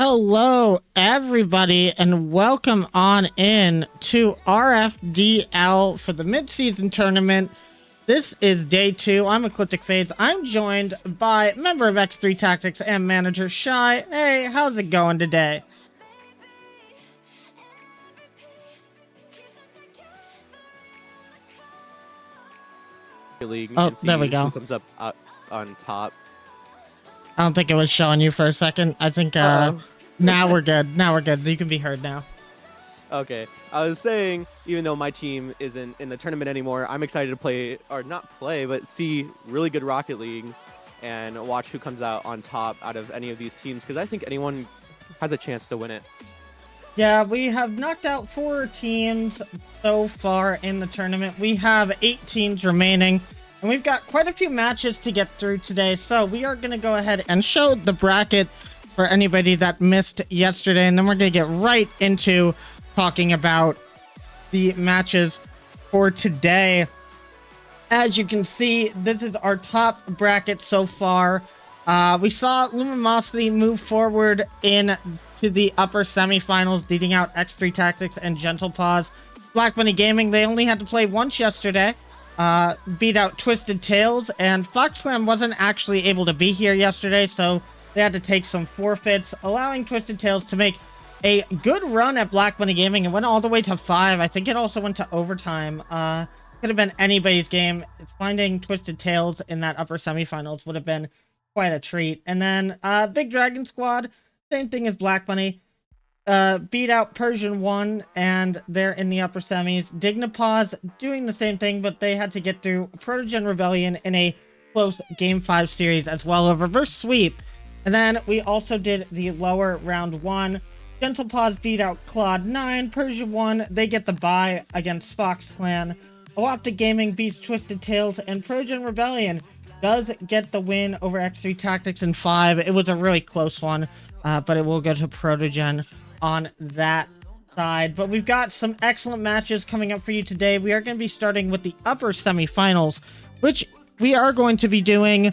Hello, everybody, and welcome on in to RFDL for the mid-season tournament. This is day 2. I'm Ecliptic Fades. I'm joined by member of X3 Tactics and manager Shy. Hey, how's it going today? League Oh, and see there we go. who comes up on top. I don't think it was showing you for a second. I think now we're good. Now we're good. You can be heard now. Okay, I was saying, even though my team isn't in the tournament anymore, I'm excited to play, or not play, but see really good Rocket League and watch who comes out on top out of any of these teams, because I think anyone has a chance to win it. Yeah, we have knocked out 4 teams so far in the tournament. We have 8 teams remaining, and we've got quite a few matches to get through today. So we are going to go ahead and show the bracket for anybody that missed yesterday, and then we're going to get right into talking about the matches for today. As you can see, this is our top bracket so far. We saw Luminosity move forward in to the upper semifinals, beating out X3 Tactics and Gentle Paws. Black Bunny Gaming, they only had to play once yesterday, beat out Twisted Tails, and FoxClan wasn't actually able to be here yesterday, so they had to take some forfeits, allowing Twisted Tails to make a good run at Black Bunny Gaming and went all the way to 5. I think it also went to overtime. Could have been anybody's game. Finding Twisted Tails in that upper semifinals would have been quite a treat. And then Big Dragon Squad, same thing as Black Bunny, beat out Persian 1, and they're in the upper semis. Dignapause doing the same thing, but they had to get through Protogen Rebellion in a close Game 5 series as well, a reverse sweep. And then we also did the lower round 1. Gentle Paws beat out Claude 9, Persian 1, they get the bye against FoxClan. Optic Gaming beats Twisted Tails, and Protogen Rebellion does get the win over X3 Tactics in 5. It was a really close one, but it will go to Protogen on that side. But we've got some excellent matches coming up for you today. We are going to be starting with the upper semifinals, which we are going to be doing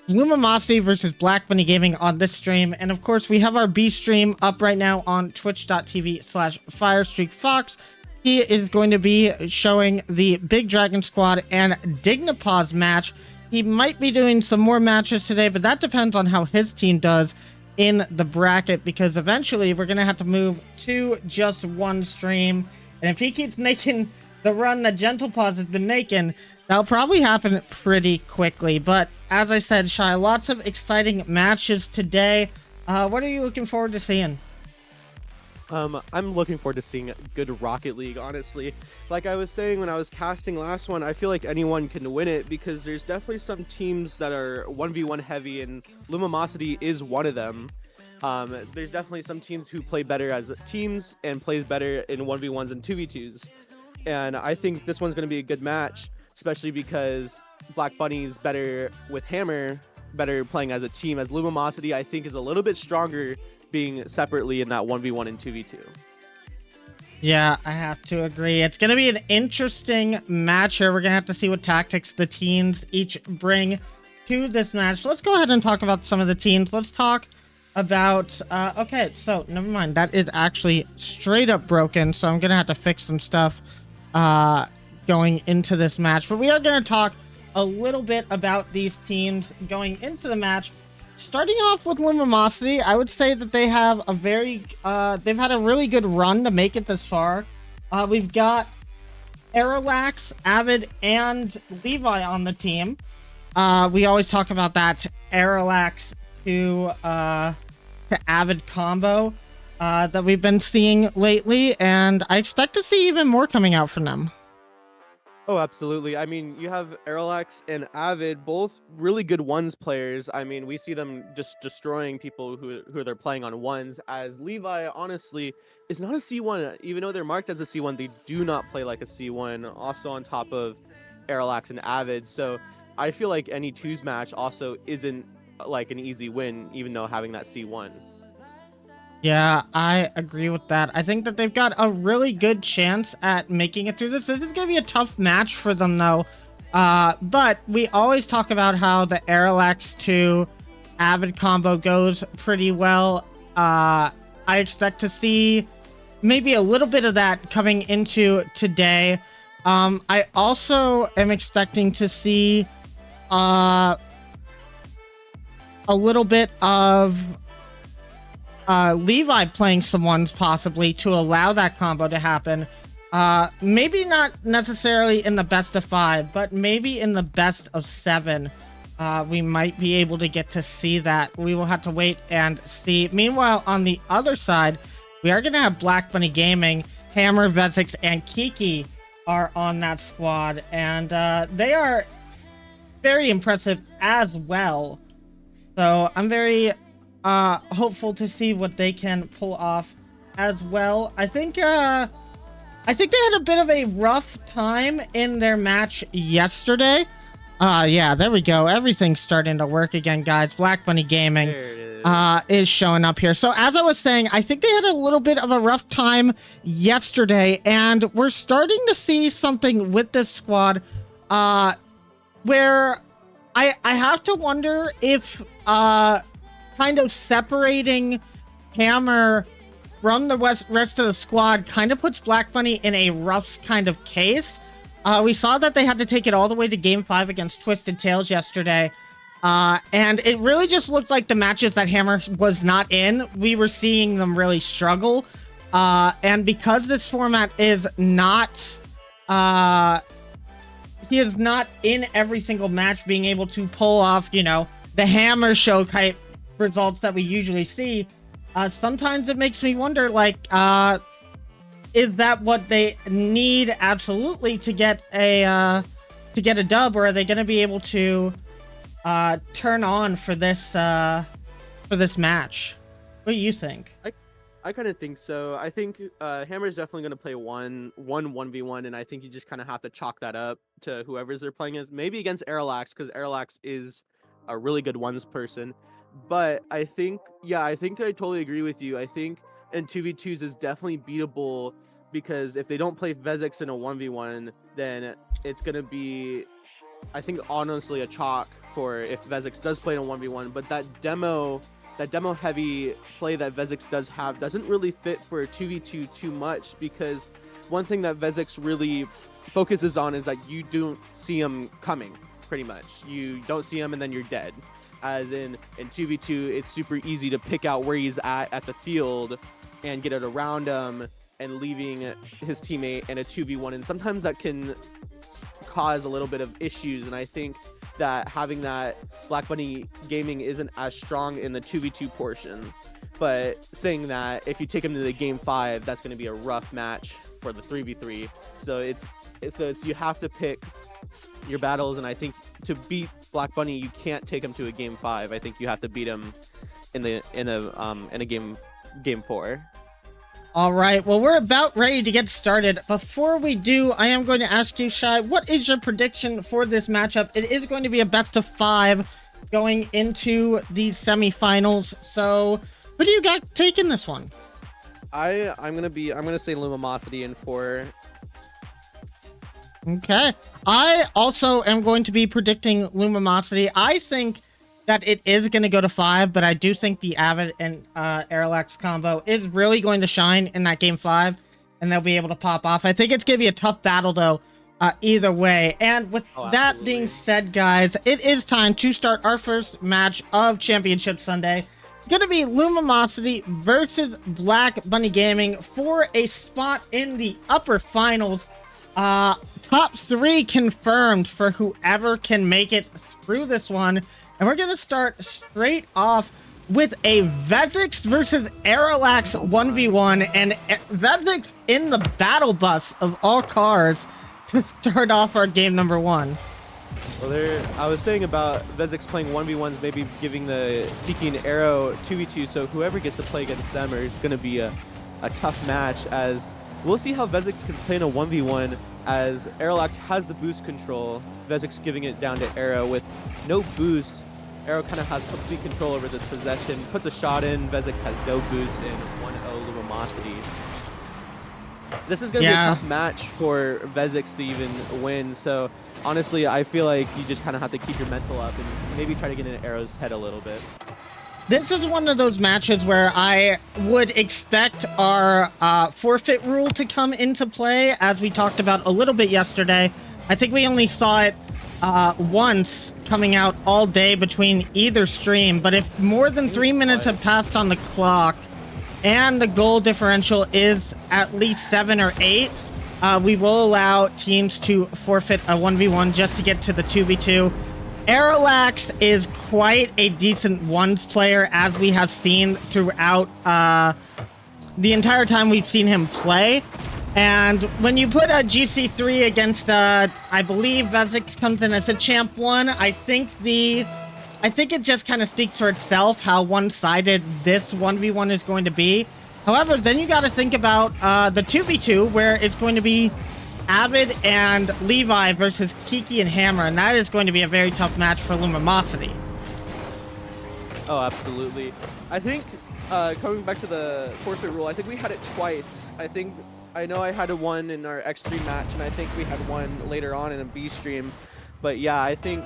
Luminosity versus Black Bunny Gaming on this stream. And of course, we have our B stream up right now on twitch.tv/FirestreakFox. He is going to be showing the Big Dragon Squad and Dignapause match. He might be doing some more matches today, but that depends on how his team does in the bracket, because eventually we're going to have to move to just one stream. And if he keeps making the run that Gentle Paws has been making, that'll probably happen pretty quickly. But as I said, Shy, lots of exciting matches today. What are you looking forward to seeing? I'm looking forward to seeing good Rocket League, honestly. Like I was saying when I was casting last one, I feel like anyone can win it, because there's definitely some teams that are 1v1 heavy, and Luminosity is one of them. There's definitely some teams who play better as teams and plays better in 1v1s and 2v2s. And I think this one's going to be a good match, especially because Black Bunny's better with Hammer, better playing as a team, as Luminosity I think is a little bit stronger being separately in that 1v1 and 2v2. Yeah, I have to agree. It's going to be an interesting match here. We're going to have to see what tactics the teams each bring to this match. Let's go ahead and talk about some of the teams. Let's talk about... okay, so never mind. That is actually straight up broken, so I'm going to have to fix some stuff going into this match. But we are going to talk a little bit about these teams going into the match. Starting off with Luminosity, I would say that they have a very, they've had a really good run to make it this far. We've got Aerolax, Avid, and Levi on the team. We always talk about that Aerolax to Avid combo that we've been seeing lately, and I expect to see even more coming out from them. Oh, absolutely. I mean, you have Aerolax and Avid, both really good ones players. I mean, we see them just destroying people who they're playing on ones, as Levi, honestly, is not a C1. Even though they're marked as a C1, they do not play like a C1, also on top of Aerolax and Avid. So I feel like any twos match also isn't like an easy win, even though having that C1. Yeah, I agree with that. I think that they've got a really good chance at making it through this. This is going to be a tough match for them, though. But we always talk about how the Aerolax to Avid combo goes pretty well. I expect to see maybe a little bit of that coming into today. I also am expecting to see a little bit of Levi playing some ones possibly to allow that combo to happen. Maybe not necessarily in the best of 5, but maybe in the best of 7. We might be able to get to see that. We will have to wait and see. Meanwhile, on the other side, we are going to have Black Bunny Gaming, Hammer, Vezix, and Kiki are on that squad. And they are very impressive as well. So I'm very hopeful to see what they can pull off as well. I think they had a bit of a rough time in their match yesterday. Yeah, there we go. Everything's starting to work again, guys. Black Bunny Gaming is showing up here. So as I was saying, I think they had a little bit of a rough time yesterday, and we're starting to see something with this squad where I have to wonder if kind of separating Hammer from the rest of the squad kind of puts Black Bunny in a rough kind of case. We saw that they had to take it all the way to Game 5 against Twisted Tails yesterday. And it really just looked like the matches that Hammer was not in, we were seeing them really struggle. And because this format is not... he is not in every single match being able to pull off, you know, the Hammer show type results that we usually see. Sometimes it makes me wonder, like, is that what they need absolutely to get a dub, or are they going to be able to turn on for this match? What do you think? I kind of think so. I think Hammer is definitely going to play 1v1, and I think you just kind of have to chalk that up to whoever's they're playing against. Maybe against Aerolax, because Aerolax is a really good ones person. But I think I totally agree with you. I think in 2v2s is definitely beatable, because if they don't play Vezix in a 1v1, then it's going to be, I think, honestly a chalk for if Vezix does play in a 1v1. But that demo heavy play that Vezix does have doesn't really fit for a 2v2 too much, because one thing that Vezix really focuses on is that you don't see him coming, pretty much. You don't see him and then you're dead. As in 2v2, it's super easy to pick out where he's at the field and get it around him and leaving his teammate in a 2v1. And sometimes that can cause a little bit of issues. And I think that having that Black Bunny Gaming isn't as strong in the 2v2 portion. But saying that, if you take him to the Game 5, that's going to be a rough match for the 3v3. So it's you have to pick your battles, and I think to beat Black Bunny, you can't take him to a Game 5. I think you have to beat him in a game 4. All right, well, we're about ready to get started. Before we do, I am going to ask you, Shy, what is your prediction for this matchup? It is going to be a best of 5 going into these semifinals. So, who do you got taking this one? I'm gonna say Lumosity in 4. Okay. I also am going to be predicting Lumosity. I think that it is going to go to 5, but I do think the Avid and Aerolax combo is really going to shine in that Game 5, and they'll be able to pop off. I think it's going to be a tough battle, though, either way. And with that being said, guys, it is time to start our first match of Championship Sunday. It's going to be Lumosity versus Black Bunny Gaming for a spot in the upper finals. Top 3 confirmed for whoever can make it through this one. And we're going to start straight off with a Vezix versus Aerolax 1v1. And Vezix in the battle bus of all cars to start off our game number 1. Well, I was saying about Vezix playing 1v1s, maybe giving the Kiki and Arrow 2v2. So whoever gets to play against them, it's going to be a tough match, as we'll see how Vezix can play in a 1v1, as Aerolax has the boost control. Vezix giving it down to Arrow with no boost. Arrow kind of has complete control over this possession, puts a shot in. Vezix has no boost in 1-0 Lumosity. This is going to be a tough match for Vezix to even win. So honestly, I feel like you just kind of have to keep your mental up and maybe try to get in Arrow's head a little bit. This is one of those matches where I would expect our forfeit rule to come into play, as we talked about a little bit yesterday. I think we only saw it once coming out all day between either stream, but if more than 3 minutes have passed on the clock and the goal differential is at least 7 or 8, we will allow teams to forfeit a 1v1 just to get to the 2v2. Aerolax is quite a decent ones player, as we have seen throughout the entire time we've seen him play. And when you put a GC3 against, I believe Vezix comes in as a champ 1, I think it just kind of speaks for itself how one-sided this 1v1 is going to be. However, then you got to think about the 2v2, where it's going to be Avid and Levi versus Kiki and Hammer, and that is going to be a very tough match for Lumimosity. Oh, absolutely. I think, coming back to the forfeit rule, I think we had it twice. I know I had one in our X3 match, and I think we had one later on in a B stream. But yeah, I think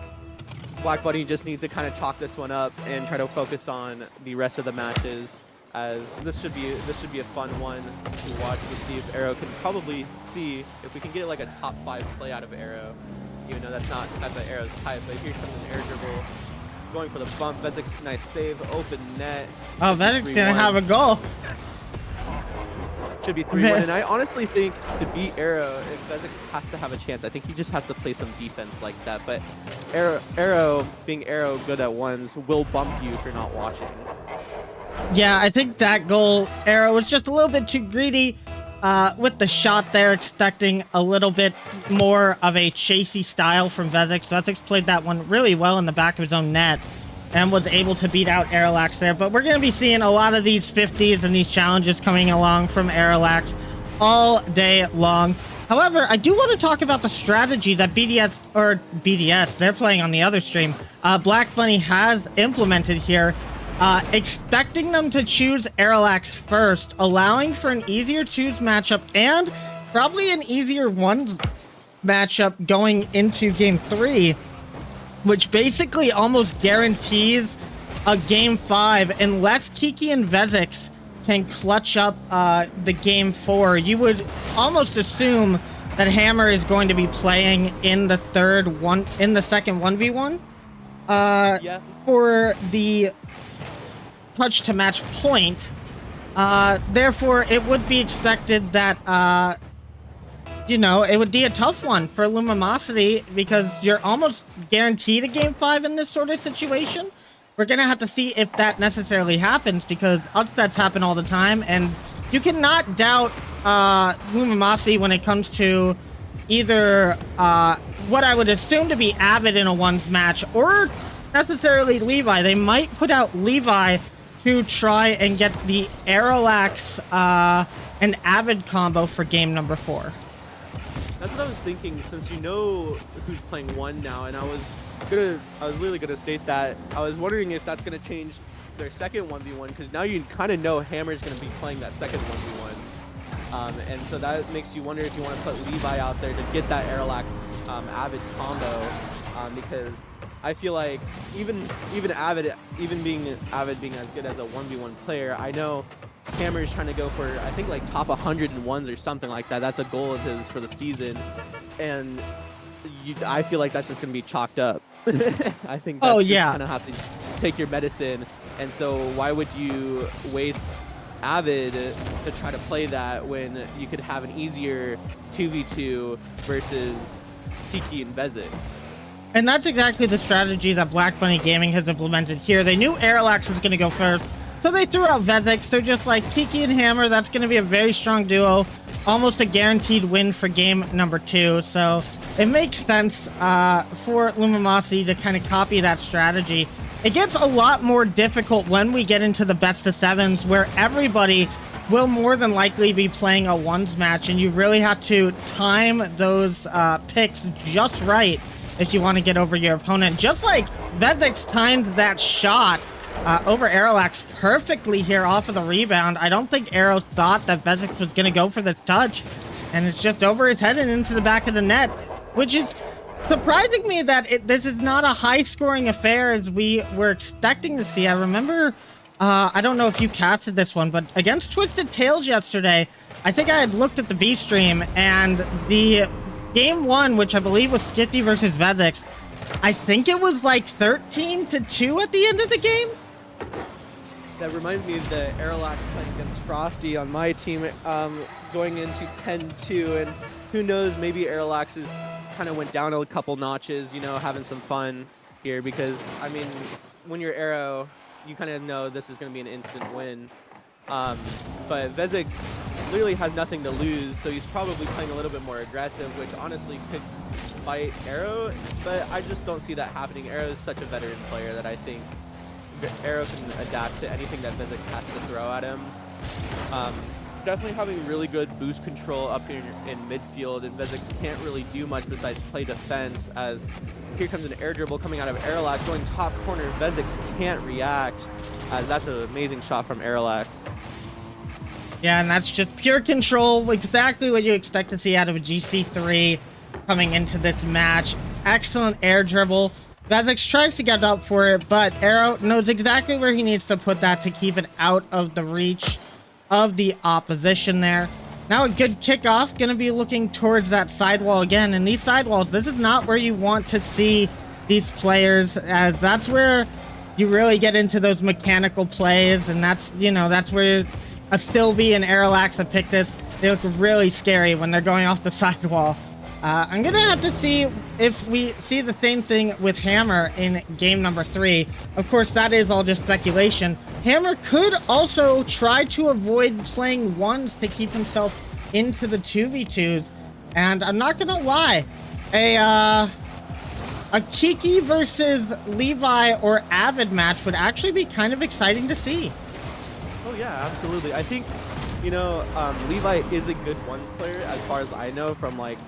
Black Bunny just needs to kind of chalk this one up and try to focus on the rest of the matches, as this should be a fun one to watch to see if Arrow can probably see if we can get like a top 5 play out of Arrow, even though that's not type of Arrow's type. But here's an air dribble, going for the bump. Vezix, nice save, open net. Oh, Vezix gonna have a goal. Should be 3-1, and I honestly think to beat Arrow, if Vezix has to have a chance, I think he just has to play some defense like that. But Arrow being Arrow good at ones will bump you if you're not watching. Yeah, I think that goal, Arrow, was just a little bit too greedy with the shot there, expecting a little bit more of a chasey style from Vezix. Vezix played that one really well in the back of his own net and was able to beat out Aerolax there. But we're going to be seeing a lot of these 50s and these challenges coming along from Aerolax all day long. However, I do want to talk about the strategy that BDS, they're playing on the other stream, Black Bunny has implemented here. Expecting them to choose Aerolax first, allowing for an easier choose matchup and probably an easier ones matchup going into game 3, which basically almost guarantees a game 5 unless Kiki and Vezix can clutch up the game 4. You would almost assume that Hammer is going to be playing in the second 1v1 Yeah. for the touch to match point. Therefore, it would be expected that it would be a tough one for Lumimosity, because you're almost guaranteed a game 5 in this sort of situation. We're gonna have to see if that necessarily happens, because upsets happen all the time, and you cannot doubt Lumimosity when it comes to either what I would assume to be Avid in a ones match, or necessarily Levi. They might put out Levi to try and get the Aerolax and Avid combo for game number 4. That's what I was thinking, since you know who's playing one now, and I was really gonna state that I was wondering if that's gonna change their second 1v1, because now you kind of know Hammer's gonna be playing that second 1v1, and so that makes you wonder if you want to put Levi out there to get that Aerolax Avid combo, because I feel like even Avid being as good as a 1v1 player, I know Hammer is trying to go for, I think, like top 101s or something like that. That's a goal of his for the season, and I feel like that's just going to be chalked up. I think that's just kind of have to take your medicine, and so why would you waste Avid to try to play that when you could have an easier 2v2 versus Kiki and Vezix? And that's exactly the strategy that Black Bunny Gaming has implemented here. They knew Aerolax was going to go first, so they threw out Vezix. They're just like, Kiki and Hammer, that's going to be a very strong duo. Almost a guaranteed win for game number 2. So it makes sense for Lumimosity to kind of copy that strategy. It gets a lot more difficult when we get into the best of 7s, where everybody will more than likely be playing a ones match, and you really have to time those picks just right if you want to get over your opponent. Just like Vezix timed that shot over Aerolax perfectly here off of the rebound. I don't think Arrow thought that Vezix was going to go for this touch, and it's just over his head and into the back of the net, which is surprising me that this is not a high-scoring affair as we were expecting to see. I remember, I don't know if you casted this one, but against Twisted Tales yesterday, I think I had looked at the B stream, and the game one, which I believe was Skifty versus Vezix, I think it was like 13-2 at the end of the game. That reminds me of the Aerolax playing against Frosty on my team, going into 10-2, and who knows, maybe Aerolax is kind of went down a couple notches, you know, having some fun here, because I mean, when you're Aero, you kind of know this is going to be an instant win. But Vezix literally has nothing to lose, so he's probably playing a little bit more aggressive, which honestly could fight Aero, but I just don't see that happening. Aero is such a veteran player that I think Aero can adapt to anything that Vezix has to throw at him. Definitely having really good boost control up here in midfield, and Vezix can't really do much besides play defense, as here comes an air dribble coming out of Aerolax, going top corner. Vezix can't react, as that's an amazing shot from Aerolax. Yeah, and that's just pure control, exactly what you expect to see out of a GC3 coming into this match. Excellent air dribble. Vezix tries to get up for it, but Aero knows exactly where he needs to put that to keep it out of the reach of the opposition there. Now a good kickoff, going to be looking towards that sidewall again, and these sidewalls, this is not where you want to see these players, as that's where you really get into those mechanical plays, and that's, you know, that's where a Sylvie and Aerolax have picked this. They look really scary when they're going off the sidewall. I'm gonna have to see if we see the same thing with Hammer in game number 3. Of course, that is all just speculation. Hammer could also try to avoid playing ones to keep himself into the 2v2s. And I'm not gonna lie, a Kiki versus Levi or Avid match would actually be kind of exciting to see. Oh yeah, absolutely. I think, you know, Levi is a good ones player as far as I know from like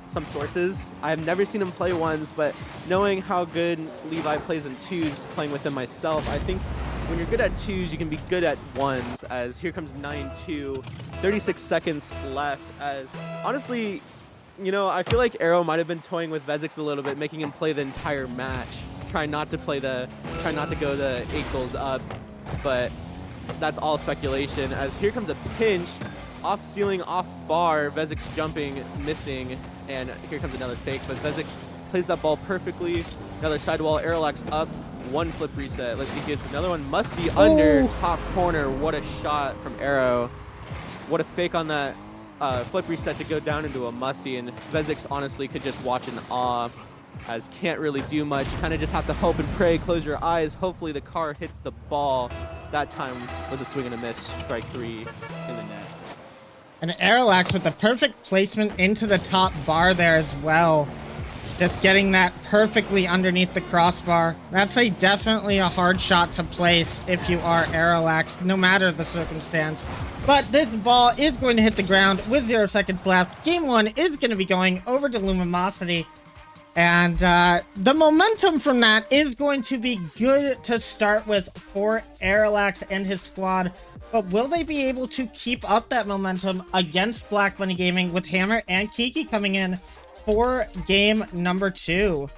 some sources. I've never seen him play ones, but knowing how good Levi plays in twos, playing with him myself, I think when you're good at twos, you can be good at ones, as here comes 9-2, 36 seconds left, as honestly, you know, I feel like Aero might have been toying with Vezix a little bit, making him play the entire match, trying not to go the 8 goals up, but that's all speculation, as here comes a pinch, off ceiling, off bar, Vezix jumping, missing, and here comes another fake, but Vezix plays that ball perfectly. Another sidewall, Aerolax up, one flip reset. Let's see, gets another one, musty under, top corner. What a shot from Aero. What a fake on that flip reset to go down into a musty, and Vezix honestly could just watch in awe, as can't really do much. Kind of just have to hope and pray, close your eyes. Hopefully the car hits the ball. That time was a swing and a miss, strike 3 in the net. And Aerolax with the perfect placement into the top bar there as well. Just getting that perfectly underneath the crossbar. That's definitely a hard shot to place if you are Aerolax, no matter the circumstance. But this ball is going to hit the ground with 0 seconds left. Game 1 is going to be going over to Luminosity. And the momentum from that is going to be good to start with for Aerolax and his squad. But will they be able to keep up that momentum against Black Bunny Gaming with Hammer and Kiki coming in for game number 2?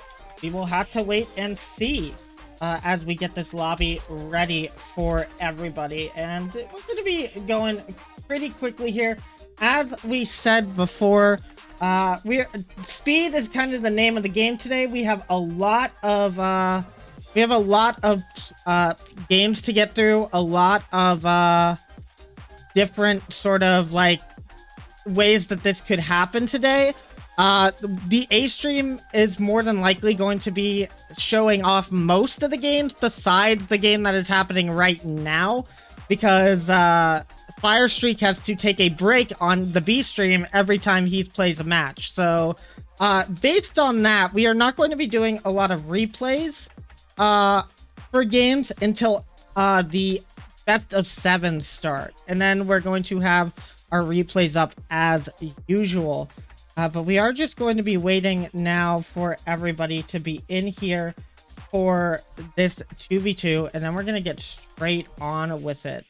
We will have to wait and see as we get this lobby ready for everybody. And we're going to be going pretty quickly here. As we said before, speed is kind of the name of the game today. We have a lot of games to get through, a lot of different sort of like ways that this could happen today. The A stream is more than likely going to be showing off most of the games besides the game that is happening right now, because Firestreak has to take a break on the B stream every time he plays a match. So based on that, we are not going to be doing a lot of replays for games until the best of 7 start, and then we're going to have our replays up as usual. But we are just going to be waiting now for everybody to be in here for this 2v2, and then we're going to get straight on with it.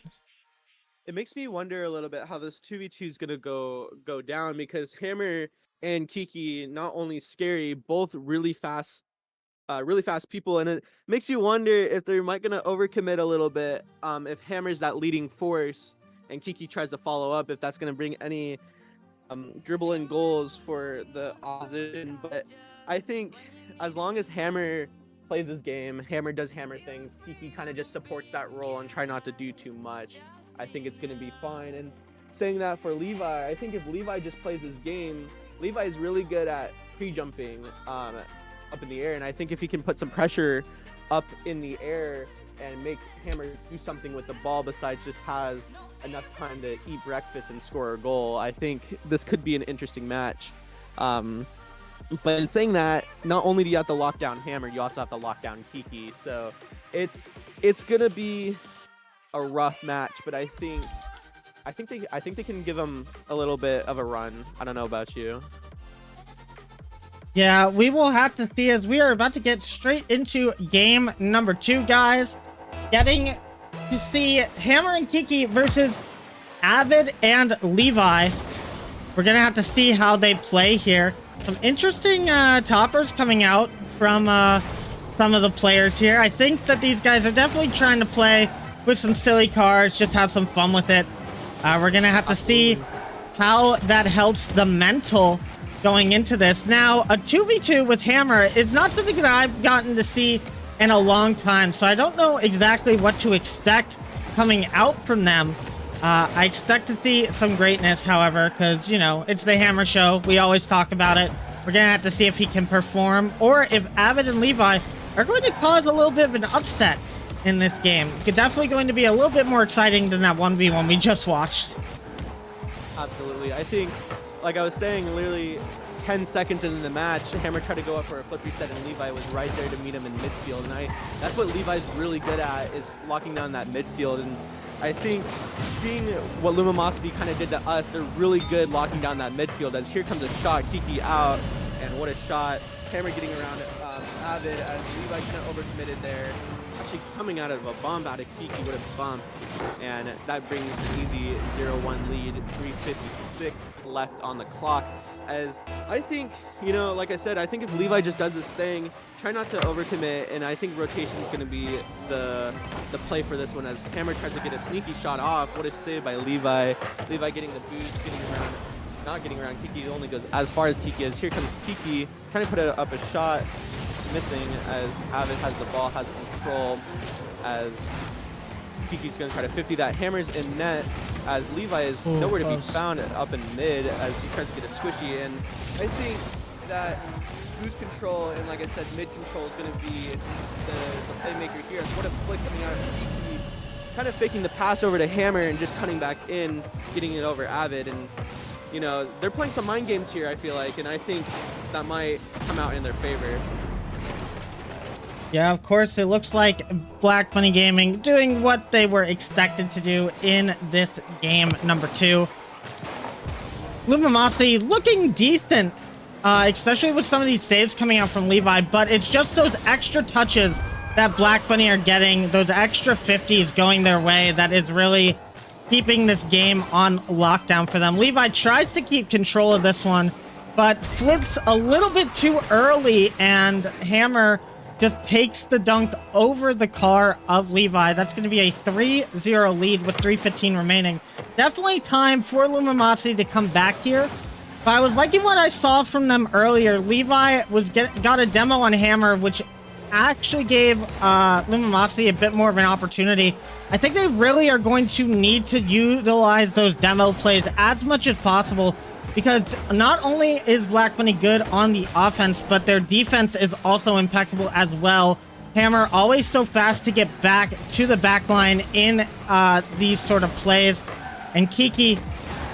It makes me wonder a little bit how this 2v2 is going to go down, because Hammer and Kiki not only scary, both really fast people, and it makes you wonder if they're might gonna overcommit a little bit. If Hammer's that leading force and Kiki tries to follow up, if that's gonna bring any dribble in goals for the opposition. But I think as long as Hammer plays his game, Hammer does Hammer things, Kiki kind of just supports that role and try not to do too much. I think it's gonna be fine. And saying that for Levi, I think if Levi just plays his game, Levi is really good at pre-jumping up in the air, and I think if he can put some pressure up in the air and make Hammer do something with the ball besides just has enough time to eat breakfast and score a goal, I think this could be an interesting match. But in saying that, not only do you have to lock down Hammer, you also have to lock down Kiki. So it's gonna be a rough match, but I think they can give him a little bit of a run. I don't know about you. Yeah, we will have to see as we are about to get straight into game number 2, guys. Getting to see Hammer and Kiki versus Avid and Levi. We're going to have to see how they play here. Some interesting toppers coming out from some of the players here. I think that these guys are definitely trying to play with some silly cards, just have some fun with it. We're going to have to see how that helps the mental going into this. Now, a 2v2 with Hammer is not something that I've gotten to see in a long time, so I don't know exactly what to expect coming out from them. I expect to see some greatness, however, because, you know, it's the Hammer show. We always talk about it. We're going to have to see if he can perform, or if Avid and Levi are going to cause a little bit of an upset in this game. It's definitely going to be a little bit more exciting than that 1v1 we just watched. Absolutely. I think, like I was saying, literally 10 seconds into the match, Hammer tried to go up for a flip reset, and Levi was right there to meet him in midfield. And that's what Levi's really good at, is locking down that midfield. And I think seeing what Lumimosity kind of did to us, they're really good locking down that midfield. As here comes a shot, Kiki out, and what a shot. Hammer getting around Avid as Levi kind of overcommitted there. Actually coming out of a bomb out of Kiki, what a bump. And that brings an easy 0-1 lead, 3:56 left on the clock. As I think, you know, like I said, I think if Levi just does this thing, try not to overcommit, and I think rotation is going to be the play for this one, as Hammer tries to get a sneaky shot off. What a save by Levi. Levi getting the boost, getting around, not getting around Kiki. It only goes as far as Kiki is. Here comes Kiki, trying to put up a shot, missing, as Avid has the ball, has control, as Kiki's going to try to 50 that. Hammer's in net, as Levi is nowhere to be found up in mid, as he tries to get a squishy. And I think that boost control and, like I said, mid control is going to be the playmaker here. What a flick coming out of Kiki, kind of faking the pass over to Hammer and just cutting back in, getting it over Avid. And, you know, they're playing some mind games here, I feel like, and I think that might come out in their favor. Yeah, of course, it looks like Black Bunny Gaming doing what they were expected to do in this game number 2. Lumimosity looking decent, especially with some of these saves coming out from Levi, but it's just those extra touches that Black Bunny are getting, those extra 50s going their way, that is really keeping this game on lockdown for them. Levi tries to keep control of this one, but flips a little bit too early, and Hammer just takes the dunk over the car of Levi. That's going to be a 3-0 lead with 3:15 remaining. Definitely time for Lumimosity to come back here. But I was liking what I saw from them earlier. Levi got a demo on Hammer, which actually gave Lumimosity a bit more of an opportunity. I think they really are going to need to utilize those demo plays as much as possible, because not only is Black Bunny good on the offense, but their defense is also impeccable as well. Hammer always so fast to get back to the back line in these sort of plays. And Kiki,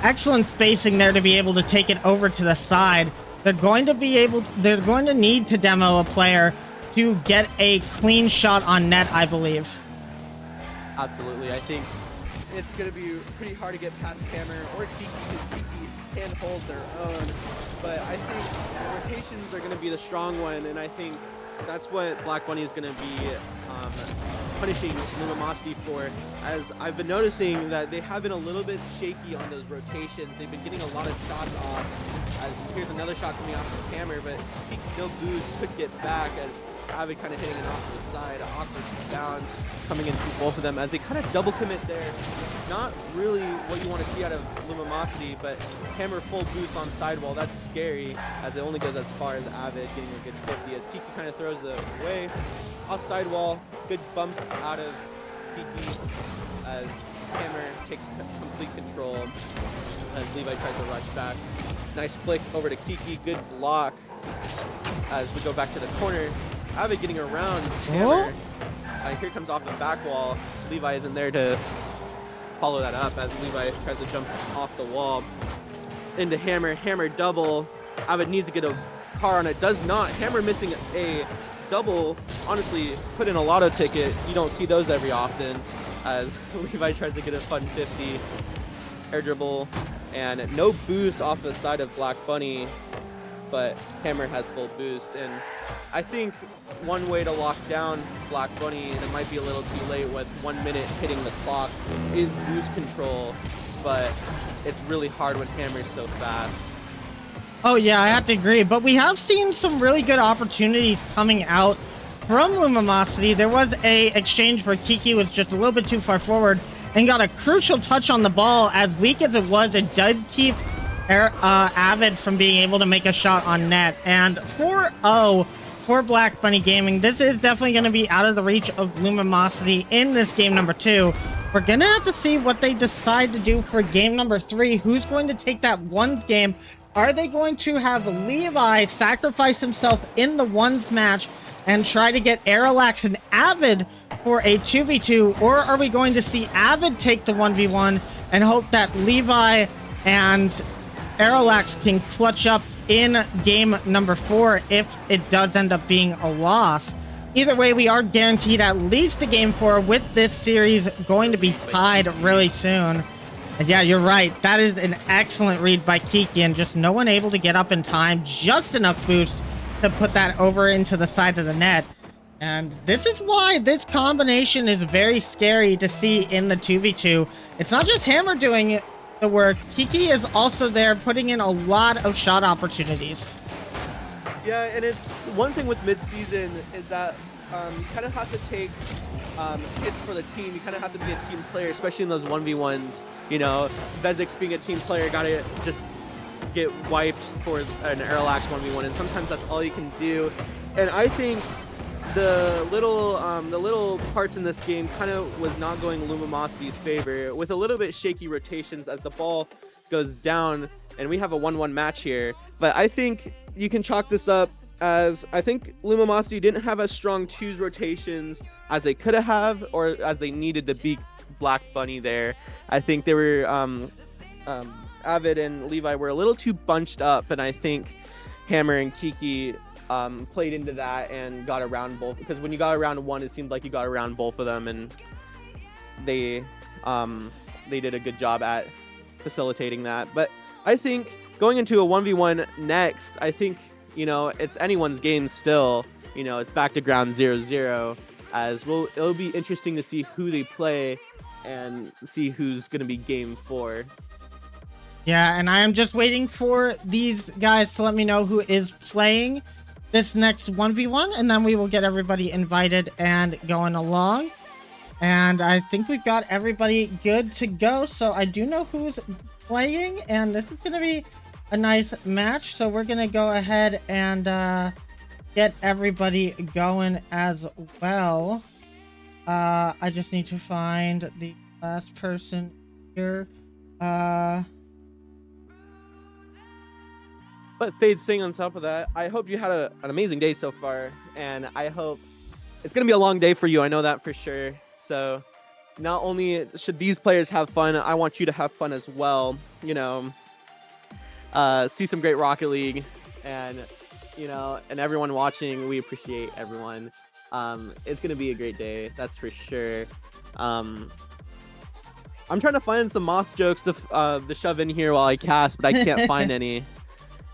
excellent spacing there to be able to take it over to the side. They're going to need to demo a player to get a clean shot on net, I believe. Absolutely. I think it's going to be pretty hard to get past Hammer or Kiki, because Kiki can hold their own. But I think rotations are going to be the strong one, and I think that's what Black Bunny is going to be punishing Lumamosity for, as I've been noticing that they have been a little bit shaky on those rotations. They've been getting a lot of shots off, as here's another shot coming off the hammer, but no boost, could get back as Avid kind of hitting it off to the side. Awkward bounce coming in through both of them as they kind of double commit there. Not really what you want to see out of Lumamosity, but hammer full boost on sidewall. That's scary as it only goes as far as Avid getting a good 50 as Kiki kind of throws it away. Off sidewall, good bump out of Kiki as hammer takes complete control as Levi tries to rush back. Nice flick over to Kiki, good block as we go back to the corner. Avid getting around hammer. Here comes off the back wall. Levi isn't there to follow that up as Levi tries to jump off the wall into hammer. Hammer double. Avid needs to get a car on it. Does not. Hammer missing a double. Honestly, put in a lotto ticket. You don't see those every often as Levi tries to get a fun 50. Air dribble. And no boost off the side of Black Bunny, but hammer has full boost. And I think one way to lock down Black Bunny, and it might be a little too late with 1 minute hitting the clock, is boost control, but it's really hard when hammer's so fast. Oh yeah, I have to agree, but we have seen some really good opportunities coming out from Lumamosity. There was a exchange where Kiki was just a little bit too far forward and got a crucial touch on the ball. As weak as it was, it did keep Avid from being able to make a shot on net. And 4-0 for Black Bunny Gaming. This is definitely going to be out of the reach of Lumamosity in this game number 2. We're going to have to see what they decide to do for game number 3. Who's going to take that ones game? Are they going to have Levi sacrifice himself in the ones match and try to get Aerolax and Avid for a 2v2? Or are we going to see Avid take the 1v1 and hope that Levi and Aerolax can clutch up in game number 4 if it does end up being a loss? Either way, we are guaranteed at least a game 4 with this series going to be tied really soon. And yeah, you're right. That is an excellent read by Kiki, and just no one able to get up in time. Just enough boost to put that over into the side of the net. And this is why this combination is very scary to see in the 2v2. It's not just Hammer doing the work. Kiki is also there putting in a lot of shot opportunities. Yeah, and it's one thing with mid-season is that you kind of have to take hits for the team. You kind of have to be a team player, especially in those 1v1s. You know, Vezix being a team player, gotta just get wiped for an Aerolax 1v1, and sometimes that's all you can do. And I think the little parts in this game kind of was not going Lumamosity's favor, with a little bit shaky rotations as the ball goes down, and we have a 1-1 match here. But I think you can chalk this up as I think Lumamosity didn't have as strong twos rotations as they could have, or as they needed to beat Black Bunny there. I think they were Avid and Levi were a little too bunched up, and I think Hammer and Kiki played into that and got around both, because when you got around one, it seemed like you got around both of them, and they did a good job at facilitating that. But I think going into a 1v1 next, I think, you know, it's anyone's game still. You know, it's back to ground 0-0, as it'll be interesting to see who they play and see who's going to be game 4. Yeah, and I am just waiting for these guys to let me know who is playing this next 1v1, and then we will get everybody invited and going along. And I think we've got everybody good to go, so I do know who's playing, and this is going to be a nice match. So we're going to go ahead and get everybody going as well. I just need to find the last person here. But Fade saying on top of that, I hope you had an amazing day so far, and I hope it's going to be a long day for you. I know that for sure. So not only should these players have fun, I want you to have fun as well. You know, see some great Rocket League, and, you know, and everyone watching, we appreciate everyone. It's going to be a great day. That's for sure. I'm trying to find some moth jokes to shove in here while I cast, but I can't find any.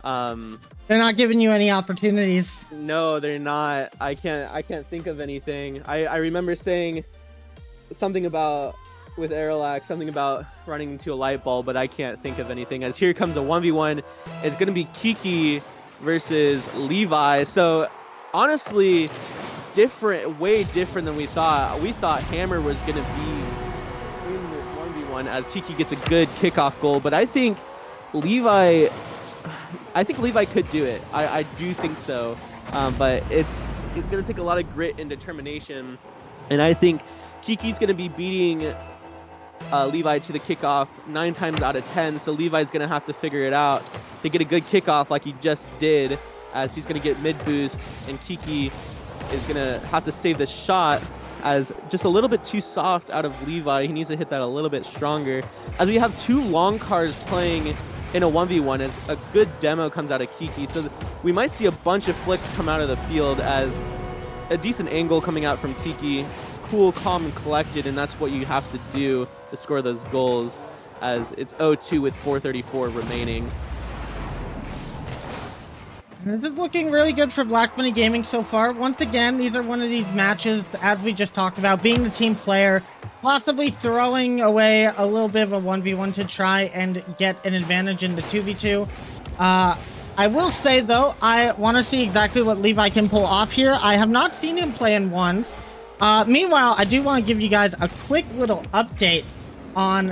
They're not giving you any opportunities. No, they're not. I can't think of anything. I remember saying something about with Aerolax, something about running into a light bulb, but I can't think of anything. As here comes a 1v1. It's gonna be Kiki versus Levi. So honestly, way different than we thought. We thought Hammer was gonna be in this 1v1 as Kiki gets a good kickoff goal, but I think Levi could do it. I do think so, but it's gonna take a lot of grit and determination, and I think Kiki's gonna be beating Levi to the kickoff 9 times out of 10. So Levi's gonna have to figure it out to get a good kickoff like he just did, as he's gonna get mid boost, and Kiki is gonna have to save the shot as just a little bit too soft out of Levi. He needs to hit that a little bit stronger. As we have 2 long cars playing in a 1v1 as a good demo comes out of Kiki. So we might see a bunch of flicks come out of the field as a decent angle coming out from Kiki. Cool, calm, and collected, and that's what you have to do to score those goals, as it's 0-2 with 4:34 remaining. This is looking really good for Black Money Gaming so far. Once again, these are one of these matches, as we just talked about, being the team player, possibly throwing away a little bit of a 1v1 to try and get an advantage in the 2v2. I will say, though, I want to see exactly what Levi can pull off here. I have not seen him play in ones. Meanwhile, I do want to give you guys a quick little update on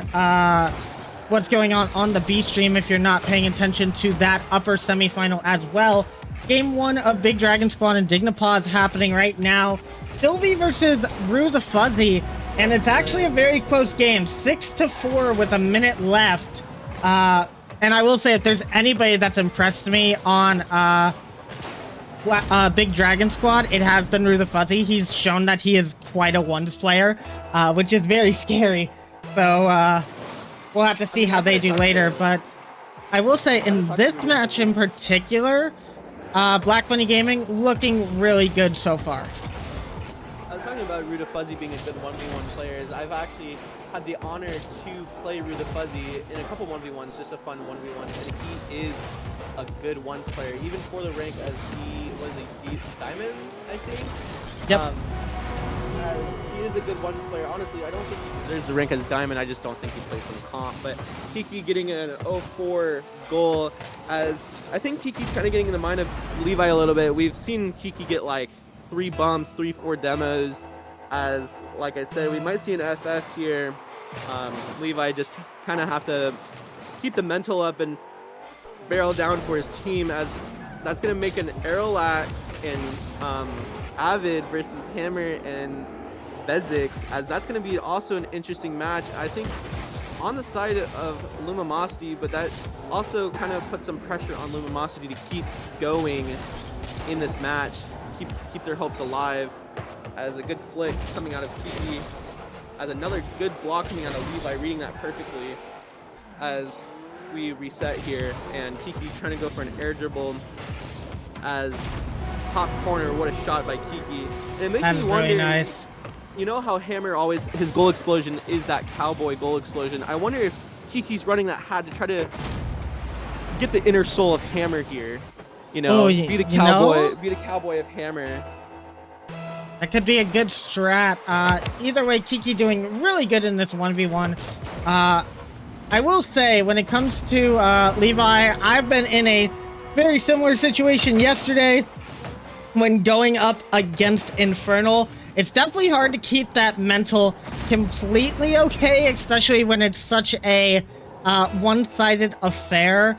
what's going on the B stream if you're not paying attention to that upper semifinal as well. Game 1 of Big Dragon Squad and Dignipaw is happening right now. Sylvie versus Rue the Fuzzy, and it's actually a very close game, 6-4 with a minute left. And I will say, if there's anybody that's impressed me on Big Dragon Squad, it has been Rue the Fuzzy. He's shown that he is quite a ones player, which is very scary. So we'll have to see how they do later. But I will say, in this match in particular, Black Money Gaming looking really good so far. I was talking about Rue the Fuzzy being a good 1v1 player. I've actually had the honor to play Rue the Fuzzy in a couple 1v1s, just a fun 1v1, and he is a good ones player, even for the rank as he's Diamond, I think. Yep. He is a good ones player. Honestly, I don't think he deserves the rank as Diamond. I just don't think he plays some comp. But Kiki getting an 0-4 goal, as I think Kiki's kind of getting in the mind of Levi a little bit. We've seen Kiki get like 3 bumps, 3-4 demos. As like I said, we might see an FF here. Levi just kind of have to keep the mental up and barrel down for his team, as that's going to make an Aerolax and Avid versus Hammer and Bezix, as that's going to be also an interesting match, I think, on the side of Lumimosity, but that also kind of puts some pressure on Lumimosity to keep going in this match, keep their hopes alive, as a good flick coming out of Kiki, as another good block coming out of Levi, reading that perfectly, as we reset here, and Kiki trying to go for an air dribble, as top corner. What a shot by Kiki. And it makes me wonder, really nice. You know how Hammer always, his goal explosion is that cowboy goal explosion. I wonder if Kiki's running that hat to try to get the inner soul of Hammer here. You know, be the cowboy, be the cowboy of Hammer. That could be a good strat. Either way, Kiki doing really good in this 1v1. I will say, when it comes to Levi, I've been in a very similar situation yesterday when going up against Infernal. It's definitely hard to keep that mental completely okay, especially when it's such a one-sided affair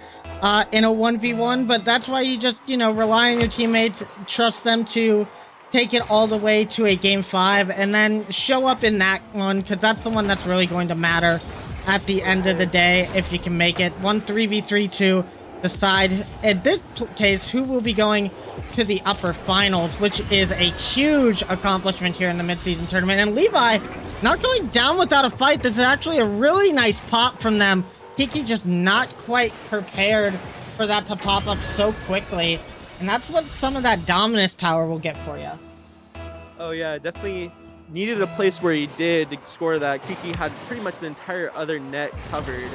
in a 1v1. But that's why you just, you know, rely on your teammates, trust them to take it all the way to a game 5, and then show up in that one, because that's the one that's really going to matter at the end of the day, if you can make it. 1 3v3 to decide, in this case, who will be going to the upper finals, which is a huge accomplishment here in the mid-season tournament. And Levi not going down without a fight. This is actually a really nice pop from them. Kiki just not quite prepared for that to pop up so quickly. And that's what some of that dominance power will get for you. Oh yeah, definitely needed a place where he did to score that. Kiki had pretty much the entire other net covered,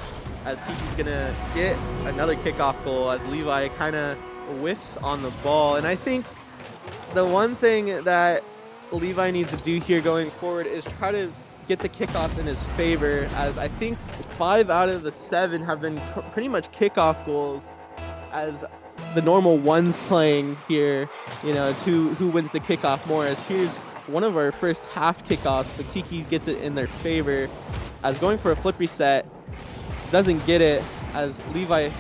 as Kiki's gonna get another kickoff goal as Levi kind of whiffs on the ball. And I think the one thing that Levi needs to do here going forward is try to get the kickoffs in his favor, as I think 5 out of the 7 have been pretty much kickoff goals, as the normal ones playing here, you know, it's who wins the kickoff more. As here's one of our first half kickoffs, but Kiki gets it in their favor, as going for a flip reset, doesn't get it, as Levi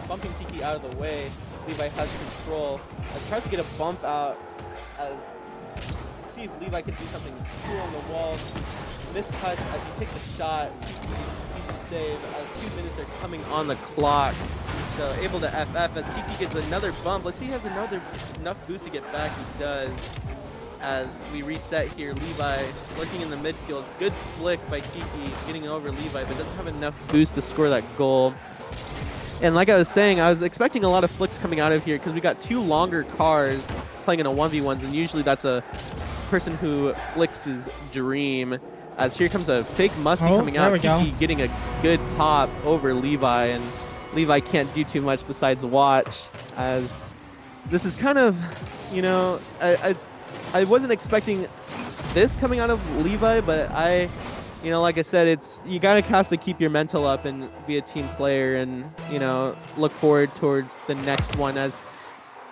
bumping Kiki out of the way. Levi has control, as tries to get a bump out, as see if Levi can do something cool on the wall. Mistouch as he takes a shot. Easy save as 2 minutes are coming on the clock. So able to FF as Kiki gets another bump. Let's see if he has enough boost to get back. He does. As we reset here, Levi lurking in the midfield. Good flick by Kiki getting over Levi, but doesn't have enough boost to score that goal. And like I was saying, I was expecting a lot of flicks coming out of here because we got 2 longer cars playing in a 1v1s, and usually that's a person who flicks his dream. As here comes a fake musty coming out, Kiki getting a good top over Levi, and Levi can't do too much besides watch. As this is kind of, you know, I wasn't expecting this coming out of Levi, but you know, like I said, you gotta have to keep your mental up and be a team player, and you know, look forward towards the next one. As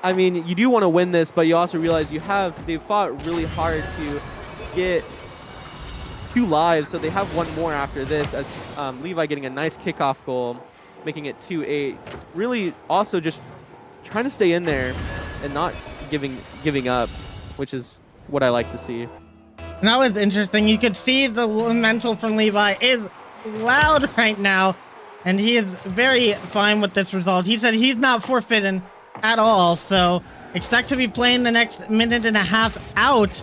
I mean, you do want to win this, but you also realize they've fought really hard to get 2 lives, so they have 1 more after this, as Levi getting a nice kickoff goal, making it 2-8. Really also just trying to stay in there and not giving up, which is what I like to see. And that was interesting. You could see the mental from Levi is loud right now, and he is very fine with this result. He said he's not forfeiting at all, so expect to be playing the next minute and a half out,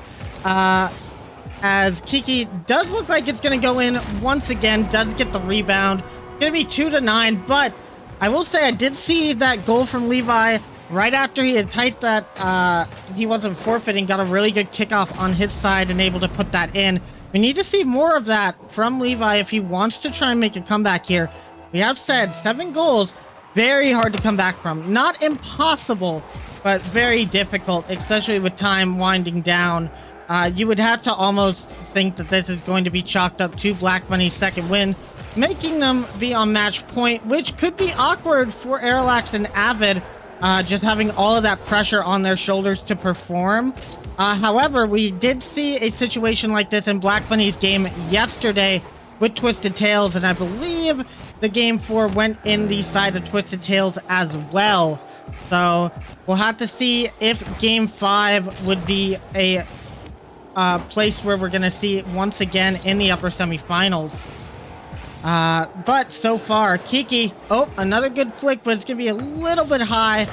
as Kiki does look like it's going to go in once again, does get the rebound. It's going to be 2-9, but I will say I did see that goal from Levi right after he had typed that he wasn't forfeiting, got a really good kickoff on his side and able to put that in. We need to see more of that from Levi if he wants to try and make a comeback here. We have said 7 goals, very hard to come back from. Not impossible, but very difficult, especially with time winding down. You would have to almost think that this is going to be chalked up to Black Bunny's second win, making them be on match point, which could be awkward for Airlax and Avid, just having all of that pressure on their shoulders to perform. However, we did see a situation like this in Black Bunny's game yesterday with Twisted Tails, and I believe the game 4 went in the side of Twisted Tails as well. So we'll have to see if game 5 would be a place where we're going to see once again in the upper semifinals. But so far, Kiki, another good flick, but it's going to be a little bit high.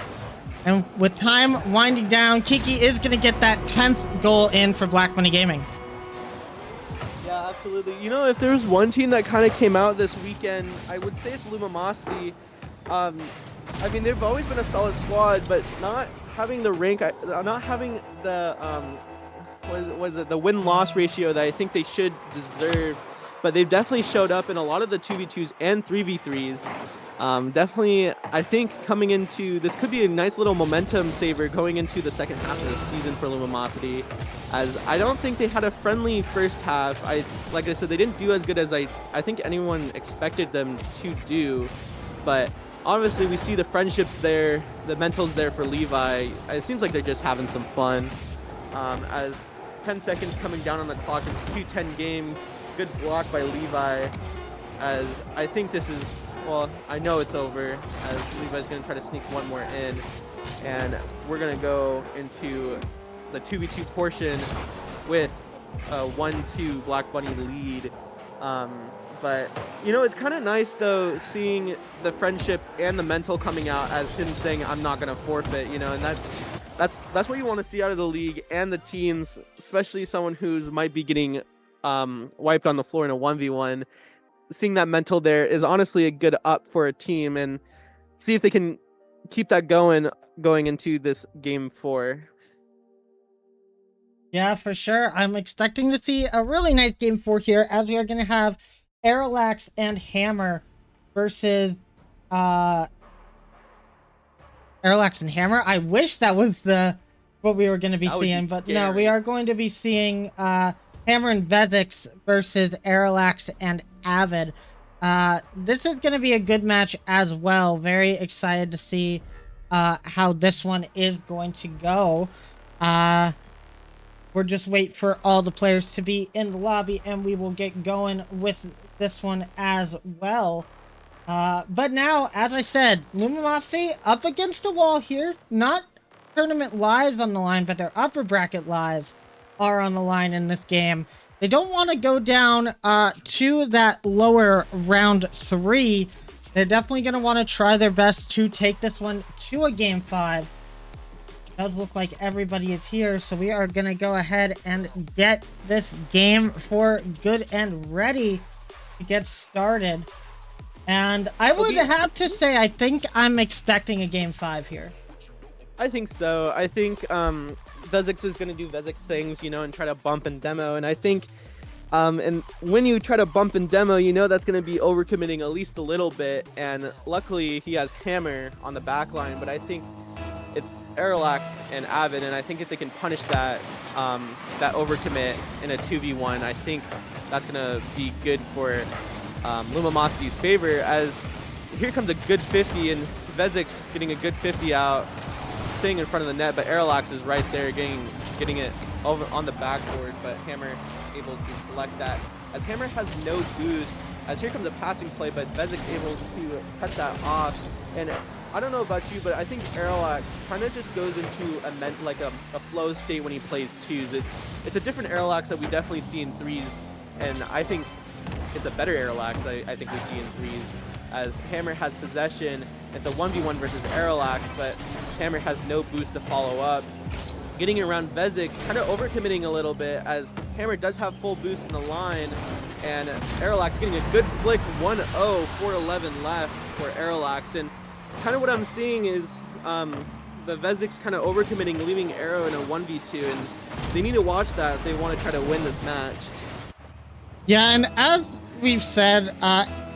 And with time winding down, Kiki is going to get that 10th goal in for Black Bunny Gaming. Yeah, absolutely. You know, if there's one team that kind of came out this weekend, I would say it's Lumosity. I mean, they've always been a solid squad, but not having the rank, not having the the win-loss ratio that I think they should deserve. But they've definitely showed up in a lot of the 2v2s and 3v3s. Definitely, I think coming into this could be a nice little momentum saver going into the second half of the season for Lumosity, as I don't think they had a friendly first half. Like I said, they didn't do as good as I think anyone expected them to do. But obviously, we see the friendships there, the mentals there for Levi. It seems like they're just having some fun. As 10 seconds coming down on the clock, it's a 2-10 game. Good block by Levi, as I think this is, well, I know it's over, as Levi's going to try to sneak one more in, and we're going to go into the 2v2 portion with a 1-2 Black Bunny lead. But, you know, it's kind of nice, though, seeing the friendship and the mental coming out as him saying, I'm not going to forfeit, you know, and that's what you want to see out of the league and the teams, especially someone who's might be getting wiped on the floor in a 1v1. Seeing that mental there is honestly a good up for a team, and see if they can keep that going into this game 4. Yeah, for sure. I'm expecting to see a really nice game 4 here, as we are going to have Airlax and Hammer versus uh, Airlax and Hammer. I wish that was what we were going to be That would be seeing, but no, we scary. are going to be seeing Hammer and Vezix versus Airlax and Avid. This is going to be a good match as well. Very excited to see how this one is going to go. We're just wait for all the players to be in the lobby, and we will get going with this one as well. But now, as I said, Lumosity up against the wall here. Not tournament lives on the line, but their upper bracket lives are on the line in this game. They don't want to go down to that lower round 3. They're definitely going to want to try their best to take this one to a game 5. It does look like everybody is here, so we are going to go ahead and get this game for good and ready to get started. And I would have to say, I think I'm expecting a game 5 here. I think so. I think Vezix is going to do Vezix things, you know, and try to bump and demo. And I think, and when you try to bump and demo, you know that's going to be overcommitting at least a little bit. And luckily, he has Hammer on the back line. But I think it's Airlax and Avid, and I think if they can punish that that overcommit in a 2v1, I think that's going to be good for Lumosity's favor, as here comes a good 50 and Vezix getting a good 50 out, staying in front of the net, but Airlax is right there getting it over on the backboard, but Hammer able to collect that, as Hammer has no boost, as here comes a passing play, but Vezix able to cut that off. And I don't know about you, but I think Airlax kind of just goes into a flow state when he plays 2s. It's a different Airlax that we definitely see in 3s, and I think it's a better Airlax I think we see in 3s, as Hammer has possession. It's a 1v1 versus Airlax, but Hammer has no boost to follow up. Getting around Vezix, kind of overcommitting a little bit, as Hammer does have full boost in the line, and Airlax getting a good flick, 1-0, 4-11 left for Airlax. And kind of what I'm seeing is the Vezix kind of overcommitting, leaving Aero in a 1v2, and they need to watch that if they want to try to win this match. Yeah, and as we've said,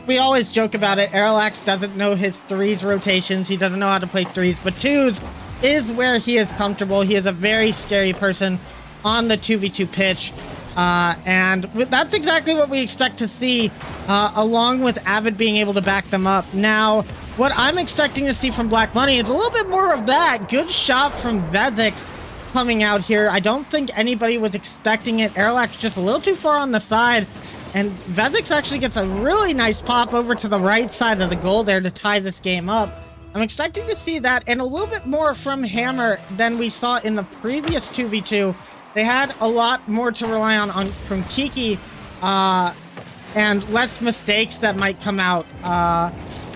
we always joke about it. Airlax doesn't know his 3s rotations. He doesn't know how to play 3s, but 2s is where he is comfortable. He is a very scary person on the 2v2 pitch. And that's exactly what we expect to see, along with Avid being able to back them up. Now, what I'm expecting to see from Black Money is a little bit more of that. Good shot from Vezix coming out here. I don't think anybody was expecting it. Airlax just a little too far on the side. And Vezix actually gets a really nice pop over to the right side of the goal there to tie this game up. I'm expecting to see that and a little bit more from Hammer than we saw in the previous 2v2. They had a lot more to rely on from Kiki, and less mistakes that might come out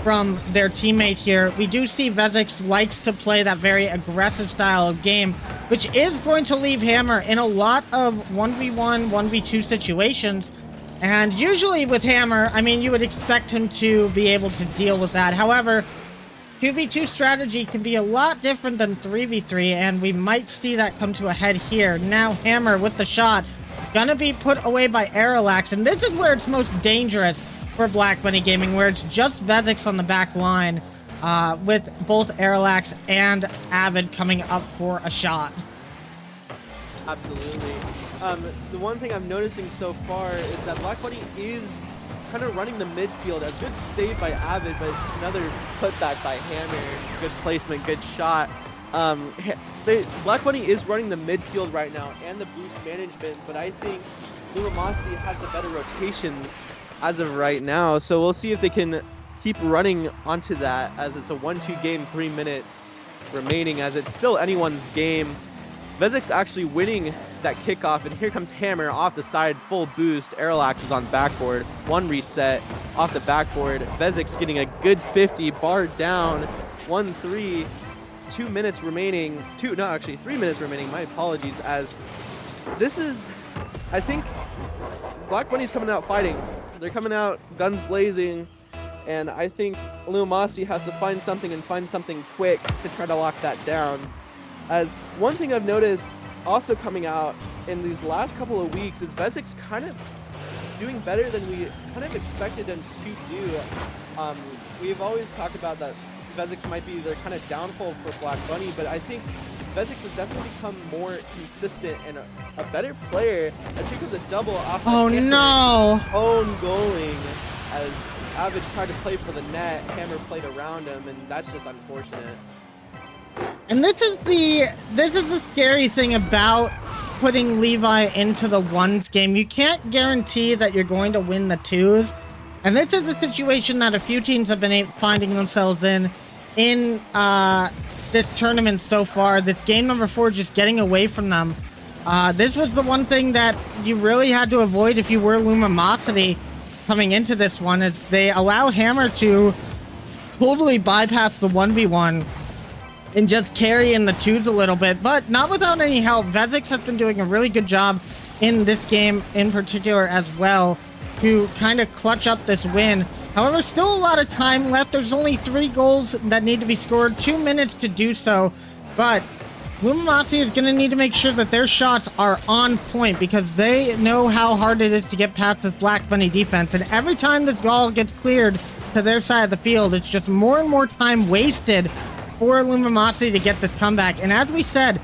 from their teammate here. We do see Vezix likes to play that very aggressive style of game, which is going to leave Hammer in a lot of 1v1, 1v2 situations. And usually with Hammer, I mean, you would expect him to be able to deal with that. However, 2v2 strategy can be a lot different than 3v3, and we might see that come to a head here. Now Hammer with the shot, gonna be put away by Airlax, and this is where it's most dangerous for Black Bunny Gaming, where it's just Vezix on the back line, with both Airlax and Avid coming up for a shot. Absolutely. The one thing I'm noticing so far is that Black Bunny is kind of running the midfield. A good save by Avid, but another putback by Hammer. Good placement, good shot. Black Bunny is running the midfield right now and the boost management, but I think Lumosity has the better rotations as of right now. So we'll see if they can keep running onto that, as it's a 1-2 game, 3 minutes remaining, as it's still anyone's game. Vezix actually winning that kickoff, and here comes Hammer off the side, full boost. Airlax is on backboard, 1 reset off the backboard. Vezix getting a good 50, barred down, 1-3, 2 minutes remaining. 3 minutes remaining, my apologies, as this is, I think, Black Bunny's coming out fighting. They're coming out guns blazing, and I think Lumosity has to find something quick to try to lock that down. As one thing I've noticed also coming out in these last couple of weeks is Vezix kind of doing better than we kind of expected them to do. we've always talked about that Vezix might be their kind of downfall for Black Bunny, but I think Vezix has definitely become more consistent and a better player. As he comes a double off the no! Own goaling as Avid tried to play for the net, Hammer played around him, and that's just unfortunate. And this is the scary thing about putting Levi into the ones game. You can't guarantee that you're going to win the twos. And this is a situation that a few teams have been finding themselves in this tournament so far. This game number 4 just getting away from them. This was the one thing that you really had to avoid if you were Lumimosity coming into this one, is they allow Hammer to totally bypass the 1v1 and just carry in the twos a little bit, but not without any help. Vezix has been doing a really good job in this game in particular as well to kind of clutch up this win. However, still a lot of time left. There's only 3 goals that need to be scored, 2 minutes to do so, but Lumimosity is going to need to make sure that their shots are on point because they know how hard it is to get past this Black Bunny defense, and every time this goal gets cleared to their side of the field, it's just more and more time wasted for Lumimosity to get this comeback. And as we said,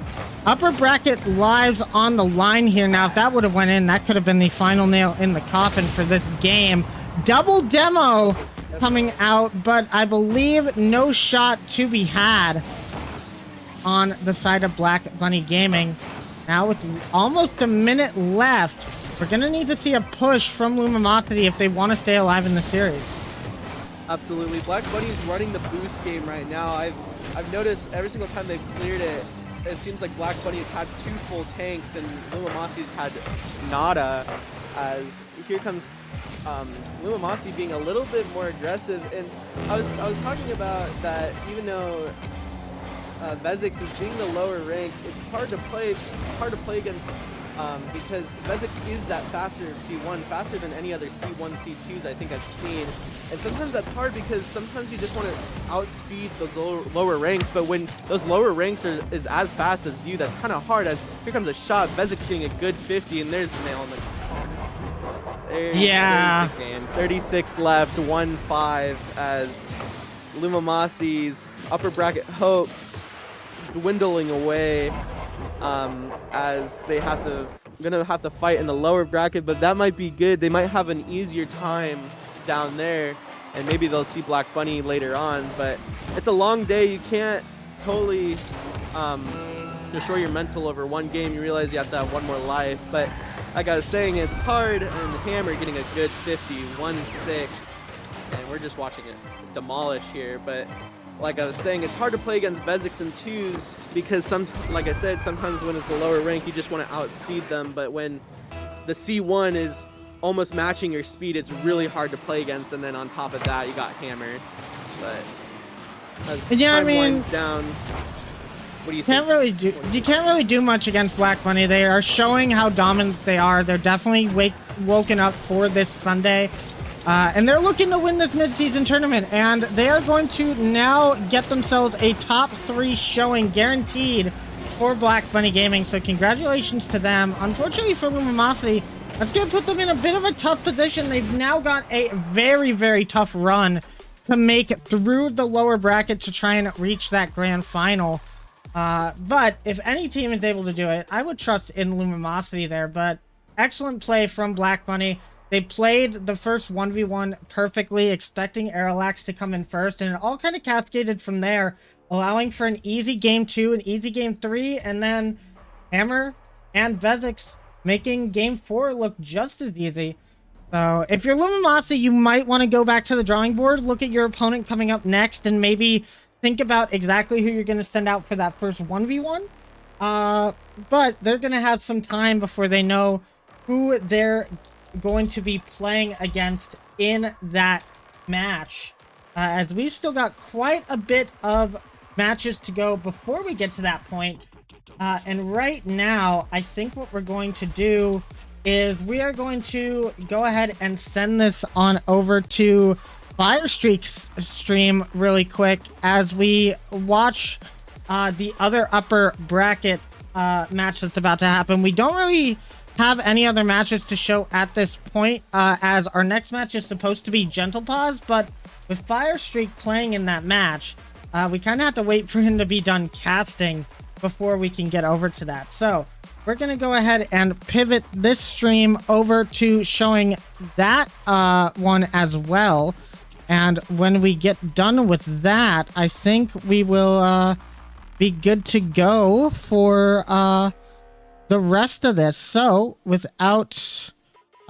upper bracket lives on the line here. Now, if that would have went in, that could have been the final nail in the coffin for this game. Double demo coming out, but I believe no shot to be had on the side of Black Bunny Gaming. Now with almost a minute left, we're going to need to see a push from Lumimosity if they want to stay alive in the series. Absolutely. Black Bunny's running the boost game right now. I've noticed every single time they've cleared it, it seems like Black Bunny's had 2 full tanks and Lumimosity's had nada. As here comes Lumimosity being a little bit more aggressive. And I was talking about that even though Vezix is being the lower rank, it's hard to play against because Vezix is that faster C1, faster than any other C1, C2s I think I've seen. And sometimes that's hard because sometimes you just want to outspeed those lower ranks, but when those lower ranks is as fast as you, that's kind of hard. As here comes a shot, Vezix getting a good 50, and there's the nail in the there's the game. 36 left, 1-5 as Lumimosity's upper bracket hopes dwindling away as they gonna have to fight in the lower bracket, but that might be good. They might have an easier time down there, and maybe they'll see Black Bunny later on, but it's a long day. You can't totally destroy your mental over one game. You realize you have to have one more life, but like I was saying, it's hard, and Hammer getting a good 50, 1-6, and we're just watching it demolish here. But like I was saying, it's hard to play against Vezix in twos because like I said, sometimes when it's a lower rank, you just want to outspeed them, but when the C1 is almost matching your speed, it's really hard to play against, and then on top of that, you got Hammer. But as time winds down, what do you think? You can't really do much against Black Bunny. They are showing how dominant they are. They're definitely woken up for this Sunday. And they're looking to win this mid-season tournament, and they are going to now get themselves a top 3 showing guaranteed for Black Bunny Gaming, so congratulations to them. Unfortunately for Lumimosity, that's going to put them in a bit of a tough position. They've now got a very, very tough run to make it through the lower bracket to try and reach that grand final. But if any team is able to do it, I would trust in Lumimosity there, but excellent play from Black Bunny. They played the first 1v1 perfectly, expecting Aerolax to come in first, and it all kind of cascaded from there, allowing for an easy game 2, an easy game 3, and then Hammer and Vezix making game 4 look just as easy. So if you're Lumimosity, you might want to go back to the drawing board, look at your opponent coming up next, and maybe think about exactly who you're going to send out for that first 1v1. But they're going to have some time before they know who they're going to be playing against in that match, as we've still got quite a bit of matches to go before we get to that point. And right now, I think what we're going to do is we are going to go ahead and send this on over to Firestreak's stream really quick as we watch the other upper bracket match that's about to happen. We don't really have any other matches to show at this point, as our next match is supposed to be Gentle Paws, but with Fire Streak playing in that match, we kind of have to wait for him to be done casting before we can get over to that. So we're going to go ahead and pivot this stream over to showing that one as well. And when we get done with that, I think we will be good to go for the rest of this. So without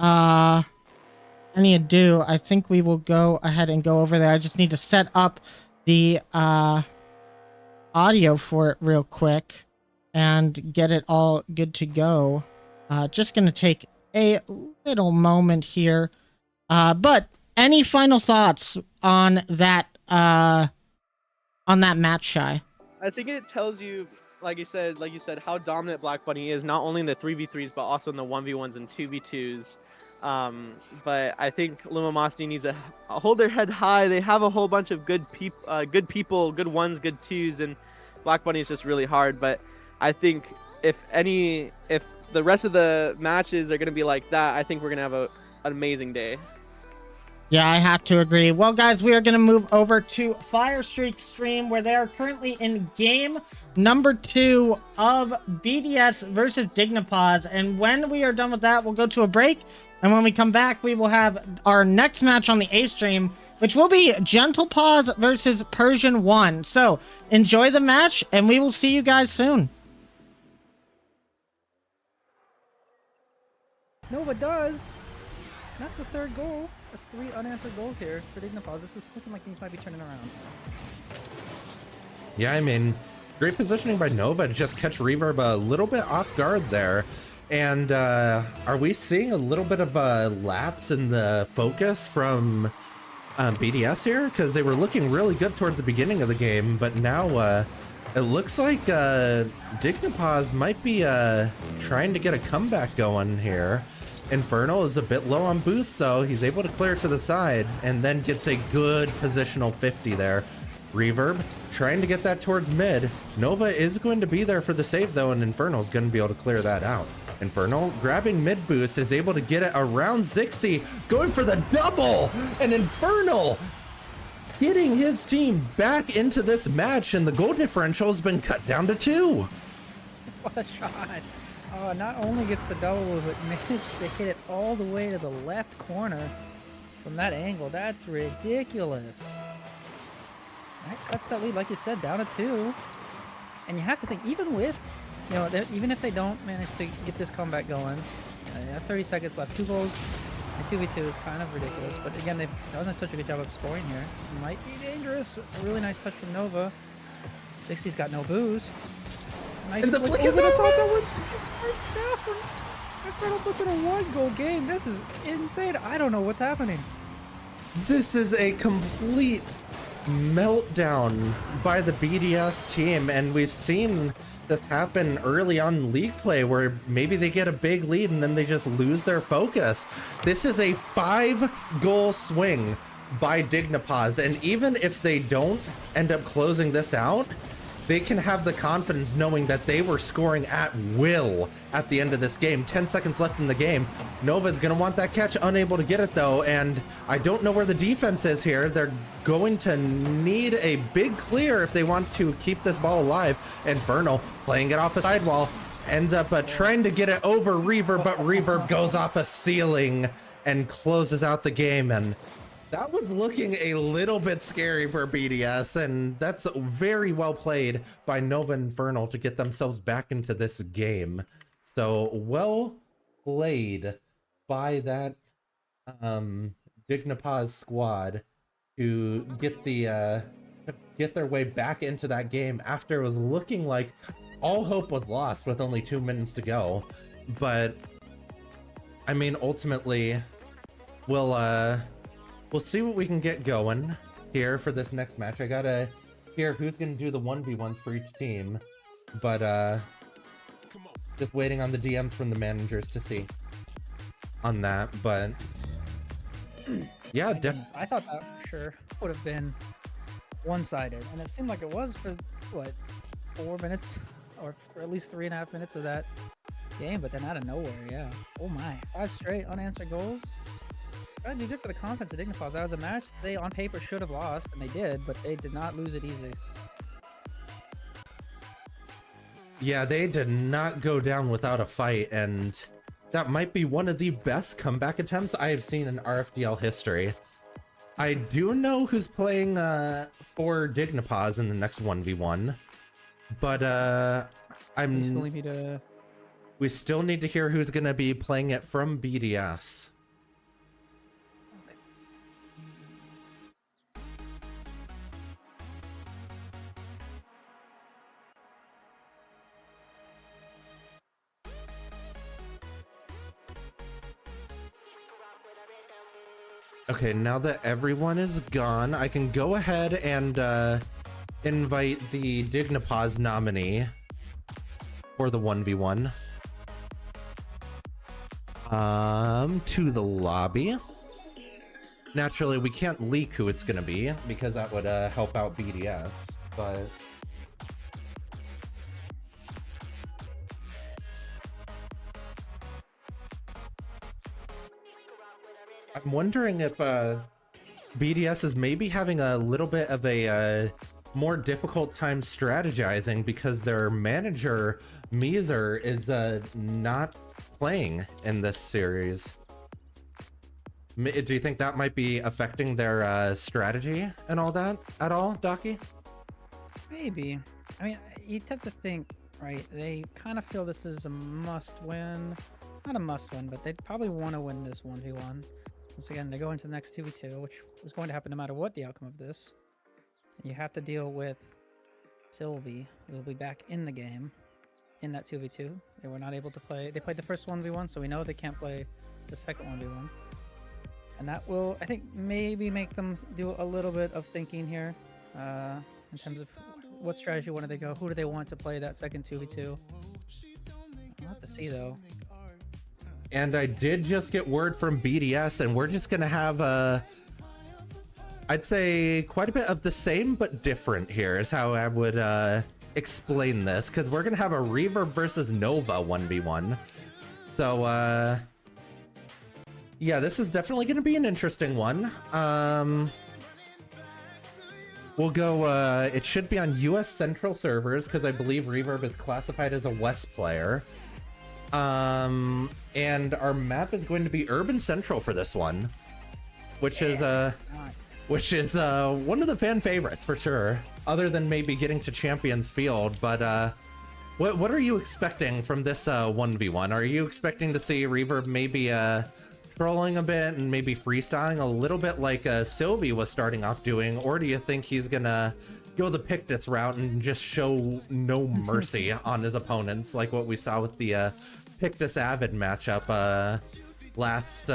any ado, I think we will go ahead and go over there. I just need to set up the audio for it real quick and get it all good to go. Just gonna take a little moment here. But any final thoughts on that match, Shy? I think it tells you, like you said, how dominant Black Bunny is, not only in the 3v3s, but also in the 1v1s and 2v2s. But I think Lumosity needs to hold their head high. They have a whole bunch of good people, good ones, good twos, and Black Bunny is just really hard. But I think if the rest of the matches are going to be like that, I think we're going to have an amazing day. Yeah, I have to agree. Well, guys, we are going to move over to Fire Streak stream, where they are currently in game number 2 of BDS versus Dignipause. And when we are done with that, we'll go to a break. And when we come back, we will have our next match on the A stream, which will be Gentle Paws versus Persian 1. So enjoy the match, and we will see you guys soon. Nova does. That's the third goal. That's 3 unanswered goals here for Dignipause. This is looking like things might be turning around. Yeah, I mean, great positioning by Nova to just catch Reverb a little bit off guard there. And are we seeing a little bit of a lapse in the focus from BDS here? Because they were looking really good towards the beginning of the game, but now it looks like Dignipause might be trying to get a comeback going here. Infernal is a bit low on boost, though. He's able to clear to the side and then gets a good positional 50 there. Reverb trying to get that towards mid. Nova is going to be there for the save, though, and Infernal is going to be able to clear that out. Infernal grabbing mid boost is able to get it around Zixi, going for the double, and Infernal getting his team back into this match, and the goal differential has been cut down to 2. What a shot. Not only gets the double, but managed to hit it all the way to the left corner from that angle. That's ridiculous. That cuts that lead, like you said, down to 2. And you have to think, even with, you know, even if they don't manage to get this comeback going, they have 30 seconds left. 2 goals and 2v2 is kind of ridiculous. But again, they've done such a good job of scoring here. It might be dangerous. It's a really nice touch from Nova. 60's got no boost. Nice and the flick over the top, that was first down. Infernal puts in a 1-goal game. This is insane. I don't know what's happening. This is a complete meltdown by the BDS team, and we've seen this happen early on in league play where maybe they get a big lead and then they just lose their focus. This is a 5-goal swing by Dignipause, and even if they don't end up closing this out, they can have the confidence knowing that they were scoring at will at the end of this game. 10 seconds left in the game. Nova's gonna want that catch, unable to get it though, and I don't know where the defense is here. They're going to need a big clear if they want to keep this ball alive. Infernal playing it off a sidewall, ends up trying to get it over Reverb, but Reverb goes off a ceiling and closes out the game, and that was looking a little bit scary for BDS, and that's very well played by Nova Infernal to get themselves back into this game. So well played by that Dignipause squad to get their way back into that game after it was looking like all hope was lost with only 2 minutes to go. But I mean, ultimately, we'll see what we can get going here for this next match. I gotta hear who's gonna do the 1v1s for each team, but just waiting on the DMs from the managers to see on that. But yeah, I thought that for sure would have been one-sided, and it seemed like it was for what, 4 minutes, or at least 3.5 minutes of that game, but then out of nowhere, yeah. Oh my, 5 straight unanswered goals. That'd be good for the confidence of Dignified. That was a match they on paper should have lost, and they did, but they did not lose it easy. Yeah, they did not go down without a fight, and that might be one of the best comeback attempts I have seen in RFDL history. I do know who's playing for Dignipause in the next 1v1, but we still need to hear who's going to be playing it from BDS. Okay, now that everyone is gone, I can go ahead and invite the Dignipause nominee for the 1v1 to the lobby. Naturally, we can't leak who it's gonna be because that would help out BDS, but I'm wondering if BDS is maybe having a little bit of a more difficult time strategizing because their manager, Meezer, is not playing in this series. Do you think that might be affecting their strategy and all that at all, Docky? Maybe. I mean, you'd have to think, right? They kind of feel this is a must-win. Not a must-win, but they'd probably want to win this 1v1. Once again, they go into the next 2v2, which is going to happen no matter what the outcome of this. And you have to deal with Sylvie, who will be back in the game in that 2v2. They were not able to play. They played the first 1v1, so we know they can't play the second 1v1. And that will, I think, maybe make them do a little bit of thinking here in terms of what strategy do they go, who do they want to play that second 2v2. We'll have to see, though. And I did just get word from BDS, and we're just gonna have I'd say quite a bit of the same but different here is how I would explain this, because we're gonna have a Reverb versus Nova 1v1. So yeah, this is definitely gonna be an interesting one. We'll go it should be on US Central servers because I believe Reverb is classified as a West player. And our map is going to be Urban Central for this one, which is one of the fan favorites for sure, other than maybe getting to Champions Field. But what are you expecting from this 1v1? Are you expecting to see Reverb maybe trolling a bit and maybe freestyling a little bit like Sylvie was starting off doing, or do you think he's gonna go the Pictus route and just show no mercy on his opponents, like what we saw with the Pictus Avid matchup last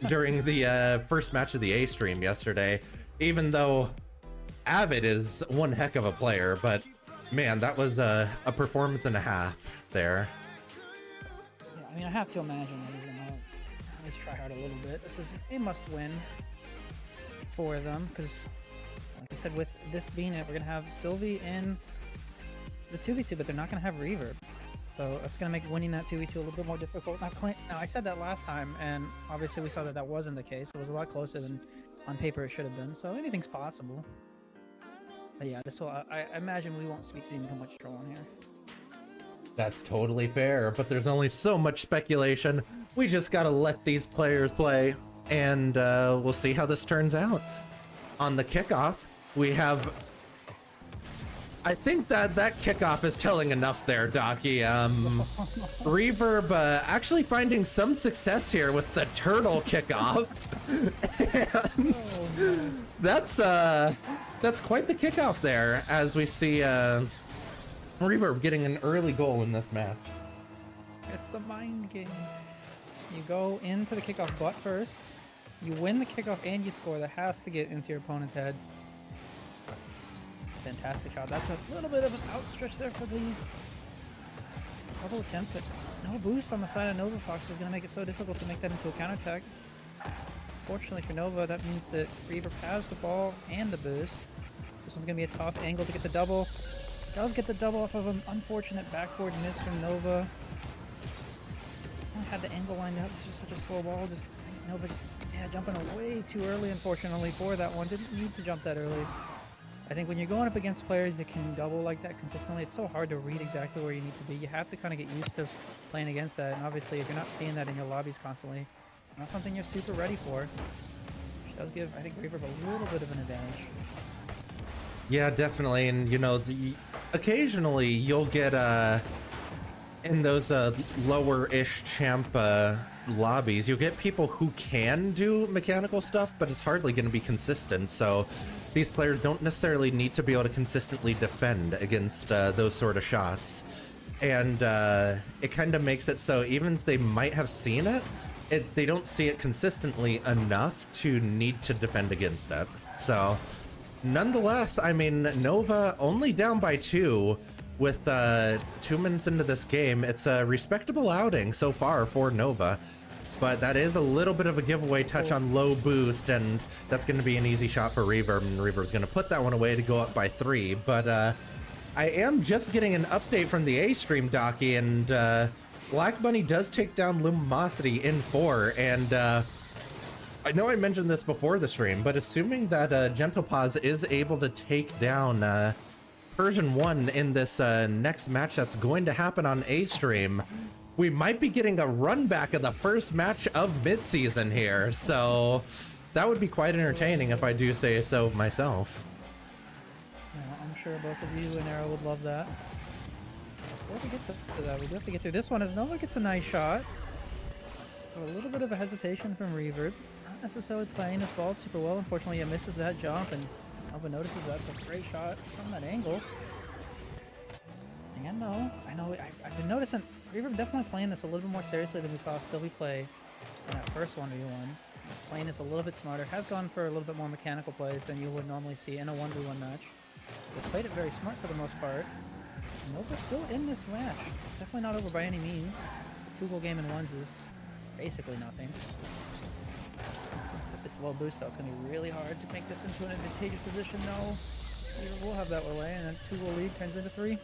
during the first match of the A stream yesterday? Even though Avid is one heck of a player, but man, that was a performance and a half there. Yeah, I mean, I have to imagine that he's gonna at least try hard a little bit. This is a must-win for them because, like I said, with this being it, we're gonna have Sylvie in the 2v2, but they're not gonna have Reverb. So that's going to make winning that 2v2 a little bit more difficult. Now, I said that last time, and obviously we saw that that wasn't the case. It was a lot closer than on paper it should have been. So anything's possible. But yeah, this will, I imagine we won't be seeing too much trolling here. That's totally fair, but there's only so much speculation. We just got to let these players play, and we'll see how this turns out. On the kickoff, we have... I think that kickoff is telling enough there, Docky. Reverb actually finding some success here with the turtle kickoff. And that's quite the kickoff there, as we see Reverb getting an early goal in this match. It's the mind game. You go into the kickoff butt first, you win the kickoff and you score. That has to get into your opponent's head. Fantastic shot. That's a little bit of an outstretch there for the double attempt, but no boost on the side of Nova Fox is going to make it so difficult to make that into a counterattack. Fortunately for Nova, that means that Reverb has the ball and the boost. This one's going to be a tough angle to get the double. Does get the double off of an unfortunate backboard miss from Nova. had the angle lined up. It's just such a slow ball. Just Nova just jumping way too early, unfortunately, for that one. Didn't need to jump that early. I think when you're going up against players that can double like that consistently, it's so hard to read exactly where you need to be. You have to kind of get used to playing against that. And obviously, if you're not seeing that in your lobbies constantly, not something you're super ready for. Which does give, I think, Reverb a little bit of an advantage. Yeah, definitely. And, you know, occasionally you'll get in those lower-ish champ lobbies, you'll get people who can do mechanical stuff, but it's hardly going to be consistent. So these players don't necessarily need to be able to consistently defend against those sort of shots. And it kind of makes it so even if they might have seen it, they don't see it consistently enough to need to defend against it. So nonetheless, I mean, Nova only down by 2 with 2 minutes into this game. It's a respectable outing so far for Nova, but that is a little bit of a giveaway touch on low boost, and that's going to be an easy shot for Reverb, and Reverb's going to put that one away to go up by 3. But I am just getting an update from the A stream, Docky, and Black Bunny does take down Lumosity in 4, and I know I mentioned this before the stream, but assuming that Gentle Paws is able to take down Persian 1 in this next match that's going to happen on A stream, we might be getting a run back of the first match of Mideseason here. So that would be quite entertaining if I do say so myself. Yeah, I'm sure both of you and Arrow would love that. Before we get to that, we do have to get through this one as Nova gets a nice shot. So a little bit of a hesitation from Reverb. Not necessarily playing his ball super well. Unfortunately, he misses that jump, and Nova notices that's a great shot from that angle. And I know I've been noticing Reverb definitely playing this a little bit more seriously than we saw Sylvie play in that first 1v1. Playing this a little bit smarter. Has gone for a little bit more mechanical plays than you would normally see in a 1v1 match. They played it very smart for the most part. Nova's still in this match. It's definitely not over by any means. The 2-goal game in ones is basically nothing. With this low boost though, it's going to be really hard to make this into an advantageous position though. We'll have that way, and then 2-goal lead turns into 3.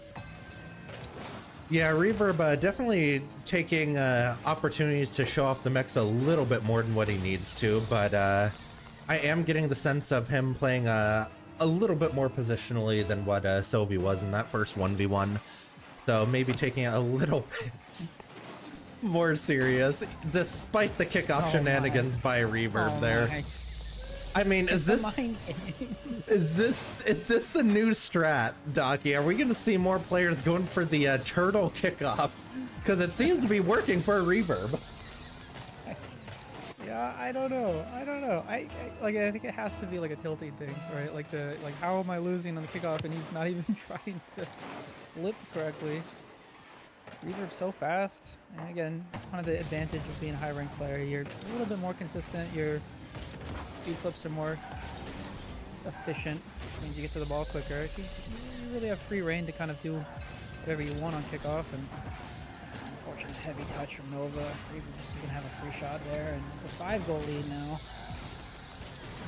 Yeah, Reverb definitely taking opportunities to show off the mechs a little bit more than what he needs to, but I am getting the sense of him playing a little bit more positionally than what Sylvie was in that first 1v1. So maybe taking it a little bit more serious, despite the kickoff shenanigans by Reverb there. My. I mean, is this the new strat, Docky? Are we going to see more players going for the turtle kickoff? Because it seems to be working for Reverb. Yeah, I don't know. I think it has to be like a tilting thing, right? Like how am I losing on the kickoff and he's not even trying to flip correctly? Reverb's so fast, and again, it's kind of the advantage of being a high-ranked player. You're a little bit more consistent. Your speed flips are more efficient, which means you get to the ball quicker. You really have free reign to kind of do whatever you want on kickoff, and it's an unfortunate heavy touch from Nova. Reverb just is going to have a free shot there, and it's a 5-goal lead now.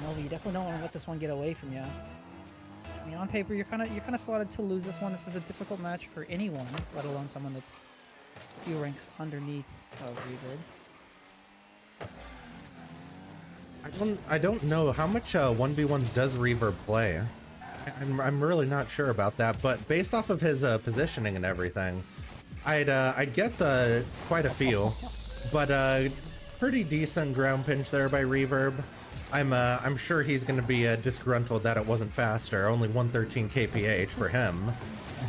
Nova, you definitely don't want to let this one get away from you. I mean, on paper, you're kind of slotted to lose this one. This is a difficult match for anyone, let alone someone that's a few ranks underneath of Reverb. I don't know how much 1v1s does Reverb play. I'm really not sure about that, but based off of his positioning and everything, I'd guess quite a few. But pretty decent ground pinch there by Reverb. I'm sure he's going to be disgruntled that it wasn't faster. Only 113 kph for him.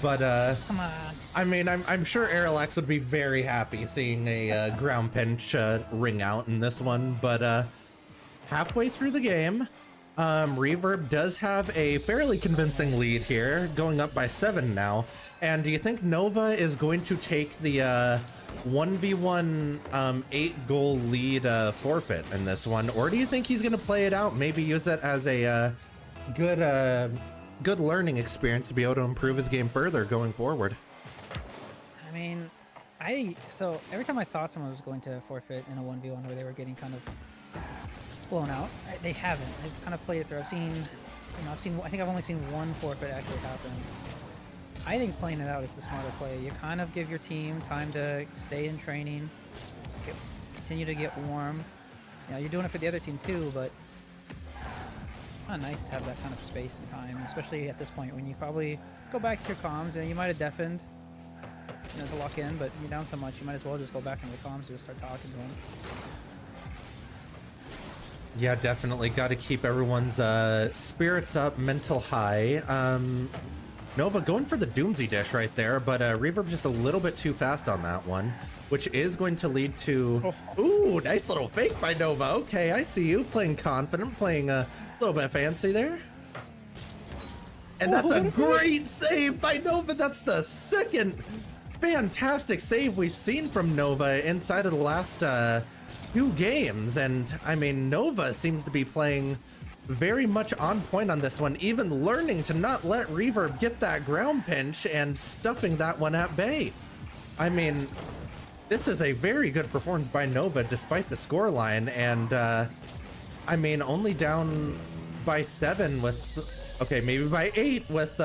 But Come on. I mean, I'm sure Aerolax would be very happy seeing a ground pinch ring out in this one. But halfway through the game, Reverb does have a fairly convincing lead here, going up by 7 now. And do you think Nova is going to take the 1v1 8-goal lead forfeit in this one, or do you think he's going to play it out, maybe use it as a good learning experience to be able to improve his game further going forward? I mean, so every time I thought someone was going to forfeit in a 1v1 where they were getting kind of blown out, they haven't. They've kind of played it through. I think I've only seen one forfeit actually happen. I think playing it out is the smarter play. You kind of give your team time to stay in training, continue to get warm. You know, you're doing it for the other team too, but it's not nice to have that kind of space and time, especially at this point when you probably go back to your comms and you might have deafened, you know, to lock in, but you're down so much, you might as well just go back into the comms and just start talking to them. Yeah, definitely. Got to keep everyone's spirits up, mental high. Nova going for the Doomsy dish right there, but Reverb just a little bit too fast on that one, which is going to lead to... Ooh, nice little fake by Nova. Okay, I see you playing confident, playing a little bit fancy there. And that's a great save by Nova. That's the second fantastic save we've seen from Nova inside of the last 2 games. And I mean, Nova seems to be playing very much on point on this one, even learning to not let Reverb get that ground pinch and stuffing that one at bay. I mean, this is a very good performance by Nova despite the scoreline, and I mean, only down by 7 with, okay, maybe by 8 with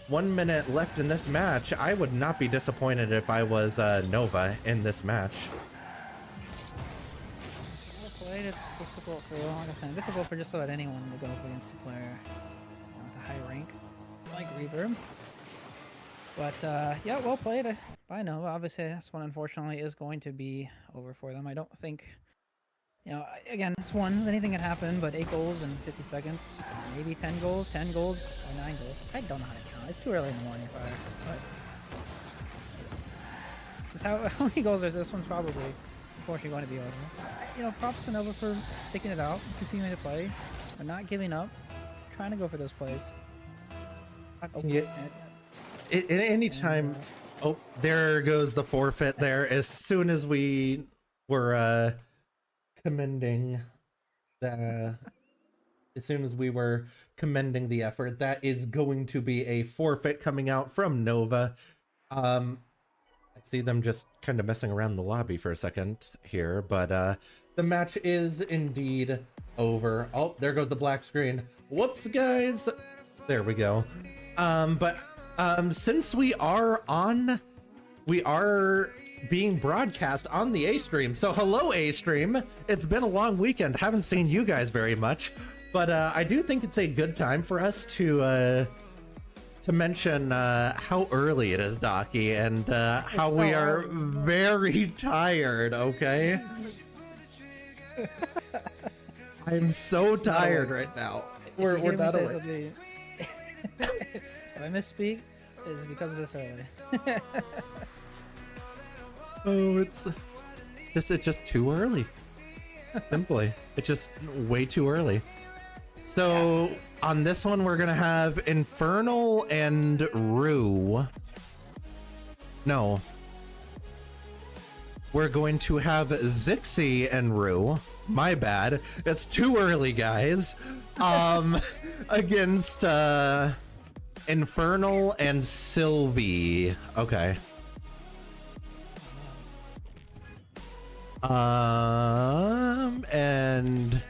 1 minute left in this match. I would not be disappointed if I was Nova in this match. It's difficult for, like I said, difficult for just about anyone to go up against a player with a high rank like Reverb. But yeah, well played by Nova. Obviously, this one unfortunately is going to be over for them. I don't think, you know, again, it's one, anything can happen, but 8 goals in 50 seconds, maybe 10 goals, or 9 goals. I don't know how to count. It's too early in the morning for it. But how many goals is this one's probably unfortunately going to be over. You know, props to Nova for sticking it out, continuing to play, but not giving up, trying to go for those plays. Oh, yeah. At any time, oh, there goes the forfeit there. As soon as we were commending the, as soon as we were commending the effort, that is going to be a forfeit coming out from Nova. I see them just kind of messing around the lobby for a second here, but the match is indeed over. Oh, there goes the black screen. Whoops, guys. There we go. Since we are being broadcast on the A stream. So hello, A stream. It's been a long weekend. Haven't seen you guys very much, but I do think it's a good time for us to mention how early it is, Docky, and how we are very tired. Okay. I'm so tired right now. We're not awake. If I misspeak, it's because it's early. Oh, it's just too early. Simply, it's just way too early. So on this one, we're gonna have Infernal and Rue. No, we're going to have Zixi and Rue. My bad. It's too early, guys. Against Infernal and Sylvie. Okay. And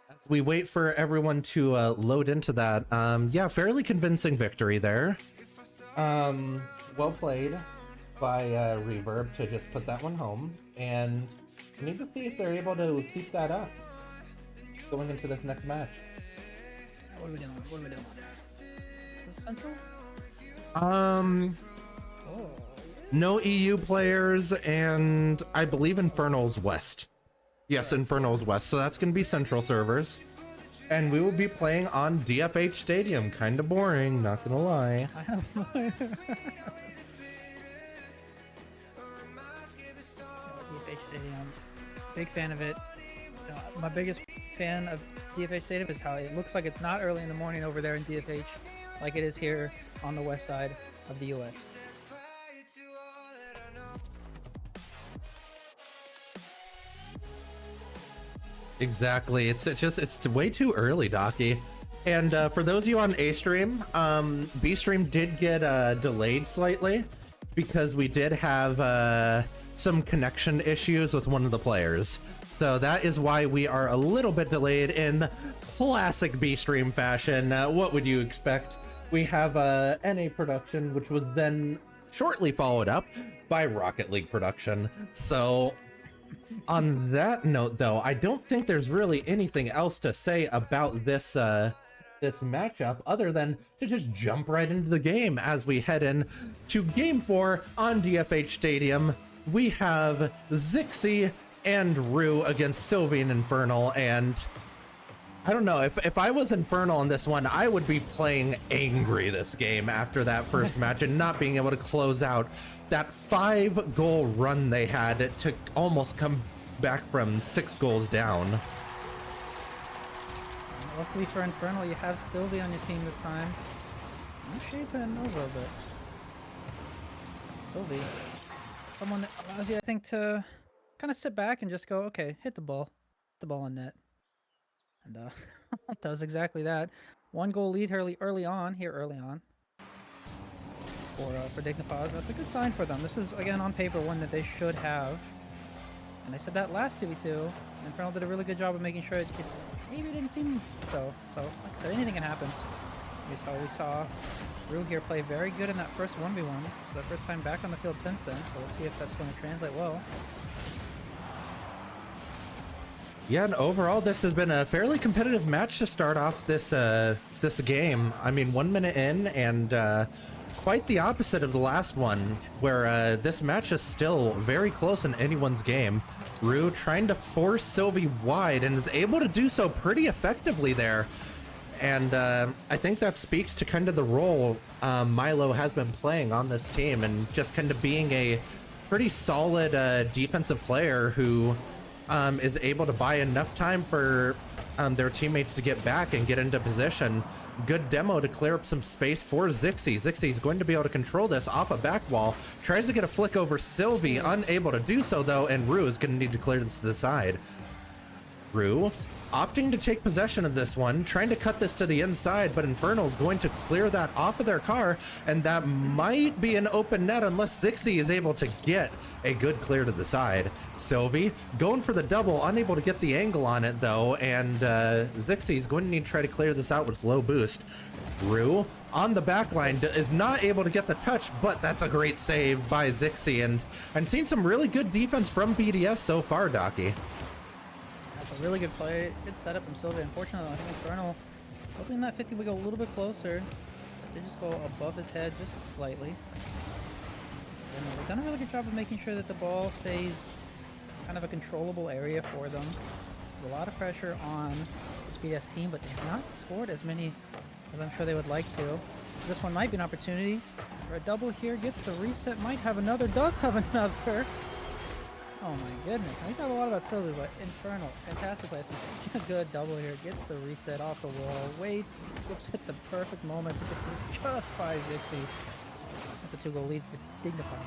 as we wait for everyone to load into that, yeah, fairly convincing victory there. Well played by Reverb to just put that one home, and we need to see if they're able to keep that up going into this next match. What are we doing? What are we doing? Is this Central? Oh. No EU players, and I believe Infernal's West. Yes, Infernal's West, so that's going to be Central servers. And we will be playing on DFH Stadium. Kind of boring, not going to lie. DFH Stadium, big fan of it. My biggest fan of DFH Stadium is how it looks like it's not early in the morning over there in DFH, like it is here on the west side of the US. Exactly. It's way too early, Docky. And for those of you on A stream, B stream did get delayed slightly because we did have some connection issues with one of the players. So that is why we are a little bit delayed in classic B stream fashion. What would you expect? We have NA production, which was then shortly followed up by Rocket League production. So on that note, though, I don't think there's really anything else to say about this this matchup other than to just jump right into the game as we head in to Game 4 on DFH Stadium. We have Zixi and Rue against Sylvie and Infernal, and I don't know, if I was Infernal in this one, I would be playing angry this game after that first match and not being able to close out that 5-goal run they had to almost come back from 6 goals down. Luckily for Infernal, you have Sylvie on your team this time. I'm shaping the nose a little bit. Sylvie, someone that allows you, I think, to kind of sit back and just go, okay, hit the ball on net. And does exactly that. 1-goal lead early on for Dignipaz. That's a good sign for them. This is, again, on paper, one that they should have. And I said that last 2v2. Infernal did a really good job of making sure it maybe didn't seem so. So, like I said, anything can happen. We saw Rue here play very good in that first 1v1. It's the first time back on the field since then. So we'll see if that's going to translate well. Yeah, and overall, this has been a fairly competitive match to start off this this game. I mean, 1 minute in, and quite the opposite of the last one, where this match is still very close in anyone's game. Rue trying to force Sylvie wide and is able to do so pretty effectively there. And I think that speaks to kind of the role Milo has been playing on this team, and just kind of being a pretty solid defensive player who is able to buy enough time for their teammates to get back and get into position. Good demo to clear up some space for Zixi. Zixi is going to be able to control this off a back wall. Tries to get a flick over Sylvie, unable to do so though, and Rue is going to need to clear this to the side. Rue opting to take possession of this one, trying to cut this to the inside, but Infernal's going to clear that off of their car, and that might be an open net unless Zixi is able to get a good clear to the side. Sylvie going for the double, unable to get the angle on it though, and Zixi is going to need to try to clear this out with low boost. Rue on the back line is not able to get the touch, but that's a great save by Zixi, and seeing some really good defense from BDS so far, Docky. That's a really good play. Good setup from Sylvie. Unfortunately, I think Infernal, hoping that 50 would go a little bit closer. But they just go above his head just slightly. And they've done a really good job of making sure that the ball stays kind of a controllable area for them. There's a lot of pressure on this BDS team, but they've not scored as many as I'm sure they would like to. This one might be an opportunity for a double here. Gets the reset, might have another, does have another. Oh my goodness, I talk a lot about Sylvie, but Infernal, fantastic play. A good double here, gets the reset off the wall, waits, flips at the perfect moment to get this just by Zixi. That's a 2-goal lead for Dignipaz.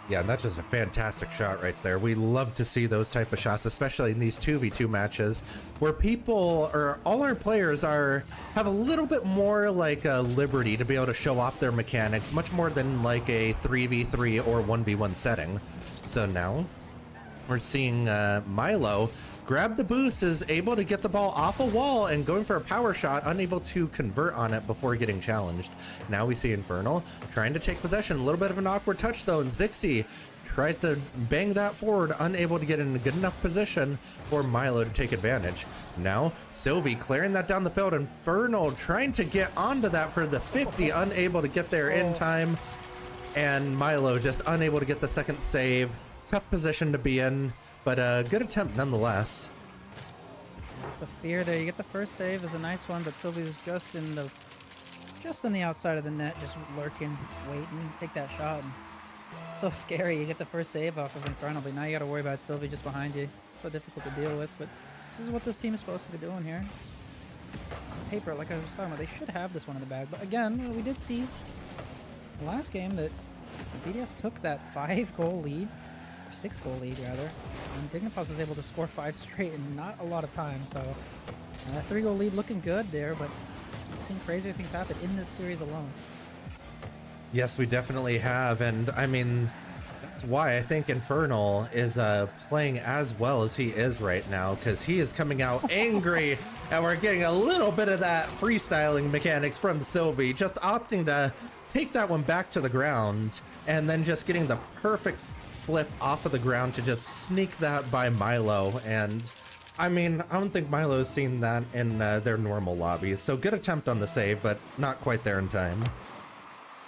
Yeah, and that's just a fantastic shot right there. We love to see those type of shots, especially in these 2v2 matches, where people, or all our players have a little bit more like a liberty to be able to show off their mechanics, much more than like a 3v3 or 1v1 setting. So now we're seeing Milo grab the boost, is able to get the ball off a wall and going for a power shot, unable to convert on it before getting challenged. Now we see Infernal trying to take possession. A little bit of an awkward touch though, and Zixi tries to bang that forward, unable to get in a good enough position for Milo to take advantage. Now Sylvie clearing that down the field. Infernal trying to get onto that for the 50, unable to get there in time. And Milo just unable to get the second save. Tough position to be in, but a good attempt nonetheless. It's a fear there. You get the first save, is a nice one, but Sylvie's just on the outside of the net, just lurking, waiting, take that shot. And it's so scary. You get the first save off of Infernal, but now you got to worry about Sylvie just behind you. So difficult to deal with, but this is what this team is supposed to be doing here. On paper, like I was talking about, they should have this one in the bag. But again, we did see the last game that BDS took that 5-goal lead, or 6-goal lead rather, and Dignipaz was able to score 5 straight in not a lot of time. So that 3-goal lead looking good there, but we've seen crazier things happen in this series alone. Yes, we definitely have, and I mean, that's why I think Infernal is playing as well as he is right now, because he is coming out angry, and we're getting a little bit of that freestyling mechanics from Sylvie, just opting to take that one back to the ground, and then just getting the perfect flip off of the ground to just sneak that by Milo. And I mean, I don't think Milo's seen that in their normal lobby. So good attempt on the save, but not quite there in time.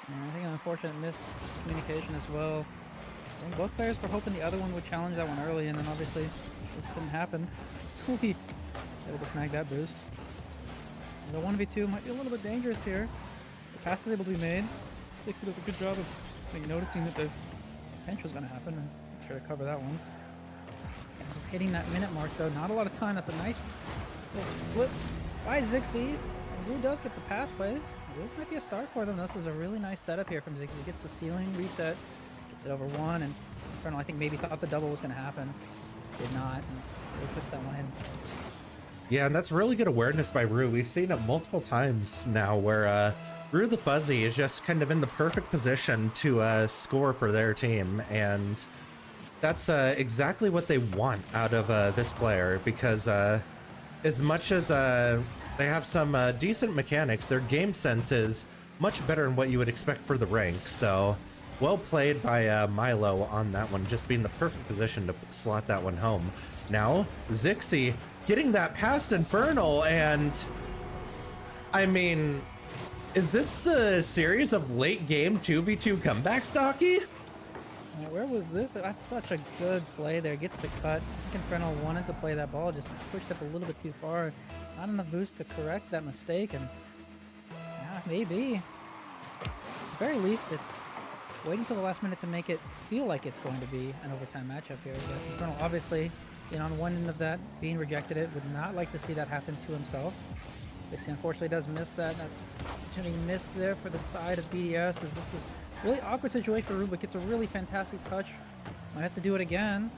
Yeah, I think an unfortunate miscommunication as well. I think both players were hoping the other one would challenge that one early, and then obviously this didn't happen. So he was able to snag that boost. The 1v2 might be a little bit dangerous here. The pass is able to be made. 60 does a good job of noticing that the pinch was going to happen and make sure to cover that one. And we're hitting that minute mark though. Not a lot of time. That's a nice little flip by Zixi. And Rue does get the pass play. This might be a start for them. This is a really nice setup here from Zixi. Gets the ceiling reset. Gets it over one. And Infernal, I think, maybe thought the double was going to happen. Did not. And really puts that one in. Yeah, and that's really good awareness by Rue. We've seen it multiple times now where Rue the Fuzzy is just kind of in the perfect position to score for their team, and that's exactly what they want out of this player, because as much as they have some decent mechanics, their game sense is much better than what you would expect for the rank. So well played by Milo on that one, just being the perfect position to slot that one home. Now Zixi getting that past Infernal, and I mean, is this a series of late game 2v2 comebacks, Docky? Where was this? That's such a good play there. Gets the cut. I think Infernal wanted to play that ball, just pushed up a little bit too far. Not enough boost to correct that mistake, and yeah, maybe. At the very least, it's waiting till the last minute to make it feel like it's going to be an overtime matchup here. But Infernal obviously, being on one end of that, being rejected it, would not like to see that happen to himself. Dixie unfortunately does miss that. That's opportunity missed there for the side of BDS, as this is a really awkward situation for Rubik. Gets a really fantastic touch. Might have to do it again.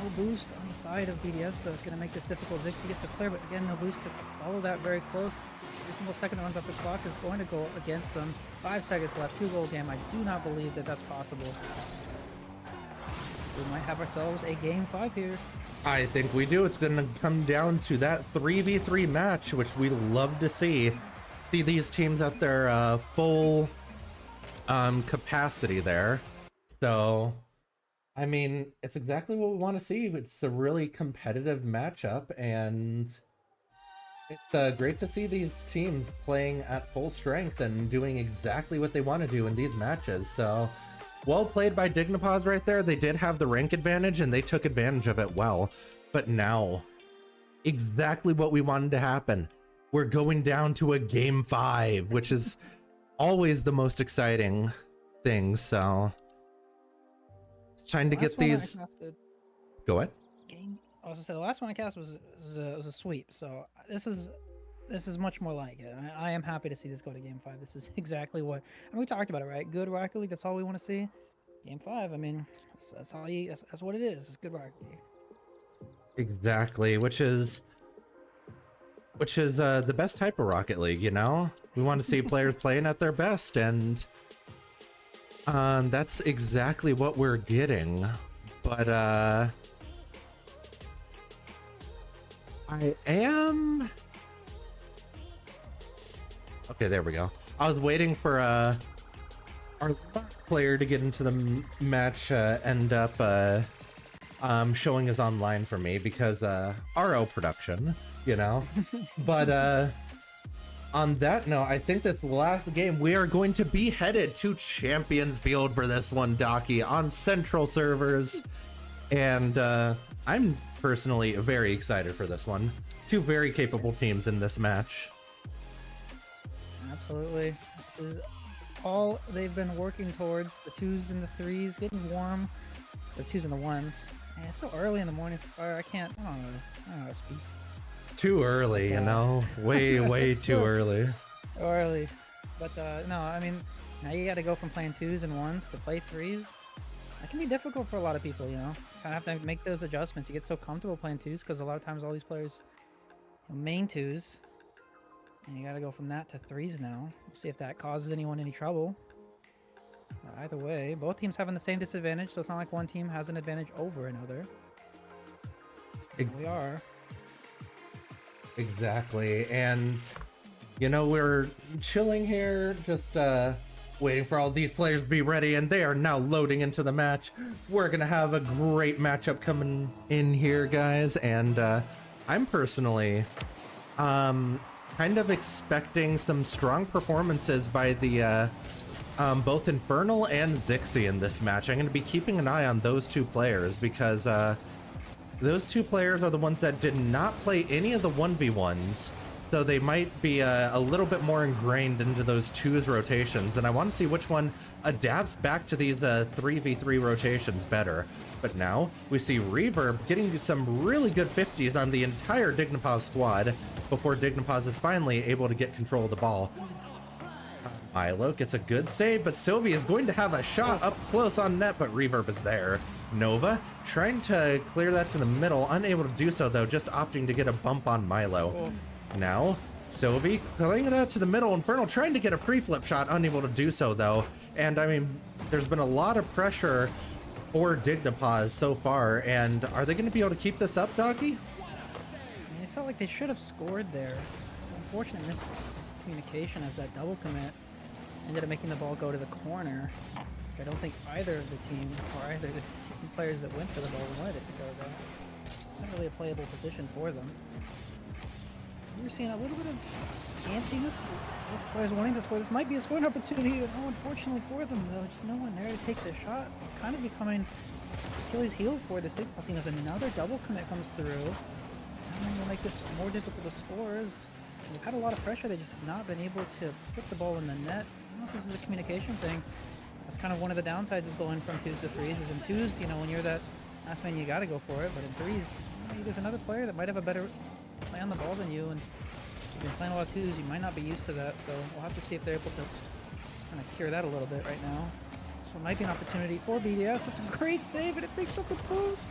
No boost on the side of BDS though. It's going to make this difficult. Zixi gets the clear, but again, no boost to follow that very close. Every single second that runs off the clock is going to go against them. 5 seconds left, 2-goal game. I do not believe that that's possible. We might have ourselves a game 5 here. I think we do. It's going to come down to that 3v3 match, which we love to see. See these teams at their full capacity there. So, I mean, it's exactly what we want to see. It's a really competitive matchup, and it's great to see these teams playing at full strength and doing exactly what they want to do in these matches. So, well played by Dignipause right there. They did have the rank advantage, and they took advantage of it well. But now, exactly what we wanted to happen. We're going down to a game 5, which is always the most exciting thing. So, it's trying to get these. Go ahead. I was gonna say the last one I cast was a sweep. So this is much more like it. I am happy to see this go to game 5. This is exactly what, and we talked about it, right? Good Rocket League. That's all we want to see. Game 5. I mean, that's what it is. It's good Rocket League. Exactly, which is the best type of Rocket League. You know, we want to see players playing at their best, and that's exactly what we're getting. But I am. Okay, there we go. I was waiting for our player to get into the match, end up showing his online for me because RO production, you know. But on that note, I think this last game we are going to be headed to Champions Field for this one, Docky, on Central servers, and I'm personally very excited for this one. Two very capable teams in this match. Absolutely. This is all they've been working towards. The 2s and the 3s getting warm. The 2s and the 1s. Man, it's so early in the morning for Fire. I don't know how to speak. Too early, you know? Way too early. Early. But no, I mean, now you gotta go from playing 2s and 1s to play 3s. That can be difficult for a lot of people, you know? Kind of have to make those adjustments. You get so comfortable playing 2s because a lot of times all these players main 2s. And you gotta go from that to 3s now. We'll see if that causes anyone any trouble. Either way, both teams having the same disadvantage, so it's not like one team has an advantage over another. We are. Exactly, and You know, we're chilling here, just waiting for all these players to be ready, and they are now loading into the match. We're gonna have a great matchup coming in here, guys, and I'm personally kind of expecting some strong performances by the both Infernal and Zixi in this match. I'm going to be keeping an eye on those two players because those two players are the ones that did not play any of the 1v1s, so they might be a little bit more ingrained into those 2s rotations, and I want to see which one adapts back to these 3v3 rotations better. But now we see Reverb getting some really good 50s on the entire Dignipaz squad before Dignipaz is finally able to get control of the ball. Milo gets a good save, but Sylvie is going to have a shot up close on net, but Reverb is there. Nova trying to clear that to the middle, unable to do so though, just opting to get a bump on Milo. Now, Sylvie clearing that to the middle, Infernal trying to get a pre-flip shot, unable to do so though. And I mean, there's been a lot of pressure for Dignipaz so far, and are they going to be able to keep this up, Doggy? I mean, it felt like they should have scored there. It's an unfortunate miscommunication as that double commit ended up making the ball go to the corner. I don't think either of the team, or either the team players that went for the ball wanted it to go there. It's not really a playable position for them. We're seeing a little bit of antsiness. Players wanting to score. This might be a scoring opportunity, but no, unfortunately for them, though, just no one there to take the shot. It's kind of becoming Achilles' heel for this Dignipaz team as another double commit comes through. And will make this more difficult to score. They've had a lot of pressure. They just have not been able to put the ball in the net. I don't know if this is a communication thing. That's kind of one of the downsides of going from 2s to 3s. Is in 2s, you know, when you're that last man, you got to go for it. But in 3s, maybe there's another player that might have a better play on the ball than you. And if you've been playing a lot of 2s, you might not be used to that. So we'll have to see if they're able to kind of cure that a little bit right now. This one might be an opportunity for BDS. It's a great save, and it picks up the post.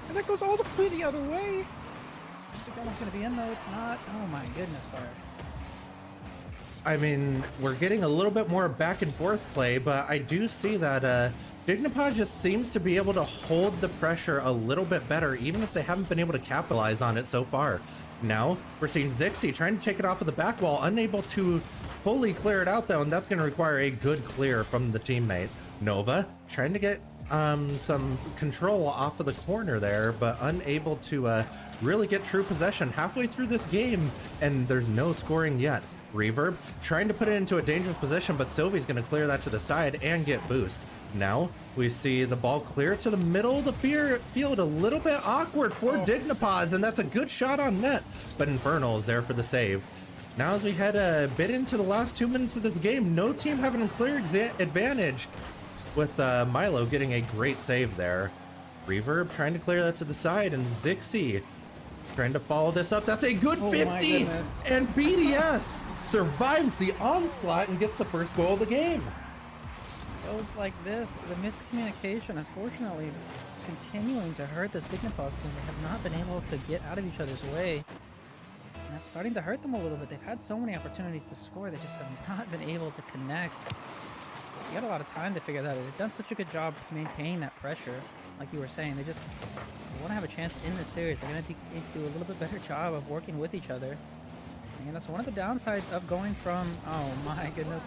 And that goes all the way the other way. I think that one's going to be in, though. It's not. Oh my goodness, fire. I mean, we're getting a little bit more back and forth play, but I do see that Dignipaz just seems to be able to hold the pressure a little bit better, even if they haven't been able to capitalize on it so far. Now, we're seeing Zixi trying to take it off of the back wall, unable to fully clear it out, though, and that's going to require a good clear from the teammate. Nova trying to get some control off of the corner there, but unable to really get true possession halfway through this game, and there's no scoring yet. Reverb trying to put it into a dangerous position, but Sylvie's going to clear that to the side and get boost. Now we see the ball clear to the middle of the field, a little bit awkward for Dignipaz, and that's a good shot on net, but Infernal is there for the save. Now as we head a bit into the last 2 minutes of this game, no team having a clear advantage, with Milo getting a great save there. Reverb trying to clear that to the side, and Zixi trying to follow this up. That's a good 50, and BDS survives the onslaught and gets the first goal of the game. Goes like this. The miscommunication, unfortunately, continuing to hurt this Dignipaz team. They have not been able to get out of each other's way. And that's starting to hurt them a little bit. They've had so many opportunities to score, they just have not been able to connect. You got a lot of time to figure that out. They've done such a good job maintaining that pressure. Like you were saying, they want to have a chance in this series. They're going to need to do a little bit better job of working with each other. And that's one of the downsides of going from, oh my goodness,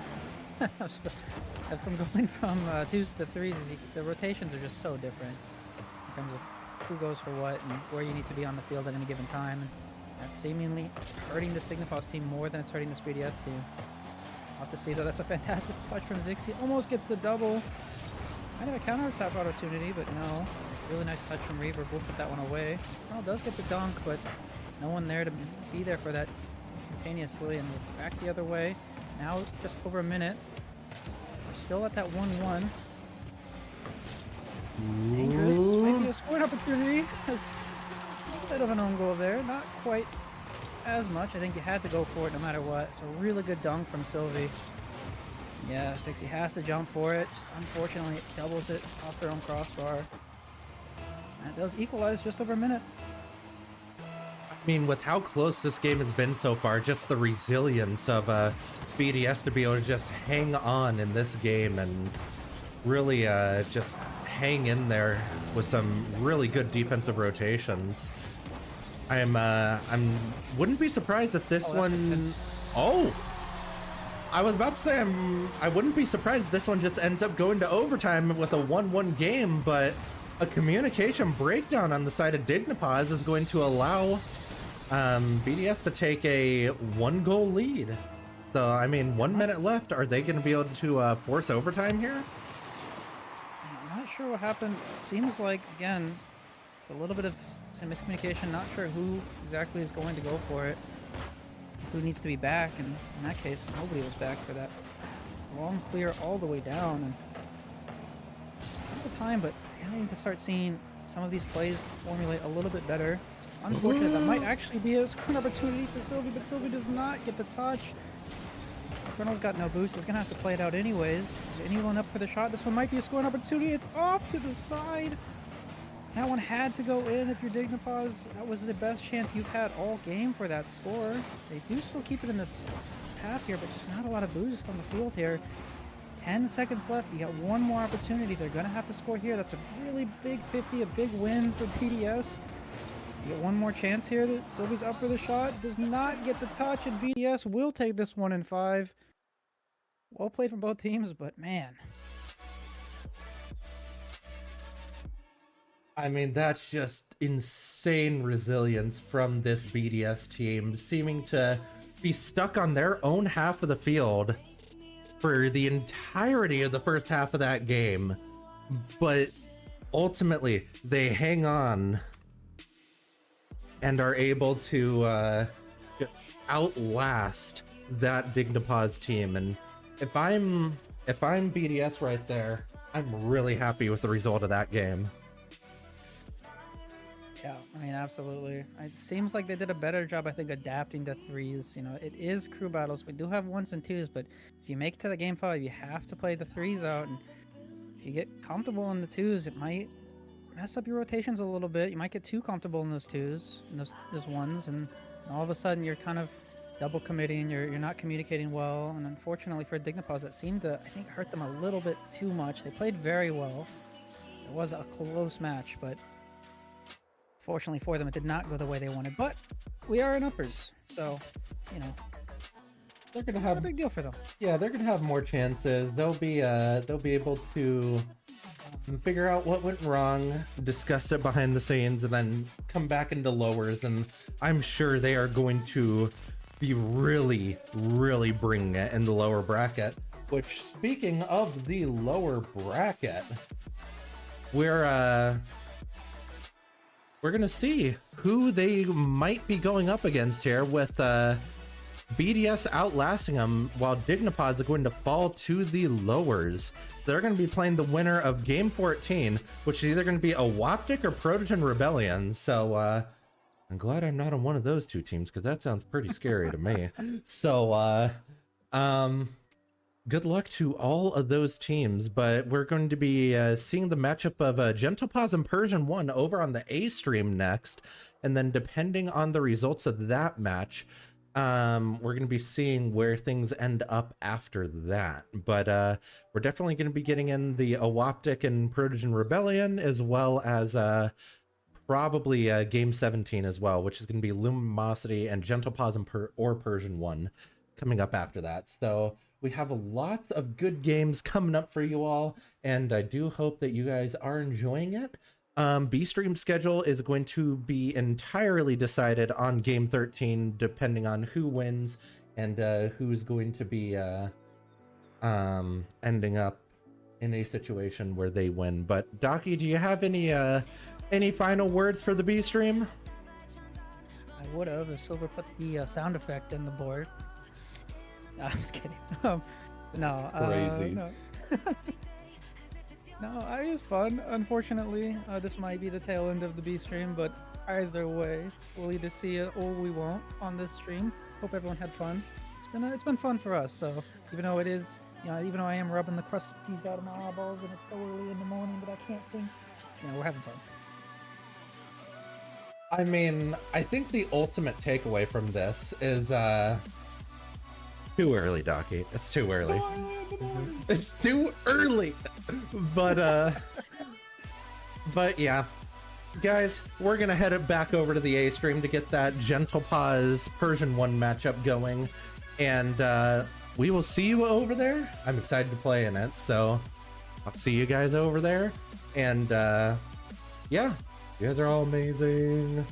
from going from 2s to 3s is the rotations are just so different in terms of who goes for what and where you need to be on the field at any given time. And that's seemingly hurting the Dignipaz team more than it's hurting this BDS team. I'll have to see, though. That's a fantastic touch from Zixi. Almost gets the double. Kind of a counter-attack opportunity, but no. Really nice touch from Reverb. We'll put that one away. Well, does get the dunk, but there's no one there to be there for that instantaneously. And we're back the other way. Now just over a minute. We're still at that 1-1. Dangerous. Maybe a scoring opportunity. There's a bit of an own goal there. Not quite as much. I think you had to go for it no matter what. It's a really good dunk from Sylvie. Yeah, Zixi has to jump for it. Just unfortunately, it doubles it off their own crossbar. That does equalize just over a minute. I mean, with how close this game has been so far, just the resilience of BDS to be able to just hang on in this game and really just hang in there with some really good defensive rotations. I'm wouldn't be surprised if this one Oh! I was about to say I wouldn't be surprised if this one just ends up going to overtime with a 1-1 game, but a communication breakdown on the side of Dignipaz is going to allow BDS to take a 1-goal lead. So, I mean, 1 minute left. Are they going to be able to force overtime here? I'm not sure what happened. It seems like, again, it's a little bit of some miscommunication. Not sure who exactly is going to go for it. Who needs to be back, and in that case, nobody was back for that long clear all the way down. And not the time, but I need to start seeing some of these plays formulate a little bit better. Unfortunate, that might actually be a scoring opportunity for Sylvie, but Sylvie does not get the touch. Colonel's got no boost. He's gonna have to play it out anyways. Is anyone up for the shot? This one might be a scoring opportunity. It's off to the side. That one had to go in if you're Dignipaz. That was the best chance you've had all game for that score. They do still keep it in this path here, but just not a lot of boost on the field here. 10 seconds left. You got one more opportunity. They're going to have to score here. That's a really big 50, a big win for PDS. You get one more chance here. That Sylvie's up for the shot. Does not get the touch, and BDS will take this one in 5. Well played from both teams, but man. I mean, that's just insane resilience from this BDS team, seeming to be stuck on their own half of the field for the entirety of the first half of that game. But ultimately, they hang on and are able to just outlast that Dignipaz team. And if I'm BDS right there, I'm really happy with the result of that game. Yeah, I mean, absolutely. It seems like they did a better job, I think, adapting to threes. You know, it is crew battles. We do have 1s and 2s, but if you make it to the game 5, you have to play the 3s out. And if you get comfortable in the 2s, it might mess up your rotations a little bit. You might get too comfortable in those 2s, and those 1s, and all of a sudden you're kind of double committing. You're not communicating well. And unfortunately for Dignipaz, that seemed to, I think, hurt them a little bit too much. They played very well. It was a close match, but fortunately for them, it did not go the way they wanted, but we are in uppers, so, you know, they're gonna have not a big deal for them. Yeah, they're gonna have more chances. They'll be able to figure out what went wrong, discuss it behind the scenes, and then come back into lowers. And I'm sure they are going to be really, really bringing it in the lower bracket. Which, speaking of the lower bracket, we're gonna see who they might be going up against here, with BDS outlasting them, while Dignipaz are going to fall to the lowers. They're going to be playing the winner of Game 14, which is either going to be Awoptic or Protogen Rebellion. So I'm glad I'm not on one of those two teams, because that sounds pretty scary to me. So good luck to all of those teams, but we're going to be seeing the matchup of Gentlepause and Persian 1 over on the A stream next, and then depending on the results of that match, we're going to be seeing where things end up after that. But we're definitely going to be getting in the Awoptic and Protogen Rebellion, as well as probably Game 17 as well, which is going to be Luminosity and Gentlepause and Persian 1 coming up after that. So we have lots of good games coming up for you all, and I do hope that you guys are enjoying it. B-Stream schedule is going to be entirely decided on Game 13, depending on who wins and who's going to be ending up in a situation where they win. But Docky, do you have any final words for the B-Stream? I would have if Silver put the sound effect in the board. No, I'm just kidding. No, Crazy. no. No, it was fun. Unfortunately, this might be the tail end of the B stream, but either way, we'll either see it or we won't on this stream. Hope everyone had fun. It's been fun for us. So even though it is, you know, even though I am rubbing the crusties out of my eyeballs and it's so early in the morning, but I can't think. You know, we're having fun. I mean, I think the ultimate takeaway from this is too early, Docky. It's too early. It's too early. But yeah, guys, we're gonna head it back over to the A stream to get that Gentlepause Persian 1 matchup going. And we will see you over there. I'm excited to play in it, so I'll see you guys over there. And yeah, you guys are all amazing.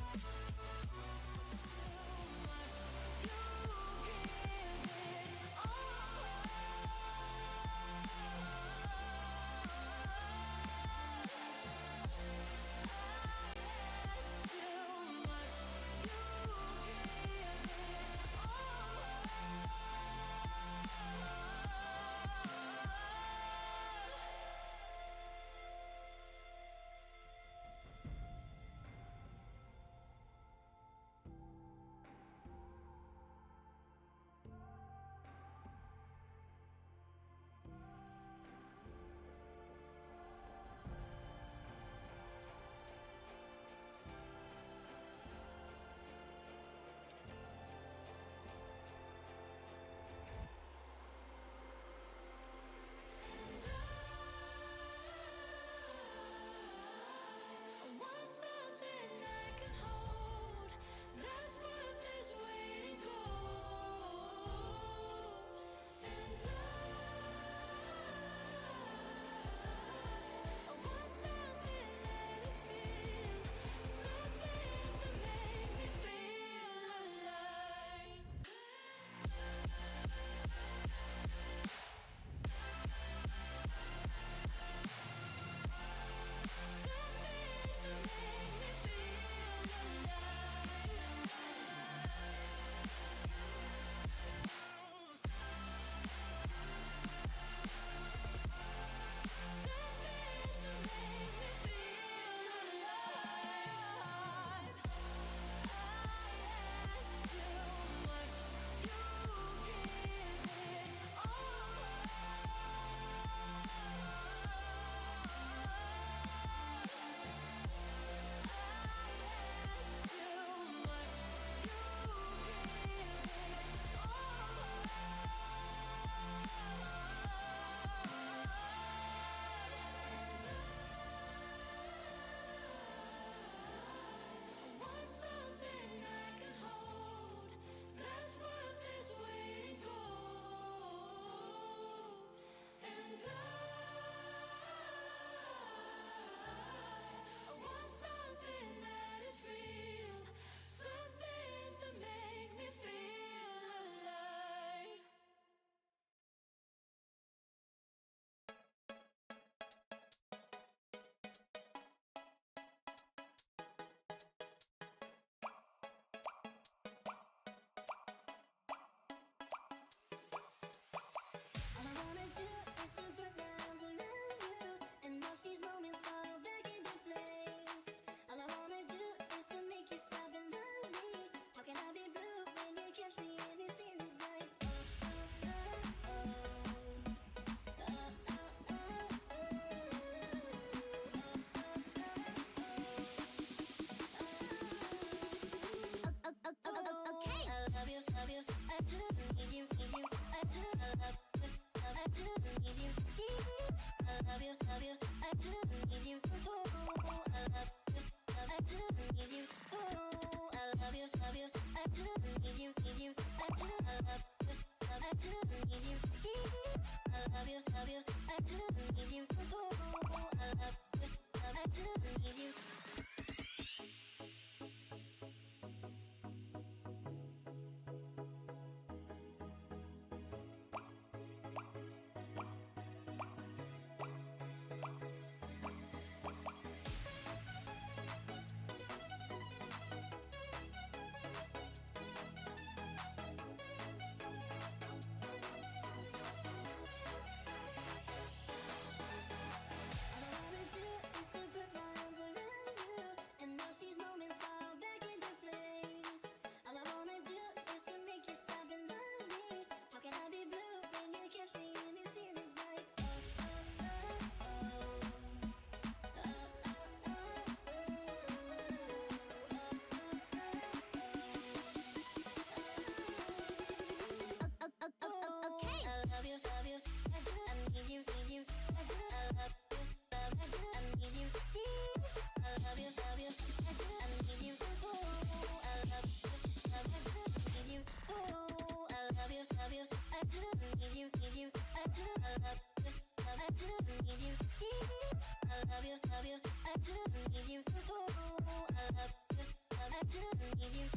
love you. I do need you. Ooh, I love you. I do need you.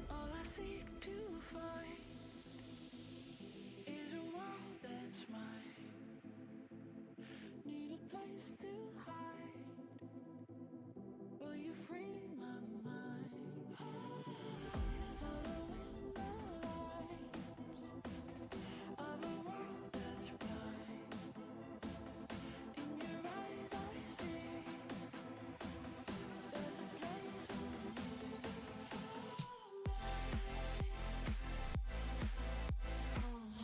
All I seek to find is a world that's mine. Need a place to hide. Will you free my mind? Following the lights of a world that's bright. In your eyes I see there's a place for me.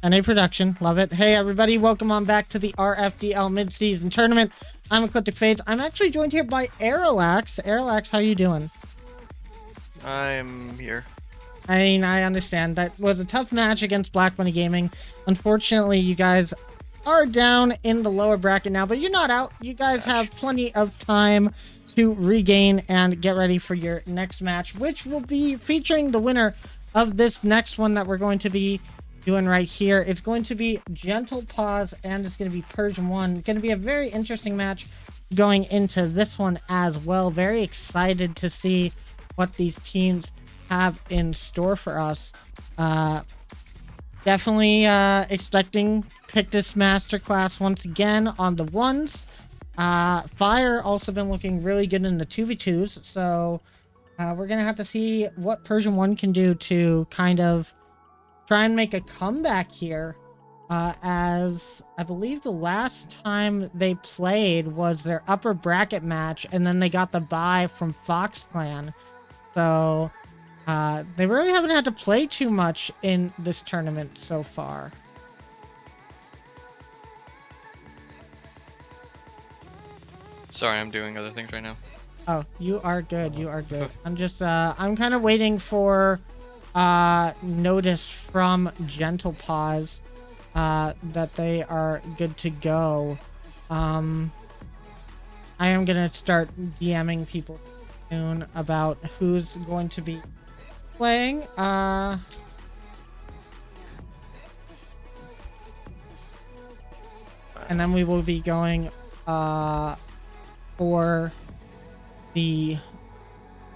NA Production, love it. Hey everybody, welcome on back to the RFDL mid-season tournament. I'm Ecliptic Fates. I'm actually joined here by Aerolax. Aerolax, how you doing? I'm here. I mean, I understand that was a tough match against Black Bunny Gaming. Unfortunately, you guys are down in the lower bracket now, but you're not out. You guys have plenty of time to regain and get ready for your next match, which will be featuring the winner of this next one that we're going to be doing right here. It's going to be Gentle Pause and it's going to be Persian 1. It's going to be a very interesting match going into this one as well. Very excited to see what these teams have in store for us. Definitely expecting Pictus Masterclass once again on the ones. Fire also been looking really good in the 2v2s, so we're gonna have to see what Persian 1 can do to kind of try and make a comeback here, as I believe the last time they played was their upper bracket match, and then they got the bye from Fox Clan. So they really haven't had to play too much in this tournament so far. Sorry, I'm doing other things right now. Oh, you are good. You are good. I'm just, I'm kind of waiting for notice from Gentle Pause that they are good to go. I am gonna start DMing people soon about who's going to be playing. And then we will be going for the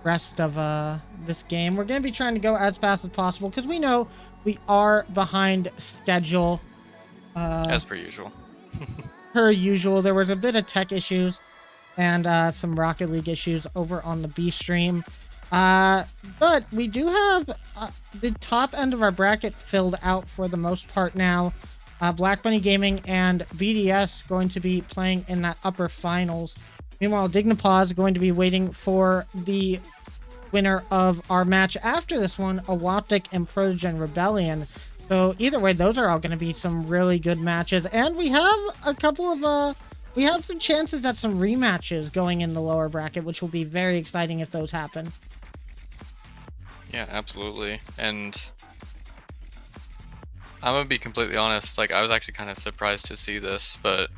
rest of this game. We're going to be trying to go as fast as possible because we know we are behind schedule. As per usual. Per usual, there was a bit of tech issues and some Rocket League issues over on the B stream. But we do have the top end of our bracket filled out for the most part now. Black Bunny Gaming and BDS going to be playing in that upper finals. Meanwhile, Dignipause is going to be waiting for the winner of our match after this one, Awoptic and Protogen Rebellion. So either way, those are all going to be some really good matches. And we have a couple of, we have some chances at some rematches going in the lower bracket, which will be very exciting if those happen. Yeah, absolutely. And I'm gonna be completely honest, like I was actually kind of surprised to see this, but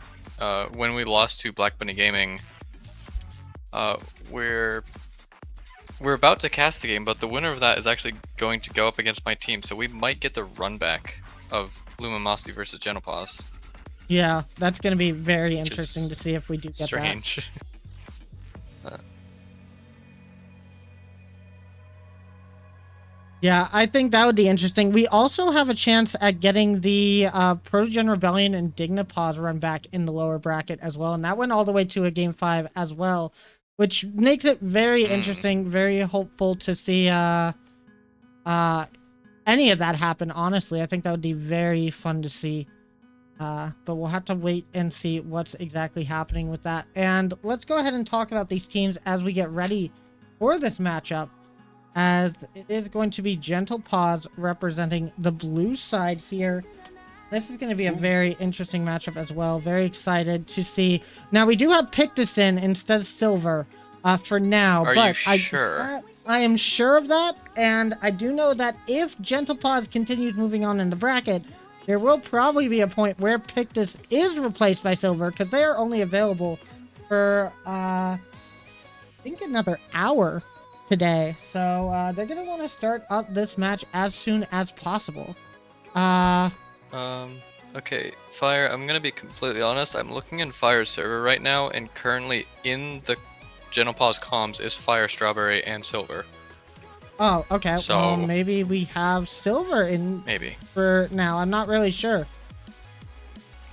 when we lost to Black Bunny Gaming, we're about to cast the game, but the winner of that is actually going to go up against my team, so we might get the run back of Lumimosity versus Genopause. Yeah, that's going to be very interesting to see if we do get strange. that. Yeah, I think that would be interesting. We also have a chance at getting the Protogen Rebellion and Dignipause run back in the lower bracket as well, and that went all the way to a Game 5 as well, which makes it very interesting, very hopeful to see any of that happen, honestly. I think that would be very fun to see. But we'll have to wait and see what's exactly happening with that. And let's go ahead and talk about these teams as we get ready for this matchup, as it is going to be Gentle Pause representing the blue side here. This is going to be a very interesting matchup as well. Very excited to see. Now, we do have Pictus in instead of Silver for now. Are but you sure? I am sure of that, and I do know that if Gentle Pause continues moving on in the bracket, there will probably be a point where Pictus is replaced by Silver, because they are only available for, I think, another hour today. So they're going to want to start up this match as soon as possible. Okay, Fire, I'm gonna be completely honest, I'm looking in Fire's server right now, and currently in the Genopause comms is Fire, Strawberry, and Silver. Oh, okay. So, well, maybe we have Silver in maybe. for now. I'm not really sure.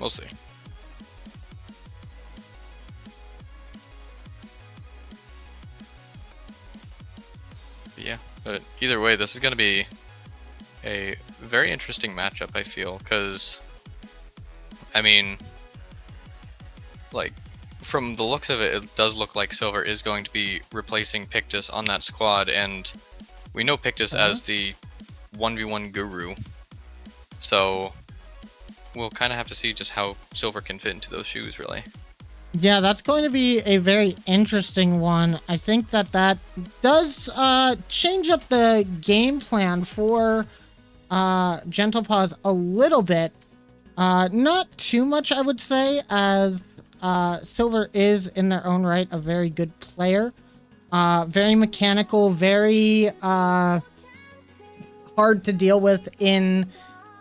We'll see. But yeah, but either way, this is gonna be a very interesting matchup, I feel, because I mean, like, from the looks of it, it does look like Silver is going to be replacing Pictus on that squad, and we know Pictus as the 1v1 guru. So we'll kind of have to see just how Silver can fit into those shoes, really. Yeah, that's going to be a very interesting one. I think that does change up the game plan for Gentle Paws a little bit. Not too much, I would say, as Silver is in their own right a very good player. Very mechanical, very hard to deal with in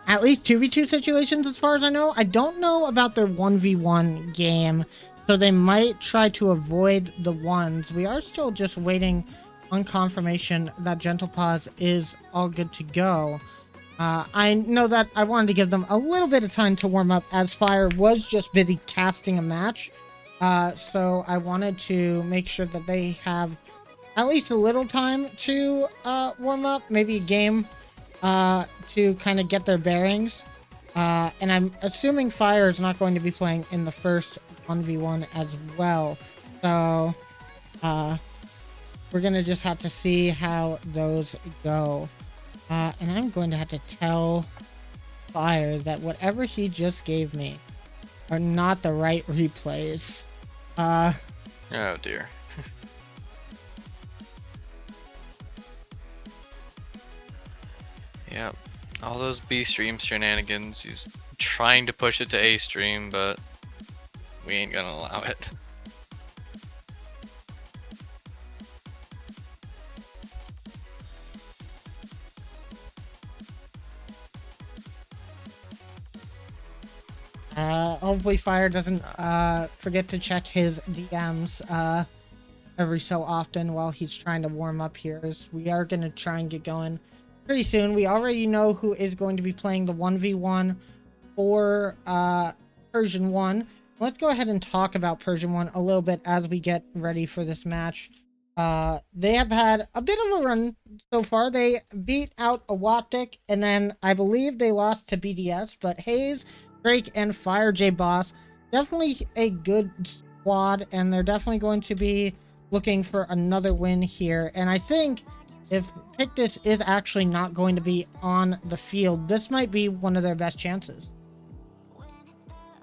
at least 2v2 situations as far as I know. I don't know about their 1v1 game, so they might try to avoid the ones. We are still just waiting on confirmation that Gentle Paws is all good to go. I know that I wanted to give them a little bit of time to warm up as Fire was just busy casting a match. So I wanted to make sure that they have at least a little time to warm up, maybe a game to kind of get their bearings. And I'm assuming Fire is not going to be playing in the first 1v1 as well. So we're going to just have to see how those go. And I'm going to have to tell Fire that whatever he just gave me are not the right replays. Oh dear. Yeah, all those B stream shenanigans. He's trying to push it to A stream, but we ain't gonna allow it. Hopefully Fire doesn't forget to check his DMs every so often while he's trying to warm up here, as we are going to try and get going pretty soon. We already know who is going to be playing the 1v1 for Persian 1. Let's go ahead and talk about Persian 1 a little bit as we get ready for this match. They have had a bit of a run so far. They beat out Awoptic, and then I believe they lost to BDS, but Hayes, Drake, and Fire J Boss, definitely a good squad, and they're definitely going to be looking for another win here. And I think if Pictus is actually not going to be on the field, this might be one of their best chances.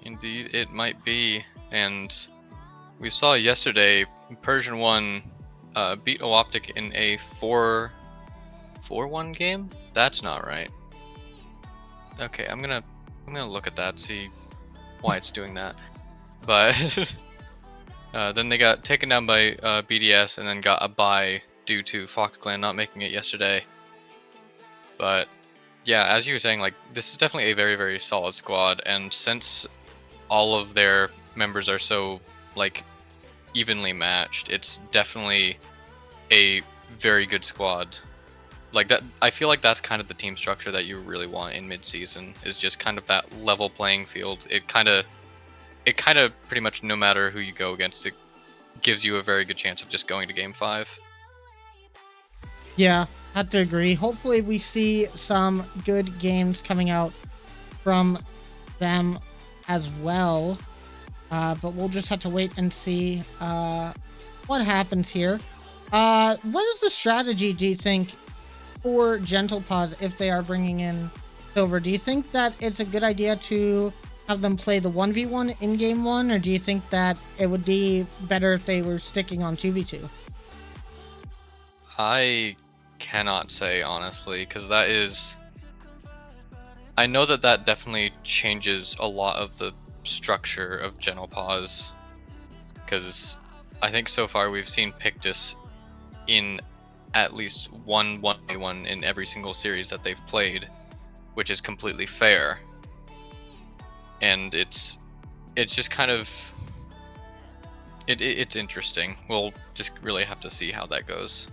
Indeed, it might be. And we saw yesterday Persian 1 beat Awoptic in a 4-1 game? That's not right. Okay, I'm gonna look at that, see why it's doing that. But then they got taken down by BDS and then got a bye due to FoxClan not making it yesterday. But yeah, as you were saying, like, this is definitely a very, very solid squad, and since all of their members are so, like, evenly matched, it's definitely a very good squad. Like, that, I feel like that's kind of the team structure that you really want in mid-season, is just kind of that level playing field. It kind of pretty much, no matter who you go against, it gives you a very good chance of just going to game 5. Yeah, have to agree. Hopefully we see some good games coming out from them as well. But we'll just have to wait and see what happens here. What is the strategy, do you think, for Gentle Paws if they are bringing in Silver? Do you think that it's a good idea to have them play the 1v1 in game 1, or do you think that it would be better if they were sticking on 2v2? I cannot say, honestly, because that is... I know that definitely changes a lot of the structure of Gentle Paws, because I think so far we've seen Pictus in at least one 1v1 in every single series that they've played, which is completely fair. And it's just kind of... It's interesting. We'll just really have to see how that goes.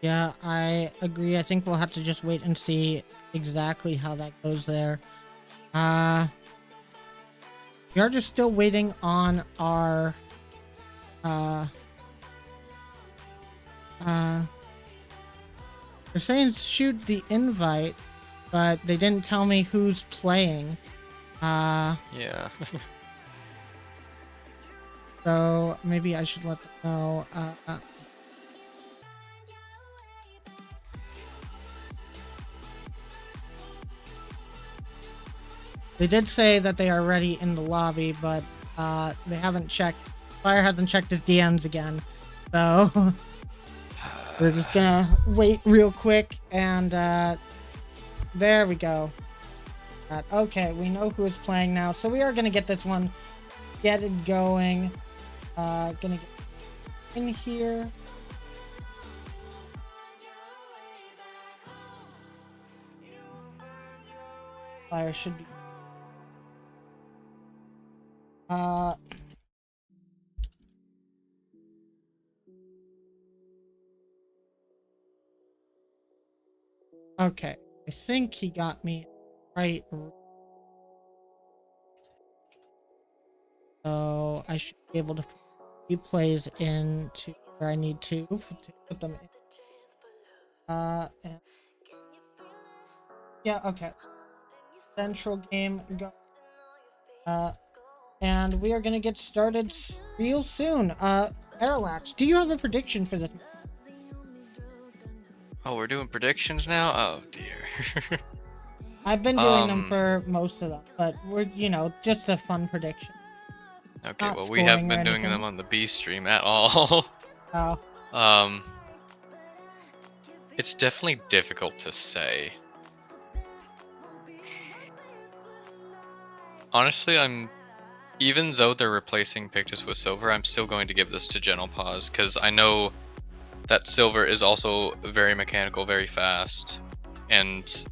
Yeah, I agree. I think we'll have to just wait and see exactly how that goes there. We are just still waiting on our they're saying shoot the invite, but they didn't tell me who's playing. Yeah. So maybe I should let them know. They did say that they are already in the lobby, but they haven't checked. Fire hasn't checked his DMs again. So we're just gonna wait real quick, and there we go. Okay, we know who is playing now, so we are gonna get this one, get it going. Gonna get in here. Fire should be. Okay, I think he got me right. So I should be able to put replays into where I need to put them in. And yeah, okay. Central game go. And we are gonna get started real soon. Parallax, do you have a prediction for this? Oh, we're doing predictions now? Oh, dear. I've been doing them for most of them, but we're, just a fun prediction. Okay, Not well, we haven't scoring or been doing anything. them on the B stream at all. Oh, It's definitely difficult to say. Honestly, even though they're replacing Pictus with Silver, I'm still going to give this to Gentle Pause, because I know that Silver is also very mechanical, very fast, and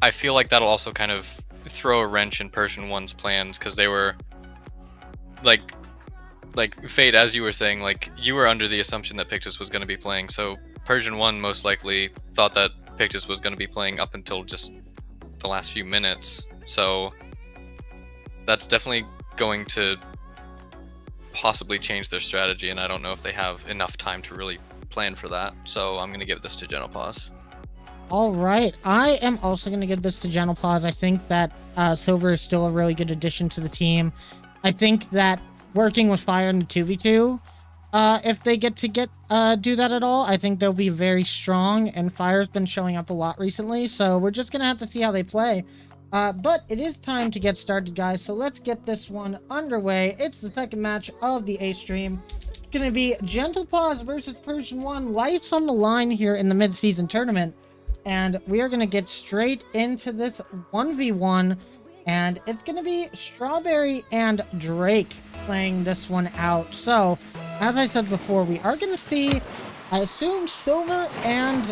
I feel like that'll also kind of throw a wrench in Persian 1's plans, because they were, like Fade, as you were saying, like, you were under the assumption that Pictus was going to be playing, so Persian 1 most likely thought that Pictus was going to be playing up until just the last few minutes, so that's definitely going to possibly change their strategy, and I don't know if they have enough time to really plan for that, so I'm going to give this to Gentle Pause. all right. I am also going to give this to Gentle Pause. I think that Silver is still a really good addition to the team. I think that working with Fire in the 2v2, if they get to do that at all, I think they'll be very strong, and Fire's been showing up a lot recently, so we're just going to have to see how they play. But it is time to get started, guys, so let's get this one underway. It's the second match of the A stream. It's going to be Gentle Pause versus Persian 1. Lights on the line here in the mid-season tournament. And we are going to get straight into this 1v1. And it's going to be Strawberry and Drake playing this one out. So, as I said before, we are going to see, I assume, Silver and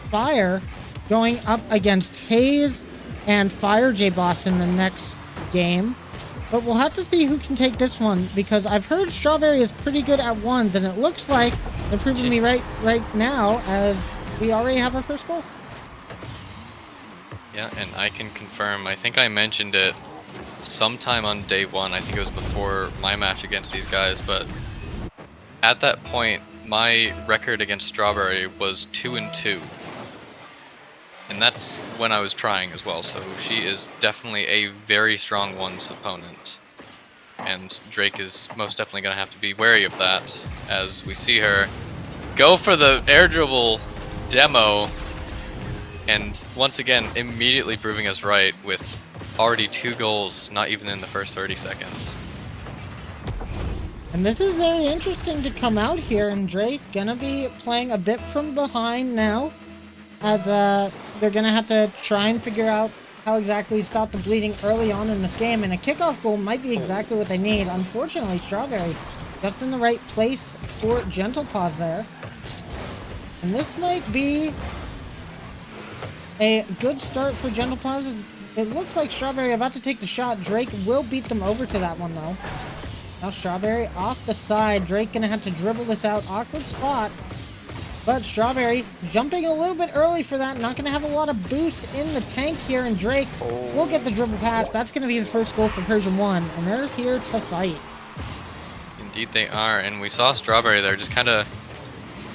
Fire going up against Haze and Fire J Boss in the next game. But we'll have to see who can take this one, because I've heard Strawberry is pretty good at ones, and it looks like they're proving me right now, as we already have our first goal. Yeah, and I can confirm, I think I mentioned it sometime on day one, I think it was before my match against these guys, but at that point, my record against Strawberry was 2-2. And that's when I was trying as well, so she is definitely a very strong ones opponent. And Drake is most definitely going to have to be wary of that, as we see her go for the air dribble demo, and once again, immediately proving us right with already 2 goals, not even in the first 30 seconds. And this is very interesting to come out here, and Drake gonna be playing a bit from behind now, as they're gonna have to try and figure out how exactly to stop the bleeding early on in this game, and a kickoff goal might be exactly what they need. Unfortunately, Strawberry just in the right place for Gentle Pause there. And this might be a good start for Gentle Pause. It looks like Strawberry about to take the shot. Drake will beat them over to that one, though. Now Strawberry off the side. Drake gonna have to dribble this out. Awkward spot. But Strawberry jumping a little bit early for that. Not gonna have a lot of boost in the tank here. And Drake will get the dribble pass. That's gonna be the first goal for Persian 1. And they're here to fight. Indeed they are, and we saw Strawberry there just kind of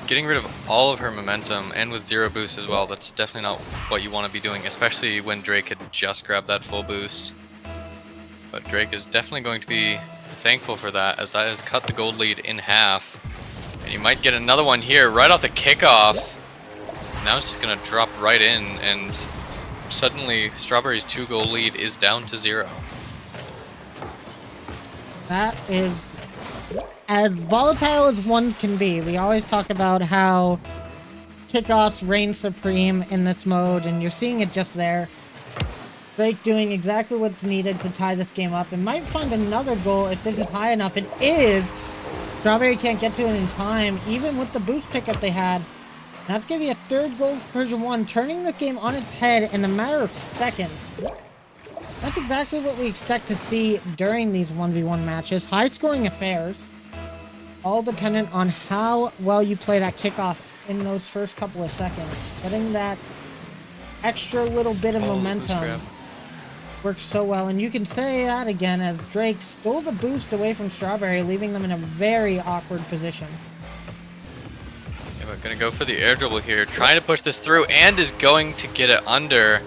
getting rid of all of her momentum, and with 0 boost as well. That's definitely not what you want to be doing, especially when Drake had just grabbed that full boost. But Drake is definitely going to be thankful for that, as that has cut the gold lead in half. And you might get another one here right off the kickoff. Now it's just going to drop right in, and suddenly Strawberry's 2-goal lead is down to 0. That is as volatile as one can be. We always talk about how kickoffs reign supreme in this mode, and you're seeing it just there. Drake doing exactly what's needed to tie this game up and might find another goal if this is high enough. It is! Strawberry can't get to it in time, even with the boost pickup they had. That's going to be a third goal for Persian 1, turning this game on its head in a matter of seconds. That's exactly what we expect to see during these 1v1 matches. High-scoring affairs, all dependent on how well you play that kickoff in those first couple of seconds. Getting that extra little bit of momentum works so well. And you can say that again as Drake stole the boost away from Strawberry, leaving them in a very awkward position. Yeah, we're gonna go for the air dribble here, trying to push this through, and is going to get it under.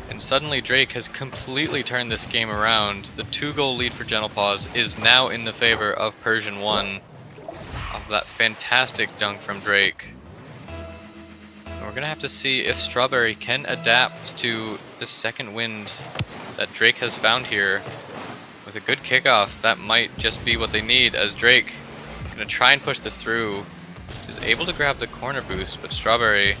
And suddenly Drake has completely turned this game around. The 2-goal lead for Gentle Paws is now in the favor of Persian 1 of that fantastic dunk from Drake. And we're gonna have to see if Strawberry can adapt to the second wind that Drake has found here. With a good kickoff, that might just be what they need, as Drake gonna try and push this through. Is able to grab the corner boost, but Strawberry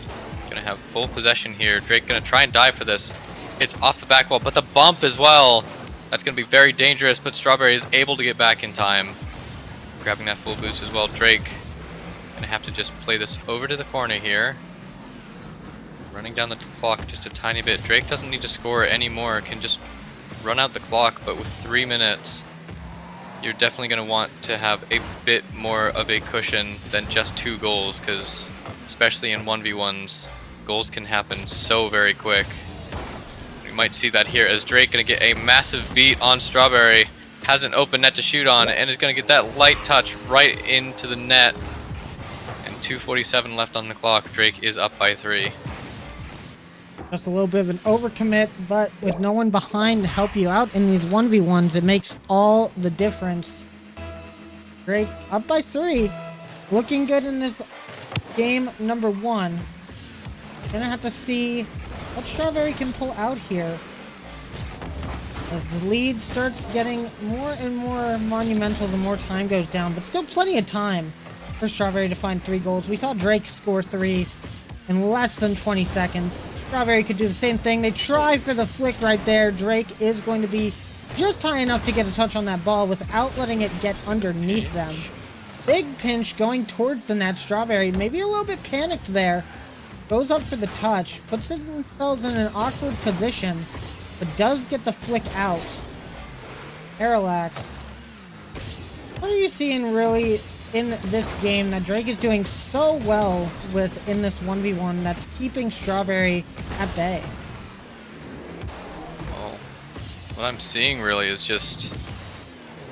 gonna have full possession here. Drake gonna try and dive for this. It's off the back wall, but the bump as well. That's gonna be very dangerous, but Strawberry is able to get back in time. Grabbing that full boost as well. Drake gonna have to just play this over to the corner here. Running down the clock just a tiny bit. Drake doesn't need to score anymore, can just run out the clock, but with 3 minutes, you're definitely going to want to have a bit more of a cushion than just 2 goals, because especially in 1v1s, goals can happen so very quick. We might see that here as Drake going to get a massive beat on Strawberry. Has an open net to shoot on, and is going to get that light touch right into the net. And 2:47 left on the clock. Drake is up by 3. Just a little bit of an overcommit, but with no one behind to help you out in these 1v1s, it makes all the difference. Drake up by 3. Looking good in this game number 1. Gonna have to see what Strawberry can pull out here. As the lead starts getting more and more monumental the more time goes down, but still plenty of time for Strawberry to find 3 goals. We saw Drake score 3 in less than 20 seconds. Strawberry could do the same thing. They try for the flick right there. Drake is going to be just high enough to get a touch on that ball without letting it get underneath them. Big pinch going towards the net. Strawberry maybe a little bit panicked there. Goes up for the touch. Puts themselves in an awkward position, but does get the flick out. Parallax. What are you seeing really in this game that Drake is doing so well with in this 1v1 that's keeping Strawberry at bay? Well, what I'm seeing really is just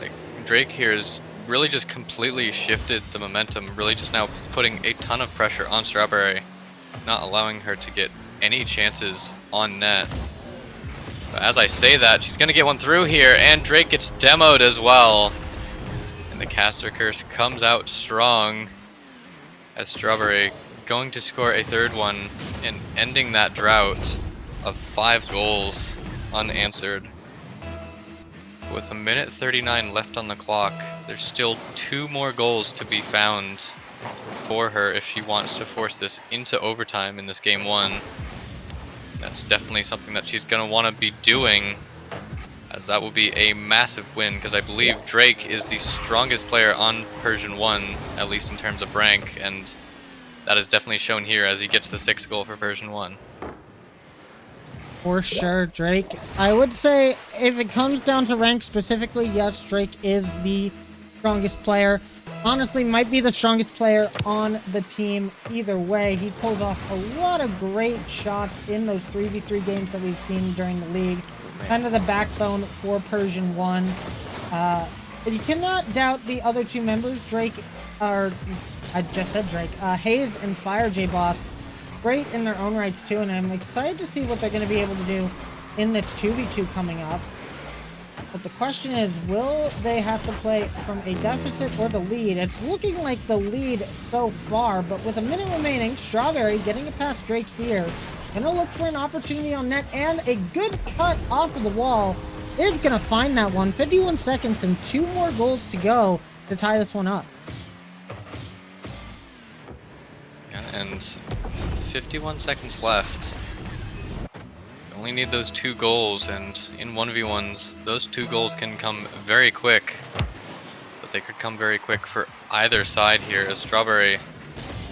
like Drake here is really just completely shifted the momentum, really just now putting a ton of pressure on Strawberry, not allowing her to get any chances on net. But as I say that, she's gonna get one through here, and Drake gets demoed as well. And the caster curse comes out strong as Strawberry going to score a 3rd one and ending that drought of 5 goals unanswered. With 1:39 left on the clock, there's still 2 more goals to be found for her if she wants to force this into overtime in this game 1. That's definitely something that she's going to want to be doing, as that will be a massive win, because I believe Drake is the strongest player on Persian 1, at least in terms of rank, and that is definitely shown here as he gets the 6th goal for Persian 1. For sure, Drake. I would say if it comes down to rank specifically, yes, Drake is the strongest player. Honestly, might be the strongest player on the team either way. He pulls off a lot of great shots in those 3v3 games that we've seen during the league. Kind of the backbone for Persian 1. But you cannot doubt the other 2 members, Drake, or I just said Drake, Hayes and Fire J Boss. Great in their own rights too, and I'm excited to see what they're going to be able to do in this 2v2 coming up. But the question is, will they have to play from a deficit or the lead? It's looking like the lead so far, but with a minute remaining, Strawberry getting it past Drake here. Gonna look for an opportunity on net, and a good cut off of the wall is gonna find that one. 51 seconds and 2 more goals to go to tie this one up. Yeah, and 51 seconds left. You only need those 2 goals, and in 1v1s, those 2 goals can come very quick. But they could come very quick for either side here, as Strawberry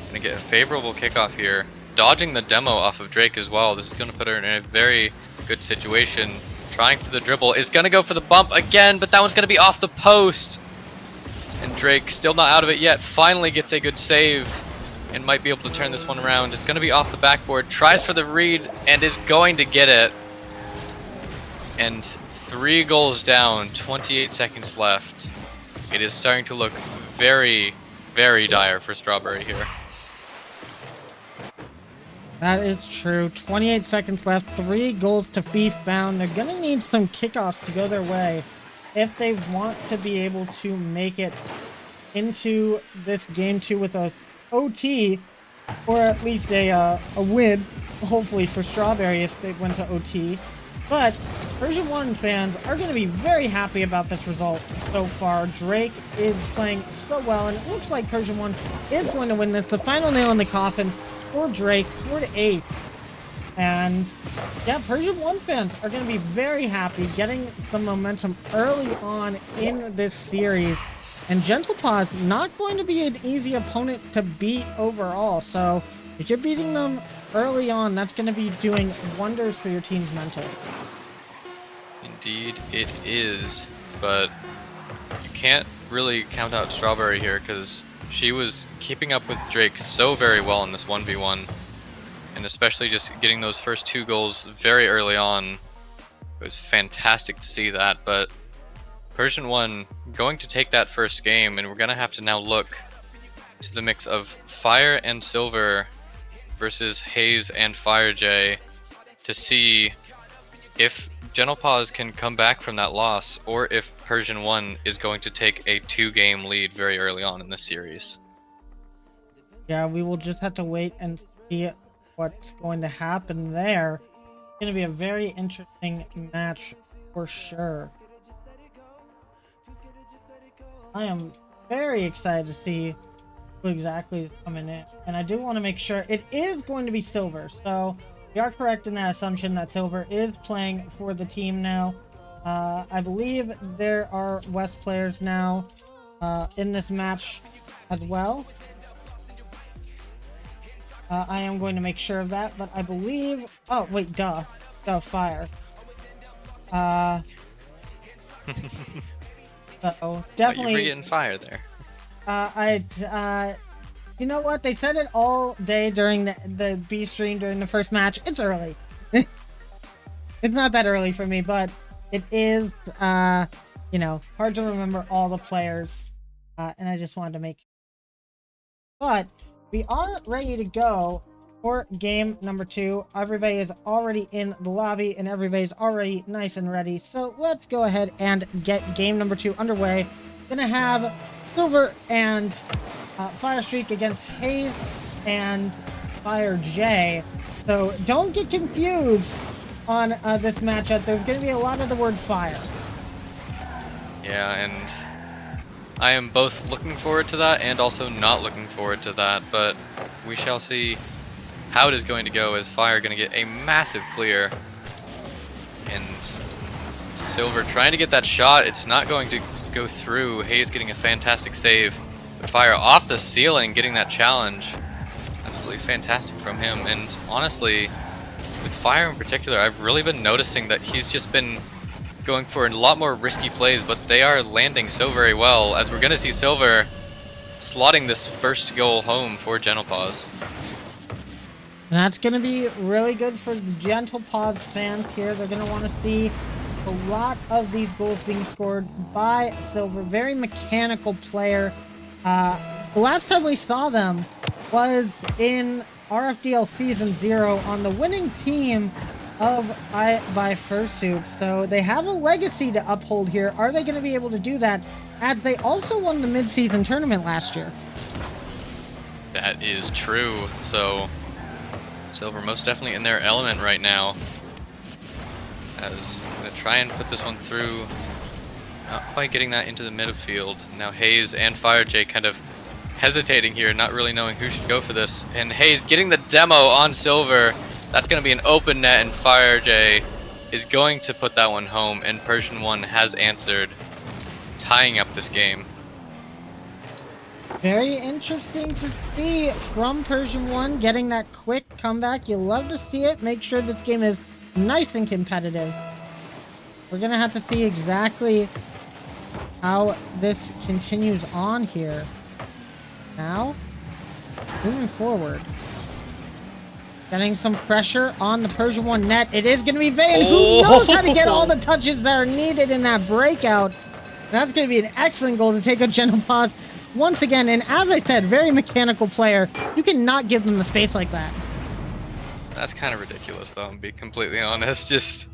gonna get a favorable kickoff here. Dodging the demo off of Drake as well. This is gonna put her in a very good situation. Trying for the dribble, is gonna go for the bump again, but that one's gonna be off the post. And Drake, still not out of it yet, finally gets a good save and might be able to turn this one around. It's gonna be off the backboard, tries for the read, and is going to get it. And 3 goals down, 28 seconds left. It is starting to look very, very dire for Strawberry here. That is true. 28 seconds left, 3 goals to be found. They're gonna need some kickoffs to go their way if they want to be able to make it into this game 2 with a OT, or at least a win, hopefully for Strawberry if they went to OT. But Version 1 fans are going to be very happy about this result so far. Drake is playing so well, and it looks like Version 1 is going to win this. The final nail in the coffin for Drake, 4-8. And yeah, Version 1 fans are going to be very happy getting some momentum early on in this series. And Gentle Paws not going to be an easy opponent to beat overall. So if you're beating them early on, that's going to be doing wonders for your team's mental. Indeed it is, but you can't really count out Strawberry here because she was keeping up with Drake so very well in this 1v1, and especially just getting those first 2 goals very early on. It was fantastic to see that, but Version 1 going to take that first game, and we're going to have to now look to the mix of Fire and Silver versus Haze and Fire J to see if Gentle Paws can come back from that loss, or if Persian 1 is going to take a 2-game lead very early on in this series. Yeah, we will just have to wait and see what's going to happen there. It's going to be a very interesting match for sure. I am very excited to see who exactly is coming in. And I do want to make sure it is going to be Silver. So we are correct in that assumption that Silver is playing for the team now. I believe there are West players now in this match as well. I am going to make sure of that, but I believe... Oh, wait, duh. Duh, Fire. So definitely. You were getting Fire there. You know what? They said it all day during the B stream during the first match. It's early. It's not that early for me, but it is, you know, hard to remember all the players. And I just wanted to make. But we are ready to go for game number 2. Everybody is already in the lobby and everybody's already nice and ready. So let's go ahead and get game number 2 underway. Gonna have Silver and Fire Streak against Haze and Fire J. So don't get confused on this matchup. There's gonna be a lot of the word fire. Yeah, and I am both looking forward to that and also not looking forward to that, but we shall see how it is going to go, as Fire going to get a massive clear. And Silver trying to get that shot. It's not going to go through. Haze getting a fantastic save. But Fire off the ceiling getting that challenge. Absolutely fantastic from him. And honestly, with Fire in particular, I've really been noticing that he's just been going for a lot more risky plays, but they are landing so very well, as we're going to see Silver slotting this first goal home for Gentle Paws. And that's going to be really good for Gentle Paws fans here. They're going to want to see a lot of these goals being scored by Silver. Very mechanical player. The last time we saw them was in RFDL Season 0 on the winning team of by Fursuit. So they have a legacy to uphold here. Are they going to be able to do that, as they also won the mid-season tournament last year? That is true. So Silver most definitely in their element right now. As I'm gonna try and put this one through. Not quite getting that into the midfield. Now Hayes and FireJ kind of hesitating here, not really knowing who should go for this. And Hayes getting the demo on Silver. That's gonna be an open net, and FireJ is going to put that one home, and Persian 1 has answered, tying up this game. Very interesting to see from Persian 1 getting that quick comeback. You love to see it. Make sure this game is nice and competitive. We're going to have to see exactly how this continues on here. Now, moving forward. Getting some pressure on the Persian 1 net. It is going to be Vayne, who knows how to get all the touches that are needed in that breakout. That's going to be an excellent goal to take a gentle pause once again. And as I said, very mechanical player. You cannot give them the space like that. That's kind of ridiculous, though, to be completely honest. Just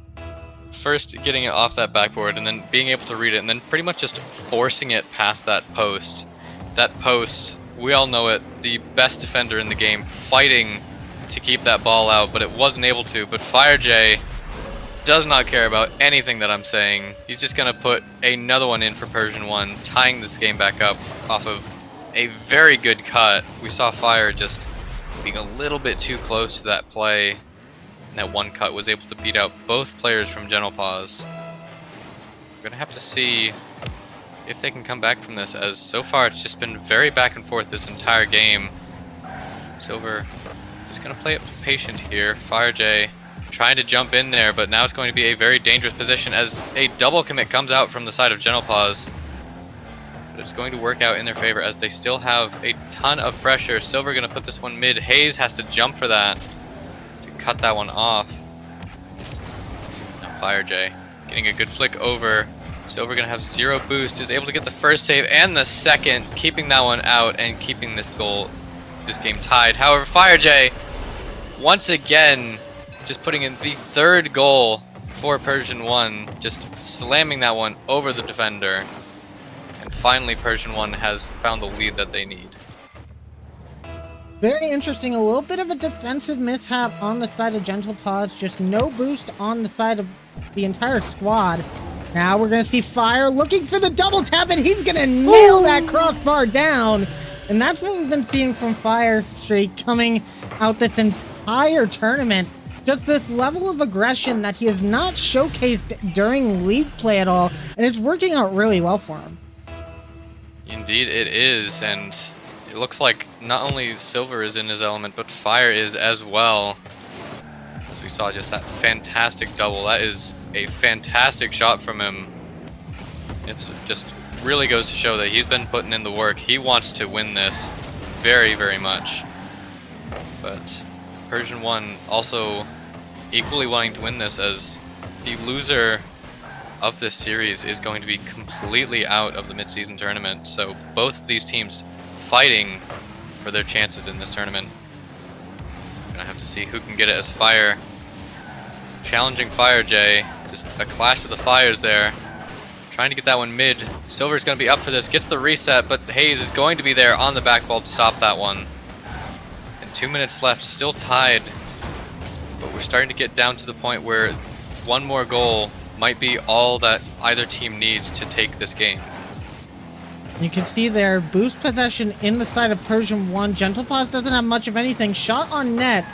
first getting it off that backboard and then being able to read it and then pretty much just forcing it past that post. That post, we all know it, the best defender in the game, fighting to keep that ball out, but it wasn't able to. But FireJ does not care about anything that I'm saying. He's just going to put another one in for Persian 1, tying this game back up off of a very good cut. We saw Fire just being a little bit too close to that play, and that one cut was able to beat out both players from Gentle Pause. We're going to have to see if they can come back from this, as so far it's just been very back and forth this entire game. Silver just going to play it patient here. FireJ trying to jump in there, but now it's going to be a very dangerous position as a double commit comes out from the side of Gentle Pause. But it's going to work out in their favor as they still have a ton of pressure. Silver going to put this one mid. Hayes has to jump for that to cut that one off. Now FireJ getting a good flick over. Silver going to have 0 boost, is able to get the first save and the second, keeping that one out and keeping this game tied. However, FireJ once again just putting in the 3rd goal for Persian 1, just slamming that one over the defender. And finally Persian 1 has found the lead that they need. Very interesting. A little bit of a defensive mishap on the side of Gentle Pause. Just no boost on the side of the entire squad. Now we're going to see Fire looking for the double tap, and he's going to nail that crossbar down. And that's what we've been seeing from Fire Streak coming out this entire tournament. Just this level of aggression that he has not showcased during league play at all. And it's working out really well for him. Indeed it is, and it looks like not only Silver is in his element, but Fire is as well. As we saw just that fantastic double. That is a fantastic shot from him. It's just really goes to show that he's been putting in the work. He wants to win this very, very much. But Persian 1 also equally wanting to win this, as the loser of this series is going to be completely out of the mid-season tournament. So both these teams fighting for their chances in this tournament. Gonna have to see who can get it, as Fire challenging FireJ. Just a clash of the fires there. Trying to get that one mid. Silver's gonna be up for this, gets the reset, but Hayes is going to be there on the back ball to stop that one. And 2 minutes left, still tied. But we're starting to get down to the point where one more goal might be all that either team needs to take this game. You can see there, boost possession in the side of Persian 1. Gentle Pause doesn't have much of anything. Shot on net.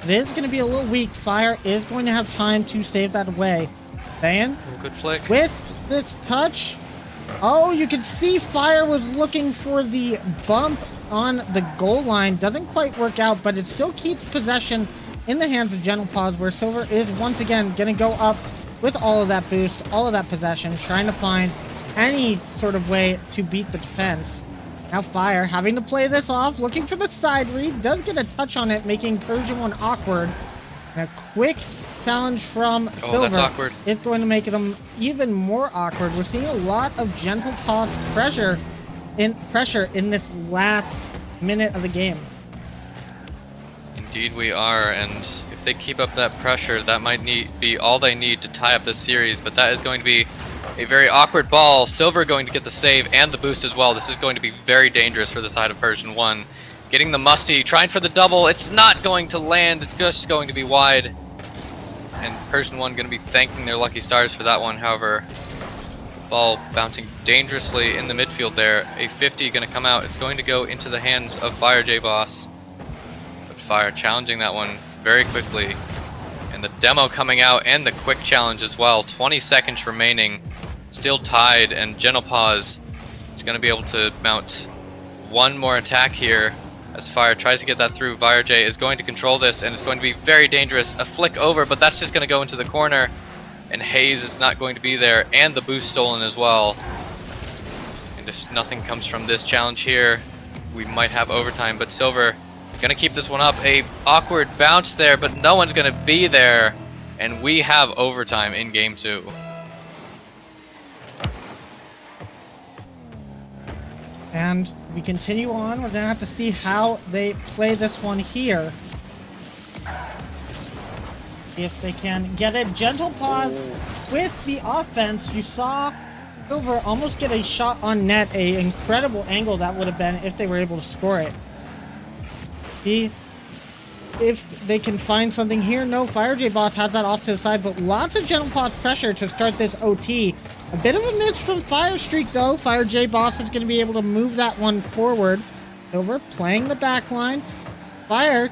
It is going to be a little weak. Fire is going to have time to save that away. Van, Good flick. with this touch. Oh, you can see Fire was looking for the bump on the goal line. Doesn't quite work out, but it still keeps possession in the hands of Gentle Pause, where Silver is once again going to go up with all of that boost, all of that possession, trying to find any sort of way to beat the defense. Now Fire having to play this off, looking for the side read, does get a touch on it, making Persian 1 awkward. And a quick challenge from Silver that's awkward. is going to make them even more awkward. We're seeing a lot of Gentle Pause pressure in this last minute of the game. Indeed we are, and if they keep up that pressure, that might be all they need to tie up this series, but that is going to be a very awkward ball. Silver going to get the save and the boost as well. This is going to be very dangerous for the side of Persian 1. Getting the Musty, trying for the double. It's not going to land. It's just going to be wide. And Persian 1 going to be thanking their lucky stars for that one. However, ball bouncing dangerously in the midfield there. A 50 going to come out. It's going to go into the hands of Fire J-Boss. But Fire challenging that one very quickly. And the demo coming out and the quick challenge as well. 20 seconds remaining. Still tied. And Genopause is going to be able to mount one more attack here. As Fire tries to get that through, VireJ is going to control this, and it's going to be very dangerous. A flick over, but that's just going to go into the corner. And Hayes is not going to be there, and the boost stolen as well. And if nothing comes from this challenge here, we might have overtime. But Silver going to keep this one up. A awkward bounce there, but no one's going to be there. And we have overtime in Game 2. And we continue on. We're going to have to see how they play this one here. If they can get a gentle pause with the offense. You saw Silver almost get a shot on net. A incredible angle that would have been if they were able to score it. See if they can find something here. No, Fire J-Boss has that off to the side, but lots of gentle pause pressure to start this OT. A bit of a miss from Fire Streak, though. Fire J-Boss is going to be able to move that one forward. Silver playing the back line. Fire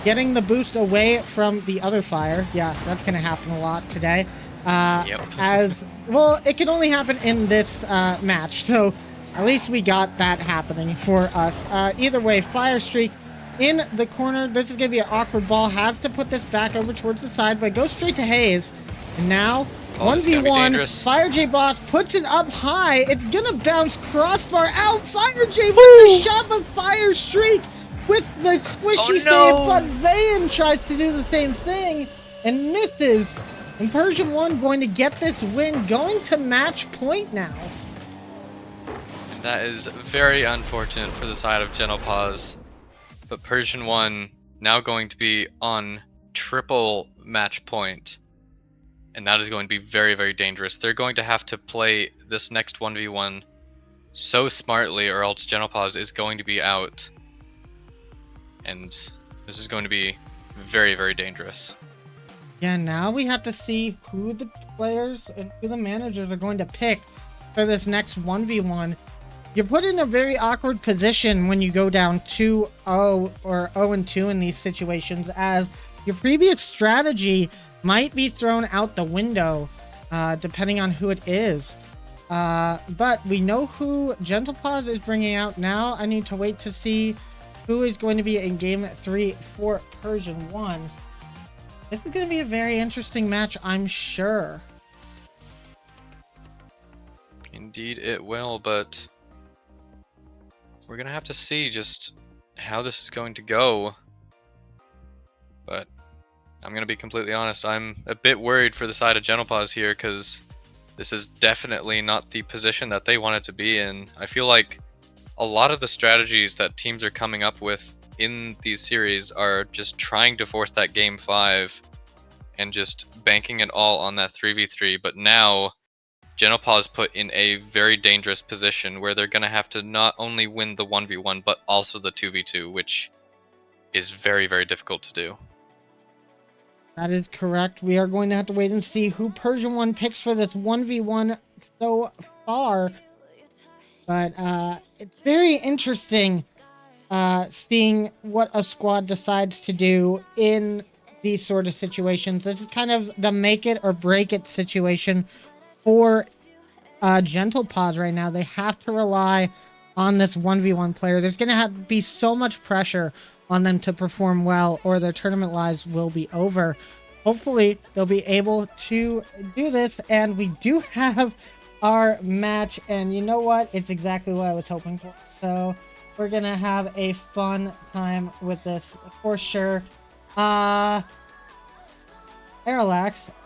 getting the boost away from the other Fire. Yeah, that's going to happen a lot today. As well, it can only happen in this match, so at least we got that happening for us. Either way, Fire Streak in the corner. This is going to be an awkward ball. Has to put this back over towards the side, but goes straight to Hayes. And now 1v1, Fire J-Boss puts it up high. It's gonna bounce crossbar out. Fire J-Boss shot the Fire Streak with the squishy save, but Vayan tries to do the same thing and misses. And Persian 1 going to get this win, going to match point now. And that is very unfortunate for the side of Genopause. But Persian 1 now going to be on triple match point. And that is going to be very, very dangerous. They're going to have to play this next 1v1 so smartly, or else Genopause is going to be out. And this is going to be very, very dangerous. Yeah, now we have to see who the players and who the managers are going to pick for this next 1v1. You're put in a very awkward position when you go down 2-0 or 0-2 in these situations, as your previous strategy might be thrown out the window, depending on who it is. But we know who Gentle Pause is bringing out now. I need to wait to see who is going to be in Game 3 for Persian 1. This is going to be a very interesting match, I'm sure. Indeed it will, but we're going to have to see just how this is going to go. But I'm going to be completely honest, I'm a bit worried for the side of Genopause here, because this is definitely not the position that they wanted to be in. I feel like a lot of the strategies that teams are coming up with in these series are just trying to force that Game 5 and just banking it all on that 3v3, but now Genopause put in a very dangerous position where they're going to have to not only win the 1v1, but also the 2v2, which is very, very difficult to do. That is correct. We are going to have to wait and see who Persian 1 picks for this 1v1 so far. But it's very interesting seeing what a squad decides to do in these sort of situations. This is kind of the make it or break it situation for Gentle Pause right now. They have to rely on this 1v1 player. There's going to have to be so much pressure on them to perform well, or their tournament lives will be over. Hopefully they'll be able to do this, and we do have our match, and you know what, it's exactly what I was hoping for. So we're gonna have a fun time with this for sure. Parallax,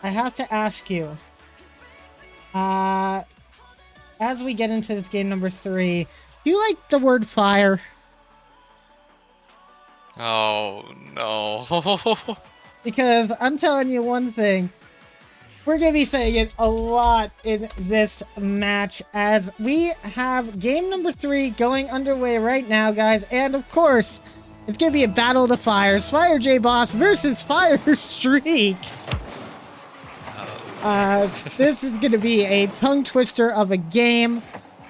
I have to ask you, as we get into this game number 3, do you like the word fire? Oh, no. Because I'm telling you one thing. We're going to be saying it a lot in this match as we have game number 3 going underway right now, guys. And of course, it's going to be a battle of the fires. Fire J Boss versus Fire Streak. This is going to be a tongue twister of a game.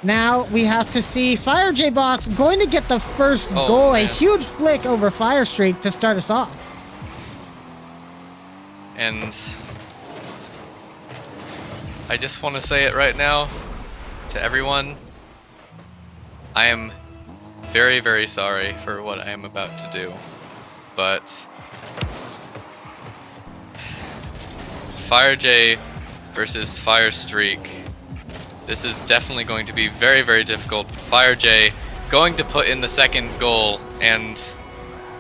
Now we have to see Fire J Boss going to get the first goal. Man. A huge flick over Fire Streak to start us off. And I just want to say it right now to everyone. I am very, very sorry for what I am about to do. But Fire J versus Fire Streak. This is definitely going to be very, very difficult. Fire J going to put in the second goal, and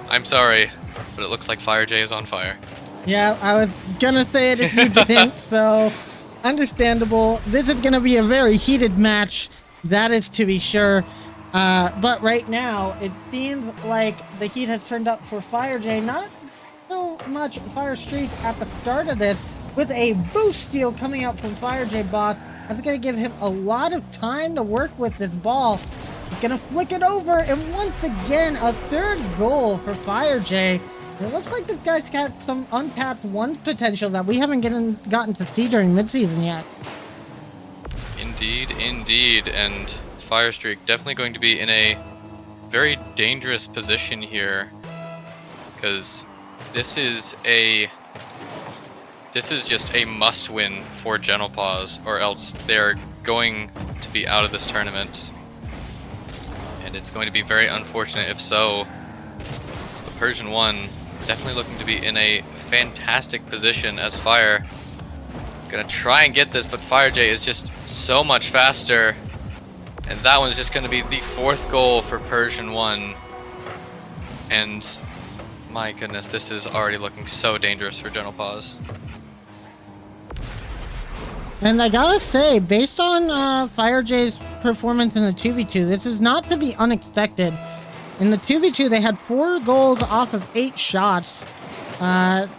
I'm sorry, but it looks like Fire J is on fire. Yeah, I was gonna say it if you didn't, so understandable. This is gonna be a very heated match, that is to be sure. But right now, it seems like the heat has turned up for Fire J. Not so much Fire Streak at the start of this, with a boost steal coming out from Fire J Boss. That's going to give him a lot of time to work with this ball. He's going to flick it over, and once again, a third goal for Fire J. It looks like this guy's got some untapped ones potential that we haven't gotten to see during midseason yet. Indeed, indeed, and Fire Streak definitely going to be in a very dangerous position here, because this is just a must-win for Gentle Paws, or else they're going to be out of this tournament. And it's going to be very unfortunate if so. The Persian 1 definitely looking to be in a fantastic position as Fire. Gonna try and get this, but Fire J is just so much faster. And that one's just gonna be the 4th goal for Persian 1. And my goodness, this is already looking so dangerous for Gentle Paws. And I gotta say, based on Fire J's performance in the 2v2, this is not to be unexpected. In the 2v2, they had 4 goals off of 8 shots.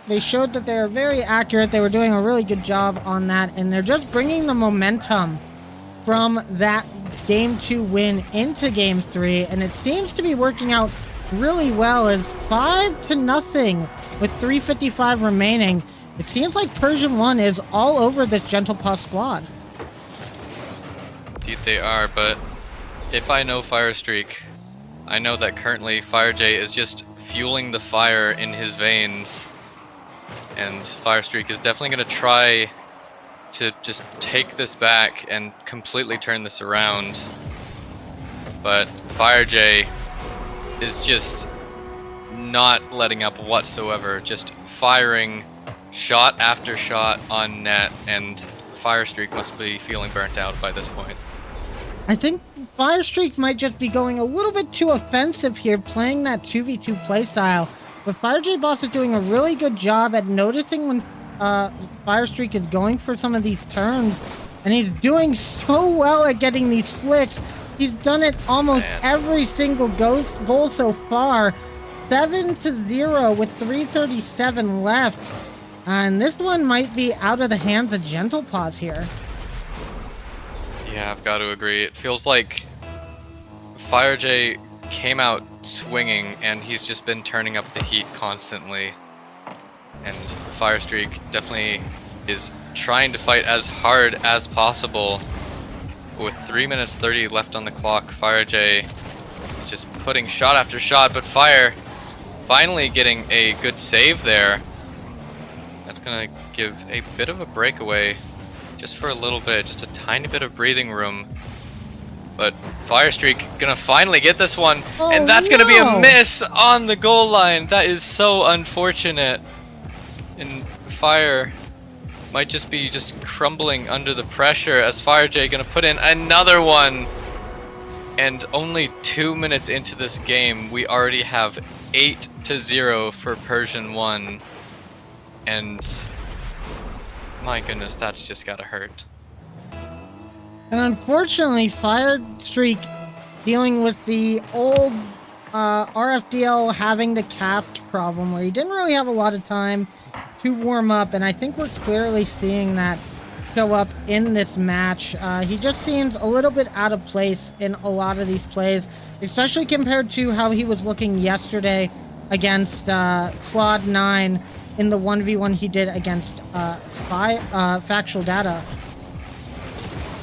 They showed that they're very accurate. They were doing a really good job on that, and they're just bringing the momentum from that Game 2 win into Game 3, and it seems to be working out really well as 5-0 with 3:55 remaining. It seems like Persian 1 is all over this Gentle Paw squad. Indeed they are, but if I know Fire Streak, I know that currently Fire J is just fueling the fire in his veins. And Fire Streak is definitely going to try to just take this back and completely turn this around. But Fire J is just not letting up whatsoever, just firing shot after shot on net, and Fire Streak must be feeling burnt out by this point. I think Fire Streak might just be going a little bit too offensive here, playing that 2v2 playstyle. But Fire J Boss is doing a really good job at noticing when Fire Streak is going for some of these turns, and he's doing so well at getting these flicks. He's done it almost every single goal so far. 7-0 with 3:37 left. And this one might be out of the hands of Gentle Paws here. Yeah, I've got to agree. It feels like Fire J came out swinging, and he's just been turning up the heat constantly. And Fire Streak definitely is trying to fight as hard as possible. With 3 minutes 30 left on the clock, Fire J is just putting shot after shot, but Fire finally getting a good save there. That's gonna give a bit of a breakaway, just for a little bit, just a tiny bit of breathing room. But Fire Streak gonna finally get this one, and that's gonna be a miss on the goal line. That is so unfortunate. And Fire might just be crumbling under the pressure as Fire J gonna put in another one. And only 2 minutes into this game, we already have 8-0 for Persian 1. And my goodness, that's just gotta hurt. And unfortunately, Fire Streak dealing with the old RFDL having the cast problem where he didn't really have a lot of time to warm up, and I think we're clearly seeing that show up in this match. He just seems a little bit out of place in a lot of these plays, especially compared to how he was looking yesterday against Claude 9 in the 1v1 he did against Factual Data.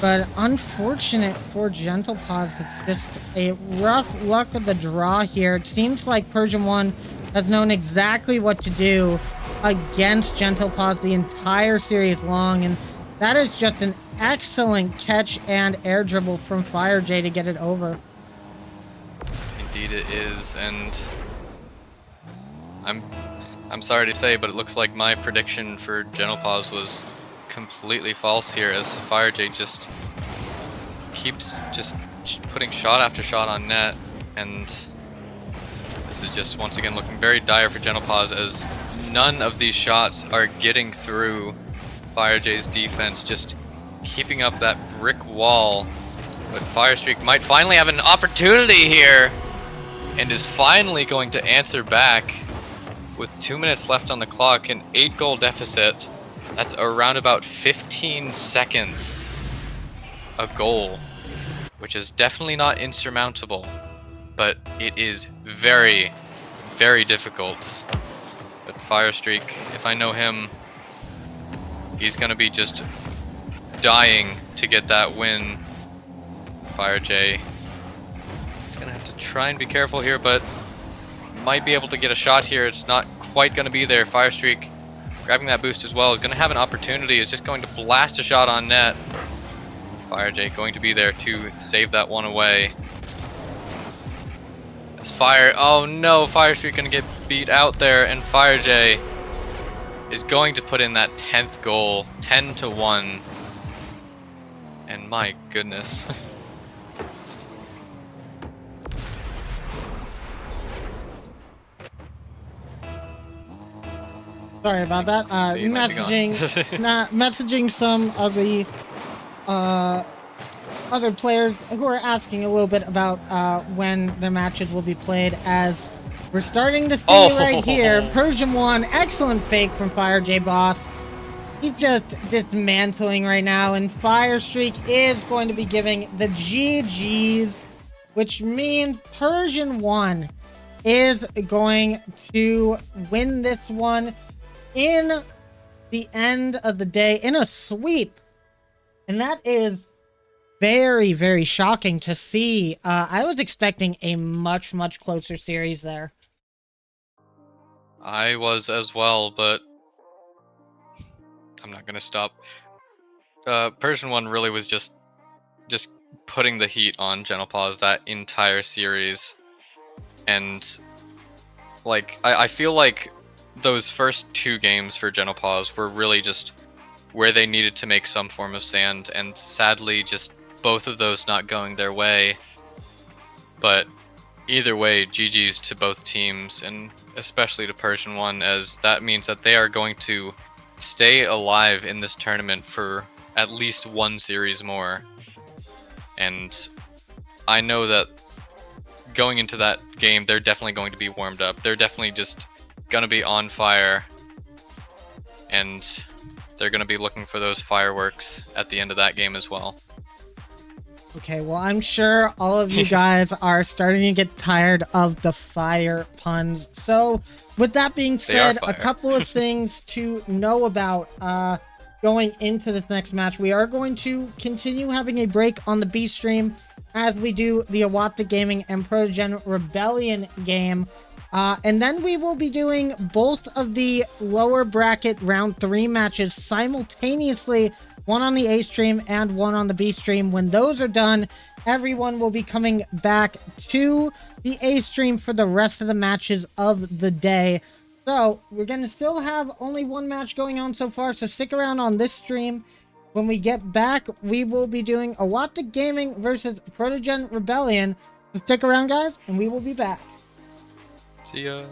But unfortunate for Gentle Paws, it's just a rough luck of the draw here. It seems like Persian 1 has known exactly what to do against Gentle Paws the entire series long, and that is just an excellent catch and air dribble from Fire J to get it over. Indeed it is, and I'm sorry to say, but it looks like my prediction for Gentle Paws was completely false here, as Fire J just keeps just putting shot after shot on net, and this is just once again looking very dire for Gentle Paws, as none of these shots are getting through Fire J's defense, just keeping up that brick wall. But Firestreak might finally have an opportunity here, and is finally going to answer back with 2 minutes left on the clock, an 8-goal deficit. That's around about 15 seconds a goal, which is definitely not insurmountable, but it is very, very difficult. But Firestreak, if I know him, he's gonna be just dying to get that win. Fire J, he's gonna have to try and be careful here, but might be able to get a shot here. It's not quite gonna be there. Firestreak grabbing that boost as well, is going to have an opportunity, is just going to blast a shot on net. Fire J going to be there to save that one away. As oh no, Firestreak going to get beat out there, and Fire J is going to put in that 10th goal, 10-1. And my goodness. Sorry about that. He might be gone. Messaging some of the other players who are asking a little bit about when their matches will be played, as we're starting to see right here. Persian 1, excellent fake from Fire J Boss. He's just dismantling right now, and Firestreak is going to be giving the GGs, which means Persian 1 is going to win this one in the end of the day in a sweep. And that is very, very shocking to see. I was expecting a much, much closer series there. I was as well, but I'm not gonna stop. Persian 1 really was just putting the heat on Gentle Paws that entire series. And like I feel like those first 2 games for Gentle Paws were really just where they needed to make some form of stand, and sadly just both of those not going their way. But either way, GG's to both teams, and especially to Persian 1, as that means that they are going to stay alive in this tournament for at least one series more. And I know that going into that game, they're definitely going to be warmed up. They're definitely just going to be on fire, and they're going to be looking for those fireworks at the end of that game as well. Okay, well, I'm sure all of you guys are starting to get tired of the fire puns. So, with that being said, a couple of things to know about going into this next match. We are going to continue having a break on the B stream as we do the Awapta Gaming and Protogen Rebellion game. And then we will be doing both of the lower bracket round 3 matches simultaneously, one on the A stream and one on the B stream. When those are done, everyone will be coming back to the A stream for the rest of the matches of the day. So we're going to still have only one match going on so far, so stick around on this stream. When we get back, we will be doing Awapta Gaming versus Protogen Rebellion. So stick around, guys, and we will be back. See ya.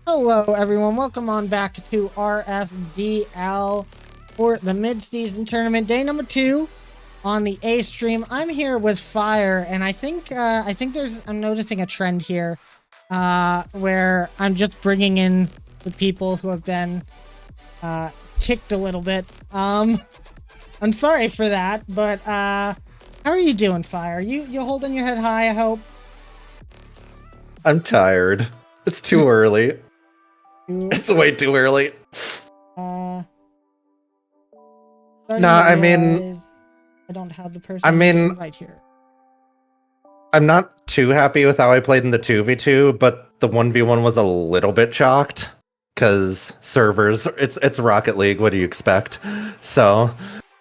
Hello, everyone. Welcome on back to RFDL for the mid-season tournament, day number 2 on the A stream. I'm here with Fire, and I think I'm noticing a trend here, where I'm just bringing in the people who have been kicked a little bit. I'm sorry for that, but how are you doing, Fire? You holding your head high, I hope? I'm tired. It's too early. It's way too early. Nah, I mean, I don't have the person right here. I'm not too happy with how I played in the 2v2, but the 1v1 was a little bit chalked because servers. It's Rocket League. What do you expect? So,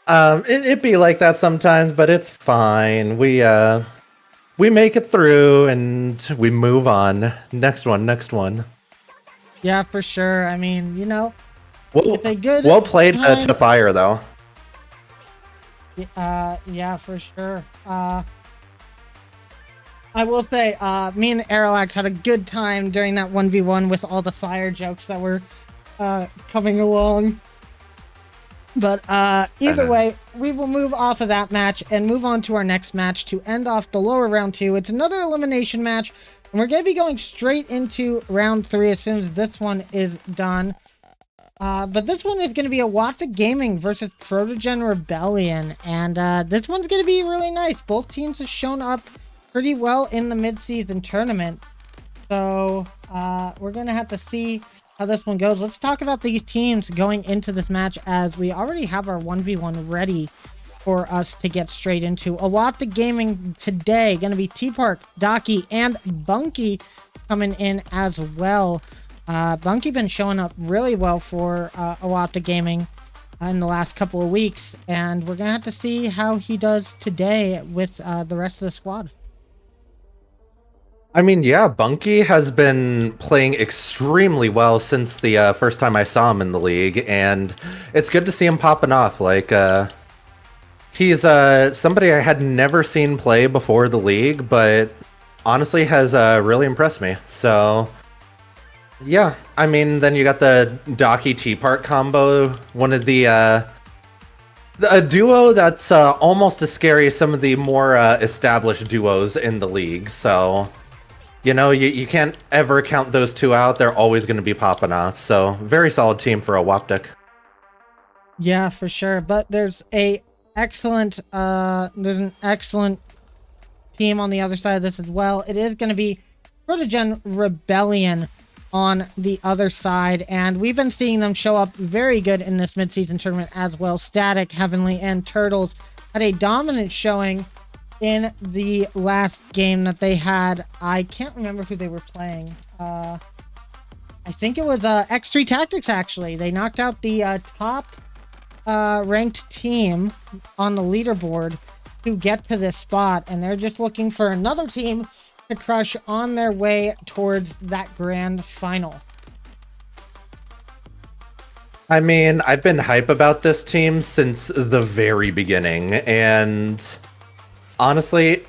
it be like that sometimes, but it's fine. We make it through and we move on. Next one. Yeah, for sure. I mean, you know, Well, it's a good well played time. to fire though. Yeah, for sure. I will say, me and Aerolax had a good time during that 1v1 with all the fire jokes that were coming along. But either way, we will move off of that match and move on to our next match to end off the lower round 2. It's another elimination match, and we're going to be going straight into round 3 as soon as this one is done. But this one is going to be a Wafta Gaming versus Protogen Rebellion, and this one's going to be really nice. Both teams have shown up pretty well in the mid-season tournament, so we're going to have to see how this one goes. Let's talk about these teams going into this match, as we already have our 1v1 ready for us to get straight into. Wafta Gaming today going to be T-Park, Daki, and Bunky coming in as well. Bunky been showing up really well for Wafta Gaming in the last couple of weeks, and we're gonna have to see how he does today with the rest of the squad. I mean, yeah, Bunky has been playing extremely well since the first time I saw him in the league, and it's good to see him popping off. Like, he's somebody I had never seen play before the league, but honestly has really impressed me. So, yeah, I mean, then you got the Daki T-Part combo, one of a duo that's almost as scary as some of the more established duos in the league. So, you know, you can't ever count those two out. They're always going to be popping off. So, very solid team for a Waptic. Yeah, for sure. But there's an excellent team on the other side of this as well. It is going to be Protogen Rebellion on the other side, and we've been seeing them show up very good in this mid-season tournament as well. Static, Heavenly, and Turtles had a dominant showing in the last game that they had. I can't remember who they were playing. I think it was X3 Tactics, actually. They knocked out the top ranked team on the leaderboard to get to this spot, and they're just looking for another team to crush on their way towards that grand final. I mean, I've been hype about this team since the very beginning, and honestly,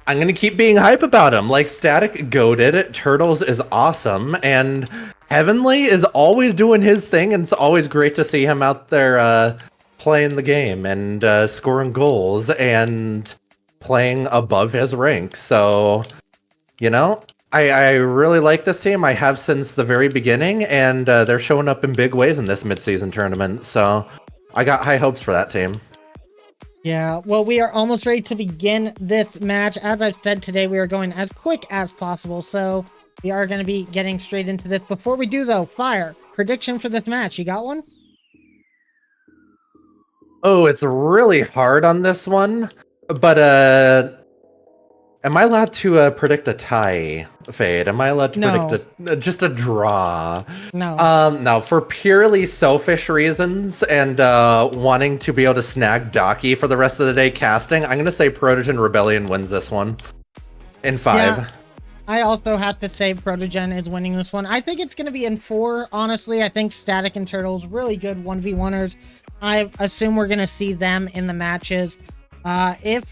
I'm gonna keep being hype about them. Like, Static goated, Turtles is awesome, and Heavenly is always doing his thing, and it's always great to see him out there playing the game and scoring goals and playing above his rank. So, you know, I really like this team. I have since the very beginning, and they're showing up in big ways in this mid-season tournament. So I got high hopes for that team. Yeah, well, we are almost ready to begin this match. As I've said today, we are going as quick as possible, so we are going to be getting straight into this. Before we do, though, Fire, prediction for this match. You got one? Oh, it's really hard on this one, but am I allowed to predict a tie, Fade? Am I allowed to predict just a draw? No. No, for purely selfish reasons and wanting to be able to snag Daki for the rest of the day casting, I'm going to say Protogen Rebellion wins this one in 5. Yeah, I also have to say Protogen is winning this one. I think it's going to be in 4, honestly. I think Static and Turtles, really good 1v1ers. I assume we're going to see them in the matches. If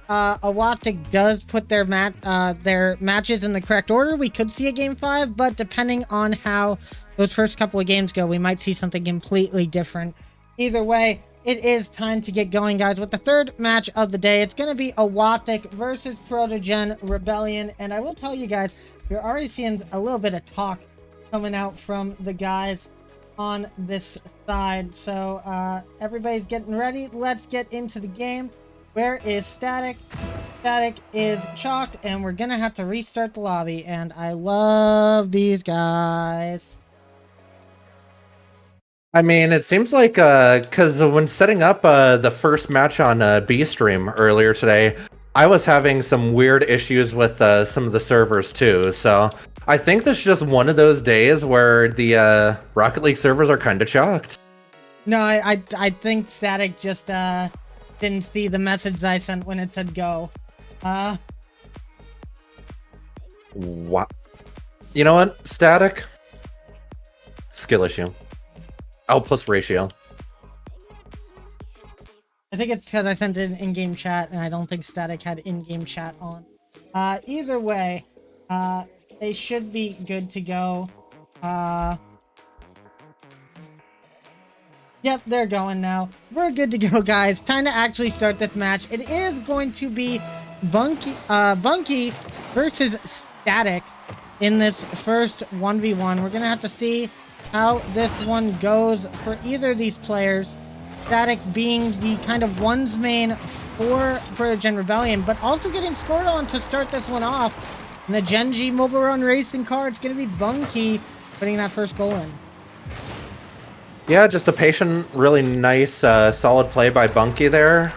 Awaptic does put their matches in the correct order, we could see a game 5, but depending on how those first couple of games go, we might see something completely different. Either way, it is time to get going, guys, with the third match of the day. It's going to be Awaptic versus Protogen Rebellion, and I will tell you guys, you're already seeing a little bit of talk coming out from the guys on this side. So everybody's getting ready. Let's get into the game. Where is Static? Static is chalked, and we're gonna have to restart the lobby, and I love these guys. I mean, it seems like, because when setting up the first match on B-Stream earlier today, I was having some weird issues with some of the servers too, so I think this is just one of those days where the Rocket League servers are kind of chocked. No, I think Static just didn't see the message I sent when it said go. What? You know what? Static? Skill issue. L plus ratio. I think it's because I sent it in in-game chat, and I don't think Static had in-game chat on. Either way, they should be good to go. Yep, they're going now. We're good to go, guys. Time to actually start this match. It is going to be Bunky versus Static in this first 1v1. We're gonna have to see how this one goes for either of these players. Static being the kind of ones main for Gen Rebellion, but also getting scored on to start this one off. And the Gen G Mobile Run Racing car, it's going to be Bunky putting that first goal in. Yeah, just a patient, really nice, solid play by Bunky there.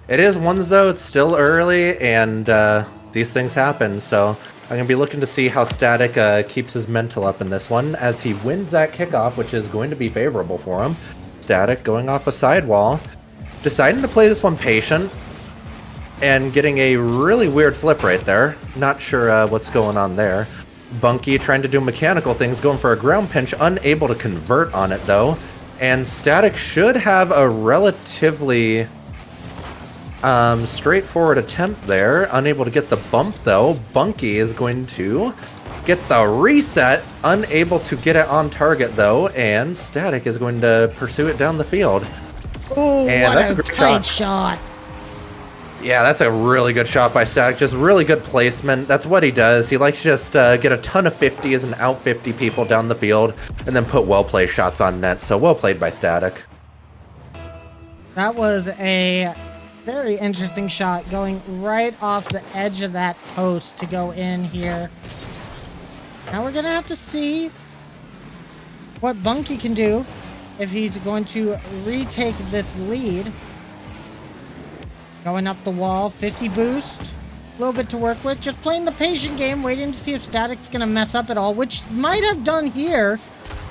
It is ones though, it's still early, and these things happen, so I'm going to be looking to see how Static keeps his mental up in this one as he wins that kickoff, which is going to be favorable for him. Static going off a sidewall, deciding to play this one patient, and getting a really weird flip right there. Not sure what's going on there. Bunky trying to do mechanical things, going for a ground pinch, unable to convert on it though. And Static should have a relatively straightforward attempt there. Unable to get the bump though. Bunky is going to get the reset, unable to get it on target though, and Static is going to pursue it down the field. Ooh, And what that's a a great tight shot. Yeah, that's a really good shot by Static. Just really good placement. That's what he does. He likes to just get a ton of 50s and out 50 people down the field, and then put well-placed shots on net. So well played by Static. That was a very interesting shot, going right off the edge of that post to go in here. Now we're gonna have to see what Bunky can do if he's going to retake this lead. Going up the wall, 50 boost, a little bit to work with. Just playing the patient game, waiting to see if Static's gonna mess up at all, which might have done here.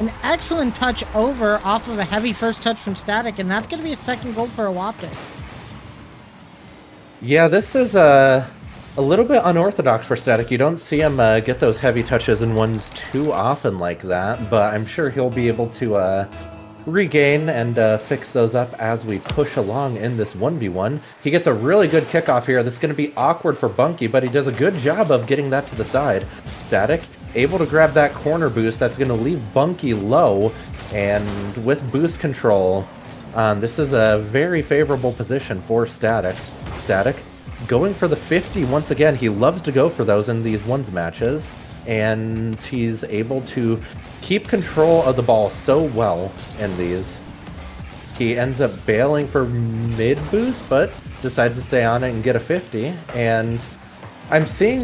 An excellent touch over off of a heavy first touch from Static, and that's gonna be a second goal for Awaptic. Yeah, this is a little bit unorthodox for Static. You don't see him get those heavy touches in ones too often like that, but I'm sure he'll be able to regain and fix those up as we push along in this 1v1. He gets a really good kickoff here. This is going to be awkward for Bunky, but he does a good job of getting that to the side. Static able to grab that corner boost. That's going to leave Bunky low, and with boost control, this is a very favorable position for Static. Static going for the 50 once again. He loves to go for those in these ones matches, and he's able to keep control of the ball so well in these. He ends up bailing for mid boost, but decides to stay on it and get a 50. And I'm seeing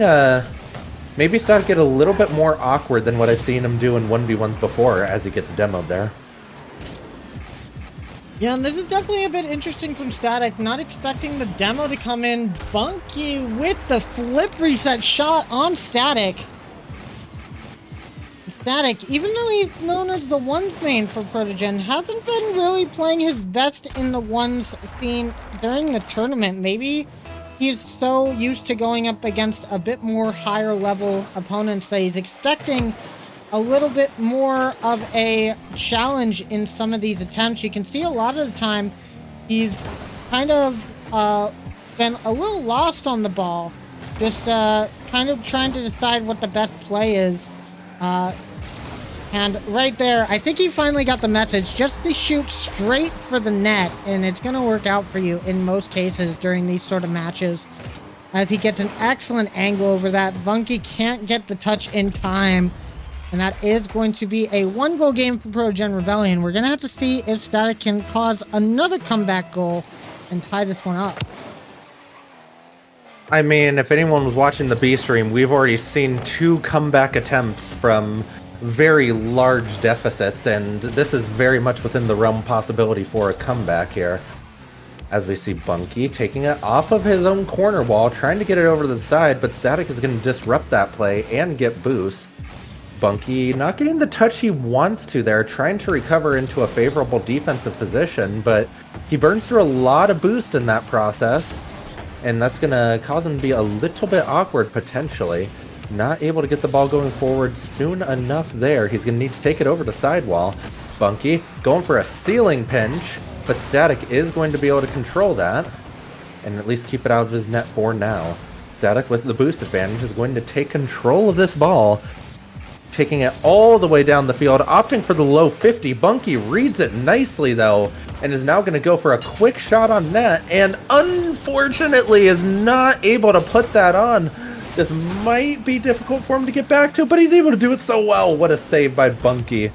maybe Static get a little bit more awkward than what I've seen him do in 1v1s before as he gets demoed there. Yeah, and this is definitely a bit interesting from Static. Not expecting the demo to come in. Bunky with the flip reset shot on Static. Static, even though he's known as the ones main for Protogen, hasn't been really playing his best in the ones scene during the tournament. Maybe he's so used to going up against a bit more higher level opponents that he's expecting a little bit more of a challenge in some of these attempts. You can see a lot of the time he's kind of been a little lost on the ball, just kind of trying to decide what the best play is. And right there, I think he finally got the message. Just to shoot straight for the net, and it's going to work out for you in most cases during these sort of matches. As he gets an excellent angle over that. Bunky can't get the touch in time. And that is going to be a one-goal game for Protogen Rebellion. We're going to have to see if Static can cause another comeback goal and tie this one up. I mean, if anyone was watching the B stream, we've already seen 2 comeback attempts from very large deficits, and this is very much within the realm possibility for a comeback here. as we see Bunky taking it off of his own corner wall, trying to get it over to the side, but Static is going to disrupt that play and get boost. Bunky not getting the touch he wants to there, trying to recover into a favorable defensive position, but he burns through a lot of boost in that process, and that's going to cause him to be a little bit awkward potentially. Not able to get the ball going forward soon enough there. He's going to need to take it over to sidewall. Bunky going for a ceiling pinch, but Static is going to be able to control that and at least keep it out of his net for now. Static with the boost advantage is going to take control of this ball, taking it all the way down the field, opting for the low 50. Bunky reads it nicely though, and is now going to go for a quick shot on net, and unfortunately is not able to put that on. This might be difficult for him to get back to, but he's able to do it so well. What a save by Bunky.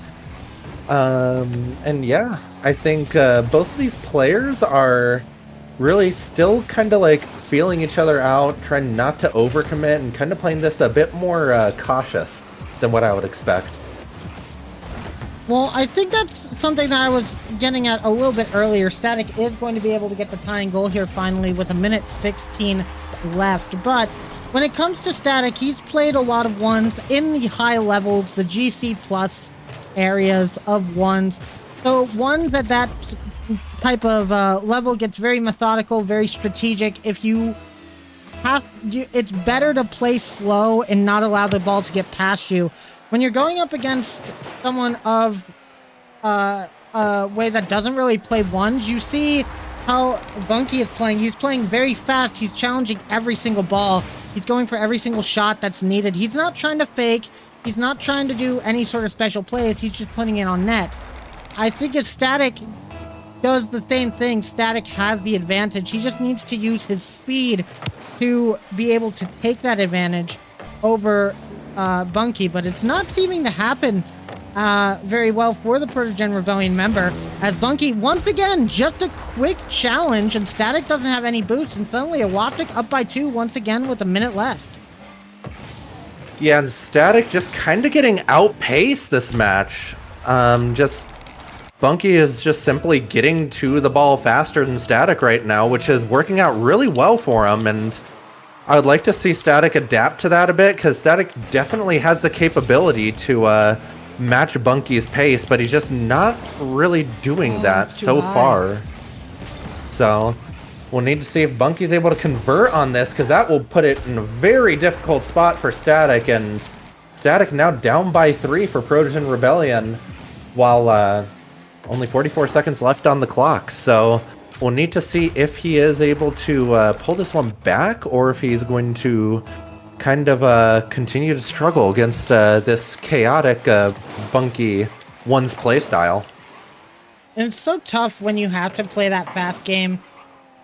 And yeah, I think both of these players are really still kind of like feeling each other out, trying not to overcommit, and kind of playing this a bit more cautious than what I would expect. Well, I think that's something that I was getting at a little bit earlier. Static is going to be able to get the tying goal here finally with 1:16 left, but when it comes to Static, he's played a lot of ones in the high levels, the GC plus areas of ones. So ones at that type of level gets very methodical, very strategic. If you have, it's better to play slow and not allow the ball to get past you. When you're going up against someone of a way that doesn't really play ones, you see how Bunky is playing. He's playing very fast. He's challenging every single ball. He's going for every single shot that's needed. He's not trying to fake. He's not trying to do any sort of special plays. He's just putting it on net. I think if Static does the same thing, Static has the advantage. He just needs to use his speed to be able to take that advantage over Bunky, but it's not seeming to happen very well for the Protogen Rebellion member, as Bunky, once again, just a quick challenge, and Static doesn't have any boost, and suddenly Awoptic up by 2 once again with a minute left. Yeah, and Static just kind of getting outpaced this match. Just Bunky is just simply getting to the ball faster than Static right now, which is working out really well for him, and I would like to see Static adapt to that a bit, because Static definitely has the capability to match Bunky's pace, but he's just not really doing that so far. So we'll need to see if Bunky's able to convert on this, because that will put it in a very difficult spot for Static, and Static now down by 3 for Protogen Rebellion, while only 44 seconds left on the clock. So we'll need to see if he is able to pull this one back, or if he's going to kind of continue to struggle against this chaotic Bunky one's playstyle. And it's so tough when you have to play that fast game.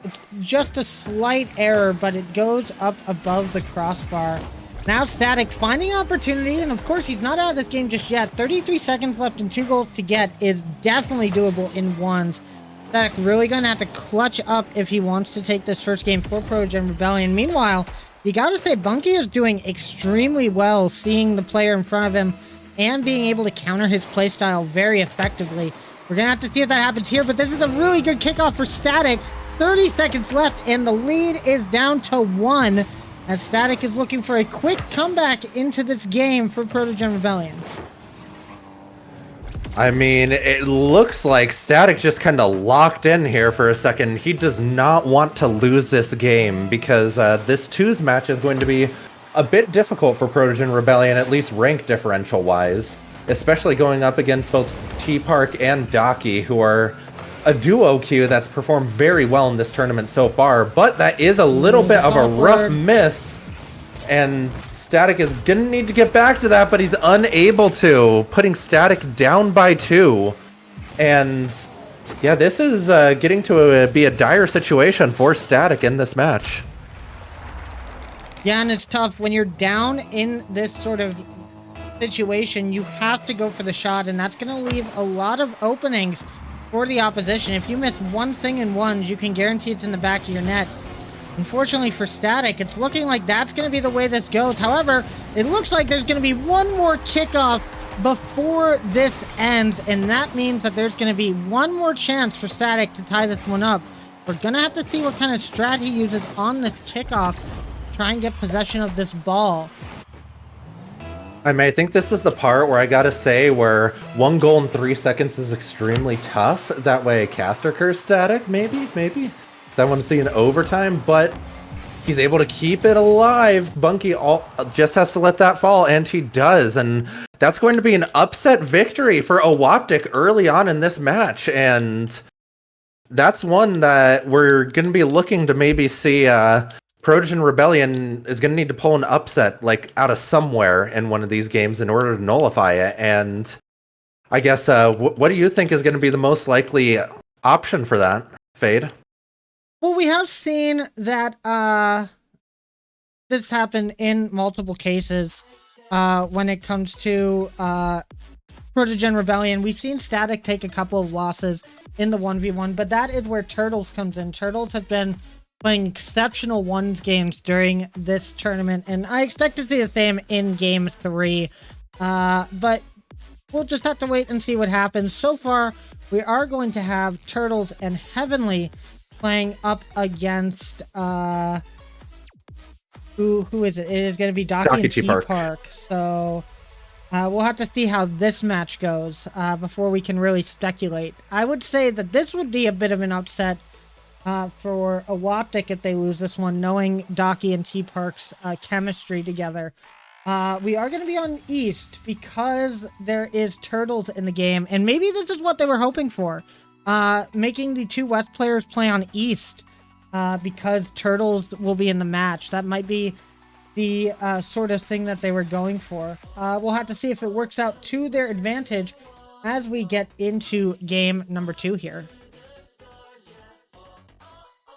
It's just a slight error, but it goes up above the crossbar. Now Static finding opportunity, and of course he's not out of this game just yet. 33 seconds left and 2 goals to get is definitely doable in ones. Static really gonna have to clutch up if he wants to take this first game for Protogen Rebellion. Meanwhile, you gotta say Bunky is doing extremely well, seeing the player in front of him and being able to counter his playstyle very effectively. We're gonna have to see if that happens here, but this is a really good kickoff for Static. 30 seconds left, and the lead is down to 1, as Static is looking for a quick comeback into this game for Protogen Rebellion. I mean, it looks like Static just kind of locked in here for a second. He does not want to lose this game, because this 2's match is going to be a bit difficult for Protogen Rebellion, at least rank differential-wise, especially going up against both T-Park and Daki, who are a duo queue that's performed very well in this tournament so far, but that is a little bit of a rough miss, and Static is gonna need to get back to that, but he's unable to, putting Static down by 2. And yeah, this is getting to be a dire situation for Static in this match. Yeah, and it's tough when you're down in this sort of situation. You have to go for the shot, and that's going to leave a lot of openings for the opposition. If you miss one thing in ones, you can guarantee it's in the back of your net. Unfortunately for Static, it's looking like that's going to be the way this goes. However, it looks like there's going to be one more kickoff before this ends, and that means that there's going to be one more chance for Static to tie this one up We're gonna have to see what kind of strat he uses on this kickoff. Try and get possession of this ball. I mean, I think this is the part where I gotta say where 1 goal in 3 seconds is extremely tough. That way caster curse static, maybe? Because I want to see an overtime, but he's able to keep it alive. Bunky just has to let that fall, and he does. And that's going to be an upset victory for Owaptic early on in this match. And that's one that we're going to be looking to maybe see. Trojan Rebellion is going to need to pull an upset, like, out of somewhere in one of these games in order to nullify it. And I guess, what do you think is going to be the most likely option for that, Fade? Well, we have seen that this happen in multiple cases when it comes to Protogen Rebellion. We've seen Static take a couple of losses in the 1v1, but that is where Turtles comes in. Turtles have been playing exceptional ones games during this tournament, and I expect to see the same in Game 3. But we'll just have to wait and see what happens. So far, we are going to have Turtles and Heavenly playing up against who is it? It is going to be Docky and T-Park. So we'll have to see how this match goes before we can really speculate. I would say that this would be a bit of an upset for Owaptic if they lose this one, knowing Docky and T-Park's chemistry together. We are going to be on East because there is Turtles in the game, and maybe this is what they were hoping for. Making the 2 West players play on East because Turtles will be in the match. That might be the sort of thing that they were going for. We'll have to see if it works out to their advantage as we get into game number 2 here.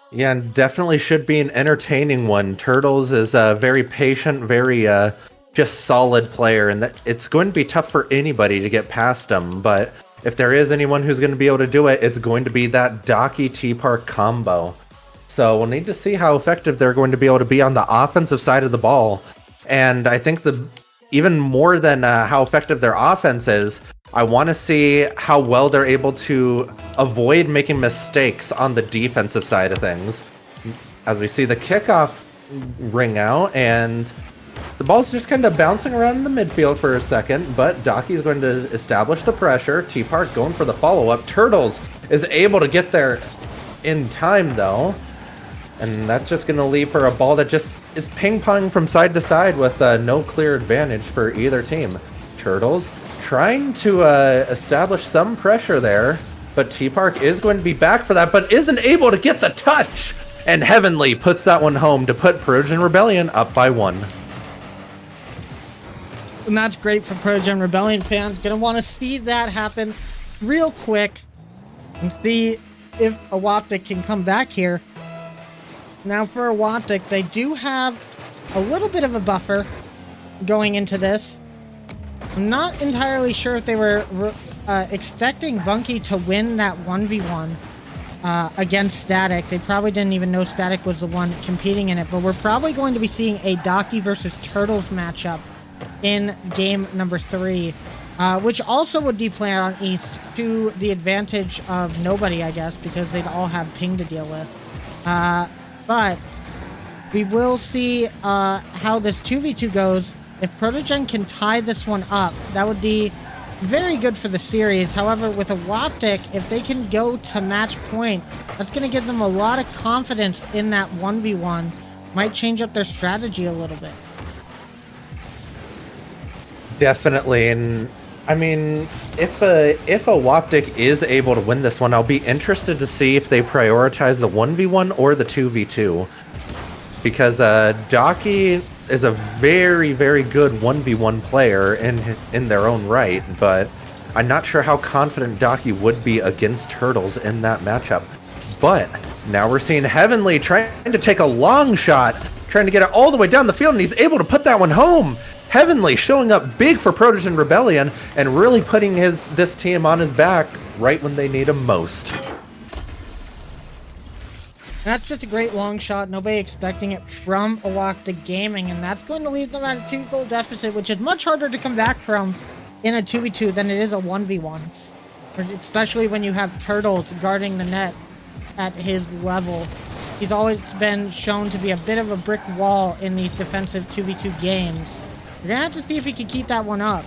Yeah, and definitely should be an entertaining one. Turtles is a very patient, very just solid player, and that it's going to be tough for anybody to get past them. But if there is anyone who's going to be able to do it, it's going to be that Docky T-Park combo. So we'll need to see how effective they're going to be able to be on the offensive side of the ball. And I think even more than how effective their offense is, I want to see how well they're able to avoid making mistakes on the defensive side of things. As we see the kickoff ring out, and the ball's just kind of bouncing around in the midfield for a second, but Docky's going to establish the pressure. T-Park going for the follow-up. Turtles is able to get there in time, though. And that's just going to leave for a ball that just is ping-pong from side to side with no clear advantage for either team. Turtles trying to establish some pressure there, but T-Park is going to be back for that, but isn't able to get the touch! And Heavenly puts that one home to put Protogen Rebellion up by 1. And that's great for Protogen Rebellion fans. Gonna want to see that happen real quick and see if Owaptic can come back here. Now for Owaptic, they do have a little bit of a buffer going into this. I'm not entirely sure if they were expecting Bunky to win that 1v1 against Static. They probably didn't even know Static was the one competing in it, but we're probably going to be seeing a Docky versus Turtles matchup in game number 3, which also would be played on East to the advantage of nobody, I guess, because they'd all have ping to deal with. But we will see how this 2v2 goes. If Protogen can tie this one up, that would be very good for the series. However, with Owaptic, if they can go to match point, that's going to give them a lot of confidence in that 1v1. Might change up their strategy a little bit. Definitely, and I mean, if Owaptic is able to win this one, I'll be interested to see if they prioritize the 1v1 or the 2v2. Because Docky is a very, very good 1v1 player in their own right, but I'm not sure how confident Docky would be against Turtles in that matchup. But now we're seeing Heavenly trying to take a long shot, trying to get it all the way down the field, and he's able to put that one home. Heavenly showing up big for Protogen Rebellion and really putting this team on his back right when they need him most. That's just a great long shot. Nobody expecting it from Owaptic Gaming, and that's going to leave them at a 2-goal deficit, which is much harder to come back from in a 2v2 than it is a 1v1. Especially when you have Turtles guarding the net at his level. He's always been shown to be a bit of a brick wall in these defensive 2v2 games. We're gonna have to see if he can keep that one up.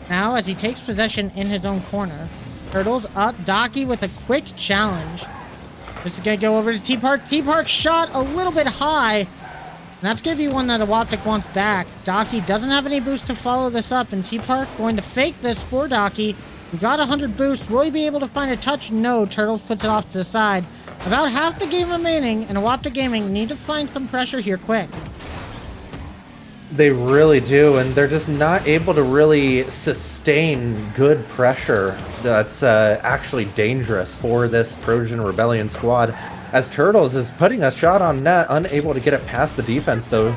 Now, as he takes possession in his own corner, Turtles up, Docky with a quick challenge. This is gonna go over to T-Park. T-Park shot a little bit high. And that's gonna be one that Awoptic wants back. Docky doesn't have any boost to follow this up, and T-Park going to fake this for Docky. We got 100 boost. Will he be able to find a touch? No. Turtles puts it off to the side. About half the game remaining, and Awoptic Gaming need to find some pressure here quick. They really do, and they're just not able to really sustain good pressure that's actually dangerous for this Trojan Rebellion squad. As Turtles is putting a shot on net, unable to get it past the defense though,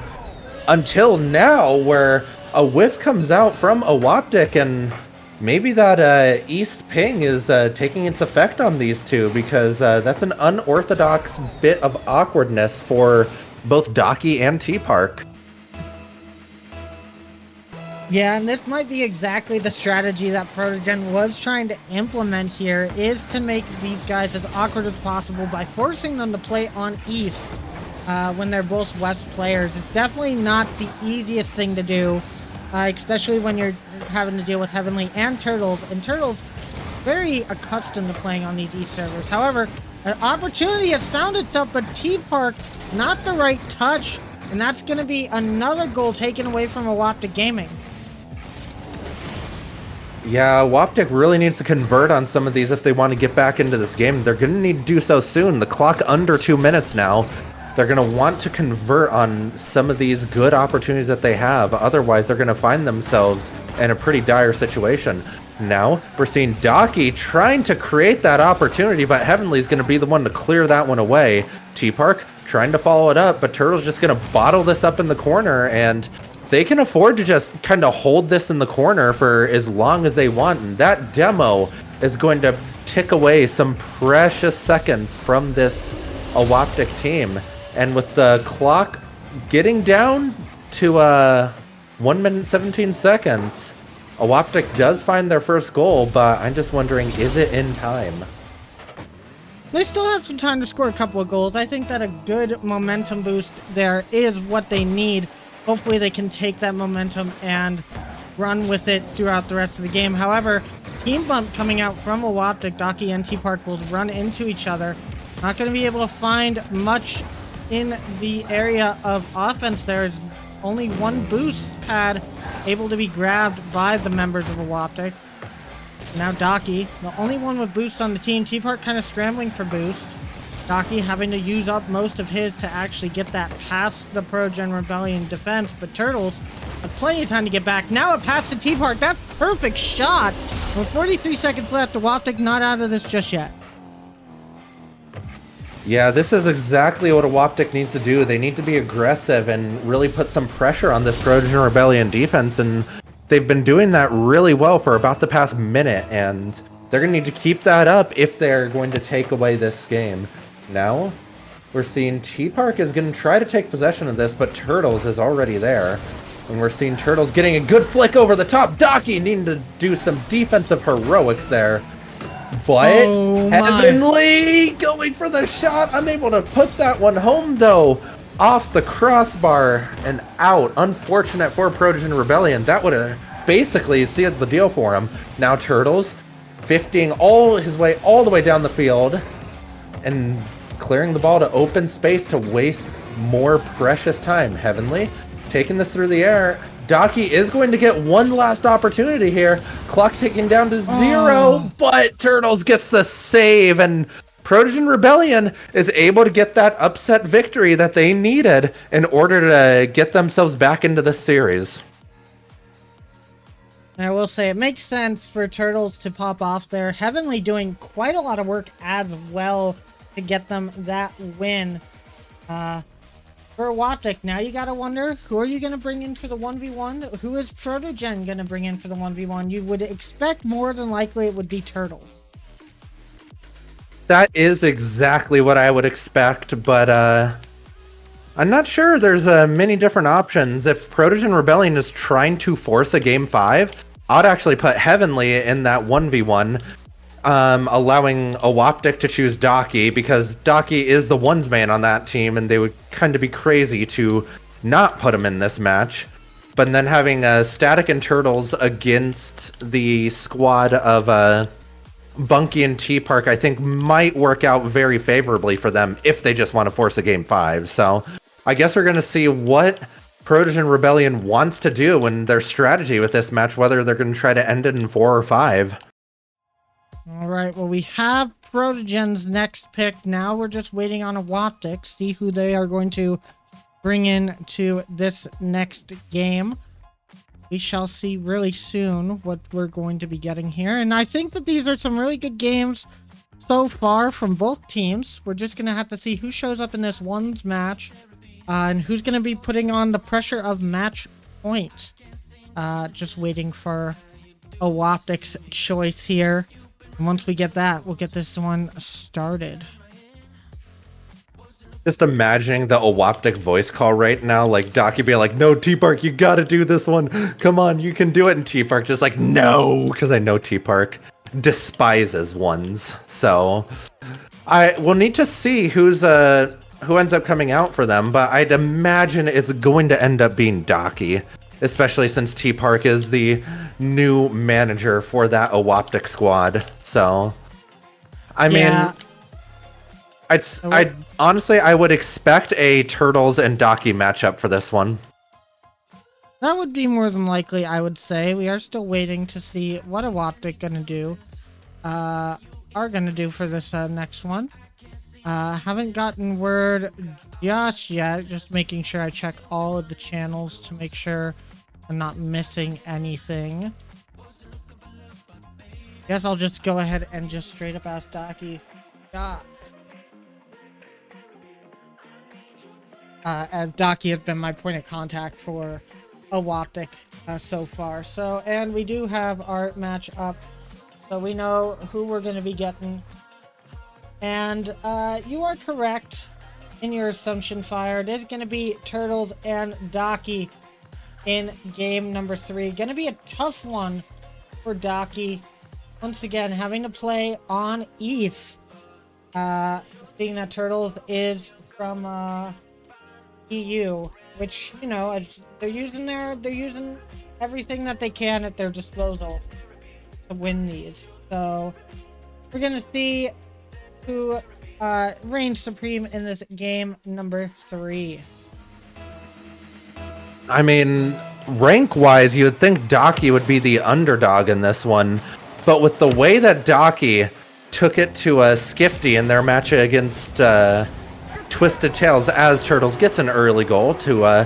until now, where a whiff comes out from Awoptic, and maybe that East ping is taking its effect on these two, because that's an unorthodox bit of awkwardness for both Docky and T-Park. Yeah, and this might be exactly the strategy that Protogen was trying to implement here, is to make these guys as awkward as possible by forcing them to play on East when they're both West players. It's definitely not the easiest thing to do, especially when you're having to deal with Heavenly and Turtles very accustomed to playing on these East servers. However, an opportunity has found itself, but T-Park, not the right touch, and that's going to be another goal taken away from Awoptic Gaming. Yeah, Awoptic really needs to convert on some of these if they want to get back into this game. They're going to need to do so soon. The clock under 2 minutes now. They're going to want to convert on some of these good opportunities that they have. Otherwise, they're going to find themselves in a pretty dire situation. Now, we're seeing Docky trying to create that opportunity, but Heavenly's going to be the one to clear that one away. T-Park trying to follow it up, but Turtle's just going to bottle this up in the corner, and they can afford to just kind of hold this in the corner for as long as they want. And that demo is going to tick away some precious seconds from this Awoptic team. And with the clock getting down to 1 minute 17 seconds, Awoptic does find their first goal, but I'm just wondering, is it in time? They still have some time to score a couple of goals. I think that a good momentum boost there is what they need. Hopefully they can take that momentum and run with it throughout the rest of the game. However, team bump coming out from Awoptic, Docky and T-Park will run into each other. Not going to be able to find much in the area of offense. There is only one boost pad able to be grabbed by the members of Awoptic. Now Docky, the only one with boost on the team. T-Park kind of scrambling for boost. Docky having to use up most of his to actually get that past the Progen Rebellion defense, but Turtles have plenty of time to get back. Now it passed to T-Park. That's perfect shot. With 43 seconds left, Awoptic not out of this just yet. Yeah, this is exactly what Awoptic needs to do. They need to be aggressive and really put some pressure on this Trojan Rebellion defense, and they've been doing that really well for about the past minute, and they're going to need to keep that up if they're going to take away this game. Now, we're seeing T-Park is going to try to take possession of this, but Turtles is already there. And we're seeing Turtles getting a good flick over the top. Docky needing to do some defensive heroics there. But Heavenly going for the shot, unable to put that one home though. Off the crossbar and out. Unfortunate for Progen Rebellion. That would have basically sealed the deal for him. Now Turtles 50ing all his way all the way down the field and clearing the ball to open space to waste more precious time. Heavenly taking this through the air. Docky is going to get one last opportunity here. Clock ticking down to 0, but Turtles gets the save, and Progen Rebellion is able to get that upset victory that they needed in order to get themselves back into this series. I will say it makes sense for Turtles to pop off there. Heavenly doing quite a lot of work as well to get them that win. For Awoptic, now you gotta wonder, who are you gonna bring in for the 1v1? Who is Protogen gonna bring in for the 1v1? You would expect more than likely it would be Turtles. That is exactly what I would expect, but I'm not sure there's many different options. If Protogen Rebellion is trying to force a game 5, I'd actually put Heavenly in that 1v1. allowing Awoptic to choose Daki, because Daki is the ones man on that team, and they would kind of be crazy to not put him in this match. But then having Static and Turtles against the squad of Bunky and T-Park, I think might work out very favorably for them if they just want to force a Game 5. So I guess we're going to see what Protogen Rebellion wants to do and their strategy with this match, whether they're going to try to end it in 4 or 5. All right, well, we have Protogen's next pick. Now we're just waiting on Awoptic, see who they are going to bring in to this next game. We shall see really soon what we're going to be getting here. And I think that these are some really good games so far from both teams. We're just going to have to see who shows up in this one's match and who's going to be putting on the pressure of match point. Just waiting for Awoptic's choice here. And once we get that, we'll get this one started. Just imagining the Awoptic voice call right now, like Daki being like, "No, T-Park, you gotta do this one. Come on, you can do it." And T-Park just like, "No," because I know T-Park despises ones. So I will need to see who ends up coming out for them, but I'd imagine it's going to end up being Daki, especially since T-Park is the new manager for that Awoptic squad. So, I mean, Yeah. I'd honestly, I would expect a Turtles and Daki matchup for this one. That would be more than likely, I would say. We are still waiting to see what Awoptic gonna do. Are gonna do for this next one. Haven't gotten word just yet. Just making sure I check all of the channels to make sure I'm not missing anything. Guess I'll just go ahead and just straight up ask Daki. Yeah. As Daki has been my point of contact for Awoptic so far. So, and we do have our match up, so we know who we're going to be getting. And you are correct in your assumption, Fire. It is going to be Turtles and Daki in game number 3. Going to be a tough one for Daki. Once again, having to play on East. Seeing that Turtles is from EU, which, you know, they're using everything that they can at their disposal to win these. So we're gonna see who reigns supreme in this game number 3. I mean, rank-wise, you would think Daki would be the underdog in this one, but with the way that Daki took it to Skifty in their match against Twisted Tails, as Turtles gets an early goal to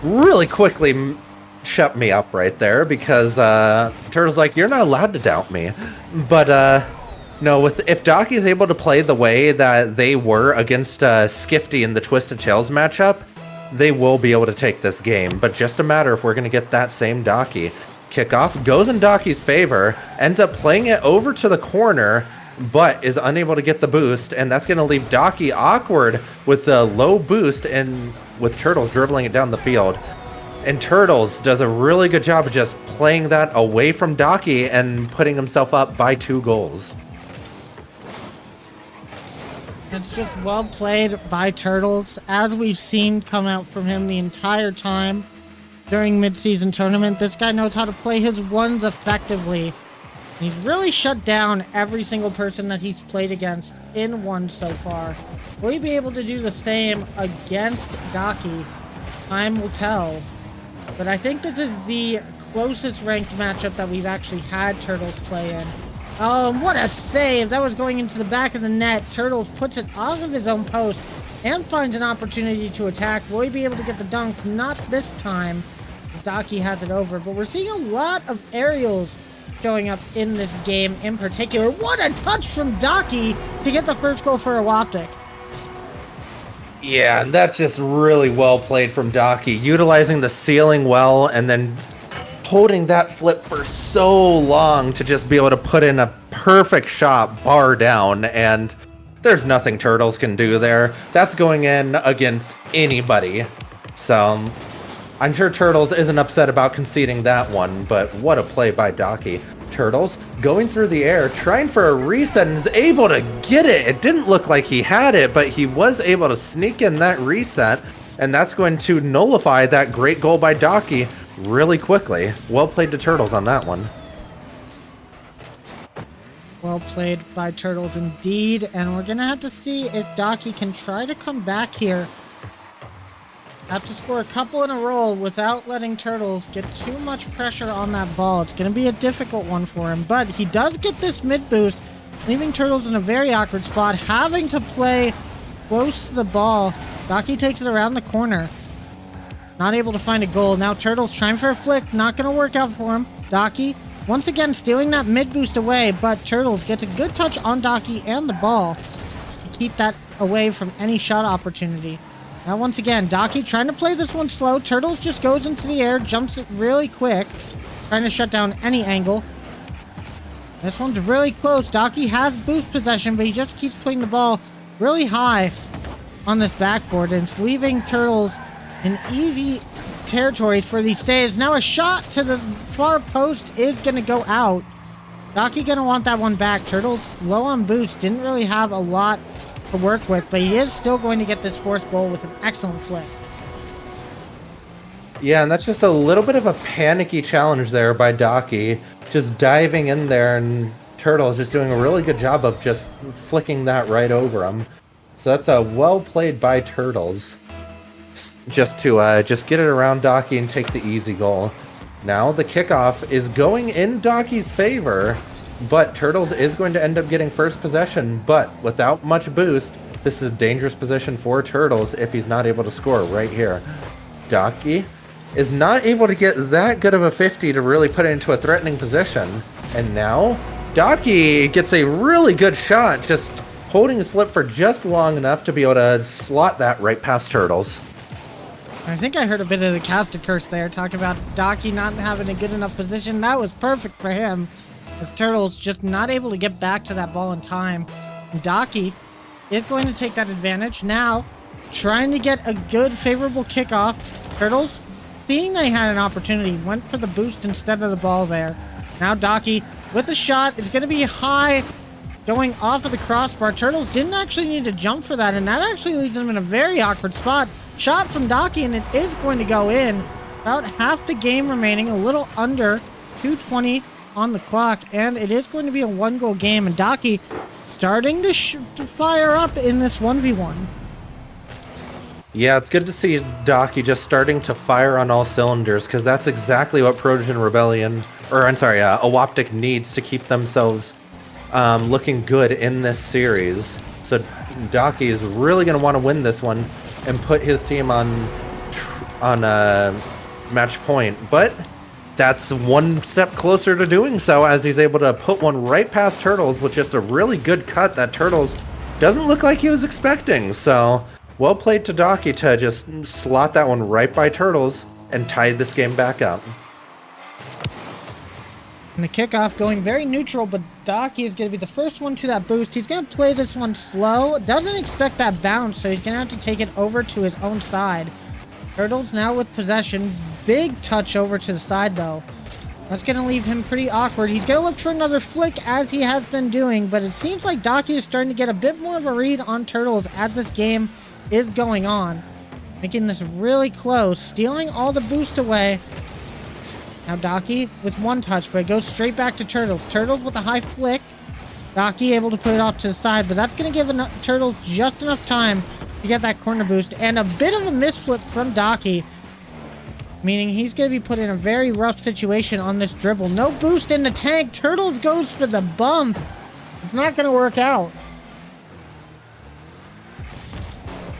really quickly shut me up right there, because Turtles like, "You're not allowed to doubt me." But no, if Daki is able to play the way that they were against Skifty in the Twisted Tails matchup, they will be able to take this game. But just a matter if we're going to get that same Daki. Kickoff goes in Daki's favor, ends up playing it over to the corner, but is unable to get the boost, and that's going to leave Daki awkward with the low boost and with Turtles dribbling it down the field. And Turtles does a really good job of just playing that away from Daki and putting himself up by 2 goals. It's just well played by Turtles, as we've seen come out from him the entire time during mid-season tournament. This guy knows how to play his ones effectively. He's really shut down every single person that he's played against in one so far. Will he be able to do the same against Daki? Time will tell. But I think this is the closest ranked matchup that we've actually had Turtles play in. What a save! That was going into the back of the net. Turtles puts it off of his own post and finds an opportunity to attack. Will he be able to get the dunk? Not this time. Daki has it over, but we're seeing a lot of aerials showing up in this game in particular. What a touch from Daki to get the first goal for Awoptic. Yeah, and that's just really well played from Daki, utilizing the ceiling well and then holding that flip for so long to just be able to put in a perfect shot bar down, and there's nothing Turtles can do there. That's going in against anybody. So I'm sure Turtles isn't upset about conceding that one, but what a play by Daki. Turtles, going through the air, trying for a reset, and is able to get it. It didn't look like he had it, but he was able to sneak in that reset, and that's going to nullify that great goal by Daki really quickly. Well played to Turtles on that one. Well played by Turtles indeed, and we're gonna have to see if Daki can try to come back here. Have to score a couple in a row without letting Turtles get too much pressure on that ball. It's gonna be a difficult one for him, but he does get this mid boost, leaving Turtles in a very awkward spot, having to play close to the ball. Daki takes it around the corner. Not able to find a goal. Now Turtles trying for a flick, not gonna work out for him. Daki once again stealing that mid boost away, but Turtles gets a good touch on Daki and the ball to keep that away from any shot opportunity. Now once again, Daki trying to play this one slow. Turtles just goes into the air, jumps it really quick, trying to shut down any angle. This one's really close. Daki has boost possession, but he just keeps putting the ball really high on this backboard, and it's leaving Turtles in easy territories for these saves. Now a shot to the far post is going to go out. Daki going to want that one back. Turtles low on boost, didn't really have a lot to work with, but he is still going to get this fourth goal with an excellent flick. Yeah, and that's just a little bit of a panicky challenge there by Daki, just diving in there, and Turtles just doing a really good job of just flicking that right over him. So that's a well played by Turtles, just to just get it around Daki and take the easy goal. Now the kickoff is going in Daki's favor, but Turtles is going to end up getting first possession, but without much boost, this is a dangerous position for Turtles if he's not able to score right here. Daki is not able to get that good of a 50 to really put it into a threatening position, and now Daki gets a really good shot, just holding his flip for just long enough to be able to slot that right past Turtles. I think I heard a bit of the caster curse there, talking about Daki not having a good enough position. That was perfect for him, as Turtles just not able to get back to that ball in time. Daki is going to take that advantage. Now, trying to get a good, favorable kickoff. Turtles, seeing they had an opportunity, went for the boost instead of the ball there. Now Daki with a shot. It's going to be high, going off of the crossbar. Turtles didn't actually need to jump for that, and that actually leaves them in a very awkward spot. Shot from Daki, and it is going to go in. About half the game remaining, a little under 2:20 on the clock, and it is going to be a one-goal game, and Daki starting to fire up in this 1v1. Yeah, it's good to see Daki just starting to fire on all cylinders, because that's exactly what Trojan Rebellion, or I'm sorry, Awoptic needs to keep themselves looking good in this series. So Daki is really going to want to win this one and put his team on match point, but that's one step closer to doing so, as he's able to put one right past Turtles with just a really good cut that Turtles doesn't look like he was expecting. So well played to Daki to just slot that one right by Turtles and tie this game back up. And the kickoff going very neutral, but Daki is going to be the first one to that boost. He's going to play this one slow. Doesn't expect that bounce, so he's going to have to take it over to his own side. Turtles now with possession. Big touch over to the side, though. That's going to leave him pretty awkward. He's going to look for another flick, as he has been doing, but it seems like Daki is starting to get a bit more of a read on Turtles as this game is going on. Making this really close. Stealing all the boost away. Now Daki with one touch, but it goes straight back to Turtles. Turtles with a high flick. Daki able to put it off to the side, but that's going to give Turtles just enough time to get that corner boost. And a bit of a misflip from Daki, meaning he's going to be put in a very rough situation on this dribble. No boost in the tank. Turtles goes for the bump. It's not going to work out.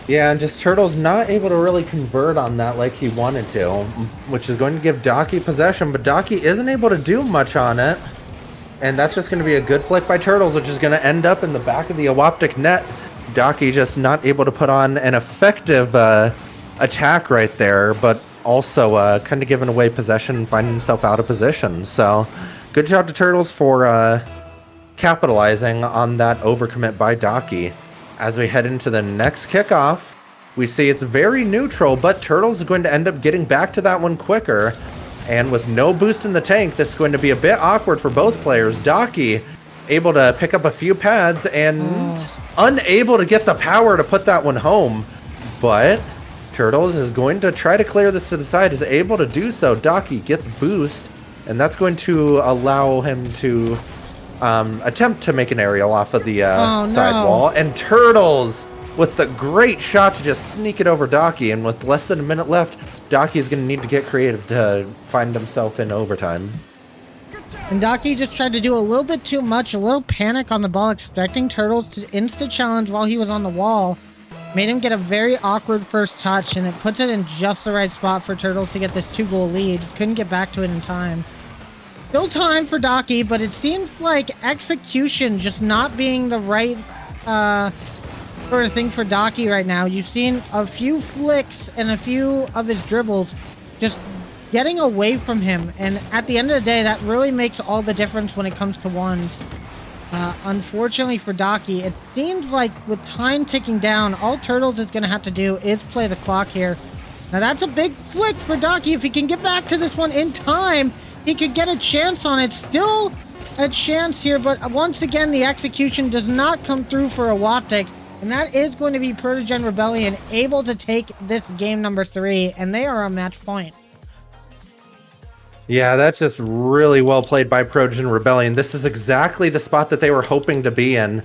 Yeah, and just Turtles not able to really convert on that like he wanted to, which is going to give Daki possession, but Daki isn't able to do much on it. And that's just going to be a good flick by Turtles, which is going to end up in the back of the Awoptic net. Daki just not able to put on an effective attack right there, but also kind of giving away possession and finding himself out of position. So good job to Turtles for capitalizing on that overcommit by Daki. As we head into the next kickoff, we see it's very neutral, but Turtles are going to end up getting back to that one quicker. And with no boost in the tank, this is going to be a bit awkward for both players. Daki able to pick up a few pads and unable to get the power to put that one home. But Turtles is going to try to clear this to the side, is able to do so. Daki gets boost, and that's going to allow him to attempt to make an aerial off of the side wall. And Turtles with the great shot to just sneak it over Daki, and with less than a minute left, Daki is going to need to get creative to find himself in overtime. And Daki just tried to do a little bit too much, a little panic on the ball, expecting Turtles to insta-challenge while he was on the wall. Made him get a very awkward first touch, and it puts it in just the right spot for Turtles to get this 2-goal lead. Couldn't get back to it in time. Still time for Daki, but it seems like execution just not being the right sort of thing for Daki right now. You've seen a few flicks and a few of his dribbles just getting away from him, and at the end of the day, that really makes all the difference when it comes to ones. Unfortunately for Daki, it seems like with time ticking down, all Turtles is going to have to do is play the clock here. Now that's a big flick for Daki. If he can get back to this one in time, he could get a chance on it. Still a chance here, but once again, the execution does not come through for Awaptic. And that is going to be Protogen Rebellion able to take this game number 3, and they are on match point. Yeah, that's just really well played by Protogen Rebellion. This is exactly the spot that they were hoping to be in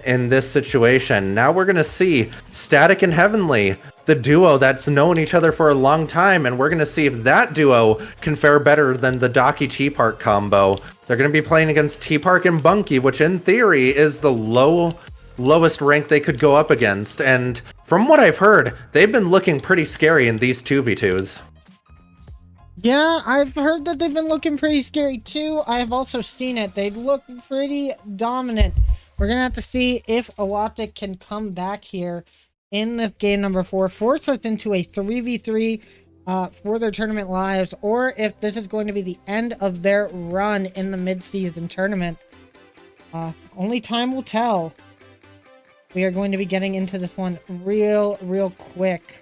this situation. Now we're going to see Static and Heavenly, the duo that's known each other for a long time, and we're going to see if that duo can fare better than the Daki T-Park combo. They're going to be playing against T-Park and Bunky, which in theory is the lowest rank they could go up against, and from what I've heard, they've been looking pretty scary in these 2v2s. Yeah, I've heard that they've been looking pretty scary too. I've also seen it. They look pretty dominant. We're gonna have to see if Awaptic can come back here in this game number 4, force us into a 3v3 for their tournament lives, or if this is going to be the end of their run in the mid-season tournament. Only time will tell. We are going to be getting into this one real quick.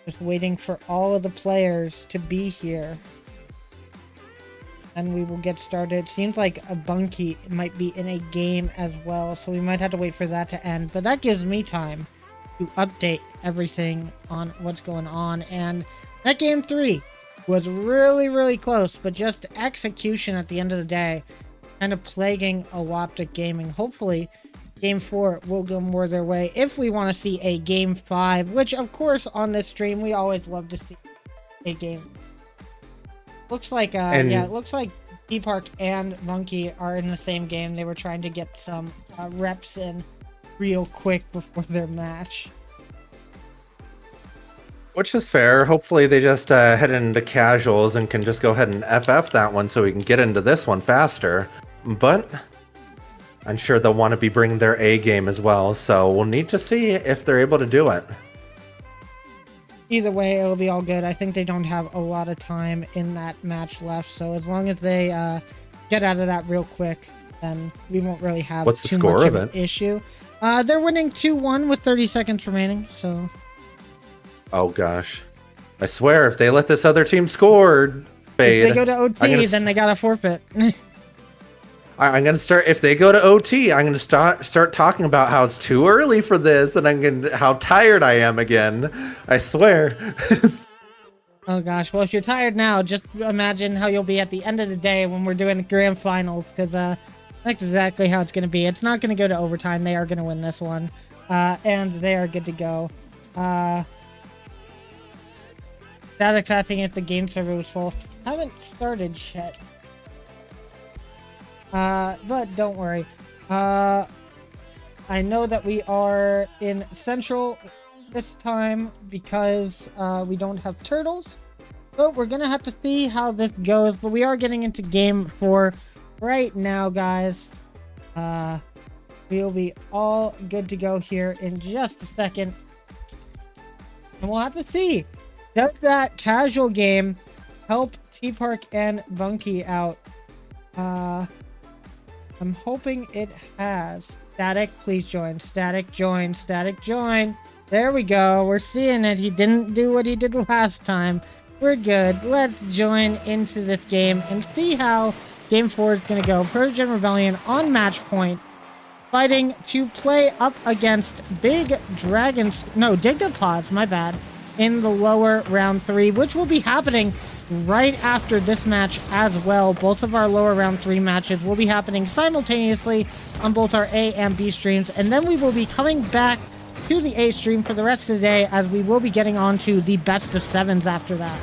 Just waiting for all of the players to be here. And we will get started. Seems like a Bunky might be in a game as well, so we might have to wait for that to end. But that gives me time to update everything on what's going on. And that game 3 was really close, but just execution at the end of the day kind of plaguing Awaptic Gaming. Hopefully Game 4 will go more their way if we want to see a Game 5, which of course on this stream we always love to see a game. Looks like yeah, it looks like T-Park and Monkey are in the same game. They were trying to get some reps in real quick before their match. Which is fair. Hopefully they just head into casuals and can just go ahead and FF that one so we can get into this one faster. But I'm sure they'll want to be bringing their A game as well, so we'll need to see if they're able to do it. Either way, it'll be all good. I think they don't have a lot of time in that match left, so as long as they get out of that real quick, then we won't really have What's the too score much of of an it? issue. They're winning 2-1 with 30 seconds remaining, so... Oh gosh. I swear, if they let this other team score, Fade, if they go to OT, then they gotta forfeit. I'm gonna start. If they go to OT, I'm gonna start talking about how it's too early for this, and how tired I am again. I swear. Oh gosh. Well, if you're tired now, just imagine how you'll be at the end of the day when we're doing the grand finals, because that's exactly how it's gonna be. It's not gonna go to overtime. They are gonna win this one, and they are good to go. Static's asking if the game server was full. Haven't started yet. But don't worry. I know that we are in Central this time because we don't have Turtles. So we're gonna have to see how this goes. But we are getting into game 4 right now, guys. We'll be all good to go here in just a second. And we'll have to see. Does that casual game help T-Park and Bunky out? I'm hoping it has. Static, please join. Static, join. Static, join. There we go. We're seeing it. He didn't do what he did last time. We're good. Let's join into this game and see how Game 4 is going to go. Protogen Rebellion on match point, fighting to play up against Big Dragons, no, Dignipods, my bad, in the lower round 3, which will be happening right after this match as well. Both of our lower round 3 matches will be happening simultaneously on both our A and B streams, and then we will be coming back to the A stream for the rest of the day, as we will be getting on to the best of 7s after that.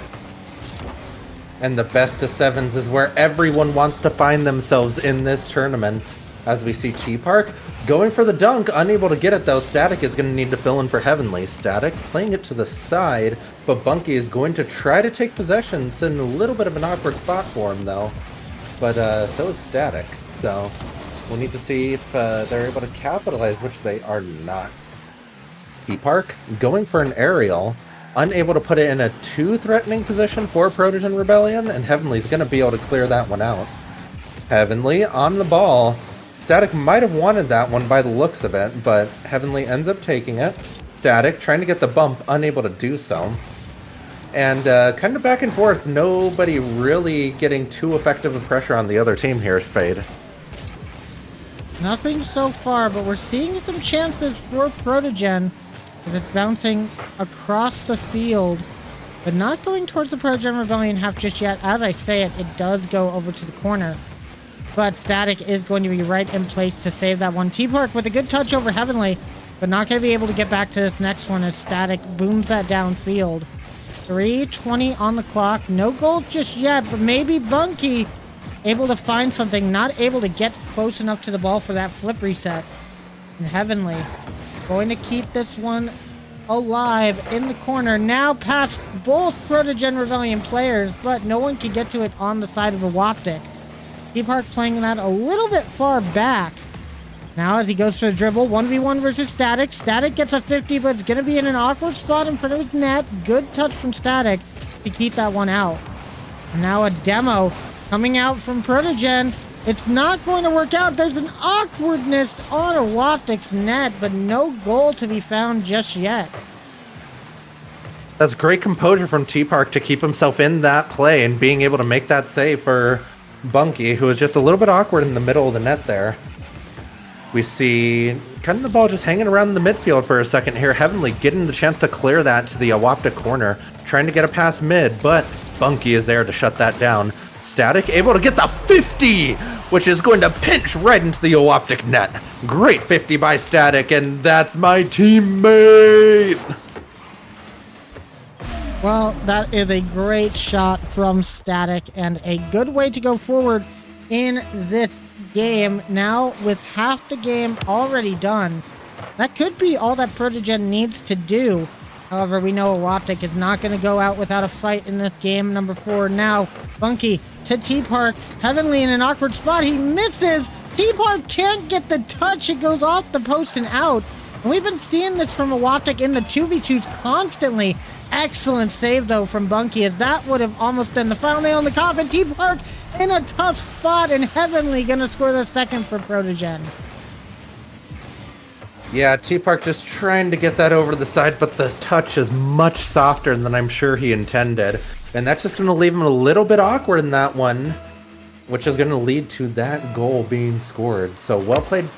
And the best of 7s is where everyone wants to find themselves in this tournament. As we see T-Park going for the dunk, unable to get it though. Static is going to need to fill in for Heavenly. Static playing it to the side, but Bunky is going to try to take possession. It's in a little bit of an awkward spot for him though. But so is Static. So we'll need to see if they're able to capitalize, which they are not. T-Park going for an aerial, unable to put it in a too threatening position for Protogen Rebellion, and Heavenly's going to be able to clear that one out. Heavenly on the ball. Static might have wanted that one by the looks of it, but Heavenly ends up taking it. Static trying to get the bump, unable to do so. And kind of back and forth, nobody really getting too effective a pressure on the other team here, Fade. Nothing so far, but we're seeing some chances for Protogen. It's bouncing across the field, but not going towards the Protogen Rebellion half just yet. As I say it, it does go over to the corner. But Static is going to be right in place to save that one. T-Park with a good touch over Heavenly, but not going to be able to get back to this next one as Static booms that downfield. 3:20 on the clock. No goals just yet, but maybe Bunky able to find something. Not able to get close enough to the ball for that flip reset. And Heavenly going to keep this one alive in the corner. Now past both Protogen Rebellion players, but no one can get to it on the side of the Waptic. T-Park playing that a little bit far back. Now as he goes for the dribble, 1v1 versus Static. Static gets a 50, but it's going to be in an awkward spot in front of his net. Good touch from Static to keep that one out. And now a demo coming out from Protogen. It's not going to work out. There's an awkwardness on a Waptic's net, but no goal to be found just yet. That's great composure from T-Park to keep himself in that play and being able to make that save for Bunky, who was just a little bit awkward in the middle of the net there. We see kind of the ball just hanging around the midfield for a second here. Heavenly getting the chance to clear that to the Waptic corner, trying to get a pass mid, but Bunky is there to shut that down. Static able to get the 50, which is going to pinch right into the Waptic net. Great 50 by Static, and that's my teammate. Well, that is a great shot from Static and a good way to go forward in this game. Now, with half the game already done, that could be all that Protogen needs to do. However, we know Waptic is not going to go out without a fight in this game. Number 4 now, Bunky to T-Park. Heavenly in an awkward spot. He misses. T-Park can't get the touch. It goes off the post and out. And we've been seeing this from a Waptic in the 2v2s constantly. Excellent save, though, from Bunky, as that would have almost been the final nail in the coffin. T-Park in a tough spot, and Heavenly going to score the second for Protogen. Yeah, T-Park just trying to get that over to the side, but the touch is much softer than I'm sure he intended. And that's just going to leave him a little bit awkward in that one, which is going to lead to that goal being scored. So well played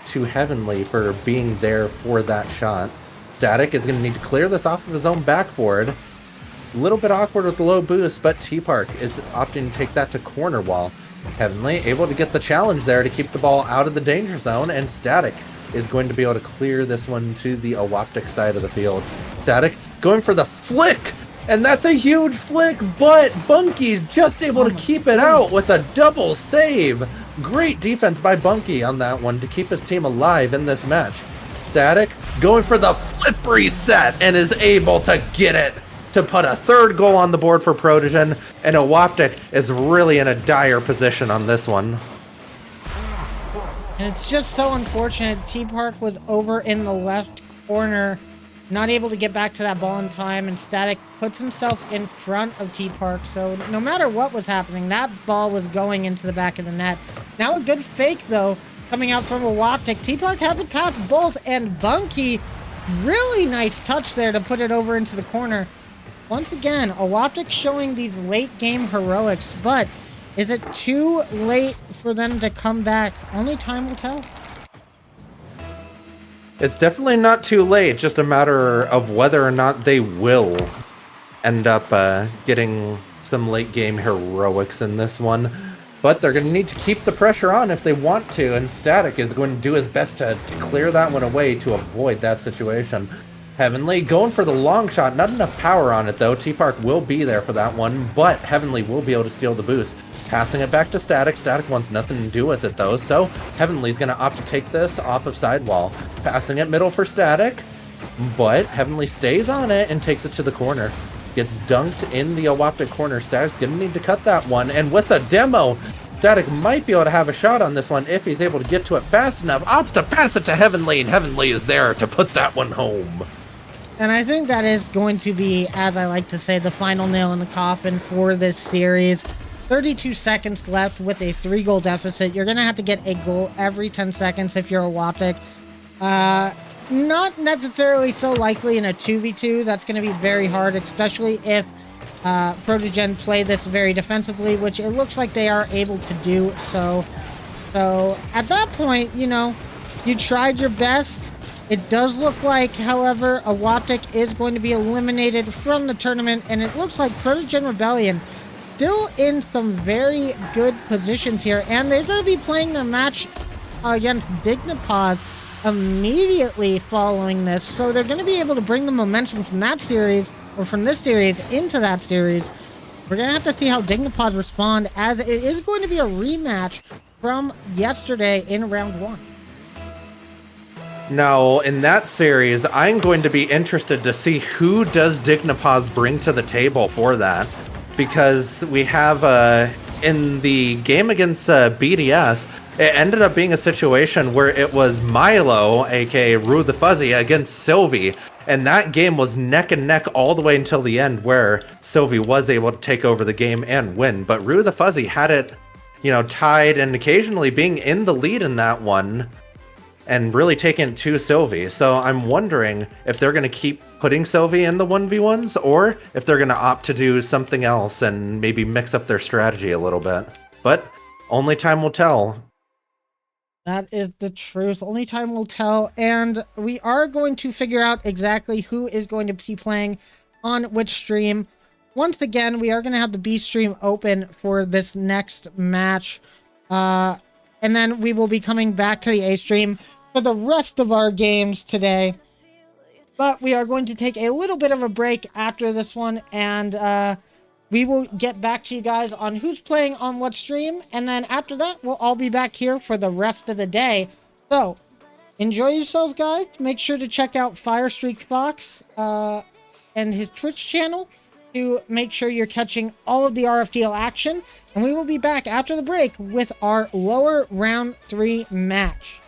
to Heavenly for being there for that shot. Static is going to need to clear this off of his own backboard. A little bit awkward with the low boost, but T-Park is opting to take that to corner wall. Heavenly able to get the challenge there to keep the ball out of the danger zone, and Static is going to be able to clear this one to the Waptic side of the field. Static going for the flick, and that's a huge flick, but Bunky's just able to keep it out with a double save. Great defense by Bunky on that one to keep his team alive in this match. Static going for the flip reset and is able to get it to put a third goal on the board for Protogen, and Waptic is really in a dire position on this one. And it's just so unfortunate. T-Park was over in the left corner, not able to get back to that ball in time, and Static puts himself in front of T-Park. So no matter what was happening, that ball was going into the back of the net. Now a good fake, though, coming out from a Waptic. T-Park has it past both, and Bunky, really nice touch there to put it over into the corner. Once again, Awoptic showing these late game heroics, but is it too late for them to come back? Only time will tell. It's definitely not too late, just a matter of whether or not they will end up getting some late game heroics in this one. But they're going to need to keep the pressure on if they want to, and Static is going to do his best to clear that one away to avoid that situation. Heavenly going for the long shot, not enough power on it though. T-Park will be there for that one, but Heavenly will be able to steal the boost. Passing it back to Static. Static wants nothing to do with it though, so Heavenly's going to opt to take this off of Sidewall. Passing it middle for Static, but Heavenly stays on it and takes it to the corner. Gets dunked in the Awoptic corner. Static's going to need to cut that one, and with a demo, Static might be able to have a shot on this one if he's able to get to it fast enough. Opts to pass it to Heavenly, and Heavenly is there to put that one home. And I think that is going to be, as I like to say, the final nail in the coffin for this series. 32 seconds left with a 3-goal deficit. You're going to have to get a goal every 10 seconds if you're Awoptic. Not necessarily so likely in a 2v2. That's going to be very hard, especially if Protogen play this very defensively, which it looks like they are able to do so. So at that point, you know, you tried your best. It does look like, however, Awoptic is going to be eliminated from the tournament, and it looks like Protogen Rebellion still in some very good positions here, and they're going to be playing their match against Dignipaz immediately following this, so they're going to be able to bring the momentum from that series, or from this series, into that series. We're going to have to see how Dignipaz respond, as it is going to be a rematch from yesterday in round 1. Now, in that series, I'm going to be interested to see who does Dignipaz bring to the table for that. Because we have, in the game against BDS, it ended up being a situation where it was Milo, aka Rue the Fuzzy, against Sylvie. And that game was neck and neck all the way until the end, where Sylvie was able to take over the game and win. But Rue the Fuzzy had it, you know, tied and occasionally being in the lead in that one, and really taking it to Sylvie. So I'm wondering if they're going to keep putting Sylvie in the 1v1s, or if they're going to opt to do something else and maybe mix up their strategy a little bit. But only time will tell. That is the truth. Only time will tell. And we are going to figure out exactly who is going to be playing on which stream. Once again, we are going to have the B stream open for this next match. And then we will be coming back to the A stream for the rest of our games today. But we are going to take a little bit of a break after this one, and we will get back to you guys on who's playing on what stream, and then after that, we'll all be back here for the rest of the day. So, enjoy yourselves, guys. Make sure to check out Firestreak Fox and his Twitch channel to make sure you're catching all of the RFDL action, and we will be back after the break with our lower round 3 match.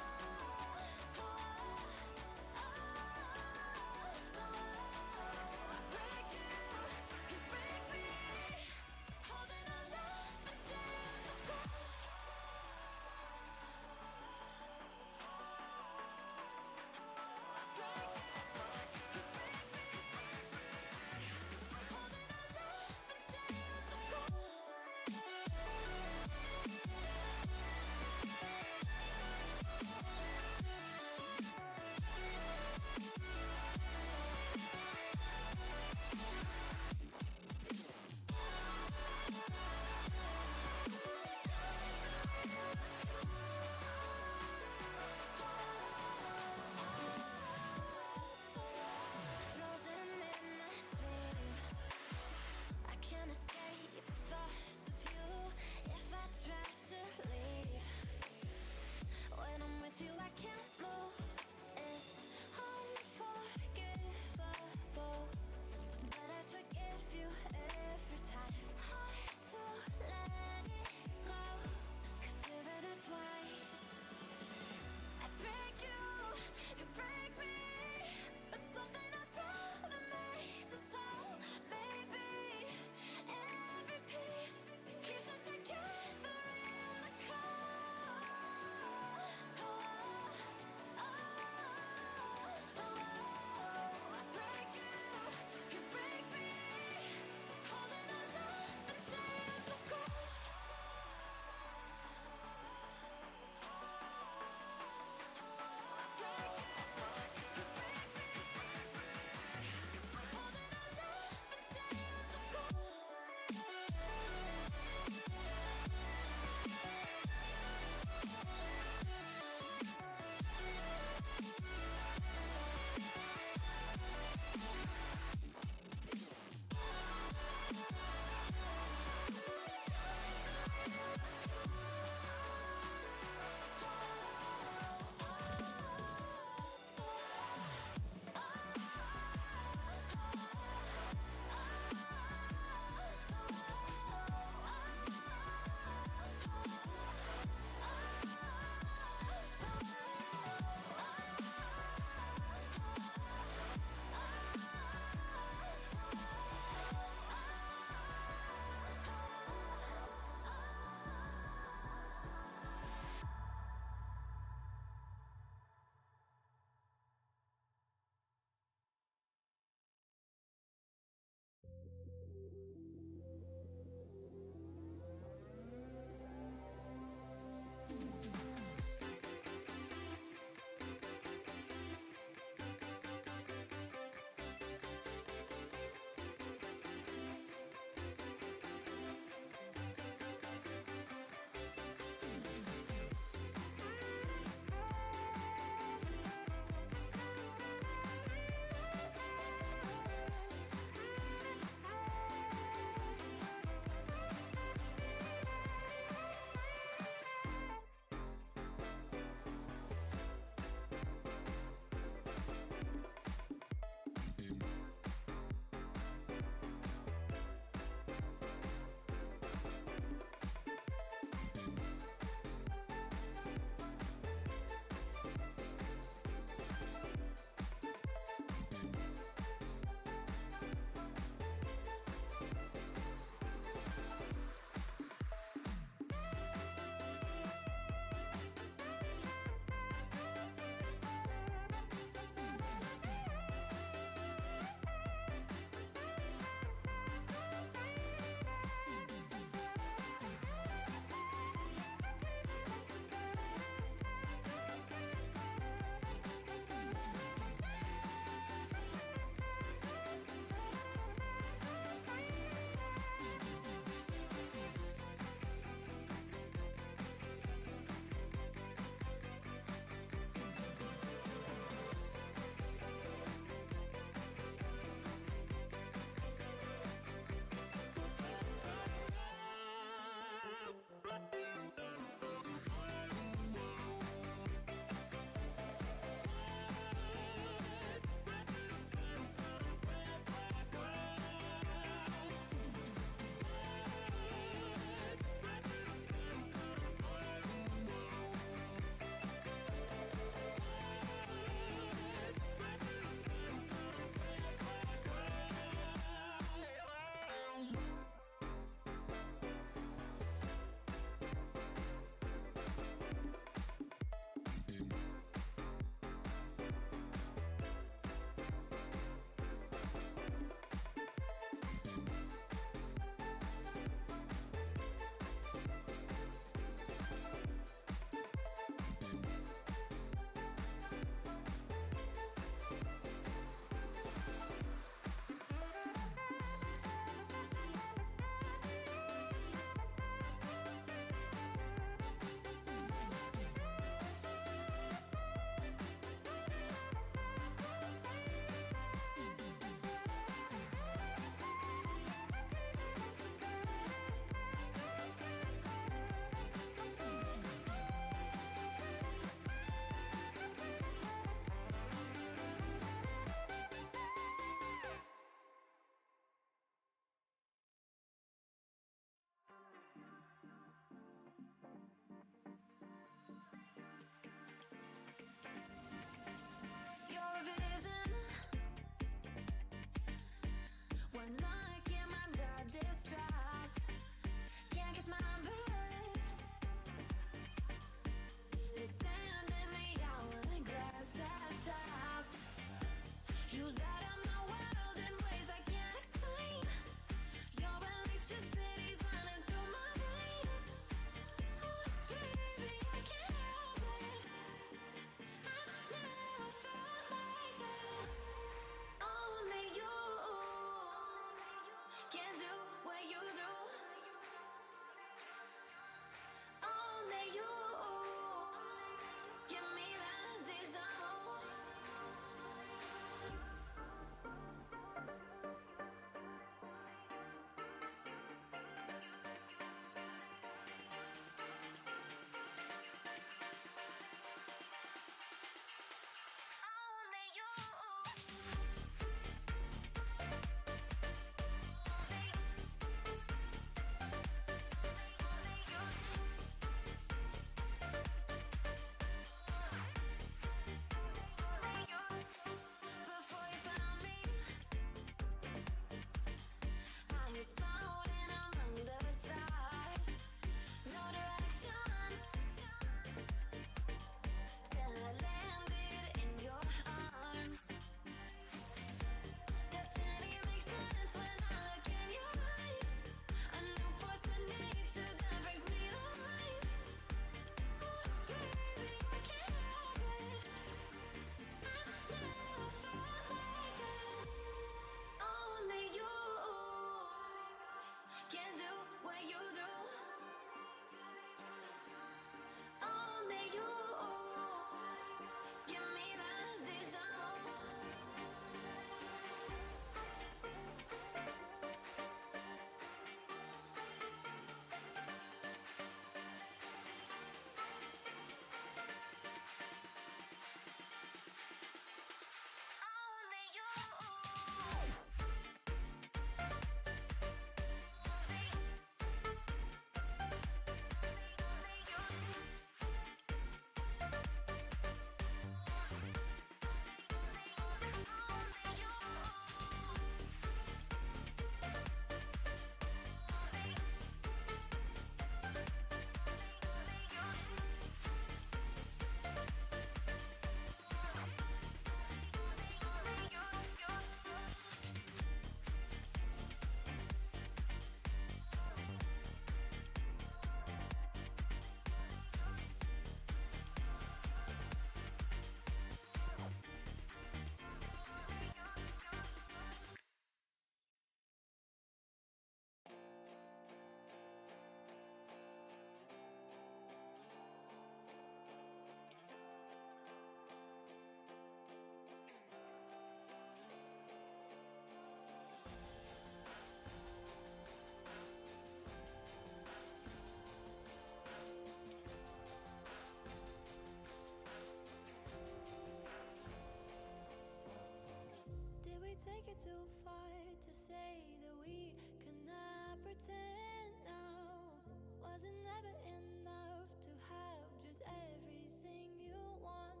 too far to say that we cannot pretend now. Was it never enough to have just everything you want?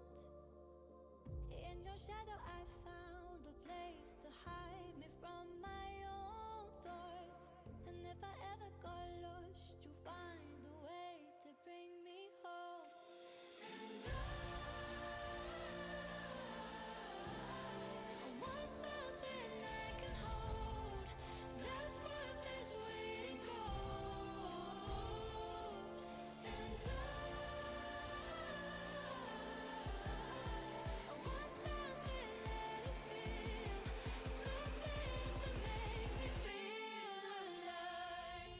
In your shadow I found a place to hide me from my own thoughts. And if I ever got lost, you find a way to bring me home. And I want something I can hold, that's worth this waiting cold. And I want something that is real, something to make me feel alive.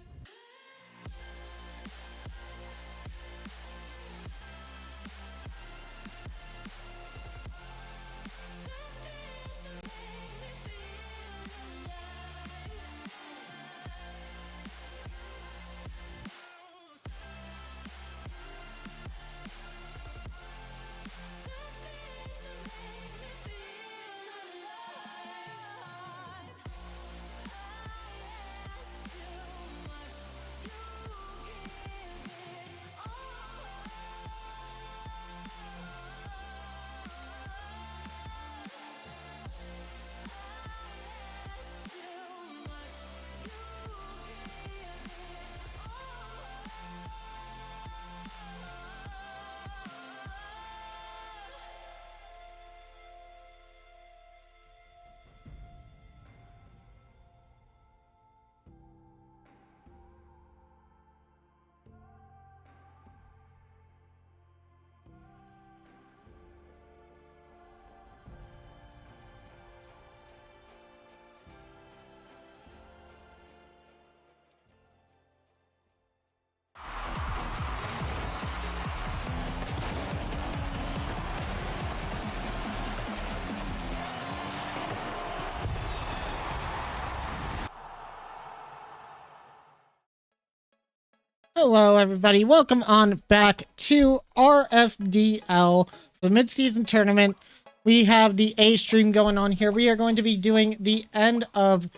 Hello, everybody. Welcome on back to RFDL, the mid-season tournament. We have the A stream going on here. We are going to be doing the end of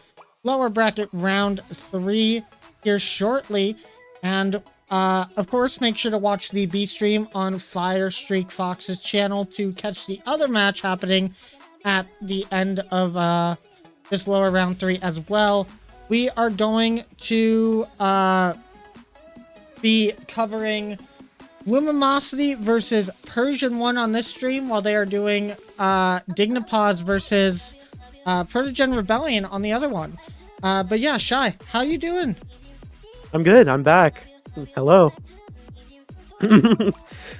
lower bracket round 3 here shortly. And, of course, make sure to watch the B stream on Fire Streak Fox's channel to catch the other match happening at the end of this lower round 3 as well. We are going to be covering Lumimosity versus Persian 1 on this stream, while they are doing Dignipause versus Protogen Rebellion on the other one. But yeah, Shy, how you doing? I'm good. I'm back. Hello.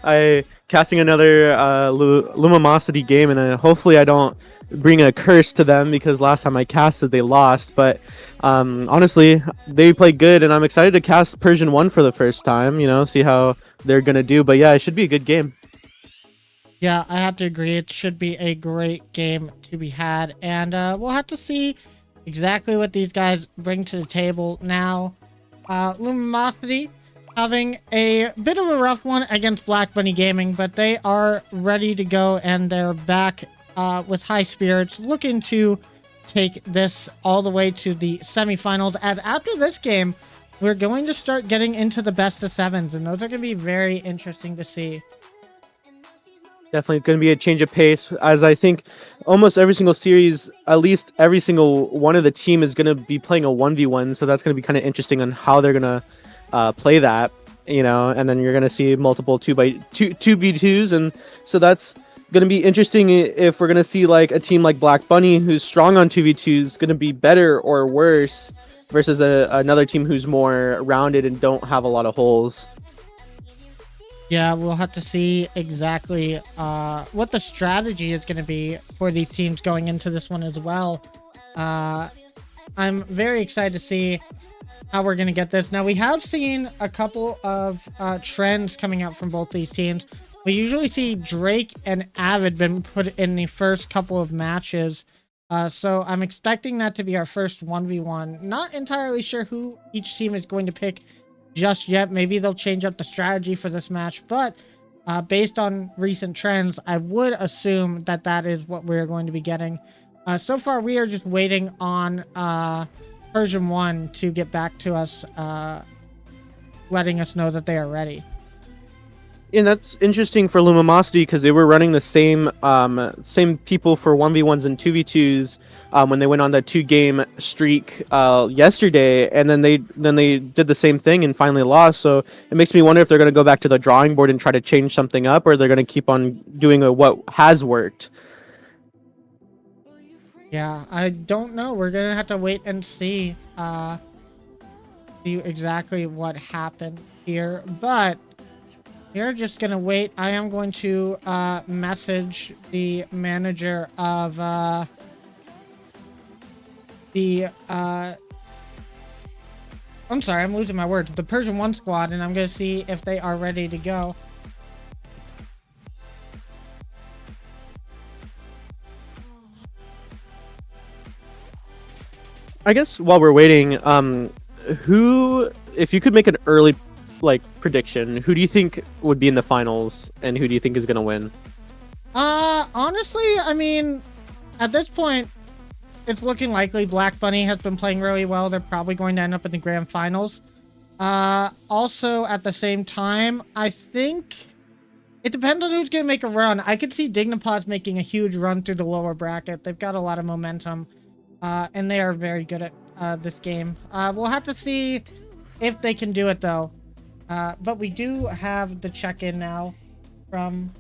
I casting another Lumimosity game, and hopefully I don't bring a curse to them, because last time I casted they lost. But honestly, they played good, and I'm excited to cast Persian 1 for the first time, you know, see how they're gonna do. But yeah, it should be a good game. Yeah, I have to agree. It should be a great game to be had, and we'll have to see exactly what these guys bring to the table now. Lumimosity having a bit of a rough one against Black Bunny Gaming, but they are ready to go, and they're back with high spirits, looking to take this all the way to the semifinals, as after this game, we're going to start getting into the best of 7s, and those are going to be very interesting to see. Definitely going to be a change of pace, as I think almost every single series, at least every single one of the team is going to be playing a 1v1, so that's going to be kind of interesting on how they're going to play that, you know, and then you're going to see multiple 2v2s, and so that's going to be interesting if we're going to see like a team like Black Bunny, who's strong on 2v2s, going to be better or worse versus another team who's more rounded and don't have a lot of holes. Yeah, we'll have to see exactly what the strategy is going to be for these teams going into this one as well. I'm very excited to see how we're going to get this. Now, we have seen a couple of trends coming out from both these teams. We usually see Drake and Avid been put in the first couple of matches. So I'm expecting that to be our first 1v1. Not entirely sure who each team is going to pick just yet. Maybe they'll change up the strategy for this match, but based on recent trends, I would assume that that is what we're going to be getting. So far, we are just waiting on Persian 1 to get back to us, letting us know that they are ready. And that's interesting for Lumimosity because they were running the same people for 1v1s and 2v2s when they went on that 2-game streak yesterday, and then they did the same thing and finally lost. So it makes me wonder if they're going to go back to the drawing board and try to change something up, or they're going to keep on doing what has worked. Yeah, I don't know. We're gonna have to wait and see exactly what happened here, but we're just gonna wait. I am going to message the manager of I'm sorry, I'm losing my words. The Persian 1 squad, and I'm gonna see if they are ready to go. I guess while we're waiting, who, if you could make an early prediction, who do you think would be in the finals, and who do you think is gonna win? Honestly, I mean, at this point, it's looking likely Black Bunny has been playing really well. They're probably going to end up in the grand finals. Also, at the same time, I think it depends on who's going to make a run. I could see Dignipod's making a huge run through the lower bracket. They've got a lot of momentum, and they are very good at this game. We'll have to see if they can do it, though. But we do have the check-in now from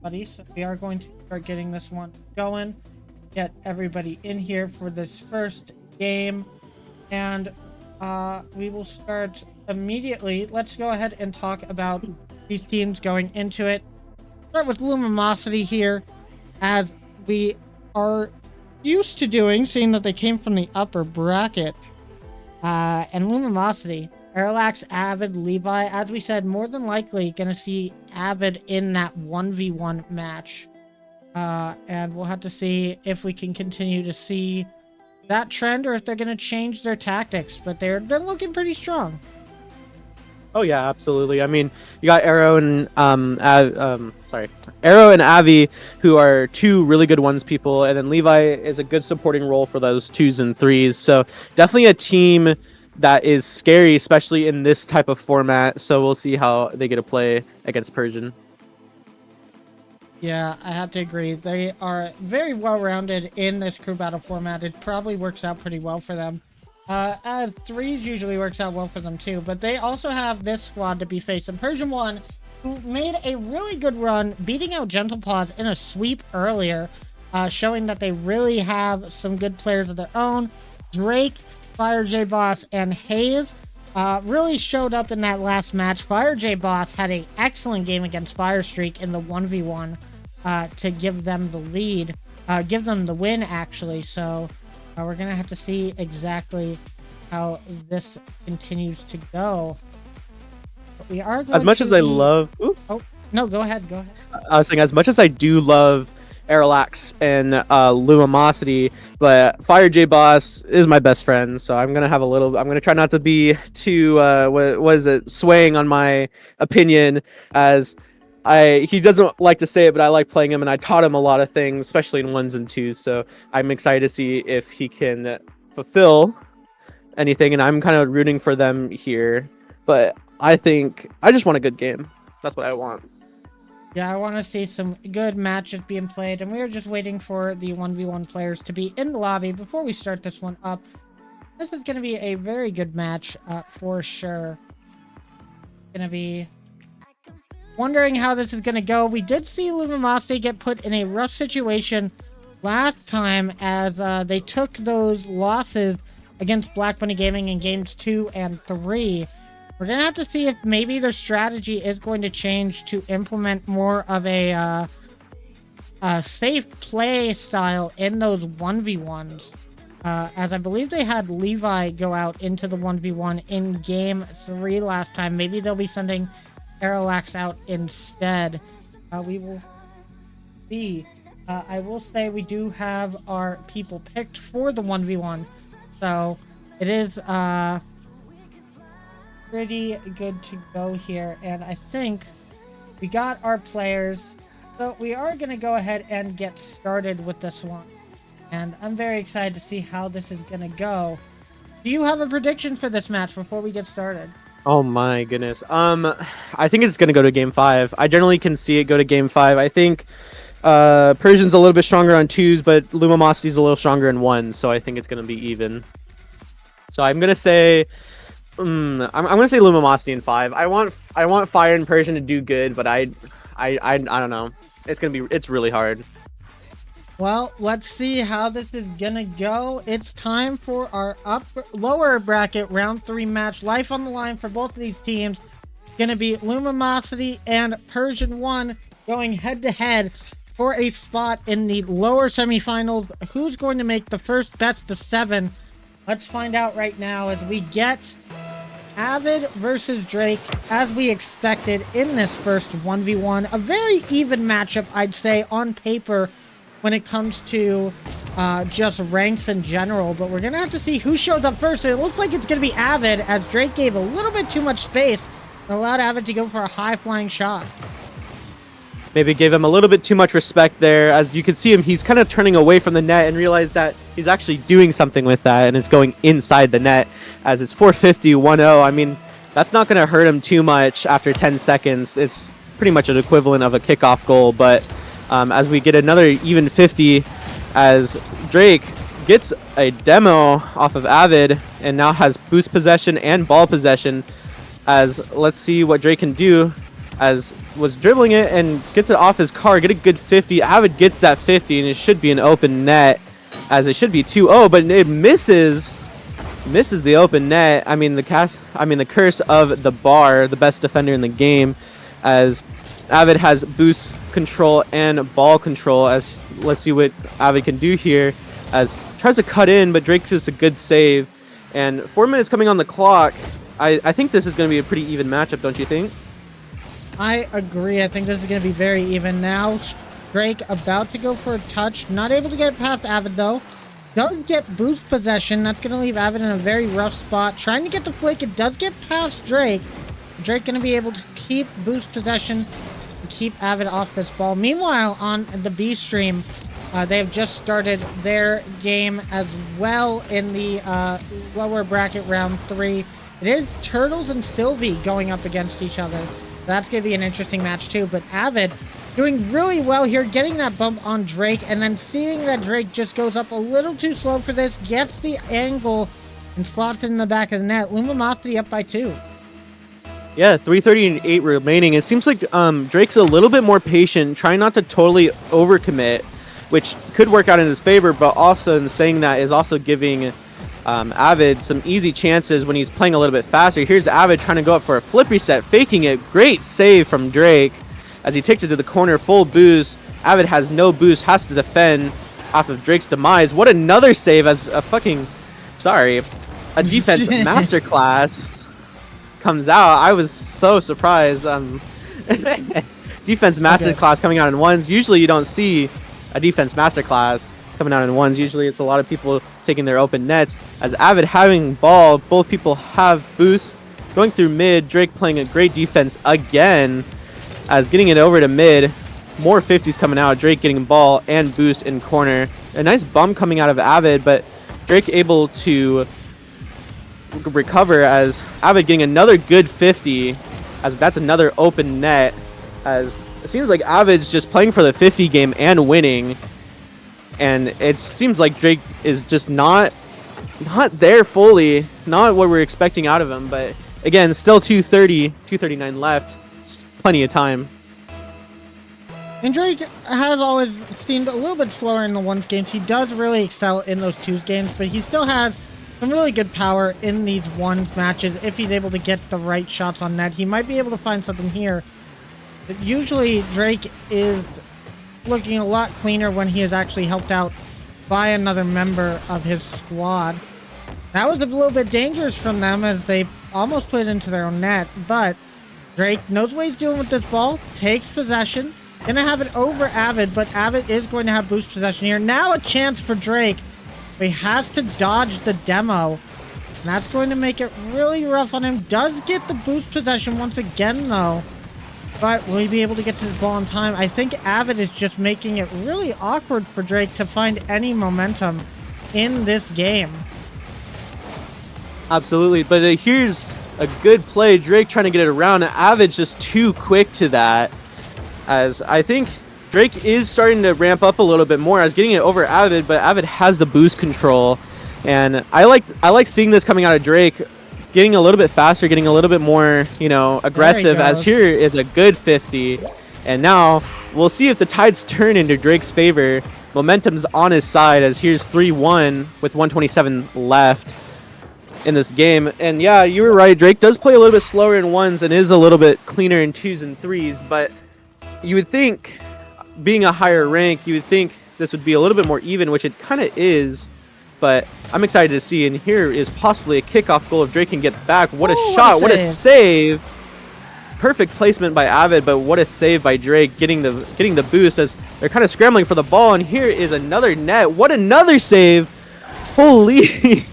Buddy, so we are going to start getting this one going. Get everybody in here for this first game, and we will start immediately. Let's go ahead and talk about these teams going into it. Start with Lumimosity here, as we are used to doing, seeing that they came from the upper bracket. And Lumimosity, Parallax, Avid, Levi, as we said, more than likely gonna see Avid in that 1v1 match. And we'll have to see if we can continue to see that trend, or if they're going to change their tactics, but they've been looking pretty strong. Oh yeah, absolutely. I mean, you got Arrow and Arrow and Avi, who are two really good ones people, and then Levi is a good supporting role for those 2s and 3s. So definitely a team that is scary, especially in this type of format. So we'll see how they get to play against Persian. Yeah, I have to agree. They are very well-rounded in this crew battle format. It probably works out pretty well for them. As 3s usually works out well for them too, but they also have this squad to be facing. Persian 1, who made a really good run, beating out Gentle Paws in a sweep earlier, showing that they really have some good players of their own. Drake, Fire J Boss, and Hayes really showed up in that last match. Fire J Boss had an excellent game against Firestreak in the 1v1 to give them the lead, give them the win, actually. So we're going to have to see exactly how this continues to go. But we are going as much to as I love... Ooh. Oh, no, go ahead. Go ahead. I was saying, as much as I do love Parallax and Lumimosity, but Fire J Boss is my best friend, so I'm gonna try not to be too swaying on my opinion, as he doesn't like to say it, but I like playing him, and I taught him a lot of things, especially in 1s and 2s. So I'm excited to see if he can fulfill anything, and I'm kind of rooting for them here. But I think I just want a good game. That's what I want. Yeah, I want to see some good matches being played, and we are just waiting for the 1v1 players to be in the lobby before we start this one up. This is going to be a very good match for sure. Going to be wondering how this is going to go. We did see Lumimosity get put in a rough situation last time, as they took those losses against Black Bunny Gaming in games 2 and 3. We're going to have to see if maybe their strategy is going to change to implement more of a safe play style in those 1v1s. As I believe they had Levi go out into the 1v1 in game 3 last time. Maybe they'll be sending Parallax out instead. We will see. I will say we do have our people picked for the 1v1. So it is pretty good to go here, and I think we got our players, so we are going to go ahead and get started with this one. And I'm very excited to see how this is going to go. Do you have a prediction for this match before we get started? Oh my goodness. I think it's gonna go to game 5. I generally can see it go to game 5. I think Persian's a little bit stronger on 2s, but Lumimosity's a little stronger in 1s, so I think it's gonna be even. So I'm gonna say I'm gonna say Lumimosity in 5. I want Fire and Persian to do good, but I don't know. It's really hard. Well, let's see how this is gonna go. It's time for our lower bracket round 3 match. Life on the line for both of these teams. Gonna be Lumimosity and Persian 1 going head to head for a spot in the lower semifinals. Who's going to make the first best of 7? Let's find out right now as we get Avid versus Drake, as we expected in this first 1v1. A very even matchup, I'd say, on paper when it comes to just ranks in general. But we're going to have to see who shows up first. It looks like it's going to be Avid, as Drake gave a little bit too much space and allowed Avid to go for a high-flying shot. Maybe gave him a little bit too much respect there. As you can see him, he's kind of turning away from the net and realized that he's actually doing something with that, and it's going inside the net as it's 450, 1-0. I mean, that's not going to hurt him too much after 10 seconds. It's pretty much an equivalent of a kickoff goal, but as we get another even 50, as Drake gets a demo off of Avid and now has boost possession and ball possession. As let's see what Drake can do, as was dribbling it and gets it off his car, get a good 50. Avid gets that 50 and it should be an open net, as it should be 2-0, but it misses the open net. I mean the curse of the bar, the best defender in the game, as Avid has boost control and ball control. As let's see what Avid can do here, as tries to cut in, but Drake does a good save. And 4 minutes coming on the clock. I think this is going to be a pretty even matchup, don't you think? I agree. I think this is going to be very even now. Drake about to go for a touch. Not able to get it past Avid, though. Does get boost possession. That's going to leave Avid in a very rough spot. Trying to get the flick. It does get past Drake. Drake going to be able to keep boost possession and keep Avid off this ball. Meanwhile, on the B stream, they have just started their game as well in the lower bracket round 3. It is Turtles and Sylvie going up against each other. That's going to be an interesting match too. But Avid doing really well here, getting that bump on Drake, and then seeing that Drake just goes up a little too slow for this, gets the angle and slots it in the back of the net. Lumimosity up by 2. Yeah, 3:38 remaining. It seems like Drake's a little bit more patient, trying not to totally overcommit, which could work out in his favor, but also in saying that is also giving Avid some easy chances when he's playing a little bit faster. Here's Avid trying to go up for a flip reset, faking it. Great save from Drake as he takes it to the corner, full boost. Avid has no boost, has to defend off of Drake's demise. What another save as a defense masterclass comes out. I was so surprised. Defense masterclass coming out in 1s. Usually you don't see a defense masterclass coming out in 1s. Usually it's a lot of people taking their open nets. As Avid having ball, both people have boost. Going through mid, Drake playing a great defense again, as getting it over to mid. More 50s coming out, Drake getting ball and boost in corner. A nice bump coming out of Avid, but Drake able to recover, as Avid getting another good 50, as that's another open net. As it seems like Avid's just playing for the 50 game and winning, and it seems like Drake is just not there fully, not what we're expecting out of him. But again, still 239 left. It's plenty of time. And Drake has always seemed a little bit slower in the 1s games. He does really excel in those 2s games, but he still has some really good power in these 1s matches. If he's able to get the right shots on net, he might be able to find something here. But usually Drake is looking a lot cleaner when he is actually helped out by another member of his squad. That was a little bit dangerous from them, as they almost put it into their own net, but Drake knows what he's doing with this ball, takes possession, gonna have it over Avid, but Avid is going to have boost possession here. Now a chance for Drake, but he has to dodge the demo, and that's going to make it really rough on him. Does get the boost possession once again though. But will he be able to get to his ball in time? I think Avid is just making it really awkward for Drake to find any momentum in this game. Absolutely, but here's a good play. Drake trying to get it around. Avid's just too quick to that. As I think Drake is starting to ramp up a little bit more. I was getting it over Avid, but Avid has the boost control. And I like seeing this coming out of Drake, getting a little bit faster, getting a little bit more, you know, aggressive, as here is a good 50. And now we'll see if the tides turn into Drake's favor. Momentum's on his side, as here's 3-1 with 127 left in this game. And yeah, you were right. Drake does play a little bit slower in ones and is a little bit cleaner in twos and threes, but you would think, being a higher rank, you would think this would be a little bit more even, which it kind of is. But I'm excited to see, and here is possibly a kickoff goal if Drake can get back. What a shot, what a save. Perfect placement by Avid, but what a save by Drake, getting the boost as they're kind of scrambling for the ball. And here is another net. What another save. Holy.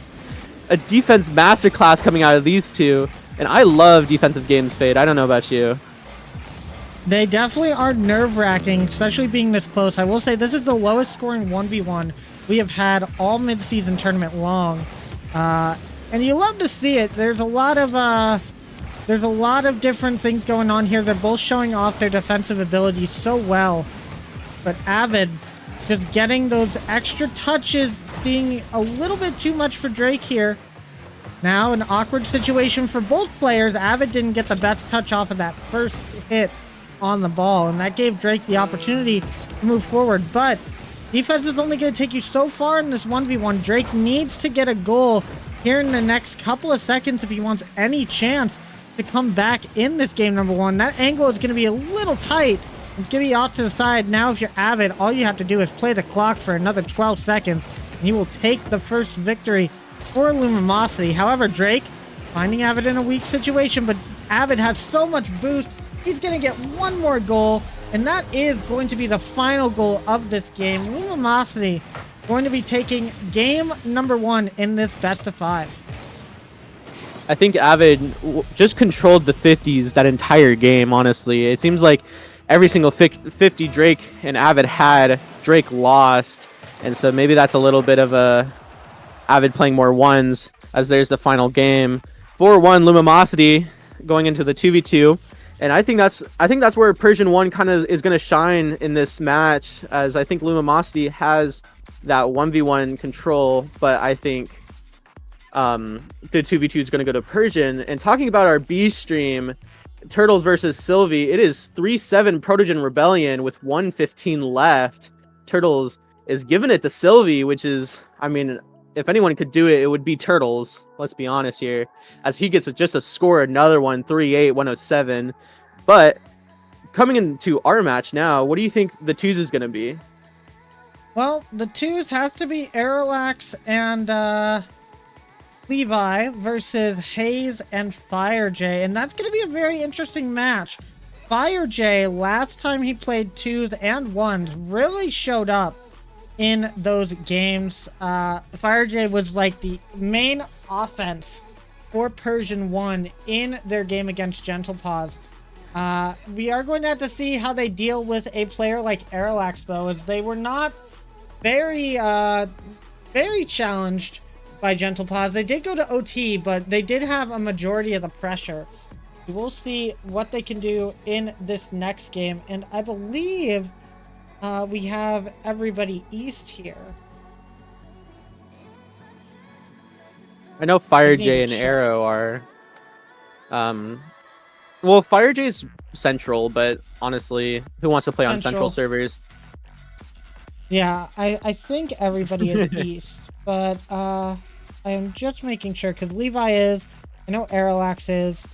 A defense masterclass coming out of these two. And I love defensive games, Fade. I don't know about you. They definitely are nerve-wracking, especially being this close. I will say this is the lowest scoring 1v1 we have had all mid-season tournament long. And you love to see it. There's a lot of different things going on here. They're both showing off their defensive abilities so well. But Avid just getting those extra touches, being a little bit too much for Drake here. Now an awkward situation for both players. Avid didn't get the best touch off of that first hit on the ball, and that gave Drake the opportunity to move forward. But defense is only going to take you so far in this 1v1. Drake needs to get a goal here in the next couple of seconds if he wants any chance to come back in this game number one. That angle is going to be a little tight. It's going to be off to the side. Now if you're Avid, all you have to do is play the clock for another 12 seconds, and you will take the first victory for Lumosity. However, Drake finding Avid in a weak situation, but Avid has so much boost. He's going to get one more goal, and that is going to be the final goal of this game. Lumosity going to be taking game number one in this best of 5. I think Avid just controlled the 50s that entire game, honestly. It seems like every single 50 Drake and Avid had, Drake lost. And so maybe that's a little bit of a Avid playing more ones, as there's the final game. 4-1 Lumosity going into the 2v2. And I think that's where Persian 1 kind of is going to shine in this match, as I think Lumosity has that 1v1 control, but I think the 2v2 is going to go to Persian. And talking about our B stream, Turtles versus Sylvie, it is 3-7 Protogen Rebellion with 1:15 left. Turtles is giving it to Sylvie, which is, I mean, if anyone could do it, it would be Turtles. Let's be honest here, as he gets just a score, another one, 3-8, 107. But coming into our match now, what do you think the twos is going to be? Well, the twos has to be Aerolax and Levi versus Hayes and FireJ, and that's going to be a very interesting match. FireJ, last time he played twos and ones, really showed up in those games. FireJ was like the main offense for Persian 1 in their game against Gentle Paws. We are going to have to see how they deal with a player like Aerolax, though, as they were not very challenged by Gentle Paws. They did go to OT, but they did have a majority of the pressure. We will see what they can do in this next game, and I believe we have everybody east here. I know FireJ and Arrow are well, FireJ's central, but honestly, who wants to play on central servers? Yeah, I think everybody is east, but I am just making sure, because Levi is, I know Aerolax is,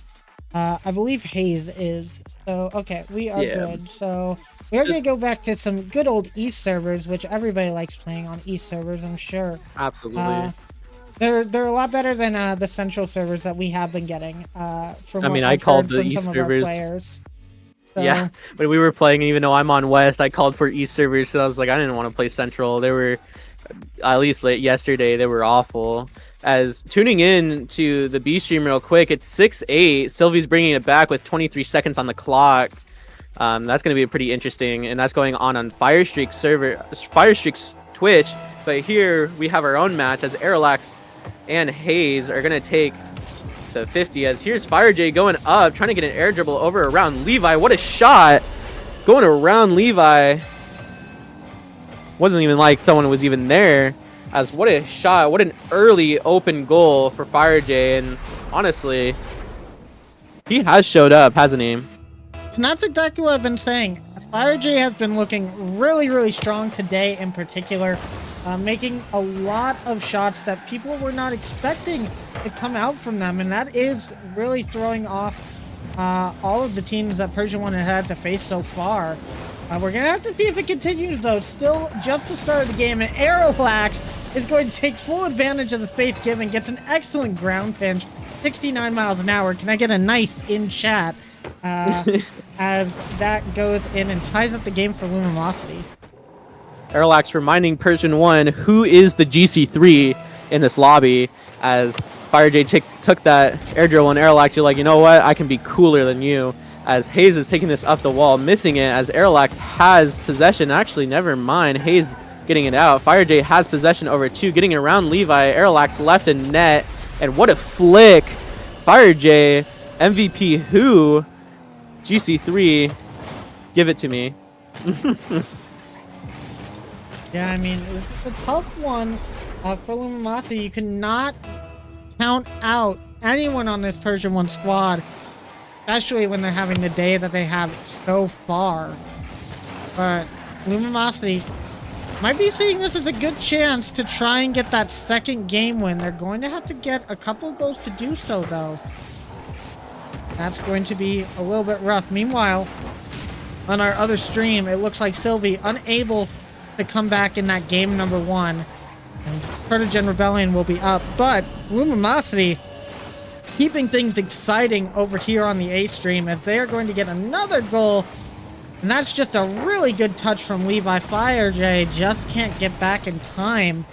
I believe Hayes is, so okay, we are good. So we're going to go back to some good old east servers, which everybody likes playing on east servers, I'm sure. Absolutely. They're a lot better than the central servers that we have been getting. From I mean, I called the east servers. So, yeah, when we were playing, even though I'm on West, I called for East servers, so I was like, I didn't want to play Central. They were, at least late yesterday, they were awful. As tuning in to the B stream real quick, it's 6-8. Sylvie's bringing it back with 23 seconds on the clock. That's going to be pretty interesting, and that's going on Firestreak's Twitch. But here we have our own match as Aerolax and Hayes are going to take the 50. As here's FireJ going up, trying to get an air dribble over around Levi. What a shot! Going around Levi. Wasn't even like someone was even there. As what a shot! What an early open goal for FireJ, and honestly, he has showed up, hasn't he? And that's exactly what I've been saying. FireJ has been looking really, really strong today in particular, making a lot of shots that people were not expecting to come out from them, and that is really throwing off all of the teams that Persian 1 has had to face so far. We're going to have to see if it continues, though. Still just the start of the game, and Aerolax is going to take full advantage of the space given, gets an excellent ground pinch, 69 miles an hour. Can I get a nice in chat? As that goes in and ties up the game for Luminosity. Aerolax reminding Persian 1 who is the GC3 in this lobby, as FireJ took that air drill, and Aerolax, you're like, you know what, I can be cooler than you. As Hayes is taking this up the wall, missing it, as Aerolax has possession. Actually, never mind, Hayes getting it out. FireJ has possession over 2, getting around Levi. Aerolax left in net, and what a flick. FireJ, MVP who? GC3, give it to me. Yeah, I mean, it's a tough one for Luminosity. You cannot count out anyone on this Persian 1 squad, especially when they're having the day that they have so far. But Luminosity might be seeing this as a good chance to try and get that second game win. They're going to have to get a couple of goals to do so, though. That's going to be a little bit rough. Meanwhile, on our other stream, it looks like Sylvie unable to come back in that game number 1. And Protogen Rebellion will be up. But Luminosity keeping things exciting over here on the A stream, as they are going to get another goal. And that's just a really good touch from Levi. FireJ just can't get back in time.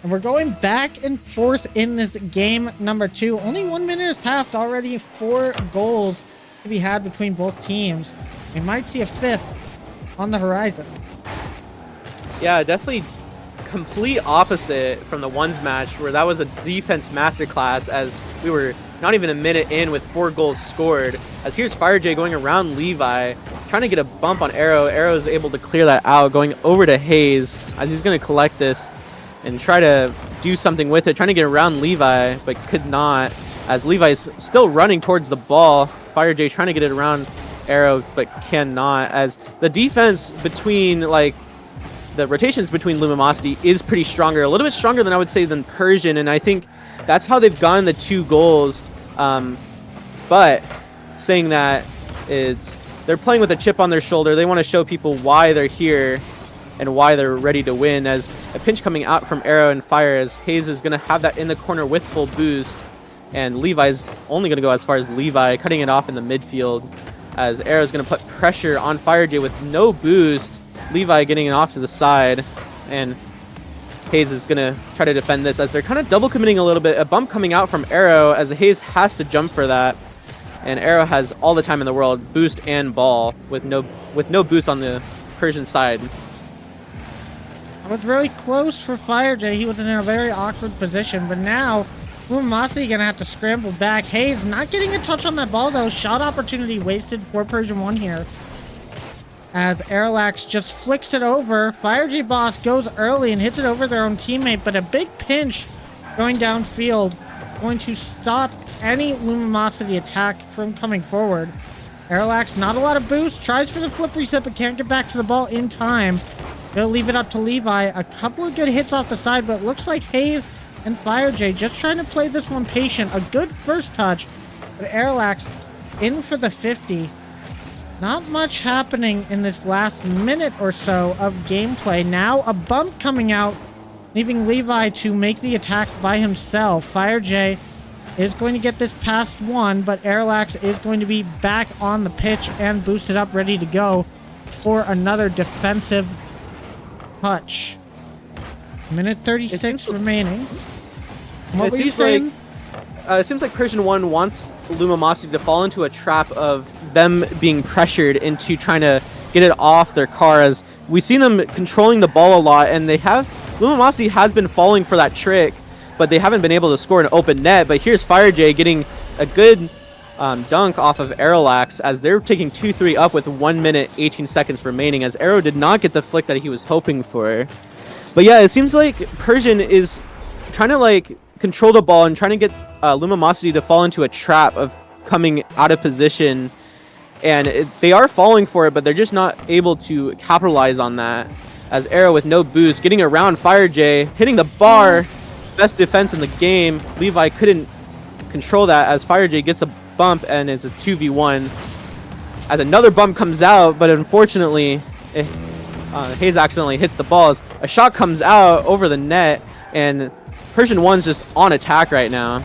And we're going back and forth in this game number 2. Only 1 minute has passed already. 4 goals to be had between both teams. We might see a 5th on the horizon. Yeah, definitely complete opposite from the ones match, where that was a defense masterclass, as we were not even a minute in with 4 goals scored. As here's FireJ going around Levi, trying to get a bump on Arrow. Arrow is able to clear that out, going over to Hayes, as he's going to collect this and try to do something with it, trying to get around Levi, but could not, as Levi's still running towards the ball. FireJ trying to get it around Arrow, but cannot, as the defense between, like, the rotations between Luminosity is pretty stronger, a little bit stronger than I would say than Persian, and I think that's how they've gotten the 2 goals. But saying that, they're playing with a chip on their shoulder. They want to show people why they're here and why they're ready to win, as a pinch coming out from Arrow and Fire, as Hayes is going to have that in the corner with full boost, and Levi's only going to go as far as Levi, cutting it off in the midfield, as Arrow's going to put pressure on FireJ with no boost. Levi getting it off to the side, and Hayes is going to try to defend this, as they're kind of double committing a little bit. A bump coming out from Arrow, as Hayes has to jump for that, and Arrow has all the time in the world, boost and ball, with no boost on the Persian side. It was really close for FireJ. He was in a very awkward position, but now Luminosity gonna have to scramble back. Hayes not getting a touch on that ball, though. Shot opportunity wasted for Persian 1 here, as Aerolax just flicks it over. FireJ Boss goes early and hits it over their own teammate, but a big pinch going downfield, going to stop any Luminosity attack from coming forward. Aerolax, not a lot of boost, tries for the flip reset, but can't get back to the ball in time. They'll leave it up to Levi. A couple of good hits off the side, but it looks like Hayes and FireJ just trying to play this one patient. A good first touch, but Aerolax in for the 50. Not much happening in this last minute or so of gameplay. Now a bump coming out, leaving Levi to make the attack by himself. FireJ is going to get this past 1, but Aerolax is going to be back on the pitch and boosted up, ready to go for another defensive touch. Minute 36 remaining. What were you saying? it seems like Persian 1 wants Lumamosity to fall into a trap of them being pressured into trying to get it off their car, as we've seen them controlling the ball a lot, and Lumamosity has been falling for that trick, but they haven't been able to score an open net. But here's FireJ getting a good dunk off of Aerollax as they're taking 2-3 up with 1 minute 18 seconds remaining, as Aero did not get the flick that he was hoping for. But yeah, it seems like Persian is trying to like control the ball and trying to get Lumamosity to fall into a trap of coming out of position, and they are falling for it, but they're just not able to capitalize on that, as Aero with no boost getting around FireJ, hitting the bar. Best defense in the game. Levi couldn't control that as FireJ gets a bump, and it's a 2v1 as another bump comes out, but unfortunately Hayes accidentally hits the ball as a shot comes out over the net, and Persian 1's just on attack right now.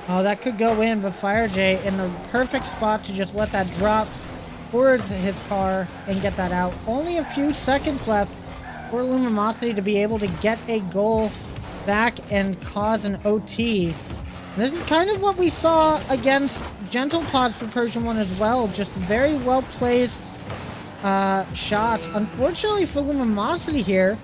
Oh, that could go in, but FireJ in the perfect spot to just let that drop towards his car and get that out. Only a few seconds left for Lumamosity to be able to get a goal back and cause an OT. This is kind of what we saw against Gentle Pods for Persian 1 as well. Just very well placed shots. Unfortunately for Lumamosity here,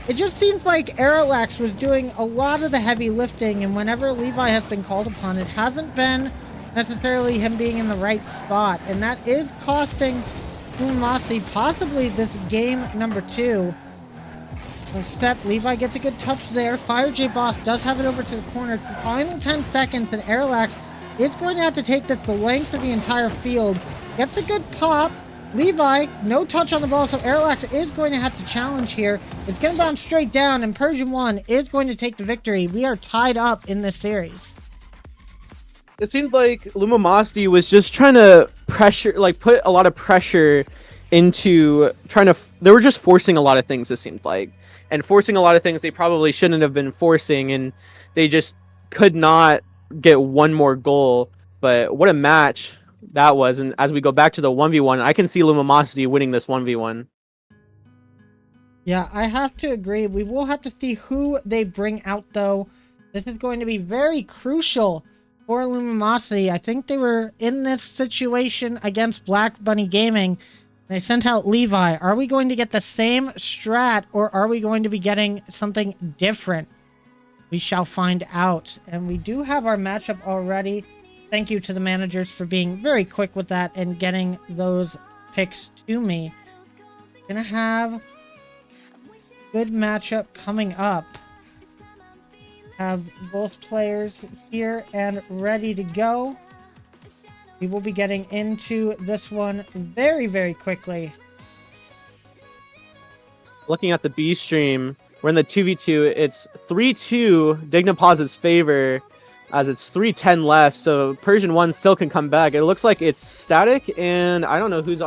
it just seems like Aerollax was doing a lot of the heavy lifting, and whenever Levi has been called upon, it hasn't been necessarily him being in the right spot, and that is costing Lumamosity possibly this game number 2. Step, Levi gets a good touch there. FireJ Boss does have it over to the corner. The final 10 seconds, and Aerollax is going to have to take this the length of the entire field. Gets a good pop. Levi, no touch on the ball, so Aerollax is going to have to challenge here. It's going to bounce straight down, and Persian 1 is going to take the victory. We are tied up in this series. It seemed like Lumamosity was just trying to put a lot of pressure into they were just forcing a lot of things, it seemed like. And forcing a lot of things they probably shouldn't have been forcing, and they just could not get one more goal. But what a match that was, and as we go back to the 1v1, I can see Lumamosity winning this 1v1. Yeah, I have to agree. We will have to see who they bring out, though. This is going to be very crucial for Lumamosity. I think they were in this situation against Black Bunny Gaming. They sent out Levi. Are we going to get the same strat, or are we going to be getting something different? We shall find out. And we do have our matchup already. Thank you to the managers for being very quick with that and getting those picks to me. Gonna have good matchup coming up. Have both players here and ready to go. We will be getting into this one very, very quickly. Looking at the B stream, we're in the 2v2. It's 3-2 Dignapaz's favor, as it's 3:10 left, so Persian 1 still can come back. It looks like it's static, and I don't know who's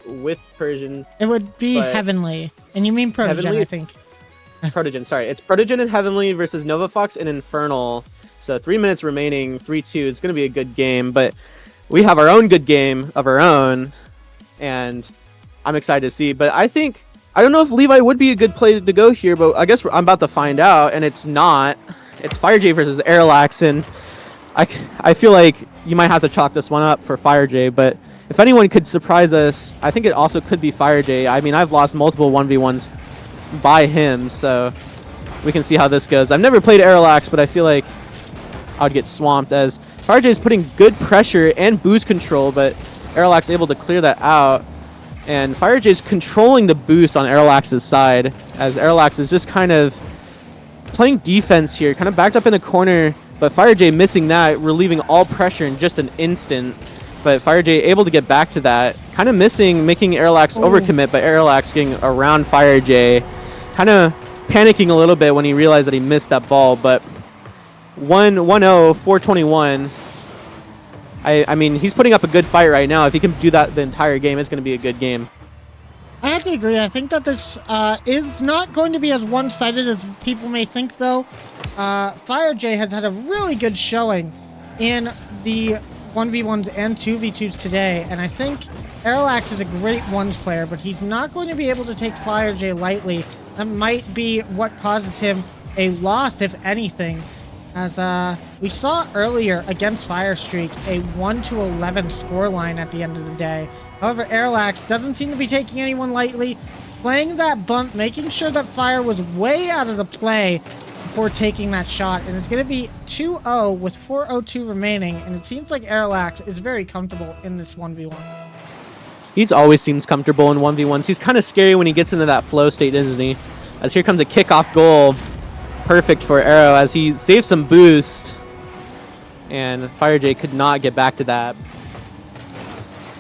with Persian. It would be Heavenly. And you mean Protogen, Heavenly? I think. Protogen, sorry. It's Protogen and Heavenly versus Novafox and Infernal. So 3 minutes remaining, 3-2. It's going to be a good game, but we have our own good game of our own, and I'm excited to see. But I don't know if Levi would be a good play to go here, but I guess I'm about to find out, and it's not. It's FireJ versus Aerollax, and I feel like you might have to chalk this one up for FireJ, but if anyone could surprise us, I think it also could be FireJ. I mean, I've lost multiple 1v1s by him, so we can see how this goes. I've never played Aerollax, but I feel like I would get swamped, as FireJ is putting good pressure and boost control, but Aerollax able to clear that out. And FireJ is controlling the boost on Aerollax's side, as Aerollax is just kind of playing defense here, kind of backed up in the corner, but FireJ missing that, relieving all pressure in just an instant. But FireJ able to get back to that, kind of missing, making Aerollax overcommit, but Aerollax getting around FireJ, kind of panicking a little bit when he realized that he missed that ball. But 1-0, 421. I mean, he's putting up a good fight right now. If he can do that the entire game, it's going to be a good game. I have to agree. I think that this is not going to be as one-sided as people may think, though. FireJ has had a really good showing in the 1v1s and 2v2s today, and I think Aerollax is a great ones player, but he's not going to be able to take FireJ lightly. That might be what causes him a loss, if anything. As we saw earlier against Firestreak, a 1-11 scoreline at the end of the day. However, Airlax doesn't seem to be taking anyone lightly, playing that bump, making sure that Fire was way out of the play before taking that shot. And it's going to be 2-0 with 4:02 remaining, and it seems like Airlax is very comfortable in this 1v1. He's always seems comfortable in 1v1s. He's kind of scary when he gets into that flow state, isn't he? As here comes a kickoff goal. Perfect for Arrow as he saves some boost. And FireJ could not get back to that.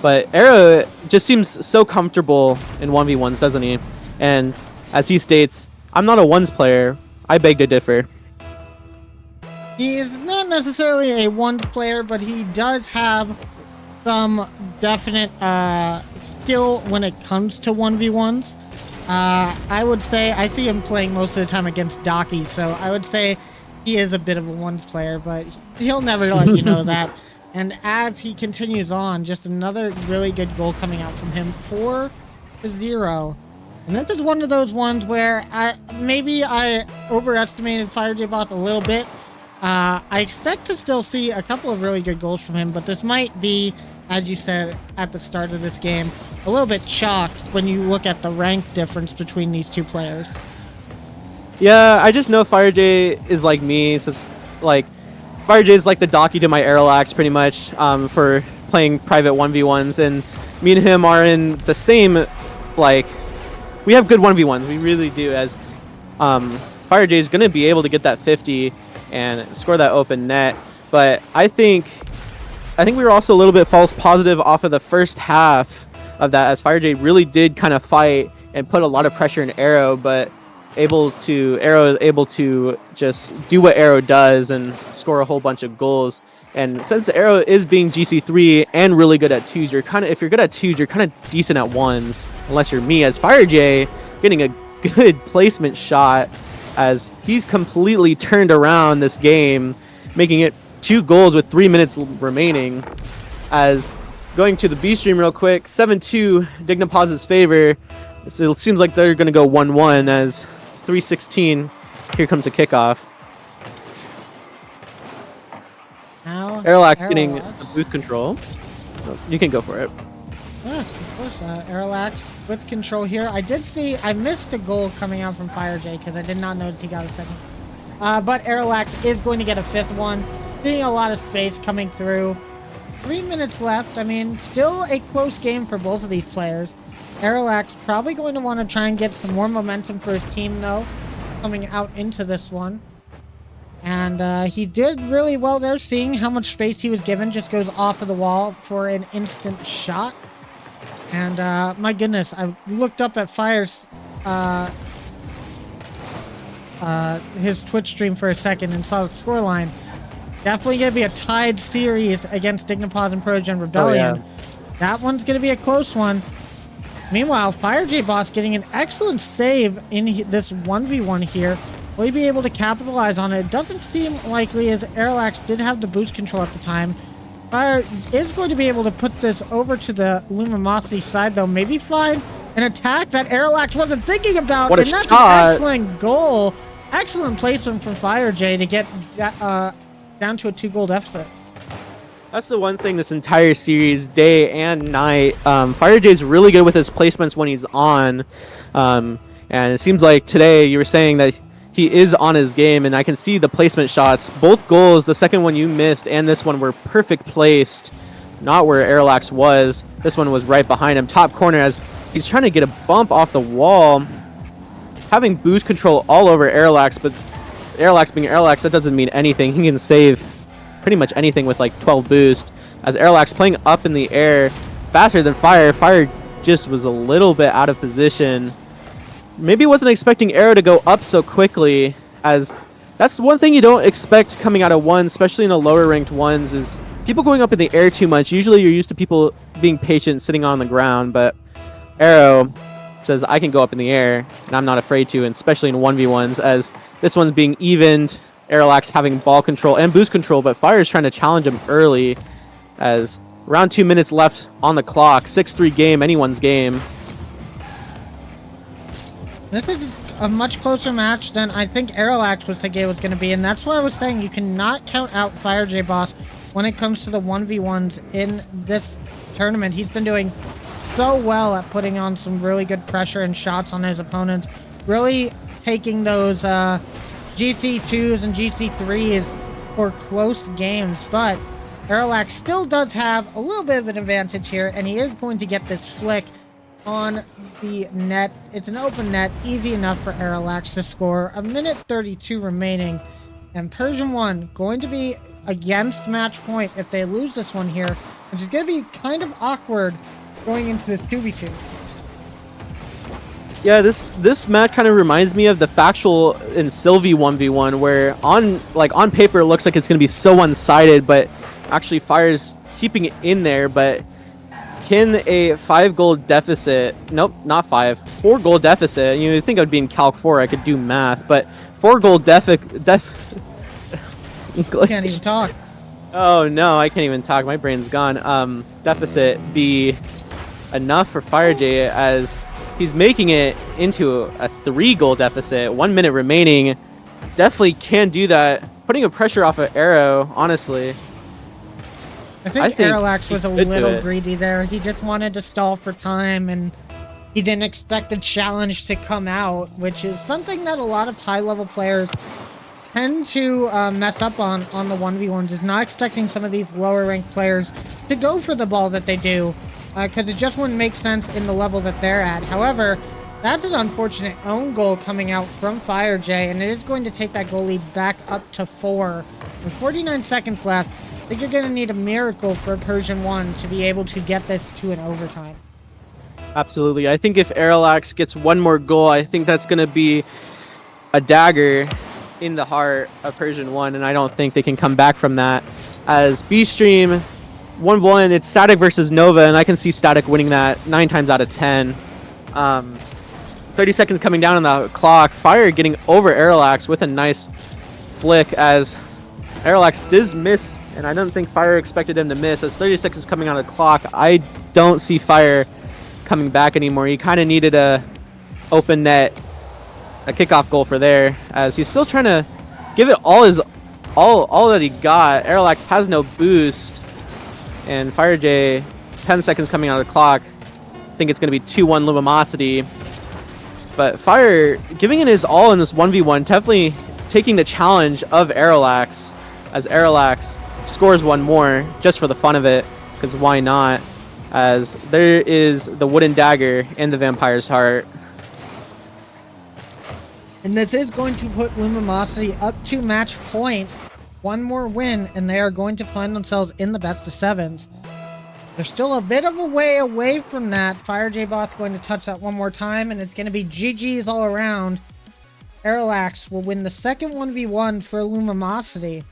But Arrow just seems so comfortable in 1v1s, doesn't he? And as he states, I'm not a ones player. I beg to differ. He is not necessarily a ones player, but he does have some definite skill when it comes to 1v1s. I would say I see him playing most of the time against Docky, so I would say he is a bit of a ones player, but he'll never let you know that. And as he continues on, just another really good goal coming out from him, 4-0. And this is one of those ones where maybe I overestimated FireJ-Both a little bit. I expect to still see a couple of really good goals from him, but this might be, as you said at the start of this game, a little bit shocked when you look at the rank difference between these two players. Yeah, I just know FireJ is like me. It's just like FireJ is like the Docky to my Airlax pretty much for playing private 1v1s, and me and him are in the same, like, we have good 1v1s. We really do, as FireJ is going to be able to get that 50 and score that open net. But I think we were also a little bit false positive off of the first half of that, as FireJ really did kind of fight and put a lot of pressure in Arrow, but Arrow is able to just do what Arrow does and score a whole bunch of goals. And since Arrow is being GC3 and really good at twos, if you're good at twos, you're kind of decent at ones, unless you're me, as FireJ getting a good placement shot as he's completely turned around this game, making it 2 goals with 3 minutes remaining. As going to the B stream real quick, 7-2 Dignapaz's favor. So it seems like they're going to go 1-1 as 3:16. Here comes a kickoff. Now, Airlax getting the boost control. Oh, you can go for it. Yeah, of course. Airlax with control here. I missed a goal coming out from FireJ because I did not notice he got a second. But Airlax is going to get a 5th one. Seeing a lot of space coming through. 3 minutes left. I mean, still a close game for both of these players. Airlax probably going to want to try and get some more momentum for his team, though, coming out into this one. And he did really well there, seeing how much space he was given. Just goes off of the wall for an instant shot. And my goodness, I looked up at Fire's his Twitch stream for a second and saw the scoreline. Definitely going to be a tied series against Dignapaz and Progen Rebellion. Oh, yeah. That one's going to be a close one. Meanwhile, FireJ-Boss getting an excellent save in this 1v1 here. Will he be able to capitalize on it? It doesn't seem likely, as Airlax did have the boost control at the time. Fire is going to be able to put this over to the Lumosity side, though. Maybe find an attack that Airlax wasn't thinking about. What a and that's shot. an excellent goal. Excellent placement from FireJ to get down to a 2-goal deficit. That's the one thing this entire series, day and night. FireJ is really good with his placements when he's on. And it seems like today you were saying that he is on his game, and I can see the placement shots. Both goals, the second one you missed and this one, were perfect placed. Not where Airlax was. This one was right behind him, top corner, as he's trying to get a bump off the wall. Having boost control all over Airlax, but Airlax being Airlax, that doesn't mean anything. He can save pretty much anything with like 12 boost. As Airlax playing up in the air faster than Fire. Fire just was a little bit out of position. Maybe wasn't expecting Arrow to go up so quickly, as that's one thing you don't expect coming out of one, especially in a lower ranked ones, is people going up in the air too much. Usually you're used to people being patient, sitting on the ground, but Arrow says, I can go up in the air, and I'm not afraid to, and especially in 1v1s, as this one's being evened. Airlax having ball control and boost control, but Fire is trying to challenge him early, as around 2 minutes left on the clock. 6-3 game, anyone's game. This is a much closer match than I think Aeroax was thinking it was going to be, and that's why I was saying you cannot count out Fire J Boss when it comes to the 1v1s in this tournament. He's been doing so well at putting on some really good pressure and shots on his opponents, really taking those GC2s and GC3s for close games, but Aeroax still does have a little bit of an advantage here, and he is going to get this flick on the net. It's an open net, easy enough for Aeroax to score. A minute 32 remaining, and Persian 1 going to be against match point if they lose this one here, which is going to be kind of awkward going into this 2v2. Yeah, this match kind of reminds me of the Factual and Sylvie 1v1, where on paper it looks like it's going to be so one-sided, but actually Fire's keeping it in there. But can a 5 goal deficit, nope, not 5, 4 goal deficit, you think I would be in Calc 4, I could do math, but 4 goal Can't even talk. Oh no, I can't even talk, my brain's gone. Deficit be enough for Fire J, as he's making it into a 3 goal deficit, 1 minute remaining. Definitely can do that, putting a pressure off of Arrow, honestly. I think Aeroax was a little greedy there. He just wanted to stall for time, and he didn't expect the challenge to come out, which is something that a lot of high-level players tend to mess up on the 1v1s, is not expecting some of these lower-ranked players to go for the ball that they do, because it just wouldn't make sense in the level that they're at. However, that's an unfortunate own goal coming out from Fire J, and it is going to take that goal lead back up to 4. With 49 seconds left, I think you're going to need a miracle for Persian 1 to be able to get this to an overtime. Absolutely. I think if Aeroax gets one more goal, I think that's going to be a dagger in the heart of Persian 1, and I don't think they can come back from that. As B-Stream 1v1, it's Static versus Nova, and I can see Static winning that 9 times out of 10. 30 seconds coming down on the clock. Fire getting over Aeroax with a nice flick, as Aeroax does miss, and I don't think Fire expected him to miss. As 30 seconds coming on the clock, I don't see Fire coming back anymore. He kind of needed a open net, a kickoff goal for there, as he's still trying to give it all that he got. Aeroax has no boost, and Fire J, 10 seconds coming on the clock. I think it's going to be 2-1 Lumosity. But Fire giving it his all in this 1v1, definitely taking the challenge of Aeroax, as Aeroax scores one more just for the fun of it, because why not? As there is the wooden dagger in the vampire's heart. And this is going to put Lumosity up to match point. One more win, and they are going to find themselves in the best of 7s. They're still a bit of a way away from that. Fire J Boss going to touch that one more time, and it's going to be GG's all around. Aeroax will win the second 1v1 for Lumosity.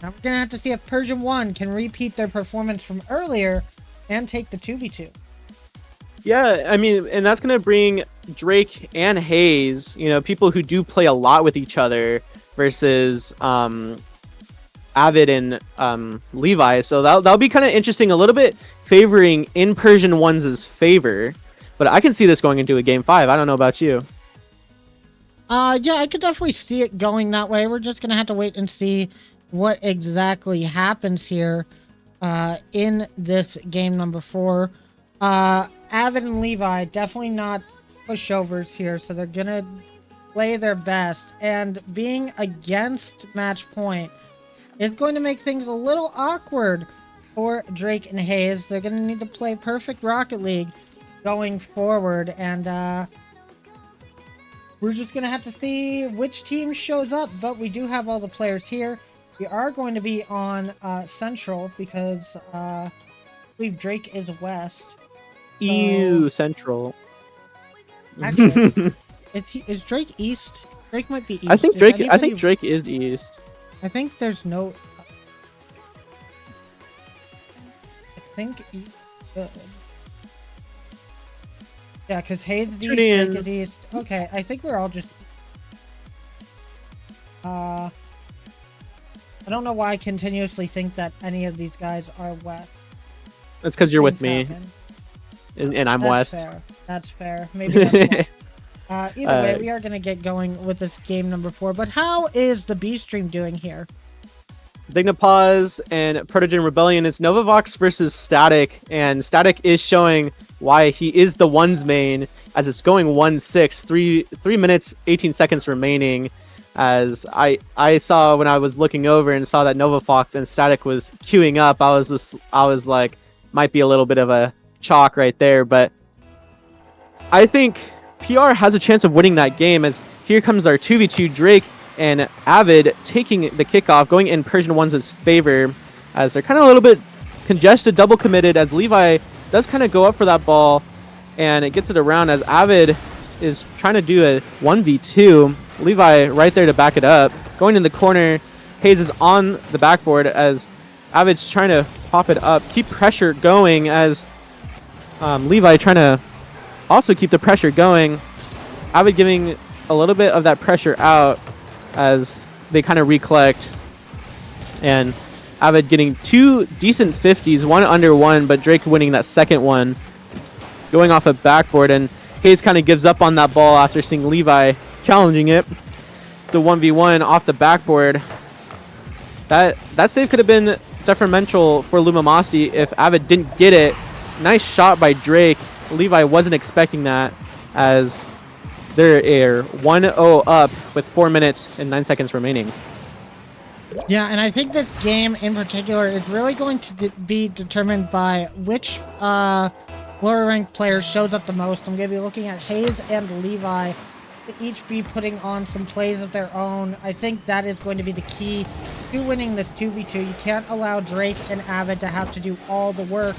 Now we're going to have to see if Persian 1 can repeat their performance from earlier and take the 2v2. Yeah, I mean, and that's going to bring Drake and Hayes, you know, people who do play a lot with each other, versus Avid and Levi. So that'll be kind of interesting, a little bit favoring in Persian 1's favor. But I can see this going into a game 5. I don't know about you. Yeah, I could definitely see it going that way. We're just going to have to wait and see what exactly happens here in this game number 4. Avid and Levi, definitely not pushovers here, so they're going to play their best. And being against match point is going to make things a little awkward for Drake and Hayes. They're going to need to play perfect Rocket League going forward, and we're just going to have to see which team shows up. But we do have all the players here. We are going to be on Central, because I believe Drake is West. Ew, Central. Actually, is Drake East? Drake might be East. I think Drake is East. I think there's no. I think. Yeah, because Hayes is East, Drake is East. Okay, I think we're all just. I don't know why I continuously think that any of these guys are West. That's because you're with me, and I'm That's West. Fair. That's fair. Maybe that's why. Either way, we are going to get going with this game number 4. But how is the B stream doing here? Dignapause and Protogen Rebellion. It's Novavox versus Static, and Static is showing why he is the ones main, as it's going 1-6, 3 minutes 18 seconds remaining. As I saw when I was looking over and saw that Novavox and Static was queuing up, I was like, might be a little bit of a chalk right there, but I think PR has a chance of winning that game, as here comes our 2v2 Drake and Avid taking the kickoff, going in Persian 1's favor, as they're kind of a little bit congested, double committed, as Levi does kind of go up for that ball, and it gets it around as Avid is trying to do a 1v2. Levi right there to back it up. Going in the corner, Hayes is on the backboard as Avid's trying to pop it up, keep pressure going, as Levi trying to also keep the pressure going. Avid giving a little bit of that pressure out as they kind of recollect, and Avid getting 2 decent 50s, one under one, but Drake winning that second one, going off a backboard, and Hayes kind of gives up on that ball after seeing Levi challenging it. It's a 1v1 off the backboard. That save could have been detrimental for Lumamasti if Avid didn't get it. Nice shot by Drake. Levi wasn't expecting that, as they're 1-0 up with 4 minutes and 9 seconds remaining. Yeah, and I think this game in particular is really going to be determined by which lower ranked player shows up the most. I'm going to be looking at Hayes and Levi to each be putting on some plays of their own. I think that is going to be the key to winning this 2v2. You can't allow Drake and Avid to have to do all the work.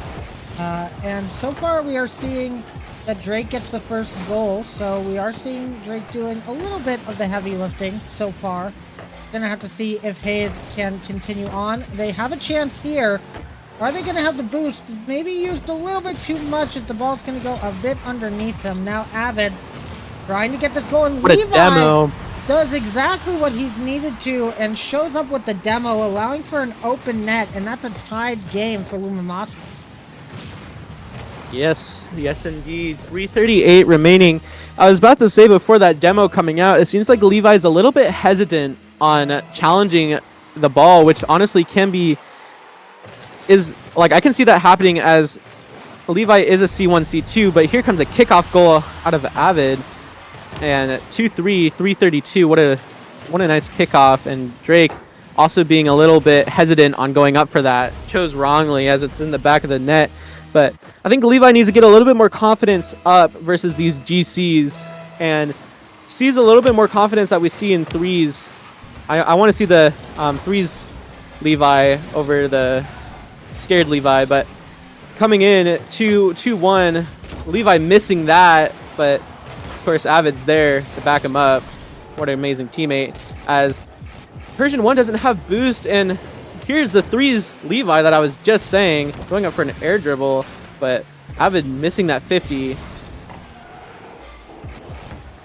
And so far we are seeing that Drake gets the first goal, so we are seeing Drake doing a little bit of the heavy lifting so far. Gonna have to see if Hayes can continue on. They have a chance here. Are they gonna have the boost? Maybe used a little bit too much if the ball's gonna go a bit underneath them. Now Avid trying to get this goal, and What a Levi demo. does exactly what he's needed to and shows up with the demo, allowing for an open net, and that's a tied game for Lumamasti. Yes, indeed. 3:38 remaining. I was about to say before that demo coming out, it seems like Levi's a little bit hesitant on challenging the ball, which honestly is like, I can see that happening, as Levi is a C1, C2, but here comes a kickoff goal out of Avid, and 2-3, 3:32. What a nice kickoff, and Drake also being a little bit hesitant on going up for that. Chose wrongly, as it's in the back of the net. But I think Levi needs to get a little bit more confidence up versus these GCs, and sees a little bit more confidence that we see in threes. I want to see the threes Levi over the scared Levi, but coming in 2-1, Levi missing that, but of course Avid's there to back him up. What an amazing teammate, as Persian 1 doesn't have boost, and here's the threes Levi that I was just saying, going up for an air dribble, but Avid missing that 50,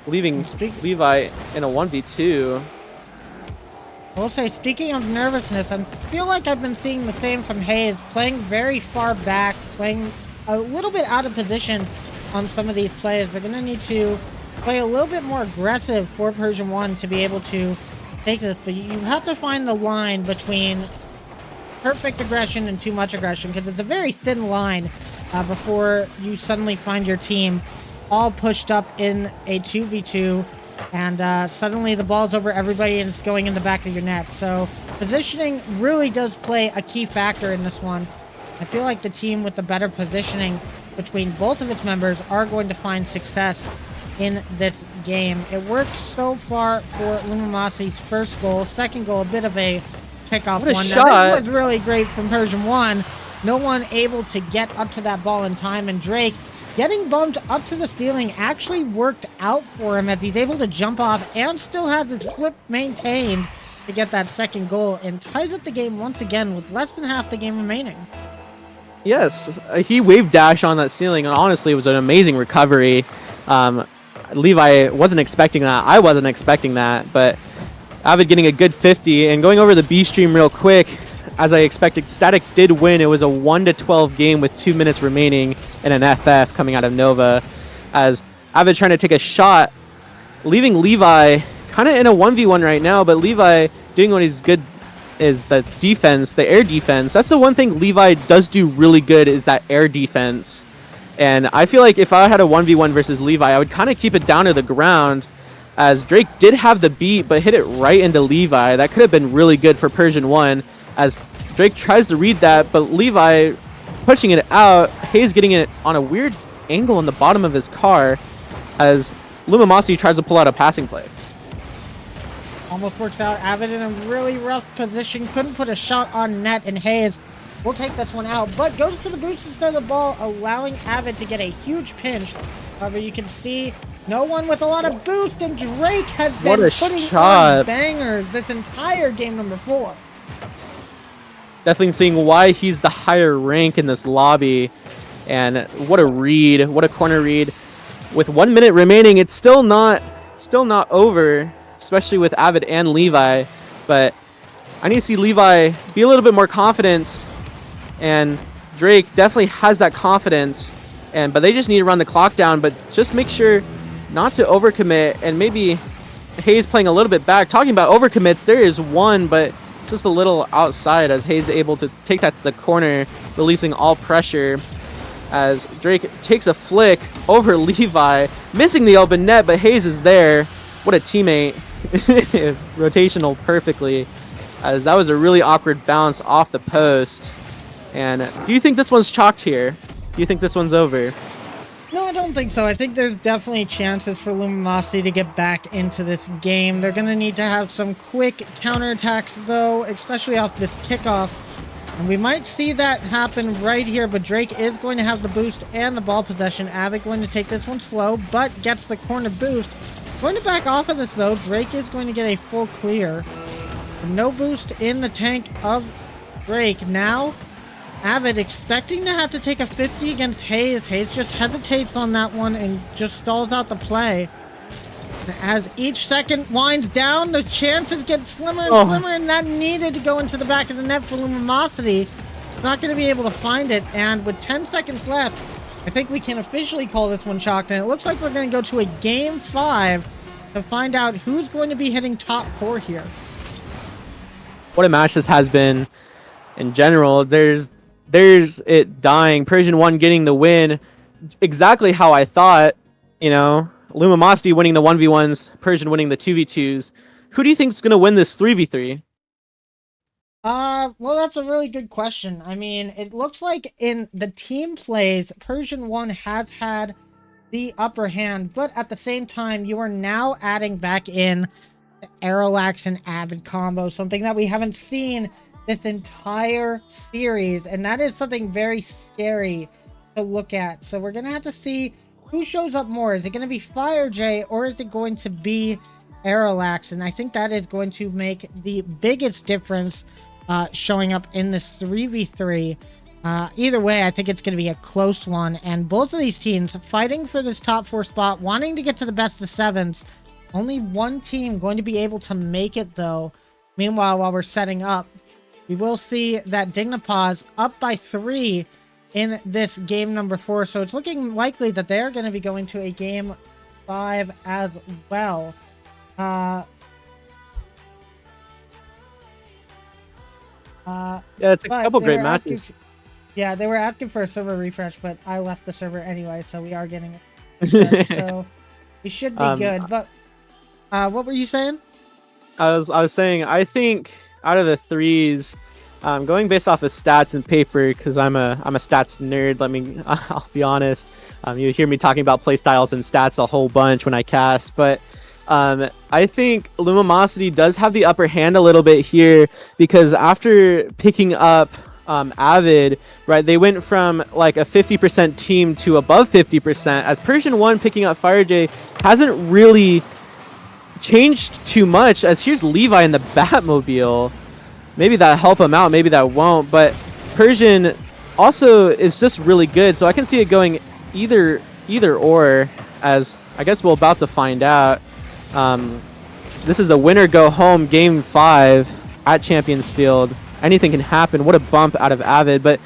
leaving Levi in a 1v2. I will say, speaking of nervousness, I feel like I've been seeing the same from Hayes, playing very far back, playing a little bit out of position on some of these plays. They're going to need to play a little bit more aggressive for Persian 1 to be able to take this, but you have to find the line between perfect aggression and too much aggression, because it's a very thin line before you suddenly find your team all pushed up in a 2v2, and suddenly the ball's over everybody and it's going in the back of your net. So positioning really does play a key factor in this one. I feel like the team with the better positioning between both of its members are going to find success in this game. It worked so far for Lumamasi's first goal. Second goal, a bit of a pickoff one. Shot. Now, this was really great from Persian 1. No one able to get up to that ball in time, and Drake getting bumped up to the ceiling actually worked out for him, as he's able to jump off and still has his flip maintained to get that second goal, and ties up the game once again with less than half the game remaining. Yes, he wave dash on that ceiling, and honestly it was an amazing recovery. Levi wasn't expecting that. I wasn't expecting that, but Avid getting a good 50, and going over the B stream real quick, as I expected, Static did win. It was a 1-12 game with 2 minutes remaining and an FF coming out of Nova, as Avid trying to take a shot leaving Levi kind of in a 1v1 right now, but Levi doing what he's good is the defense, the air defense. That's the one thing Levi does do really good, is that air defense. And I feel like if I had a 1v1 versus Levi, I would kind of keep it down to the ground, as Drake did have the beat, but hit it right into Levi. That could have been really good for Persian 1, as Drake tries to read that, but Levi pushing it out. Hayes getting it on a weird angle in the bottom of his car, as Lumamasi tries to pull out a passing play. Almost works out. Avid in a really rough position. Couldn't put a shot on net, and Hayes will take this one out, but goes for the boost instead of the ball, allowing Avid to get a huge pinch. However, you can see no one with a lot of boost, and Drake has been putting on bangers this entire game number 4. Definitely seeing why he's the higher rank in this lobby. And what a read, what a corner read. With 1 minute remaining, it's still not over, especially with Avid and Levi. But I need to see Levi be a little bit more confident, and Drake definitely has that confidence. But they just need to run the clock down, but just make sure not to overcommit, and maybe Hayes playing a little bit back. Talking about overcommits, there is one, but it's just a little outside, as Hayes is able to take that to the corner, releasing all pressure, as Drake takes a flick over Levi, missing the open net, but Hayes is there. What a teammate. Rotational perfectly, as that was a really awkward bounce off the post. And do you think this one's chalked here? Do you think this one's over? No, I don't think so. I think there's definitely chances for Lumamasi to get back into this game. They're going to need to have some quick counterattacks, though, especially off this kickoff. And we might see that happen right here, but Drake is going to have the boost and the ball possession. Abbott going to take this one slow, but gets the corner boost. Going to back off of this, though. Drake is going to get a full clear. No boost in the tank of Drake. Now, Avid expecting to have to take a 50 against Hayes. Hayes just hesitates on that one and just stalls out the play. As each second winds down, the chances get slimmer and slimmer, and that needed to go into the back of the net for Lumamosity. Not going to be able to find it, and with 10 seconds left, I think we can officially call this one chalked, and it looks like we're going to go to a Game 5 to find out who's going to be hitting top 4 here. What a match this has been in general. There's it dying. Persian 1 getting the win. Exactly how I thought, you know. Lumamosity winning the 1v1s, Persian winning the 2v2s. Who do you think is going to win this 3v3? Well, that's a really good question. I mean, it looks like in the team plays, Persian 1 has had the upper hand, but at the same time, you are now adding back in the Aeroax and Avid combo, something that we haven't seen this entire series, and that is something very scary to look at. So we're going to have to see who shows up more. Is it going to be FireJ, or is it going to be Aeroax? And I think that is going to make the biggest difference showing up in this 3v3. Either way, I think it's going to be a close one, and both of these teams fighting for this top 4 spot, wanting to get to the best of 7s. Only one team going to be able to make it, though. Meanwhile, while we're setting up, we will see that Dignapause up by 3 in this game number 4, so it's looking likely that they're going to be going to a Game 5 as well. Yeah, it's a couple great matches. Yeah, they were asking for a server refresh, but I left the server anyway, so we are getting it. So we should be good. But what were you saying? I was saying, I think out of the 3s, going based off of stats and paper, because I'm a stats nerd. I'll be honest. You hear me talking about playstyles and stats a whole bunch when I cast, but I think Lumamosity does have the upper hand a little bit here, because after picking up Avid, right, they went from like a 50% team to above 50%, as Persian 1 picking up FireJ hasn't really changed too much, as here's Levi in the Batmobile. Maybe that'll help him out, maybe that won't, but Persian also is just really good, so I can see it going either or, as I guess we're about to find out. This is a winner go home Game 5 at Champions Field. Anything can happen. What a bump out of Avid, but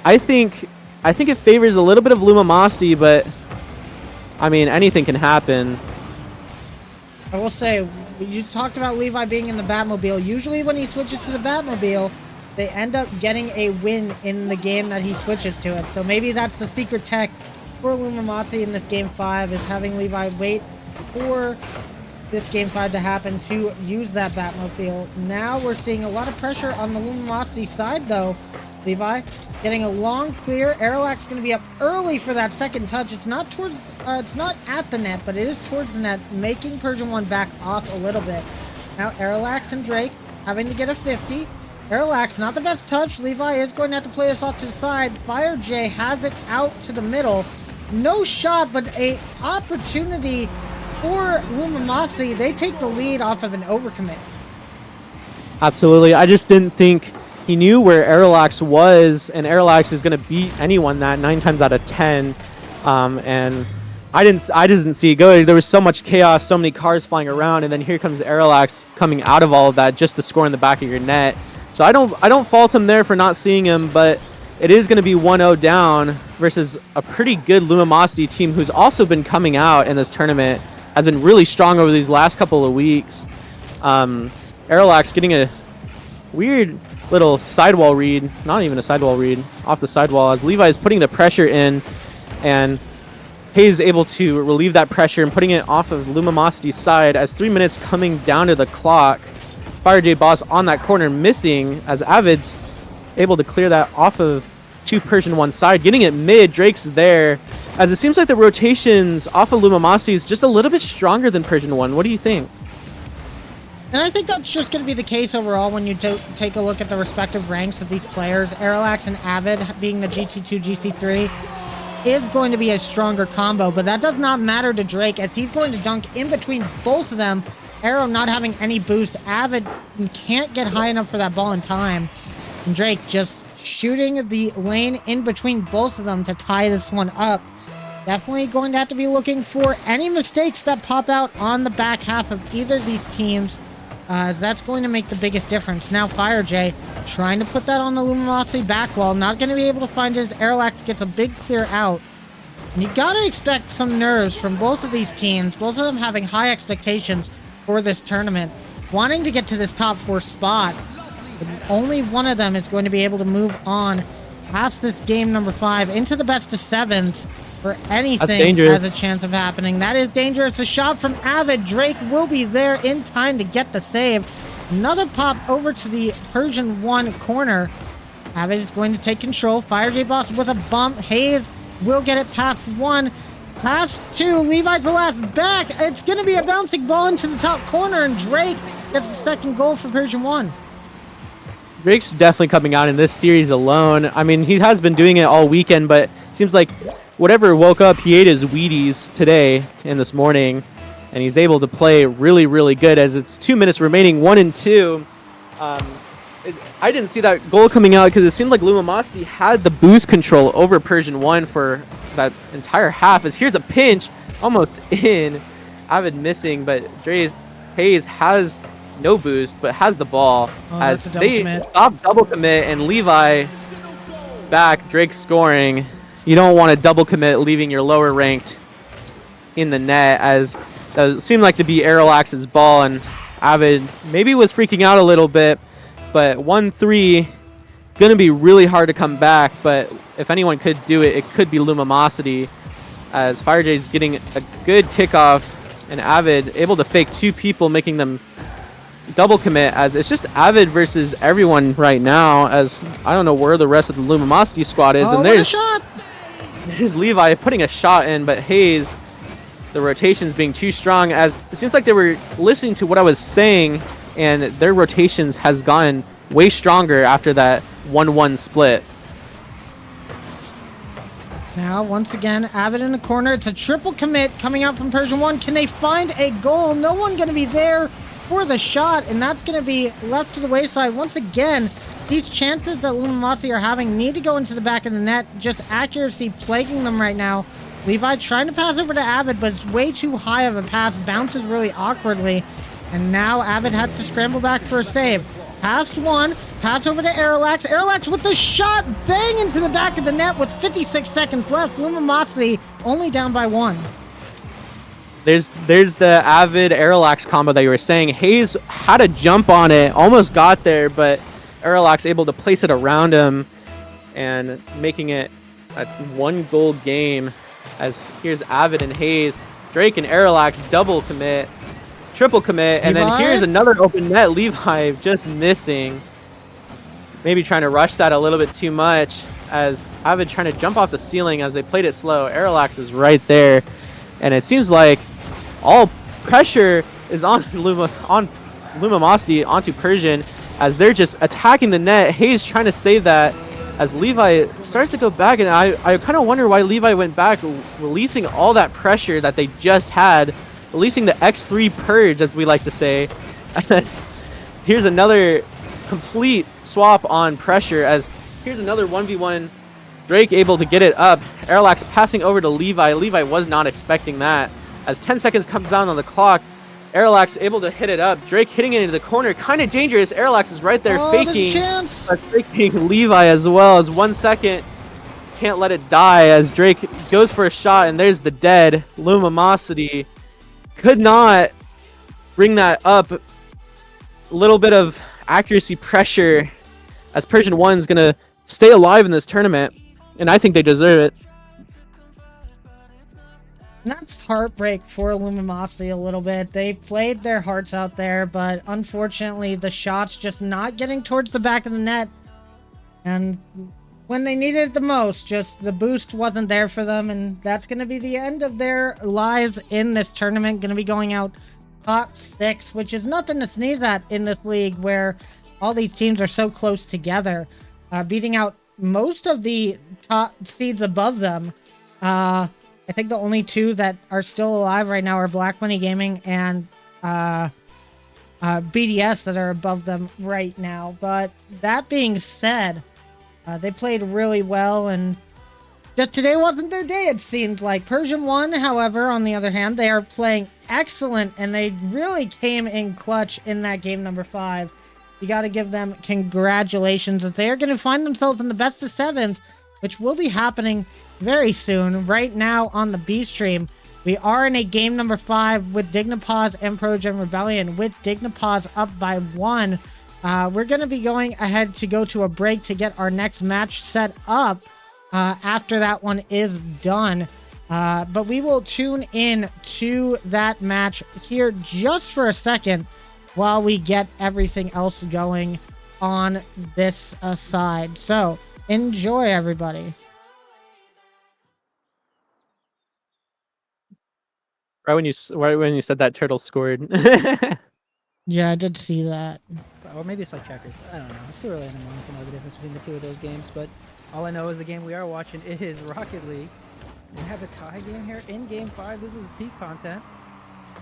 I think it favors a little bit of Lumamosity, but I mean, anything can happen. I will say, you talked about Levi being in the Batmobile. Usually when he switches to the Batmobile, they end up getting a win in the game that he switches to it. So maybe that's the secret tech for Lumamasi in this Game 5, is having Levi wait for this Game 5 to happen to use that Batmobile. Now we're seeing a lot of pressure on the Lumamasi side, though. Levi getting a long clear. Airlock's going to be up early for that second touch. It's not towards, it's not at the net, but it is towards the net, making Persian 1 back off a little bit. Now Airlax and Drake having to get a 50. Airlax, not the best touch. Levi is going to have to play this off to the side. Fire J has it out to the middle. No shot, but a opportunity for Lumamasi. They take the lead off of an overcommit. Absolutely. I just didn't think he knew where Airlax was, and Airlax is going to beat anyone that 9 times out of 10. And I didn't see it go. There was so much chaos, so many cars flying around, and then here comes Airlax coming out of all of that just to score in the back of your net. So I don't fault him there for not seeing him, but it is going to be 1-0 down versus a pretty good Lumamosity team who's also been coming out in this tournament, has been really strong over these last couple of weeks. Airlax getting a weird little sidewall read, not even a sidewall read, off the sidewall as Levi is putting the pressure in, and Hayes able to relieve that pressure and putting it off of Lumamosity's side as 3 minutes coming down to the clock. Fire J Boss on that corner missing as Avid's able to clear that off of 2 Persian 1 side, getting it mid. Drake's there as it seems like the rotations off of Lumamosity is just a little bit stronger than Persian 1. What do you think? And I think that's just going to be the case overall when you take a look at the respective ranks of these players. Airlax and Avid being the GC2, GC3 is going to be a stronger combo, but that does not matter to Drake as he's going to dunk in between both of them. Arrow not having any boost. Avid can't get high enough for that ball in time. And Drake just shooting the lane in between both of them to tie this one up. Definitely going to have to be looking for any mistakes that pop out on the back half of either of these teams, as that's going to make the biggest difference. Now Fire J trying to put that on the Lumamosity back wall. Not going to be able to find his Airlax, gets a big clear out. And you got to expect some nerves from both of these teams. Both of them having high expectations for this tournament, wanting to get to this top 4 spot. But only one of them is going to be able to move on past this game number 5 into the best of 7s for anything has a chance of happening. That is dangerous. A shot from Avid. Drake will be there in time to get the save. Another pop over to the Persian 1 corner. Avid is going to take control. Fire J Boss with a bump. Hayes will get it past 1. Pass 2. Levi's the last back. It's going to be a bouncing ball into the top corner, and Drake gets the second goal for Persian 1. Drake's definitely coming out in this series alone. I mean, he has been doing it all weekend, but seems like whatever woke up, he ate his Wheaties today and this morning, and he's able to play really, really good as it's 2 minutes remaining, 1 and 2. I didn't see that goal coming out because it seemed like Lumamosity had the boost control over Persian 1 for that entire half. As here's a pinch, almost in. Avid missing, but Hayes has no boost, but has the ball. As they stop double commit and Levi back, Drake scoring. You don't want to double commit leaving your lower ranked in the net, as it seemed like to be Airlax's ball, and Avid maybe was freaking out a little bit, but 1-3 going to be really hard to come back. But if anyone could do it, it could be Lumamosity, as Fire J's getting a good kickoff and Avid able to fake 2 people, making them double commit, as it's just Avid versus everyone right now, as I don't know where the rest of the Lumamosity squad is. And there's Levi putting a shot in, but Hayes, the rotations being too strong, as it seems like they were listening to what I was saying, and their rotations has gotten way stronger after that 1-1 split. Now, once again, Avid in the corner. It's a triple commit coming out from Persian 1. Can they find a goal? No one going to be there for the shot, and that's going to be left to the wayside. Once again, these chances that Lumamosity are having need to go into the back of the net. Just accuracy plaguing them right now. Levi trying to pass over to Avid, but it's way too high of a pass. Bounces really awkwardly. And now Avid has to scramble back for a save. Past 1. Pass over to Airlax. Airlax with the shot. Bang into the back of the net with 56 seconds left. Lumamosity only down by 1. There's the Avid Aerolax combo that you were saying. Hayes had a jump on it, almost got there, but Aerolax able to place it around him and making it a 1 gold game. As here's Avid and Hayes, Drake and Aerolax double commit, triple commit, and then here's another open net. Levi just missing. Maybe trying to rush that a little bit too much, as Avid trying to jump off the ceiling as they played it slow. Aerolax is right there, and it seems like all pressure is on Lumamosity onto Persian as they're just attacking the net. Hayes trying to save that as Levi starts to go back, and I kind of wonder why Levi went back, releasing all that pressure that they just had, releasing the X3 purge, as we like to say. Here's another complete swap on pressure, as here's another 1v1. Drake able to get it up. Aerolax passing over to Levi. Levi was not expecting that. As 10 seconds comes down on the clock, Aerolax able to hit it up. Drake hitting it into the corner. Kind of dangerous. Aerolax is right there faking Levi as well. As 1 second. Can't let it die as Drake goes for a shot, and there's the dead. Lumamosity could not bring that up. A little bit of accuracy pressure as Persian 1 is going to stay alive in this tournament, and I think they deserve it. And that's heartbreak for Lumamosity a little bit. They played their hearts out there, but unfortunately the shots just not getting towards the back of the net. And when they needed it the most, just the boost wasn't there for them, and that's going to be the end of their lives in this tournament. Going to be going out top 6, which is nothing to sneeze at in this league where all these teams are so close together, beating out most of the top seeds above them. I think the only 2 that are still alive right now are Black Money Gaming and BDS that are above them right now. But that being said, they played really well, and just today wasn't their day, it seemed like. Persian 1, however, on the other hand, they are playing excellent, and they really came in clutch in that game number 5. You got to give them congratulations, as they are going to find themselves in the best of 7s, which will be happening very soon. Right now on the B stream, we are in a game number 5 with Dignipause and Progen Rebellion, with Dignipause up by 1. We're going to be going ahead to go to a break to get our next match set up after that one is done. But we will tune in to that match here just for a second while we get everything else going on this side. So enjoy, everybody. Right when you said that, Turtle scored. Yeah, I did see that. Or maybe it's like checkers. I don't know. It's too early in the morning to know the difference between the 2 of those games. But all I know is the game we are watching is Rocket League. We have a tie game here in game 5. This is peak content.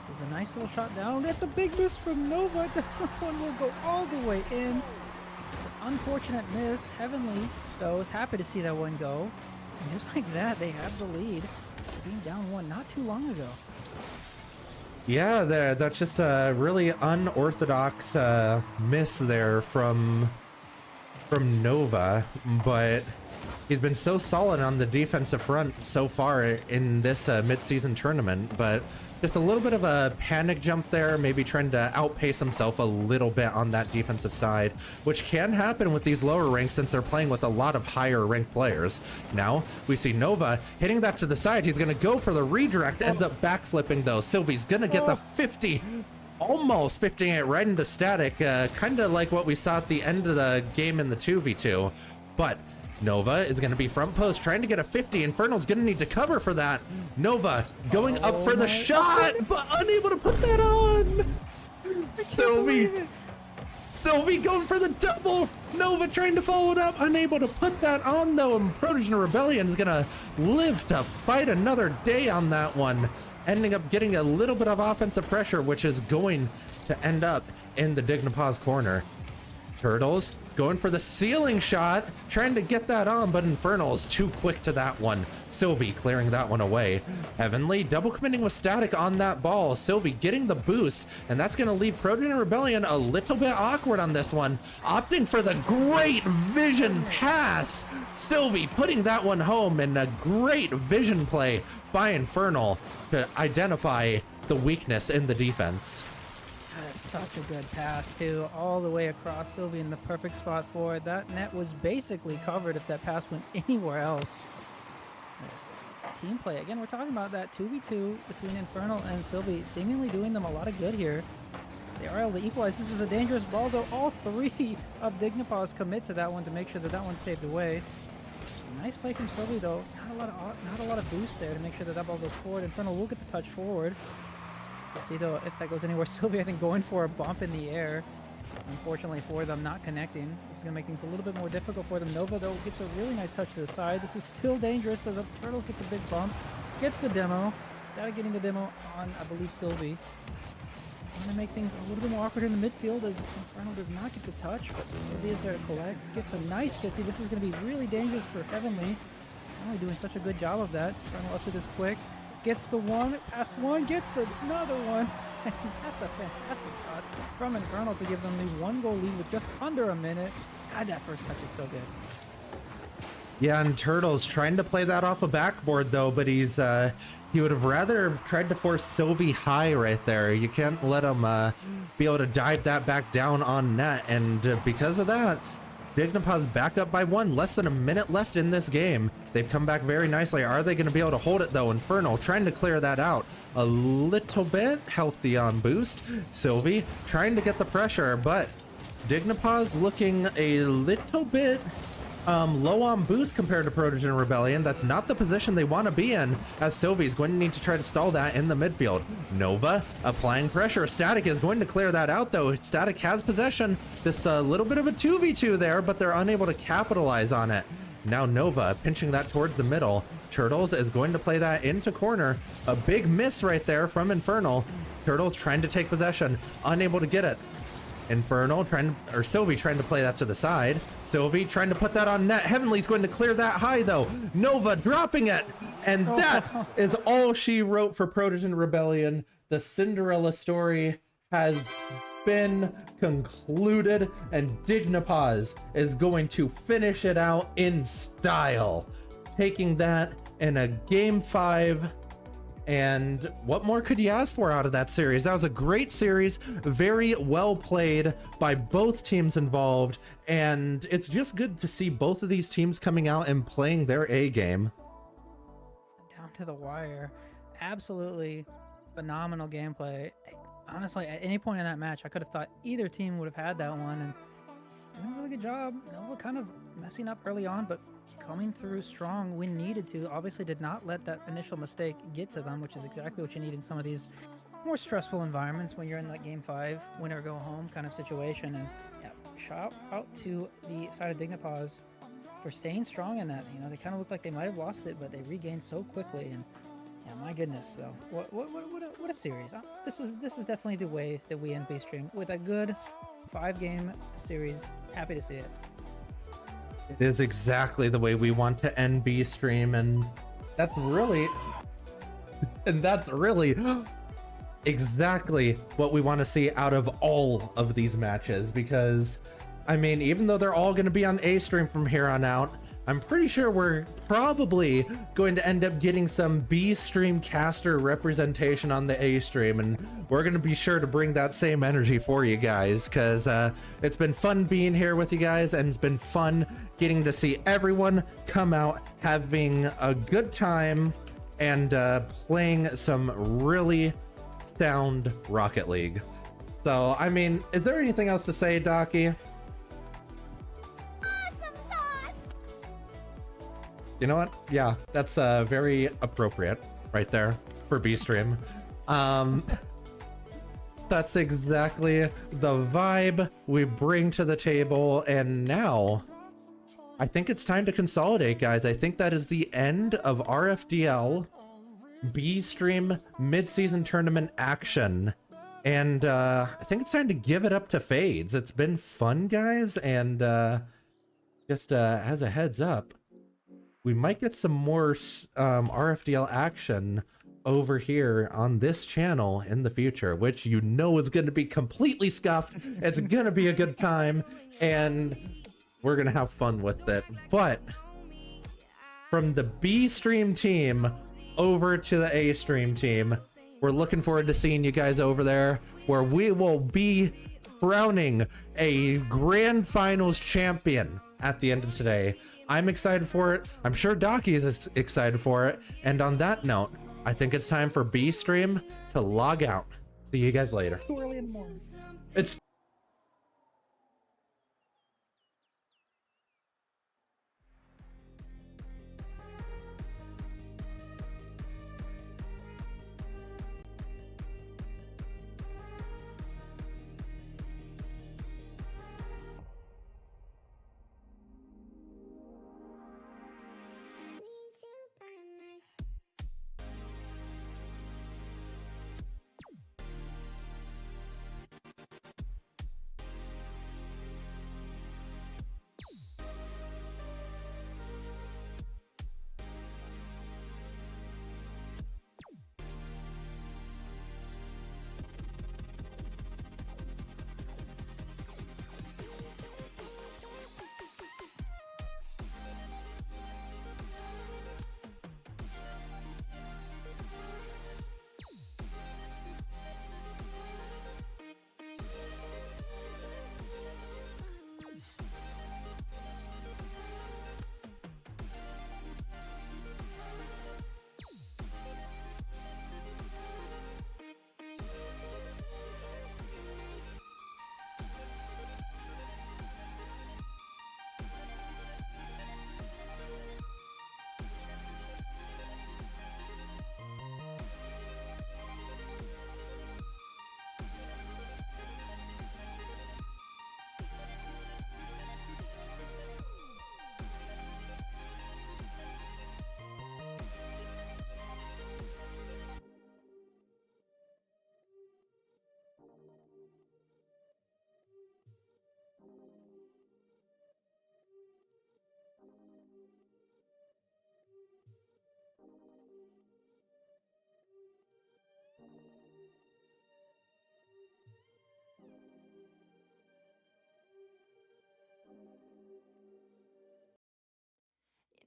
This is a nice little shot down. That's a big miss from Nova. That one will go all the way in. It's an unfortunate miss. Heavenly, though, is happy to see that one go. And just like that, they have the lead, being down 1 not too long ago. Yeah, that's just a really unorthodox miss there from Nova, but he's been so solid on the defensive front so far in this mid-season tournament. But just a little bit of a panic jump there, maybe trying to outpace himself a little bit on that defensive side, which can happen with these lower ranks since they're playing with a lot of higher ranked players. Now we see Nova hitting that to the side. He's going to go for the redirect, ends up backflipping though. Sylvie's going to get the 50, almost 58 right into static, kind of like what we saw at the end of the game in the 2v2. But Nova is going to be front post trying to get a 50. Infernal's going to need to cover for that. Nova going up for the shot, but unable to put that on. Sylvie going for the double. Nova trying to follow it up, unable to put that on though. And Protogen Rebellion is going to live to fight another day on that one, ending up getting a little bit of offensive pressure, which is going to end up in the Dignipause corner. Turtles going for the ceiling shot, trying to get that on, but Infernal is too quick to that one. Sylvie clearing that one away. Heavenly double committing with static on that ball. Sylvie getting the boost, and that's going to leave Protean Rebellion a little bit awkward on this one, opting for the great vision pass. Sylvie putting that one home, and a great vision play by Infernal to identify the weakness in the defense. That is such a good pass, too. All the way across Sylvie in the perfect spot for it. That net was basically covered if that pass went anywhere else. Yes. Team play. Again, we're talking about that 2v2 between Infernal and Sylvie, seemingly doing them a lot of good here. They are able to equalize. This is a dangerous ball, though. All three of Dignipaws commit to that one to make sure that that one's saved away. Nice play from Sylvie, though. Not a lot of boost there to make sure that that ball goes forward. Infernal will get the touch forward. We'll see, though, if that goes anywhere. Sylvie, I think, going for a bump in the air. Unfortunately for them, not connecting. This is going to make things a little bit more difficult for them. Nova, though, gets a really nice touch to the side. This is still dangerous as the Turtles gets a big bump. Gets the demo. Started getting the demo on, I believe, Sylvie. Going to make things a little bit more awkward in the midfield as Infernal does not get the touch, but Sylvie is there to collect. Gets a nice 50. This is going to be really dangerous for Heavenly. Only doing such a good job of that. Infernal up to this quick. Gets the one, past one, gets the another one. That's a fantastic shot from Infernal to give them the 1-goal lead with just under a minute. God, that first touch is so good. Yeah, and Turtle's trying to play that off a backboard though, but he would have rather tried to force Sylvie high right there. You can't let him be able to dive that back down on net, and because of that, Dignipaws back up by one. Less than a minute left in this game. They've come back very nicely. Are they going to be able to hold it though? Infernal trying to clear that out a little bit. Healthy on boost. Sylvie trying to get the pressure, but Dignipaws looking a little bit low on boost compared to Protogen Rebellion. That's not the position they want to be in, as Sylvie's going to need to try to stall that in the midfield. Nova applying pressure. Static is going to clear that out though. Static has possession. This little bit of a 2v2 there, but they're unable to capitalize on it. Now Nova pinching that towards the middle. Turtles is going to play that into corner. A big miss right there from Infernal. Turtles trying to take possession, unable to get it. Infernal Sylvie trying to play that to the side. Sylvie trying to put that on net. Heavenly's going to clear that high though. Nova dropping it. And that is all she wrote for Protogen Rebellion. The Cinderella story has been concluded, and Dignipaws is going to finish it out in style, taking that in a game 5. And what more could you ask for out of that series? That was a great series, very well played by both teams involved, and it's just good to see both of these teams coming out and playing their A game. Down to the wire. Absolutely phenomenal gameplay. Honestly, at any point in that match, I could have thought either team would have had that one, and doing a really good job. Nova kind of messing up early on, but coming through strong when needed to. Obviously did not let that initial mistake get to them, which is exactly what you need in some of these more stressful environments when you're in that game 5, win or go home kind of situation. And yeah, shout out to the side of Dignipaws for staying strong in that. You know, they kind of looked like they might have lost it, but they regained so quickly. And yeah, my goodness, though, what a series. This is definitely the way that we end B-Stream, with a good 5-game series. Happy to see it. It is exactly the way we want to end B-Stream, and that's really exactly what we want to see out of all of these matches, because I mean, even though they're all going to be on A-Stream from here on out, I'm pretty sure we're probably going to end up getting some B-Stream caster representation on the A-Stream, and we're going to be sure to bring that same energy for you guys, because it's been fun being here with you guys, and it's been fun getting to see everyone come out having a good time and playing some really sound Rocket League. So, I mean, is there anything else to say, Docky? You know what? Yeah, that's very appropriate right there for B-Stream. That's exactly the vibe we bring to the table. And now I think it's time to consolidate, guys. I think that is the end of RFDL B-Stream mid-season tournament action. And I think it's time to give it up to Fades. It's been fun, guys. And just as a heads up, we might get some more RFDL action over here on this channel in the future, which you know is going to be completely scuffed. It's going to be a good time, and we're going to have fun with it. But from the B-Stream team over to the A-Stream team, We're looking forward to seeing you guys over there, where we will be crowning a grand finals champion at the end of today. I'm excited for it. I'm sure Docky is excited for it. And on that note, I think it's time for B Stream to log out. See you guys later. Too early in the morning. It's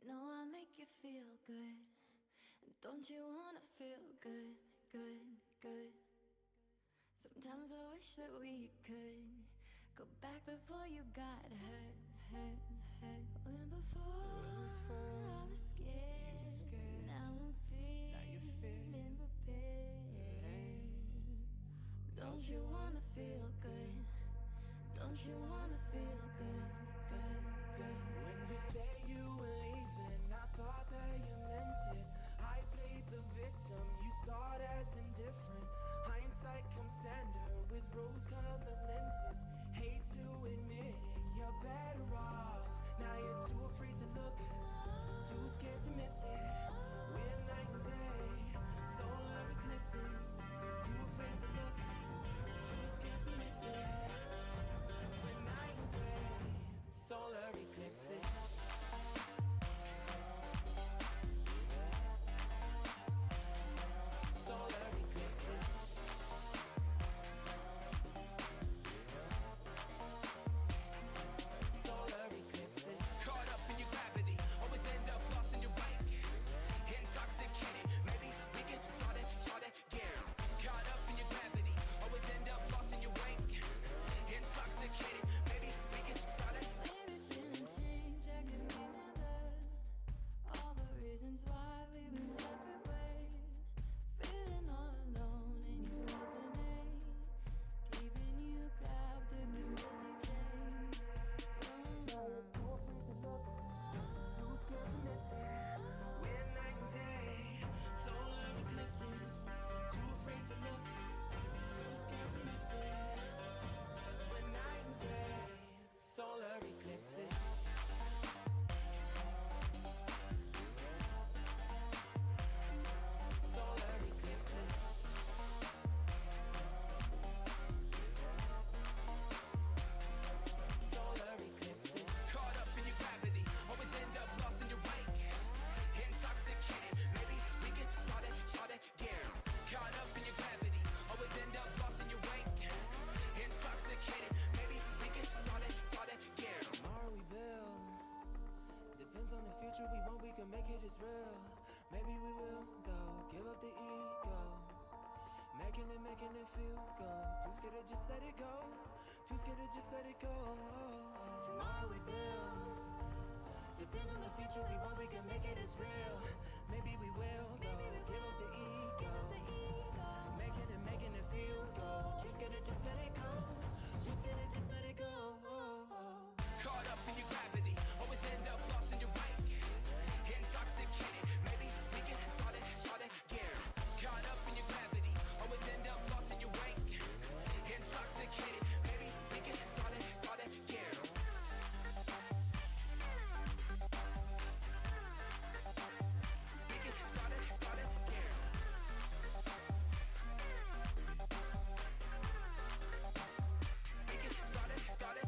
You know I make you feel good. And don't you wanna feel good, good, good? Sometimes I wish that we could go back before you got hurt, hurt, hurt. When before I was scared, now I'm feeling prepared. Don't you wanna feel good? Don't you wanna feel good, good, good? When you say you were leaving, I thought that you meant it. I played the victim, you start as indifferent. Hindsight comes standard with rose-colored lenses. Hate to admit it, you're better off. Now you're too afraid to look, too scared to miss it. We're night and day, solar eclipses. Too afraid to look, too scared to miss it. We're night and day, solar eclipses. Solar eclipses. Solar eclipses. Caught up in your gravity, always end up lost in your wake. just let it go. Too scared to just let it go. Tomorrow we build. Depends on the future we want, we can make it as real. Maybe we will, though. Give up the ego. Making it feel gold. Too scared to just let it go. Too scared to just let it go. Caught up in your gravity, always end up lost in your wake. Intoxicated, maybe we can start again. Caught up in your gravity, always end up lost in your wake. Intoxicated, maybe we can start again. We can start again. We can start it.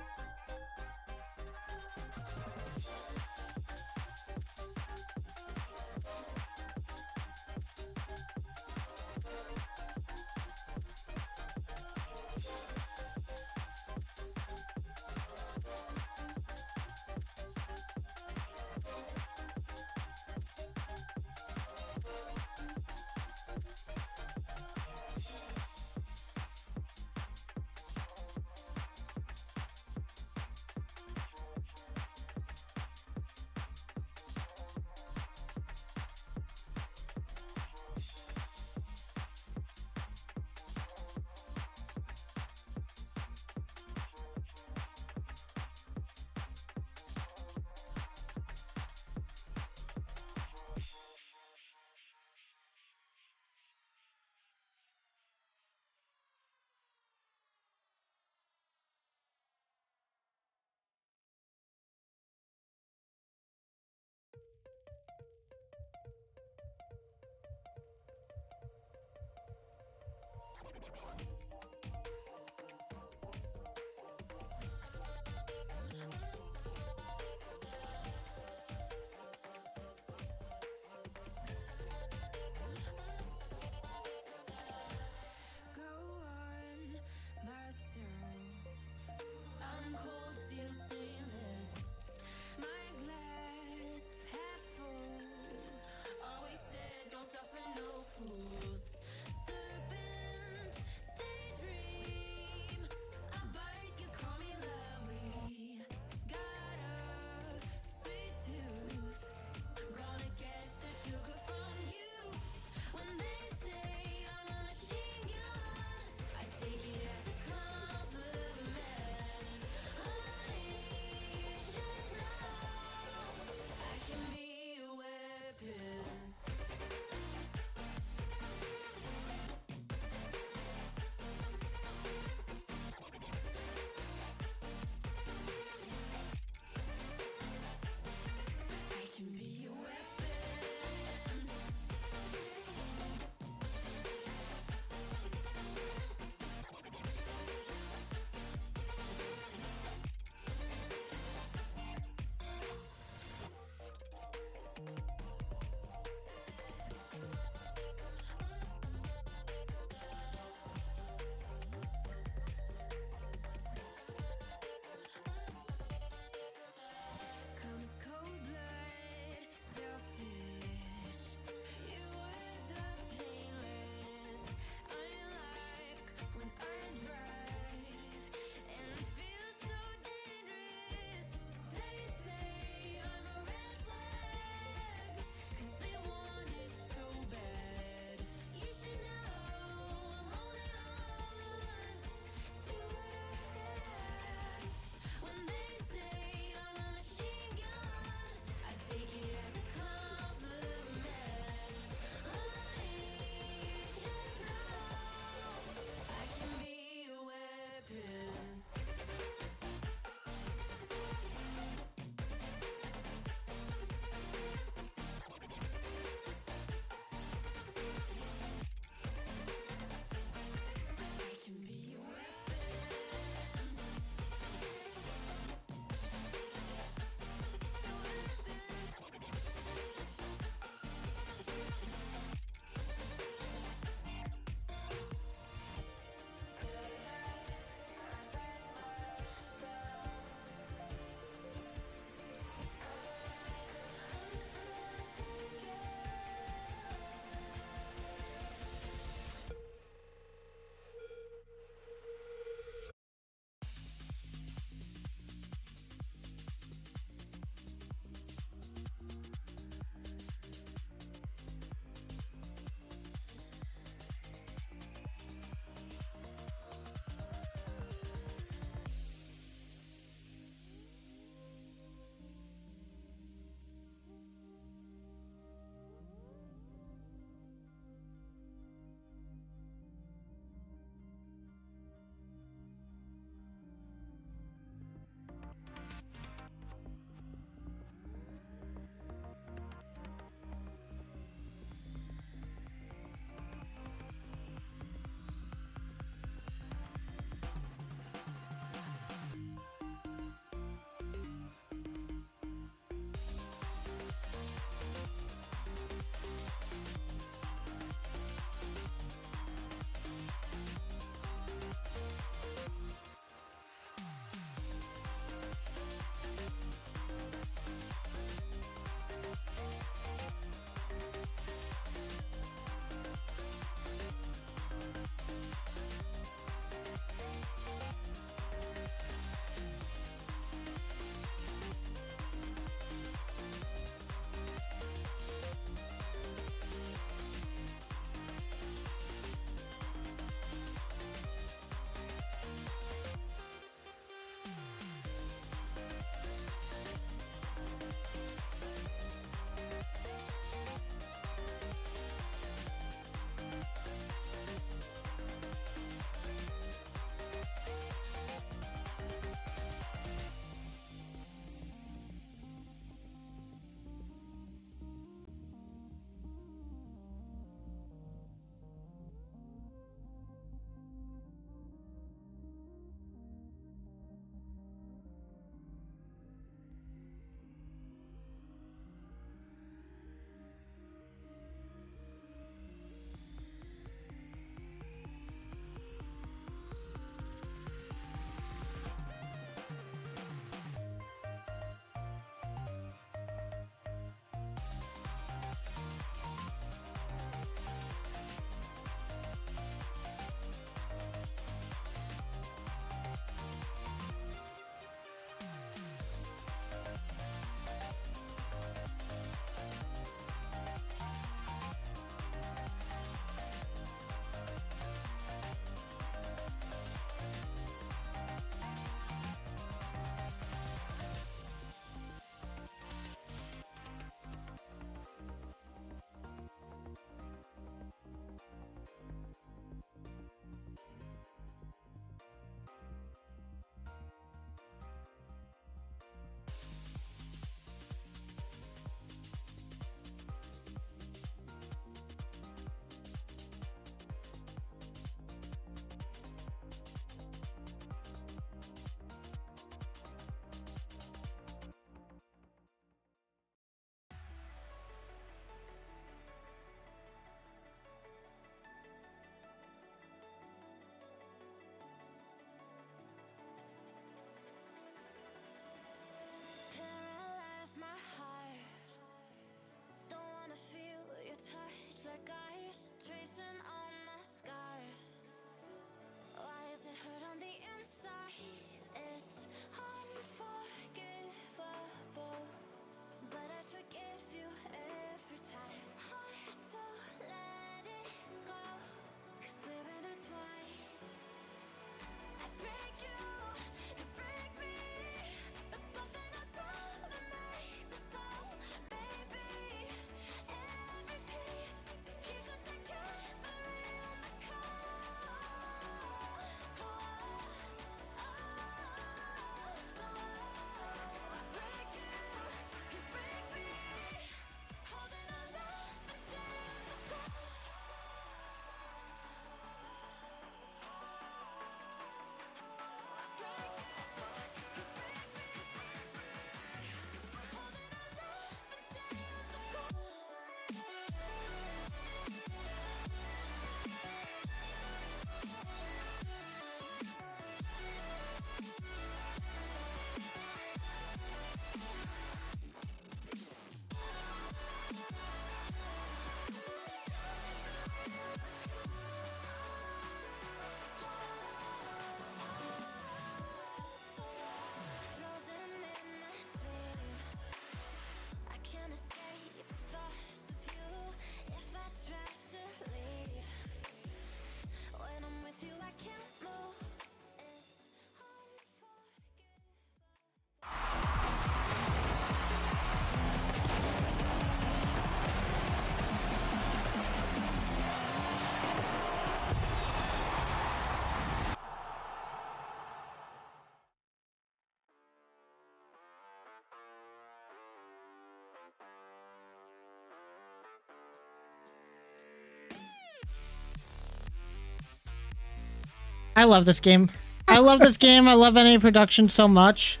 I love this game. I love this game. I love NA Production so much.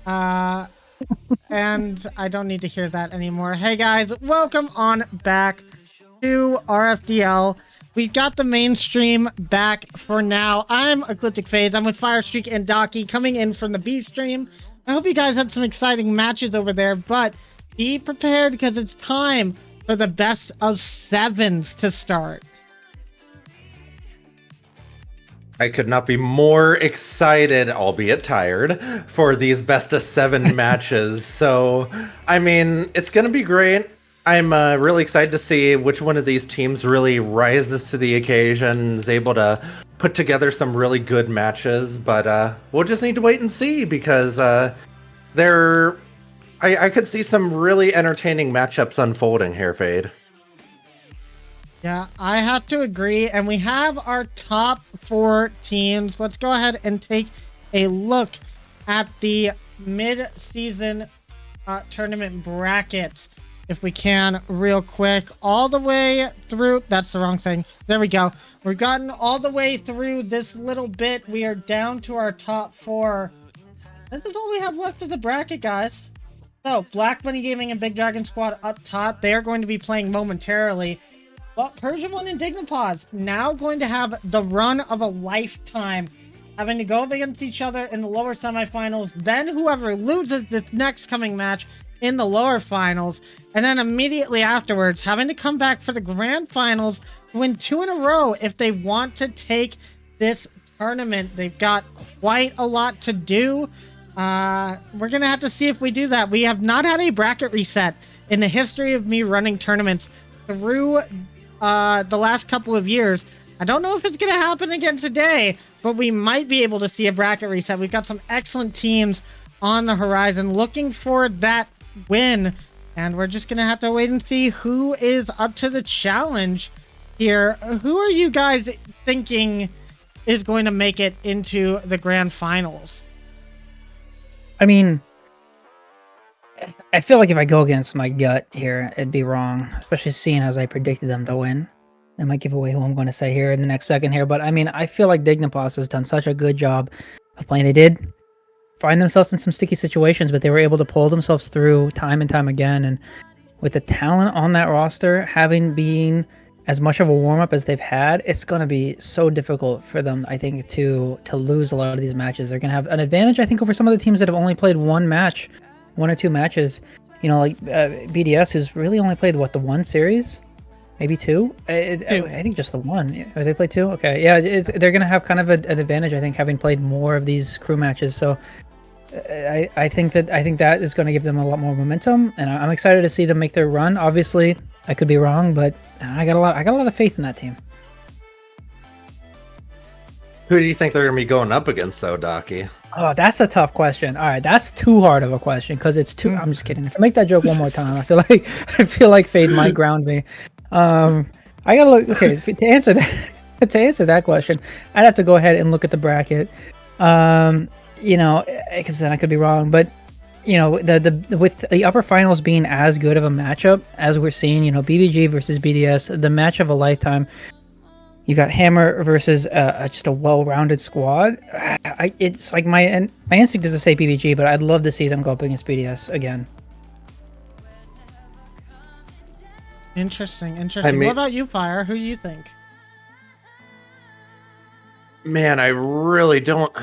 And I don't need to hear that anymore. Hey guys, welcome on back to RFDL. We've got the mainstream back for now. I'm Ecliptic Phase. I'm with Firestreak and Docky coming in from the B stream. I hope you guys had some exciting matches over there, but be prepared because it's time for the best of sevens to start. I could not be more excited, albeit tired, for these best of 7 matches. So, I mean, it's going to be great. I'm really excited to see which one of these teams really rises to the occasion, is able to put together some really good matches. But we'll just need to wait and see because I could see some really entertaining matchups unfolding here, Fade. Yeah, I have to agree. And we have our top 4 teams. Let's go ahead and take a look at the mid-season tournament bracket, if we can, real quick. All the way through. That's the wrong thing. There we go. We've gotten all the way through this little bit. We are down to our top 4. This is all we have left of the bracket, guys. So, Black Bunny Gaming and Big Dragon Squad up top. They are going to be playing momentarily. But Persian 1 and Dignipause now going to have the run of a lifetime, having to go up against each other in the lower semifinals. Then whoever loses this next coming match in the lower finals, and then immediately afterwards having to come back for the grand finals to win 2 in a row if they want to take this tournament. They've got quite a lot to do. We're gonna have to see if we do that. We have not had a bracket reset in the history of me running tournaments through the last couple of years. I don't know if it's gonna happen again today, but we might be able to see a bracket reset. We've got some excellent teams on the horizon looking for that win, and we're just gonna have to wait and see who is up to the challenge here. Who are you guys thinking is going to make it into the grand finals? I mean, I feel like if I go against my gut here, it'd be wrong, especially seeing as I predicted them to win. I might give away who I'm going to say here in the next second here, but I mean, I feel like Dignipause has done such a good job of playing. They did find themselves in some sticky situations, but they were able to pull themselves through time and time again. And with the talent on that roster, having been as much of a warm-up as they've had, it's going to be so difficult for them, I think, to lose a lot of these matches. They're going to have an advantage, I think, over some of the teams that have only played 1 or 2 matches. You know, like BDS, who's really only played, what, the 1 series? Maybe 2? I think just the 1. They played 2? Okay, yeah, they're going to have kind of an advantage, I think, having played more of these crew matches. So I think that is going to give them a lot more momentum, and I'm excited to see them make their run. Obviously, I could be wrong, but I got a lot of faith in that team. Who do you think they're going to be going up against, though, Docky? Oh, that's a tough question. All right, that's too hard of a question because it's too. I'm just kidding. If I make that joke one more time, I feel like Fade might ground me. I gotta look. Okay, to answer that question, I'd have to go ahead and look at the bracket. You know, because then I could be wrong. But you know, with the upper finals being as good of a matchup as we're seeing, you know, BBG versus BDS, the match of a lifetime. You got Hammer versus just a well-rounded squad. It's like my instinct is to say BBG, but I'd love to see them go up against BDS again. Interesting. I mean, what about you, Fire? Who do you think? Man, I really don't...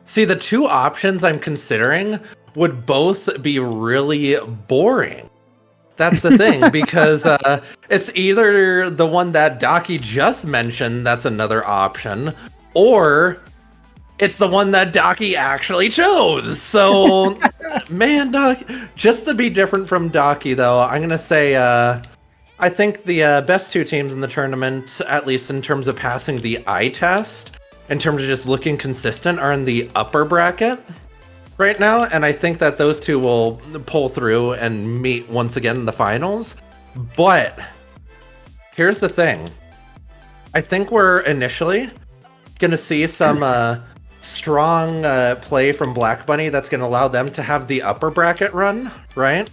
See, the 2 options I'm considering would both be really boring. That's the thing, because it's either the one that Docky just mentioned, that's another option, or it's the one that Docky actually chose. So, man, just to be different from Docky, though, I'm going to say I think the best 2 teams in the tournament, at least in terms of passing the eye test, in terms of just looking consistent, are in the upper bracket right now, and I think that those 2 will pull through and meet once again in the finals. But here's the thing. I think we're initially going to see some strong play from Black Bunny that's going to allow them to have the upper bracket run, right?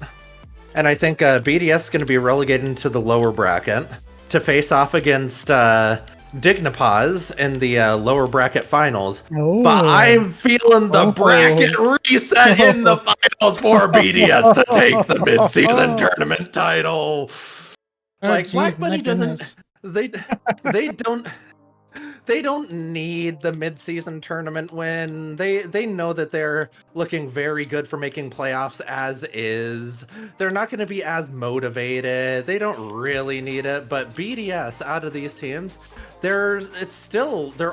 And I think BDS is going to be relegated into the lower bracket to face off against Dignipaz in the lower bracket finals. Oh. But I'm feeling the bracket reset in the finals for BDS to take the mid-season tournament title. Oh, Like, geez, Black my Bunny doesn't. goodness. They don't. They don't need the mid-season tournament win. They know that they're looking very good for making playoffs as is. They're not going to be as motivated. They don't really need it. But BDS, out of these teams, they're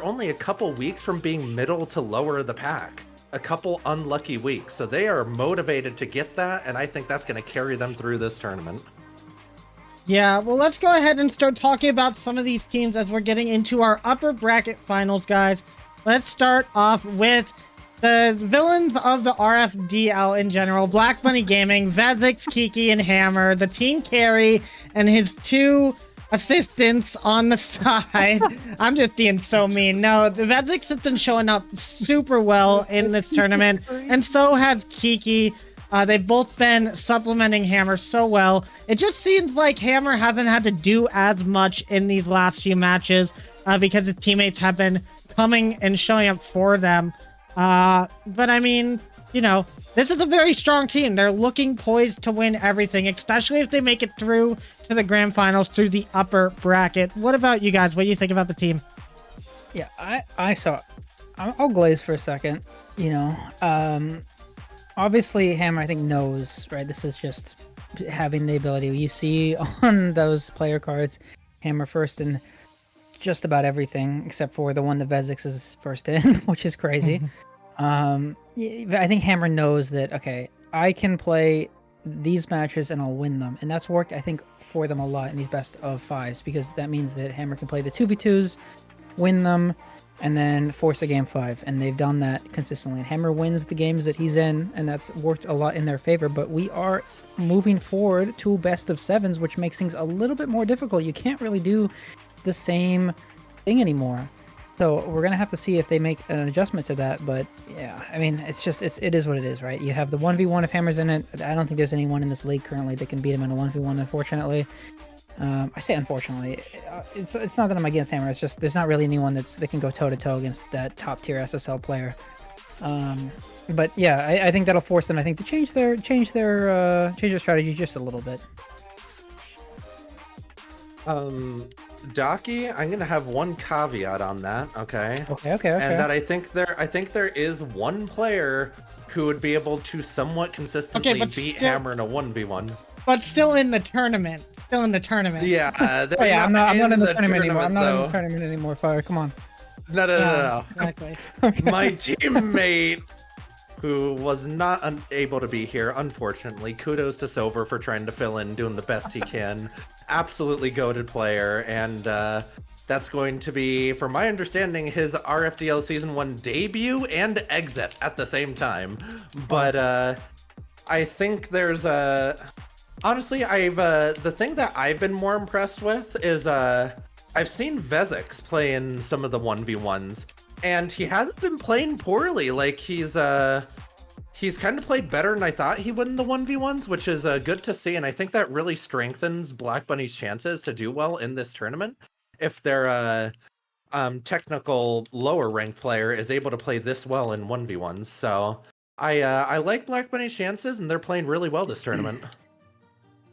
only a couple weeks from being middle to lower of the pack. A couple unlucky weeks. So they are motivated to get that, and I think that's going to carry them through this tournament. Yeah, well, let's go ahead and start talking about some of these teams as we're getting into our upper bracket finals, guys. Let's start off with the villains of the RFDL in general. Black Bunny Gaming, Vezix, Kiki, and Hammer. The team carry and his 2 assistants on the side. I'm just being so mean. No, the Vezix has been showing up super well in this tournament, and so has Kiki. They've both been supplementing Hammer so well. It just seems like Hammer hasn't had to do as much in these last few matches because his teammates have been coming and showing up for them. But I mean, you know, this is a very strong team. They're looking poised to win everything, especially if they make it through to the grand finals through the upper bracket. What about you guys? What do you think about the team? Yeah, I saw. I'll glaze for a second. You know, obviously Hammer, I think, knows, right? This is just having the ability. You see on those player cards, Hammer first in just about everything, except for the one that Vezix is first in, which is crazy. I think Hammer knows that, okay, I can play these matches and I'll win them. And that's worked, I think, for them a lot in these best of 5s, because that means that Hammer can play the 2v2s, win them, and then force a game 5, and they've done that consistently. And Hammer wins the games that he's in, and that's worked a lot in their favor. But we are moving forward to best of 7s, which makes things a little bit more difficult. You can't really do the same thing anymore. So we're gonna have to see if they make an adjustment to that. But yeah, I mean, it is what it is, right? You have the 1v1 if Hammer's in it. I don't think there's anyone in this league currently that can beat him in a 1v1, unfortunately. I say unfortunately, it's not that I'm against Hammer. It's just there's not really anyone that can go toe to toe against that top tier SSL player. But yeah, I think that'll force them, I think, to change their strategy just a little bit. Daki, I'm gonna have one caveat on that. Okay. Okay. And that I think there is one player who would be able to somewhat consistently beat Hammer in a 1v1. But still in the tournament. Yeah. I'm not in the tournament anymore. I'm not in the tournament anymore, Fire. Come on. No. Exactly. My teammate, who was not able to be here, unfortunately. Kudos to Silver for trying to fill in, doing the best he can. Absolutely goated player, and that's going to be, from my understanding, his RFDL Season 1 debut and exit at the same time. But I think there's honestly, the thing that I've been more impressed with is I've seen Vezix play in some of the 1v1s, and he hasn't been playing poorly. Like, he's kind of played better than I thought he would in the 1v1s, which is good to see, and I think that really strengthens Black Bunny's chances to do well in this tournament if their technical lower ranked player is able to play this well in 1v1s. So I like Black Bunny's chances, and they're playing really well this tournament.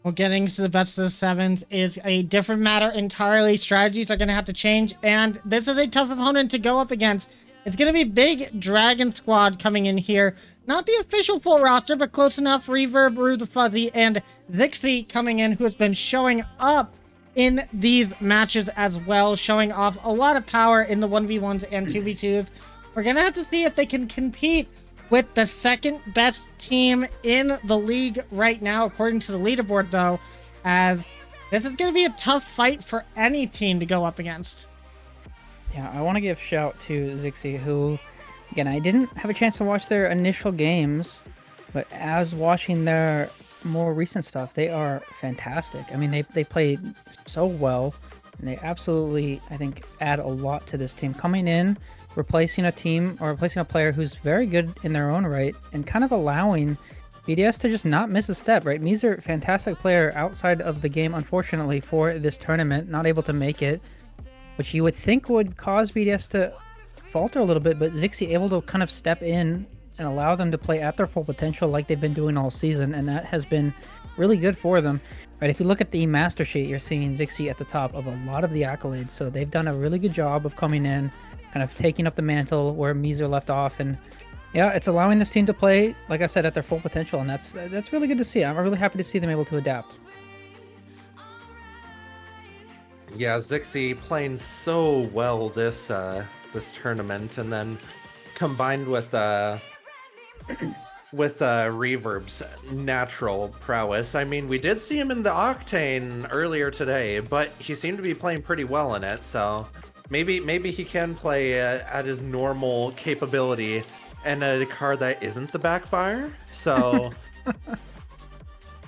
Well, getting to the best of 7s is a different matter entirely. Strategies are going to have to change, and this is a tough opponent to go up against. It's going to be Big Dragon Squad coming in here. Not the official full roster, but close enough. Reverb, Rue the Fuzzy, and Zixi coming in, who has been showing up in these matches as well, showing off a lot of power in the 1v1s and 2v2s. We're going to have to see if they can compete with the second best team in the league right now, according to the leaderboard, though, as this is going to be a tough fight for any team to go up against. Yeah, I want to give a shout to Zixi, who, again, I didn't have a chance to watch their initial games, but as watching their more recent stuff, they are fantastic. I mean, they play so well, and they absolutely, I think, add a lot to this team. Coming in, replacing a team, or replacing a player who's very good in their own right, and kind of allowing BDS to just not miss a step, right? Meezer, fantastic player outside of the game, unfortunately, for this tournament, not able to make it. which you would think would cause BDS to falter a little bit, but Zixi able to kind of step in and allow them to play at their full potential like they've been doing all season, and that has been really good for them. Right, if you look at the master sheet, you're seeing Zixi at the top of a lot of the accolades, so they've done a really good job of coming in, kind of taking up the mantle where Mizer left off, and yeah, it's allowing this team to play, like I said, at their full potential, and that's really good to see. I'm really happy to see them able to adapt. Yeah, Zixi playing so well this tournament, and then combined with Reverb's natural prowess. I mean, we did see him in the Octane earlier today, but he seemed to be playing pretty well in it, so maybe he can play at his normal capability and a card that isn't the Backfire. So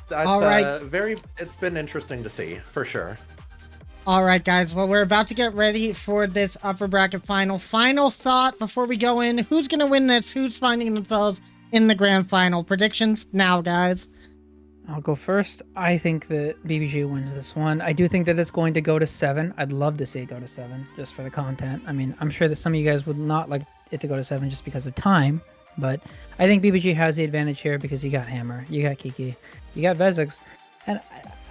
that's All right. it's been interesting to see, for sure. All right, guys. Well, we're about to get ready for this upper bracket final. Final thought before we go in. Who's going to win this? Who's finding themselves in the grand final? Predictions now, guys. I'll go first. I think that BBG wins this one. I do think that it's going to go to 7. I'd love to see it go to 7 just for the content. I mean, I'm sure that some of you guys would not like it to go to 7 just because of time, but I think BBG has the advantage here because you got Hammer, you got Kiki, you got Vezix, and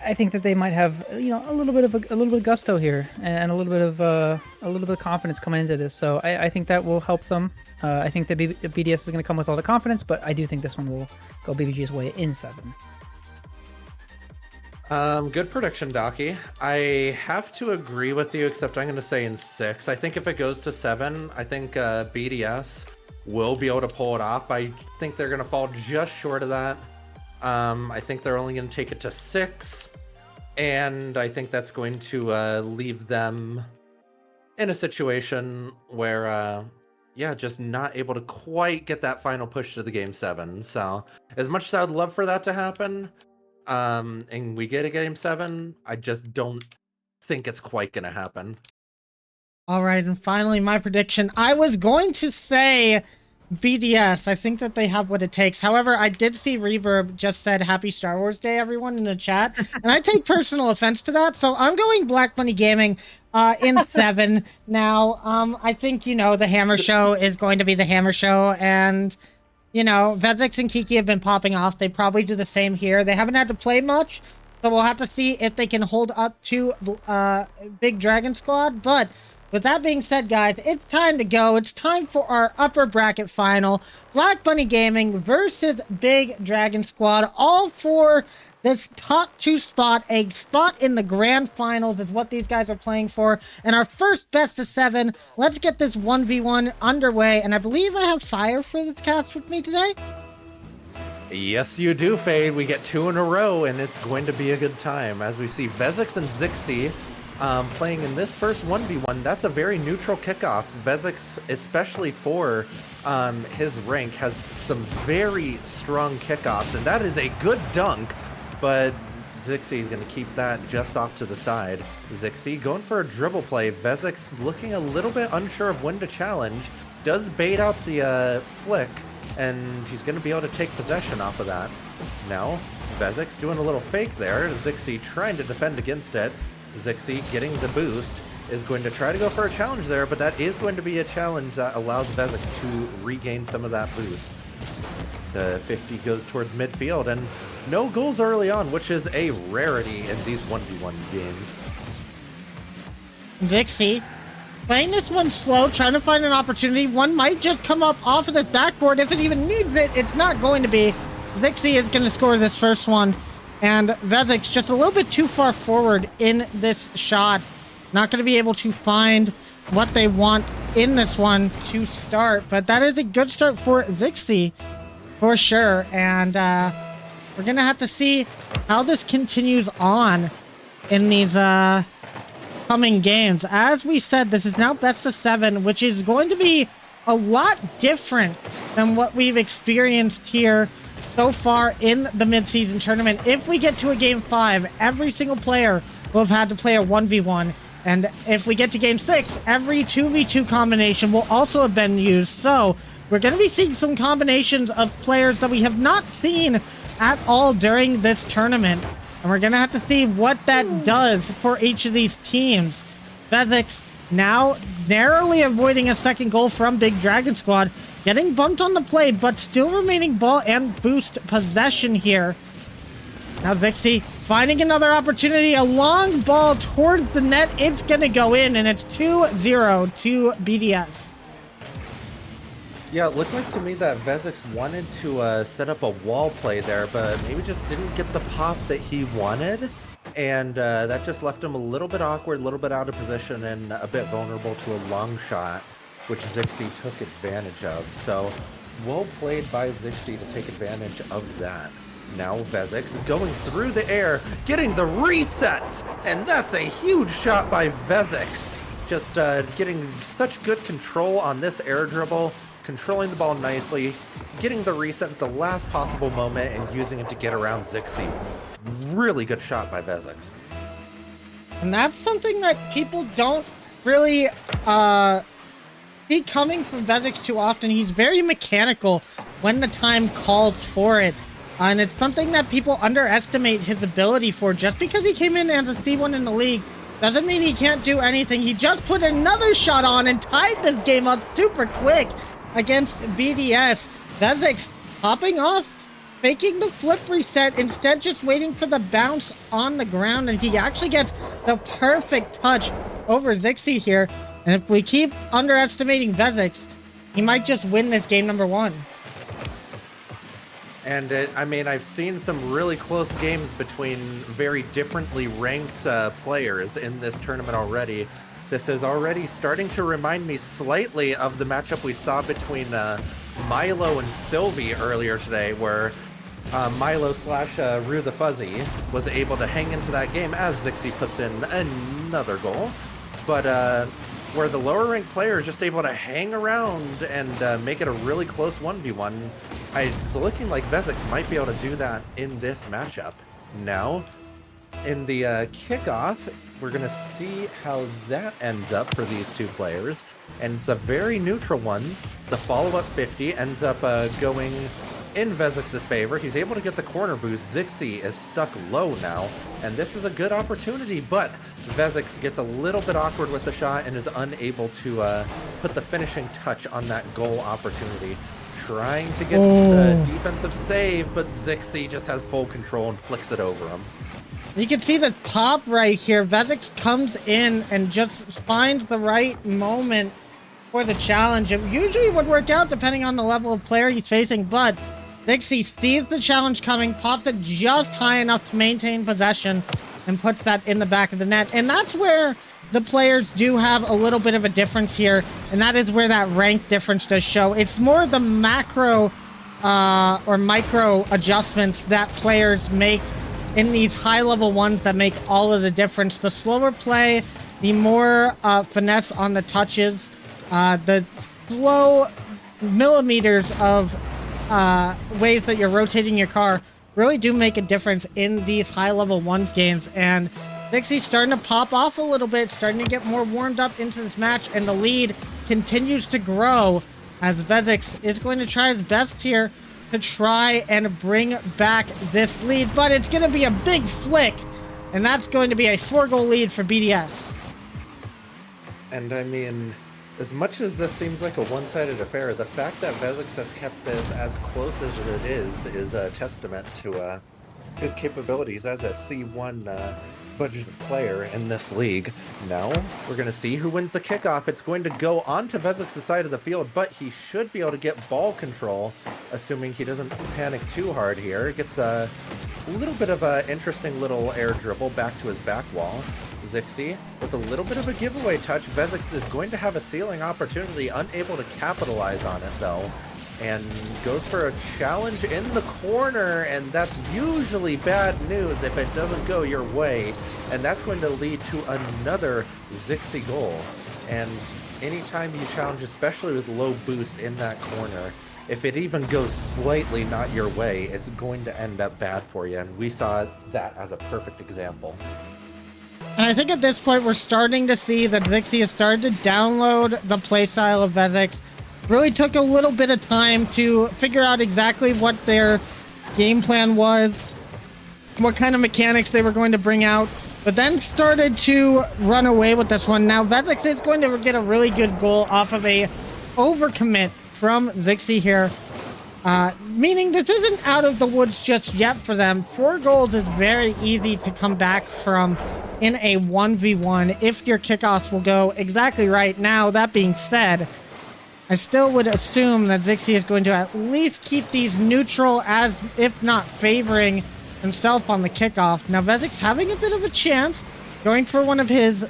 I think that they might have, you know, a little bit of gusto here and a little bit of confidence coming into this. So I think that will help them. I think that BDS is going to come with all the confidence, but I do think this one will go BBG's way in 7. Good prediction, Docky. I have to agree with you, except I'm going to say in 6. I think if it goes to 7, I think BDS will be able to pull it off. I think they're going to fall just short of that. I think they're only going to take it to 6, and I think that's going to leave them in a situation where, yeah, just not able to quite get that final push to the Game 7. So, as much as I would love for that to happen, and we get a Game 7, I just don't think it's quite going to happen. All right, and finally, my prediction. I was going to say BDS. I think that they have what it takes. However, I did see Reverb just said Happy Star Wars Day, everyone, in the chat, and I take personal offense to that, so I'm going Black Bunny Gaming in 7 now. I think, you know, the Hammer Show is going to be the Hammer Show, and, you know, Vezix and Kiki have been popping off. They probably do the same here. They haven't had to play much, so we'll have to see if they can hold up to Big Dragon Squad, but with that being said, guys, it's time to go. It's time for our upper bracket final. Black Bunny Gaming versus Big Dragon Squad. All for this top 2 spot. A spot in the grand finals is what these guys are playing for. And our first best of 7. Let's get this 1v1 underway. And I believe I have Fire for this cast with me today. Yes, you do, Fade. We get 2 in a row, and it's going to be a good time. As we see Vezix and Zixi playing in this first 1v1, that's a very neutral kickoff. Vezix, especially for his rank, has some very strong kickoffs, and that is a good dunk, but Zixi is going to keep that just off to the side. Zixi going for a dribble play. Vezix looking a little bit unsure of when to challenge, does bait out the flick, and he's going to be able to take possession off of that. Now, Vezix doing a little fake there. Zixi trying to defend against it. Zixi getting the boost, is going to try to go for a challenge there, but that is going to be a challenge that allows Vezix to regain some of that boost. The 50 goes towards midfield, and no goals early on, which is a rarity in these 1v1 games. Zixi playing this one slow, trying to find an opportunity. One might just come up off of this backboard. If it even needs it, it's not going to be. Zixi is going to score this first one. And Vezix just a little bit too far forward in this shot. Not going to be able to find what they want in this one to start. But that is a good start for Zixi, for sure. And we're going to have to see how this continues on in these coming games. As we said, this is now best of 7, which is going to be a lot different than what we've experienced here so far in the mid-season tournament. If we get to a game 5, every single player will have had to play a 1v1. And if we get to game 6, every 2v2 combination will also have been used. So we're going to be seeing some combinations of players that we have not seen at all during this tournament. And we're going to have to see what that does for each of these teams. Vezix now narrowly avoiding a second goal from Big Dragon Squad, getting bumped on the play, but still remaining ball and boost possession here. Now Vixie finding another opportunity, a long ball towards the net. It's going to go in, and it's 2-0 to BDS. Yeah, it looked like to me that Vezix wanted to set up a wall play there, but maybe just didn't get the pop that he wanted. And that just left him a little bit awkward, a little bit out of position, and a bit vulnerable to a long shot, which Zixi took advantage of. So, well played by Zixi to take advantage of that. Now Vezix going through the air, getting the reset! And that's a huge shot by Vezix. Just getting such good control on this air dribble, controlling the ball nicely, getting the reset at the last possible moment, and using it to get around Zixi. Really good shot by Vezix. And that's something that people don't really see coming from Vezix too often. He's very mechanical when the time calls for it. And it's something that people underestimate his ability for. Just because he came in as a C1 in the league doesn't mean he can't do anything. He just put another shot on and tied this game up super quick against BDS. Vezix popping off, faking the flip reset, instead just waiting for the bounce on the ground, and he actually gets the perfect touch over Zixi here. And if we keep underestimating Vezix, he might just win this game number 1. And I mean, I've seen some really close games between very differently ranked players in this tournament already. This is already starting to remind me slightly of the matchup we saw between Milo and Sylvie earlier today, where Milo / Rue the Fuzzy was able to hang into that game as Zixi puts in another goal. But where the lower ranked player is just able to hang around and make it a really close 1v1. It's looking like Vezix might be able to do that in this matchup. Now, in the kickoff, we're going to see how that ends up for these two players. And it's a very neutral one. The follow-up 50 ends up going in Vezix's favor. He's able to get the corner boost. Zixi is stuck low now, and this is a good opportunity, but Vezix gets a little bit awkward with the shot and is unable to put the finishing touch on that goal opportunity. Trying to get the defensive save, but Zixi just has full control and flicks it over him. You can see the pop right here. Vezix comes in and just finds the right moment for the challenge. It usually would work out depending on the level of player he's facing, but Zixi sees the challenge coming, pops it just high enough to maintain possession, and puts that in the back of the net. And that's where the players do have a little bit of a difference here, and that is where that rank difference does show. It's more the macro or micro adjustments that players make in these high-level ones that make all of the difference. The slower play, the more finesse on the touches, the slow millimeters of ways that you're rotating your car really do make a difference in these high-level ones games. And Zixi's starting to pop off a little bit, starting to get more warmed up into this match, and the lead continues to grow as Vezix is going to try his best here to try and bring back this lead, but it's going to be a big flick, and that's going to be a 4-goal lead for BDS. And I mean, as much as this seems like a one-sided affair, the fact that Vezix has kept this as close as it is a testament to his capabilities as a C1 budgeted player in this league. Now, we're going to see who wins the kickoff. It's going to go onto Vezix's side of the field, but he should be able to get ball control, assuming he doesn't panic too hard here. Gets a little bit of an interesting little air dribble back to his back wall. Zixi, with a little bit of a giveaway touch, Vezix is going to have a ceiling opportunity, unable to capitalize on it though, and goes for a challenge in the corner, and that's usually bad news if it doesn't go your way, and that's going to lead to another Zixi goal. And anytime you challenge, especially with low boost in that corner, if it even goes slightly not your way, it's going to end up bad for you, and we saw that as a perfect example. And I think at this point, we're starting to see that Zixi has started to download the playstyle of Vezix. Really took a little bit of time to figure out exactly what their game plan was, what kind of mechanics they were going to bring out. but then started to run away with this one. Now Vezix is going to get a really good goal off of a overcommit from Zixi here. Meaning this isn't out of the woods just yet for them. 4 goals is very easy to come back from in a 1v1 if your kickoffs will go exactly right. Now, that being said, I still would assume that Zixi is going to at least keep these neutral, as if not favoring himself on the kickoff. Now, Vezix having a bit of a chance, going for one of his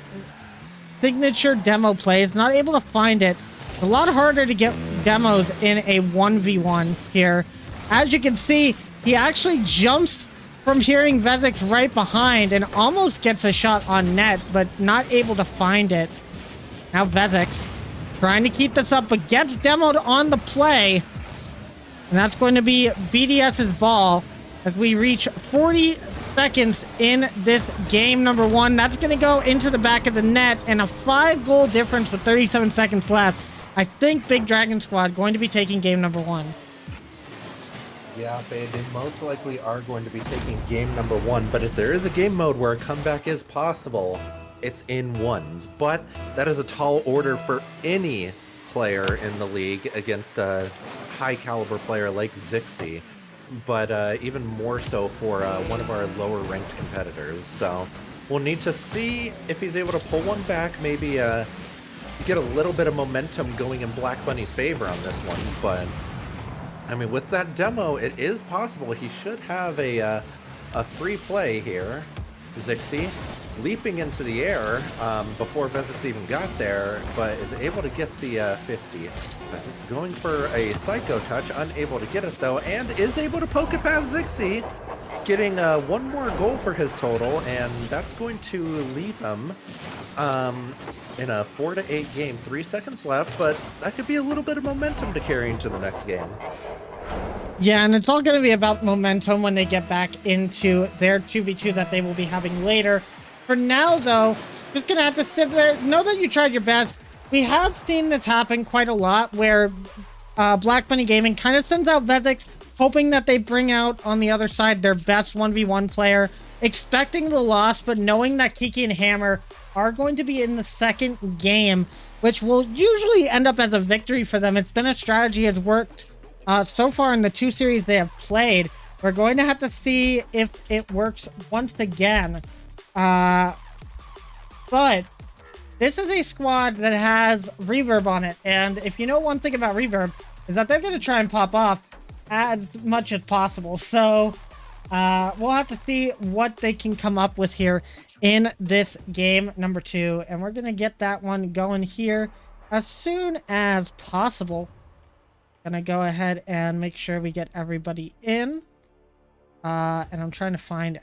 signature demo plays, not able to find it. It's a lot harder to get demos in a 1v1 here. As you can see, he actually jumps from hearing Vezix right behind and almost gets a shot on net, but not able to find it. Now Vezix trying to keep this up, but gets demoed on the play. And that's going to be BDS's ball as we reach 40 seconds in this game number 1. That's going to go into the back of the net, and a 5-goal difference with 37 seconds left. I think Big Dragon Squad going to be taking game number 1. Yeah, they most likely are going to be taking game number 1, but if there is a game mode where a comeback is possible, it's in ones. But that is a tall order for any player in the league against a high caliber player like Zixi, but even more so for one of our lower ranked competitors. So we'll need to see if he's able to pull one back, maybe get a little bit of momentum going in Black Bunny's favor on this one. But I mean, with that demo, it is possible he should have a free play here. Zixi leaping into the air before Vezix even got there, but is able to get the 50. Vezix going for a Psycho Touch, unable to get it though, and is able to poke it past Zixi, getting one more goal for his total, and that's going to leave him in a 4-8 game. 3 seconds left, but that could be a little bit of momentum to carry into the next game. Yeah, and it's all going to be about momentum when they get back into their 2v2 that they will be having later. For now, though, just going to have to sit there. Know that you tried your best. We have seen this happen quite a lot where Black Bunny Gaming kind of sends out Vezix, hoping that they bring out on the other side their best 1v1 player, expecting the loss, but knowing that Kiki and Hammer are going to be in the second game, which will usually end up as a victory for them. It's been a strategy that's worked so far in the 2 series they have played. We're going to have to see if it works once again. But this is a squad that has reverb on it, and if you know one thing about reverb is that they're going to try and pop off as much as possible. So we'll have to see what they can come up with here in this game number 2, and we're going to get that one going here as soon as possible. Gonna go ahead and make sure we get everybody in, and I'm trying to find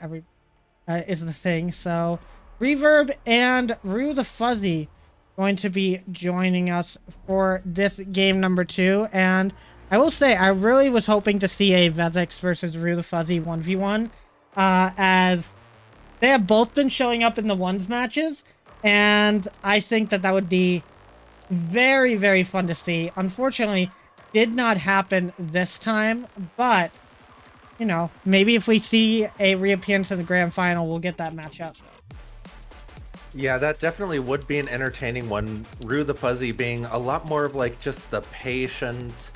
is the thing. So Reverb and Rue the Fuzzy going to be joining us for this game number 2, and I will say I really was hoping to see a Vezix versus Rue the Fuzzy 1v1, as they have both been showing up in the ones matches, and I think that would be very, very fun to see. Unfortunately, did not happen this time, but you know, maybe if we see a reappearance in the grand final, we'll get that matchup. Yeah, that definitely would be an entertaining one. Rue the Fuzzy being a lot more of like just the patient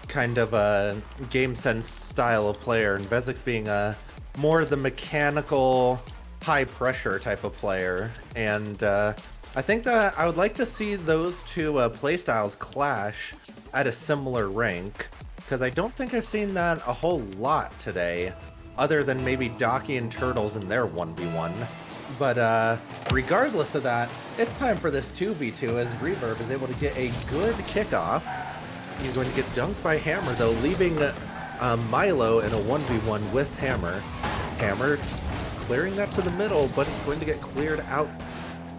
kind of a game sense style of player, and Vezix being a more the mechanical, high pressure type of player. And I think that I would like to see those two play styles clash at a similar rank, because I don't think I've seen that a whole lot today, other than maybe Docky and Turtles in their 1v1. But regardless of that, it's time for this 2v2 as Reverb is able to get a good kickoff. He's going to get dunked by Hammer, though, leaving Milo in a 1v1 with Hammer. Hammer clearing that to the middle, but it's going to get cleared out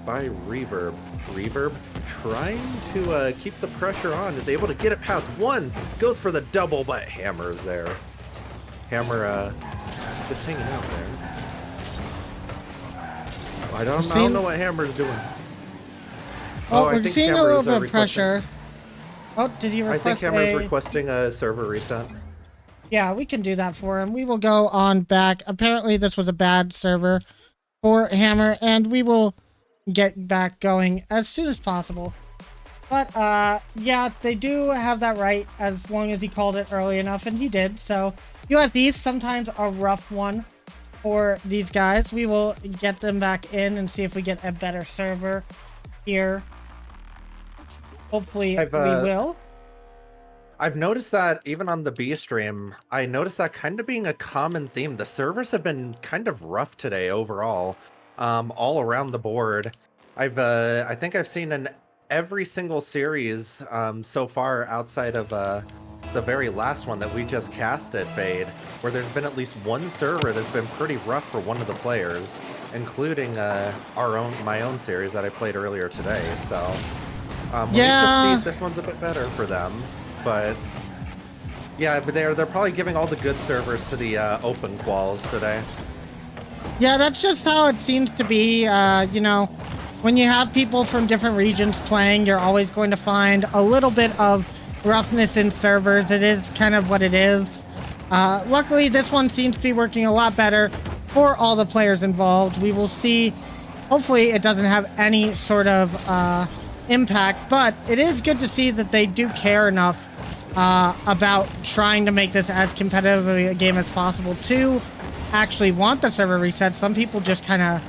by Reverb. Reverb trying to keep the pressure on, is able to get it past one, goes for the double, but Hammer's there. Hammer just hanging out there. I don't know what Hammer's doing. Oh, we're seeing a little bit of pressure. Oh, did he request I think Hammer's requesting a server reset. Yeah, we can do that for him. We will go on back. Apparently this was a bad server. for Hammer, and we will get back going as soon as possible. But, yeah, they do have that right as long as he called it early enough, and he did. So, USD's sometimes a rough one for these guys. We will get them back in and see if we get a better server here. Hopefully, we will. I've noticed that even on the B stream, I noticed that kind of being a common theme. The servers have been kind of rough today overall, all around the board. I think I've seen in every single series so far outside of the very last one that we just cast at Fade, where there's been at least one server that's been pretty rough for one of the players, including my own series that I played earlier today. So we'll need to see if this one's a bit better for them. But yeah, but they're probably giving all the good servers to the open quals today. Yeah, that's just how it seems to be. You know, when you have people from different regions playing, you're always going to find a little bit of roughness in servers. It is kind of what it is. Luckily, this one seems to be working a lot better for all the players involved. We will see. Hopefully, it doesn't have any sort of impact, but it is good to see that they do care enough about trying to make this as competitive a game as possible to actually want the server reset. Some people just kind of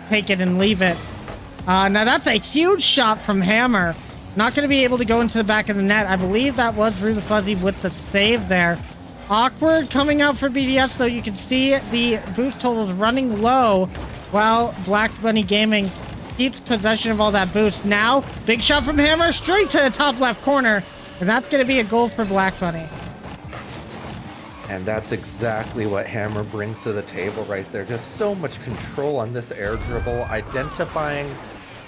take it and leave it. Now that's a huge shot from Hammer. Not going to be able to go into the back of the net. I believe that was Rue the Fuzzy with the save there. Awkward coming out for BDS, though. You can see the boost totals running low while Black Bunny Gaming keeps possession of all that boost. Now, big shot from Hammer straight to the top left corner. And that's going to be a goal for Black Bunny. And that's exactly what Hammer brings to the table right there. Just so much control on this air dribble, identifying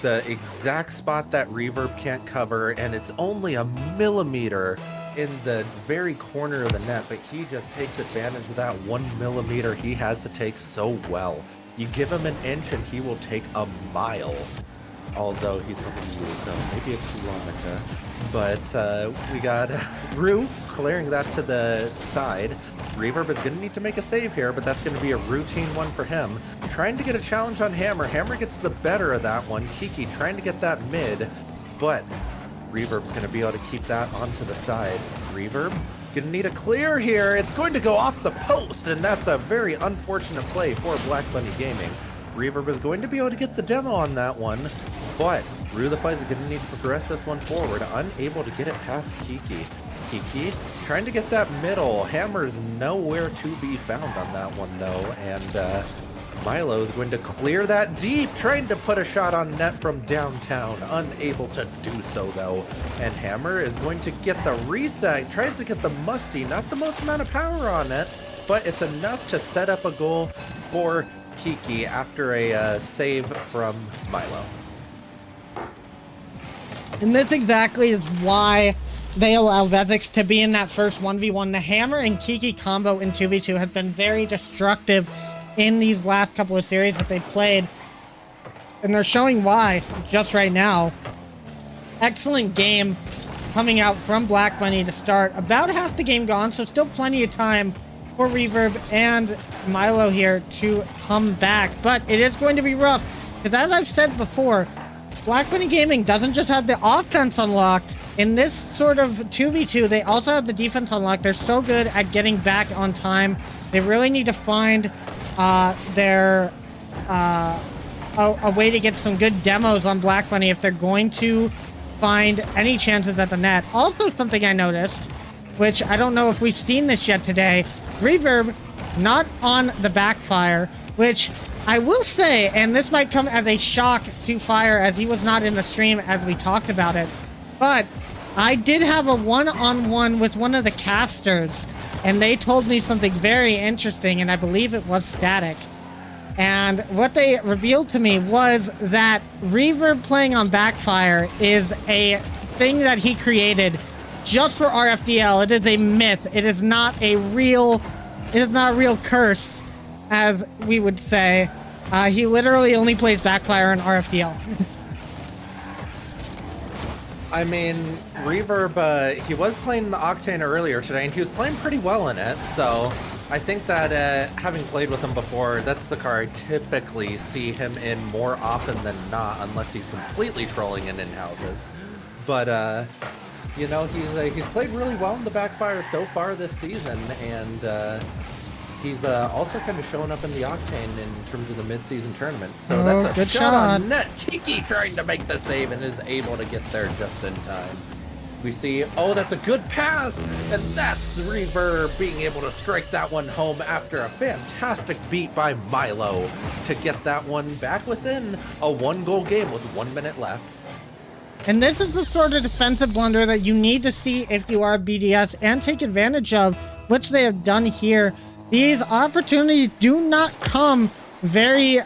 the exact spot that Reverb can't cover, and it's only a millimeter in the very corner of the net, but he just takes advantage of that 1 millimeter he has to take so well. You give him an inch and he will take a mile. Although he's from the EU, so maybe a kilometer. But we got Rue clearing that to the side. Reverb is going to need to make a save here, but that's going to be a routine one for him. Trying to get a challenge on Hammer. Hammer gets the better of that one. Kiki trying to get that mid, but Reverb's going to be able to keep that onto the side. Reverb going to need a clear here. It's going to go off the post, and that's a very unfortunate play for Black Bunny Gaming. Reverb is going to be able to get the demo on that one, but Rue the Fight is going to need to progress this one forward, unable to get it past Kiki. Kiki trying to get that middle. Hammer's nowhere to be found on that one, though, and Milo is going to clear that deep, trying to put a shot on net from downtown, unable to do so, though. And Hammer is going to get the reset, tries to get the musty, not the most amount of power on it, but it's enough to set up a goal for Kiki after a save from Milo. And this exactly is why they allow Vezix to be in that first 1v1. The Hammer and Kiki combo in 2v2 has been very destructive in these last couple of series that they've played. And they're showing why just right now. Excellent game coming out from Black Bunny to start. About half the game gone, so still plenty of time for Reverb and Milo here to come back. But it is going to be rough, because as I've said before, Black Bunny Gaming doesn't just have the offense unlocked. In this sort of 2v2, they also have the defense unlocked. They're so good at getting back on time. They really need to find a way to get some good demos on Black Bunny if they're going to find any chances at the net. Also, something I noticed, which I don't know if we've seen this yet today, Reverb not on the backfire, which I will say, and this might come as a shock to Fire as he was not in the stream as we talked about it, but I did have a one-on-one with one of the casters, and they told me something very interesting, and I believe it was Static. And what they revealed to me was that Reverb playing on backfire is a thing that he created just for RFDL. It is a myth. It is not a real curse, as we would say. He literally only plays backfire on RFDL. I mean, Reverb, he was playing the Octane earlier today, and he was playing pretty well in it, so I think that having played with him before, that's the car I typically see him in more often than not, unless he's completely trolling in houses. But you know, he's played really well in the backfire so far this season, and he's also kind of showing up in the octane in terms of the mid-season tournament. So that's a good shot on shot. net. Kiki trying to make the save and is able to get there just in time. We see, oh, that's a good pass, and that's Reverb being able to strike that one home after a fantastic beat by Milo to get that one back within a 1-goal game with 1 minute left. And this is the sort of defensive blunder that you need to see if you are BDS and take advantage of, which they have done here. These opportunities do not come very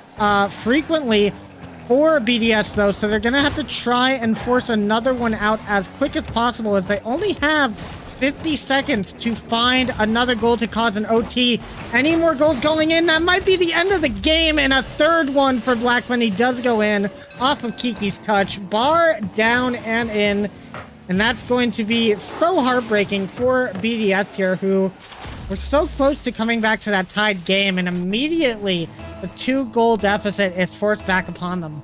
frequently for BDS though, so they're gonna have to try and force another one out as quick as possible, as they only have 50 seconds to find another goal to cause an OT. Any more goals going in, that might be the end of the game, and a third one for Black Bunny does go in off of Kiki's touch. Bar down and in, and that's going to be so heartbreaking for BDS here, who were so close to coming back to that tied game, and immediately the 2-goal deficit is forced back upon them.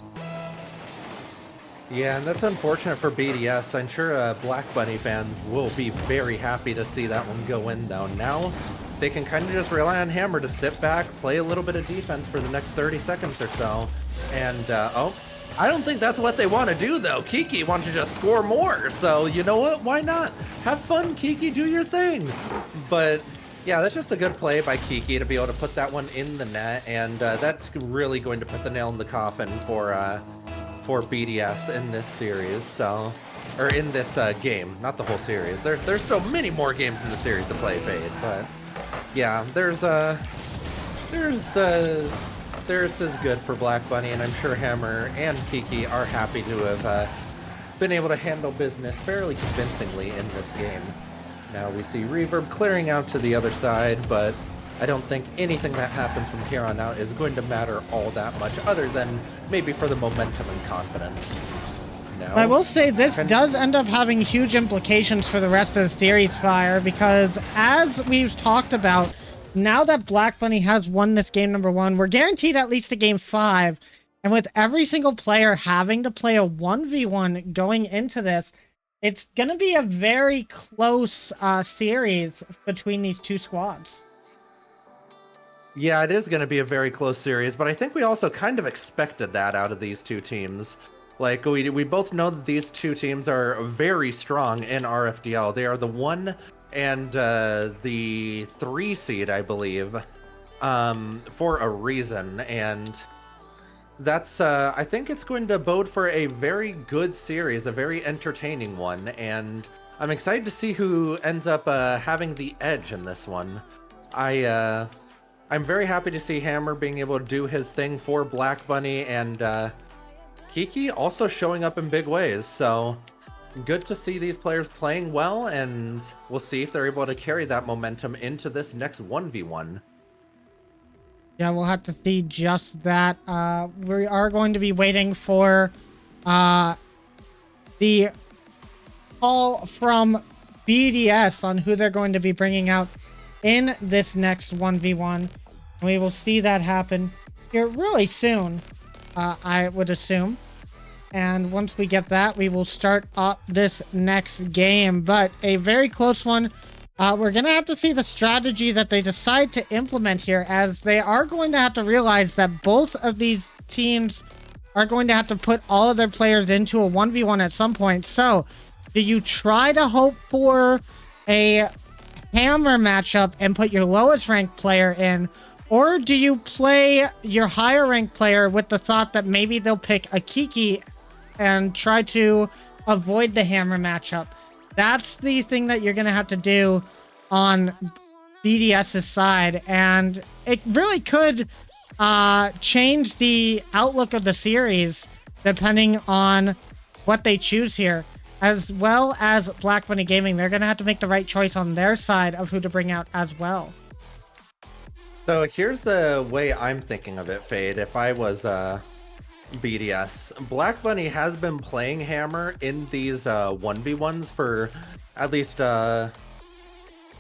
Yeah, and that's unfortunate for BDS. I'm sure Black Bunny fans will be very happy to see that one go in, though. Now they can kind of just rely on Hammer to sit back, play a little bit of defense for the next 30 seconds or so. And, oh, I don't think that's what they want to do, though. Kiki wants to just score more. So, you know what? Why not? Have fun, Kiki. Do your thing. But yeah, that's just a good play by Kiki to be able to put that one in the net, and that's really going to put the nail in the coffin for BDS in this series. So, or in this game, not the whole series. There's still many more games in the series to play, Fade. But yeah, there's is good for Black Bunny, and I'm sure Hammer and Kiki are happy to have been able to handle business fairly convincingly in this game. Now we see Reverb clearing out to the other side, but I don't think anything that happens from here on out is going to matter all that much, other than maybe for the momentum and confidence. Now, I will say this does end up having huge implications for the rest of the series, Fire, because as we've talked about, now that Black Bunny has won this game number 1, we're guaranteed at least a game 5, and with every single player having to play a 1v1 going into this, it's going to be a very close series between these two squads. Yeah, it is going to be a very close series, but I think we also kind of expected that out of these two teams. Like, we both know that these two teams are very strong in RFDL. They are the 1 and the 3 seed, I believe, for a reason, and that's I think it's going to bode for a very good series, a very entertaining one, and I'm excited to see who ends up having the edge in this one. I'm very happy to see Hammer being able to do his thing for Black Bunny, and Kiki also showing up in big ways. So good to see these players playing well, and we'll see if they're able to carry that momentum into this next 1v1. Yeah, we'll have to see just that. We are going to be waiting for the call from BDS on who they're going to be bringing out in this next 1v1. We will see that happen here really soon, I would assume. And once we get that, we will start up this next game. But a very close one. We're going to have to see the strategy that they decide to implement here, as they are going to have to realize that both of these teams are going to have to put all of their players into a 1v1 at some point. So, do you try to hope for a Hammer matchup and put your lowest ranked player in, or do you play your higher ranked player with the thought that maybe they'll pick a Kiki and try to avoid the Hammer matchup? That's the thing that you're going to have to do on BDS's side, and it really could change the outlook of the series depending on what they choose here. As well as Black Bunny Gaming, they're going to have to make the right choice on their side of who to bring out as well. So here's the way I'm thinking of it, Fade. If I was BDS, Black Bunny has been playing Hammer in these 1v1s for at least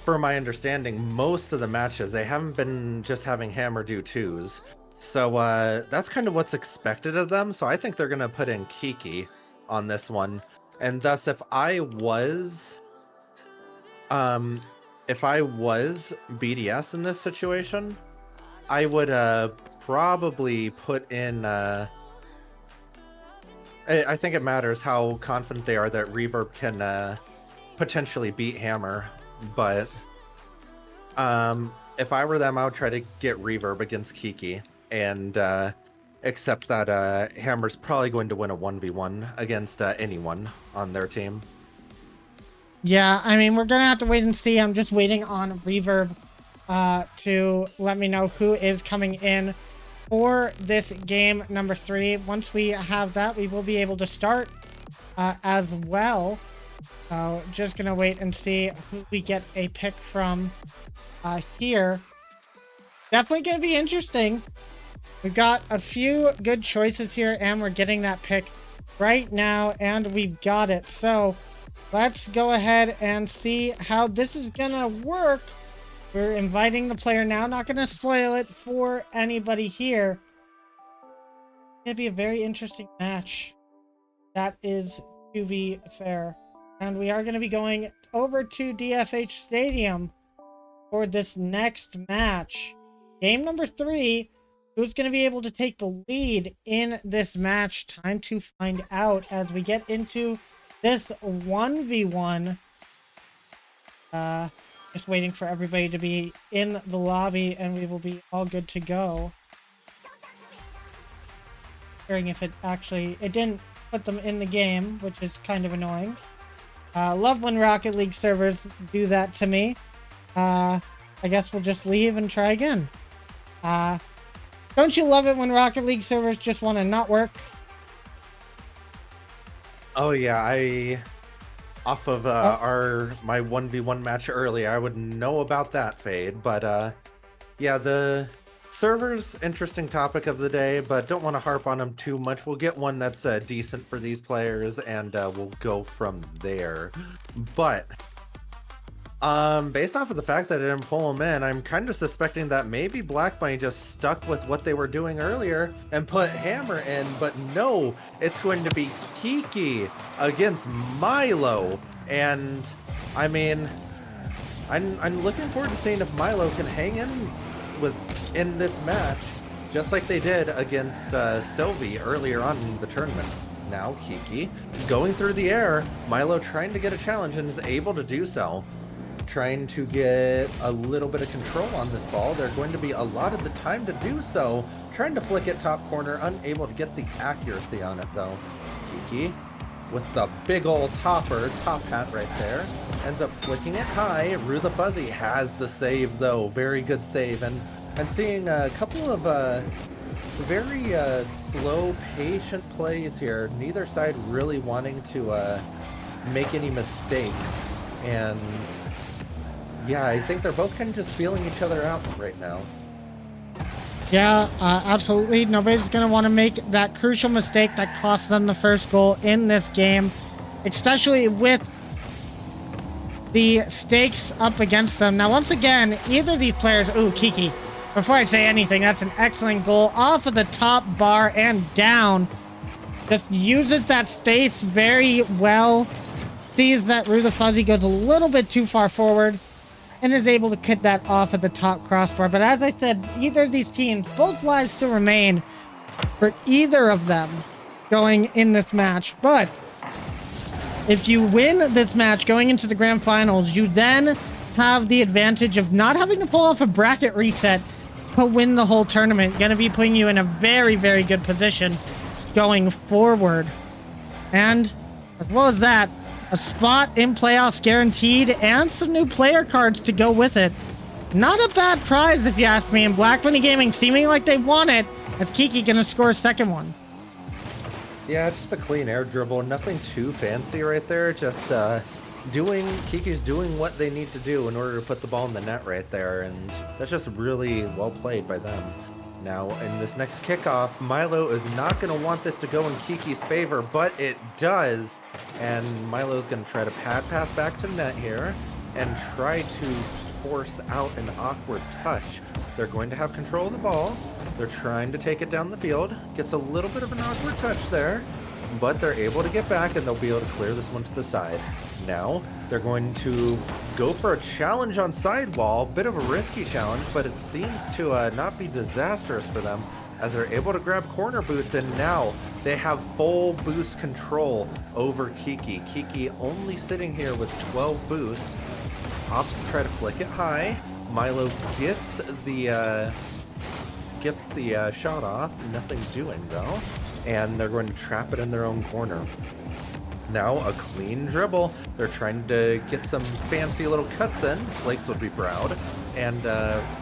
for my understanding, most of the matches, they haven't been just having Hammer do 2s. So that's kind of what's expected of them. So I think they're going to put in Kiki on this one. And thus, if I was BDS in this situation, I would probably put in I think it matters how confident they are that Reverb can potentially beat Hammer, but if I were them, I would try to get Reverb against Kiki, and accept that Hammer's probably going to win a 1v1 against anyone on their team. Yeah, I mean, we're gonna have to wait and see. I'm just waiting on Reverb to let me know who is coming in for this game number 3. Once we have that, we will be able to start as well. So just gonna wait and see who we get a pick from here. Definitely gonna be interesting. We've got a few good choices here, and we're getting that pick right now, and we've got it. So let's go ahead and see how this is gonna work. We're inviting the player now. Not gonna spoil it for anybody here. It's gonna be a very interesting match. That is to be fair. And we are gonna be going over to DFH Stadium for this next match. Game number 3. Who's going to be able to take the lead in this match? Time to find out as we get into this 1v1. Just waiting for everybody to be in the lobby, and we will be all good to go. Hearing if it didn't put them in the game, which is kind of annoying. Love when Rocket League servers do that to me. I guess we'll just leave and try again. Don't you love it when Rocket League servers just want to not work? Oh yeah, off of my 1v1 match earlier, I would know about that, Fade. But yeah, the servers, interesting topic of the day, but don't want to harp on them too much. We'll get one that's decent for these players, and we'll go from there. But based off of the fact that it didn't pull them in, I'm kind of suspecting that maybe Black Bunny just stuck with what they were doing earlier and put Hammer in, but no, it's going to be Kiki against Milo. And I mean, I'm looking forward to seeing if Milo can hang in this match, just like they did against Sylvie earlier on in the tournament. Now Kiki going through the air, Milo trying to get a challenge and is able to do so. Trying to get a little bit of control on this ball. They're going to be allotted the time to do so. Trying to flick it top corner, unable to get the accuracy on it though. Kiki with the big old top hat right there. Ends up flicking it high. Rue the Fuzzy has the save though. Very good save. And seeing a couple of very slow, patient plays here. Neither side really wanting to make any mistakes. And yeah, I think they're both kind of just feeling each other out right now. Yeah, absolutely. Nobody's going to want to make that crucial mistake that cost them the first goal in this game, especially with the stakes up against them. Now, once again, either of these players... Ooh, Kiki. Before I say anything, that's an excellent goal off of the top bar and down. Just uses that space very well. Sees that Rue the Fuzzy goes a little bit too far forward and is able to cut that off at the top crossbar. But as I said, either of these teams, both lives still remain for either of them going in this match. But if you win this match going into the grand finals, you then have the advantage of not having to pull off a bracket reset to win the whole tournament. Going to be putting you in a very, very good position going forward. And as well as that, a spot in playoffs guaranteed and some new player cards to go with it. Not a bad prize if you ask me, and Black Bunny Gaming seeming like they want it, as Kiki gonna score a second one. Yeah, just a clean air dribble, nothing too fancy right there, just Kiki's doing what they need to do in order to put the ball in the net right there, and that's just really well played by them. Now, in this next kickoff, Milo is not going to want this to go in Kiki's favor, but it does. And Milo's going to try to pad pass back to net here. and try to force out an awkward touch. They're going to have control of the ball. They're trying to take it down the field. Gets a little bit of an awkward touch there, but they're able to get back and they'll be able to clear this one to the side. Now they're going to go for a challenge on sidewall. Bit of a risky challenge, but it seems to not be disastrous for them as they're able to grab corner boost, and now they have full boost control over Kiki. Kiki only sitting here with 12 boost. Opts to try to flick it high. Milo gets the shot off. Nothing doing though, and they're going to trap it in their own corner. Now a clean dribble. They're trying to get some fancy little cuts in. Flakes would be proud, and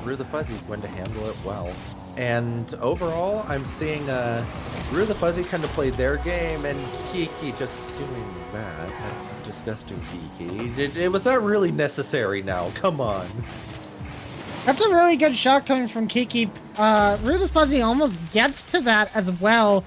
Rue the Fuzzy's going to handle it well. And overall, I'm seeing Rue the Fuzzy kind of play their game, and Kiki just doing that. That's disgusting, Kiki. Was that really necessary now? Come on. That's a really good shot coming from Kiki. Rue the Fuzzy almost gets to that as well,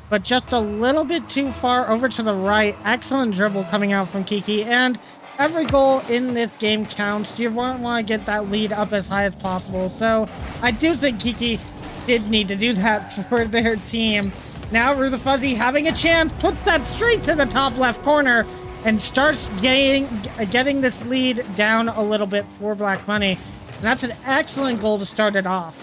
but just a little bit too far over to the right. Excellent dribble coming out from Kiki, and every goal in this game counts. You want to get that lead up as high as possible, so I do think Kiki did need to do that for their team. Now Rue the Fuzzy having a chance, puts that straight to the top left corner, and starts getting this lead down a little bit for Black Money. And that's an excellent goal to start it off.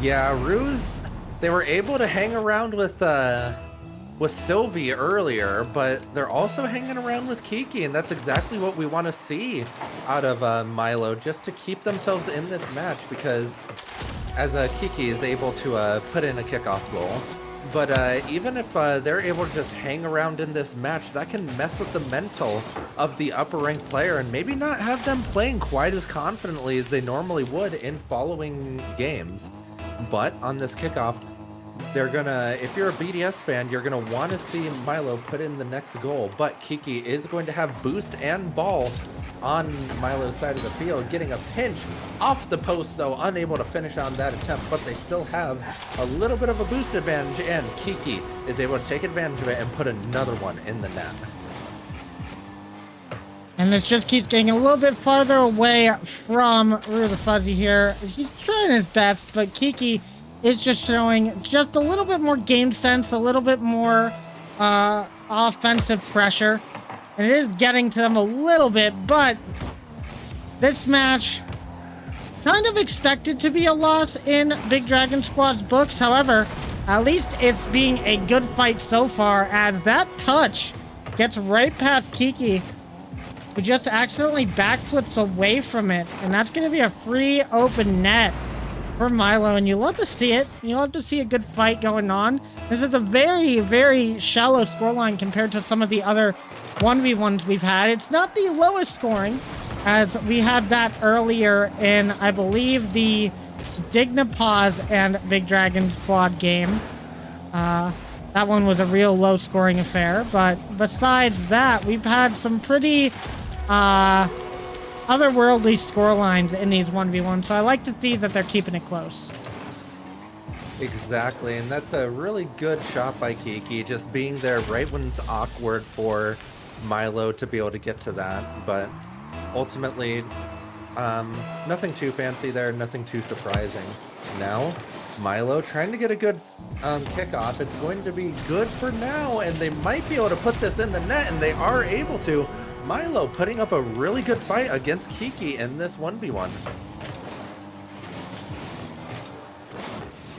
Yeah, Rue's, they were able to hang around with Sylvie earlier, but they're also hanging around with Kiki, and that's exactly what we want to see out of Milo, just to keep themselves in this match, because as Kiki is able to put in a kickoff goal. But even if they're able to just hang around in this match, that can mess with the mental of the upper ranked player and maybe not have them playing quite as confidently as they normally would in following games. But on this kickoff, they're gonna, if you're a BDS fan, you're gonna want to see Milo put in the next goal. But Kiki is going to have boost and ball on Milo's side of the field, getting a pinch off the post though, unable to finish on that attempt, but they still have a little bit of a boost advantage, and Kiki is able to take advantage of it and put another one in the net. And this just keeps getting a little bit farther away from Rue the Fuzzy here. He's trying his best, but Kiki is just showing just a little bit more game sense, a little bit more offensive pressure. And it is getting to them a little bit, but this match kind of expected to be a loss in Big Dragon Squad's books. However, at least it's being a good fight so far, as that touch gets right past Kiki, who just accidentally backflips away from it. And that's going to be a free open net for Milo, and you love to see it. You love to see a good fight going on. This is a very, very shallow scoreline compared to some of the other 1v1s we've had. It's not the lowest scoring, as we had that earlier in, I believe, the Dignapause and Big Dragon Squad game. That one was a real low scoring affair, but besides that, we've had some pretty otherworldly scorelines in these 1v1s, so I like to see that they're keeping it close. Exactly, and that's a really good shot by Kiki, just being there right when it's awkward for Milo to be able to get to that. But ultimately, nothing too fancy there, nothing too surprising. Now, Milo trying to get a good kickoff. It's going to be good for now, and they might be able to put this in the net, and they are able to. Milo putting up a really good fight against Kiki in this 1v1.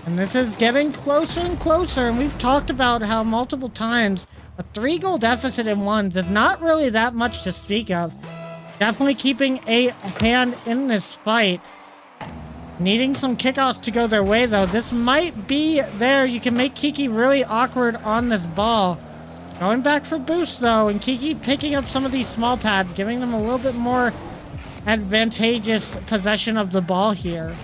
And this is getting closer and closer, and we've talked about how multiple times a 3-goal deficit in ones is not really that much to speak of. Definitely keeping a hand in this fight. Needing some kickoffs to go their way, though. This might be there. You can make Kiki really awkward on this ball. Going back for boost, though, and Kiki picking up some of these small pads, giving them a little bit more advantageous possession of the ball here.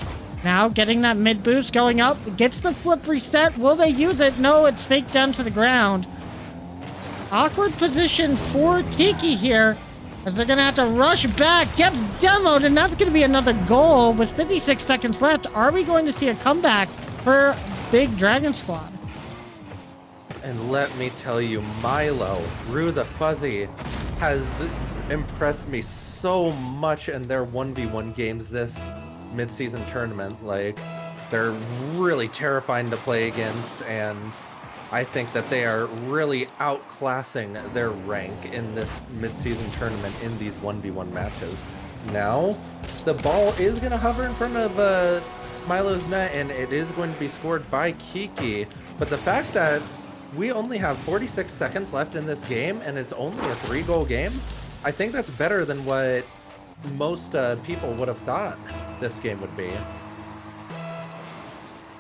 Now getting that mid boost going up, gets the flip reset. Will they use it? No, it's faked down to the ground. Awkward position for Kiki here, as they're going to have to rush back. Gets demoed, and that's going to be another goal with 56 seconds left. Are we going to see a comeback for Big Dragon Squad? And let me tell you, Milo, Rue the Fuzzy, has impressed me so much in their 1v1 games this mid-season tournament. Like, they're really terrifying to play against, and I think that they are really outclassing their rank in this mid-season tournament in these 1v1 matches. Now, the ball is going to hover in front of Milo's net, and it is going to be scored by Kiki. But the fact that we only have 46 seconds left in this game, and it's only a 3-goal game, I think that's better than what most people would have thought this game would be.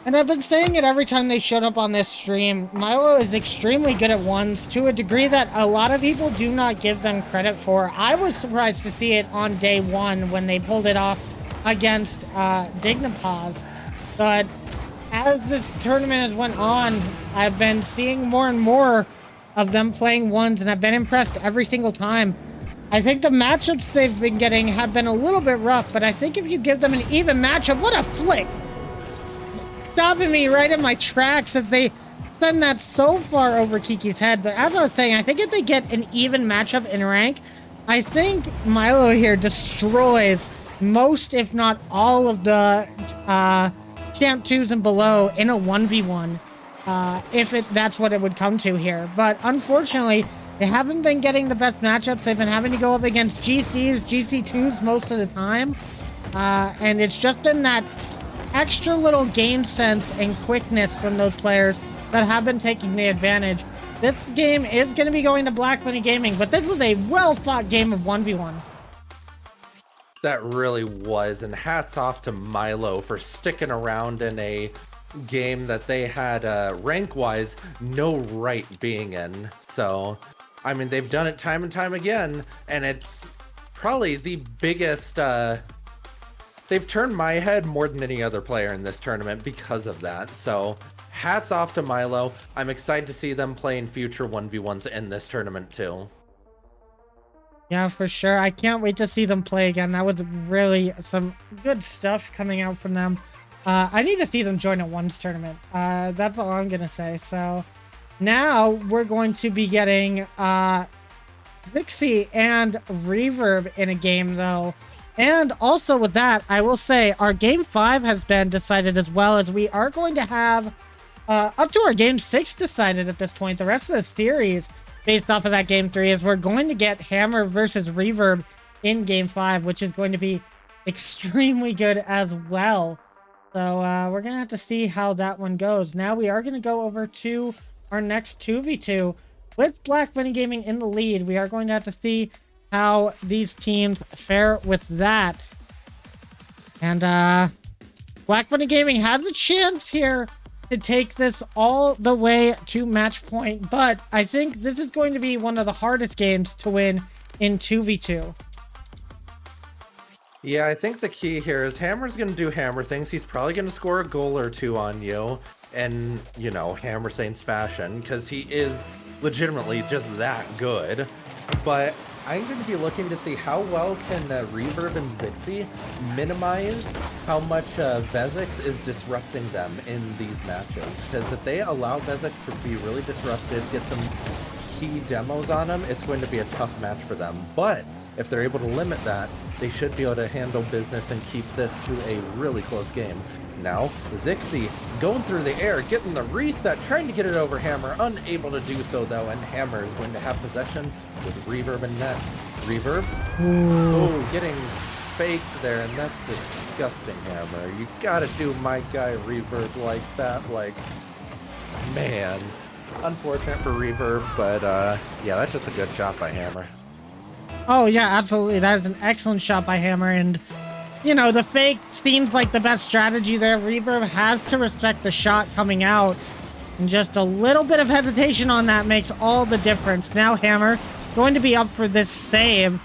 And I've been saying it every time they showed up on this stream. Milo is extremely good at ones to a degree that a lot of people do not give them credit for. I was surprised to see it on day one when they pulled it off against Dignipaz. But as this tournament has went on, I've been seeing more and more of them playing ones, and I've been impressed every single time. I think the matchups they've been getting have been a little bit rough, but I think if you give them an even matchup, what a flick! Stopping me right in my tracks as they send that so far over Kiki's head. But as I was saying, I think if they get an even matchup in rank, I think Milo here destroys most, if not all, of the Champ 2s and below in a 1v1, if that's what it would come to here. But unfortunately, they haven't been getting the best matchups. They've been having to go up against GCs, GC2s most of the time. And it's just been that extra little game sense and quickness from those players that have been taking the advantage. This game is going to be going to Black Bunny Gaming, but this was a well-fought game of 1v1. That really was, and hats off to Milo for sticking around in a game that they had rank-wise no right being in. So, I mean, they've done it time and time again, and it's probably the biggest... They've turned my head more than any other player in this tournament because of that. So, hats off to Milo. I'm excited to see them playing future 1v1s in this tournament too. Yeah, for sure. I can't wait to see them play again. That was really some good stuff coming out from them. I need to see them join a ones tournament. That's all I'm going to say. So, now we're going to be getting Zixi and Reverb in a game, though. And also with that, I will say our Game 5 has been decided as well, as we are going to have up to our Game 6 decided at this point. The rest of the series, based off of that Game 3, is we're going to get Hammer versus Reverb in Game 5, which is going to be extremely good as well. So we're going to have to see how that one goes. Now we are going to go over to our next 2v2 with Black Bunny Gaming in the lead. We are going to have to see how these teams fare with that. And Black Bunny Gaming has a chance here to take this all the way to match point, but I think this is going to be one of the hardest games to win in 2v2. Yeah, I think the key here is Hammer's going to do Hammer things. He's probably going to score a goal or two on you, and, you know, Hammer Saints fashion, because he is legitimately just that good. But I'm going to be looking to see how well can Reverb and Zixi minimize how much Vezix is disrupting them in these matches. Because if they allow Vezix to be really disruptive, get some key demos on him, it's going to be a tough match for them. But if they're able to limit that, they should be able to handle business and keep this to a really close game. Now, Zixi going through the air, getting the reset, trying to get it over Hammer, unable to do so though, and Hammer is going to have possession with Reverb and net. Reverb, oh, getting faked there, and that's disgusting, Hammer. You gotta do my guy Reverb like that, like, man. Unfortunate for Reverb, but yeah, that's just a good shot by Hammer. Oh yeah, absolutely. That is an excellent shot by Hammer, and you know, the fake seems like the best strategy there. Reverb has to respect the shot coming out, and just a little bit of hesitation on that makes all the difference. Now Hammer going to be up for this save,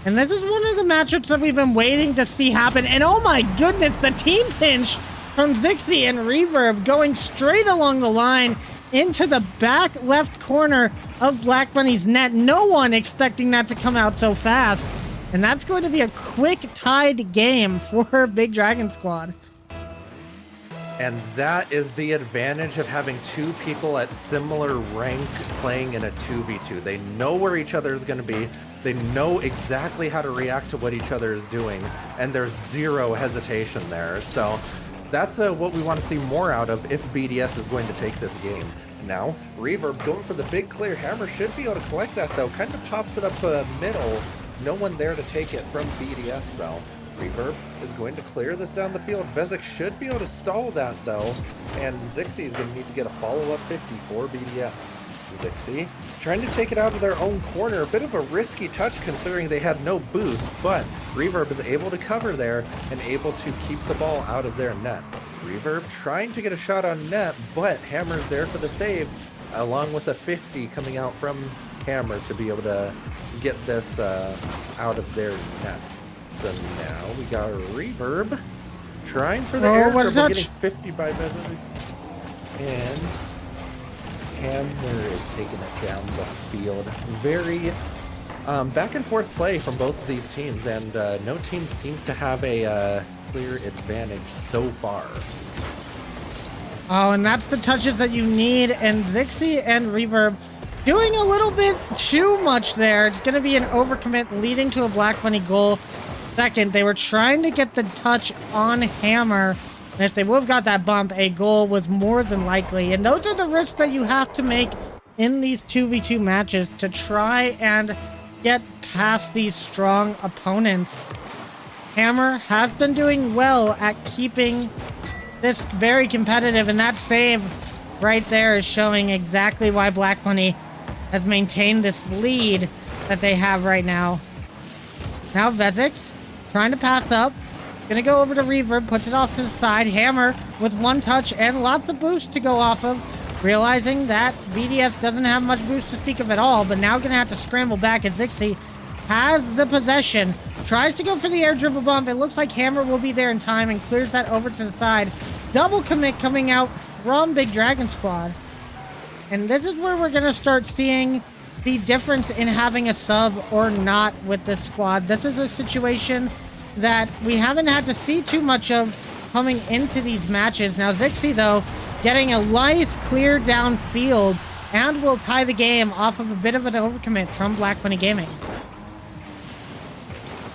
and this is one of the matchups that we've been waiting to see happen. And oh my goodness, the team pinch from Zixi and Reverb going straight along the line into the back left corner of Black Bunny's net. No one expecting that to come out so fast. And that's going to be a quick tied game for Big Dragon Squad. And that is the advantage of having two people at similar rank playing in a 2v2. They know where each other is going to be. They know exactly how to react to what each other is doing. And there's zero hesitation there. So that's what we want to see more out of if BDS is going to take this game. Now, Reverb going for the big clear. Hammer should be able to collect that, though. Kind of pops it up middle. No one there to take it from BDS, though. Reverb is going to clear this down the field. Vezek should be able to stall that, though. And Zixi is going to need to get a follow-up 50 for BDS. Zixi trying to take it out of their own corner. A bit of a risky touch considering they had no boost, but Reverb is able to cover there and able to keep the ball out of their net. Reverb trying to get a shot on net, but Hammer's there for the save, along with a 50 coming out from Hammer to be able to get this out of their net. So now we got Reverb trying for the air dribble, getting 50 by Vezek. And Hammer is taking it down the field. Very back and forth play from both of these teams, and no team seems to have a clear advantage so far. Oh, and that's the touches that you need, and Zixi and Reverb doing a little bit too much there. It's going to be an overcommit leading to a Black Bunny goal. Second, they were trying to get the touch on Hammer, and if they would have got that bump, a goal was more than likely. And those are the risks that you have to make in these 2v2 matches to try and get past these strong opponents. Hammer has been doing well at keeping this very competitive, and that save right there is showing exactly why Black Bunny has maintained this lead that they have right now. Now Vezek's trying to pass up. Gonna go over to Reverb, puts it off to the side. Hammer with one touch and lots of boost to go off of. Realizing that BDS doesn't have much boost to speak of at all, but now gonna have to scramble back as Zixi has the possession. Tries to go for the air dribble bump. It looks like Hammer will be there in time and clears that over to the side. Double commit coming out from Big Dragon Squad. And this is where we're gonna start seeing the difference in having a sub or not with this squad. This is a situation that we haven't had to see too much of coming into these matches. Now Zixi, though, getting a nice clear downfield and will tie the game off of a bit of an overcommit from Black Bunny Gaming.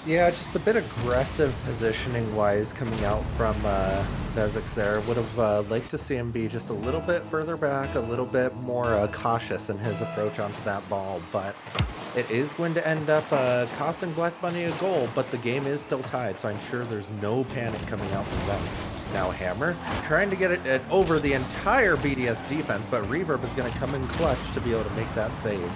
Yeah, just a bit aggressive positioning-wise coming out from Vezek there. Would have liked to see him be just a little bit further back, a little bit more cautious in his approach onto that ball, but it is going to end up costing Black Bunny a goal, but the game is still tied, so I'm sure there's no panic coming out from them. Now Hammer trying to get it over the entire BDS defense, but Reverb is going to come in clutch to be able to make that save.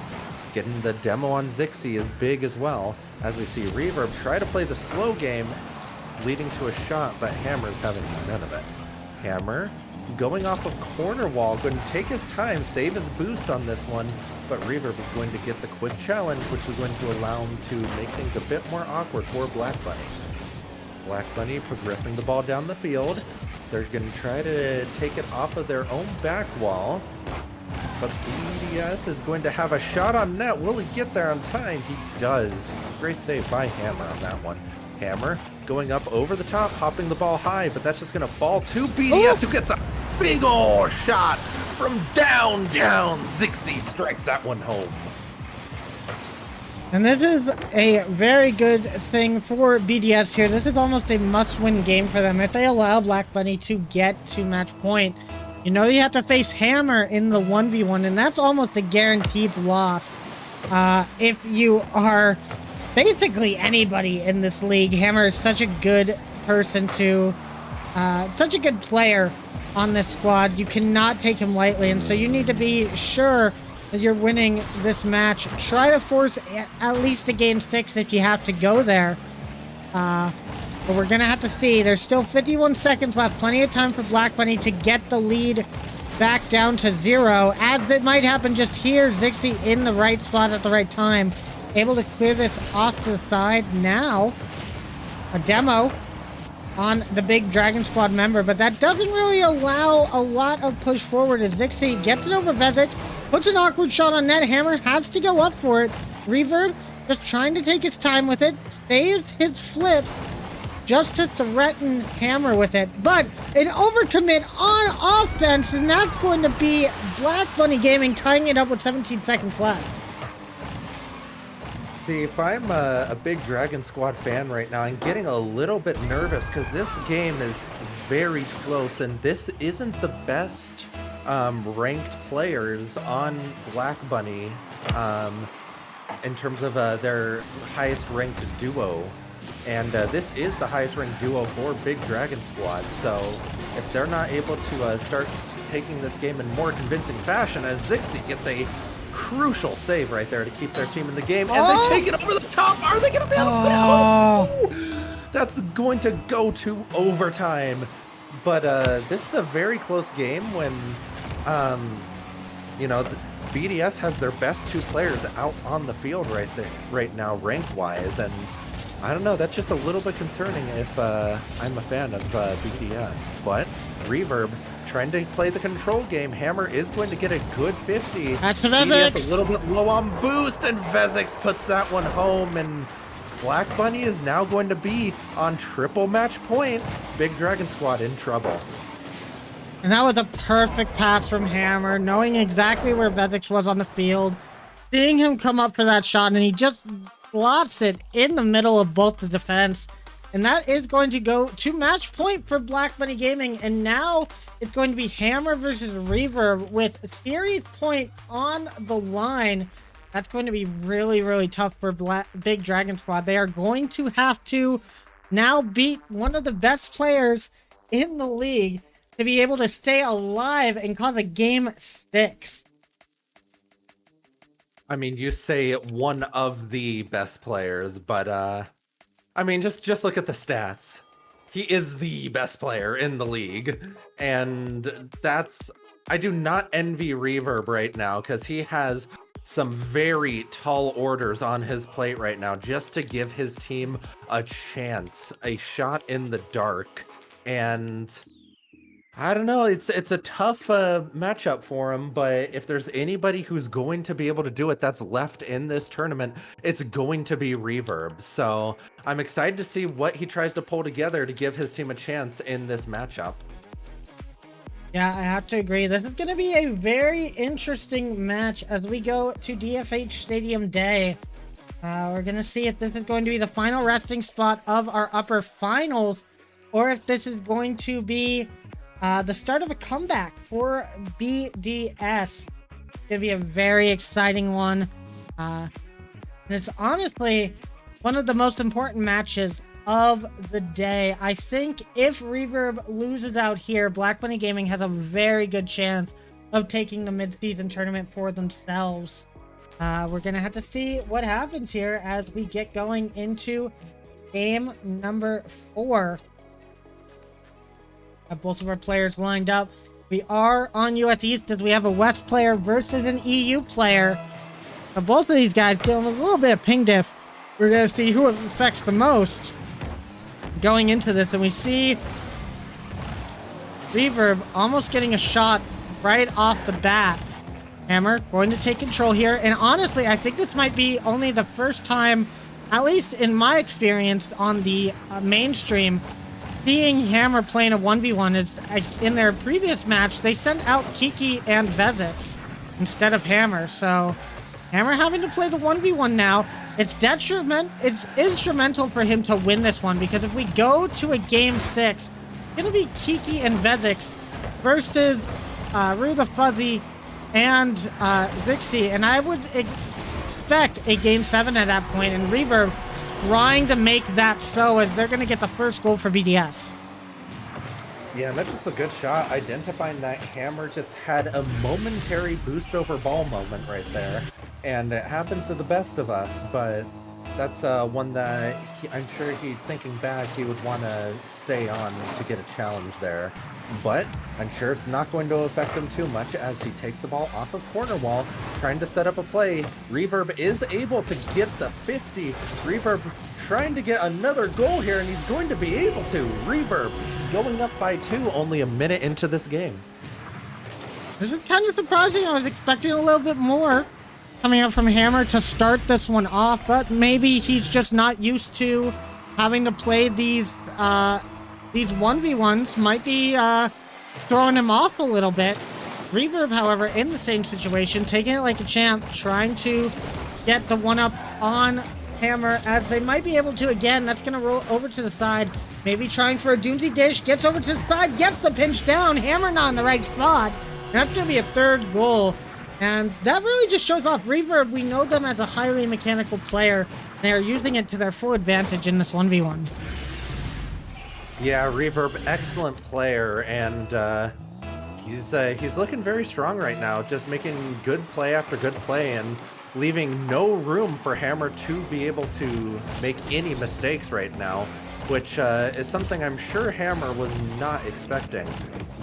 Getting the demo on Zixi is big as well, as we see Reverb try to play the slow game, leading to a shot, but Hammer's having none of it. Hammer going off of corner wall, going to take his time, save his boost on this one, but Reverb is going to get the quick challenge, which is going to allow him to make things a bit more awkward for Black Bunny. Black Bunny progressing the ball down the field. They're going to try to take it off of their own back wall, but BDS is going to have a shot on net. Will he get there on time? He does. Great save by Hammer on that one. Hammer going up over the top, hopping the ball high, but that's just going to fall to BDS, who gets a big ol' shot from downtown. Zixi strikes that one home. And this is a very good thing for BDS here. This is almost a must-win game for them. If they allow Black Bunny to get to match point, you know you have to face Hammer in the 1v1, and that's almost a guaranteed loss. If you are basically anybody in this league, Hammer is such a good person to, such a good player on this squad. You cannot take him lightly, and so you need to be sure that you're winning this match. Try to force at least a game 6 if you have to go there. But we're gonna have to see. There's still 51 seconds left. Plenty of time for Black Bunny to get the lead back down to 0. As it might happen just here, Zixi in the right spot at the right time. Able to clear this off to the side. Now, a demo on the Big Dragon Squad member, but that doesn't really allow a lot of push forward as Zixi gets it over Vezek, puts an awkward shot on net. Hammer has to go up for it. Reverb just trying to take his time with it, saves his flip just to threaten Hammer with it. But an overcommit on offense, and that's going to be Black Bunny Gaming tying it up with 17 seconds left. See, if I'm a big Dragon Squad fan right now, I'm getting a little bit nervous because this game is very close, and this isn't the best ranked players on Black Bunny in terms of their highest ranked duo. And this is the highest ranked duo for Big Dragon Squad, so if they're not able to start taking this game in more convincing fashion, as Zixi gets a crucial save right there to keep their team in the game, and they take it over the top. Are they going to be able to win? Oh, that's going to go to overtime. But this is a very close game when, you know, the BDS has their best two players out on the field right now, rank-wise, and I don't know, that's just a little bit concerning if I'm a fan of BDS. But Reverb trying to play the control game. Hammer is going to get a good 50. That's BDS a little bit low on boost, and Vezix puts that one home, and Black Bunny is now going to be on triple match point. Big Dragon Squad in trouble. And that was a perfect pass from Hammer, knowing exactly where Vezix was on the field, seeing him come up for that shot, and he just slots it in the middle of both the defense. And that is going to go to match point for Black Bunny Gaming. And now it's going to be Hammer versus Reverb with series point on the line. That's going to be really, really tough for Big Dragon Squad. They are going to have to now beat one of the best players in the league to be able to stay alive and cause a game 6. I mean, you say one of the best players, but I mean, just look at the stats. He is the best player in the league, and I do not envy Reverb right now because he has some very tall orders on his plate right now just to give his team a chance, a shot in the dark. And I don't know, it's a tough matchup for him, but if there's anybody who's going to be able to do it that's left in this tournament, it's going to be Reverb. So I'm excited to see what he tries to pull together to give his team a chance in this matchup. Yeah, I have to agree. This is going to be a very interesting match as we go to DFH Stadium Day. We're going to see if this is going to be the final resting spot of our upper finals, or if this is going to be the start of a comeback for BDS. It's going to be a very exciting one. And it's honestly one of the most important matches of the day. I think if Reverb loses out here, Black Bunny Gaming has a very good chance of taking the mid-season tournament for themselves. We're going to have to see what happens here as we get going into game number 4. Both of our players lined up. We are on US East as we have a West player versus an EU player. So both of these guys dealing with a little bit of ping diff. We're going to see who it affects the most going into this. And we see Reverb almost getting a shot right off the bat. Hammer going to take control here. And honestly, I think this might be only the first time, at least in my experience on the mainstream, seeing Hammer playing a 1v1. Is in their previous match, they sent out Kiki and Vezix instead of Hammer. So Hammer having to play the 1v1 now. It's instrumental for him to win this one, because if we go to a game 6, it's going to be Kiki and Vezix versus Rue the Fuzzy and Zixi. And I would expect a game 7 at that point, and Reverb trying to make that so, as they're going to get the first goal for BDS. Yeah, that's just a good shot, identifying that Hammer just had a momentary boost over ball moment right there. And it happens to the best of us, but that's one that I'm sure thinking back, he would want to stay on to get a challenge there. But I'm sure it's not going to affect him too much as he takes the ball off of corner wall, trying to set up a play. Reverb is able to get the 50. Reverb trying to get another goal here, and he's going to be able to. Reverb going up by 2 only a minute into this game. This is kind of surprising. I was expecting a little bit more coming up from Hammer to start this one off, but maybe he's just not used to having to play these these 1v1s might be throwing him off a little bit. Reverb, however, in the same situation, taking it like a champ, trying to get the one-up on Hammer, as they might be able to again. That's going to roll over to the side, maybe trying for a Doomsday Dish, gets over to the side, gets the pinch down, Hammer not in the right spot. That's going to be a third goal, and that really just shows off Reverb. We know them as a highly mechanical player. They are using it to their full advantage in this 1v1. Yeah, Reverb, excellent player, and he's looking very strong right now, just making good play after good play and leaving no room for Hammer to be able to make any mistakes right now, which is something I'm sure Hammer was not expecting.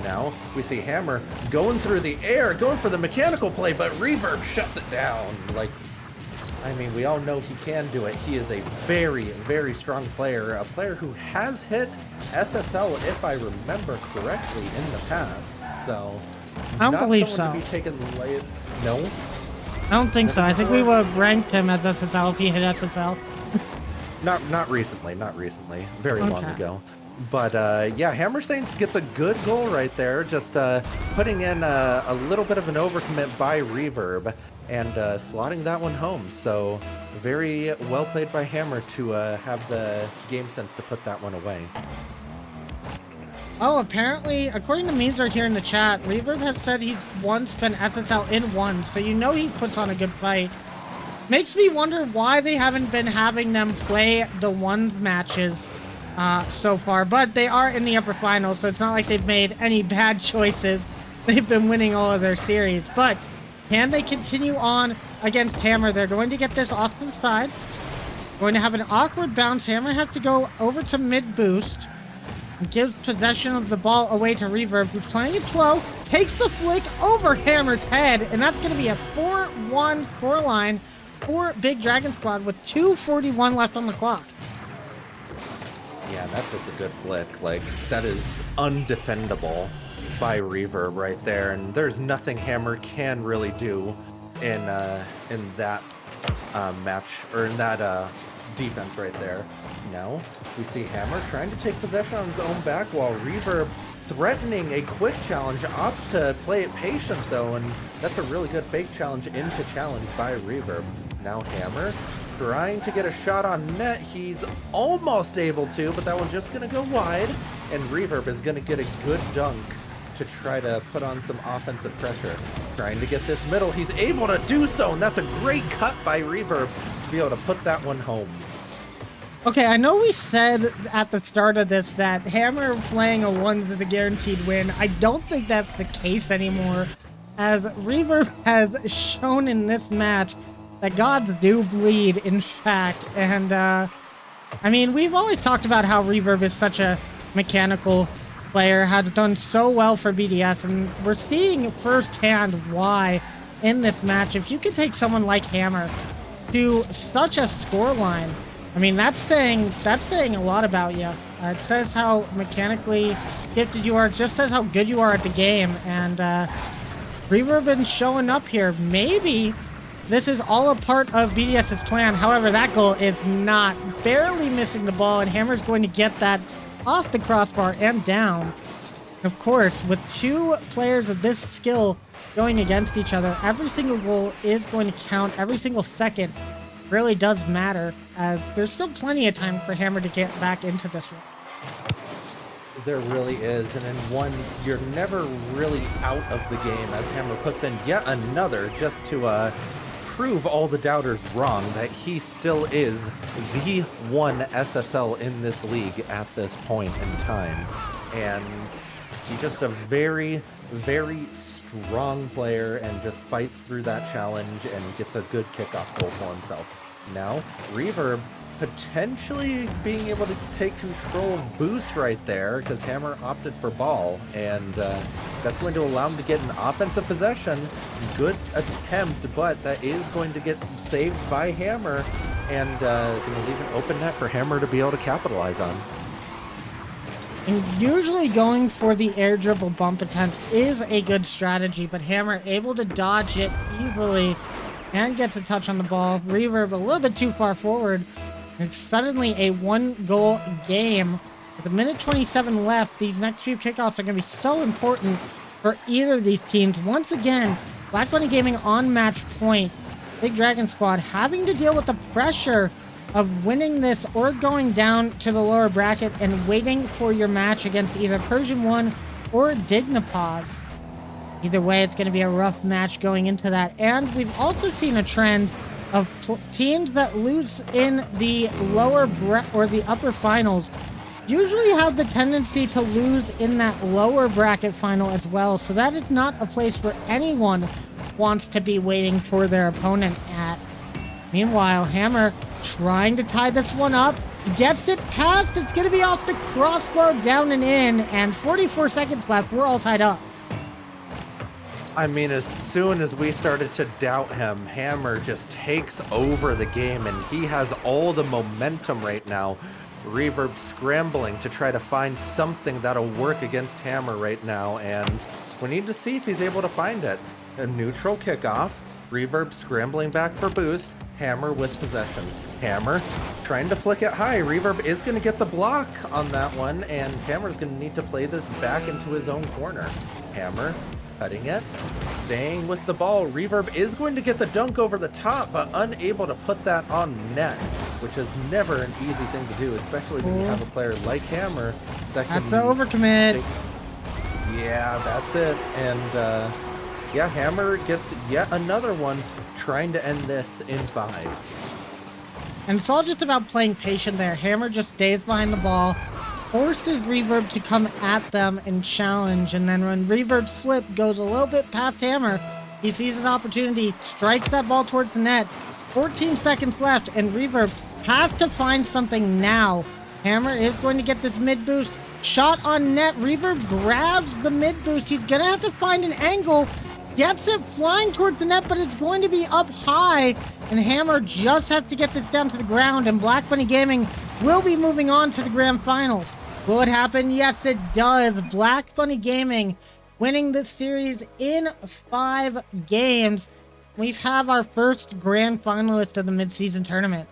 Now we see Hammer going through the air, going for the mechanical play, but Reverb shuts it down. Like, I mean, we all know he can do it. He is a very, very strong player, a player who has hit SSL, if I remember correctly, in the past. So, I don't believe someone so. to be taken light. No? I don't think so. I think we would have ranked him as SSL if he hit SSL. Not recently, not recently. Very long Okay. ago. But yeah, Hammer Saints gets a good goal right there, just putting in a little bit of an overcommit by Reverb and slotting that one home. So very well played by Hammer to have the game sense to put that one away. Oh, apparently, according to Meezer here in the chat, Reverb has said he's once been SSL in one, so you know he puts on a good fight. Makes me wonder why they haven't been having them play the ones matches so far, but they are in the upper finals, so it's not like they've made any bad choices. They've been winning all of their series, but can they continue on against Hammer? They're going to get this off to the side. Going to have an awkward bounce. Hammer has to go over to mid boost. Gives possession of the ball away to Reverb, who's playing it slow, takes the flick over Hammer's head, and that's going to be a 4-1 scoreline for Big Dragon Squad with 2:41 left on the clock. Yeah, that's just a good flick. Like, that is undefendable by Reverb right there, and there's nothing Hammer can really do in that match, or in that defense right there. Now we see Hammer trying to take possession on his own back, while Reverb, threatening a quick challenge, opts to play it patient though, and that's a really good fake challenge into challenge by Reverb. Now Hammer trying to get a shot on net. He's almost able to, but that one's just gonna go wide, and Reverb is gonna get a good dunk to try to put on some offensive pressure. Trying to get this middle, he's able to do so, and that's a great cut by Reverb to be able to put that one home. Okay, I know we said at the start of this that Hammer playing a ones is a guaranteed win. I don't think that's the case anymore, as Reverb has shown in this match that gods do bleed, in fact. And, I mean, we've always talked about how Reverb is such a mechanical player, has done so well for BDS, and we're seeing firsthand why in this match. If you can take someone like Hammer to such a scoreline, I mean, that's saying a lot about you. It says how mechanically gifted you are. It just says how good you are at the game. And Reverb been showing up here. Maybe this is all a part of BDS's plan. However, that goal is not. Barely missing the ball, and Hammer's going to get that off the crossbar and down. Of course, with two players of this skill going against each other, every single goal is going to count. Every single second really does matter, as there's still plenty of time for Hammer to get back into this one. There really is, and in one, you're never really out of the game, as Hammer puts in yet another just to prove all the doubters wrong, that he still is the one SSL in this league at this point in time. And he's just a very, very strong player, and just fights through that challenge and gets a good kickoff goal for himself. Now, Reverb potentially being able to take control of boost right there, because Hammer opted for ball, and that's going to allow him to get an offensive possession. Good attempt, but that is going to get saved by Hammer, and going to leave an open net for Hammer to be able to capitalize on. And usually going for the air dribble bump attempt is a good strategy, but Hammer able to dodge it easily and gets a touch on the ball. Reverb a little bit too far forward. It's suddenly a one-goal game With a minute 27 left, these next few kickoffs are going to be so important for either of these teams. Once again, Black Bunny Gaming on match point. Big Dragon Squad having to deal with the pressure of winning this or going down to the lower bracket and waiting for your match against either Persian 1 or Dignipause. Either way, it's going to be a rough match going into that. And we've also seen a trend of teams that lose in the lower or the upper finals usually have the tendency to lose in that lower bracket final as well. So that is not a place where anyone wants to be waiting for their opponent at. Meanwhile, Hammer trying to tie this one up. Gets it past. It's going to be off the crossbar, down and in. And 44 seconds left. We're all tied up. I mean, as soon as we started to doubt him, Hammer just takes over the game, and he has all the momentum right now. Reverb scrambling to try to find something that'll work against Hammer right now, and we need to see if he's able to find it. A neutral kickoff. Reverb scrambling back for boost. Hammer with possession. Hammer trying to flick it high. Reverb is going to get the block on that one, and Hammer's going to need to play this back into his own corner. Hammer cutting it, staying with the ball. Reverb is going to get the dunk over the top, but unable to put that on net, which is never an easy thing to do, especially when you have a player like Hammer that can... That's the overcommit. Yeah, that's it. And yeah, Hammer gets yet another one, trying to end this in 5. And it's all just about playing patient there. Hammer just stays behind the ball, forces Reverb to come at them and challenge, and then when Reverb's flip goes a little bit past Hammer, he sees an opportunity, strikes that ball towards the net. 14 seconds left, and Reverb has to find something now. Hammer is going to get this mid boost. Shot on net. Reverb grabs the mid boost. He's going to have to find an angle. Gets it flying towards the net, but it's going to be up high, and Hammer just has to get this down to the ground, and Black Bunny Gaming will be moving on to the grand finals. Will it happen? Yes, it does. Black Bunny Gaming winning this series in 5 games. We have our first grand finalist of the mid-season tournament.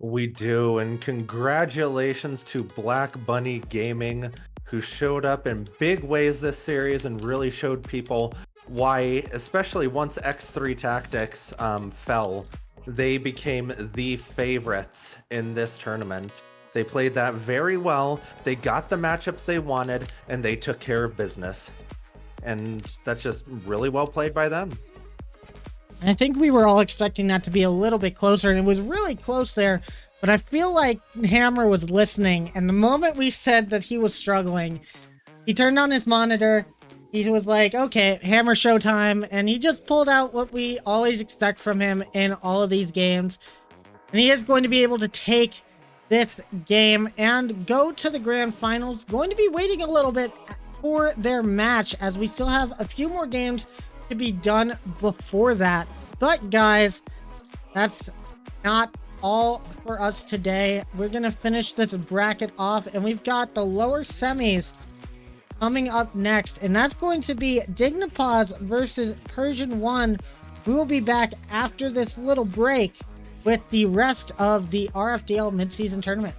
We do, and congratulations to Black Bunny Gaming, who showed up in big ways this series and really showed people why, especially once X3 Tactics fell, they became the favorites in this tournament. They played that very well, they got the matchups they wanted, and they took care of business. And that's just really well played by them. And I think we were all expecting that to be a little bit closer, and it was really close there. But I feel like Hammer was listening, and the moment we said that he was struggling, he turned on his monitor. He was like, okay, Hammer showtime, and he just pulled out what we always expect from him in all of these games. And he is going to be able to take this game and go to the grand finals. Going to be waiting a little bit for their match, as we still have a few more games to be done before that. But guys, that's not all for us today. We're gonna finish this bracket off, and we've got the lower semis coming up next, and that's going to be Dignipause versus Persian 1. We will be back after this little break with the rest of the RFDL mid-season tournament.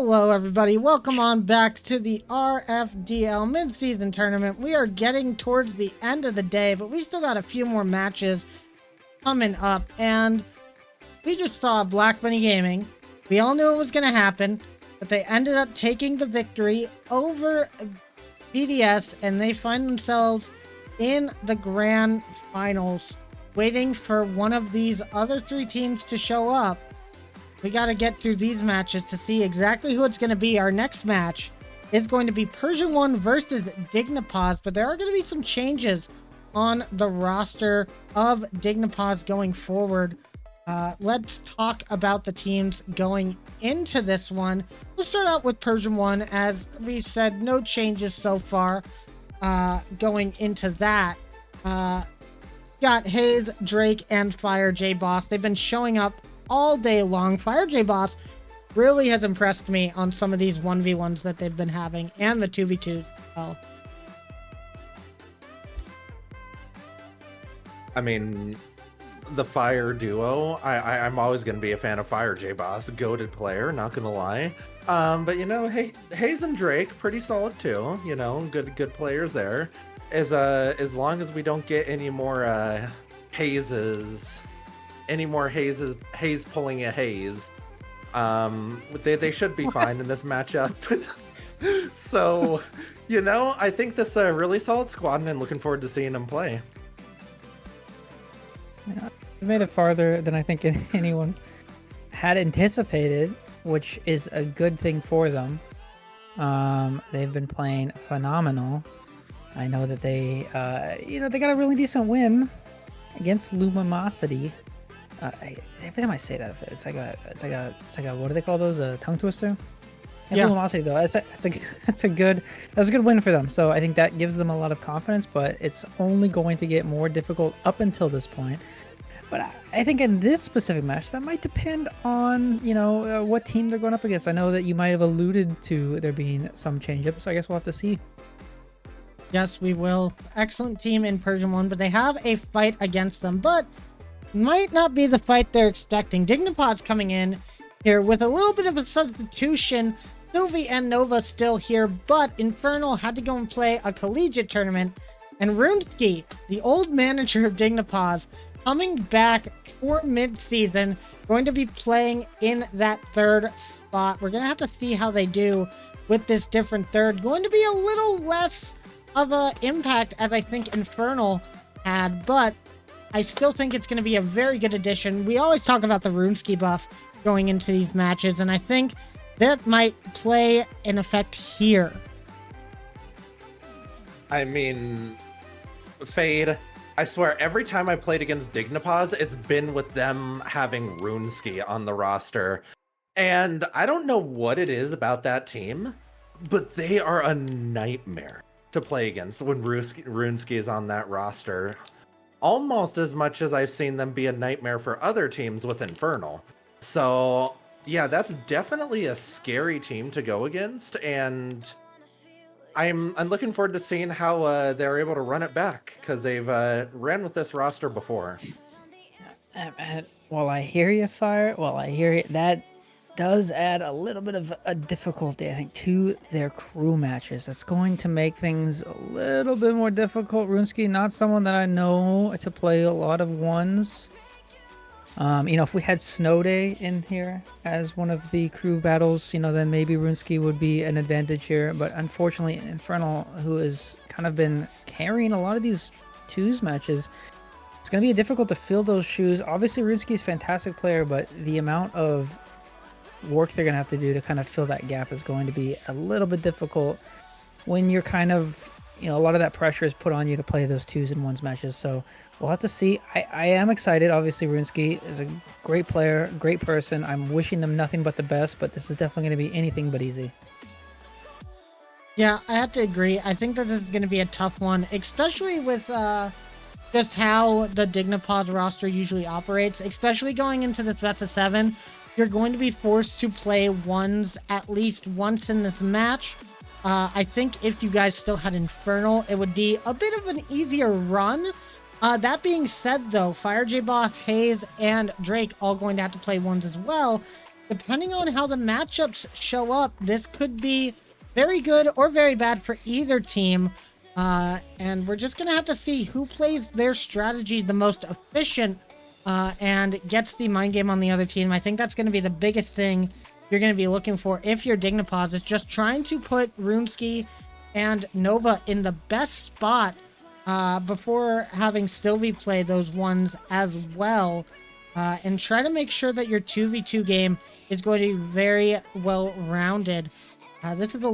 Hello, everybody. Welcome on back to the RFDL mid-season tournament. We are getting towards the end of the day, but we still got a few more matches coming up. And we just saw Black Bunny Gaming. We all knew it was going to happen, but they ended up taking the victory over BDS, and they find themselves in the grand finals, waiting for one of these other three teams to show up. We got to get through these matches to see exactly who it's going to be. Our next match is going to be Persian 1 versus Dignipause, but there are going to be some changes on the roster of Dignipause going forward. Let's talk about the teams going into this one. We'll start out with Persian 1. As we've said, no changes so far going into that. Got Hayes, Drake, and Fire J Boss. They've been showing up all day long. Fire J Boss really has impressed me on some of these 1v1s that they've been having, and the 2v2s as well. I mean, the Fire duo, I'm always going to be a fan of Fire J Boss. Goated player, not going to lie. But, you know, Hayes and Drake, pretty solid too. You know, good players there. As long as we don't get any more Hayes pulling a Hayes, they should be fine in this matchup. So, you know, I think this a really solid squad, and I'm looking forward to seeing them play. Yeah, they made it farther than I think anyone had anticipated, which is a good thing for them. They've been playing phenomenal. I know that they got a really decent win against Luminosity. Every time I say that, it's like a what do they call those? A tongue twister? Yeah. Luminosity though, that was a good win for them. So I think that gives them a lot of confidence, but it's only going to get more difficult up until this point. But I think in this specific match, that might depend on, you know, what team they're going up against. I know that you might have alluded to there being some change-ups, so I guess we'll have to see. Yes, we will. Excellent team in Persian 1, but they have a fight against them, but might not be the fight they're expecting. Dignipause coming in here with a little bit of a substitution. Sylvie and Nova still here, but Infernal had to go and play a collegiate tournament, and Runeski, the old manager of Dignipause, coming back for mid-season, going to be playing in that third spot. We're going to have to see how they do with this different third. Going to be a little less of an impact as I think Infernal had, but I still think it's going to be a very good addition. We always talk about the Runeski buff going into these matches, and I think that might play an effect here. I mean, Fade, I swear, every time I played against Dignipause, it's been with them having Runeski on the roster. And I don't know what it is about that team, but they are a nightmare to play against when Runeski is on that roster. Almost as much as I've seen them be a nightmare for other teams with Infernal. So, yeah, that's definitely a scary team to go against, and I'm looking forward to seeing how they're able to run it back, because they've ran with this roster before. While I hear you, Fire, that does add a little bit of a difficulty, I think, to their crew matches. That's going to make things a little bit more difficult. Runeski, not someone that I know to play a lot of ones. You know, if we had Snow Day in here as one of the crew battles, you know, then maybe Runeski would be an advantage here. But unfortunately, Infernal, who has kind of been carrying a lot of these twos matches, it's going to be difficult to fill those shoes. Obviously, Runeski is a fantastic player, but the amount of work they're going to have to do to kind of fill that gap is going to be a little bit difficult when you're kind of, you know, a lot of that pressure is put on you to play those twos and ones matches. So we'll have to see. I am excited. Obviously, Runeski is a great player, great person. I'm wishing them nothing but the best, but this is definitely going to be anything but easy. Yeah, I have to agree. I think that this is going to be a tough one, especially with just how the Dignipause roster usually operates, especially going into the best of 7. You're going to be forced to play ones at least once in this match. I think if you guys still had Infernal, it would be a bit of an easier run. That being said, though, Fire J Boss, Hayes, and Drake all going to have to play ones as well. depending on how the matchups show up, this could be very good or very bad for either team. And we're just going to have to see who plays their strategy the most efficient and gets the mind game on the other team. I think that's going to be the biggest thing you're going to be looking for if you're Dignipaz, is just trying to put Runesky and Nova in the best spot before having Sylvie play those ones as well, and try to make sure that your 2v2 game is going to be very well rounded. This is a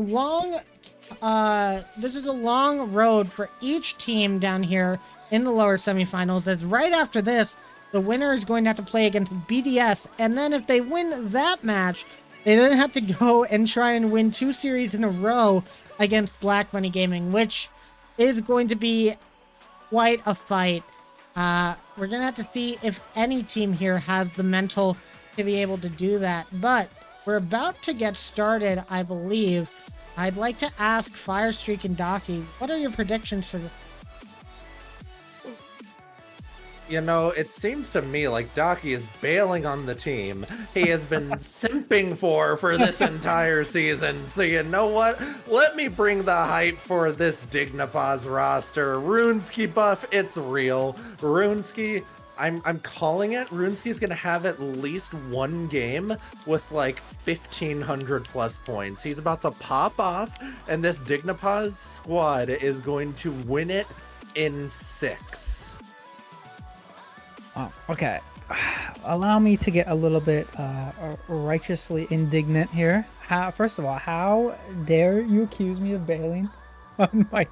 long road for each team down here in the lower semifinals, as right after this the winner is going to have to play against BDS, and then if they win that match, they then have to go and try and win 2 series in a row against Black Money Gaming, which is going to be quite a fight. We're going to have to see if any team here has the mental to be able to do that. But we're about to get started, I believe. I'd like to ask Firestreak and Docky, what are your predictions for this? You know, it seems to me like Docky is bailing on the team he has been simping for this entire season. So you know what? Let me bring the hype for this Dignipaz roster. Runesky buff, it's real. Runesky, I'm calling it. Runesky's gonna have at least one game with like 1,500 plus points. He's about to pop off, and this Dignipaz squad is going to win it in 6. Oh, okay. Allow me to get a little bit righteously indignant here. First of all, how dare you accuse me of bailing on my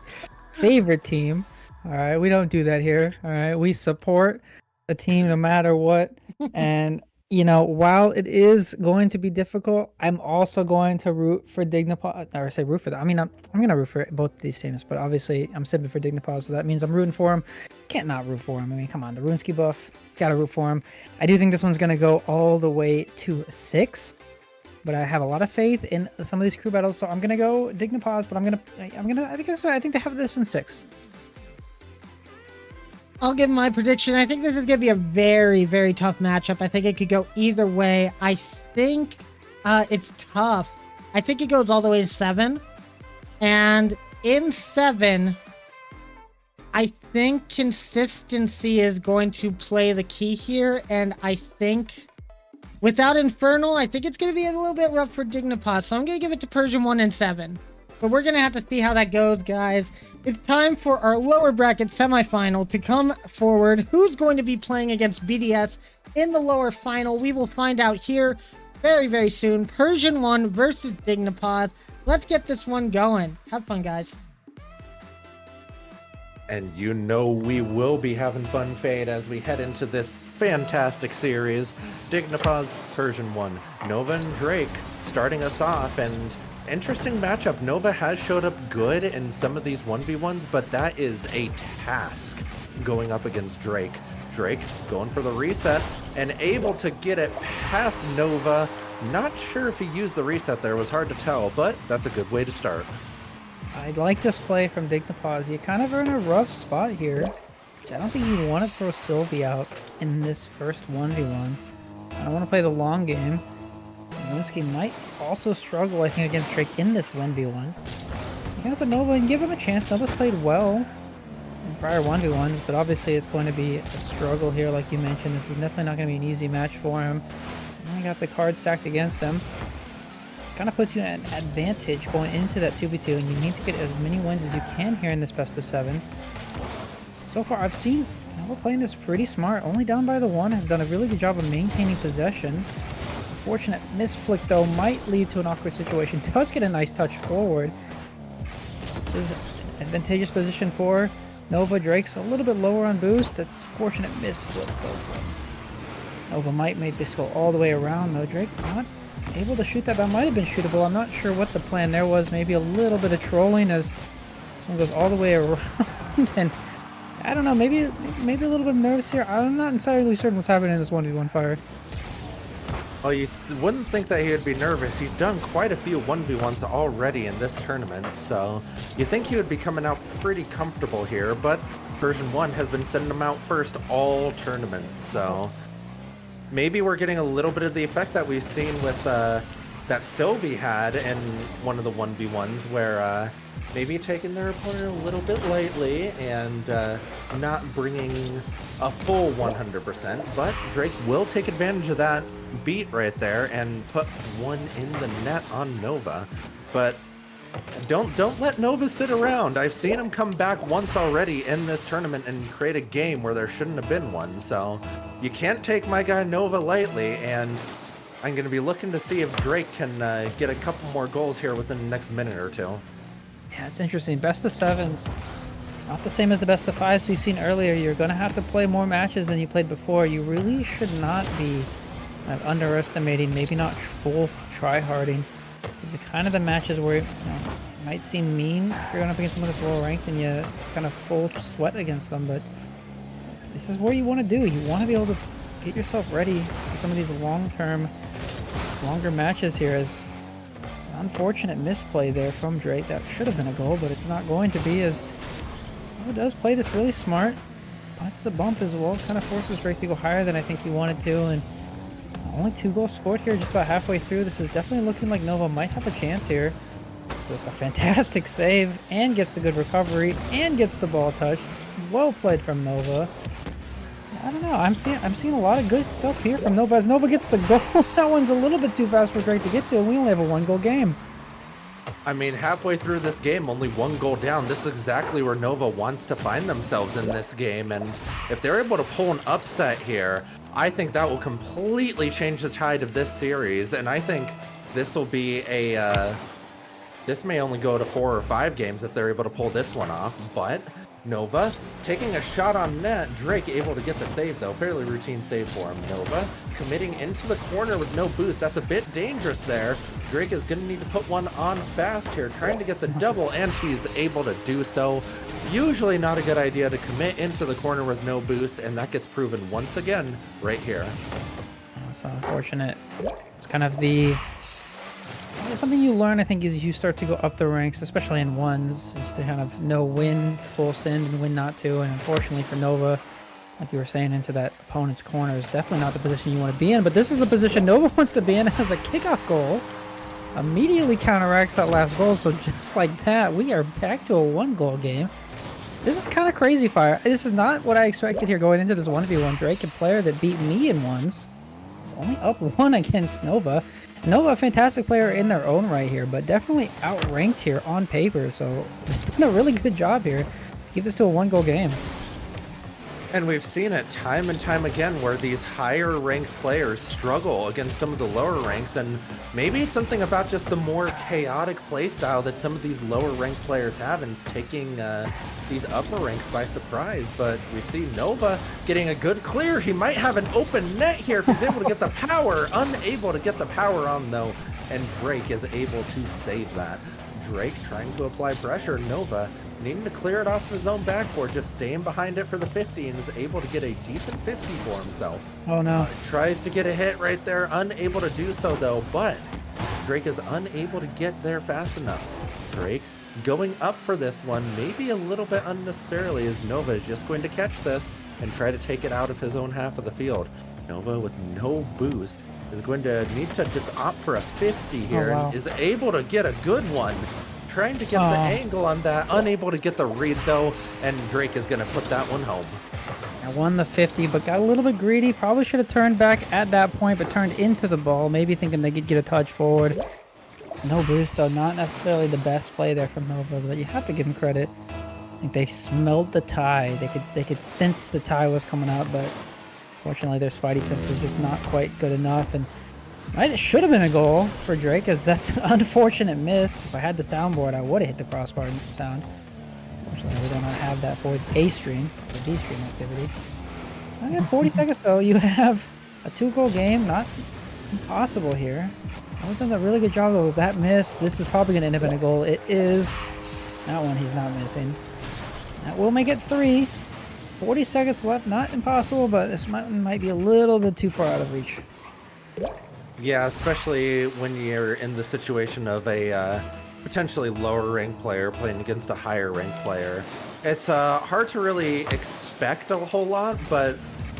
favorite team? All right, we don't do that here. All right, we support the team no matter what. And you know, while it is going to be difficult, I'm also going to root for Dignipaz, or say root for that. I mean, I'm going to root for both these teams, but obviously I'm simping for Dignipaz, so that means I'm rooting for him. Can't not root for him. I mean, come on, the Runesky buff, gotta root for him. I do think this one's going to go all the way to 6, but I have a lot of faith in some of these crew battles, so I'm going to go Dignipaz, but I think they have this in 6. I'll give my prediction. I think this is going to be a very, very tough matchup. I think it could go either way. I think it's tough. I think it goes all the way to 7. And in 7, I think consistency is going to play the key here. And I think without Infernal, I think it's going to be a little bit rough for Dignipaz. So I'm going to give it to Persian 1 and 7. But we're going to have to see how that goes, guys. It's time for our lower bracket semifinal to come forward. Who's going to be playing against BDS in the lower final? We will find out here very, very soon. Persian 1 versus Dignipaz. Let's get this one going. Have fun, guys. And you know we will be having fun, Fade, as we head into this fantastic series. Dignipaz, Persian 1, Nova and Drake starting us off, and interesting matchup. Nova has showed up good in some of these 1v1s, but that is a task going up against Drake. Drake going for the reset and able to get it past Nova. Not sure if he used the reset there, it was hard to tell, but that's a good way to start. I like this play from Dignipaz. You kind of are in a rough spot here. I don't think you want to throw Sylvie out in this first 1v1. I don't want to play the long game. Runesky might also struggle, I think, against Drake in this 1v1. You can up Nova and give him a chance. Nova's played well in prior 1v1s, but obviously it's going to be a struggle here, like you mentioned. This is definitely not going to be an easy match for him. Now you got the card stacked against him. Kind of puts you at an advantage going into that 2v2, and you need to get as many wins as you can here in this best of 7. So far, I've seen Nova playing this pretty smart. Only down by the 1, has done a really good job of maintaining possession. Unfortunate misflick though might lead to an awkward situation. Does get a nice touch forward. This is an advantageous position for Nova. Drake's a little bit lower on boost. That's fortunate misflip though. Nova might make this go all the way around though. Drake not able to shoot that, but might have been shootable. I'm not sure what the plan there was. Maybe a little bit of trolling as this one goes all the way around. And I don't know, maybe a little bit nervous here. I'm not entirely certain what's happening in this 1v1 fire. Well, you wouldn't think that he would be nervous. He's done quite a few 1v1s already in this tournament, so you think he would be coming out pretty comfortable here, but Persian 1 has been sending him out first all tournament, so maybe we're getting a little bit of the effect that we've seen with that Sylvie had in one of the 1v1s where maybe taking their opponent a little bit lightly and not bringing a full 100%, but Drake will take advantage of that beat right there and put one in the net on Nova. But don't let Nova sit around. I've seen him come back once already in this tournament and create a game where there shouldn't have been one. So you can't take my guy Nova lightly, and I'm going to be looking to see if Drake can get a couple more goals here within the next minute or two. Yeah, it's interesting. Best of sevens, not the same as the best of fives we've seen earlier. You're going to have to play more matches than you played before. You really should not be underestimating, maybe not full try-harding. These are kind of the matches where it might seem mean if you're going up against someone that's lower ranked and you kind of full sweat against them, but this is what you want to do. You want to be able to get yourself ready for some of these long-term, longer matches here. As an unfortunate misplay there from Drake. That should have been a goal, but it's not going to be, as Nova does play this really smart. Puts the bump as well, kind of forces Drake to go higher than I think he wanted to, and only 2 goals scored here just about halfway through. This is definitely looking like Nova might have a chance here. So it's a fantastic save, and gets a good recovery, and gets the ball touched. It's well played from Nova. I don't know. I'm seeing a lot of good stuff here from Nova. As Nova gets the goal, that one's a little bit too fast for Drake to get to, and we only have a 1-goal game. I mean, halfway through this game, only 1 goal down. This is exactly where Nova wants to find themselves in this game, and if they're able to pull an upset here, I think that will completely change the tide of this series, and I think this will be a, this may only go to 4 or 5 games if they're able to pull this one off, but Nova taking a shot on net. Drake able to get the save though. Fairly routine save for him. Nova committing into the corner with no boost. That's a bit dangerous there. Drake is going to need to put one on fast here, trying to get the double, and he's able to do so. Usually not a good idea to commit into the corner with no boost, and that gets proven once again right here. That's unfortunate. It's kind of the... something you learn, I think, is you start to go up the ranks, especially in ones, is to kind of know when to full send and when not to. And unfortunately for Nova, like you were saying, into that opponent's corner is definitely not the position you want to be in. But this is the position Nova wants to be in as a kickoff goal. Immediately counteracts that last goal. So just like that, we are back to a 1-goal game. This is kind of crazy fire. This is not what I expected here going into this 1v1. Drake, a player that beat me in ones, is only up 1 against Nova. Nova, a fantastic player in their own right here, but definitely outranked here on paper. So they've done a really good job here to keep this to a 1-goal game. And we've seen it time and time again where these higher ranked players struggle against some of the lower ranks, and maybe it's something about just the more chaotic play style that some of these lower ranked players have, and it's taking these upper ranks by surprise. But we see Nova getting a good clear. He might have an open net here if he's able to get the power. Unable to get the power on though, and Drake is able to save that. Drake trying to apply pressure. Nova needing to clear it off his own backboard, just staying behind it for the 50, and is able to get a decent 50 for himself. Oh no. Tries to get a hit right there, unable to do so though, but Drake is unable to get there fast enough. Drake going up for this one, maybe a little bit unnecessarily, as Nova is just going to catch this and try to take it out of his own half of the field. Nova with no boost is going to need to just opt for a 50 here. Oh, wow. And is able to get a good one. Trying to get the angle on that, unable to get the read though, and Drake is going to put that one home. I won the 50, but got a little bit greedy. Probably should have turned back at that point, but turned into the ball, maybe thinking they could get a touch forward. No boost though, not necessarily the best play there from Nova, but you have to give them credit. I think they smelled the tie. They could sense the tie was coming up, but fortunately their spidey sense is just not quite good enough. And it should have been a goal for Drake, as that's an unfortunate miss. If I had the soundboard, I would have hit the crossbar sound. Unfortunately, we do not have that for A stream, or B stream activity. I got 40 seconds though. You have a 2-goal game, not impossible here. I was doing a really good job though with that miss. This is probably going to end up in a goal. It is. That one he's not missing. That will make it 3. 40 seconds left, not impossible, but this might be a little bit too far out of reach. Yeah, especially when you're in the situation of a potentially lower ranked player playing against a higher ranked player. It's hard to really expect a whole lot, but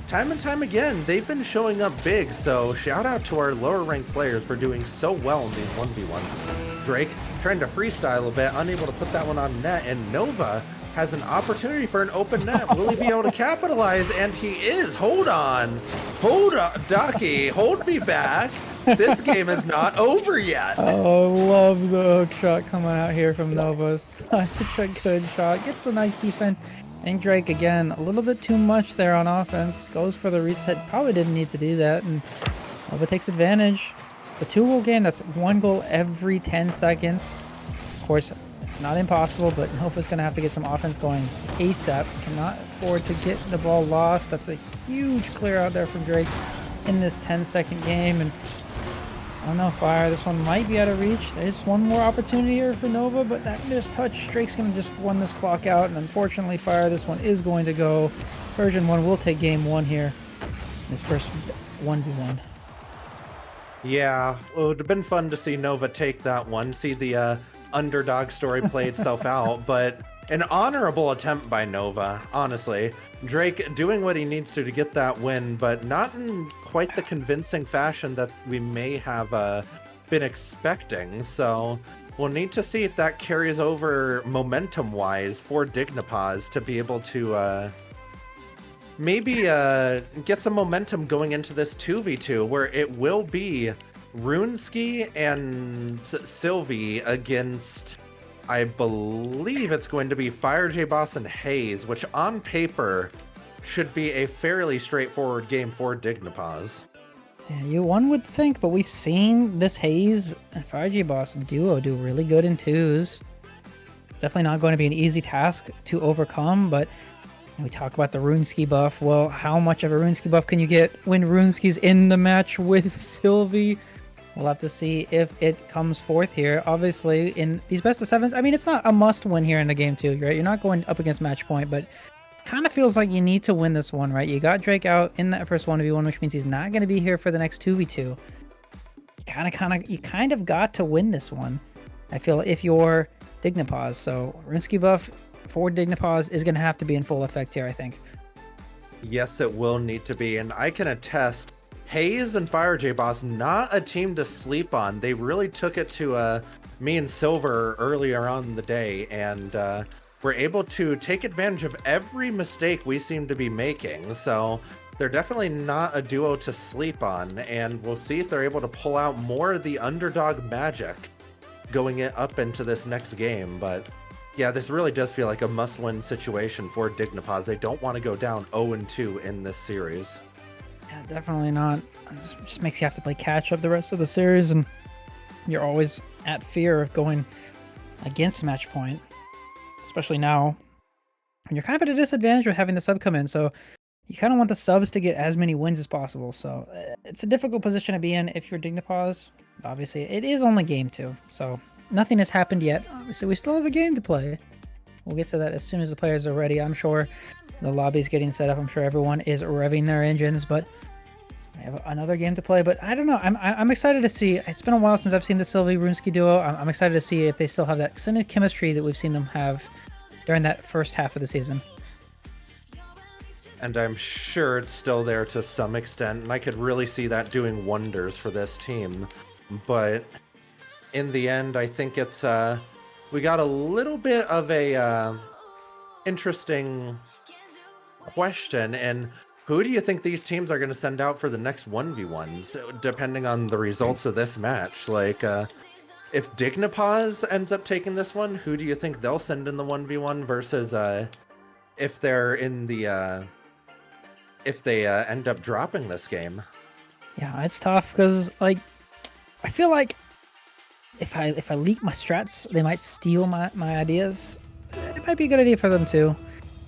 time and time again, they've been showing up big, so shout out to our lower ranked players for doing so well in these 1v1s. Drake trying to freestyle a bit, unable to put that one on net, and Nova has an opportunity for an open net. Will he be able to capitalize? And he is. Hold on. Hold on, Ducky. Hold me back. This game is not over yet. Oh, love the hook shot coming out here from Nova. Such a good shot. Gets the nice defense. And Drake, again, a little bit too much there on offense. Goes for the reset. Probably didn't need to do that. And Nova takes advantage. It's a 2-goal game. That's 1 goal every 10 seconds. Of course, it's not impossible, but Nova's going to have to get some offense going ASAP. Cannot afford to get the ball lost. That's a huge clear out there from Drake in this 10-second game. And I don't know, Fire, this one might be out of reach. There's one more opportunity here for Nova, but that missed touch, Drake's going to just run this clock out, and unfortunately, Fire, this one is going to go. Version 1 will take game 1 here. This first 1v1. Yeah, well, it would have been fun to see Nova take that one, see the underdog story play itself out, but an honorable attempt by Nova, honestly. Drake doing what he needs to get that win, but not in quite the convincing fashion that we may have been expecting. So we'll need to see if that carries over momentum-wise for Dignipaz to be able to maybe get some momentum going into this 2v2, where it will be Runesky and Sylvie against, I believe it's going to be Fire J Boss and Hayes, which on paper should be a fairly straightforward game for Dignipaz. Yeah, one would think, but we've seen this Hayes and Fire J Boss duo do really good in 2s. It's definitely not going to be an easy task to overcome, but we talk about the Runesky buff. Well, how much of a Runesky buff can you get when Runesky's in the match with Sylvie? We'll have to see if it comes forth here. Obviously, in these best of 7s, I mean, it's not a must win here in the game 2, right? You're not going up against match point, but kind of feels like you need to win this one, right? You got Drake out in that first 1v1, which means he's not going to be here for the next 2v2. You kind of got to win this one, I feel, if you're Dignipaz. So Runesky buff for Dignipaz is going to have to be in full effect here, I think. Yes, it will need to be, and I can attest, Hayes and Fire J Boss, not a team to sleep on. They really took it to me and Silver earlier on in the day, and were able to take advantage of every mistake we seem to be making. So they're definitely not a duo to sleep on, and we'll see if they're able to pull out more of the underdog magic going up into this next game. But yeah, this really does feel like a must-win situation for Dignipaz. They don't want to go down 0-2 in this series. Yeah, definitely not. It just makes you have to play catch up the rest of the series, and you're always at fear of going against match point, especially now when you're kind of at a disadvantage with having the sub come in. So you kind of want the subs to get as many wins as possible. So it's a difficult position to be in if you're Dignipaz. Obviously, it is only game 2, so nothing has happened yet. Obviously, we still have a game to play. We'll get to that as soon as the players are ready. I'm sure the lobby's getting set up. I'm sure everyone is revving their engines, but I have another game to play. But I don't know. I'm excited to see. It's been a while since I've seen the Sylvie Runesky duo. I'm excited to see if they still have that kind of chemistry that we've seen them have during that first half of the season. And I'm sure it's still there to some extent, and I could really see that doing wonders for this team. But in the end, I think it's we got a little bit of a interesting question, and who do you think these teams are going to send out for the next 1v1s, depending on the results of this match? Like, if Dignipaz ends up taking this one, who do you think they'll send in the 1v1 versus if they're in the if they end up dropping this game? Yeah, it's tough because, like, I feel like if I leak my strats, they might steal my ideas. It might be a good idea for them too.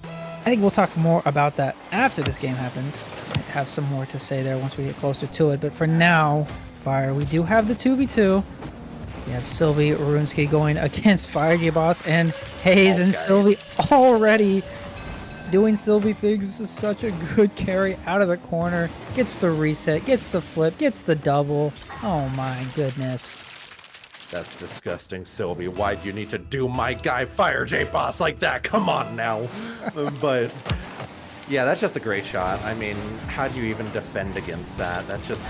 I think we'll talk more about that after this game happens. I have some more to say there once we get closer to it. But for now, Fire, we do have the 2v2. We have Sylvie Runesky going against Fire J Boss and Hayes, and Sylvie already doing Sylvie things. This is such a good carry out of the corner. Gets the reset, gets the flip, gets the double. Oh my goodness. That's disgusting, Sylvie. Why'd you need to do my guy Fire J Boss like that? Come on now. But Yeah, that's just a great shot. I mean, how do you even defend against that? That's just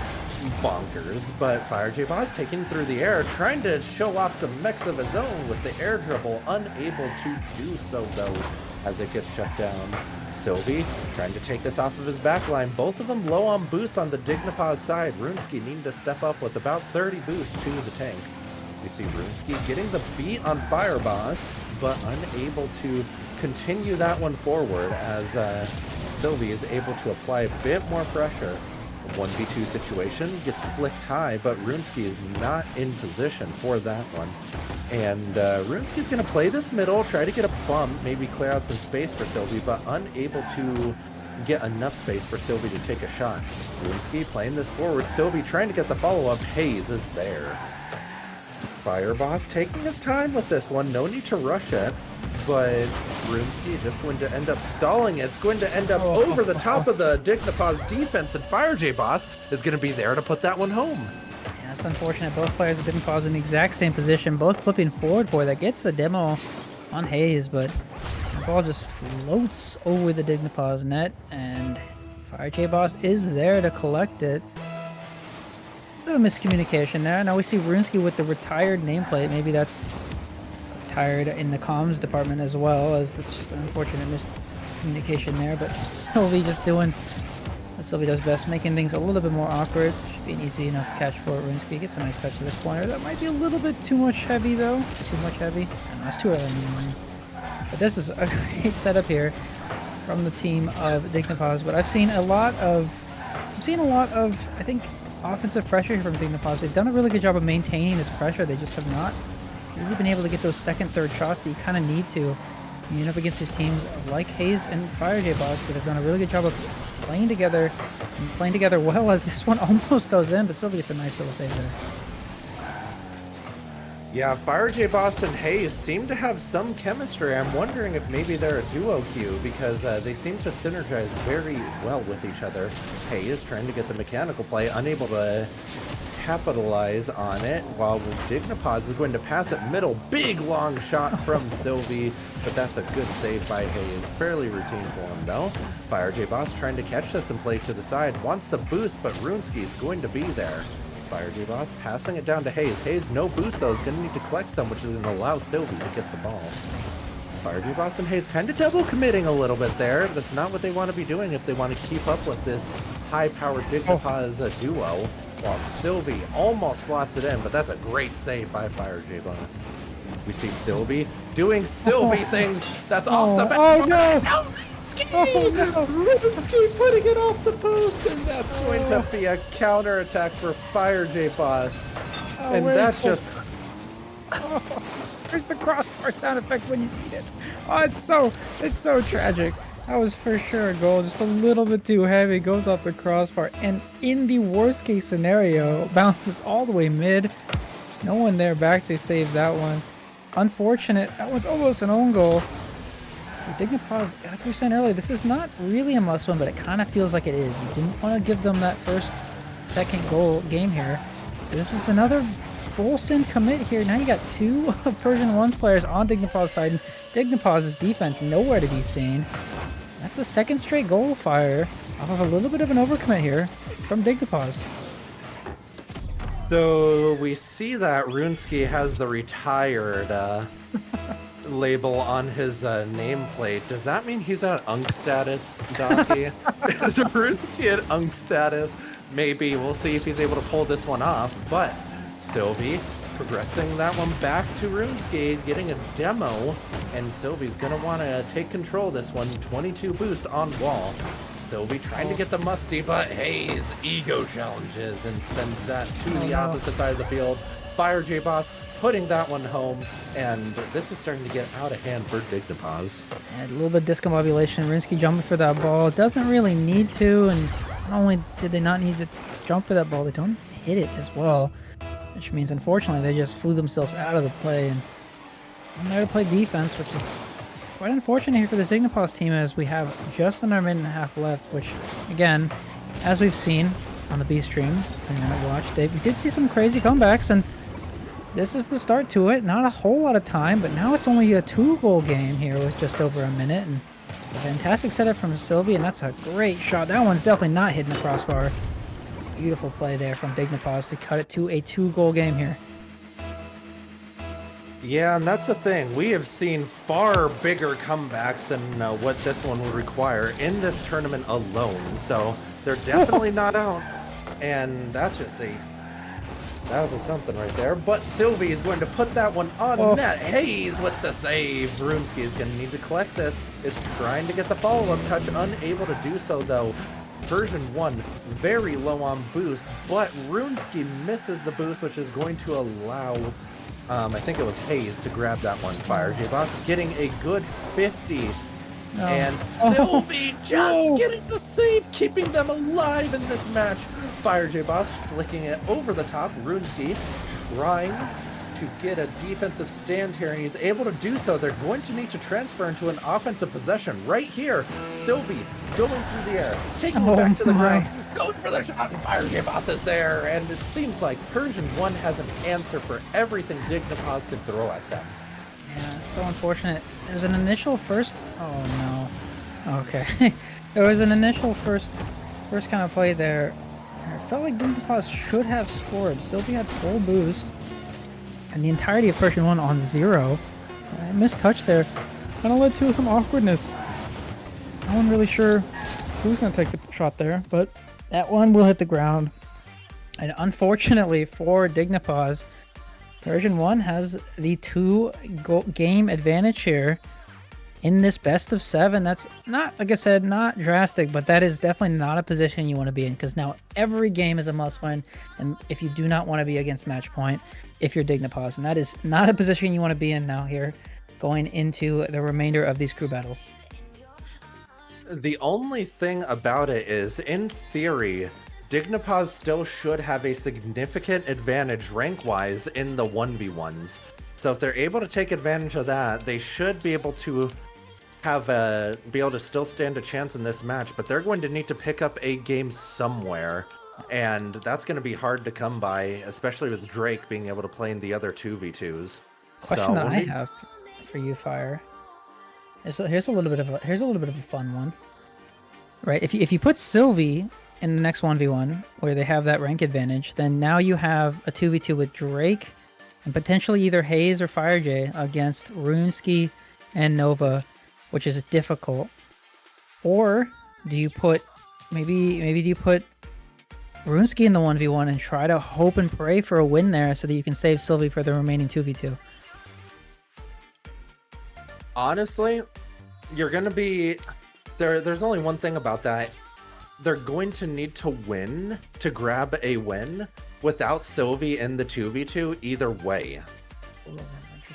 bonkers. But Fire J Boss taking through the air, trying to show off some mechs of his own with the air dribble, unable to do so though, as it gets shut down. Sylvie trying to take this off of his backline. Both of them low on boost on the Dignipaw's side. Runesky needing to step up with about 30 boost to the tank. We see Runesky getting the beat on Fire Boss, but unable to continue that one forward as Sylvie is able to apply a bit more pressure. A 1v2 situation gets flicked high, but Runesky is not in position for that one. And Runesky's going to play this middle, try to get a bump, maybe clear out some space for Sylvie, but unable to get enough space for Sylvie to take a shot. Runesky playing this forward, Sylvie trying to get the follow-up. Hayes is there. Fire Boss taking his time with this one, no need to rush it, but Runesky is just going to end up stalling it. It's going to end up over the top of the Dignipaw's defense, and Fire J Boss is going to be there to put that one home. Yeah, it's unfortunate. Both players didn't pause in the exact same position, both flipping forward for it. That gets the demo on Hayes, but the ball just floats over the Dignipaw's net, and Fire J Boss is there to collect it. A miscommunication there. Now we see Runesky with the retired nameplate. Maybe that's retired in the comms department as well, as that's just an unfortunate miscommunication there. But Sylvie just doing what Sylvie does best, making things a little bit more awkward. Should be an easy enough catch for Runesky. Gets a nice touch to the corner. That might be a little bit too much heavy though. Too much heavy. I don't know, it's too early in the morning. But this is a great setup here from the team of Dignipaws. But I've seen a lot of, I think, offensive pressure from Dignipaws. They've done a really good job of maintaining this pressure. They just have not really been able to get those second, third shots that you kind of need to. Up against these teams like Hayes and Fire J Boss that have done a really good job of playing together and playing together well, as this one almost goes in, but Sylvie gets a nice little save there. Yeah, Fire J Boss and Hayes seem to have some chemistry. I'm wondering if maybe they're a duo queue because they seem to synergize very well with each other. Hayes trying to get the mechanical play, unable to capitalize on it, while Dignipaws is going to pass it middle. Big long shot from Sylvie, but that's a good save by Hayes. Fairly routine for him though. Fire J Boss trying to catch this and play to the side. Wants the boost, but Runesky is going to be there. Fire J Boss passing it down to Hayes. Hayes, no boost though, is going to need to collect some, which is going to allow Sylvie to get the ball. Fire J Boss and Hayes kind of double committing a little bit there. That's not what they want to be doing if they want to keep up with this high-powered Dignipaws duo. While Sylvie almost slots it in, but that's a great save by Fire J Boss. We see Sylvie doing Sylvie things. That's off the back. Oh no! Runesky putting it off the post, and that's going to be a counter attack for Fire J Boss. And that's just. Where's the crossbar sound effect when you need it? Oh, it's so tragic. That was for sure a goal, just a little bit too heavy, goes off the crossbar, and in the worst case scenario, bounces all the way mid. No one there back to save that one. Unfortunate, that was almost an own goal. Dignipaws, like we were saying earlier, this is not really a must win, but it kind of feels like it is. You didn't want to give them that second goal game here. This is another full sin commit here. Now you got two Persian 1 players on Dignipaws' side, and Dignipaws' defense nowhere to be seen. That's the second straight goal fire off of a little bit of an overcommit here from Dignipaws. So we see that Runesky has the retired label on his nameplate. Does that mean he's at Unk status, Donkey? Is Runesky at Unk status? Maybe. We'll see if he's able to pull this one off. But Sylvie progressing that one back to Runesky, getting a demo, and Sylvie's gonna want to take control of this one. 22 boost on wall. Sylvie trying to get the musty, but Hayes ego challenges and sends that to the opposite side of the field. Fire J Boss putting that one home, and this is starting to get out of hand for Dignipaws. And a little bit of discombobulation. Runesky jumping for that ball. Doesn't really need to, and not only did they not need to jump for that ball, they don't hit it as well. Which means, unfortunately, they just flew themselves out of the play, and I'm there to play defense, which is quite unfortunate here for the Dignipaws team, as we have just under a minute and a half left, which, again, as we've seen on the B stream, depending on what watch, we did see some crazy comebacks, and this is the start to it. Not a whole lot of time, but now it's only a 2-goal game here with just over a minute, and A fantastic setup from Sylvie, and that's a great shot. That one's definitely not hitting the crossbar. Beautiful play there from Dignipaz to cut it to a 2-goal game here. Yeah, and that's the thing. We have seen far bigger comebacks than what this one would require in this tournament alone. So they're definitely not out. And that's just that was something right there. But Sylvie is going to put that one on net. Hayes with the save. Runesky is going to need to collect this. Is trying to get the follow-up touch. Unable to do so, though. Version 1 very low on boost. But Runesky misses the boost, which is going to allow... I think it was Hayes to grab that one. Fire J-Boss getting a good 50. And Sylvie just getting the save, keeping them alive in this match. Fire J-Boss flicking it over the top. Runesky trying to get a defensive stand here, and he's able to do so. They're going to need to transfer into an offensive possession right here. Sylvie going through the air, taking it back to the ground, going for the shot, and Fire J-Boss is there. And it seems like Persian 1 has an answer for everything Dignipaz could throw at them. Yeah, it's so unfortunate. There's an initial first... Oh, no. Okay. There was an initial first kind of play there. I felt like Dignipaz should have scored. Sylvie had full boost. And the entirety of Persian 1 on 0. I missed touch there. Kind of led to some awkwardness. No one really sure who's going to take the shot there. But that one will hit the ground. And unfortunately for Dignipaz, Persian 1 has the 2-game advantage here in this best of 7. That's not, like I said, not drastic, but that is definitely not a position you want to be in, because now every game is a must-win, and if you do not want to be against match point, if you're Dignipaz, and that is not a position you want to be in now here, going into the remainder of these crew battles. The only thing about it is, in theory, Dignipaz still should have a significant advantage rank-wise in the 1v1s. So if they're able to take advantage of that, they should be able to be able to still stand a chance in this match. But they're going to need to pick up a game somewhere, and that's going to be hard to come by, especially with Drake being able to play in the other 2v2s. Question that I have for you, Fire. Here's a little bit of a fun one, right? If you put Sylvie in the next 1v1 where they have that rank advantage, then now you have a 2v2 with Drake and potentially either Hayes or Fire J against Runesky and Nova, which is difficult. Or do you put maybe do you put Runesky in the 1v1 and try to hope and pray for a win there so that you can save Sylvie for the remaining 2v2? Honestly, you're going to be... There's only one thing about that. They're going to need to win to grab a win without Sylvie in the 2v2 either way.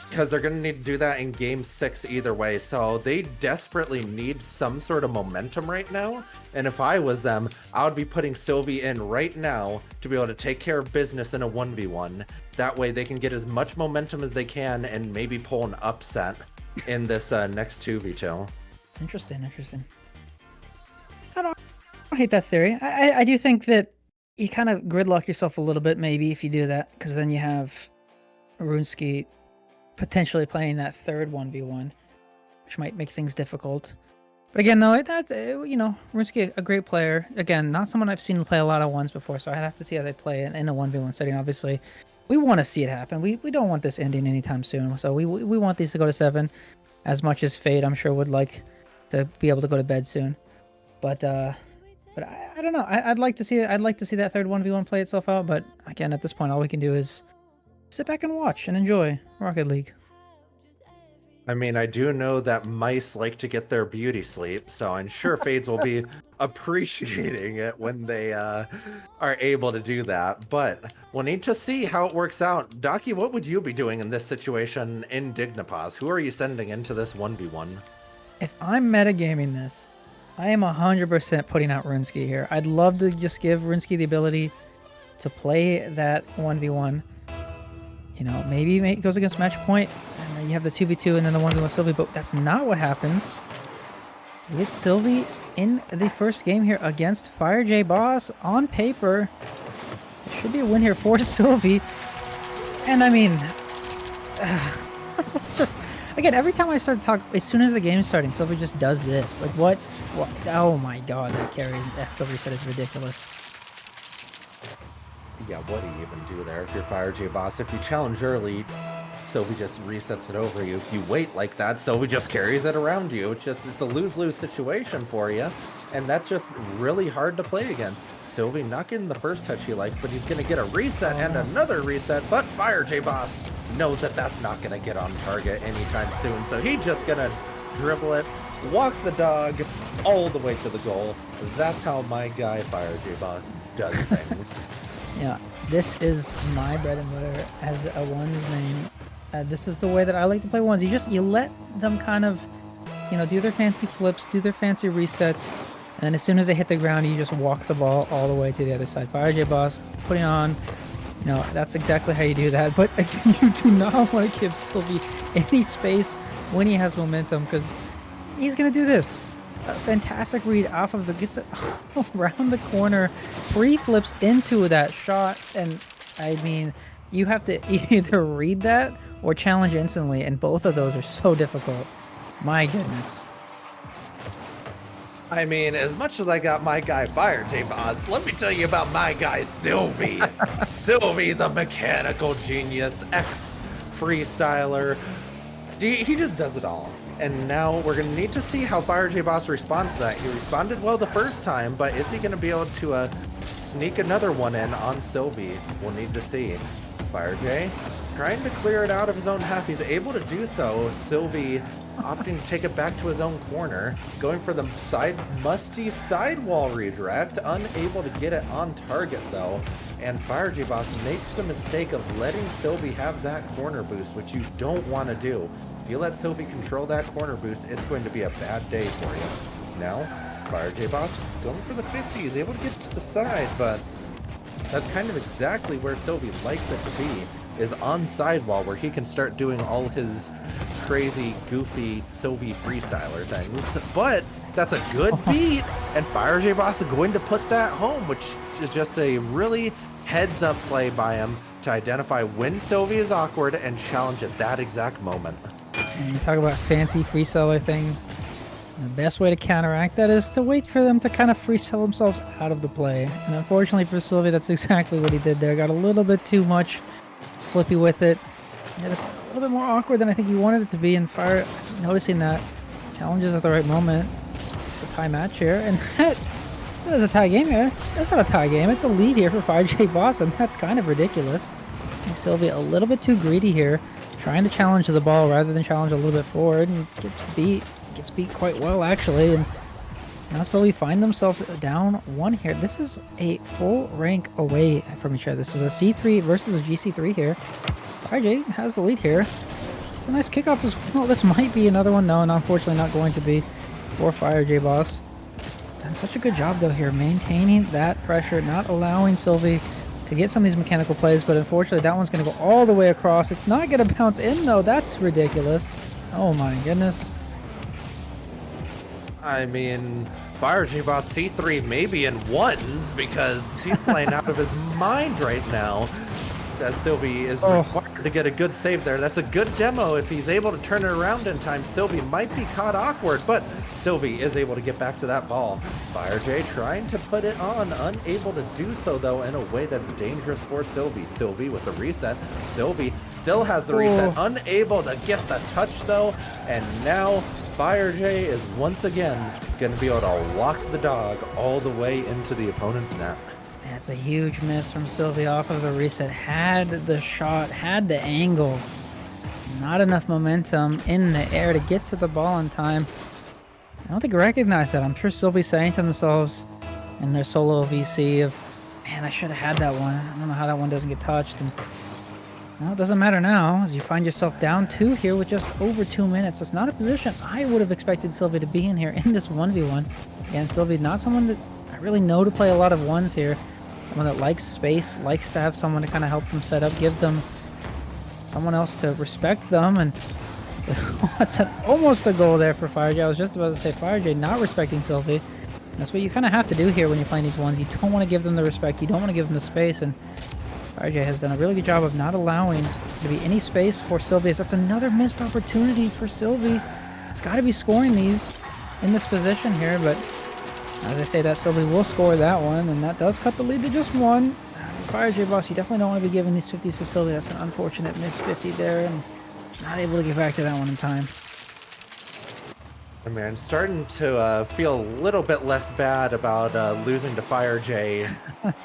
Because they're going to need to do that in game 6 either way. So they desperately need some sort of momentum right now. And if I was them, I would be putting Sylvie in right now to be able to take care of business in a 1v1. That way they can get as much momentum as they can and maybe pull an upset in this next 2v2. Interesting. I don't hate that theory. I do think that you kind of gridlock yourself a little bit maybe if you do that, because then you have Runesky potentially playing that third 1v1, which might make things difficult. But again, though, Runesky, a great player. Again, not someone I've seen play a lot of ones before, so I'd have to see how they play in a 1v1 setting. Obviously, we want to see it happen. We don't want this ending anytime soon, so we want these to go to 7, as much as Fade, I'm sure, would like to be able to go to bed soon. But I don't know. I'd like to see it. I'd like to see that third 1v1 play itself out. But again, at this point, all we can do is sit back and watch and enjoy Rocket League. I mean, I do know that mice like to get their beauty sleep, so I'm sure Fades will be appreciating it when they are able to do that. But we'll need to see how it works out. Daki, what would you be doing in this situation in Dignipaz? Who are you sending into this 1v1? If I'm metagaming this, I am 100% putting out Runesky here. I'd love to just give Runesky the ability to play that 1v1. You know, maybe it goes against match point, and then you have the 2v2 and then the 1v1 Sylvie, but that's not what happens. We get Sylvie in the first game here against Fire J Boss. On paper, it should be a win here for Sylvie. And I mean, it's just, Again, every time I start to talk, as soon as the game's starting, Sylvie just does this. Like, what? Oh my god, that carry after reset is ridiculous. Yeah, what do you even do there if you're Fire J Boss? If you challenge early, Sylvie just resets it over you. If you wait like that, Sylvie just carries it around you. It's a lose-lose situation for you, and that's just really hard to play against. Sylvie not getting the first touch he likes, but he's gonna get a reset and another reset, but Fire J Boss knows that that's not gonna get on target anytime soon, so he's just gonna dribble it, walk the dog all the way to the goal. That's how my guy Fire J Boss does things. Yeah, this is my bread and butter as a one's main. This is the way that I like to play ones. You let them kind of, do their fancy flips, do their fancy resets, and then as soon as they hit the ground, you just walk the ball all the way to the other side. Fire J Boss, putting on, that's exactly how you do that. But again, you do not want to give Sylvie any space when he has momentum, because he's going to do this. A fantastic read off of gets it around the corner, flips into that shot, and I mean, you have to either read that or challenge instantly, and both of those are so difficult. My goodness. I mean, as much as I got my guy Fire J Boss, let me tell you about my guy Sylvie. Sylvie, the mechanical genius, ex-freestyler. He just does it all. And now we're going to need to see how Fire J Boss responds to that. He responded well the first time, but is he going to be able to sneak another one in on Sylvie? We'll need to see. Fire J trying to clear it out of his own half. He's able to do so. Sylvie opting to take it back to his own corner, going for the musty sidewall redirect, unable to get it on target though. And Fire J Boss makes the mistake of letting Sylvie have that corner boost, which you don't want to do. If you let Sylvie control that corner boost, it's going to be a bad day for you. Now, Fire J Boss going for the 50. He's able to get to the side, but that's kind of exactly where Sylvie likes it to be, is on sidewall, where he can start doing all his crazy, goofy Sylvie freestyler things. But that's a good beat, and Fire J Boss is going to put that home, which is just a really heads-up play by him to identify when Sylvie is awkward and challenge at that exact moment. And you talk about fancy freestyler things. The best way to counteract that is to wait for them to kind of freestyle themselves out of the play. And unfortunately for Sylvie, that's exactly what he did there. Got a little bit too much flippy with it. A little bit more awkward than I think he wanted it to be. And Fire, noticing that, challenges at the right moment. It's a tie match here. And that is a tie game here. That's not a tie game. It's a lead here for Fire J Boss, and that's kind of ridiculous. And Sylvie a little bit too greedy here, trying to challenge the ball rather than challenge a little bit forward, and gets beat quite well actually. And now Sylvie find themselves down one here. This is a full rank away from each other. This is a C3 versus a GC3 here. RJ has the lead here. It's a nice kickoff as well. This might be another one. No, and unfortunately not going to be for Fire J Boss. Done such a good job though here, maintaining that pressure, not allowing Sylvie to get some of these mechanical plays, but unfortunately that one's going to go all the way across. It's not going to bounce in though. That's ridiculous. Oh my goodness. I mean, Fire J Boss C3 maybe in ones, because he's playing out of his mind right now. As Sylvie is required to get a good save there. That's a good demo. If he's able to turn it around in time, Sylvie might be caught awkward, but Sylvie is able to get back to that ball. Fire J trying to put it on, unable to do so though in a way that's dangerous for Sylvie. Sylvie with the reset. Sylvie still has the reset, unable to get the touch though, and now Fire J is once again going to be able to walk the dog all the way into the opponent's net. That's a huge miss from Sylvie off of the reset. Had the shot, had the angle. Not enough momentum in the air to get to the ball in time. I don't think I recognize that. I'm sure Sylvie's saying to themselves in their solo VC of, man, I should have had that one. I don't know how that one doesn't get touched. And well, it doesn't matter now, as you find yourself down 2 here with just over 2 minutes. It's not a position I would have expected Sylvie to be in here in this 1v1. Again, Sylvie, not someone that I really know to play a lot of ones here. Someone that likes space, likes to have someone to kind of help them set up, give them someone else to respect them. And that's almost a goal there for Fire J. I was just about to say Fire J not respecting Sylvie. That's what you kind of have to do here when you're playing these ones. You don't want to give them the respect. You don't want to give them the space. And RJ has done a really good job of not allowing to be any space for Sylvie. That's another missed opportunity for Sylvie. It's got to be scoring these in this position here, but as I say, that Sylvie will score that one, and that does cut the lead to just one. Fire J Boss, you definitely don't want to be giving these 50s to Sylvie. That's an unfortunate miss 50 there, and not able to get back to that one in time. I mean, I'm starting to feel a little bit less bad about losing to Fire J.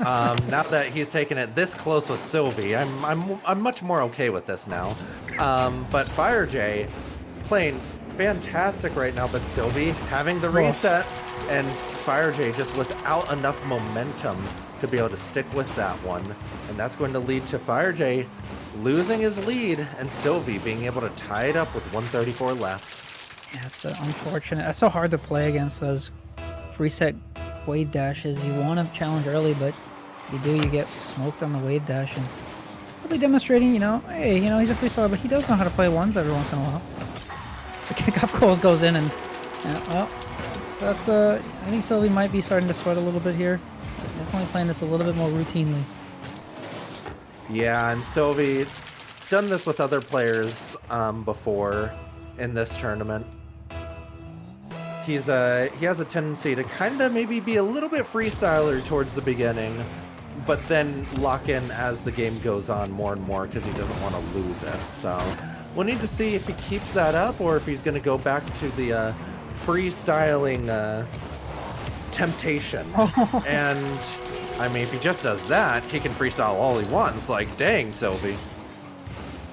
Now that he's taken it this close with Sylvie, I'm much more okay with this now. But Fire J playing fantastic right now, but Sylvie having the reset, and Fire J just without enough momentum to be able to stick with that one, and that's going to lead to Fire J losing his lead and Sylvie being able to tie it up with 134 left. Yeah, it's unfortunate. That's so hard to play against those reset wave dashes. You want to challenge early, but you do, you get smoked on the wave dash. And really demonstrating, hey, he's a freestyler, but he does know how to play ones every once in a while. So kickoff goals goes in, and well, that's I think Sylvie might be starting to sweat a little bit here. Definitely playing this a little bit more routinely. Yeah, and Sylvie done this with other players before in this tournament. He has a tendency to kind of maybe be a little bit freestyler towards the beginning, but then lock in as the game goes on more and more because he doesn't want to lose it. So we'll need to see if he keeps that up or if he's going to go back to the freestyling temptation. And I mean, if he just does that, he can freestyle all he wants. Like, dang, Sylvie.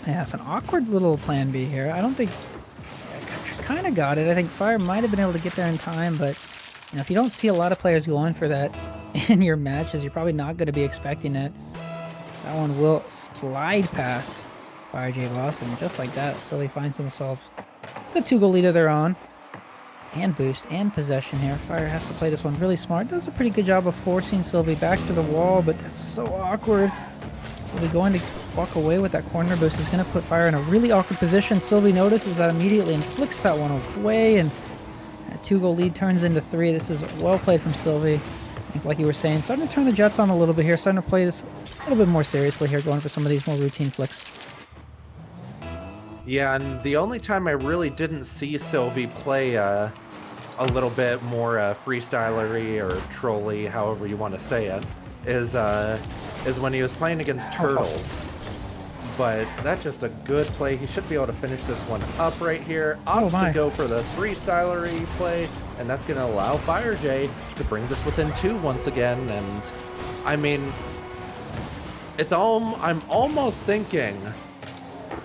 Yeah, it's an awkward little plan B here. I don't think... kind of got it. I think Fire might have been able to get there in time, but if you don't see a lot of players going for that in your matches, you're probably not going to be expecting it. That one will slide past Fire J Boss, and just like that, Sylvie finds themselves the 2-goal lead of their own. And boost and possession here. Fire has to play this one really smart. Does a pretty good job of forcing Sylvie back to the wall, but that's so awkward. Sylvie going to walk away with that corner boost is going to put Fire in a really awkward position. Sylvie notices that immediately and flicks that one away, and that 2-goal lead turns into 3. This is well played from Sylvie. I think, like you were saying, starting to turn the Jets on a little bit here, starting to play this a little bit more seriously here, going for some of these more routine flicks. Yeah, and the only time I really didn't see Sylvie play a little bit more freestylery or trolly, however you want to say it, is when he was playing against Turtles. But that's just a good play. He should be able to finish this one up right here. Opts to go for the freestylery play, and that's going to allow Fire J to bring this within 2 once again. And I mean, I'm almost thinking,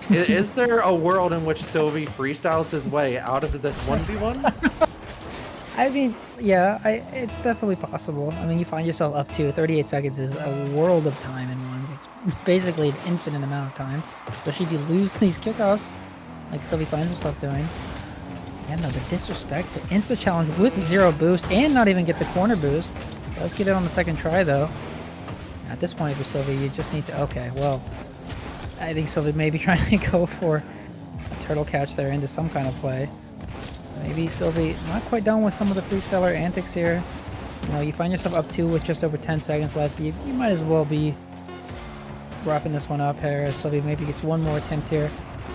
is there a world in which Sylvie freestyles his way out of this 1v1? I mean, yeah, it's definitely possible. I mean, you find yourself up to 38 seconds is a world of time in ones. It's basically an infinite amount of time, especially if you lose these kickoffs, like Sylvie finds himself doing. And the disrespect to insta challenge with 0 boost and not even get the corner boost. Let's get it on the second try, though. At this point for Sylvie, you just need to... Okay, well, I think Sylvie may be trying to go for a turtle catch there into some kind of play. Maybe Sylvie not quite done with some of the freestyler antics here. You find yourself up 2 with just over 10 seconds left. You might as well be wrapping this one up here. Sylvie maybe gets one more attempt here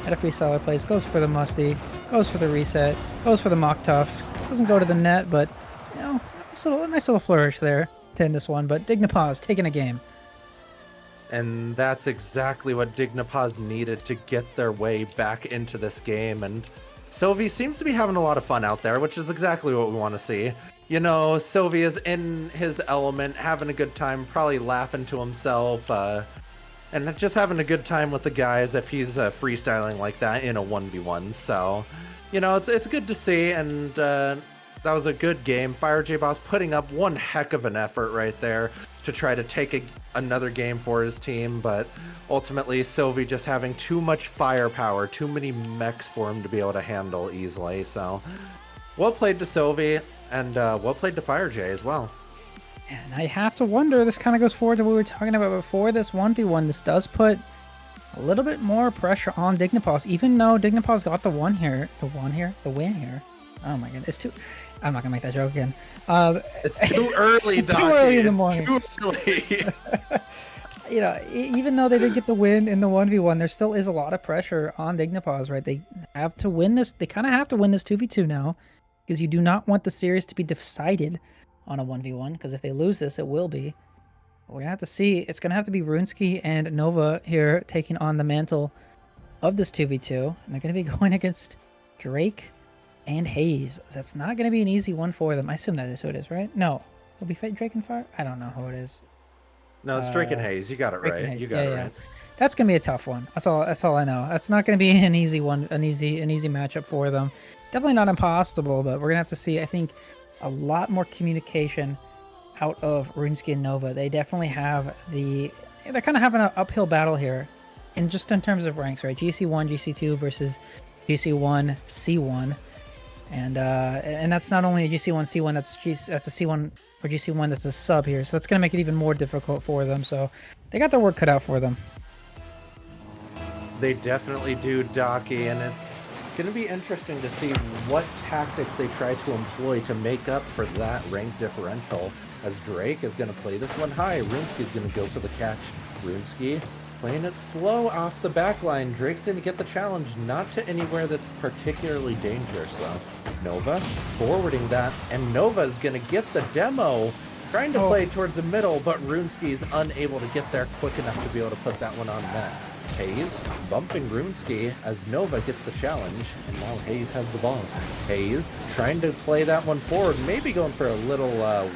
at a freestyler plays. Goes for the musty, goes for the reset, goes for the mock tough. Doesn't go to the net, but nice little flourish there to end this one. But Dignipaw's taking a game. And that's exactly what Dignipaw's needed to get their way back into this game. And Sylvie seems to be having a lot of fun out there, which is exactly what we want to see. Sylvie is in his element, having a good time, probably laughing to himself, and just having a good time with the guys if he's freestyling like that in a 1v1. So, it's good to see, and that was a good game. Fire J Boss putting up one heck of an effort right there to try to take another game for his team, but ultimately Sylvie just having too much firepower, too many mechs for him to be able to handle easily. So well played to Sylvie, and well played to Fire J as well. And I have to wonder, this kind of goes forward to what we were talking about before this 1v1. This does put a little bit more pressure on Dignipaw's, even though Dignipaw's got the win here. Oh my goodness, I'm not gonna make that joke again. It's too early, it's too early in the morning. It's too early. you know, even though they did get the win in the 1v1, there still is a lot of pressure on Dignipaz, right? They have to win this. They kind of have to win this 2v2 now, because you do not want the series to be decided on a 1v1, because if they lose this, it will be. We're gonna have to see. It's gonna have to be Runesky and Nova here taking on the mantle of this 2v2, and they're gonna be going against Drake and Hayes. That's not gonna be an easy one for them. I assume that is who it is, right? No, it'll be Drake and Fire. I don't know who it is. No, it's Drake and Hayes. You got it Drake and right. Hayes. You got Yeah, it yeah. right. That's gonna be a tough one. That's all I know. That's not gonna be an easy one, an easy matchup for them. Definitely not impossible, but we're gonna have to see. I think a lot more communication out of Runesky and Nova. They definitely have they're kind of having an uphill battle here, in terms of ranks, right? GC1, GC2 versus GC1, C1, and that's not only a GC1, C1. That's a C1 or GC1 that's a sub here. So that's gonna make it even more difficult for them. So they got their work cut out for them. They definitely do, Docky, and it's going to be interesting to see what tactics they try to employ to make up for that rank differential, as Drake is going to play this one high. Runesky's going to go for the catch. Runesky playing it slow off the back line. Drake's going to get the challenge, not to anywhere that's particularly dangerous, though. Nova forwarding that, and Nova is going to get the demo. Trying to play towards the middle, but Runesky is unable to get there quick enough to be able to put that one on net. Hayes bumping Runesky as Nova gets the challenge, and now Hayes has the ball. Hayes trying to play that one forward, maybe going for a little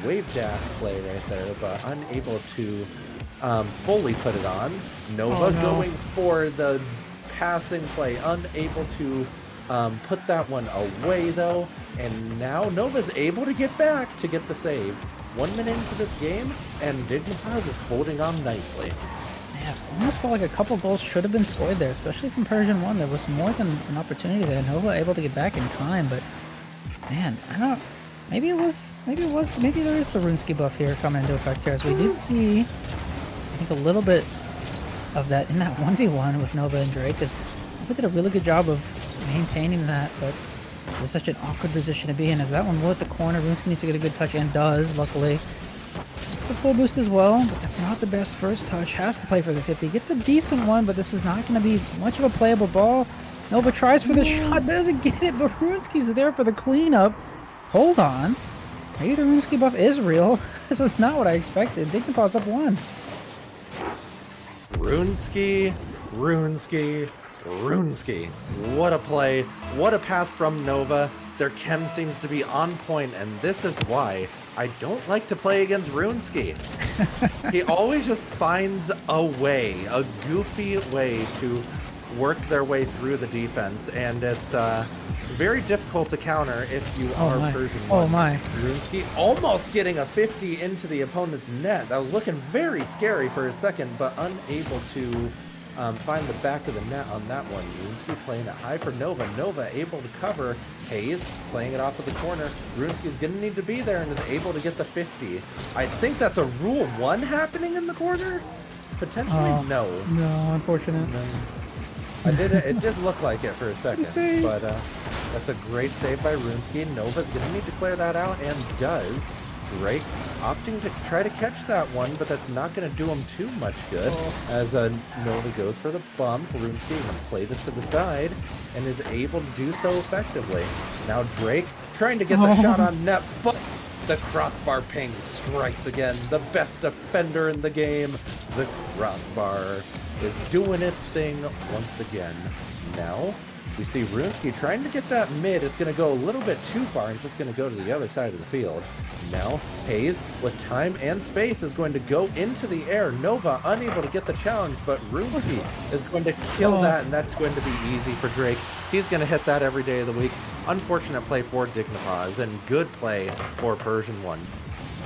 wave dash play right there, but unable to fully put it on. Nova going for the passing play, unable to put that one away though, and now Nova's able to get back to get the save. 1 minute into this game, and Dignipaz is holding on nicely. Yeah, almost felt like a couple goals should have been scored there, especially from Persian 1. There was more than an opportunity there. Nova able to get back in time, but man, I don't. Maybe there is the Runesky buff here coming into effect here, as we did see. I think a little bit of that in that 1v1 with Nova and Drake. Nova did a really good job of maintaining that, but it's such an awkward position to be in, as that one will hit the corner. Runesky needs to get a good touch, and does, luckily. It's the full boost as well, but that's not the best first touch. Has to play for the 50. Gets a decent one, but this is not going to be much of a playable ball. Nova tries for the shot, doesn't get it, but Runesky's there for the cleanup. Hold on. Maybe the Runesky buff is real. This is not what I expected. Dignipaz up 1. Runesky. What a play. What a pass from Nova. Their chem seems to be on point, and this is why I don't like to play against Runesky. He always just finds a way, a goofy way to work their way through the defense, and it's very difficult to counter if you are Persian 1. Oh my. Runesky almost getting a 50 into the opponent's net. That was looking very scary for a second, but unable to find the back of the net on that one. Runesky playing it high for Nova. Nova able to cover. Hayes playing it off of the corner. Runesky's going to need to be there and is able to get the 50. I think that's a Rule 1 happening in the corner? Potentially, no. No, unfortunate. No. It did look like it for a second, but that's a great save by Runesky. Nova's going to need to clear that out, and does. Drake opting to try to catch that one, but that's not going to do him too much good, as Nova goes for the bump. Runesky going to play this to the side, and is able to do so effectively. Now Drake trying to get the shot on net, but the crossbar ping strikes again. The best defender in the game. The crossbar is doing its thing once again. Now we see Runesky trying to get that mid. It's going to go a little bit too far and just going to go to the other side of the field. Now Hayes, with time and space, is going to go into the air. Nova unable to get the challenge, but Runesky is going to kill that, and that's going to be easy for Drake. He's going to hit that every day of the week. Unfortunate play for Dignipaz, and good play for Persian 1.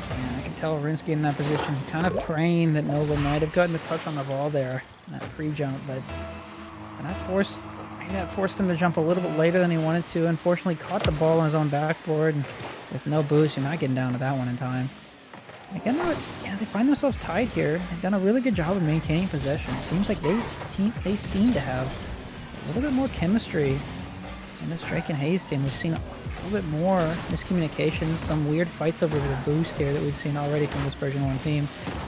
Yeah, I can tell Runesky in that position, kind of praying that Nova might have gotten the touch on the ball there, that free jump, but that forced him to jump a little bit later than he wanted to. Unfortunately, caught the ball on his own backboard, and with no boost, you're not getting down to that one in time. Again, they find themselves tied here. They've done a really good job of maintaining possession. It seems like they seem to have a little bit more chemistry in this Drake and Hayes team. We've seen a little bit more miscommunication, some weird fights over the boost here that we've seen already from this Persian 1 team.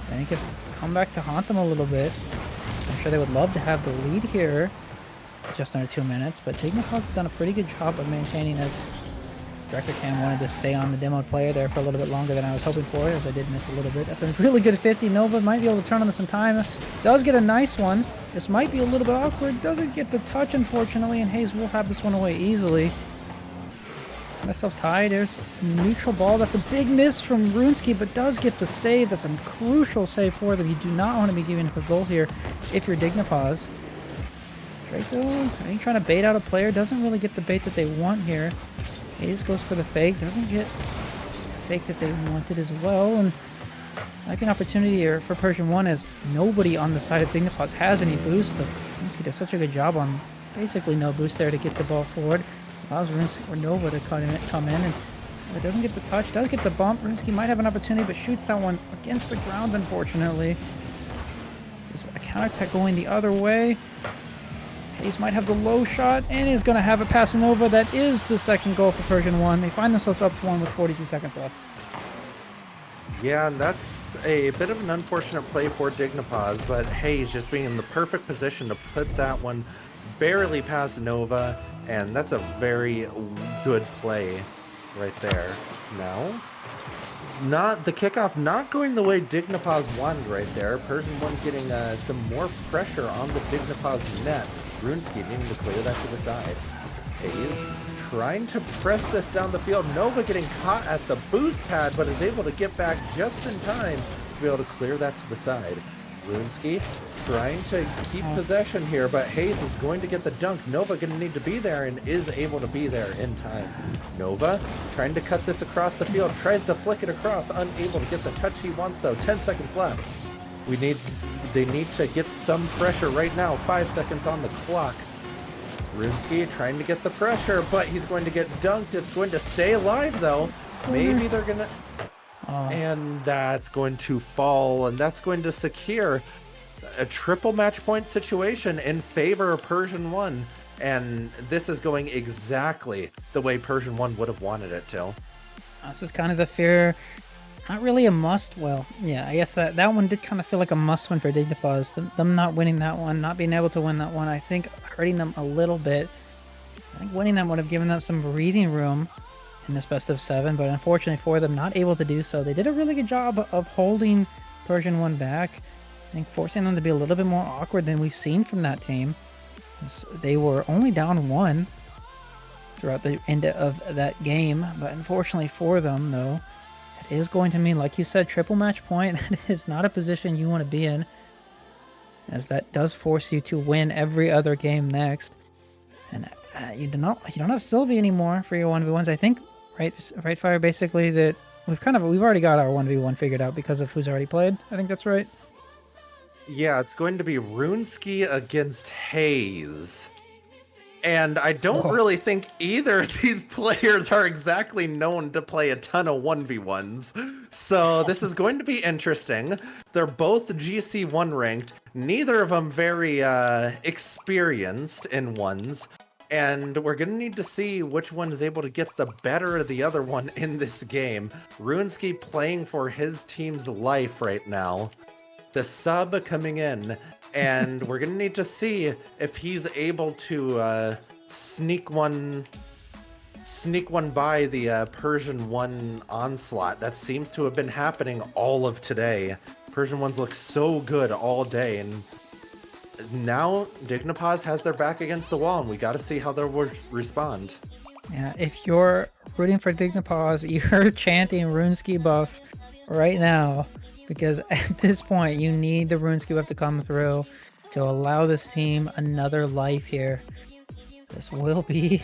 I think it's come back to haunt them a little bit. I'm sure they would love to have the lead here, just under 2 minutes, but Dignitas has done a pretty good job of maintaining it. Director Cam wanted to stay on the demoed player there for a little bit longer than I was hoping for, as I did miss a little bit. That's a really good 50. Nova might be able to turn on this in time. Does get a nice one. This might be a little bit awkward. Doesn't get the touch, unfortunately, and Hayes will have this one away easily. Myself tied. There's neutral ball. That's a big miss from Runesky, but does get the save. That's a crucial save for them. You do not want to be giving up a goal here if you're Dignipause. Draco, are you trying to bait out a player? Doesn't really get the bait that they want here. Hayes goes for the fake. Doesn't get the fake that they wanted as well. And might be an opportunity here for Persian 1 as nobody on the side of Dignipause has any boost, but Runesky does such a good job on basically no boost there to get the ball forward. Allows Runesky or Nova to come in, and it doesn't get the touch, does get the bump. Runesky might have an opportunity, but shoots that one against the ground, unfortunately. This is a counterattack going the other way. Hayes might have the low shot, and is going to have a pass to Nova. That is the second goal for Persian 1. They find themselves up to 1 with 42 seconds left. Yeah, and that's a bit of an unfortunate play for Dignipause, but Hayes just being in the perfect position to put that one barely past Nova, and that's a very good play right there. Now, not the kickoff not going the way Dignipause wanted right there. Persian 1 getting some more pressure on the Dignipause net. Runesky needing to clear that to the side. Hayes trying to press this down the field. Nova getting caught at the boost pad, but is able to get back just in time to be able to clear that to the side. Runesky trying to keep possession here, but Hayes is going to get the dunk. Nova going to need to be there and is able to be there in time. Nova trying to cut this across the field, tries to flick it across, unable to get the touch he wants though. 10 seconds left. They need to get some pressure right now. 5 seconds on the clock. Runesky trying to get the pressure, but he's going to get dunked. It's going to stay alive though. Maybe they're gonna... And that's going to fall, and that's going to secure a triple match point situation in favor of Persian 1. And this is going exactly the way Persian 1 would have wanted it to. This is kind of the fear, not really a must. Well, yeah, I guess that one did kind of feel like a must win for Dignipause. Them not winning that one, not being able to win that one, I think hurting them a little bit. I think winning that would have given them some breathing room in this best of 7, but unfortunately for them, not able to do so. They did a really good job of holding Persian 1 back. I think forcing them to be a little bit more awkward than we've seen from that team. They were only down 1 throughout the end of that game, but unfortunately for them, though, it is going to mean, like you said, triple match point. That is not a position you want to be in, as that does force you to win every other game next. And you don't have Sylvie anymore for your 1v1s. I think right Fire, basically that we've already got our 1v1 figured out because of who's already played. I think that's right. Yeah, it's going to be Runesky against Hayes. And I don't really think either of these players are exactly known to play a ton of 1v1s. So this is going to be interesting. They're both GC1 ranked. Neither of them very experienced in ones. And we're going to need to see which one is able to get the better of the other one in this game. Runesky playing for his team's life right now. The sub coming in. And we're going to need to see if he's able to sneak one by the Persian 1 onslaught. That seems to have been happening all of today. Persian 1's look so good all day, and now Dignipause has their back against the wall, and we got to see how they'll respond. Yeah, if you're rooting for Dignipause, you're chanting Runesky buff right now, because at this point you need the Runesky buff to come through to allow this team another life here. This will be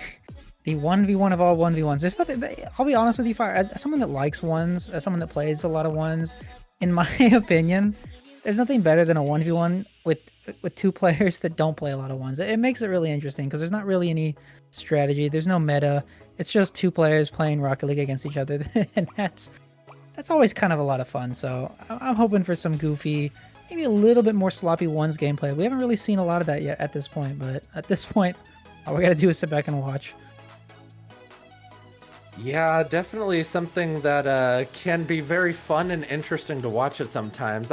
the 1v1 of all 1v1s. There's nothing, I'll be honest with you, Fire, as someone that likes ones, as someone that plays a lot of ones, in my opinion, there's nothing better than a 1v1 with 2 players that don't play a lot of ones. It makes it really interesting because there's not really any strategy. There's no meta. It's just 2 players playing Rocket League against each other, and that's always kind of a lot of fun. So I'm hoping for some goofy, maybe a little bit more sloppy ones gameplay. We haven't really seen a lot of that yet at this point, but at this point, all we gotta do is sit back and watch. Yeah, definitely something that can be very fun and interesting to watch it sometimes.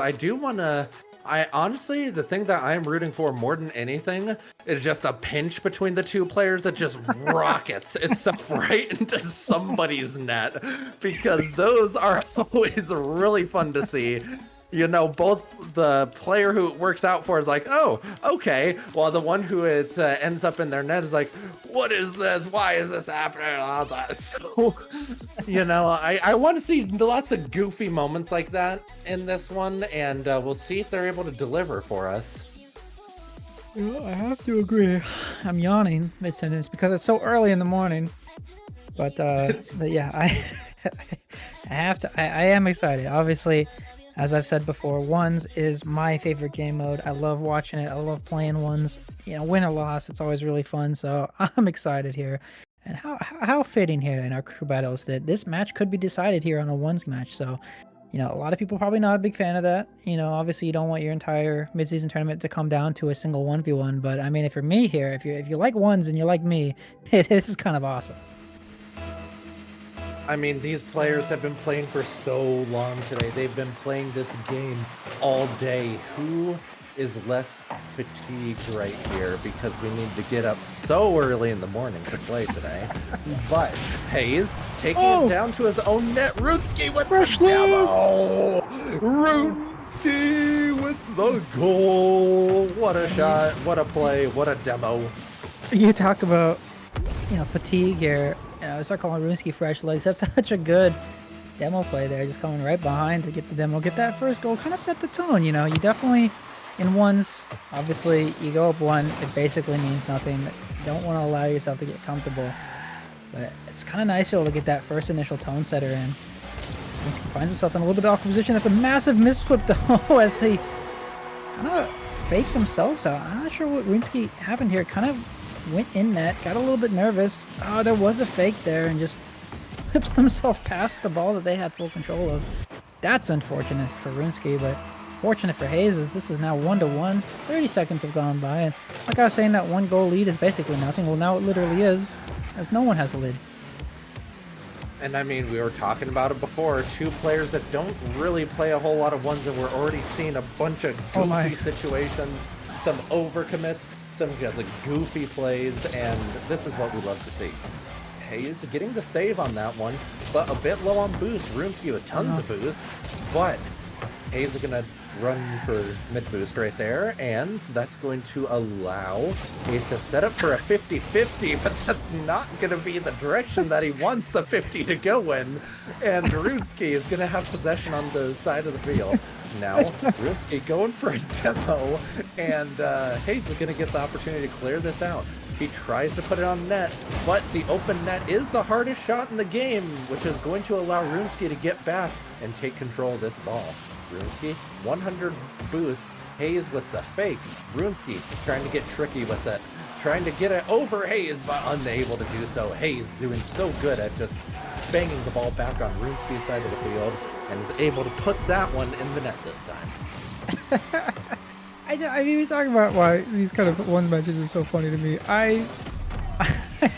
I honestly, the thing that I'm rooting for more than anything is just a pinch between the two players that just rockets itself right into somebody's net, because those are always really fun to see. You know, both the player who it works out for is like, oh, okay, while the one who it ends up in their net is like, what is this? Why is this happening? All that. So, you know, I want to see lots of goofy moments like that in this one, and we'll see if they're able to deliver for us. Well, I have to agree. I'm yawning mid-sentence because it's so early in the morning. But yeah, I have to. I am excited. Obviously, as I've said before, ones is my favorite game mode. I love watching it. I love playing ones. You know, win or loss, it's always really fun. So I'm excited here. And how fitting here in our crew battles that this match could be decided here on a ones match. So, you know, a lot of people probably not a big fan of that. You know, obviously you don't want your entire mid-season tournament to come down to a single 1v1. But I mean, if you're me here, if you like ones and you like me, this is kind of awesome. I mean, these players have been playing for so long today. They've been playing this game all day. Who is less fatigued right here, because we need to get up so early in the morning to play today? But Hayes taking it down to his own net. Runesky with the demo. Runesky with the goal. What a shot. What a play. What a demo. You talk about, you know, fatigue here. You know, I start calling Runesky fresh legs. That's such a good demo play there. Just coming right behind to get the demo, get that first goal, kind of set the tone. You know, you definitely, in ones, obviously, you go up one, it basically means nothing. You don't want to allow yourself to get comfortable. But it's kind of nice to be able to get that first initial tone setter in. Runesky finds himself in a little bit awkward position. That's a massive misflip, though, as they kind of fake themselves out. I'm not sure what Runesky happened here. Kind of went in net, got a little bit nervous. Oh, there was a fake there, and just flips themselves past the ball that they had full control of. That's unfortunate for Runesky, but fortunate for Hayes as this is now 1-1. 30 seconds have gone by, and like I was saying, that one goal lead is basically nothing. Well, now it literally is, as no one has a lead. And I mean, we were talking about it before. Two players that don't really play a whole lot of ones, and we're already seeing a bunch of goofy situations, some overcommits, some just like goofy plays, and this is what we love to see. Hayes getting the save on that one, but a bit low on boost. Runesky with tons of boost, but Hayes is gonna run for mid boost right there, and that's going to allow Hayes to set up for a 50-50, but that's not gonna be the direction that he wants the 50 to go in, and Runesky is gonna have possession on the side of the field. Now, Runesky going for a demo, and Hayes is going to get the opportunity to clear this out. He tries to put it on net, but the open net is the hardest shot in the game, which is going to allow Runesky to get back and take control of this ball. Runesky, 100 boost. Hayes with the fake. Runesky trying to get tricky with it. Trying to get it over Hayes, but unable to do so. Hayes doing so good at just banging the ball back on Runesky's side of the field, and is able to put that one in the net this time. I mean, we talk about why these kind of one matches are so funny to me. I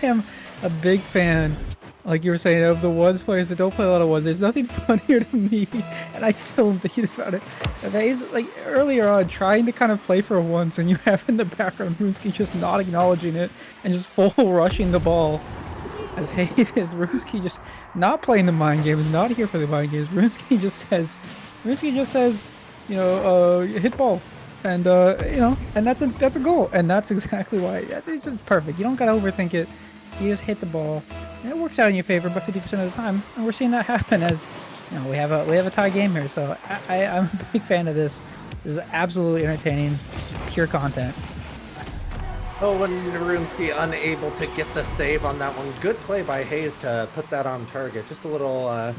am a big fan, like you were saying, of the ones players that don't play a lot of ones. There's nothing funnier to me, and I still think about it. Hayes, like earlier on, trying to kind of play for ones, and you have in the background Runesky just not acknowledging it and just full rushing the ball. As Hayes, Runesky just not playing the mind games, not here for the mind games. Runesky just says, you know, hit ball, and you know, and that's a goal, and that's exactly why it's perfect. You don't gotta overthink it. You just hit the ball, and it works out in your favor about 50% of the time, and we're seeing that happen. As you know, we have a tie game here, so I'm a big fan of this. This is absolutely entertaining, pure content. Oh, and Runesky unable to get the save on that one. Good play by Hayes to put that on target. Just a little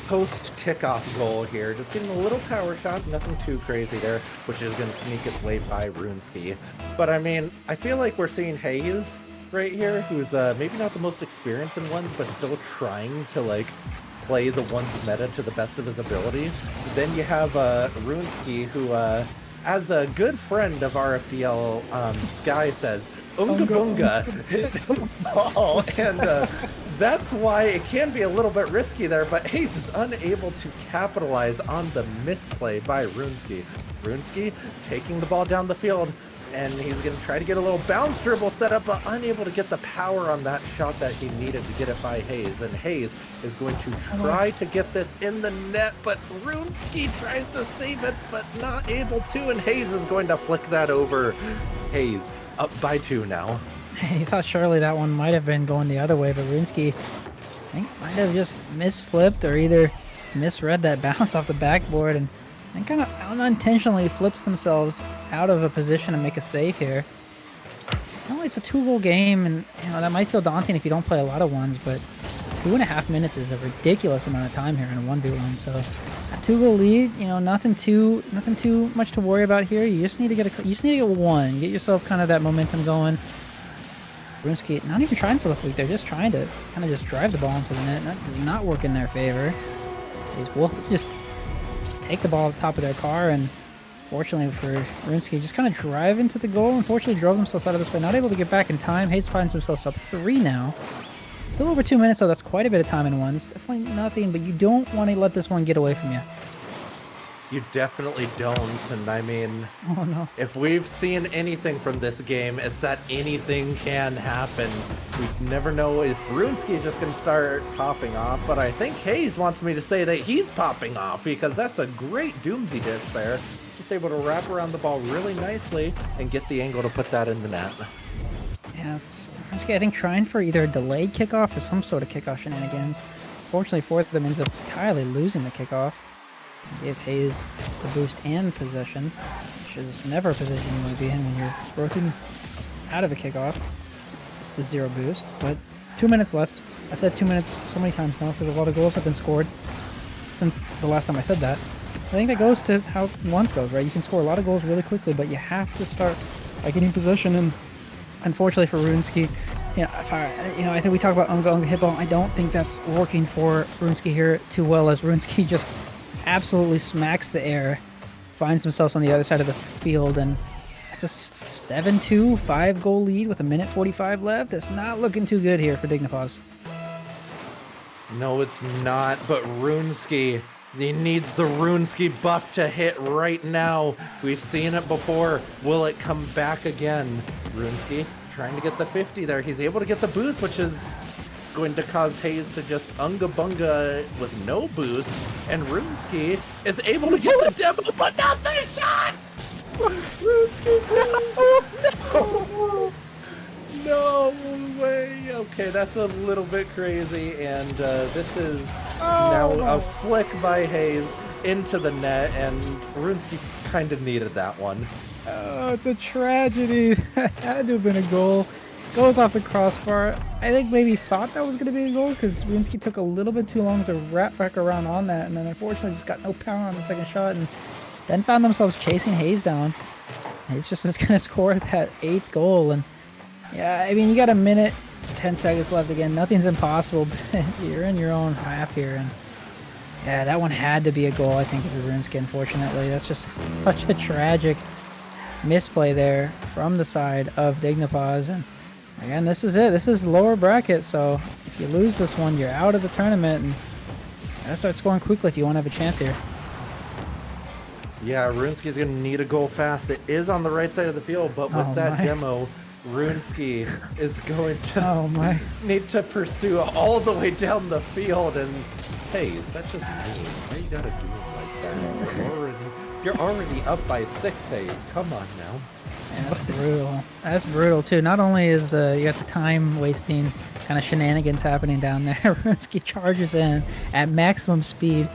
post kickoff goal here. Just getting a little power shot, nothing too crazy there, which is going to sneak its way by Runesky. But I mean, I feel like we're seeing Hayes right here, who's maybe not the most experienced in ones, but still trying to like play the ones meta to the best of his ability. Then you have Runesky, who as a good friend of RFDL, Sky says, Unga Bunga hit the ball, and that's why it can be a little bit risky there, but Hayes is unable to capitalize on the misplay by Runesky. Runesky taking the ball down the field, and he's going to try to get a little bounce dribble set up, but unable to get the power on that shot that he needed to get it by Hayes. And Hayes is going to try to get this in the net, but Runesky tries to save it, but not able to, and Hayes is going to flick that over. Hayes up by 2 now. He thought surely that one might have been going the other way, but Runesky, I think, might have just misflipped or either misread that bounce off the backboard and kind of unintentionally flips themselves out of a position to make a save here. Well, it's a 2-goal game, and that might feel daunting if you don't play a lot of ones, but 2.5 minutes is a ridiculous amount of time here in a 1v1. So a 2-goal lead, nothing too much to worry about here. You just need to get one, get yourself kind of that momentum going. Runesky not even trying for the fleet; they're just trying to kind of just drive the ball into the net. That does not work in their favor. These will just take the ball at the top of their car, and fortunately for Runesky, just kind of drive into the goal. Unfortunately, drove themselves out of this way, not able to get back in time. Hayes finds themselves up 3 now. Still over 2 minutes, so that's quite a bit of time in one. It's definitely nothing, but you don't want to let this one get away from you. You definitely don't, and I mean, Oh no. if we've seen anything from this game, it's that anything can happen. We never know if Runesky is just going to start popping off, but I think Hayes wants me to say that he's popping off, because that's a great Doomsy dish there. Just able to wrap around the ball really nicely and get the angle to put that in the net. Yeah, it's Runesky, I think, trying for either a delayed kickoff or some sort of kickoff shenanigans. Fortunately for them, ends up entirely losing the kickoff. Gave Hayes the boost and possession, which is never a position you want to be in when you're broken out of a kickoff with 0 boost. But 2 minutes left. I've said 2 minutes so many times now because a lot of goals have been scored since the last time I said that. I think that goes to how ones goes, right? You can score a lot of goals really quickly, but you have to start by getting possession. And unfortunately for Runesky, I think we talk about Unga Hitball. I don't think that's working for Runesky here too well, as Runesky just absolutely smacks the air, finds themselves on the other side of the field, and it's a 7-2 5-goal lead with 1:45 left. It's not looking too good here for Dignipaws. No, it's not, but Runesky, he needs the Runesky buff to hit right now. We've seen it before. Will it come back again? Runesky trying to get the 50 there. He's able to get the boost, which is going to cause Hayes to just Unga Bunga with no boost, and Runesky is able to get the demo, but not the shot! Runesky, no way! Okay, that's a little bit crazy, and this is now a flick by Hayes into the net, and Runesky kind of needed that one. Oh, it's a tragedy. That had to have been a goal. Goes off the crossbar. I think maybe thought that was going to be a goal because Runesky took a little bit too long to wrap back around on that, and then unfortunately just got no power on the second shot, and then found themselves chasing Hayes down. Hayes just is going to score that 8th goal, and yeah, I mean, you got 1 minute, 10 seconds left again. Nothing's impossible, but you're in your own half here, and yeah, that one had to be a goal, I think, for Runesky, unfortunately. That's just such a tragic misplay there from the side of Dignipaws, and again, this is it. This is lower bracket, so if you lose this one, you're out of the tournament, and you gotta start scoring quickly if you want to have a chance here. Yeah, Runesky's going to need a goal fast. It is on the right side of the field, but with that demo, Runesky is going to need to pursue all the way down the field, and hey, that's just mean. Why you gotta do it like that? You're already up by 6, Hayes. Come on now. Yeah, that's brutal. That's brutal too. Not only is you got the time wasting kind of shenanigans happening down there, Runesky charges in at maximum speed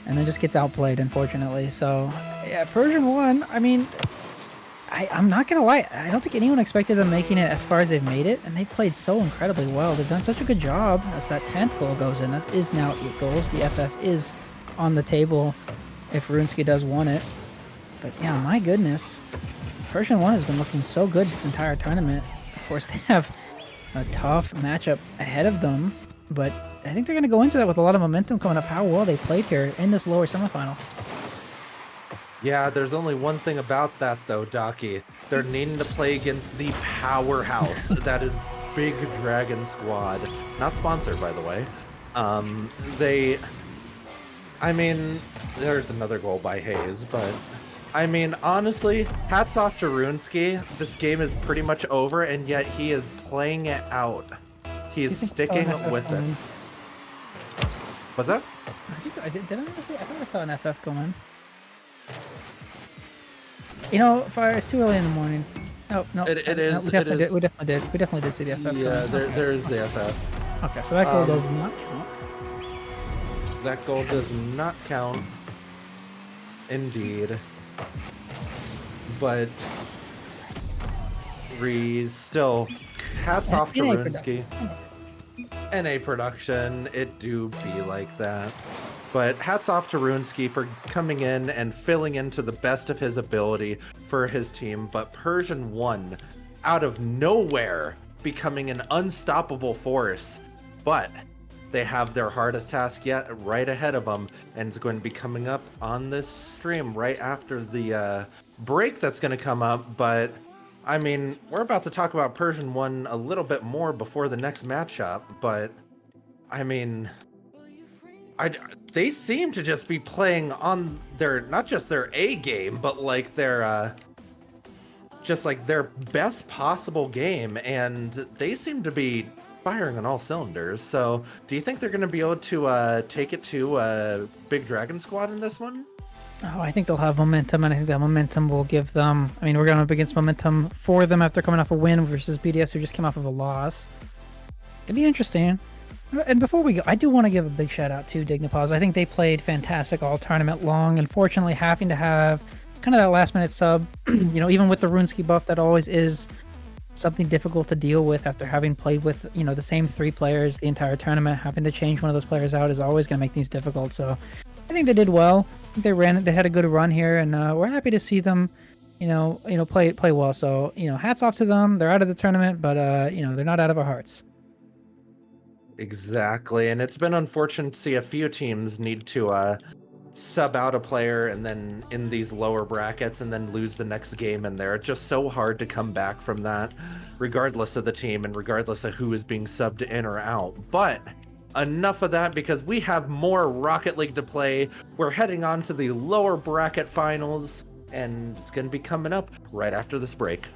and then just gets outplayed, unfortunately. So yeah, Persian won. I mean, I'm not gonna lie, I don't think anyone expected them making it as far as they've made it, and they've played so incredibly well. They've done such a good job as that 10th goal goes in. That is now 8 goals. The FF is on the table if Runesky does want it. But yeah, my goodness. Persian 1 has been looking so good this entire tournament. Of course, they have a tough matchup ahead of them, but I think they're going to go into that with a lot of momentum coming up how well they played here in this lower semifinal. Yeah, there's only one thing about that though, Docky. They're needing to play against the powerhouse that is Big Dragon Squad. Not sponsored, by the way. They, I mean, there's another goal by Hayes, but I mean, honestly, hats off to Runesky. This game is pretty much over, and yet he is playing it out. He Do is you think I saw sticking an FF with go it. in? What's that? I think I did. Did I see? I thought I saw an FF go in. You know, fire. It's too early in the morning. Oh no, It no, is. we It definitely is. did. We definitely did. We definitely did see the FF go in. Yeah, Okay. there's the FF. Okay, so that goal Um, does not count. That goal does not count. Indeed. But still, hats off to NA Runesky. NA production, it do be like that. But hats off to Runesky for coming in and filling into the best of his ability for his team. But Persian 1, out of nowhere, becoming an unstoppable force. But they have their hardest task yet right ahead of them, and it's going to be coming up on this stream right after the break that's going to come up. But I mean, we're about to talk about Persian 1 a little bit more before the next matchup, but I mean, they seem to just be playing on their, not just their A game, but like their just like their best possible game, and they seem to be firing on all cylinders. So, do you think they're going to be able to take it to Big Dragon Squad in this one? Oh, I think they'll have momentum, and I think that momentum will give them. I mean, we're going up against momentum for them after coming off a win versus BDS, who just came off of a loss. It'd be interesting. And before we go, I do want to give a big shout out to Dignipause. I think they played fantastic all tournament long. Unfortunately, having to have kind of that last minute sub, you know, even with the Runesky buff, that always is something difficult to deal with after having played with, you know, the same 3 players the entire tournament. Having to change one of those players out is always going to make things difficult. So I think they did well. I think they ran it. They had a good run here, and we're happy to see them, play well. So, you know, hats off to them. They're out of the tournament, but you know, they're not out of our hearts. Exactly, and it's been unfortunate to see a few teams need to sub out a player and then in these lower brackets and then lose the next game in there. It's just so hard to come back from that, regardless of the team and regardless of who is being subbed in or out. But enough of that, because we have more Rocket League to play. We're heading on to the lower bracket finals, and it's going to be coming up right after this break.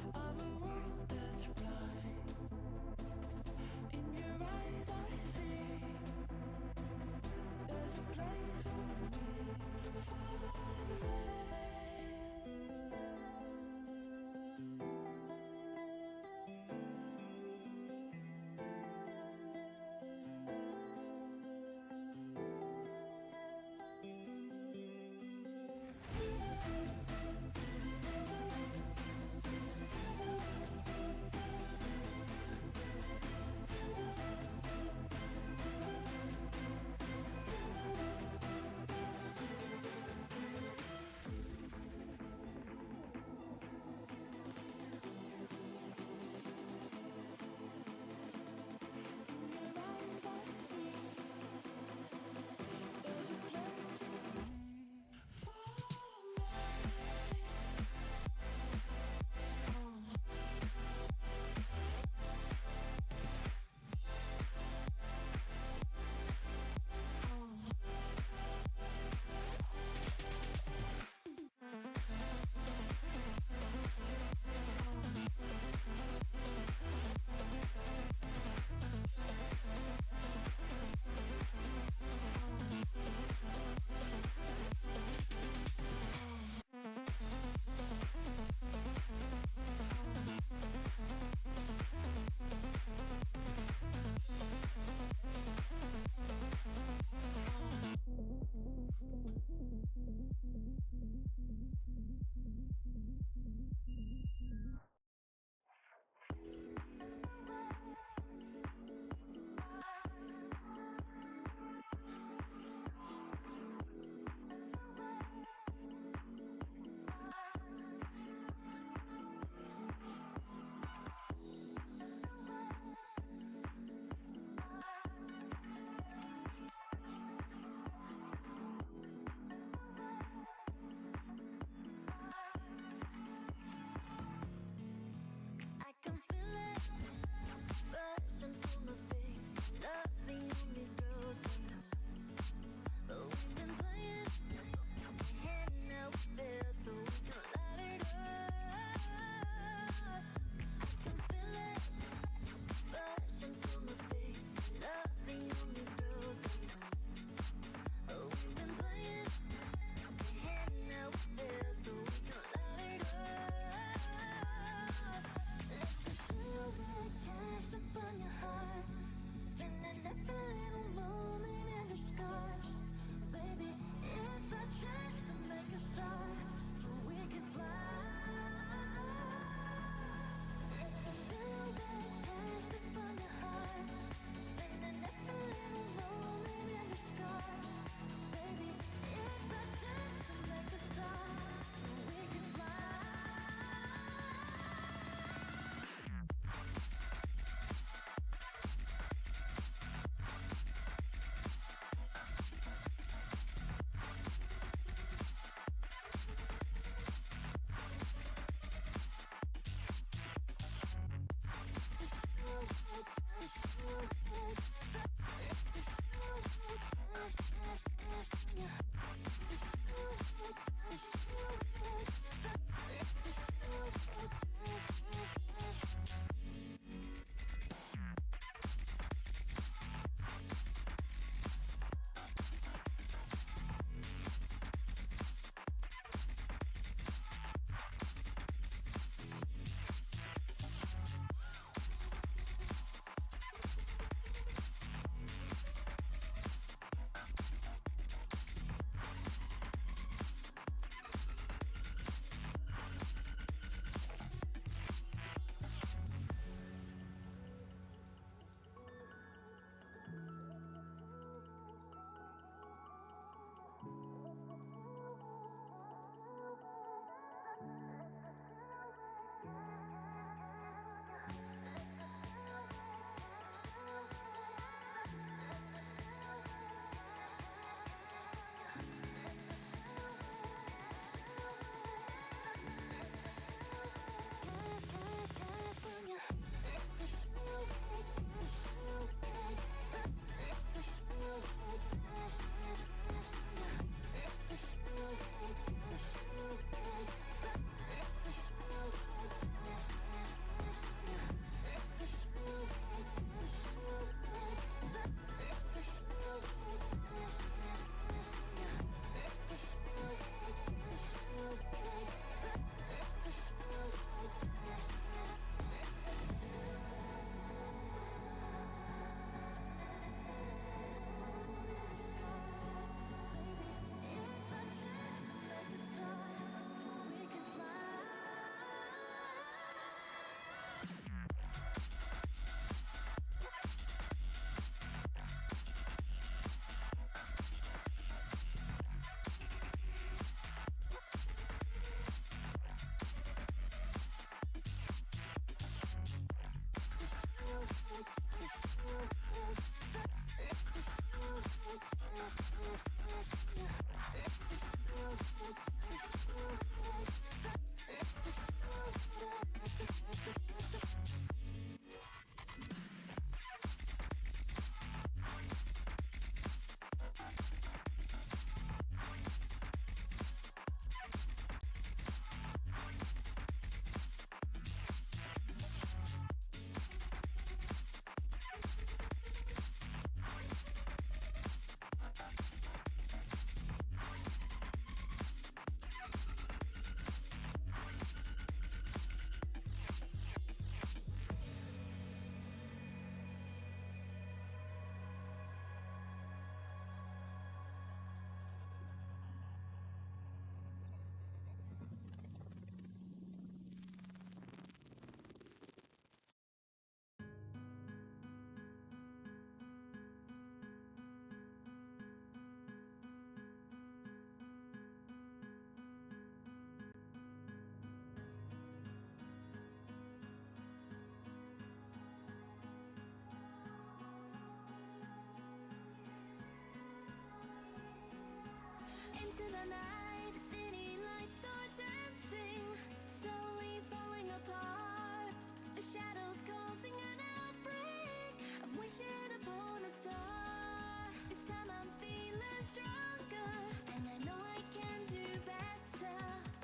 into the night, city lights are dancing, slowly falling apart. The shadows causing an outbreak. I'm wishing upon a star. This time I'm feeling stronger, and I know I can do better.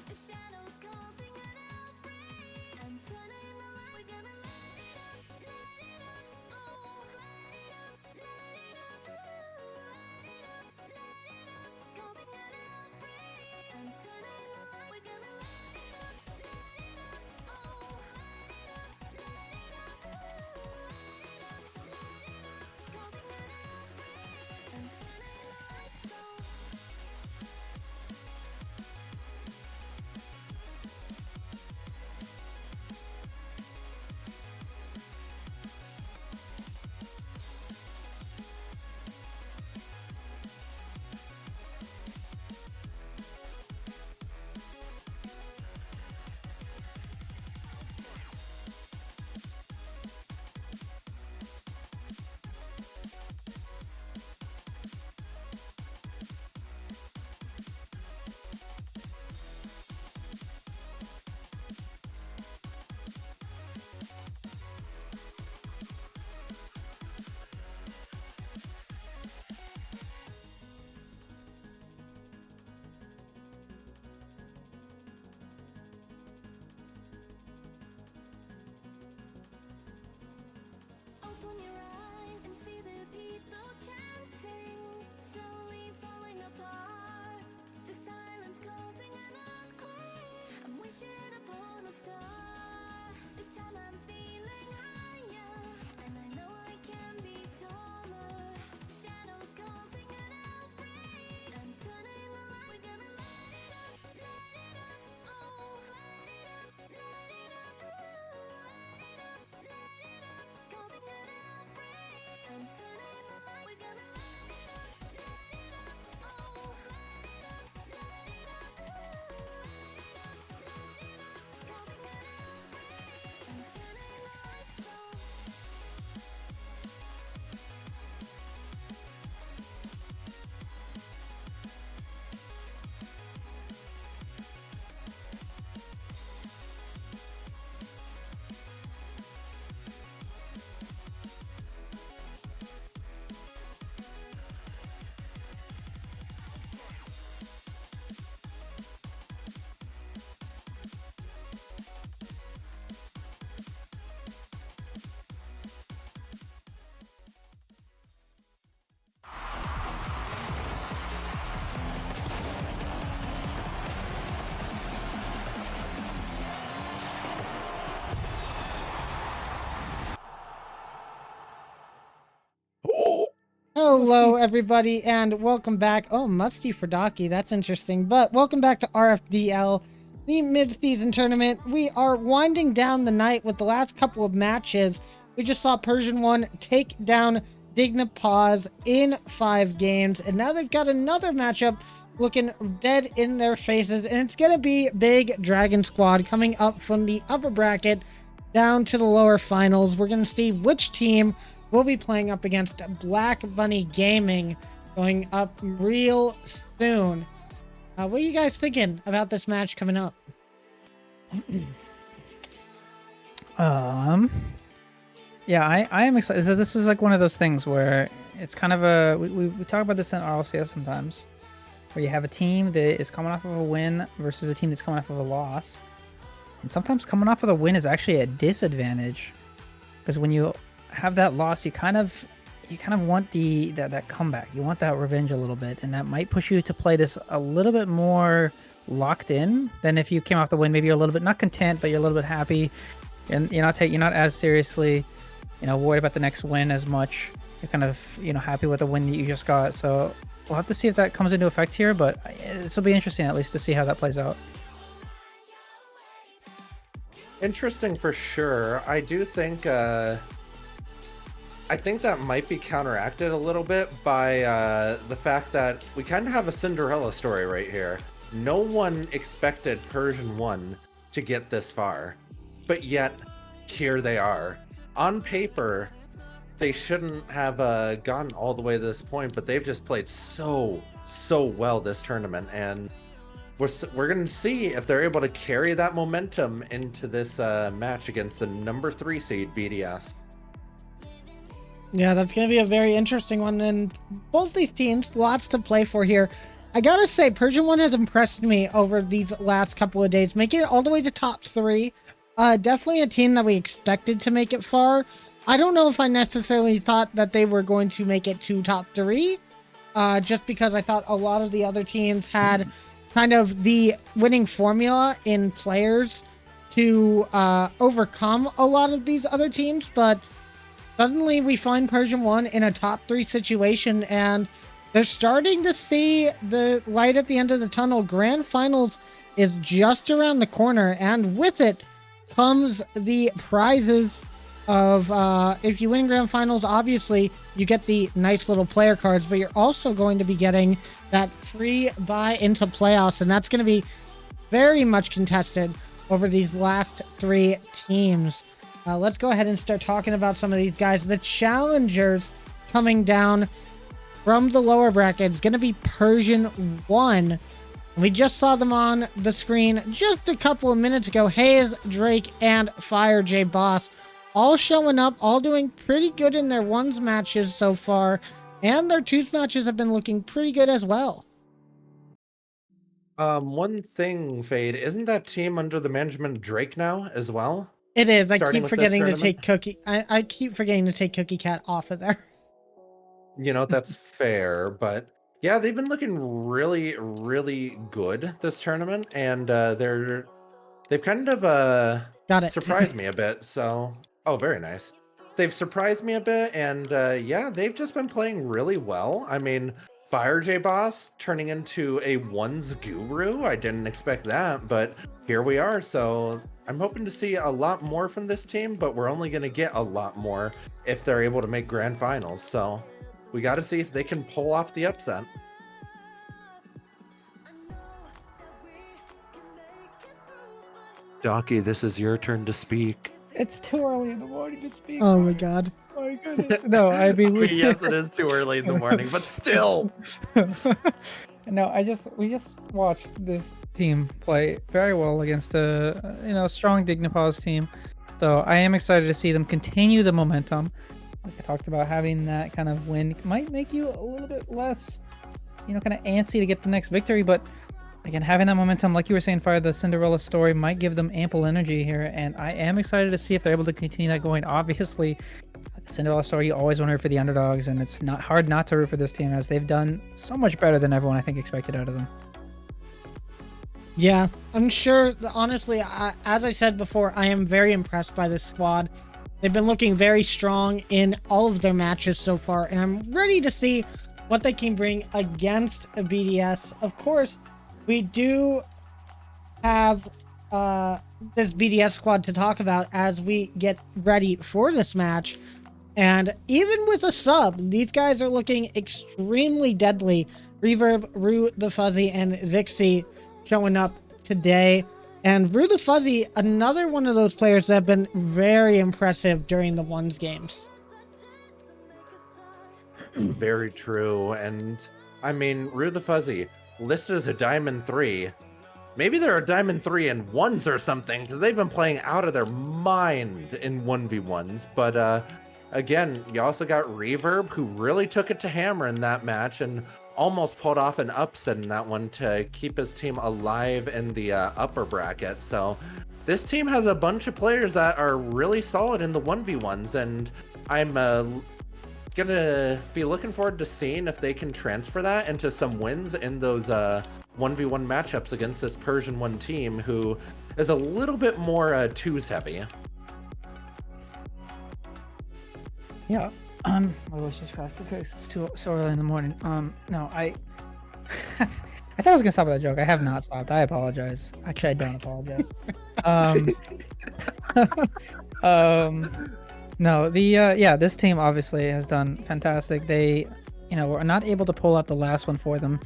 The shadows causing an outbreak. I'm turning the light. We're gonna light it up, oh, light it up, ooh, light it up, causing an outbreak. I'm turning the light. We're gonna light it up, oh, light it up, ooh, light it up, causing an outbreak. I'm turning the lights on. Open your eyes and see the people chanting, slowly falling apart. The silence causing an earthquake. I'm wishing upon a star. This time I'm feeling higher, and I know I can be taller. Shadows causing an outbreak. I'm turning the light. We're gonna light it up, oh, light it up, ooh, light it up, causing an outbreak. I'm turning the light. We're gonna light it up, oh, light it up, ooh, light it up, causing an outbreak. I'm turning the lights on. Hello, everybody, and welcome back. Oh, Musty for Docky. That's interesting. But welcome back to RFDL, the mid-season tournament. We are winding down the night with the last couple of matches. We just saw Persian 1 take down Digna Pause in 5 games, and now they've got another matchup looking dead in their faces, and it's going to be Big Dragon Squad coming up from the upper bracket down to the lower finals. We're going to see which team will be playing up against Black Bunny Gaming going up real soon. What are you guys thinking about this match coming up? Yeah, I am excited. So this is like one of those things where it's kind of a we talk about this in RLCS sometimes, where you have a team that is coming off of a win versus a team that's coming off of a loss, and sometimes coming off of the win is actually a disadvantage, because when you have that loss, you kind of want that comeback. You want that revenge a little bit, and that might push you to play this a little bit more locked in than if you came off the win. Maybe you're a little bit not content, but you're a little bit happy, and you're not as seriously, worried about the next win as much. You're kind of happy with the win that you just got. So we'll have to see if that comes into effect here, but this will be interesting at least to see how that plays out. Interesting for sure. I do think I think that might be counteracted a little bit by the fact that we kind of have a Cinderella story right here. No one expected Persian 1 to get this far, but yet here they are. On paper, they shouldn't have gotten all the way to this point, but they've just played so so well this tournament, and we're going to see if they're able to carry that momentum into this match against the number 3 seed BDS. Yeah, that's going to be a very interesting one. And both these teams, lots to play for here. I got to say, Persian 1 has impressed me over these last couple of days, making it all the way to top 3. Definitely a team that we expected to make it far. I don't know if I necessarily thought that they were going to make it to top 3, just because I thought a lot of the other teams had kind of the winning formula in players to overcome a lot of these other teams, but suddenly we find Persian 1 in a top 3 situation, and they're starting to see the light at the end of the tunnel. Grand Finals is just around the corner, and with it comes the prizes of, if you win Grand Finals, obviously you get the nice little player cards, but you're also going to be getting that free buy into playoffs, and that's going to be very much contested over these last 3 teams. Let's go ahead and start talking about some of these guys. The challengers coming down from the lower brackets going to be Persian 1. We just saw them on the screen just a couple of minutes ago. Hayes, Drake, and Fire J Boss all showing up, all doing pretty good in their ones matches so far, and their twos matches have been looking pretty good as well. One thing, Fade, isn't that team under the management of Drake now as well? It is. I Starting keep with this forgetting to tournament? take Cookie. I keep forgetting to take Cookie Cat off of there. You know, that's fair, but yeah, they've been looking really, really good this tournament, and they've kind of Got it. surprised me a bit. So, oh, very nice. They've surprised me a bit, and yeah, they've just been playing really well. I mean, Fire J Boss turning into a ones guru. I didn't expect that, but here we are. So I'm hoping to see a lot more from this team, but we're only going to get a lot more if they're able to make grand finals. So we got to see if they can pull off the upset. Docky, this is your turn to speak. It's too early in the morning to speak. Oh my god. My goodness. No, I mean, Yes, it is too early in the morning, but still. No, we just watched this team play very well against a strong Dignipause team. So I am excited to see them continue the momentum. Like I talked about, having that kind of win might make you a little bit less, kind of antsy to get the next victory. But again, having that momentum, like you were saying, Fire, the Cinderella story might give them ample energy here, and I am excited to see if they're able to continue that going. Obviously, the Cinderella story, you always want to root for the underdogs, and it's not hard not to root for this team, as they've done so much better than everyone I think expected out of them. Yeah, I'm sure. Honestly, as I said before, I am very impressed by this squad. They've been looking very strong in all of their matches so far, and I'm ready to see what they can bring against a BDS. Of course, we do have this BDS squad to talk about as we get ready for this match. And even with a sub, these guys are looking extremely deadly. Reverb, Rue the Fuzzy, and Zixi showing up today. And Rue the Fuzzy, another one of those players that have been very impressive during the ones games. Very true. And I mean, Rue the Fuzzy, listed as a Diamond 3. Maybe they're a Diamond 3 in ones or something, because they've been playing out of their mind in 1v1s. But again, you also got Reverb, who really took it to Hammer in that match and almost pulled off an upset in that one to keep his team alive in the upper bracket. So this team has a bunch of players that are really solid in the 1v1s, and I'm gonna be looking forward to seeing if they can transfer that into some wins in those 1v1 matchups against this Persian 1 team, who is a little bit more twos heavy. Yeah. I was just cracked because it's so early in the morning. No, I said I was gonna stop with that joke. I have not stopped. I apologize. Actually, I don't apologize. No, this team obviously has done fantastic. They, were not able to pull out the last one for them.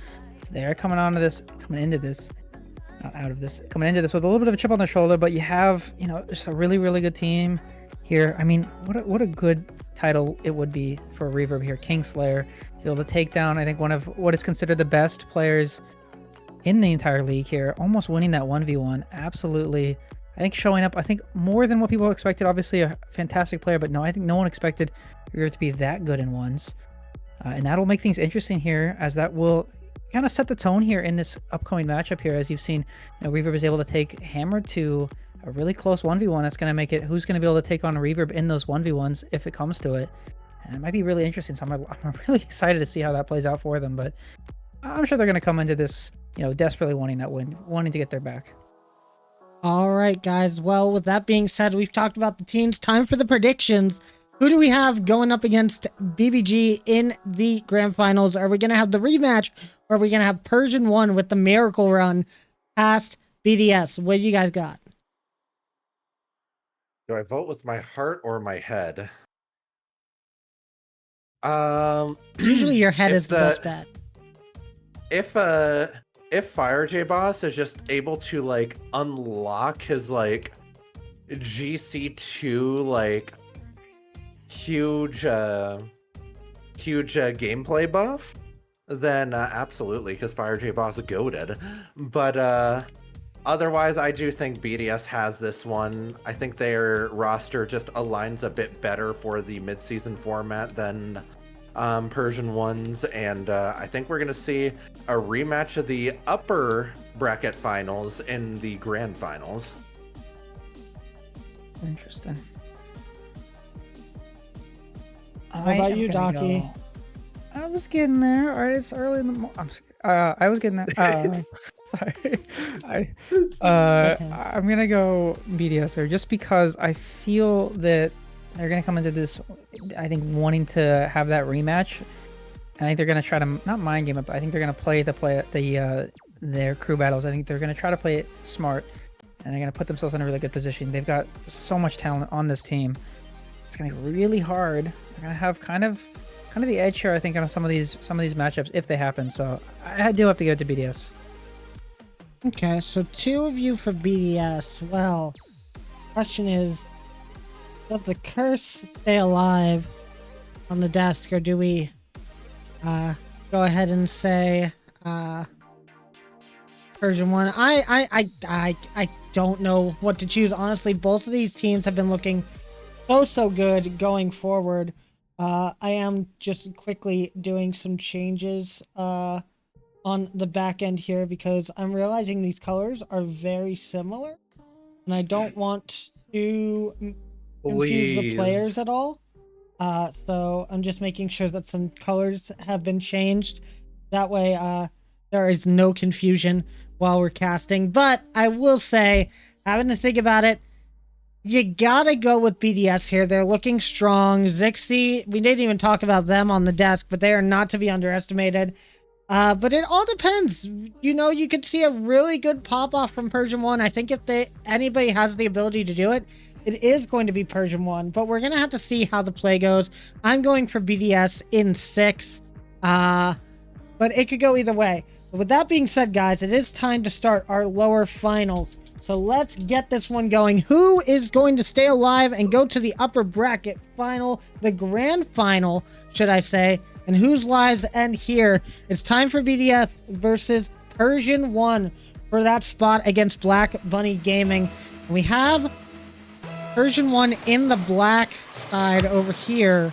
So they are coming into this with a little bit of a chip on their shoulder. But you have, just a really, really good team here. I mean, what a good title it would be for Reverb here. Kingslayer be able to take down, I think, one of what is considered the best players in the entire league here, almost winning that 1v1. Absolutely, I think showing up, I think more than what people expected. Obviously a fantastic player, but no, I think no one expected Reaver to be that good in ones. And that'll make things interesting here, as that will kind of set the tone here in this upcoming matchup here. As you've seen, Reverb is able to take Hammer to a really close 1v1. That's going to make it who's going to be able to take on Reverb in those 1v1s if it comes to it. And it might be really interesting. So I'm really excited to see how that plays out for them. But I'm sure they're going to come into this, desperately wanting that win, wanting to get their back. All right, guys. Well, with that being said, we've talked about the teams. Time for the predictions. Who do we have going up against BBG in the grand finals? Are we going to have the rematch, or are we going to have Persian 1 with the miracle run past BDS? What do you guys got? Do I vote with my heart or my head? Usually your head if is the best bet. If Fire J Boss is just able to like unlock his like GC2 like huge gameplay buff, then absolutely, because Fire J Boss is goated. But otherwise, I do think BDS has this one. I think their roster just aligns a bit better for the mid-season format than Persian ones, and I think we're going to see a rematch of the upper bracket finals in the grand finals. Interesting. How about you, Docky? I was getting there. All right, it's early in the morning. I was getting there. Sorry. I'm gonna go BDS here just because I feel that they're gonna come into this, I think, wanting to have that rematch. I think they're gonna try to not mind game it, but I think they're gonna play their crew battles. I think they're gonna try to play it smart, and they're gonna put themselves in a really good position. They've got so much talent on this team. It's gonna be really hard. They're gonna have kind of the edge here, I think, on some of these matchups if they happen. So I do have to give it to BDS. Okay, so 2 of you for BDS. Well, question is, does the curse stay alive on the desk, or do we go ahead and say Persian 1? I don't know what to choose. Honestly, both of these teams have been looking so good going forward. I am just quickly doing some changes on the back end here because I'm realizing these colors are very similar, and I don't want to confuse the players at all. So I'm just making sure that some colors have been changed. That way there is no confusion while we're casting. But I will say, having to think about it, you gotta go with BDS here. They're looking strong. Zixi, we didn't even talk about them on the desk, but they are not to be underestimated. But it all depends. You could see a really good pop-off from Persian 1. I think if anybody has the ability to do it, it is going to be Persian 1. But we're going to have to see how the play goes. I'm going for BDS in 6. But it could go either way. But with that being said, guys, it is time to start our lower finals. So let's get this one going. Who is going to stay alive and go to the upper bracket final, the grand final, should I say, and whose lives end here? It's time for BDS versus Persian 1 for that spot against Black Bunny Gaming. And we have Persian 1 in the black side over here,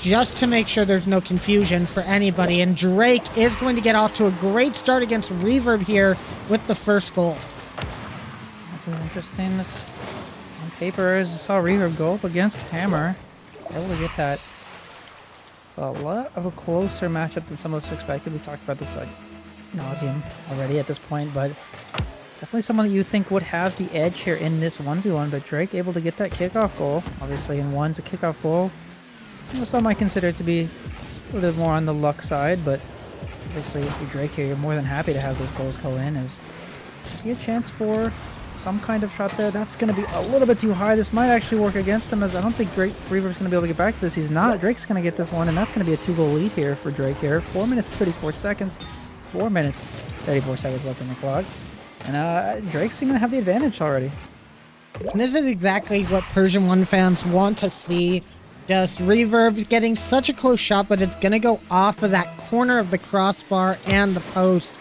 just to make sure there's no confusion for anybody. And Drake is going to get off to a great start against Reverb here with the first goal. This is interesting. This on paper, as I saw Reverb go up against Hammer, able to get that. A lot of a closer matchup than some of us expected. We talked about this like nauseum already at this point, but definitely someone that you think would have the edge here in this 1v1. But Drake able to get that kickoff goal. Obviously, in one's a kickoff goal. Some I consider to be a little bit more on the luck side, but obviously, if you're Drake here, you're more than happy to have those goals go in. As you get a chance for some kind of shot there. That's going to be a little bit too high. This might actually work against him, as I don't think Drake Reaver's going to be able to get back to this. He's not. Drake's going to get this one, and that's going to be a 2-goal lead here for Drake here. 4 minutes, 34 seconds. 4 minutes, 34 seconds left on the clock. And Drake's going to have the advantage already. And this is exactly what Persian 1 fans want to see. Just Reverb getting such a close shot, but it's going to go off of that corner of the crossbar and the post.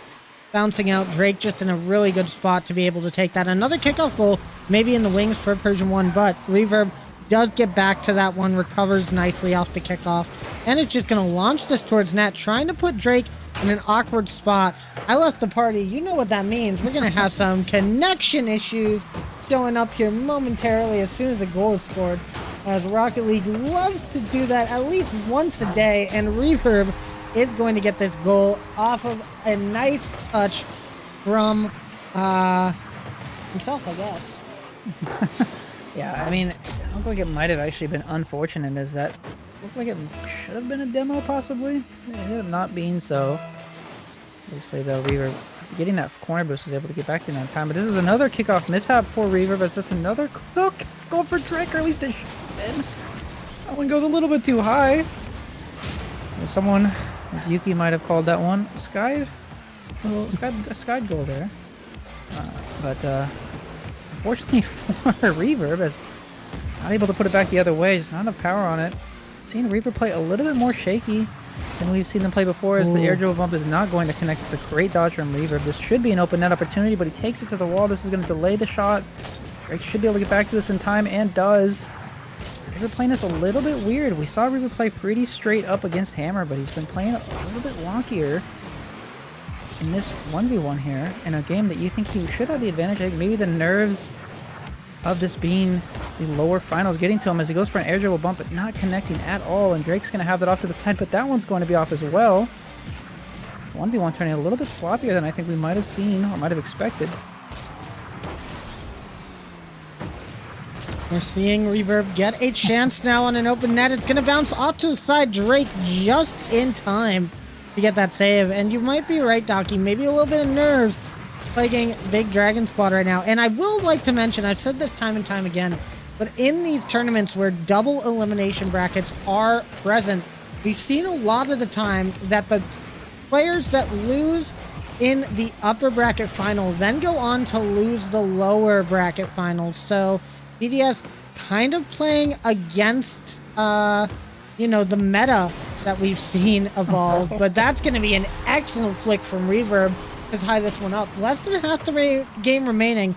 Bouncing out. Drake just in a really good spot to be able to take that. Another kickoff goal, maybe in the wings for Persian 1, but Reverb does get back to that one, recovers nicely off the kickoff, and it's just going to launch this towards net, trying to put Drake in an awkward spot. I left the party. You know what that means. We're going to have some connection issues showing up here momentarily as soon as a goal is scored, as Rocket League loves to do that at least once a day, and Reverb is going to get this goal off of a nice touch from himself, I guess. Yeah, I mean, it looked like it might have actually been unfortunate, as that looked like it should have been a demo, possibly. It ended up not being so. Obviously, though, Reverb getting that corner boost was able to get back in that time. But this is another kickoff mishap for Reverb, as that's another goal for Drake, or at least it should have been. That one goes a little bit too high. There's someone, as Yuki might have called that one, a sky goal there. But unfortunately for Reverb, as not able to put it back the other way, just not enough power on it. Seeing Reverb play a little bit more shaky than we've seen them play before, as the air dribble bump is not going to connect. It's a great dodge from Reverb. This should be an open net opportunity, but he takes it to the wall. This is going to delay the shot. Drake should be able to get back to this in time, and does. Reverb playing this a little bit weird. We saw Reverb play pretty straight up against Hammer, but he's been playing a little bit wonkier in this 1v1 here, in a game that you think he should have the advantage. I think maybe the nerves of this being the lower finals getting to him, as he goes for an air dribble bump, but not connecting at all, and Drake's going to have that off to the side, but that one's going to be off as well. 1v1 turning a little bit sloppier than I think we might have seen, or might have expected. We're seeing Reverb get a chance now on an open net. It's going to bounce off to the side. Drake just in time to get that save. And you might be right, Docky. Maybe a little bit of nerves plaguing Big Dragon Squad right now. And I will like to mention, I've said this time and time again, but in these tournaments where double elimination brackets are present, we've seen a lot of the time that the players that lose in the upper bracket final then go on to lose the lower bracket finals. So BDS kind of playing against, you know, the meta that we've seen evolve. But that's going to be an excellent flick from Reverb to tie this one up. Less than half the game remaining.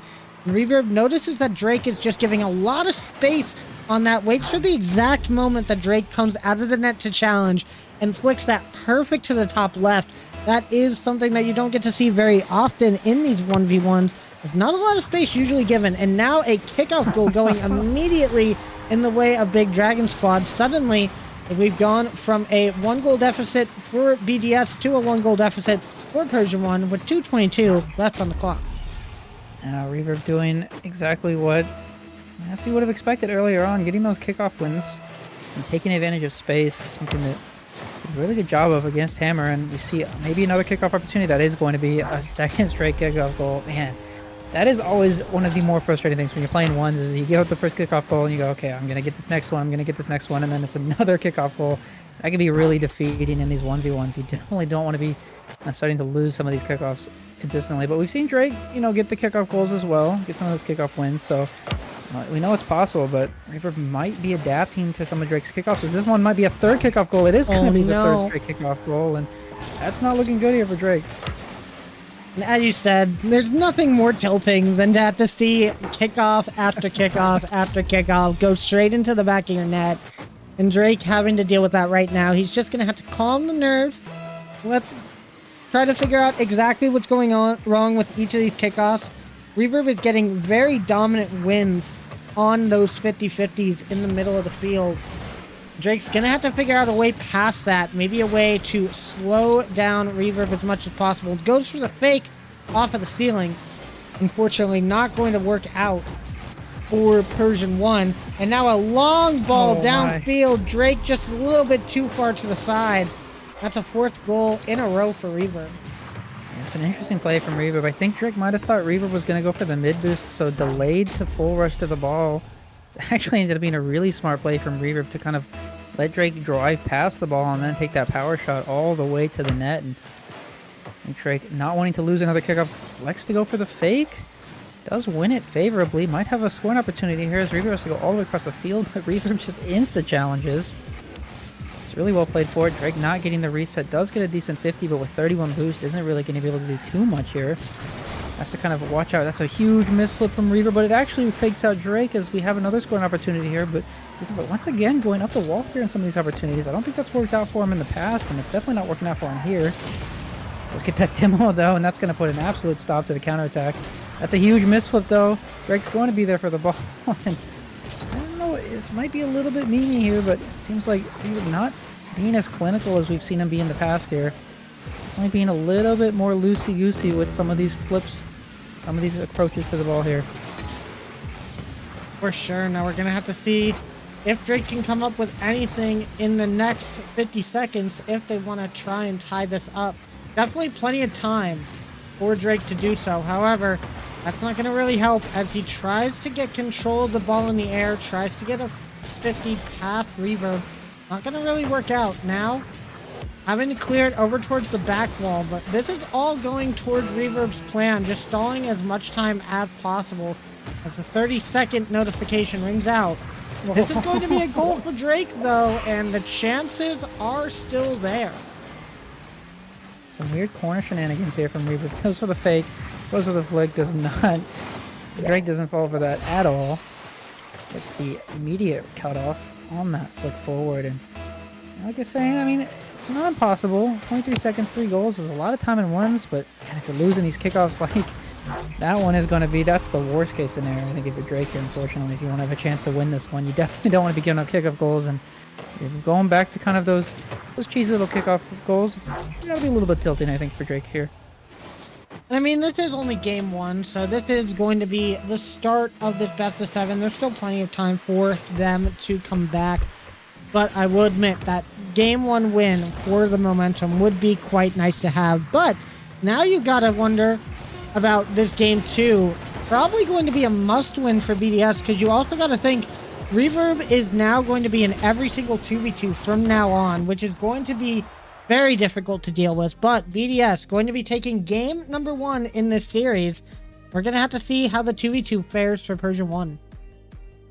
Reverb notices that Drake is just giving a lot of space on that, waits for the exact moment that Drake comes out of the net to challenge, and flicks that perfect to the top left. That is something that you don't get to see very often in these 1v1s. There's not a lot of space usually given, and now a kickoff goal going immediately in the way of Big Dragon Squad. Suddenly, we've gone from a 1-goal deficit for BDS to a 1-goal deficit for Persian 1 with 2:22 left on the clock. Now Reverb doing exactly what we would have expected earlier on, getting those kickoff wins and taking advantage of space. It's something that he did a really good job of against Hammer, and we see maybe another kickoff opportunity. That is going to be a second straight kickoff goal. Man, that is always one of the more frustrating things when you're playing ones, is you give up the first kickoff goal and you go, okay, I'm going to get this next one, I'm going to get this next one, and then it's another kickoff goal. That can be really defeating in these 1v1s. You definitely don't want to be starting to lose some of these kickoffs consistently. But we've seen Drake, you know, get the kickoff goals as well, get some of those kickoff wins. So we know it's possible, but Reverb might be adapting to some of Drake's kickoffs. So this one might be a third kickoff goal. It is going to be the third straight kickoff goal, and that's not looking good here for Drake. And as you said, there's nothing more tilting than to have to see kickoff after kickoff after kickoff go straight into the back of your net. And Drake having to deal with that right now. He's just going to have to calm the nerves, try to figure out exactly what's going on wrong with each of these kickoffs. Reverb is getting very dominant wins on those 50-50s in the middle of the field. Drake's going to have to figure out a way past that, maybe a way to slow down Reverb as much as possible. Goes for the fake off of the ceiling. Unfortunately, not going to work out for Persian 1. And now a long ball downfield. Drake just a little bit too far to the side. That's a fourth goal in a row for Reverb. It's an interesting play from Reverb. I think Drake might have thought Reverb was going to go for the mid boost, so delayed to full rush to the ball. It actually ended up being a really smart play from Reverb to kind of let Drake drive past the ball and then take that power shot all the way to the net. And Drake, not wanting to lose another kickoff, likes to go for the fake. Does win it favorably. Might have a scoring opportunity here as Reverb has to go all the way across the field, but Reverb just insta-challenges. It's really well played for it. Drake not getting the reset. Does get a decent 50, but with 31 boost, isn't really going to be able to do too much here. Has to kind of watch out. That's a huge misflip from Reaver, but it actually fakes out Drake as we have another scoring opportunity here. But once again, going up the wall here in some of these opportunities. I don't think that's worked out for him in the past, and it's definitely not working out for him here. Let's get that demo, though, and that's going to put an absolute stop to the counterattack. That's a huge misflip, though. Drake's going to be there for the ball. And I don't know, this might be a little bit memey here, but it seems like he's not being as clinical as we've seen him be in the past here. Only being a little bit more loosey-goosey with some of these flips, some of these approaches to the ball here. For sure. Now we're going to have to see if Drake can come up with anything in the next 50 seconds if they want to try and tie this up. Definitely plenty of time for Drake to do so. However, that's not going to really help as he tries to get control of the ball in the air, tries to get a 50 path Reverb. Not going to really work out. Now, having to clear it over towards the back wall, but this is all going towards Reverb's plan, just stalling as much time as possible as the 30-second notification rings out. This is going to be a goal for Drake, though, and the chances are still there. Some weird corner shenanigans here from Reverb. Goes for the fake, goes for the flick, does not. Drake doesn't fall for that at all. It's the immediate cutoff on that flick forward, and like I was saying, I mean, it's not impossible. 23 seconds, 3 goals is a lot of time in ones, but man, if you're losing these kickoffs like that one is going to be, that's the worst case scenario, I think, if you're Drake here, unfortunately. If you want to have a chance to win this one, you definitely don't want to be giving up kickoff goals, and you're going back to kind of those cheesy little kickoff goals. It's got to be a little bit tilting, I think, for Drake here. I mean, this is only game 1, so this is going to be the start of this best of 7. There's still plenty of time for them to come back, but I will admit that game 1 win for the momentum would be quite nice to have. But now you gotta wonder about this game 2. Probably going to be a must-win for BDS, because you also gotta think Reverb is now going to be in every single 2v2 from now on, which is going to be very difficult to deal with. But BDS going to be taking game number 1 in this series. We're going to have to see how the 2v2 fares for Persian 1.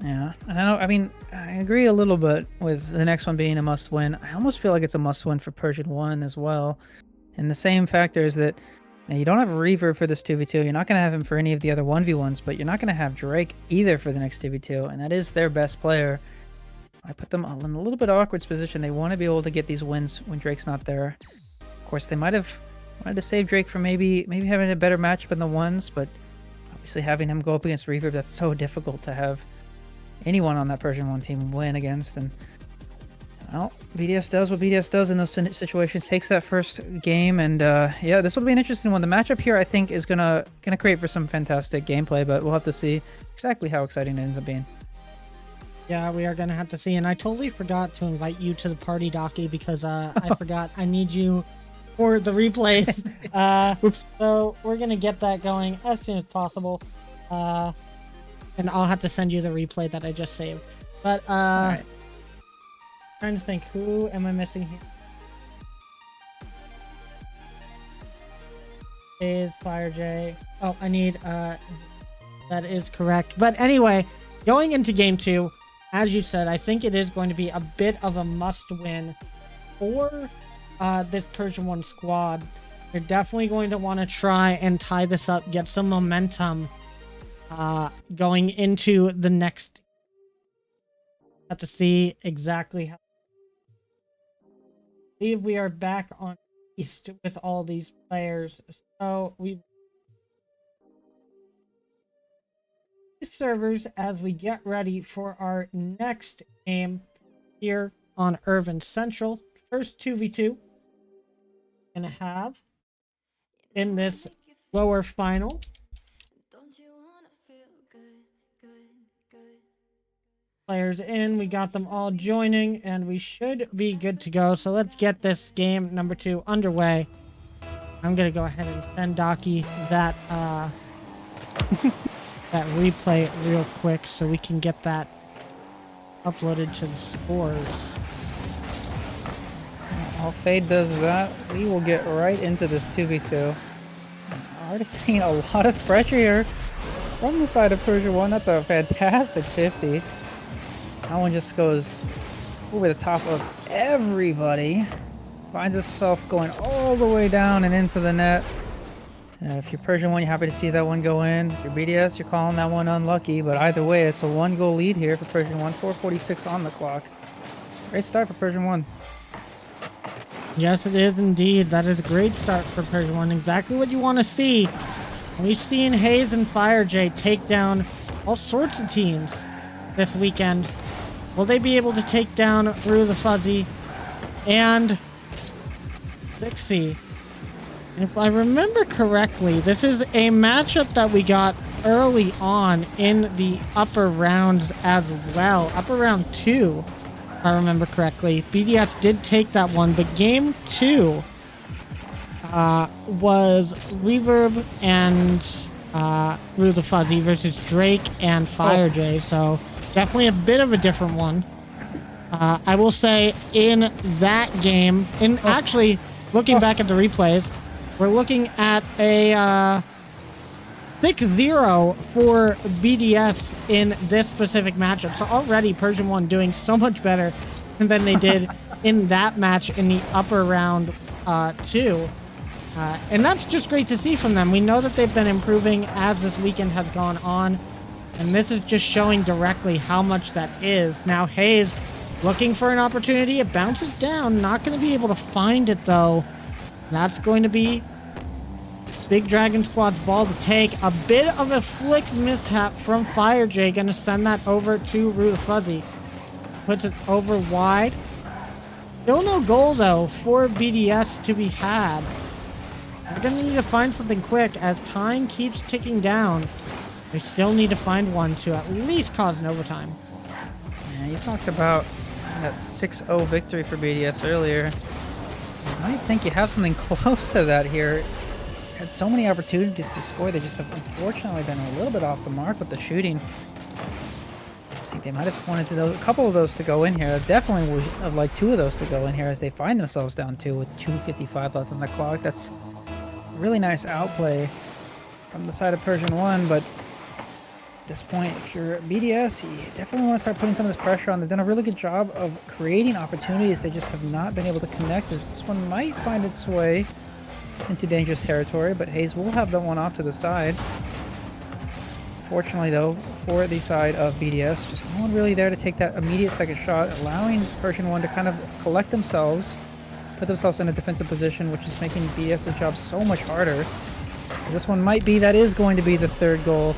Yeah, and I mean, I agree a little bit with the next one being a must-win. I almost feel like it's a must-win for Persian 1 as well. And the same factor is that you don't have Reverb for this 2v2. You're not going to have him for any of the other 1v1s, but you're not going to have Drake either for the next 2v2, and that is their best player. I put them in a little bit awkward position. They want to be able to get these wins when Drake's not there. Of course, they might have wanted to save Drake for maybe having a better matchup in the ones, but obviously having him go up against Reverb, that's so difficult to have anyone on that Persian 1 team win against. And well, BDS does what BDS does in those situations, takes that first game, and yeah, this will be an interesting one. The matchup here, I think, is gonna create for some fantastic gameplay, but we'll have to see exactly how exciting it ends up being. Yeah, we are going to have to see. And I totally forgot to invite you to the party, Docky, because I forgot I need you for the replays. Oops. So we're going to get that going as soon as possible. And I'll have to send you the replay that I just saved. But right. Trying to think, who am I missing here? Is Fire J. Oh, I need, that is correct. But anyway, going into game 2, as you said, I think it is going to be a bit of a must-win for this Persian 1 squad. They're definitely going to want to try and tie this up, get some momentum going into the next. Have to see exactly how. See if we are back on East with all these players. So we servers as we get ready for our next game here on Irvin Central. First 2v2 gonna have in this lower final. Players in, we got them all joining, and we should be good to go. So let's get this game number 2 underway. I'm gonna go ahead and send Docky that that replay real quick so we can get that uploaded to the scores. While Fade does that, we will get right into this 2v2. I'm already seeing a lot of pressure here from the side of Persia 1. That's a fantastic 50. That one just goes over the top of everybody. Finds itself going all the way down and into the net. If you're Persian 1, you're happy to see that one go in. If you're BDS, you're calling that one unlucky. But either way, it's a 1-goal lead here for Persian 1. 4:46 on the clock. Great start for Persian 1. Yes, it is indeed. That is a great start for Persian 1. Exactly what you want to see. We've seen Hayes and FireJ take down all sorts of teams this weekend. Will they be able to take down Rue the Fuzzy and Dixie? If I remember correctly, this is a matchup that we got early on in the upper rounds as well. Upper round 2, if I remember correctly. BDS did take that one, but game 2 was Reverb and Rue the Fuzzy versus Drake and FireJ, so definitely a bit of a different one. I will say in that game, actually looking back at the replays, we're looking at a 6-0 for BDS in this specific matchup. So already Persian 1 doing so much better than they did in that match in the upper round 2. And that's just great to see from them. We know that they've been improving as this weekend has gone on. And this is just showing directly how much that is. Now Hayes looking for an opportunity. It bounces down. Not going to be able to find it though. That's going to be Big Dragon Squad's ball to take. A bit of a flick mishap from FireJ. Going to send that over to Rue the Fuzzy. Puts it over wide. Still no goal though for BDS to be had. They're going to need to find something quick as time keeps ticking down. They still need to find one to at least cause an overtime. Yeah, you talked about that 6-0 victory for BDS earlier. I might think you have something close to that here. Had so many opportunities to score, they just have unfortunately been a little bit off the mark with the shooting. I think they might have wanted a couple of those to go in here. Definitely would have liked 2 of those to go in here as they find themselves down 2 with 2:55 left on the clock. That's a really nice outplay from the side of Persian 1, but at this point, if you're BDS, you definitely want to start putting some of this pressure on. They've done a really good job of creating opportunities. They just have not been able to connect. This one might find its way into dangerous territory, but Hayes will have that one off to the side. Fortunately, though, for the side of BDS, just no one really there to take that immediate second shot, allowing Persian 1 to kind of collect themselves, put themselves in a defensive position, which is making BDS's job so much harder. This one might be, that is going to be the 3rd goal.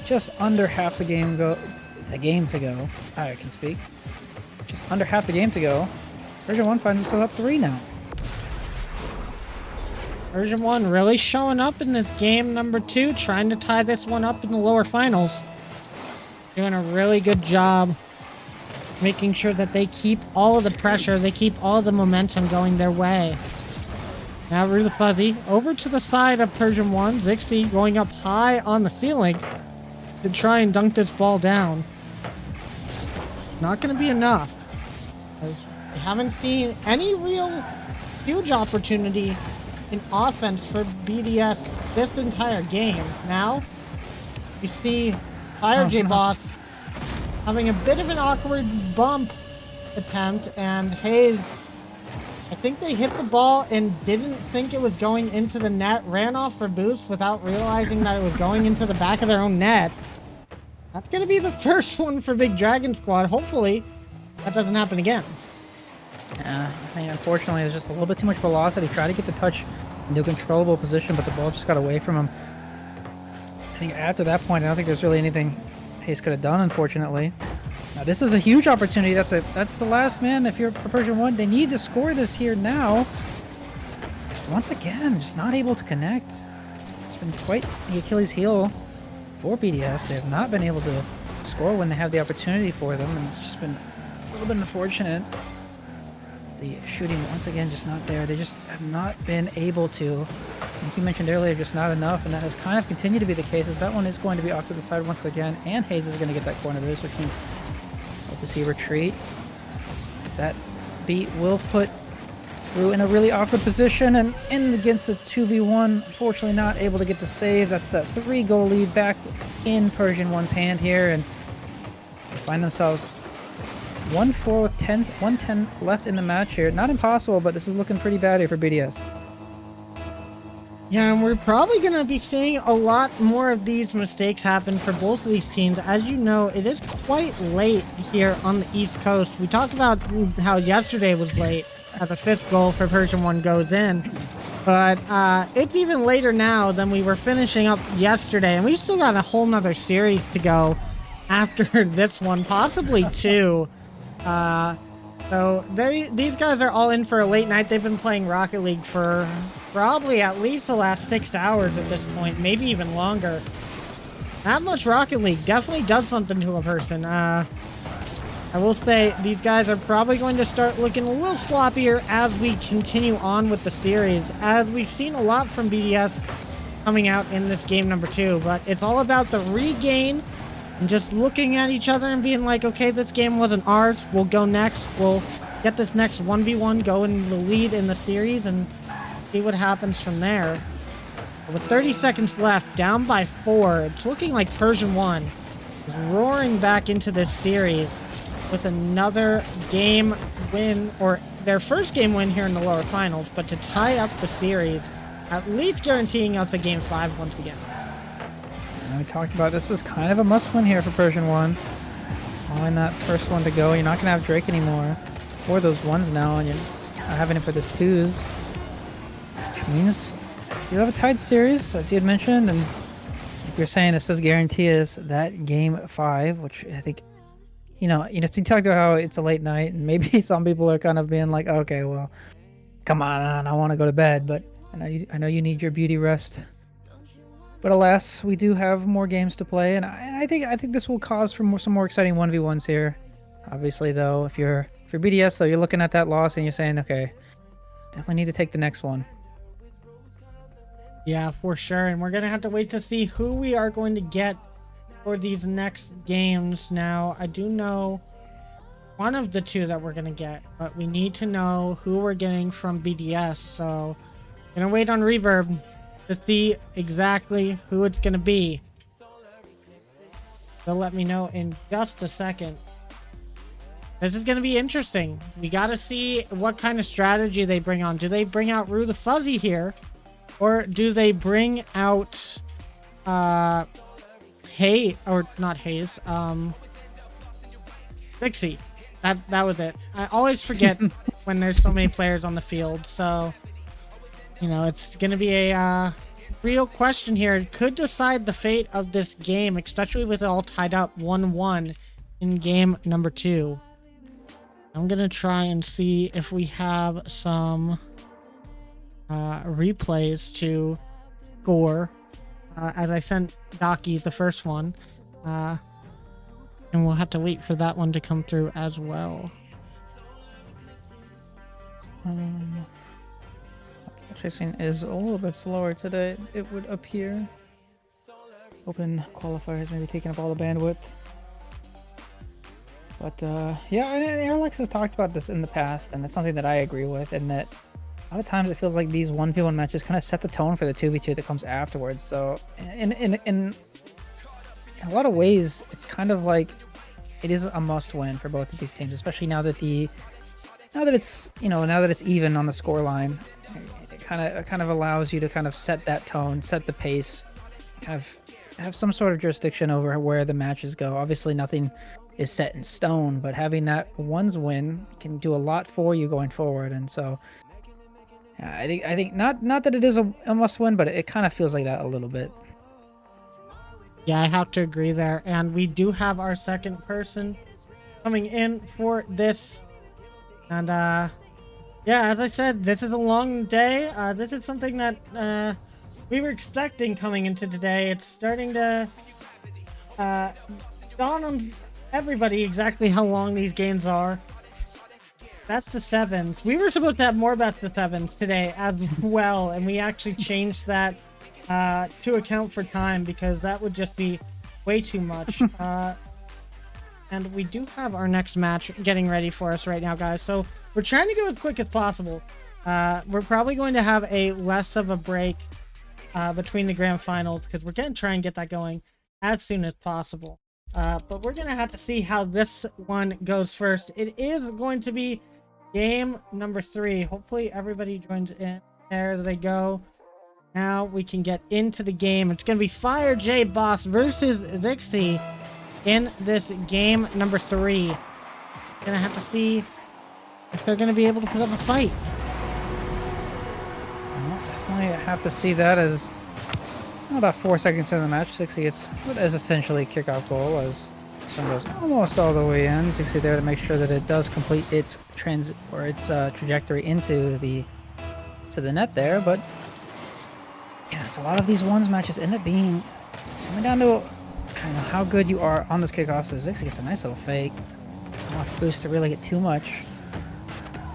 Just under half the game to go. I can speak. Just under half the game to go. Persian 1 finds itself up 3 now. Persian 1 really showing up in this game number 2, trying to tie this one up in the lower finals. Doing a really good job making sure that they keep all of the pressure, they keep all of the momentum going their way. Now Rue the Fuzzy over to the side of Persian 1. Zixi going up high on the ceiling to try and dunk this ball down. Not going to be enough, as we haven't seen any real huge opportunity in offense for BDS this entire game. Now you see FireJ Boss having a bit of an awkward bump attempt, and Hayes, I think they hit the ball and didn't think it was going into the net, ran off for boost without realizing that it was going into the back of their own net. That's going to be the first one for Big Dragon Squad. Hopefully that doesn't happen again. Yeah, I mean, unfortunately, there's just a little bit too much velocity. Tried to get the touch into a controllable position, but the ball just got away from him. I think after that point, I don't think there's really anything Hayes could have done, unfortunately. Now, this is a huge opportunity. That's the last man. If you're for Persian 1, they need to score this here now. Once again, just not able to connect. It's been quite the Achilles heel for BDS. They have not been able to score when they have the opportunity for them, and it's just been a little bit unfortunate. The shooting, once again, just not there. They just have not been able to. Like you mentioned earlier, just not enough, and that has kind of continued to be the case, as that one is going to be off to the side once again, and Hayes is going to get that corner boost, which means we'll to see retreat. That beat will put Rue in a really awkward position and in against the 2v1. Unfortunately not able to get the save. That's that 3-goal lead back in Persian 1's hand here, and they find themselves 1-4 with 110 left in the match here. Not impossible, but this is looking pretty bad here for BDS. Yeah, and we're probably going to be seeing a lot more of these mistakes happen for both of these teams. As you know, it is quite late here on the East Coast. We talked about how yesterday was late as the 5th goal for Persian 1 goes in. But it's even later now than we were finishing up yesterday. And we still got a whole nother series to go after this one, possibly 2. So these guys are all in for a late night. They've been playing Rocket League for probably at least the last 6 hours at this point, maybe even longer. That much Rocket League definitely does something to a person. I will say these guys are probably going to start looking a little sloppier as we continue on with the series, as we've seen a lot from BDS coming out in this game number 2. But it's all about the regain and just looking at each other and being like, okay, this game wasn't ours. We'll go next. We'll get this next 1v1, go in the lead in the series, and see what happens from there. With 30 seconds left, down by 4, it's looking like Persian 1 is roaring back into this series with another game win, or their first game win here in the lower finals, but to tie up the series, at least guaranteeing us a game 5 once again. And we talked about this is kind of a must-win here for Persian 1. Following that first one to go, you're not going to have Drake anymore. Or those 1s now, and you're not having it for this 2s. Which means you have a tied series, as you had mentioned, and if you're saying this does guarantee us that game 5, which I think, you talked about how it's a late night, and maybe some people are kind of being like, okay, well, come on, I want to go to bed, but I know you need your beauty rest. But alas, we do have more games to play, and I think this will cause for some more exciting 1v1s here. Obviously, though, if you're BDS, though, you're looking at that loss and you're saying, okay, definitely need to take the next one. Yeah, for sure. And we're going to have to wait to see who we are going to get for these next games. Now, I do know one of the 2 that we're going to get, but we need to know who we're getting from BDS. So, going to wait on Reverb to see exactly who it's going to be. They'll let me know in just a second. This is going to be interesting. We got to see what kind of strategy they bring on. Do they bring out Rue the Fuzzy here? Or do they bring out Hay, or not Hayes, Dixie. That was it. I always forget when there's so many players on the field. So, it's going to be a real question here. It could decide the fate of this game, especially with it all tied up 1-1 in game number 2. I'm going to try and see if we have some replays to score, as I sent Docky the first one. And we'll have to wait for that one to come through as well. Chasing is a little bit slower today, it would appear. Open qualifiers maybe taking up all the bandwidth. But yeah, and Airlex has talked about this in the past, and it's something that I agree with, and that a lot of times it feels like these 1v1 matches kind of set the tone for the 2v2 that comes afterwards. So in a lot of ways, it's kind of like it is a must-win for both of these teams, especially now that it's even on the scoreline. It kind of allows you to kind of set that tone, set the pace, kind of have some sort of jurisdiction over where the matches go. Obviously, nothing is set in stone, but having that one's win can do a lot for you going forward. And so, I think not that it is a must-win, but it kind of feels like that a little bit. Yeah, I have to agree there. And we do have our second person coming in for this. And yeah, as I said, this is a long day. This is something that we were expecting coming into today. It's starting to dawn on everybody exactly how long these games are. Best of 7s. We were supposed to have more best of 7s today as well, and we actually changed that to account for time, because that would just be way too much. And we do have our next match getting ready for us right now, guys. So we're trying to go as quick as possible. We're probably going to have a less of a break between the grand finals because we're going to try and get that going as soon as possible. But we're going to have to see how this one goes first. It is going to be game number 3. Hopefully everybody joins in. There they go. Now we can get into the game. It's going to be Fire J Boss versus Zixi in this game number 3. Gonna have to see if they're gonna be able to put up a fight. Well, definitely have to see that as about 4 seconds in the match. Zixi gets what is essentially a kickoff goal as sun goes almost all the way in. Zixi there to make sure that it does complete its trajectory into the net there, but yeah, it's a lot of these ones matches end up being coming down to kind of how good you are on this kickoff. So Zixi gets a nice little fake. Enough boost to really get too much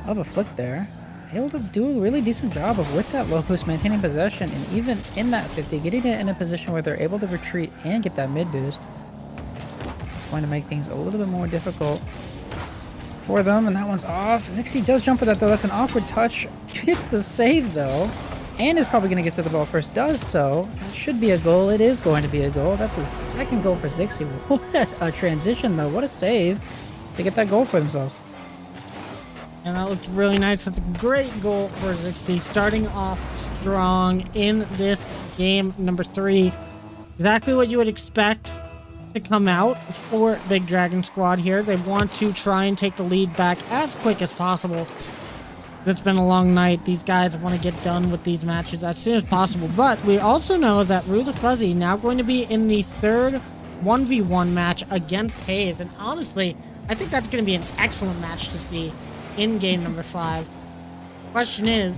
of a flick there. Able to do a really decent job of, with that low boost, maintaining possession, and even in that 50, getting it in a position where they're able to retreat and get that mid boost. It's going to make things a little bit more difficult for them, and that one's off. Zixi does jump for that though. That's an awkward touch. Gets the save though, and is probably going to get to the ball first. Does so. That should be a goal. It is going to be a goal. That's a second goal for Zixi. What a transition though. What a save to get that goal for themselves. And that looked really nice. That's a great goal for Zixi, starting off strong in this game number 3. Exactly what you would expect to come out for Big Dragon Squad here. They want to try and take the lead back as quick as possible. It's been a long night. These guys want to get done with these matches as soon as possible. But we also know that Rue the Fuzzy now going to be in the third 1v1 match against Hayes. And honestly, I think that's going to be an excellent match to see in game number 5. Question is,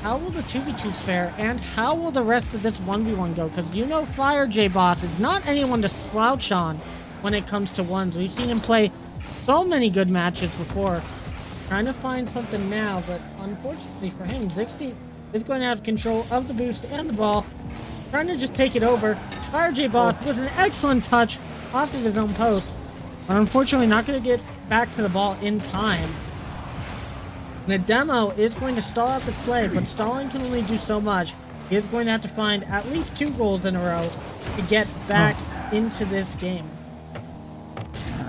how will the 2v2s fare, and how will the rest of this 1v1 go? Because you know Fire J Boss is not anyone to slouch on when it comes to ones. We've seen him play so many good matches before. Trying to find something now, but unfortunately for him, Zixi is going to have control of the boost and the ball. Trying to just take it over. Fire J Boss with an excellent touch off of his own post, but unfortunately not going to get back to the ball in time. And the demo is going to stall out this play, but stalling can only do so much. He is going to have to find at least 2 goals in a row to get back into this game.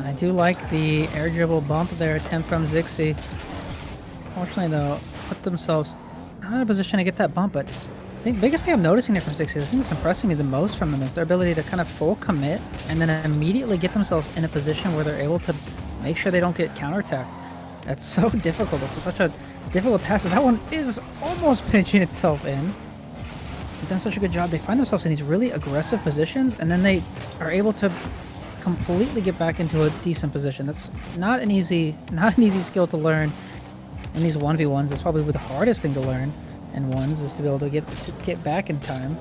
I do like the air dribble bump there attempt from Zixi. Unfortunately though, put themselves not in a position to get that bump, but the biggest thing I'm noticing here from Zixi, the thing that's impressing me the most from them is their ability to kind of full commit and then immediately get themselves in a position where they're able to make sure they don't get counterattacked. That's so difficult. It's such a difficult task. That one is almost pinching itself in. They've done such a good job. They find themselves in these really aggressive positions, and then they are able to completely get back into a decent position. That's not an easy skill to learn in these 1v1s. That's probably the hardest thing to learn in ones, is to be able to get back in time.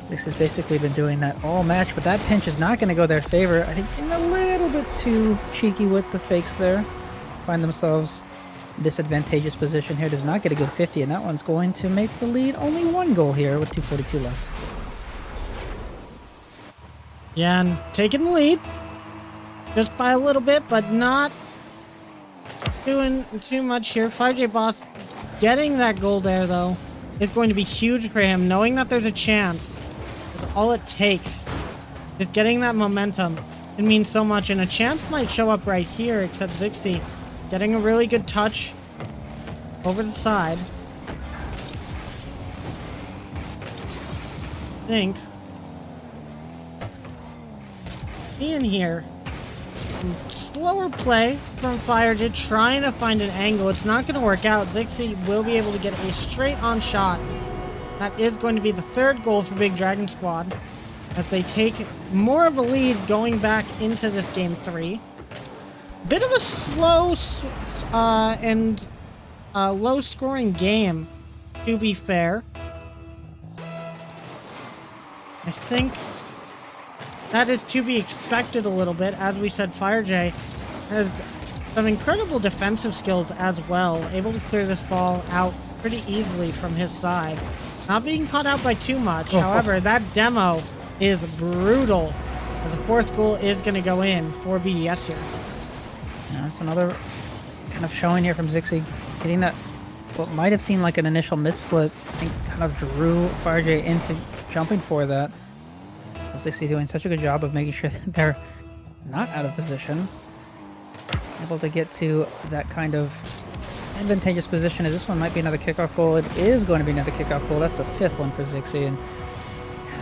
This has basically been doing that all match, but that pinch is not going to go their favor. I think getting a little bit too cheeky with the fakes there. Find themselves in disadvantageous position here. Does not get a good 50, and that one's going to make the lead only 1 goal here with 2:42 left. Yeah, and taking the lead just by a little bit, but not doing too much here. 5J Boss getting that goal there, though, is going to be huge for him, knowing that there's a chance. That's all it takes. Just getting that momentum. It means so much, and a chance might show up right here, except Zixi getting a really good touch over the side. I think. In here. Slower play from FireJ, trying to find an angle. It's not going to work out. Zixi will be able to get a straight-on shot. That is going to be the 3rd goal for Big Dragon Squad, as they take more of a lead going back into this game 3. Bit of a slow and low-scoring game, to be fair. I think that is to be expected a little bit. As we said, FireJ has some incredible defensive skills as well, able to clear this ball out pretty easily from his side. Not being caught out by too much. However, that demo is brutal, as the 4th goal is going to go in for BDS here. Yeah, that's another kind of showing here from Zixi, getting that what might have seemed like an initial misflip, I think kind of drew FireJ into jumping for that. Zixi doing such a good job of making sure that they're not out of position. Able to get to that kind of advantageous position, as this one might be another kickoff goal. It is going to be another kickoff goal. That's the 5th one for Zixi, and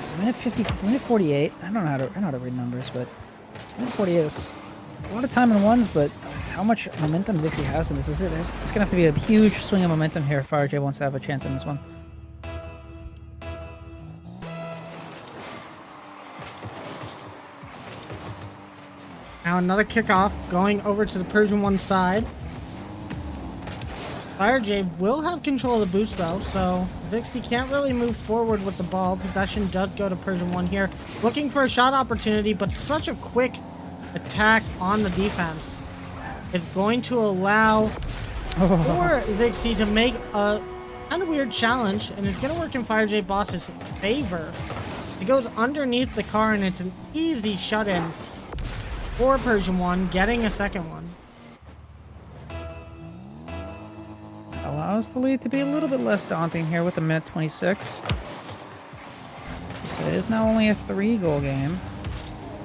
it's a minute 48. I don't know how to read numbers, but minute 48 is a lot of time in ones, but how much momentum Zixi has in this is it's gonna have to be a huge swing of momentum here if FireJ wants to have a chance in this one. Now another kickoff going over to the Persian 1 side. FireJ will have control of the boost though, so Zixi can't really move forward with the ball. Possession does go to Persian 1 here. Looking for a shot opportunity, but such a quick attack on the defense. It's going to allow for Zixi to make a kind of weird challenge, and it's going to work in FireJ Boss's favor. It goes underneath the car, and it's an easy shut-in for Persian 1, getting a second one. Allows the lead to be a little bit less daunting here with a minute 26. So it is now only a 3-goal game.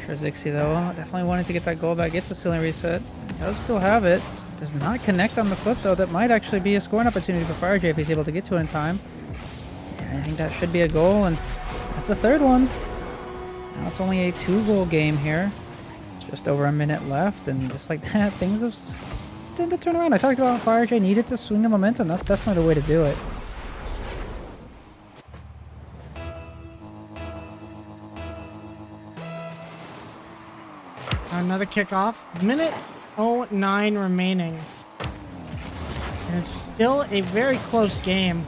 For Zixi though, definitely wanted to get that goal back. Gets the ceiling reset. Does still have it. Does not connect on the flip though. That might actually be a scoring opportunity for FireJ if he's able to get to it in time. Yeah, I think that should be a goal, and that's a 3rd one. Now it's only a 2-goal game here. Just over a minute left, and just like that, things have tend to turn around. I talked about FireJ needed to swing the momentum. That's definitely the way to do it. Another kickoff. Minute 09 remaining. And it's still a very close game.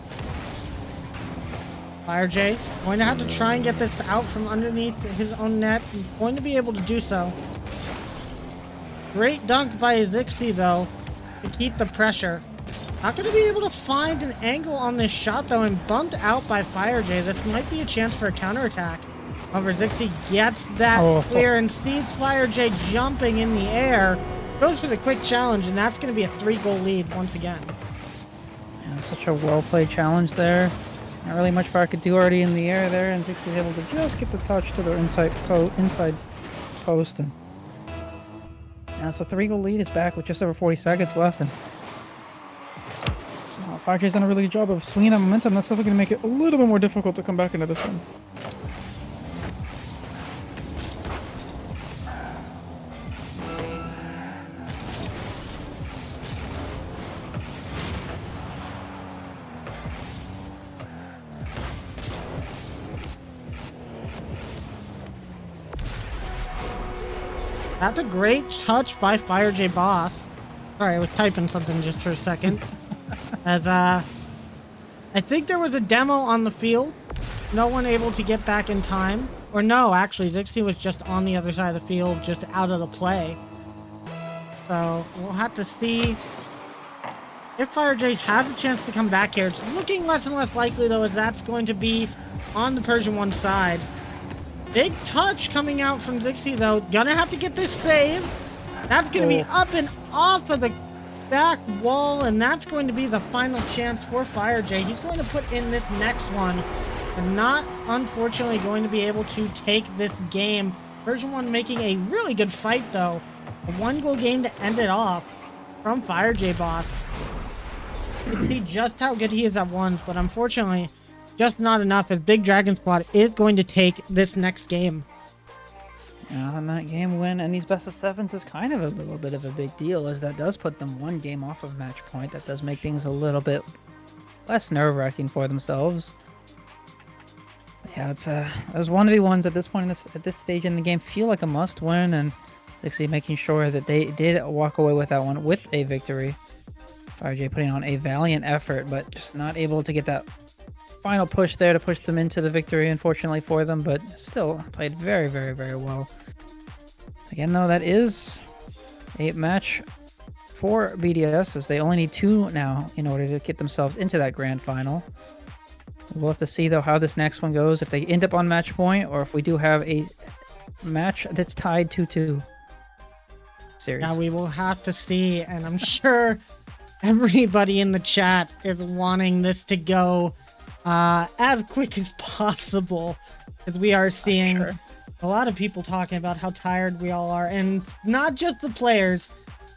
FireJ going to have to try and get this out from underneath his own net. He's going to be able to do so. Great dunk by Zixi though to keep the pressure. Not going to be able to find an angle on this shot though, and bumped out by FireJ. This might be a chance for a counterattack. However, Zixi gets that clear and sees FireJ jumping in the air. Goes for the quick challenge, and that's going to be a 3-goal lead once again. Yeah, such a well-played challenge there. Not really much Fire could do already in the air there, and Zixi is able to just get the touch to the inside post, and it's a 3-goal lead. Is back with just over 40 seconds left, and FireJ's done a really good job of swinging that momentum. That's definitely going to make it a little bit more difficult to come back into this one. That's a great touch by FireJ Boss. Sorry, I was typing something just for a second. As I think there was a demo on the field. No one able to get back in time. Or no, actually, Zixi was just on the other side of the field, just out of the play. So we'll have to see if FireJ has a chance to come back here. It's looking less and less likely though, as that's going to be on the Persian 1 side. Big touch coming out from Zixi though. Gonna have to get this save. That's gonna be up and off of the back wall, and that's going to be the final chance for FireJ. He's going to put in this next one, and not unfortunately going to be able to take this game. Persian 1 making a really good fight though. A 1-goal game to end it off from FireJ Boss. You can see just how good he is at ones, but unfortunately just not enough, as Big Dragon Squad is going to take this next game. Yeah, and that game win and these best of 7s is kind of a little bit of a big deal, as that does put them 1 game off of match point. That does make things a little bit less nerve-wracking for themselves. But yeah, it's those 1v1s at this point at this stage in the game feel like a must-win, and Zixi making sure that they did walk away with that one with a victory. FireJ putting on a valiant effort, but just not able to get that final push there to push them into the victory, unfortunately for them, but still played very, very, very well. Again, though, that is a match for BDS, as they only need 2 now in order to get themselves into that grand final. We'll have to see, though, how this next one goes, if they end up on match point, or if we do have a match that's tied 2-2 series. Yeah, we will have to see, and I'm sure everybody in the chat is wanting this to go as quick as possible, because we are seeing Sure. a lot of people talking about how tired we all are, and not just the players.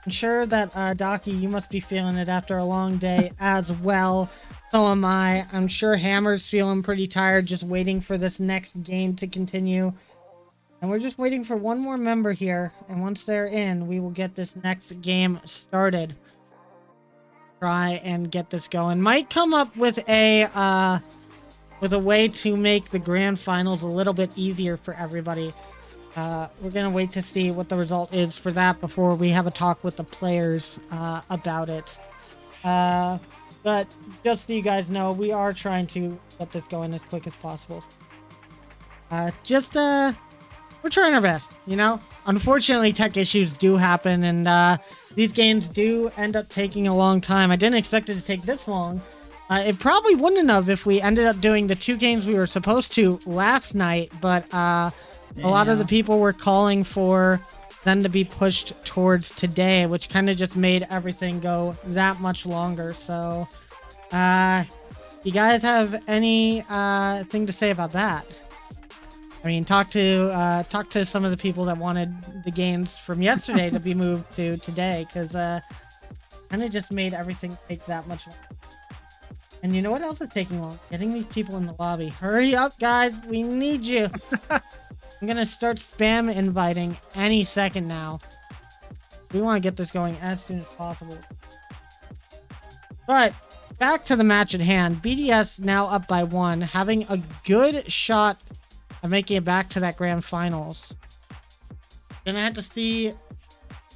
I'm sure that Docky, you must be feeling it after a long day as well. So am I. I'm sure Hammer's feeling pretty tired, just waiting for this next game to continue. And we're just waiting for one more member here, and once they're in, we will get this next game started. Try and get this going. Might come up with a way to make the grand finals a little bit easier for everybody. We're gonna wait to see what the result is for that before we have a talk with the players about it. But just so you guys know, we are trying to get this going as quick as possible. We're trying our best, you know? Unfortunately, tech issues do happen, and these games do end up taking a long time. I didn't expect it to take this long. It probably wouldn't have if we ended up doing the 2 games we were supposed to last night, but a lot of the people were calling for them to be pushed towards today, which kind of just made everything go that much longer. So, you guys have any thing to say about that? I mean, talk to some of the people that wanted the games from yesterday to be moved to today, because kind of just made everything take that much longer. And you know what else is taking long? Getting these people in the lobby. Hurry up, guys! We need you. I'm gonna start spam inviting any second now. We want to get this going as soon as possible. But back to the match at hand. BDS now up by 1, having a good shot of making it back to that grand finals. Gonna have to see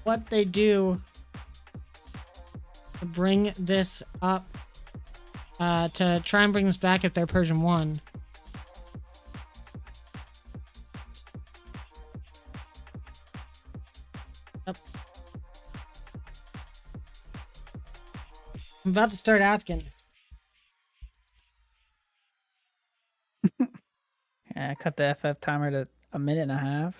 what they do to bring this up, to try and bring this back if they're Persian 1. Yep. I'm about to start asking. Yeah, I cut the FF timer to 1.5 minutes.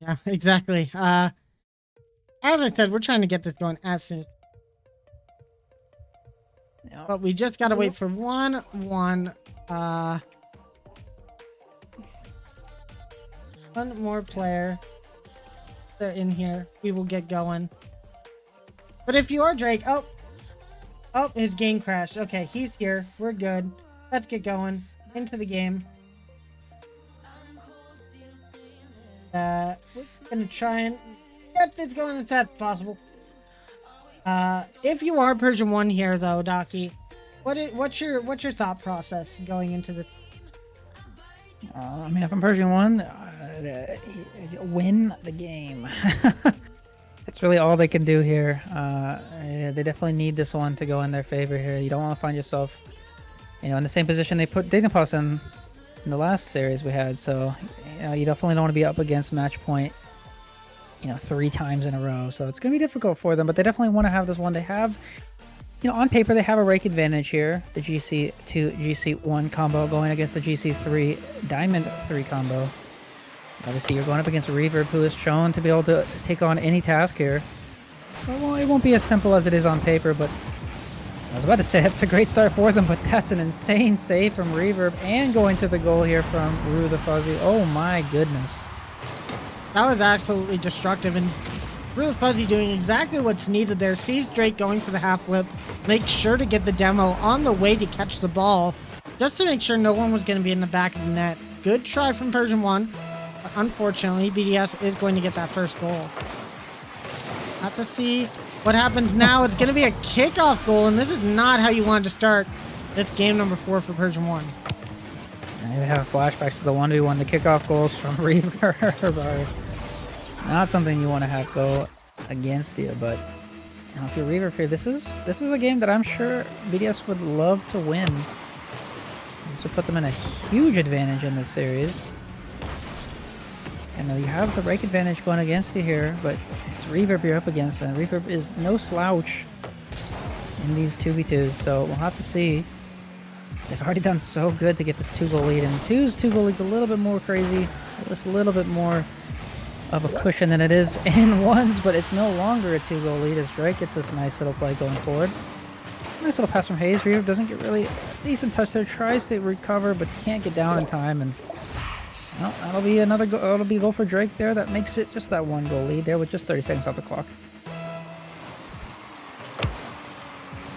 Yeah, exactly. As I said, we're trying to get this going as soon as, Yep. but we just gotta wait for one more player. They're in here. We will get going. But if you are Drake, oh, his game crashed. Okay, he's here. We're good. Let's get going into the game. We're gonna try and get this going as fast as possible. If you are Persian 1 here, though, Docky, what's your thought process going into this? I mean, if I'm Persian 1, win the game. That's really all they can do here. They definitely need this one to go in their favor here. You don't want to find yourself, in the same position they put Dignipos in the last series we had. So, you definitely don't want to be up against match point, 3 times in a row. So it's going to be difficult for them, but they definitely want to have this one. They have, on paper, they have a rake advantage here. The GC2, GC1 combo going against the GC3 Diamond 3 combo. Obviously, you're going up against Reverb, who is shown to be able to take on any task here. So, it won't be as simple as it is on paper, but I was about to say that's a great start for them, but that's an insane save from Reverb and going to the goal here from Rue the Fuzzy. Oh my goodness. That was absolutely destructive, and Rue the Fuzzy doing exactly what's needed there. Sees Drake going for the half flip, makes sure to get the demo on the way to catch the ball, just to make sure no one was going to be in the back of the net. Good try from Persian 1. But unfortunately, BDS is going to get that first goal. Have to see what happens now. It's going to be a kickoff goal, and this is not how you want to start. That's game number 4 for Persian 1. And we have flashbacks to the 1v1, the kickoff goals from Reverb are not something you want to have go against you, but if you're Reverb here, this is a game that I'm sure BDS would love to win. This would put them in a huge advantage in this series. And you have the rake advantage going against you here, but it's Reverb you're up against, and Reverb is no slouch in these 2v2s, so we'll have to see. They've already done so good to get this 2-goal lead, and 2's 2-goal lead's a little bit more crazy, just a little bit more of a cushion than it is in ones, but it's no longer a 2-goal lead as Drake gets this nice little play going forward. Nice little pass from Hayes. Reaver doesn't get really a decent touch there. Tries to recover, but can't get down in time. And well, that'll be another go. That'll be a goal for Drake there. That makes it just that 1-goal lead there with just 30 seconds off the clock.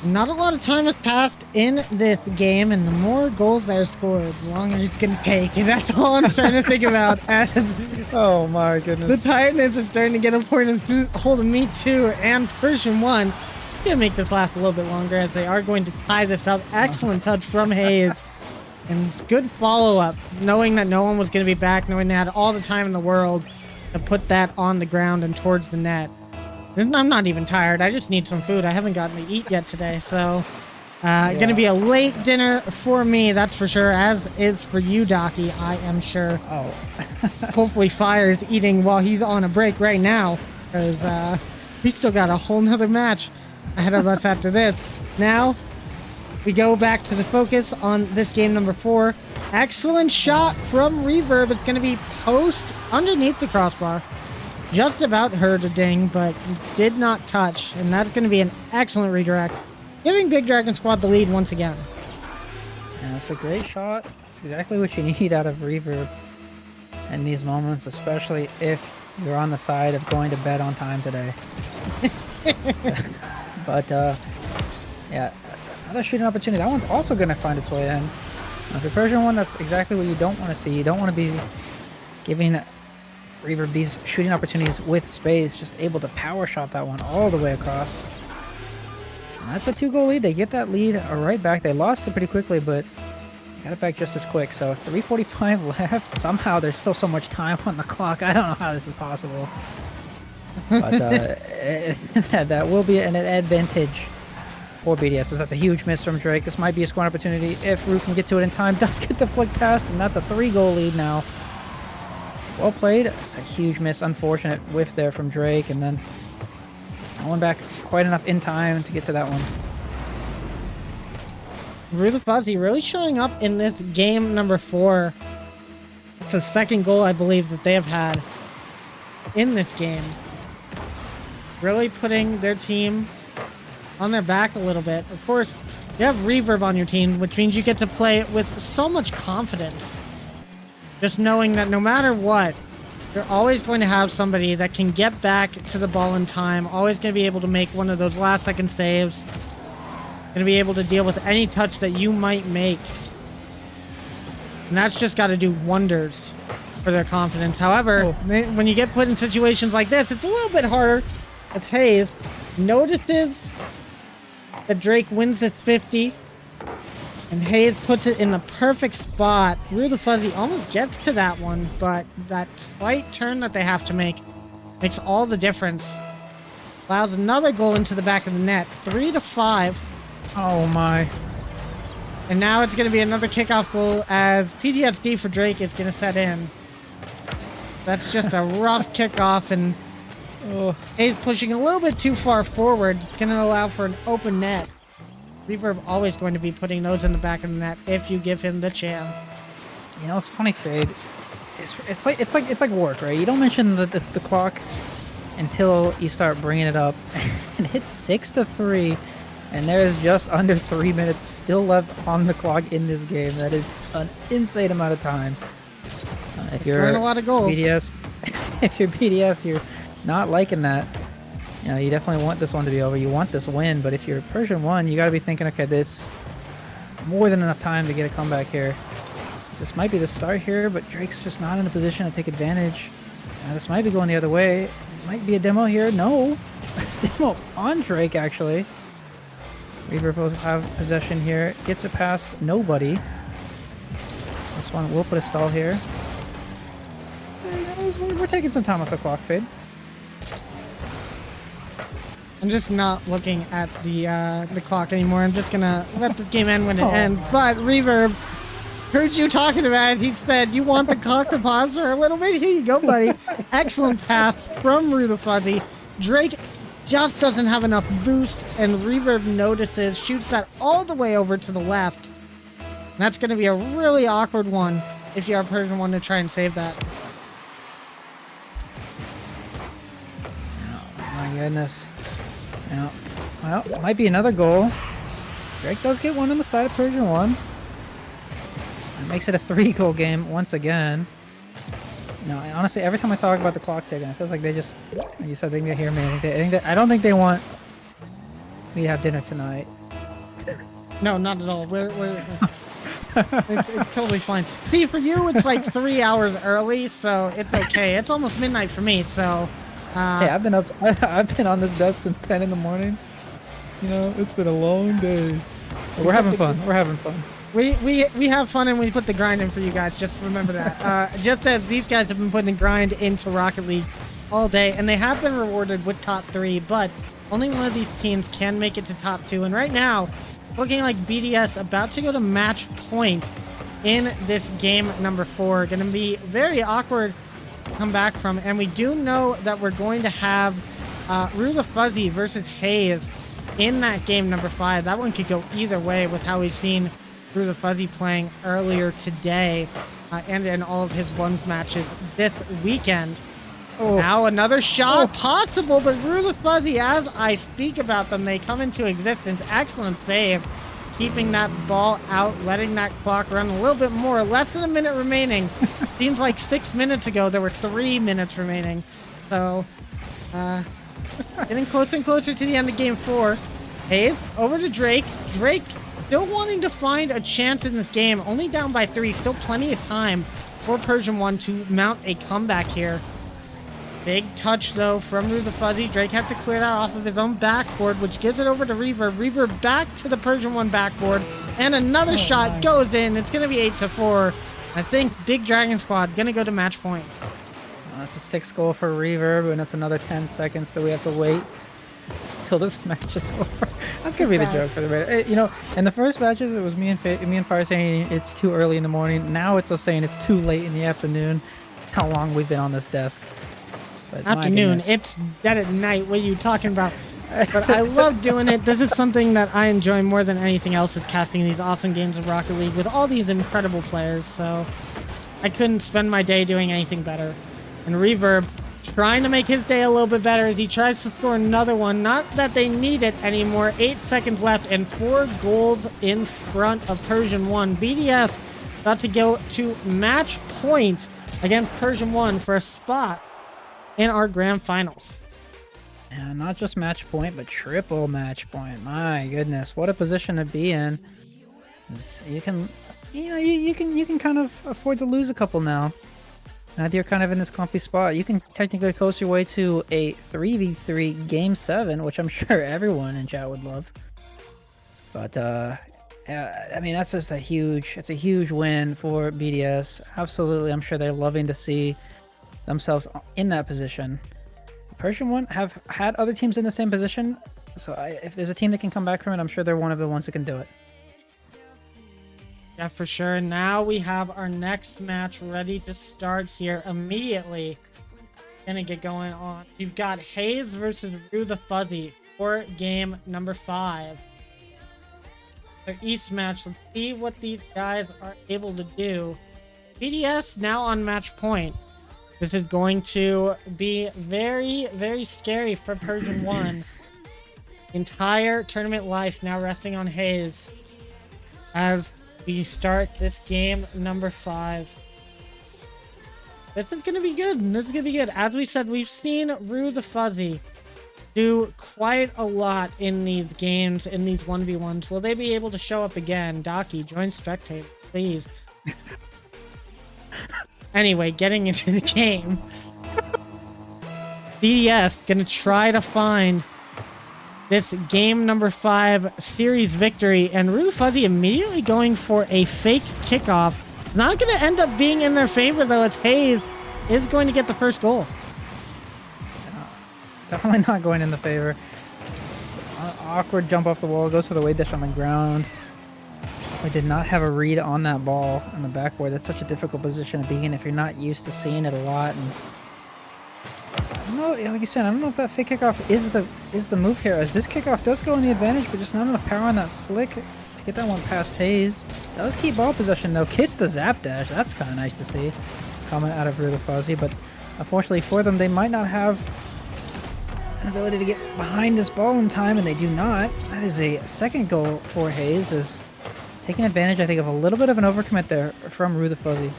Not a lot of time has passed in this game, and the more goals that are scored, the longer it's going to take. And that's all I'm starting to think about. As Oh my goodness. the tiredness is starting to get a point of hold of me too, and Persian 1. Gonna make this last a little bit longer as they are going to tie this up. Excellent touch from Hayes. And good follow-up, knowing that no one was going to be back, knowing they had all the time in the world to put that on the ground and towards the net. And I'm not even tired. I just need some food. I haven't gotten to eat yet today, so going to be a late dinner for me, that's for sure, as is for you, Docky, I am sure. Oh. Hopefully Fire is eating while he's on a break right now, because he's still got a whole nother match ahead of us after this. Now, we go back to the focus on this game number 4. Excellent shot from Reverb. It's going to be post underneath the crossbar. Just about heard a ding, but did not touch. And that's going to be an excellent redirect, giving Big Dragon Squad the lead once again. Yeah, that's a great shot. That's exactly what you need out of Reverb in these moments, especially if you're on the side of going to bed on time today. But, yeah, that's another shooting opportunity. That one's also going to find its way in. Now, the Persian 1, that's exactly what you don't want to see. You don't want to be giving Reverb these shooting opportunities with space, just able to power shot that one all the way across. And that's a 2-goal lead. They get that lead right back. They lost it pretty quickly, but got it back just as quick. So 3:45 left. Somehow there's still so much time on the clock. I don't know how this is possible. But that will be an advantage for BDS. That's a huge miss from Drake. This might be a scoring opportunity if Root can get to it in time. Does get the flick past, and that's a 3-goal lead now. Well played. It's a huge miss. Unfortunate whiff there from Drake, and then going back quite enough in time to get to that one. Really Fuzzy really showing up in this game number 4. It's the second goal, I believe, that they have had in this game. Really putting their team on their back a little bit. Of course, you have Reverb on your team, which means you get to play with so much confidence. Just knowing that no matter what, you're always going to have somebody that can get back to the ball in time, always going to be able to make one of those last-second saves, going to be able to deal with any touch that you might make. And that's just got to do wonders for their confidence. However, when you get put in situations like this, it's a little bit harder. As Hayes notices that Drake wins this 50, and Hayes puts it in the perfect spot. Rue the Fuzzy almost gets to that one, but that slight turn that they have to make makes all the difference. Allows another goal into the back of the net. 3-5. Oh my. And now it's going to be another kickoff goal as PTSD for Drake is going to set in. That's just a rough kickoff, and Hayes pushing a little bit too far forward. Going to allow for an open net. Reverb always going to be putting those in the back of the net if you give him the chance. You know, it's funny, Fade. It's like work, right? You don't mention the clock until you start bringing it up, and it's 6-3, and there is just under 3 minutes still left on the clock in this game. That is an insane amount of time. If you're a lot of goals. BDS, if you're BDS, you're not liking that. You know, you definitely want this one to be over. You want this win, but if you're Persian 1, you got to be thinking, okay, this more than enough time to get a comeback here. This might be the start here, but Drake's just not in a position to take advantage. This might be going the other way. It might be a demo here. No. Demo on Drake, actually. Reaver will have possession here. Gets it past nobody. This one will put a stall here. We're taking some time off the clock, Fade. I'm just not looking at the clock anymore. I'm just gonna let the game end when it ends. But Reverb heard you talking about it. He said, you want the clock to pause for a little bit? Here you go, buddy. Excellent pass from Rue the Fuzzy. Drake just doesn't have enough boost, and Reverb notices, shoots that all the way over to the left. And that's going to be a really awkward one if you are Persian 1 to try and save that. goodness. Yeah. Well, might be another goal. Drake does get one on the side of Persian 1. That makes it a 3-goal game once again. No, honestly, every time I talk about the clock ticking, I feel like they just, like you said, they can hear me. I don't think they want me to have dinner tonight. No, not at all. It's totally fine. See, for you, it's like 3 hours early, so it's okay. It's almost midnight for me, so. Hey, I've been on this desk since 10 in the morning. You know, it's been a long day. But we're having fun. We're having fun. We have fun and we put the grind in for you guys. Just remember that. Just as these guys have been putting the grind into Rocket League all day, and they have been rewarded with top 3, but only one of these teams can make it to top 2. And right now, looking like BDS about to go to match point in this game number 4. Going to be very awkward to come back from. And we do know that we're going to have Rue the Fuzzy versus Hayes in that game number 5. That one could go either way with how we've seen Rue the Fuzzy playing earlier today and in all of his ones matches this weekend. Oh. Now another shot possible, but Rue the Fuzzy, as I speak about them, they come into existence. Excellent save, keeping that ball out, letting that clock run a little bit more. Less than a minute remaining. Seems like 6 minutes ago there were 3 minutes remaining. So, getting closer and closer to the end of game 4. Hayes over to Drake. Drake still wanting to find a chance in this game. Only down by 3. Still plenty of time for Persian 1 to mount a comeback here. Big touch, though, from Rue the Fuzzy. Drake has to clear that off of his own backboard, which gives it over to Reaver. Reaver back to the Persian 1 backboard. And another shot goes in. It's going to be 8-4. I think Big Dragon Squad going to go to match point. That's a 6 goal for Reaver, and it's another 10 seconds that we have to wait till this match is over. That's going to be the joke for the video. You know, in the first matches, it was me and Fire saying it's too early in the morning. Now it's us saying it's too late in the afternoon. How long we've been on this desk. But afternoon. It's dead at night. What are you talking about? But I love doing it. This is something that I enjoy more than anything else, is casting these awesome games of Rocket League with all these incredible players. So I couldn't spend my day doing anything better. And Reverb trying to make his day a little bit better as he tries to score another one. Not that they need it anymore. 8 seconds left and 4 goals in front of Persian 1. BDS about to go to match point against Persian 1 for a spot in our grand finals. And not just match point, but triple match point. My goodness, what a position to be in. You can kind of afford to lose a couple now. Now that you're kind of in this comfy spot, you can technically coast your way to a 3v3 game 7, which I'm sure everyone in chat would love. But I mean, that's just a huge win for BDS. Absolutely, I'm sure they're loving to see themselves in that position. Persian 1 have had other teams in the same position, so if there's a team that can come back from it, I'm sure they're one of the ones that can do it. Yeah, for sure. Now we have our next match ready to start here immediately. Gonna get going on. You've got Hayes versus Rue the Fuzzy for game number 5. Their East match. Let's see what these guys are able to do. BDS now on match point. This is going to be very, very scary for Persian 1. Entire tournament life now resting on Hayes as we start this game number 5. This is going to be good. This is going to be good. As we said, we've seen Rue the Fuzzy do quite a lot in these games, in these 1v1s. Will they be able to show up again? Docky, join spectator, please. Anyway, getting into the game. DDS gonna try to find this game number 5 series victory, and Rue Fuzzy immediately going for a fake kickoff. It's not gonna end up being in their favor though, as Hayes is going to get the first goal. Definitely not going in the favor. Awkward jump off the wall, goes for the weight dish on the ground. I did not have a read on that ball on the backboard. That's such a difficult position to be in if you're not used to seeing it a lot. And I don't know, like you said, I don't know if that fake kickoff is the move here, as this kickoff does go in the advantage, but just not enough power on that flick to get that one past Hayes. Does keep ball possession though. Kits the zap dash. That's kind of nice to see coming out of Rue the Fuzzy, but unfortunately for them, they might not have an ability to get behind this ball in time, and they do not. That is a second goal for Hayes, is taking advantage, I think, of a little bit of an overcommit there from Rue the Fuzzy.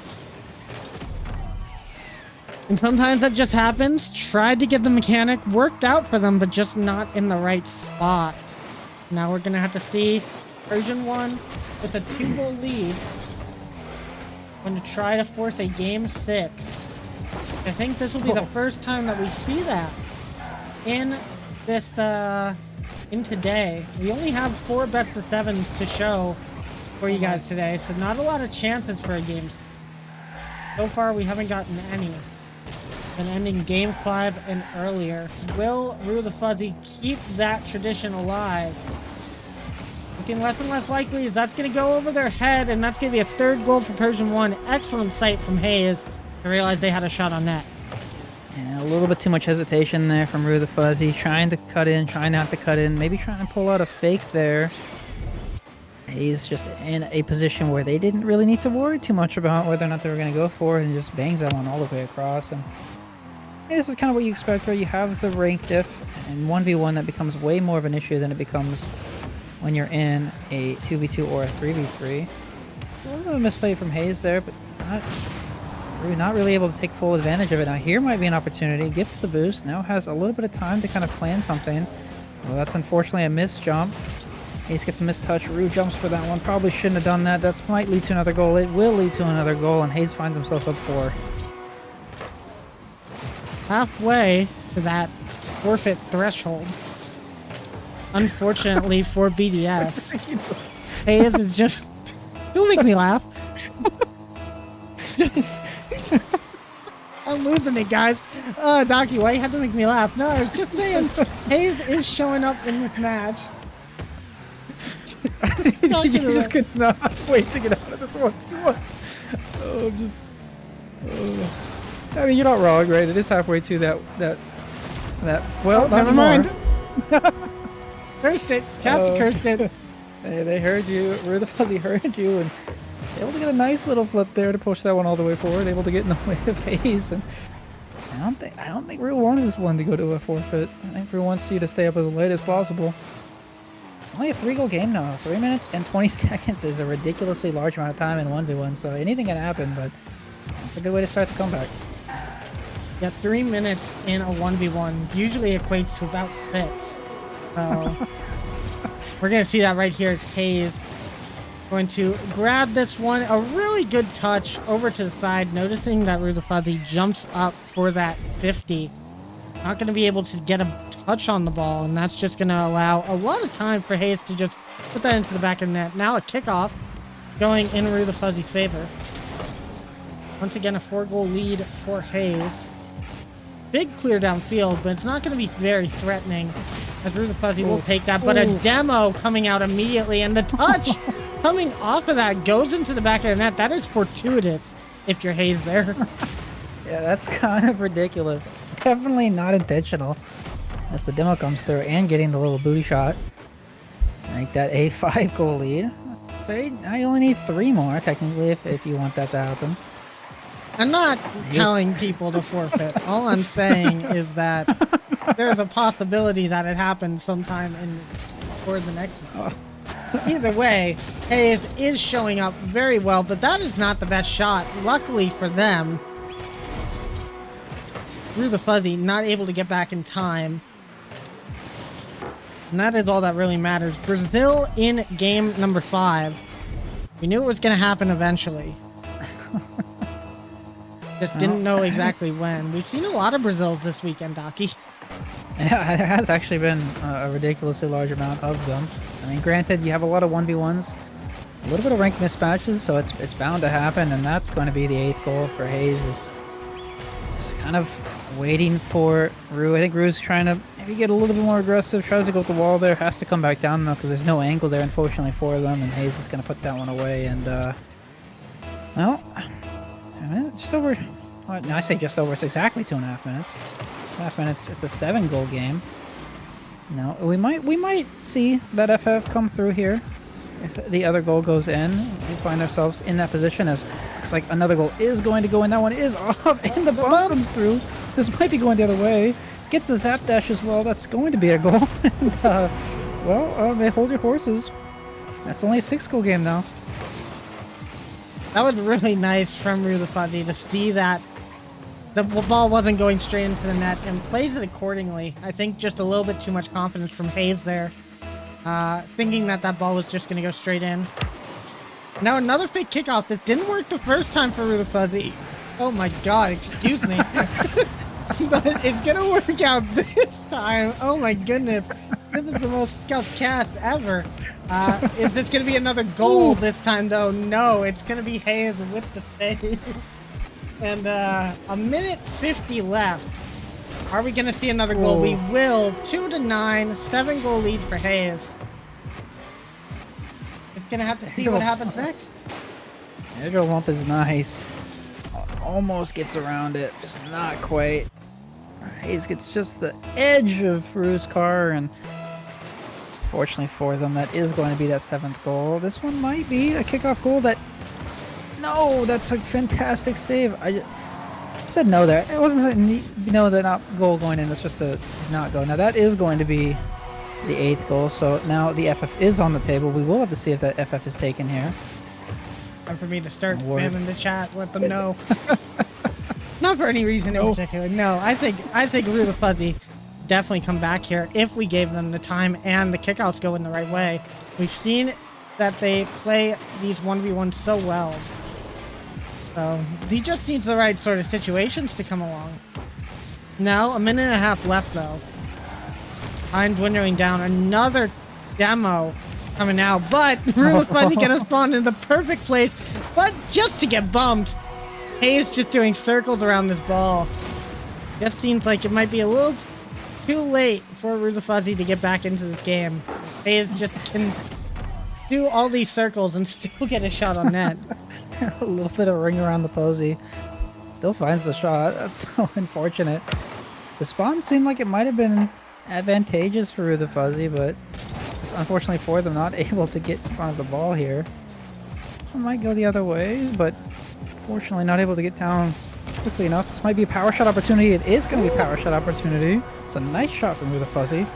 And sometimes that just happens. Tried to get the mechanic worked out for them, but just not in the right spot. Now we're going to have to see version 1 with a 2-goal lead. Going to try to force a game 6. I think this will be the first time that we see that in this, in today. We only have 4 best of 7s to show for you guys today, so not a lot of chances for a game. So far, we haven't gotten any. Been ending game 5 and earlier. Will Rue the Fuzzy keep that tradition alive? Looking less and less likely as that's going to go over their head, and that's going to be a 3rd goal for Persian 1. Excellent sight from Hayes to realize they had a shot on net. Yeah, a little bit too much hesitation there from Rue the Fuzzy, trying to cut in, trying not to cut in, maybe trying to pull out a fake there. Hayes just in a position where they didn't really need to worry too much about whether or not they were going to go for it, and just bangs that one all the way across. And this is kind of what you expect, where you have the rank diff, and 1v1 that becomes way more of an issue than it becomes when you're in a 2v2 or a 3v3. It's a little bit of a misplay from Hayes there, but not really able to take full advantage of it. Now here might be an opportunity. Gets the boost, now has a little bit of time to kind of plan something. Well, that's unfortunately a missed jump. Hayes gets a missed touch. Rue jumps for that one. Probably shouldn't have done that. That might lead to another goal. It will lead to another goal, and Hayes finds himself up 4. Halfway to that forfeit threshold. Unfortunately for BDS, Hayes is just... Don't make me laugh. Just... I'm losing it, guys. Docky, why you have to make me laugh? No, I was just saying, Hayes is showing up in this match. You just could not wait to get out of this one. Oh, just... Oh. I mean, you're not wrong, right? It is halfway to that. Well, never mind. Cursed it. Captain cursed it. They heard you. Rue the Fuzzy heard you, and able to get a nice little flip there to push that one all the way forward. Able to get in the way of Hayes, and I don't think Rue wants this one to go to a forfeit. I think Rue wants you to stay up as late as possible. It's only a 3-goal game now. 3 minutes and 20 seconds is a ridiculously large amount of time in 1v1, so anything can happen, but it's a good way to start the comeback. Yeah, 3 minutes in a 1v1 usually equates to about 6. So we're going to see that right here as Hayes going to grab this one. A really good touch over to the side, noticing that Rue the Fuzzy jumps up for that 50. Not going to be able to get a touch on the ball, and that's just going to allow a lot of time for Hayes to just put that into the back of the net. Now a kickoff going in Rue the Fuzzy's favor. Once again, a 4-goal lead for Hayes. Big clear downfield, but it's not going to be very threatening, as Rue the Fuzzy will take that. But a demo coming out immediately, and the touch coming off of that goes into the back of the net. That is fortuitous if you're Hayes there. Yeah, that's kind of ridiculous. Definitely not intentional, as the demo comes through and getting the little booty shot. Make that a 5-goal lead. Now you only need 3 more, technically, if you want that to happen. I'm not telling people to forfeit. All I'm saying is that there's a possibility that it happens sometime for the next one. Either way, Hayes is showing up very well, but that is not the best shot. Luckily for them, Rue the Fuzzy not able to get back in time. And that is all that really matters. Brazil in game number 5. We knew it was going to happen eventually. Just didn't know exactly when. We've seen a lot of Brazils this weekend, Docky. Yeah, there has actually been a ridiculously large amount of them. I mean, granted, you have a lot of 1v1s, a little bit of rank mismatches, so it's bound to happen, and that's going to be the 8th goal for Hayes. Is just kind of waiting for Rue. I think Rue's trying to maybe get a little bit more aggressive, tries to go with the wall there, has to come back down though, because there's no angle there, unfortunately, for them, and Hayes is going to put that one away, and, well... just over, well, no, I say just over, it's exactly 2.5 minutes. 2.5 minutes, it's a 7-goal game. No, we might see that FF come through here. If the other goal goes in, we find ourselves in that position, as looks like another goal is going to go in. That one is off, and the ball comes through. This might be going the other way. gets the zap dash as well. That's going to be a goal. And, well, they hold your horses. That's only a 6-goal game now. That was really nice from Rue the Fuzzy to see that the ball wasn't going straight into the net and plays it accordingly. I think just a little bit too much confidence from Hayes there. Thinking that that ball was just going to go straight in. Now another fake kickoff. This didn't work the first time for Rue the Fuzzy. Oh my god, excuse me. But it's going to work out this time. Oh my goodness. This is the most scuffed cast ever. Is this going to be another goal this time, though? No, it's going to be Hayes with the save. And a minute 50 left. Are we going to see another goal? We will. 2-9, 7-goal lead for Hayes. Just going to have to see what happens next. Edge lump is nice. Almost gets around it, just not quite. Hayes gets just the edge of Rue's car, and fortunately for them, that is going to be that 7th goal. This one might be a kickoff goal that... No, that's a fantastic save. I said no there. It wasn't that not goal going in. It's just a not go. Now that is going to be the 8th goal. So now the FF is on the table. We will have to see if that FF is taken here. Time for me to start spamming the chat. Let them know. Not for any reason in particular. No, I think Rue the Fuzzy definitely come back here if we gave them the time and the kickouts go in the right way. We've seen that they play these 1v1s so well. So he just needs the right sort of situations to come along. Now, a minute and a half left though. Time's dwindling down. Another demo coming out, but Rue Fuzzy gonna spawn in the perfect place, but just to get bumped. Hayes just doing circles around this ball. Just seems like it might be a little too late for Rue the Fuzzy to get back into this game. Hayes just can do all these circles and still get a shot on net. A little bit of ring around the posy. Still finds the shot. That's so unfortunate. The spawn seemed like it might have been advantageous for Rue the Fuzzy, but unfortunately for them, not able to get in front of the ball here. It might go the other way, but fortunately not able to get down quickly enough. This might be a power shot opportunity. It is going to be a power shot opportunity. It's a nice shot from Rue the Fuzzy.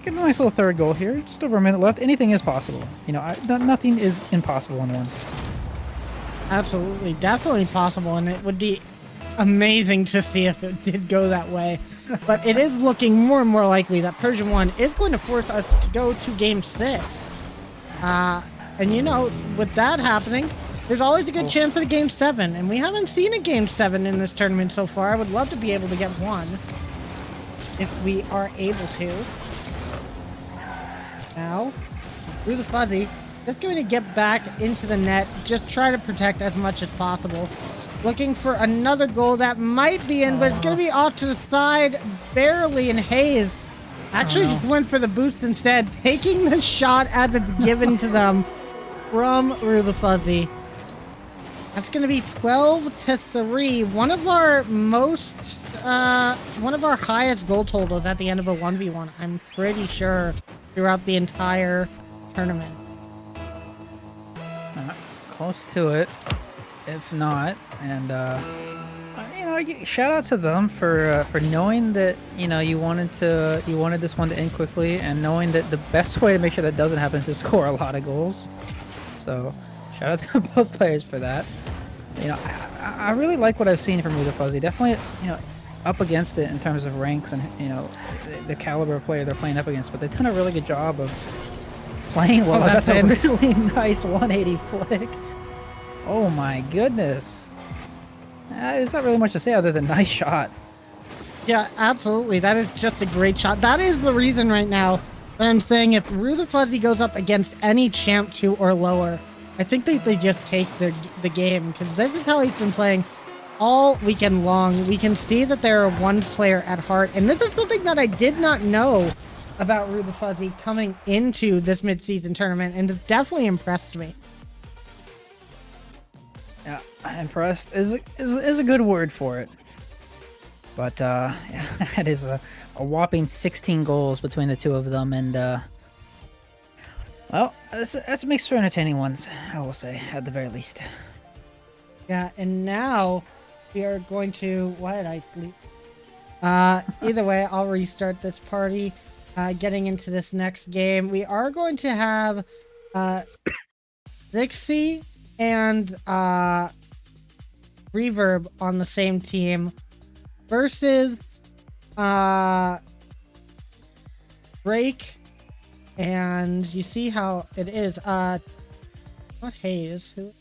Get a nice little 3rd goal here. Just over a minute left. Anything is possible. You know, nothing is impossible in ones. Absolutely, definitely possible, and it would be amazing to see if it did go that way. But it is looking more and more likely that Persian 1 is going to force us to go to Game 6. And you know, with that happening, there's always a good chance at a Game 7, and we haven't seen a Game 7 in this tournament so far. I would love to be able to get one, if we are able to. Now, Rue the Fuzzy just going to get back into the net, just try to protect as much as possible. Looking for another goal that might be in, but it's going to be off to the side, barely, and Hayes actually just went for the boost instead, taking the shot as it's given to them from Rue the Fuzzy. That's going to be 12-3. One of our highest goal totals at the end of a 1v1, I'm pretty sure, throughout the entire tournament. Close to it, if not. And you know, shout out to them for knowing that, you know, you wanted this one to end quickly, and knowing that the best way to make sure that doesn't happen is to score a lot of goals. So shout out to both players for that. You know, I really like what I've seen from Rue the Fuzzy. Definitely, you know, up against it in terms of ranks and, you know, the caliber of player they're playing up against. But they've done a really good job of playing well. That's a really nice 180 flick. Oh my goodness. There's not really much to say other than nice shot. Yeah, absolutely. That is just a great shot. That is the reason right now that I'm saying if Rue the Fuzzy goes up against any Champ 2 or lower, I think they just take the game, because this is how he's been playing all weekend long. We can see that they're a one player at heart, and this is something that I did not know about Rue the Fuzzy coming into this mid-season tournament, and it's definitely impressed me. Yeah, impressed is a good word for it. But yeah, that is a whopping 16 goals between the two of them, and well, that's a mix for entertaining ones, I will say, at the very least. Yeah, and now we are going to... Why did I leave? Either way, I'll restart this party. Getting into this next game, we are going to have Dixie and Reverb on the same team versus Drake, and you see how it is. Not Hayes. Who?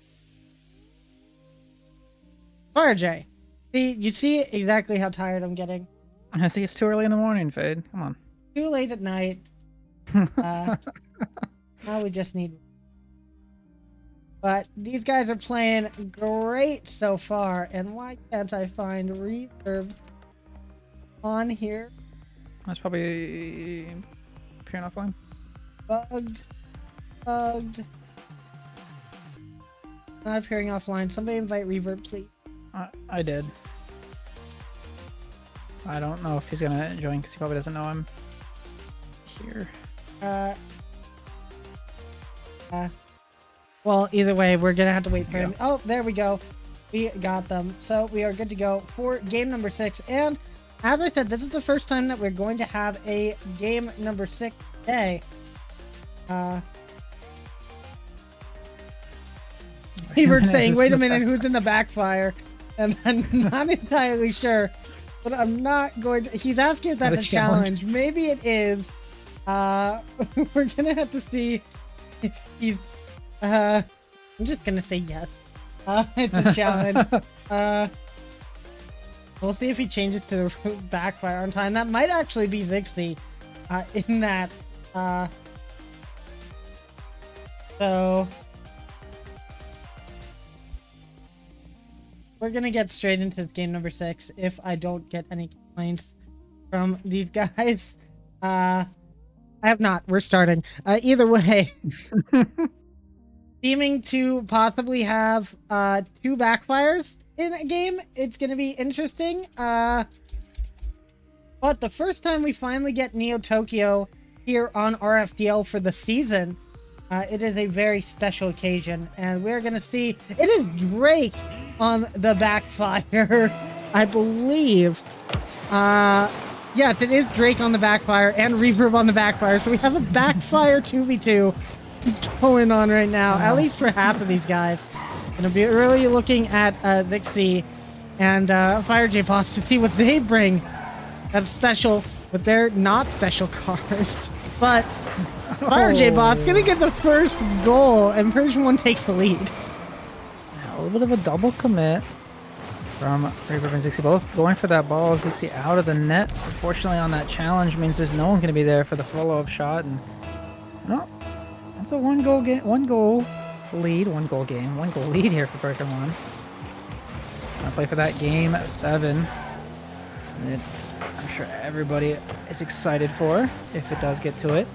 RJ. See, you see exactly how tired I'm getting. I see it's too early in the morning, Fade. Come on. Too late at night. Now we just need. But these guys are playing great so far, and why can't I find Reverb on here? That's probably appearing offline. Bugged. Not appearing offline. Somebody invite Reverb, please. I did. I don't know if he's gonna join because he probably doesn't know I'm here. Well, either way, we're gonna have to wait for him. Oh, there we go. We got them. So we are good to go for game number 6. And as I said, this is the first time that we're going to have a game number 6 today. We were saying, wait a minute, who's in the backfire? And I'm not entirely sure, but I'm not going to. He's asking if that's a challenge. Maybe it is. We're gonna have to see if he's. I'm just gonna say yes. It's a challenge. We'll see if he changes to the backfire on time. That might actually be Vixie. In that. So. We're gonna get straight into game number 6 if I don't get any complaints from these guys. I have not. We're starting. Either way, seeming to possibly have 2 backfires in a game. It's gonna be interesting. But the first time we finally get Neo Tokyo here on RFDL for the season, it is a very special occasion, and we're gonna see it is Drake on the backfire, I believe. Yes, it is Drake on the backfire and Reverb on the backfire, so we have a backfire 2v2 going on right now, at least for half of these guys. Gonna be really looking at Vixie and Fire J Boss to see what they bring that's special with their not special cars. But Fire J Boss gonna get the first goal, and Persian 1 takes the lead. A little bit of a double commit from Reverb and Zixi, both going for that ball. Zixi out of the net. Unfortunately, on that challenge means there's no one going to be there for the follow-up shot. And well, that's a one goal lead here for Persian 1. Gonna play for that game 7. That I'm sure everybody is excited for if it does get to it.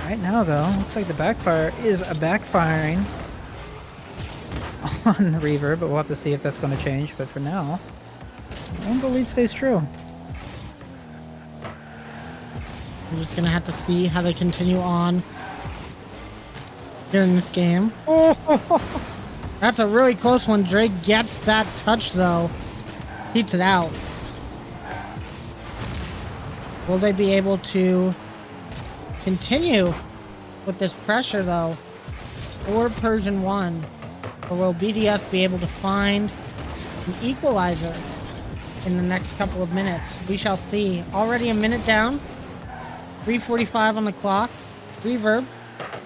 Right now, though, looks like the backfire is backfiring on Reverb, but we'll have to see if that's going to change. But for now, one goal lead stays true. We're just gonna have to see how they continue on during this game. Oh, that's a really close one. Drake gets that touch though. Keeps it out. Will they be able to continue with this pressure though? Or Persian 1? Or will BDS be able to find an equalizer in the next couple of minutes? We shall see. Already a minute down. 3:45 on the clock. Reverb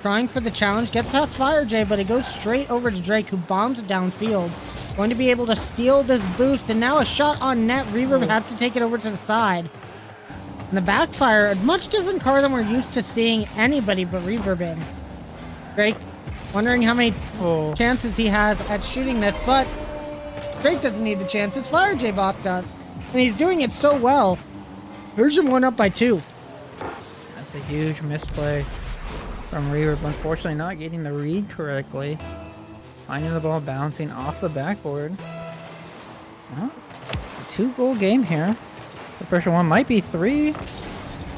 trying for the challenge. Gets past Fire J, but it goes straight over to Drake, who bombs it downfield. Going to be able to steal this boost, and now a shot on net. Reverb has to take it over to the side. And the backfire, a much different car than we're used to seeing anybody but Reverb in. Drake wondering how many chances he has at shooting this, but Drake doesn't need the chances. Fire J Boss does. And he's doing it so well. Version 1 up by 2. That's a huge misplay from Reverb. Unfortunately, not getting the read correctly. Finding the ball bouncing off the backboard. Well, it's a 2-goal game here. The pressure 1 might be 3.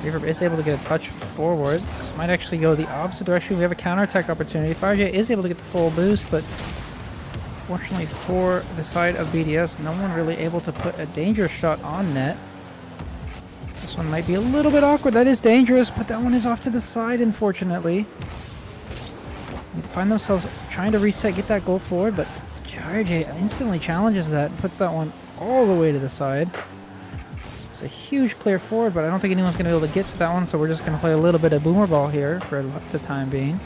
Reverb is able to get a touch forward. This might actually go the opposite direction. We have a counterattack opportunity. FireJ is able to get the full boost, but Unfortunately for the side of BDS, no one really able to put a dangerous shot on net. This one might be a little bit awkward. That is dangerous, but that one is off to the side, unfortunately. They find themselves trying to reset, get that goal forward, but RJ instantly challenges that and puts that one all the way to the side. It's a huge clear forward, but I don't think anyone's going to be able to get to that one, so we're just going to play a little bit of boomer ball here for the time being.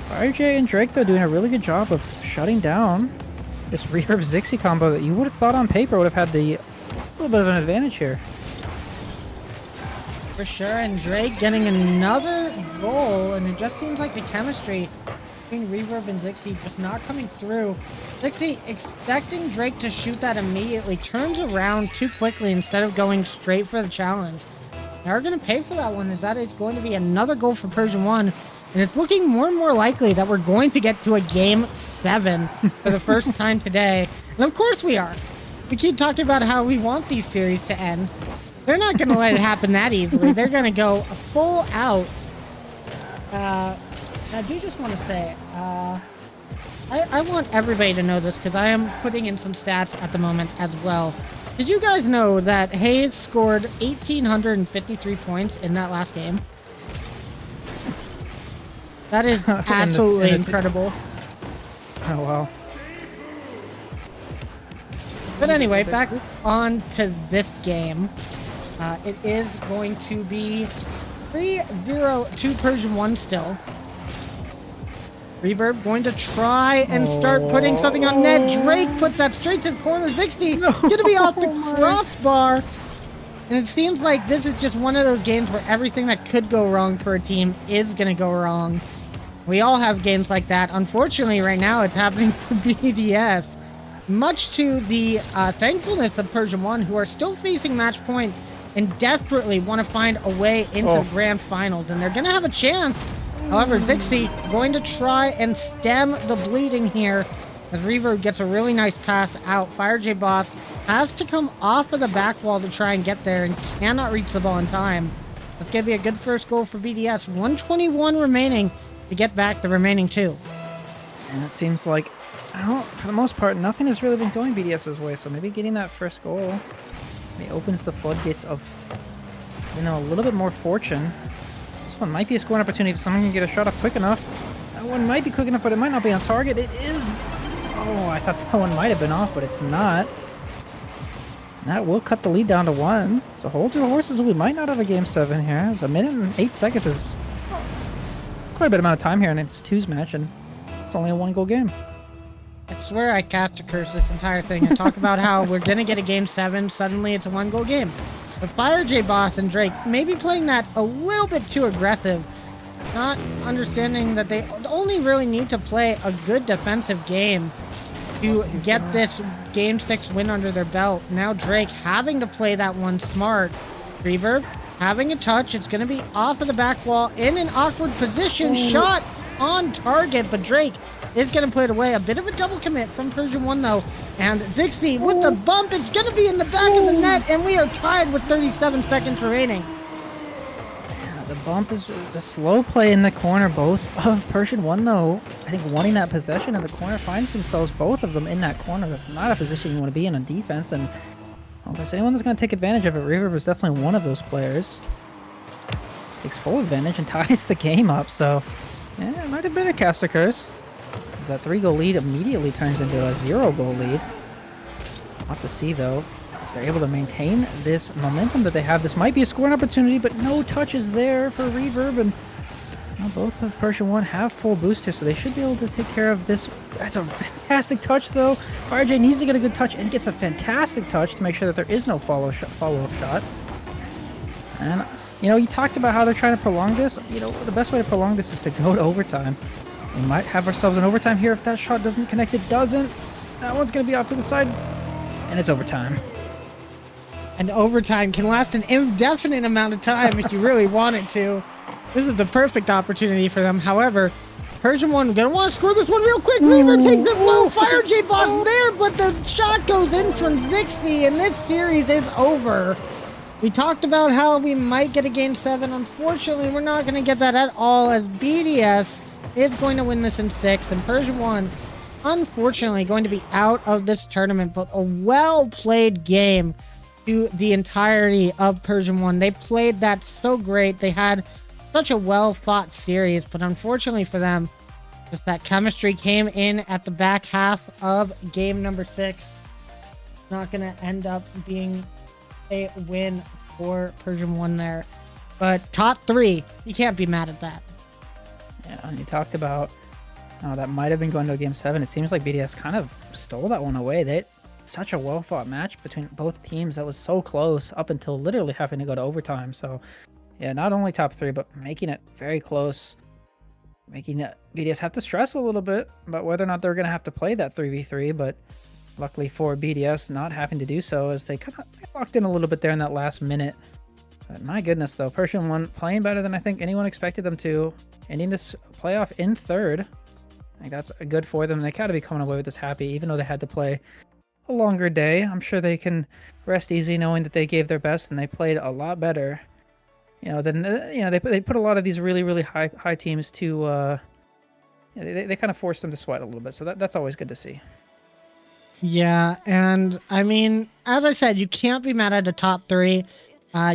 RJ and Drake, though, doing a really good job of shutting down this Reverb Zixie combo that you would have thought on paper would have had the little bit of an advantage here. For sure, and Drake getting another goal, and it just seems like the chemistry between Reverb and Zixie just not coming through. Zixie expecting Drake to shoot that immediately, turns around too quickly instead of going straight for the challenge. Now we're going to pay for that one, as that is going to be another goal for Persian 1, and it's looking more and more likely that we're going to get to a Game 7 for the first time today. And of course we are. We keep talking about how we want these series to end. They're not going to let it happen that easily. They're going to go full out. I do just want to say, I want everybody to know this because I am putting in some stats at the moment as well. Did you guys know that Hayes scored 1,853 points in that last game? That is absolutely incredible. Oh, wow. But anyway, back on to this game. It is going to be 3-0 to Persian 1 still. Reverb going to try and start putting something on net. Drake puts that straight to the corner. Zixie going to be off the crossbar. And it seems like this is just one of those games where everything that could go wrong for a team is going to go wrong. We all have games like that. Unfortunately, right now it's happening for BDS. Much to the thankfulness of Persian 1, who are still facing match point and desperately want to find a way into the grand finals. And they're going to have a chance. However, Zixie going to try and stem the bleeding here as Reverb gets a really nice pass out. Fire J Boss has to come off of the back wall to try and get there and cannot reach the ball in time. That's going to be a good first goal for BDS. 121 remaining to get back the remaining 2. And it seems like, for the most part, nothing has really been going BDS's way, so maybe getting that first goal maybe opens the floodgates of, a little bit more fortune. This one might be a scoring opportunity if someone can get a shot up quick enough. That one might be quick enough, but it might not be on target. It is. Oh, I thought that one might have been off, but it's not. And that will cut the lead down to 1. So hold your horses, we might not have a Game 7 here. It's a minute and 8 seconds is quite a bit amount of time here in this 2's match, and it's only a 1-goal game. I swear I cast a curse this entire thing and talk about how we're going to get a Game 7. Suddenly it's a 1-goal game. But Fire J Boss and Drake maybe playing that a little bit too aggressive. Not understanding that they only really need to play a good defensive game to get this Game 6 win under their belt. Now Drake having to play that one smart. Reverb having a touch. It's going to be off of the back wall in an awkward position. Shot on target, but Drake is going to put it away. A bit of a double commit from Persian 1, though. And Zixie with the bump. It's going to be in the back of the net, and we are tied with 37 seconds remaining. Yeah, the bump is the slow play in the corner. Both of Persian 1, though, I think wanting that possession in the corner, finds themselves, both of them, in that corner. That's not a position you want to be in on defense, and if there's anyone that's going to take advantage of it, Reverb is definitely one of those players. Takes full advantage and ties the game up, so yeah, it might have been a caster curse. That 3-goal lead immediately turns into a 0-goal lead. We'll have to see, though, if they're able to maintain this momentum that they have. This might be a scoring opportunity, but no touches there for Reverb, and both of Persian 1 have full boost here, so they should be able to take care of this. That's a fantastic touch, though. FireJ needs to get a good touch and gets a fantastic touch to make sure that there is no follow-up shot. And, you talked about how they're trying to prolong this. The best way to prolong this is to go to overtime. We might have ourselves an overtime here if that shot doesn't connect. It doesn't. That one's going to be off to the side, and it's overtime. And overtime can last an indefinite amount of time if you really want it to. This is the perfect opportunity for them. However, Persian 1 going to want to score this one real quick. Reverb takes it low. Fire J Boss there, but the shot goes in from Zixie, and this series is over. We talked about how we might get a Game 7. Unfortunately, we're not going to get that at all, as BDS is going to win this in 6, and Persian 1 unfortunately going to be out of this tournament, but a well-played game to the entirety of Persian 1. They played that so great. They had such a well-fought series, but unfortunately for them, just that chemistry came in at the back half of game number 6. Not going to end up being a win for Persian 1 there. But top 3, you can't be mad at that. Yeah, and you talked about that might have been going to a game 7. It seems like BDS kind of stole that one away. They such a well-fought match between both teams that was so close up until literally having to go to overtime. So, yeah, not only top 3, but making it very close, making BDS have to stress a little bit about whether or not they're going to have to play that 3v3. But luckily for BDS, not having to do so, as they kind of locked in a little bit there in that last minute. But my goodness, though, Persian 1 playing better than I think anyone expected them to, ending this playoff in 3rd. I think that's good for them. They gotta be coming away with this happy, even though they had to play a longer day. I'm sure they can rest easy knowing that they gave their best and they played a lot better. Than they put a lot of these really high teams to. They kind of forced them to sweat a little bit, so that's always good to see. Yeah, and I mean, as I said, you can't be mad at a top 3.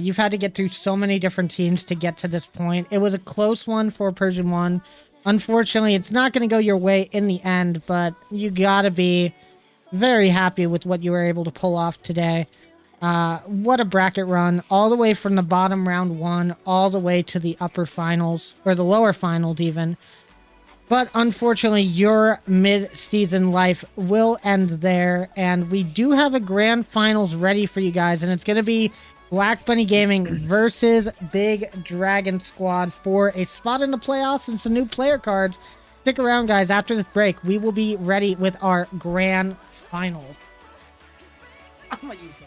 You've had to get through so many different teams to get to this point. It was a close one for Persian 1. Unfortunately, it's not going to go your way in the end, but you gotta be very happy with what you were able to pull off today. What a bracket run, all the way from the bottom round 1, all the way to the upper finals, or the lower finals even. But unfortunately, your mid-season life will end there, and we do have a grand finals ready for you guys, and it's going to be Black Bunny Gaming versus Big Dragon Squad for a spot in the playoffs and some new player cards. Stick around, guys. After this break, we will be ready with our grand finals. I'm gonna use my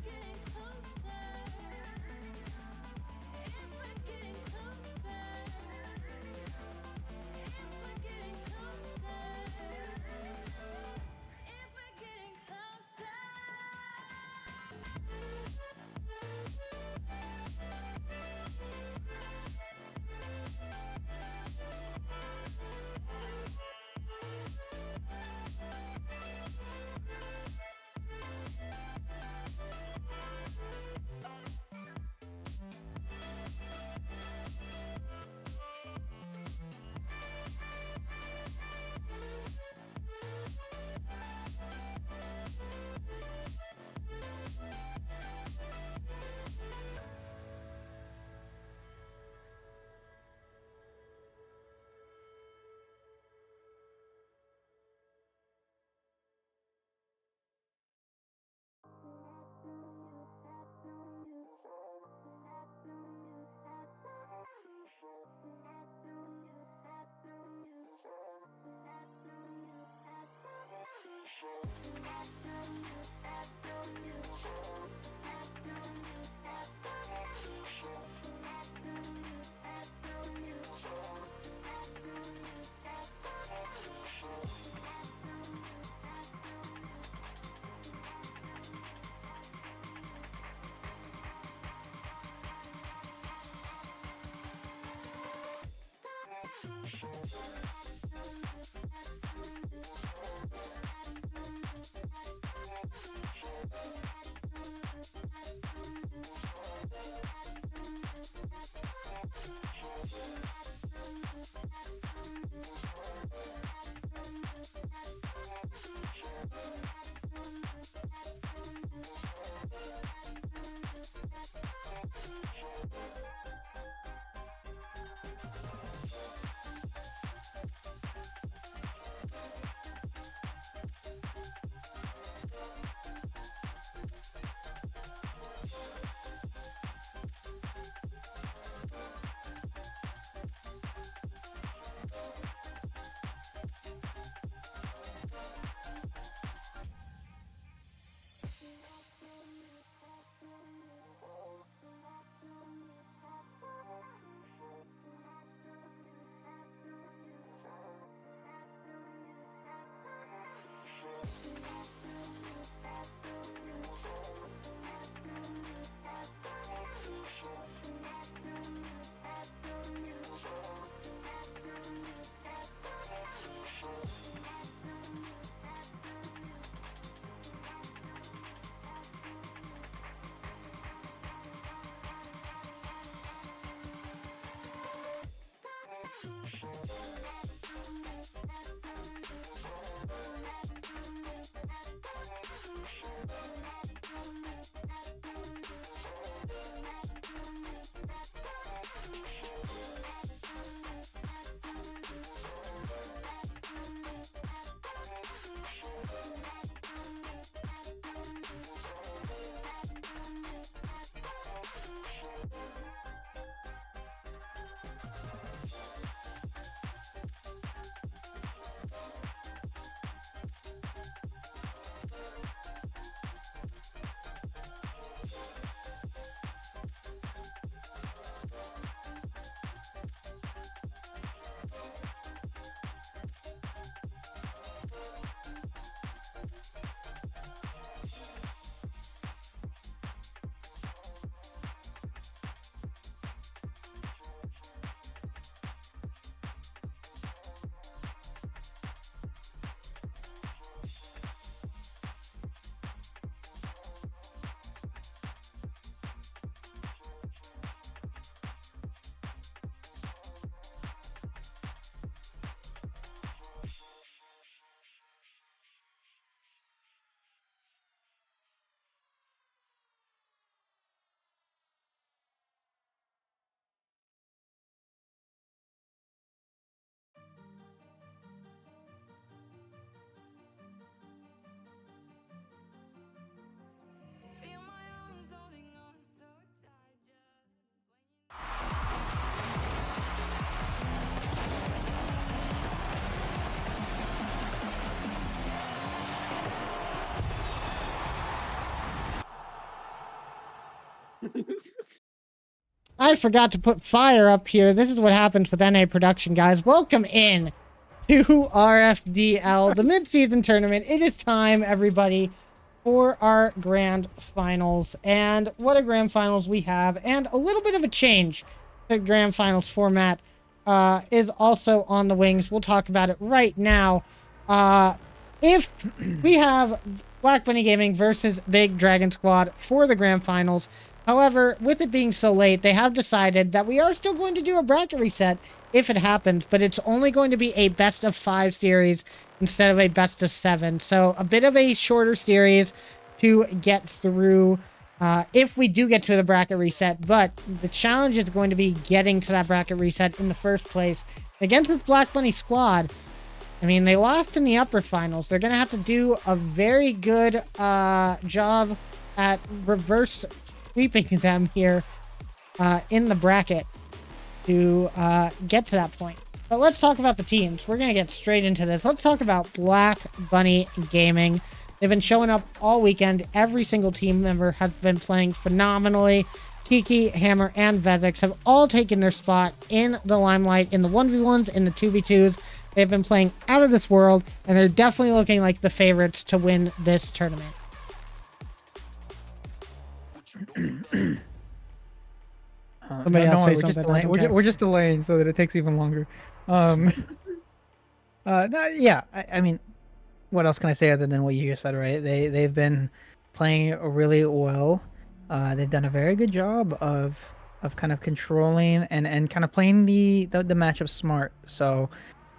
getting closer, if we're getting closer, if we're getting closer, if we're getting closer. I forgot to put fire up here. This is what happens with NA production, guys. Welcome in to RFDL, the mid-season tournament. It is time, everybody, for our grand finals. And what a grand finals we have. And a little bit of a change to grand finals format is also on the wings. We'll talk about it right now. If we have Black Bunny Gaming versus Big Dragon Squad for the grand finals. However, with it being so late, they have decided that we are still going to do a bracket reset if it happens, but it's only going to be a best of 5 series instead of a best of 7. So a bit of a shorter series to get through if we do get to the bracket reset. But the challenge is going to be getting to that bracket reset in the first place. Against this Black Bunny squad, I mean, they lost in the upper finals. They're going to have to do a very good job at reverse sweeping them here in the bracket to get to that point. But let's talk about the teams. We're going to get straight into this. Let's talk about Black Bunny Gaming. They've been showing up all weekend. Every single team member has been playing phenomenally. Kiki, Hammer, and Vezix have all taken their spot in the limelight in the 1v1s, in the 2v2s. They've been playing out of this world, and they're definitely looking like the favorites to win this tournament. Somebody else say something. We're just delaying so that it takes even longer. Yeah, I mean, what else can I say other than what you just said, right? They've been playing really well. They've done a very good job of kind of controlling and kind of playing the matchup smart. So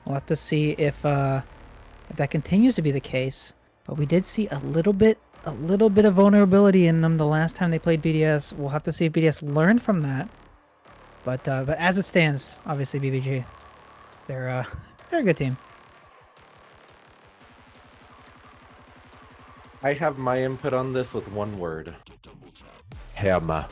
we'll have to see if that continues to be the case. But we did see a little bit of vulnerability in them the last time they played BDS. We'll have to see if BDS learned from that. But as it stands, obviously BBG, they're a good team. I have my input on this with one word. Hammer.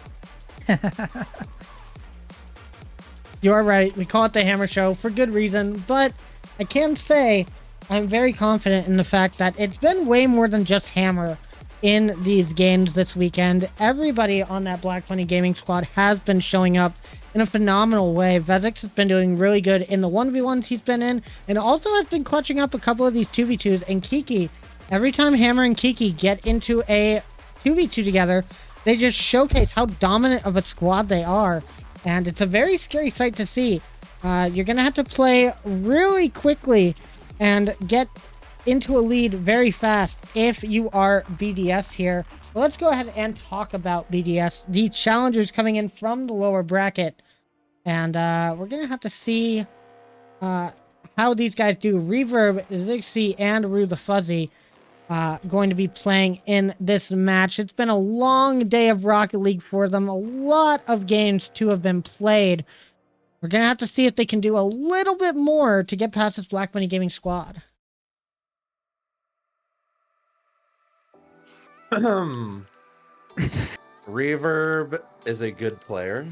You are right. We call it the Hammer Show for good reason, but I can say I'm very confident in the fact that it's been way more than just Hammer in these games this weekend. Everybody on that Black Bunny Gaming squad has been showing up in a phenomenal way. Vezix has been doing really good in the 1v1s he's been in, and also has been clutching up a couple of these 2v2s. And Kiki, every time Hammer and Kiki get into a 2v2 together, they just showcase how dominant of a squad they are. And it's a very scary sight to see. You're going to have to play really quickly and get into a lead very fast if you are BDS here. But let's go ahead and talk about BDS. The challengers coming in from the lower bracket. And we're going to have to see how these guys do. Reverb, Zixi, and Rue the Fuzzy going to be playing in this match. It's been a long day of Rocket League for them. A lot of games to have been played. We're going to have to see if they can do a little bit more to get past this Black Bunny Gaming squad. Reverb is a good player.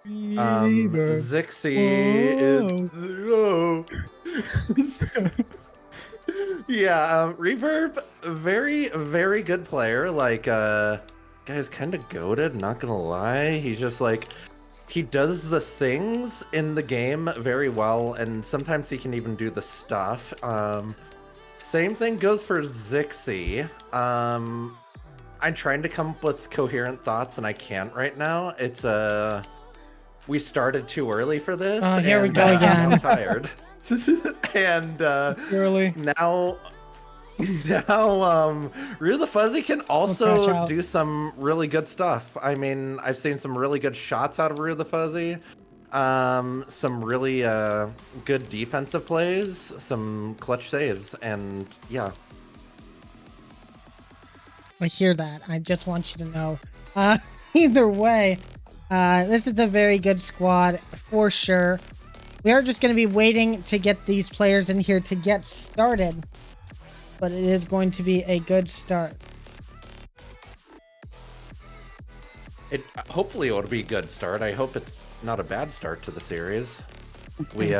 Zixi is... Yeah, Reverb, very, very good player. Like, guy's kind of goated, not gonna lie. He's just like, he does the things in the game very well, and sometimes he can even do the stuff. Same thing goes for Zixi. I'm trying to come up with coherent thoughts, and I can't right now. It's, we started too early for this. Oh, here we go again. I'm tired. And Early. now Rue the Fuzzy can also do some really good stuff. I mean, I've seen some really good shots out of Rue the Fuzzy, some really good defensive plays, some clutch saves, and yeah. I hear that. I just want you to know. Either way, this is a very good squad for sure. We are just going to be waiting to get these players in here to get started. But it is going to be a good start. Hopefully it'll be a good start. I hope it's not a bad start to the series. We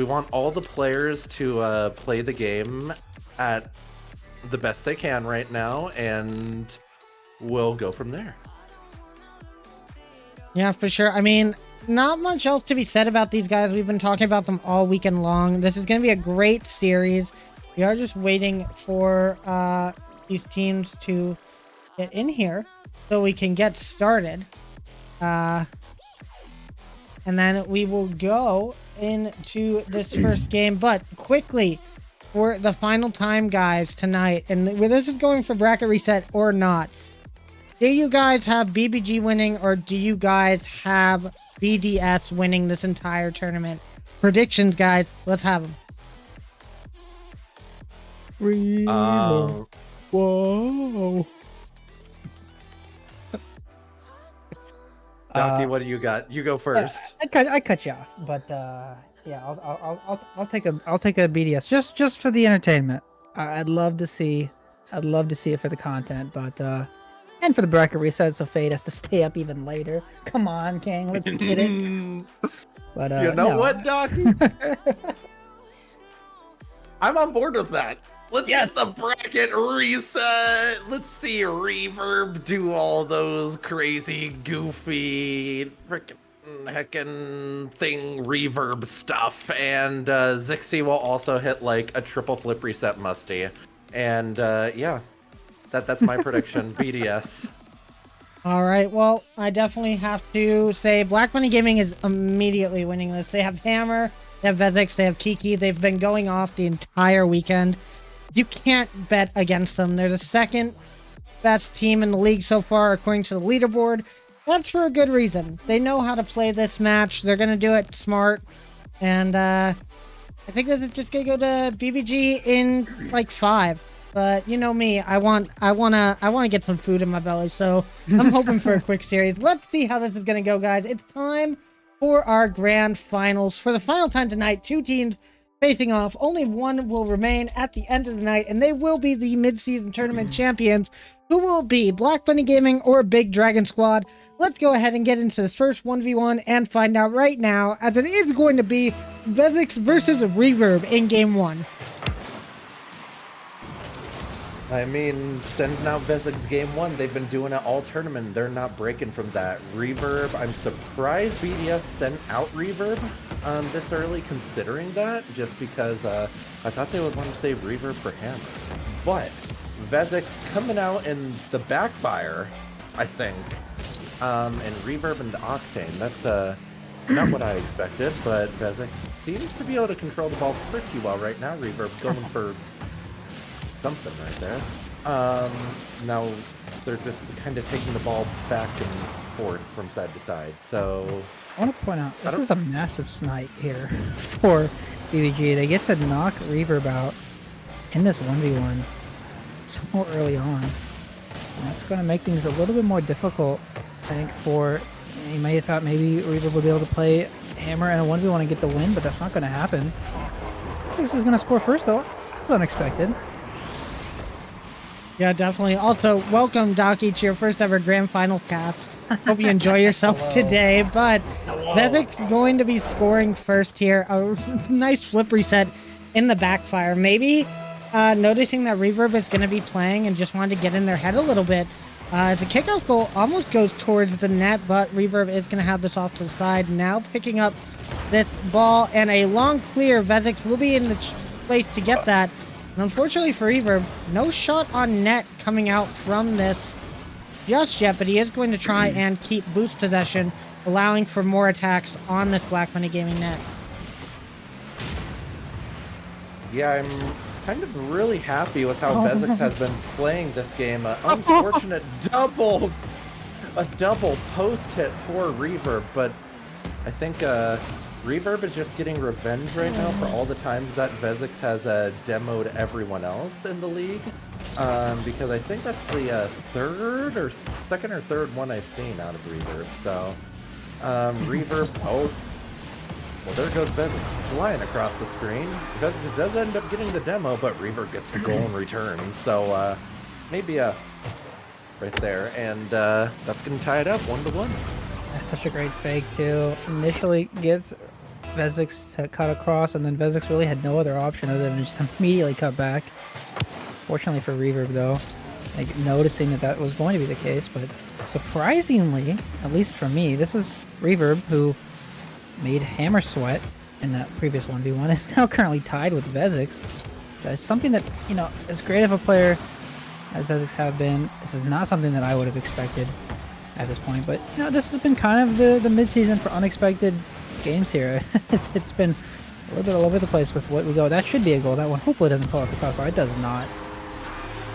want all the players to play the game at the best they can right now, and we'll go from there. Yeah, for sure. I mean, not much else to be said about these guys. We've been talking about them all weekend long. This is going to be a great series. We are just waiting for these teams to get in here so we can get started. And then we will go into this first game. But quickly, for the final time, guys, tonight, and this is going for bracket reset or not. Do you guys have BBG winning, or do you guys have BDS winning this entire tournament? Predictions, guys. Let's have them. Whoa. Donkey, what do you got? You go first. I cut you off, but yeah, I'll take a BDS just for the entertainment. I'd love to see it for the content, but and for the bracket reset, so Fade has to stay up even later. Come on, King, let's get it. But You know no. what, Donkey? I'm on board with that. Let's get the bracket reset. Let's see Reverb do all those crazy, goofy, freaking heckin' thing Reverb stuff. And Zixi will also hit like a triple flip reset musty. And yeah, that's my prediction. BDS. All right. Well, I definitely have to say Black Money Gaming is immediately winning this. They have Hammer, they have Vezix, they have Kiki. They've been going off the entire weekend. You can't bet against them. They're the second best team in the league so far, according to the leaderboard. That's for a good reason. They know how to play this match. They're going to do it smart. And I think that it's just going to go to BBG in like 5. But you know me, I want to get some food in my belly. So I'm hoping for a quick series. Let's see how this is going to go, guys. It's time for our grand finals. For the final time tonight, 2 teams facing off. Only one will remain at the end of the night, and they will be the mid-season tournament champions, who will be Black Bunny Gaming or Big Dragon Squad. Let's go ahead and get into this first 1v1 and find out right now, as it is going to be Vezix versus Reverb in Game 1. I mean, sending out Vezix Game 1. They've been doing it all tournament. They're not breaking from that. Reverb, I'm surprised BDS sent out Reverb this early, considering that, just because I thought they would want to save Reverb for Hammer. But Vezix coming out in the backfire, I think, and Reverb and Octane. That's not what I expected, but Vezix seems to be able to control the ball pretty well right now. Reverb going for something right there. Now they're just kind of taking the ball back and forth from side to side. So I want to point out, this is a massive snipe here for BBG. They get to knock Reverb out in this 1v1 so early on. And that's going to make things a little bit more difficult, I think, for... You may have thought maybe Reverb would be able to play Hammer and a 1v1 and get the win, but that's not going to happen. Six is going to score first, though. It's unexpected. Yeah, definitely. Also, welcome, Donkey, to your first ever Grand Finals cast. Hope you enjoy yourself today. But Vezix going to be scoring first here. A nice flip reset in the backfire. Maybe noticing that Reverb is going to be playing and just wanted to get in their head a little bit. The kickoff goal almost goes towards the net, but Reverb is going to have this off to the side. Now picking up this ball and a long clear. Vezix will be in the place to get that. And unfortunately for Reverb, no shot on net coming out from this just yet, but he is going to try and keep boost possession, allowing for more attacks on this Black Money Gaming net. yeah, I'm kind of really happy with how Vezix has been playing this game. Unfortunate double post hit for Reverb, but I think Reverb is just getting revenge right now for all the times that Vezix has demoed everyone else in the league. Because I think that's the second or third one I've seen out of Reverb. So, Reverb, oh, well, there goes Vezix flying across the screen. Vezix does end up getting the demo, but Reverb gets the goal in return. So, maybe right there, and that's going to tie it up 1-1. That's such a great fake, too. Initially gets Vezix to cut across, and then Vezix really had no other option other than just immediately cut back. Fortunately for Reverb, though. like noticing that that was going to be the case. But surprisingly, at least for me, this is Reverb, who made Hammer sweat in that previous 1v1, is now currently tied with Vezix. That's something that, you know, as great of a player as Vezix have been, this is not something that I would have expected at this point. But, you know, this has been kind of the mid-season for unexpected games here. It's been a little bit all over the place with what we go. That should be a goal. That one hopefully doesn't pull off the crossbar. It does not.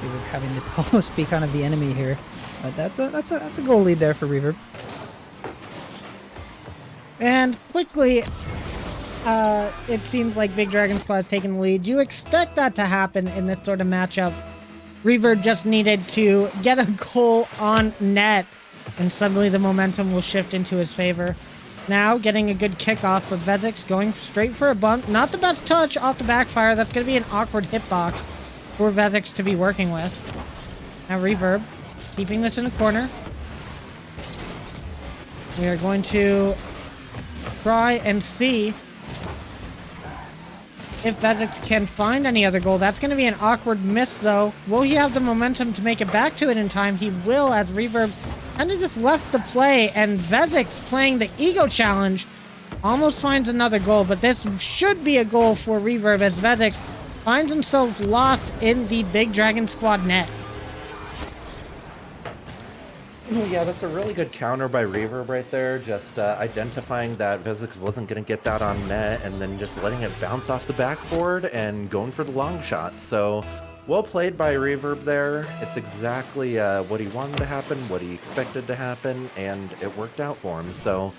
We were having the post be kind of the enemy here. But that's a goal lead there for Reverb. And quickly, it seems like Big Dragon Squad has taken the lead. You expect that to happen in this sort of matchup. Reverb just needed to get a goal on net, and suddenly the momentum will shift into his favor. Now, getting a good kickoff, but Vezix going straight for a bump. Not the best touch off the backfire. That's going to be an awkward hitbox for Vezix to be working with. Now, Reverb keeping this in the corner. We are going to try and see if Vezix can find any other goal. That's going to be an awkward miss, though. Will he have the momentum to make it back to it in time? He will, as Reverb kind of just left the play, and Vezix, playing the ego challenge, almost finds another goal. But this should be a goal for Reverb, as Vezix finds himself lost in the Big Dragon Squad net. Yeah, that's a really good counter by Reverb right there, just identifying that Vezix wasn't going to get that on net and then just letting it bounce off the backboard and going for the long shot. So, well played by Reverb there. It's exactly what he wanted to happen, what he expected to happen, and it worked out for him. So,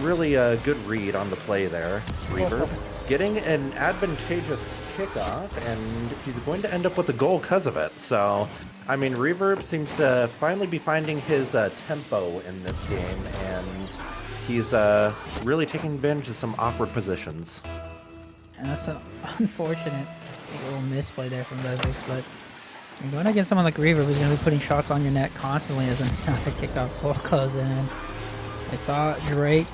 really a good read on the play there. Reverb getting an advantageous kickoff, and he's going to end up with a goal because of it. So, I mean, Reverb seems to finally be finding his tempo in this game, and he's really taking advantage of some awkward positions. And that's an unfortunate little misplay there from Vezix, but you're going against someone like Reverb who's going to be putting shots on your net constantly as another kickoff goal goes in. I saw Drake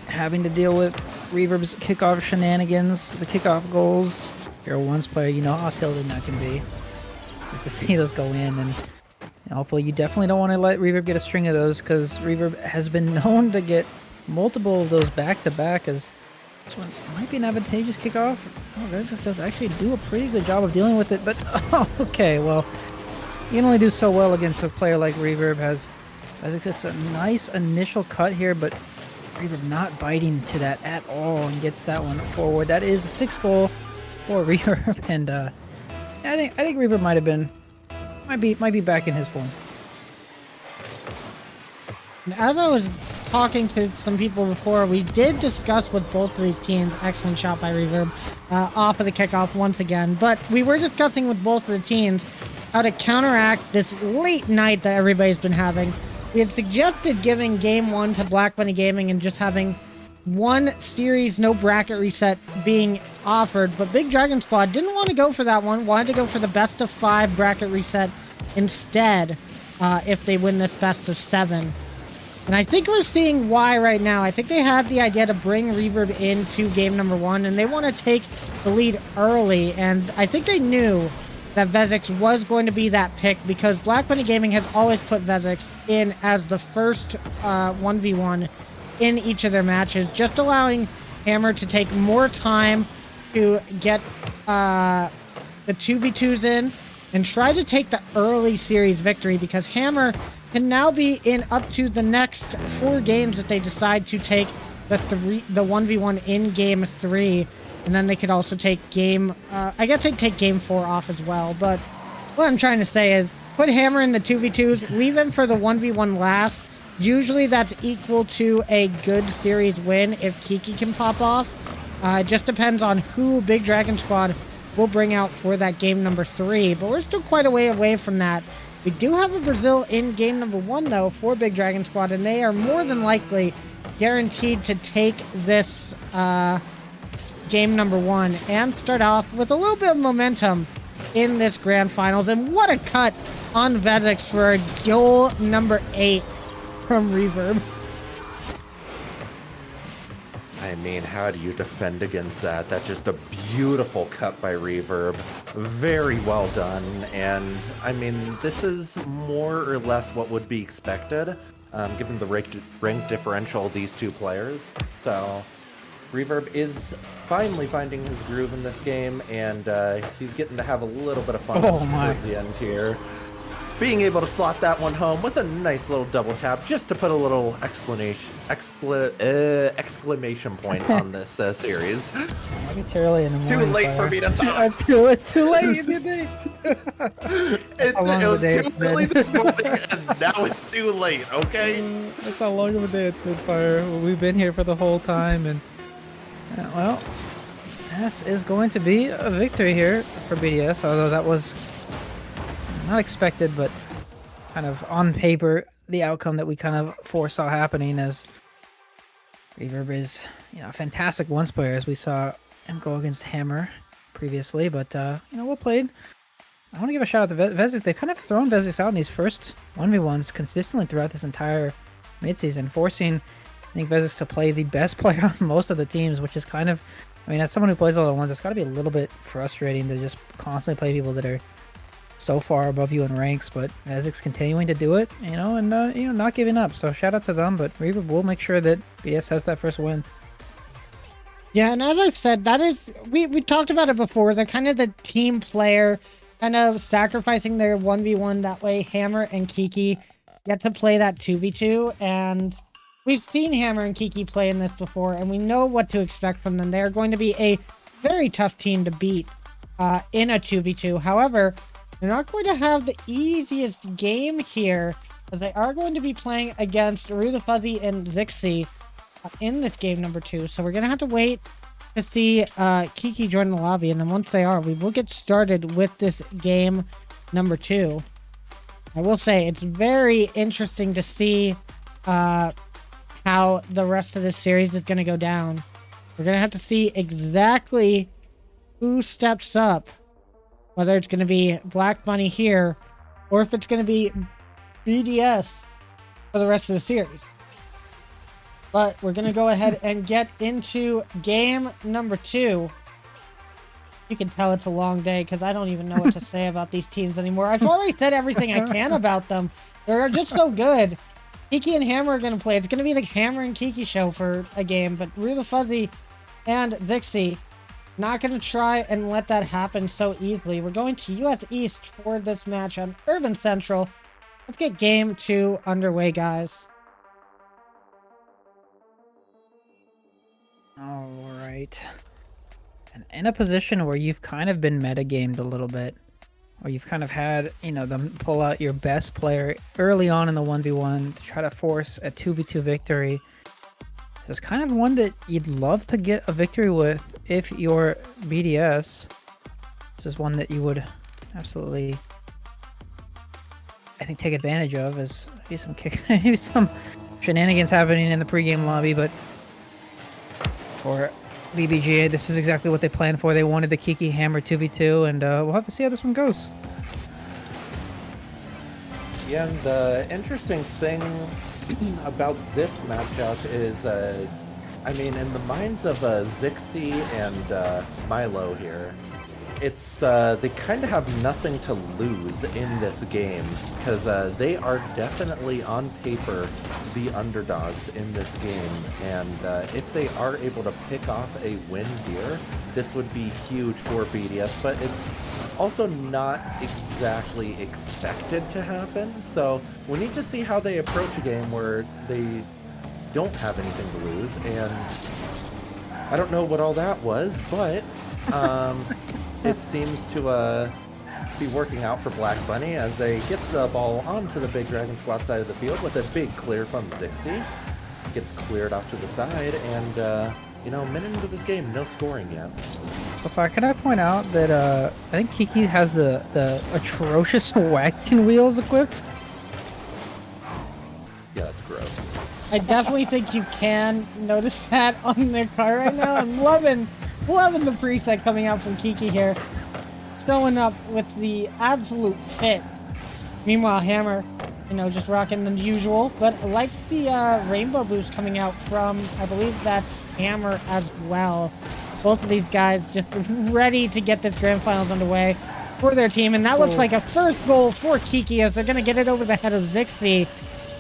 having to deal with Reverb's kickoff shenanigans, the kickoff goals. If you're a ones player, you know how tilted that can be. Just to see those go in, and hopefully you definitely don't want to let Reverb get a string of those, because Reverb has been known to get multiple of those back-to-back, as this one might be an advantageous kickoff. Oh, Vezix does actually do a pretty good job of dealing with it, but okay, well, you can only do so well against a player like Reverb. Vezix gets a nice initial cut here, but Reverb not biting to that at all and gets that one forward. That is a 6th goal for Reverb, and I think Reverb might be back in his form. As I was talking to some people before, we did discuss with both of these teams. Excellent shot by Reverb off of the kickoff once again. But we were discussing with both of the teams how to counteract this late night that everybody's been having. We had suggested giving Game 1 to Black Bunny Gaming and just having one series, no bracket reset being offered, but Big Dragon Squad didn't want to go for that one, wanted to go for the best of 5 bracket reset instead, if they win this best of 7. And I think we're seeing why right now. I think they had the idea to bring Reverb into game number 1, and they want to take the lead early, and I think they knew that Vezix was going to be that pick, because Black Bunny Gaming has always put Vezix in as the first 1v1 in each of their matches, just allowing Hammer to take more time to get the 2v2s in and try to take the early series victory, because Hammer can now be in up to the next 4 games that they decide to take the 1v1 in game 3, and then they could also take I guess they'd take game 4 off as well. But what I'm trying to say is put Hammer in the 2v2s, leave him for the 1v1 last. Usually that's equal to a good series win if Kiki can pop off. It just depends on who Big Dragon Squad will bring out for that game number 3, but we're still quite a way away from that. We do have a Brazil in game number 1, though, for Big Dragon Squad, and they are more than likely guaranteed to take this game number 1 and start off with a little bit of momentum in this grand finals. And what a cut on Vezix for a goal number 8 from Reverb. I mean, how do you defend against that? That's just a beautiful cut by Reverb. Very well done. And I mean, this is more or less what would be expected, given the rank differential of these two players. So Reverb is finally finding his groove in this game, and he's getting to have a little bit of fun towards the end here. Being able to slot that one home with a nice little double tap just to put a little exclamation point on this series. It's early in the It's morning. too late for me to talk. It's too late in the day. It was too early this morning, and now it's too late, okay? That's how long of a day it's been, Fire. We've been here for the whole time, and well, this is going to be a victory here for BDS, although that was not expected, but kind of on paper, the outcome that we kind of foresaw happening, as Reverb is, a fantastic once player, as we saw him go against Hammer previously, but, well played. I want to give a shout out to Vezix. They've kind of thrown Vezix out in these first 1v1s consistently throughout this entire midseason, forcing, I think, Vezix to play the best player on most of the teams, which is kind of, as someone who plays all the ones, it's got to be a little bit frustrating to just constantly play people that are so far above you in ranks, but Vezix continuing to do it, and not giving up. So shout out to them, but Reverb will make sure that BS has that first win. Yeah, and as I've said, that is, we talked about it before, they're kind of the team player, kind of sacrificing their 1v1 that way. Hammer and Kiki get to play that 2v2, and we've seen Hammer and Kiki play in this before, and we know what to expect from them. They're going to be a very tough team to beat in a 2v2. However, they're not going to have the easiest game here, as they are going to be playing against Rue the Fuzzy and Zixi in this game number 2. So we're going to have to wait to see Kiki join the lobby, and then once they are, we will get started with this game number 2. I will say, it's very interesting to see how the rest of this series is going to go down. We're going to have to see exactly who steps up, whether it's going to be Black Bunny here, or if it's going to be BDS for the rest of the series. But we're going to go ahead and get into game number 2. You can tell it's a long day, because I don't even know what to say about these teams anymore. I've already said everything I can about them. They're just so good. Kiki and Hammer are going to play. It's going to be the Hammer and Kiki show for a game, but Rue the Fuzzy and Zixi, not going to try and let that happen so easily. We're going to US East for this match on Urban Central. Let's get game 2 underway, guys. All right. And in a position where you've kind of been metagamed a little bit, or you've kind of had, them pull out your best player early on in the 1v1 to try to force a 2v2 victory. This is kind of one that you'd love to get a victory with if you're BDS. This is one that you would absolutely, I think, take advantage of, as maybe some shenanigans happening in the pregame lobby, but for BBGA, this is exactly what they planned for. They wanted the Kiki Hammer 2v2, and we'll have to see how this one goes. Yeah, and the interesting thing about this matchup is, in the minds of Zixi and Milo here, it's they kind of have nothing to lose in this game, because they are definitely on paper the underdogs in this game, and if they are able to pick off a win here, this would be huge for BDS, but it's also not exactly expected to happen, so we need to see how they approach a game where they don't have anything to lose, and I don't know what all that was, but it seems to be working out for Black Bunny as they get the ball onto the big Dragon Squad side of the field with a big clear from Zixi. Gets cleared off to the side, and a minute into this game, no scoring yet. So far, can I point out that I think Kiki has the atrocious wagon wheels equipped? Yeah, that's gross. I definitely think you can notice that on their car right now. I'm loving the preset coming out from Kiki here. Showing up with the absolute pit. Meanwhile, Hammer you know, just rocking the usual. But I like the rainbow boost coming out from, I believe that's Hammer as well. Both of these guys just ready to get this grand finals underway for their team. And that looks like a first goal for Kiki as they're going to get it over the head of Zixi.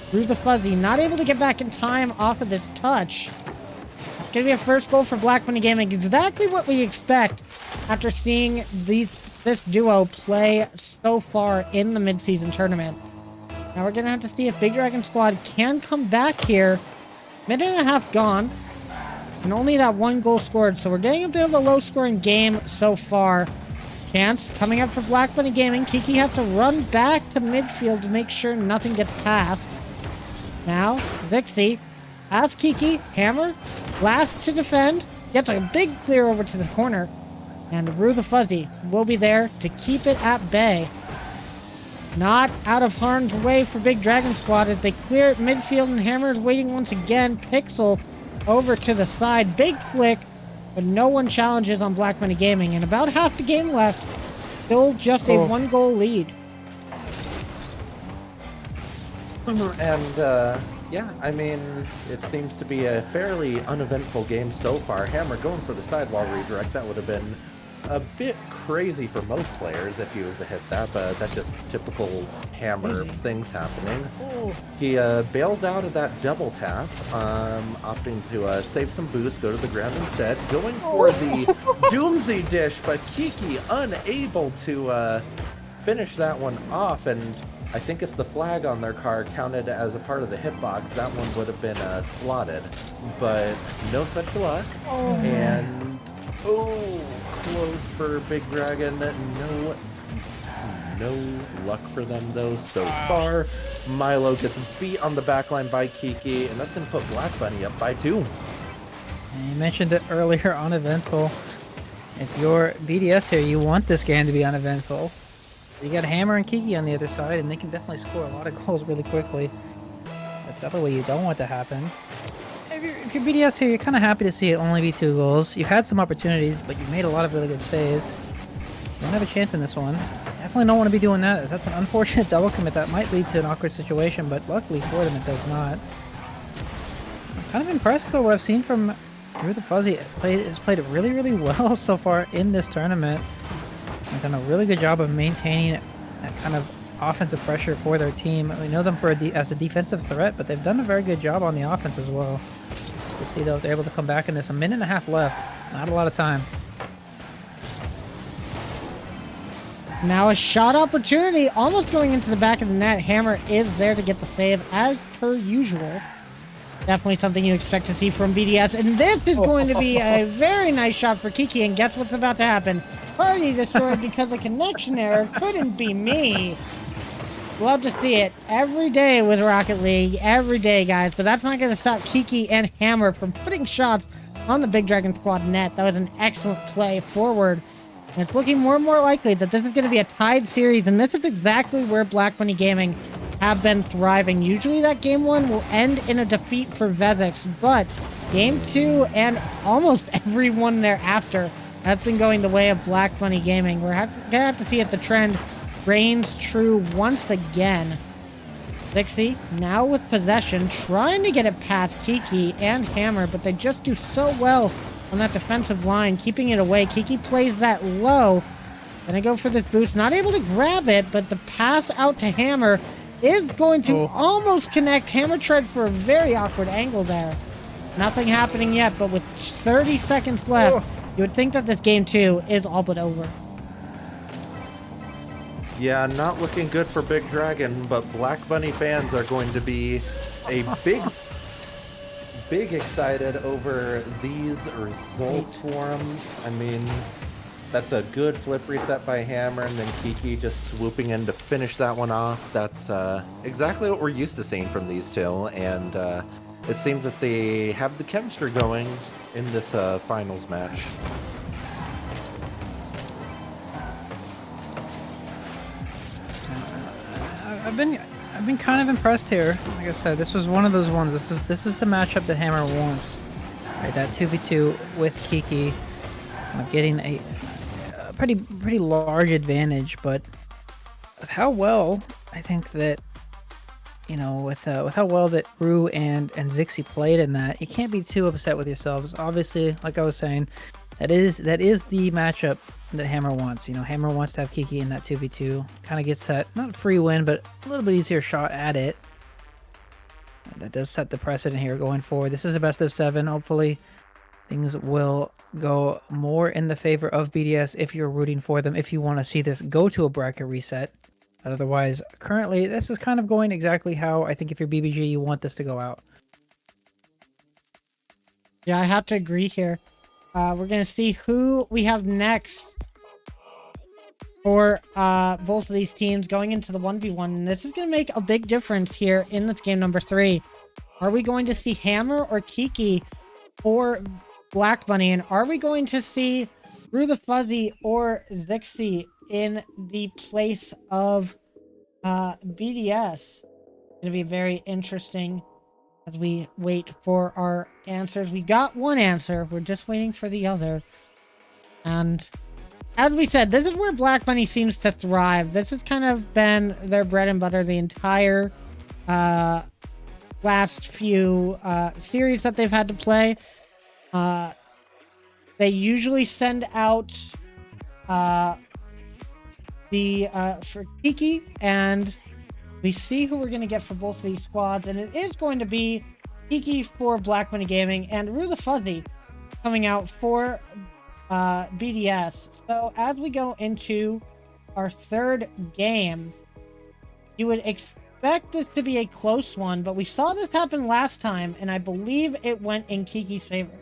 Through the Fuzzy, not able to get back in time off of this touch. It's going to be a first goal for Black Bunny Gaming. Exactly what we expect after seeing this duo play so far in the mid-season tournament. Now we're going to have to see if Big Dragon Squad can come back here. Minute and a half gone. And only that one goal scored. So we're getting a bit of a low-scoring game so far. Chance coming up for Black Bunny Gaming. Kiki has to run back to midfield to make sure nothing gets passed. Now, Zixi has Kiki, Hammer, last to defend, gets a big clear over to the corner, and Rue the Fuzzy will be there to keep it at bay. Not out of harm's way for Big Dragon Squad as they clear it midfield, and Hammer is waiting once again. Pixel over to the side, big flick, but no one challenges on Black Money Gaming, and about half the game left, still just a one-goal lead. And, yeah, I mean, it seems to be a fairly uneventful game so far. Hammer going for the sidewall redirect, that would have been a bit crazy for most players if he was to hit that, but that's just typical Hammer things happening. He bails out of that double tap, opting to save some boost, go to the ground instead, going for the Doomsday dish, but Kiki unable to finish that one off, and I think if the flag on their car counted as a part of the hitbox, that one would have been slotted, but no such luck. And close for Big Dragon. No luck for them though so far. Milo gets beat on the backline by Kiki, and that's going to put Black Bunny up by 2. And you mentioned it earlier, uneventful. If you're BDS here, you want this game to be uneventful. You got Hammer and Kiki on the other side, and they can definitely score a lot of goals really quickly. That's definitely what you don't want to happen. If you're BDS here, you're kind of happy to see it only be 2 goals. You've had some opportunities, but you made a lot of really good saves. You don't have a chance in this one. Definitely don't want to be doing that, as that's an unfortunate double commit that might lead to an awkward situation, but luckily for them it does not. I'm kind of impressed though what I've seen from Rue the Fuzzy. Has played really, really well so far in this tournament. They've done a really good job of maintaining that kind of offensive pressure for their team. We know them as a defensive threat, but they've done a very good job on the offense as well. We'll see though if they're able to come back in this. A minute and a half left. Not a lot of time. Now a shot opportunity almost going into the back of the net. Hammer is there to get the save as per usual. Definitely something you expect to see from BDS. And this is going to be a very nice shot for Kiki. And guess what's about to happen? Party destroyed because of connection error. Couldn't be me. Love to see it every day with Rocket League. Every day, guys. But that's not going to stop Kiki and Hammer from putting shots on the Big Dragon Squad net. That was an excellent play forward. And it's looking more and more likely that this is going to be a tied series. And this is exactly where Black Bunny Gaming have been thriving. Usually that game 1 will end in a defeat for Vezix. But game 2 and almost everyone thereafter has been going the way of Black Bunny Gaming. We're going to have to see if the trend reigns true once again. Dixie now with possession, trying to get it past Kiki and Hammer, but they just do so well on that defensive line, keeping it away. Kiki plays that low. Gonna go for this boost. Not able to grab it, but the pass out to Hammer is going to almost connect. Hammer tried for a very awkward angle there. Nothing happening yet, but with 30 seconds left, you would think that this game 2 is all but over. Yeah, not looking good for Big Dragon, but Black Bunny fans are going to be a big excited over these results for them. I mean, that's a good flip reset by Hammer, and then Kiki just swooping in to finish that one off. That's exactly what we're used to seeing from these two, and it seems that they have the chemistry going in this finals match. I've been kind of impressed here. Like I said, this was one of those ones. This is the matchup that Hammer wants. Right, that 2v2 with Kiki, getting a pretty large advantage. But with how well I think that you know, with how well that Rue and Zixi played in that, you can't be too upset with yourselves. Obviously, like I was saying, that is the matchup that Hammer wants. You know, Hammer wants to have Kiki in that 2v2. Kind of gets that, not free win, but a little bit easier shot at it. That does set the precedent here going forward. This is a best of 7. Hopefully, things will go more in the favor of BDS if you're rooting for them, if you want to see this go to a bracket reset. Otherwise, currently, this is kind of going exactly how I think if you're BBG, you want this to go out. Yeah, I have to agree here. We're going to see who we have next for both of these teams going into the 1v1. And this is going to make a big difference here in this game number 3. Are we going to see Hammer or Kiki or Black Bunny? And are we going to see Rue the Fuzzy or Zixi in the place of BDS? Going to be very interesting as we wait for our answers. We got one answer. We're just waiting for the other. And as we said, this is where Black Bunny seems to thrive. This has kind of been their bread and butter the entire last few series that they've had to play. They usually send out for Kiki, and we see who we're going to get for both of these squads, and it is going to be Kiki for Black Bunny Gaming and Rue the Fuzzy coming out for BDS. So as we go into our third game, you would expect this to be a close one, but we saw this happen last time, and I believe it went in Kiki's favor.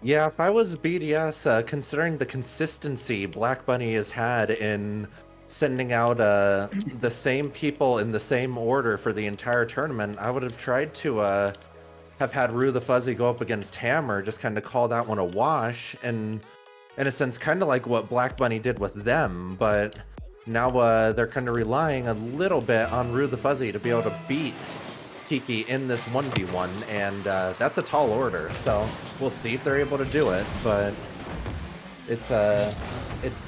Yeah, if I was BDS, considering the consistency Black Bunny has had in sending out the same people in the same order for the entire tournament, I would have tried to have had Rue the Fuzzy go up against Hammer, just kind of call that one a wash, and in a sense, kind of like what Black Bunny did with them, but now they're kind of relying a little bit on Rue the Fuzzy to be able to beat Kiki in this 1v1, and that's a tall order, so we'll see if they're able to do it, but it's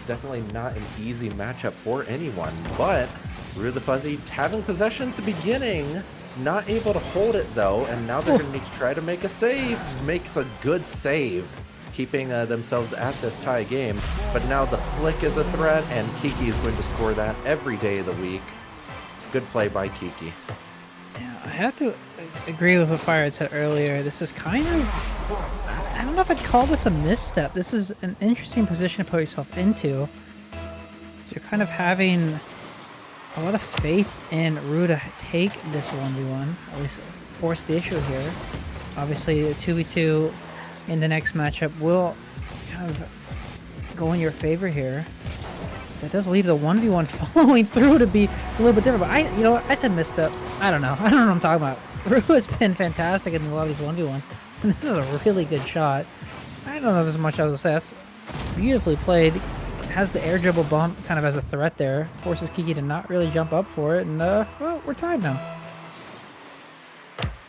definitely not an easy matchup for anyone. But Rue the Fuzzy having possession at the beginning, not able to hold it though, and now they're going to need to try to make a save. Makes a good save, keeping themselves at this tie game, but now the flick is a threat, and Kiki is going to score that every day of the week. Good play by Kiki. Yeah, I have to agree with what Fire had said earlier. This is kind of, I don't know if I'd call this a misstep. This is an interesting position to put yourself into. You're kind of having a lot of faith in Rue to take this 1v1, at least force the issue here. Obviously, the 2v2 in the next matchup will kind of go in your favor here. That does leave the 1v1 following through to be a little bit different, but you know what? I said misstep. I don't know what I'm talking about. Rue has been fantastic in a lot of these 1v1s, and this is a really good shot. I don't know if there's much else to say. That's beautifully played. Has the air dribble bump kind of as a threat there. Forces Kiki to not really jump up for it, and well, we're tied now.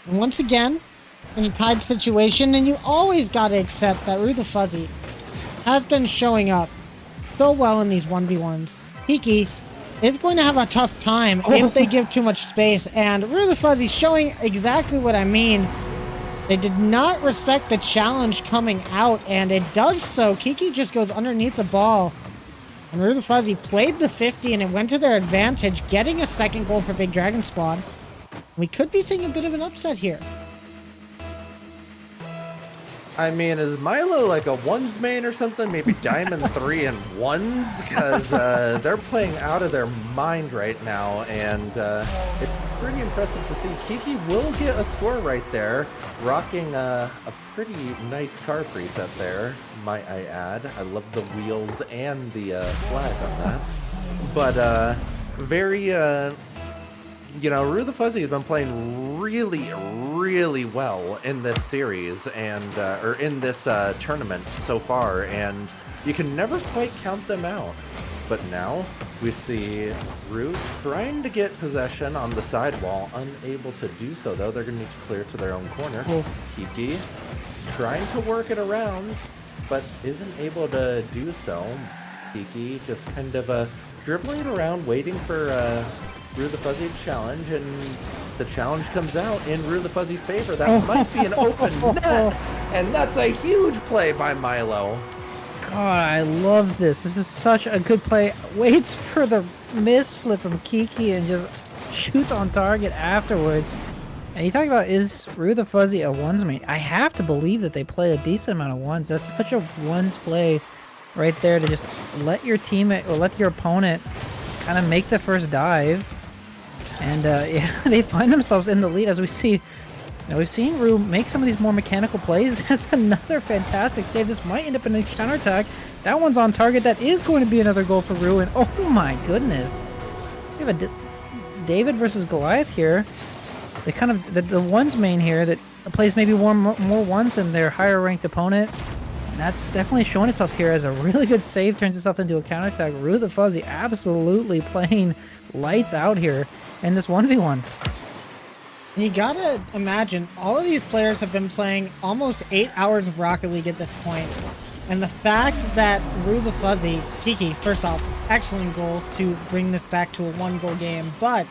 And once again, in a tied situation, and you always got to accept that Rue the Fuzzy has been showing up so well in these 1v1s. Kiki is going to have a tough time if they give too much space, and Rue the Fuzzy showing exactly what I mean. They did not respect the challenge coming out, and it does so. Kiki just goes underneath the ball, and Rue the Fuzzy played the 50, and it went to their advantage, getting a second goal for Big Dragon Squad. We could be seeing a bit of an upset here. I mean, is Milo like a ones main or something? Maybe Diamond 3 and ones? Because they're playing out of their mind right now, and it's pretty impressive to see. Kiki will get a score right there, rocking a pretty nice car preset there, might I add. I love the wheels and the flag on that. But very... you know, Rue the Fuzzy has been playing really well in this series and or in this tournament so far, and you can never quite count them out. But now we see Rue trying to get possession on the sidewall, unable to do so though. They're going to need to clear to their own corner. Kiki trying to work it around, but isn't able to do so. Kiki just kind of dribbling it around, waiting for Rue the Fuzzy to challenge, and the challenge comes out in Rue the Fuzzy's favor. That might be an open net, and that's a huge play by Milo. God, I love this. This is such a good play. Waits for the miss flip from Kiki and just shoots on target afterwards. And you talk about, is Rue the Fuzzy a ones mate? I have to believe that they play a decent amount of ones. That's such a ones play right there, to just let your teammate or let your opponent kind of make the first dive. And yeah, they find themselves in the lead, as we see. Now, we've seen Rue make some of these more mechanical plays. That's another fantastic save. This might end up in a counterattack. That one's on target. That is going to be another goal for Rue. And oh my goodness. We have a David versus Goliath here. They kind of, the ones main here that plays maybe more ones than their higher ranked opponent. And that's definitely showing itself here as a really good save. Turns itself into a counterattack. Rue the Fuzzy absolutely playing lights out here in this 1v1. You gotta imagine, all of these players have been playing almost 8 hours of Rocket League at this point. And the fact that Rue the Fuzzy, Kiki, first off, excellent goal to bring this back to a 1-goal game. But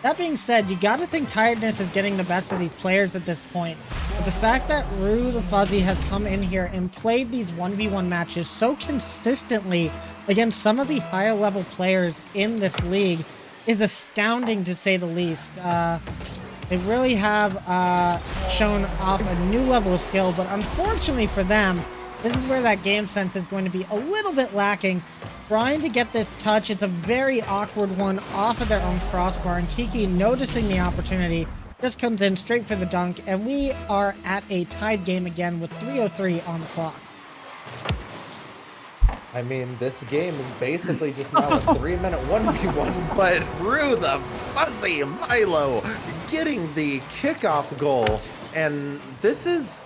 that being said, you gotta think tiredness is getting the best of these players at this point. But the fact that Rue the Fuzzy has come in here and played these 1v1 matches so consistently against some of the higher level players in this league is astounding, to say the least. They really have shown off a new level of skill, but unfortunately for them, this is where that game sense is going to be a little bit lacking. Trying to get this touch, it's a very awkward one off of their own crossbar, and Kiki, noticing the opportunity, just comes in straight for the dunk, and we are at a tied game again with 3:03 on the clock. I mean, this game is basically just now a 3-minute 1v1, but Rue the Fuzzy, Milo getting the kickoff goal, and this is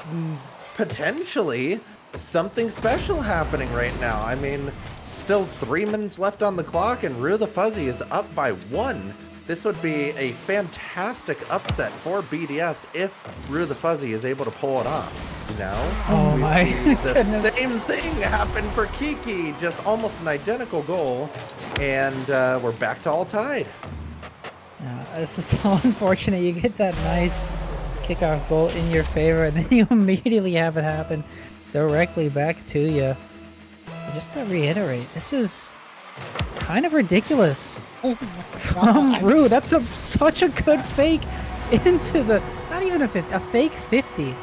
potentially something special happening right now. I mean, still 3 minutes left on the clock, and Rue the Fuzzy is up by 1. This would be a fantastic upset for BDS if Rue the Fuzzy is able to pull it off. Now, the same thing happened for Kiki, just almost an identical goal, and we're back to all tied. Yeah, this is so unfortunate. You get that nice kickoff goal in your favor, and then you immediately have it happen directly back to you. Just to reiterate, this is kind of ridiculous from Rue. That's such a good fake into the, not even a 50, a fake 50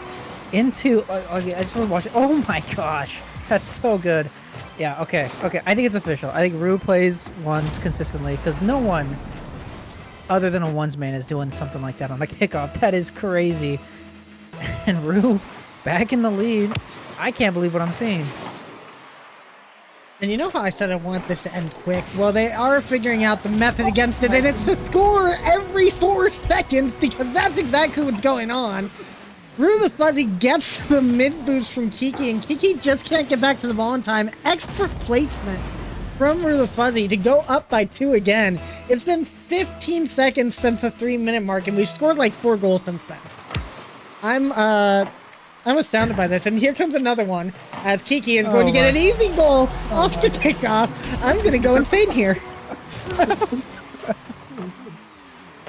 into, I just want to watch it. Oh my gosh, that's so good. Yeah, okay, I think it's official. I think Rue plays ones consistently, because no one other than a ones man is doing something like that on a kickoff. That is crazy. And Rue back in the lead. I can't believe what I'm seeing. And you know how I said I want this to end quick? Well, they are figuring out the method against it, and it's to score every 4 seconds, because that's exactly what's going on. Rue the Fuzzy gets the mid boost from Kiki, and Kiki just can't get back to the ball in time. Extra placement from Rue the Fuzzy to go up by 2 again. It's been 15 seconds since the 3-minute mark, and we've scored like 4 goals since then. I'm astounded by this, and here comes another one, as Kiki is going to get an easy goal off the kickoff. I'm going to go insane here.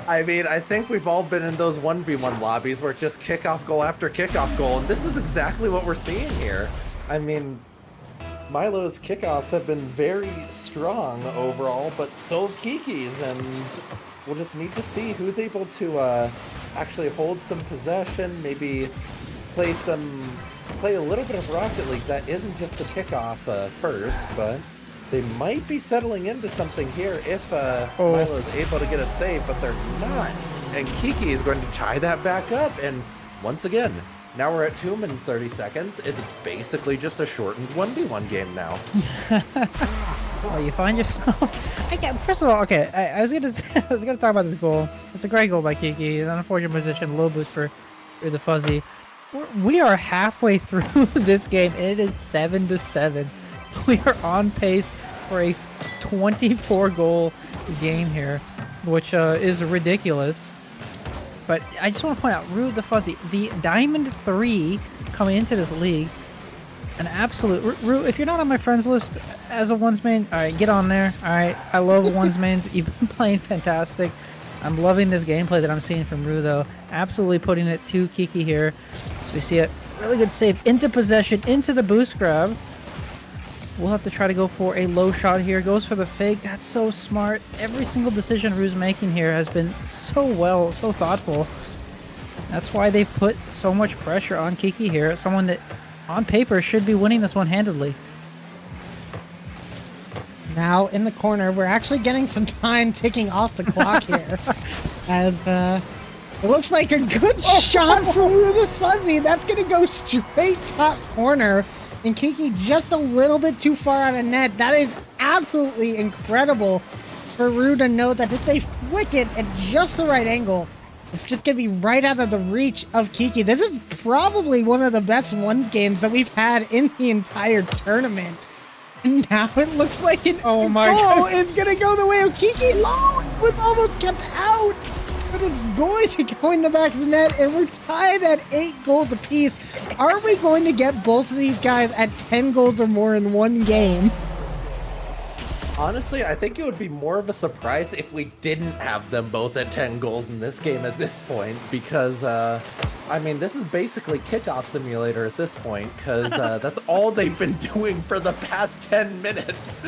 I mean, I think we've all been in those 1v1 lobbies where it's just kickoff goal after kickoff goal, and this is exactly what we're seeing here. I mean, Milo's kickoffs have been very strong overall, but so have Kiki's, and we'll just need to see who's able to actually hold some possession, maybe play a little bit of Rocket League that isn't just a kickoff first, but they might be settling into something here if Milo's able to get a save, but they're not. And Kiki is going to tie that back up, and once again, now we're at 2 minutes 30 seconds. It's basically just a shortened 1v1 game now. Oh, you find yourself. First of all, okay. I was gonna talk about this goal. It's a great goal by Kiki. It's an unfortunate position, low boost for the Fuzzy. We are halfway through this game, and it is 7-7. We are on pace for a 24-goal game here, which is ridiculous. But I just want to point out, Rue the Fuzzy, the Diamond 3 coming into this league, An absolute Rue, if you're not on my friends list as a ones main, all right, get on there. All right, I love ones mains. You've been playing fantastic. I'm loving this gameplay that I'm seeing from Rue, though. Absolutely putting it to Kiki here. So we see a really good save into possession, into the boost grab. We'll have to try to go for a low shot here. Goes for the fake. That's so smart. Every single decision Rue's making here has been so thoughtful. That's why they put so much pressure on Kiki here. Someone that, on paper, should be winning this one handedly. Now in the corner, we're actually getting some time ticking off the clock here. As it looks like a good shot from the Fuzzy. That's going to go straight top corner. And Kiki just a little bit too far out of net. That is absolutely incredible for Rue to know that if they flick it at just the right angle, it's just going to be right out of the reach of Kiki. This is probably one of the best ones games that we've had in the entire tournament. And now it looks like an goal is going to go the way of Kiki. Low was almost kept out, but it's going to go in the back of the net, and we're tied at 8 goals apiece. Are we going to get both of these guys at 10 goals or more in one game? Honestly, I think it would be more of a surprise if we didn't have them both at 10 goals in this game at this point, because, I mean, this is basically kickoff simulator at this point, because that's all they've been doing for the past 10 minutes.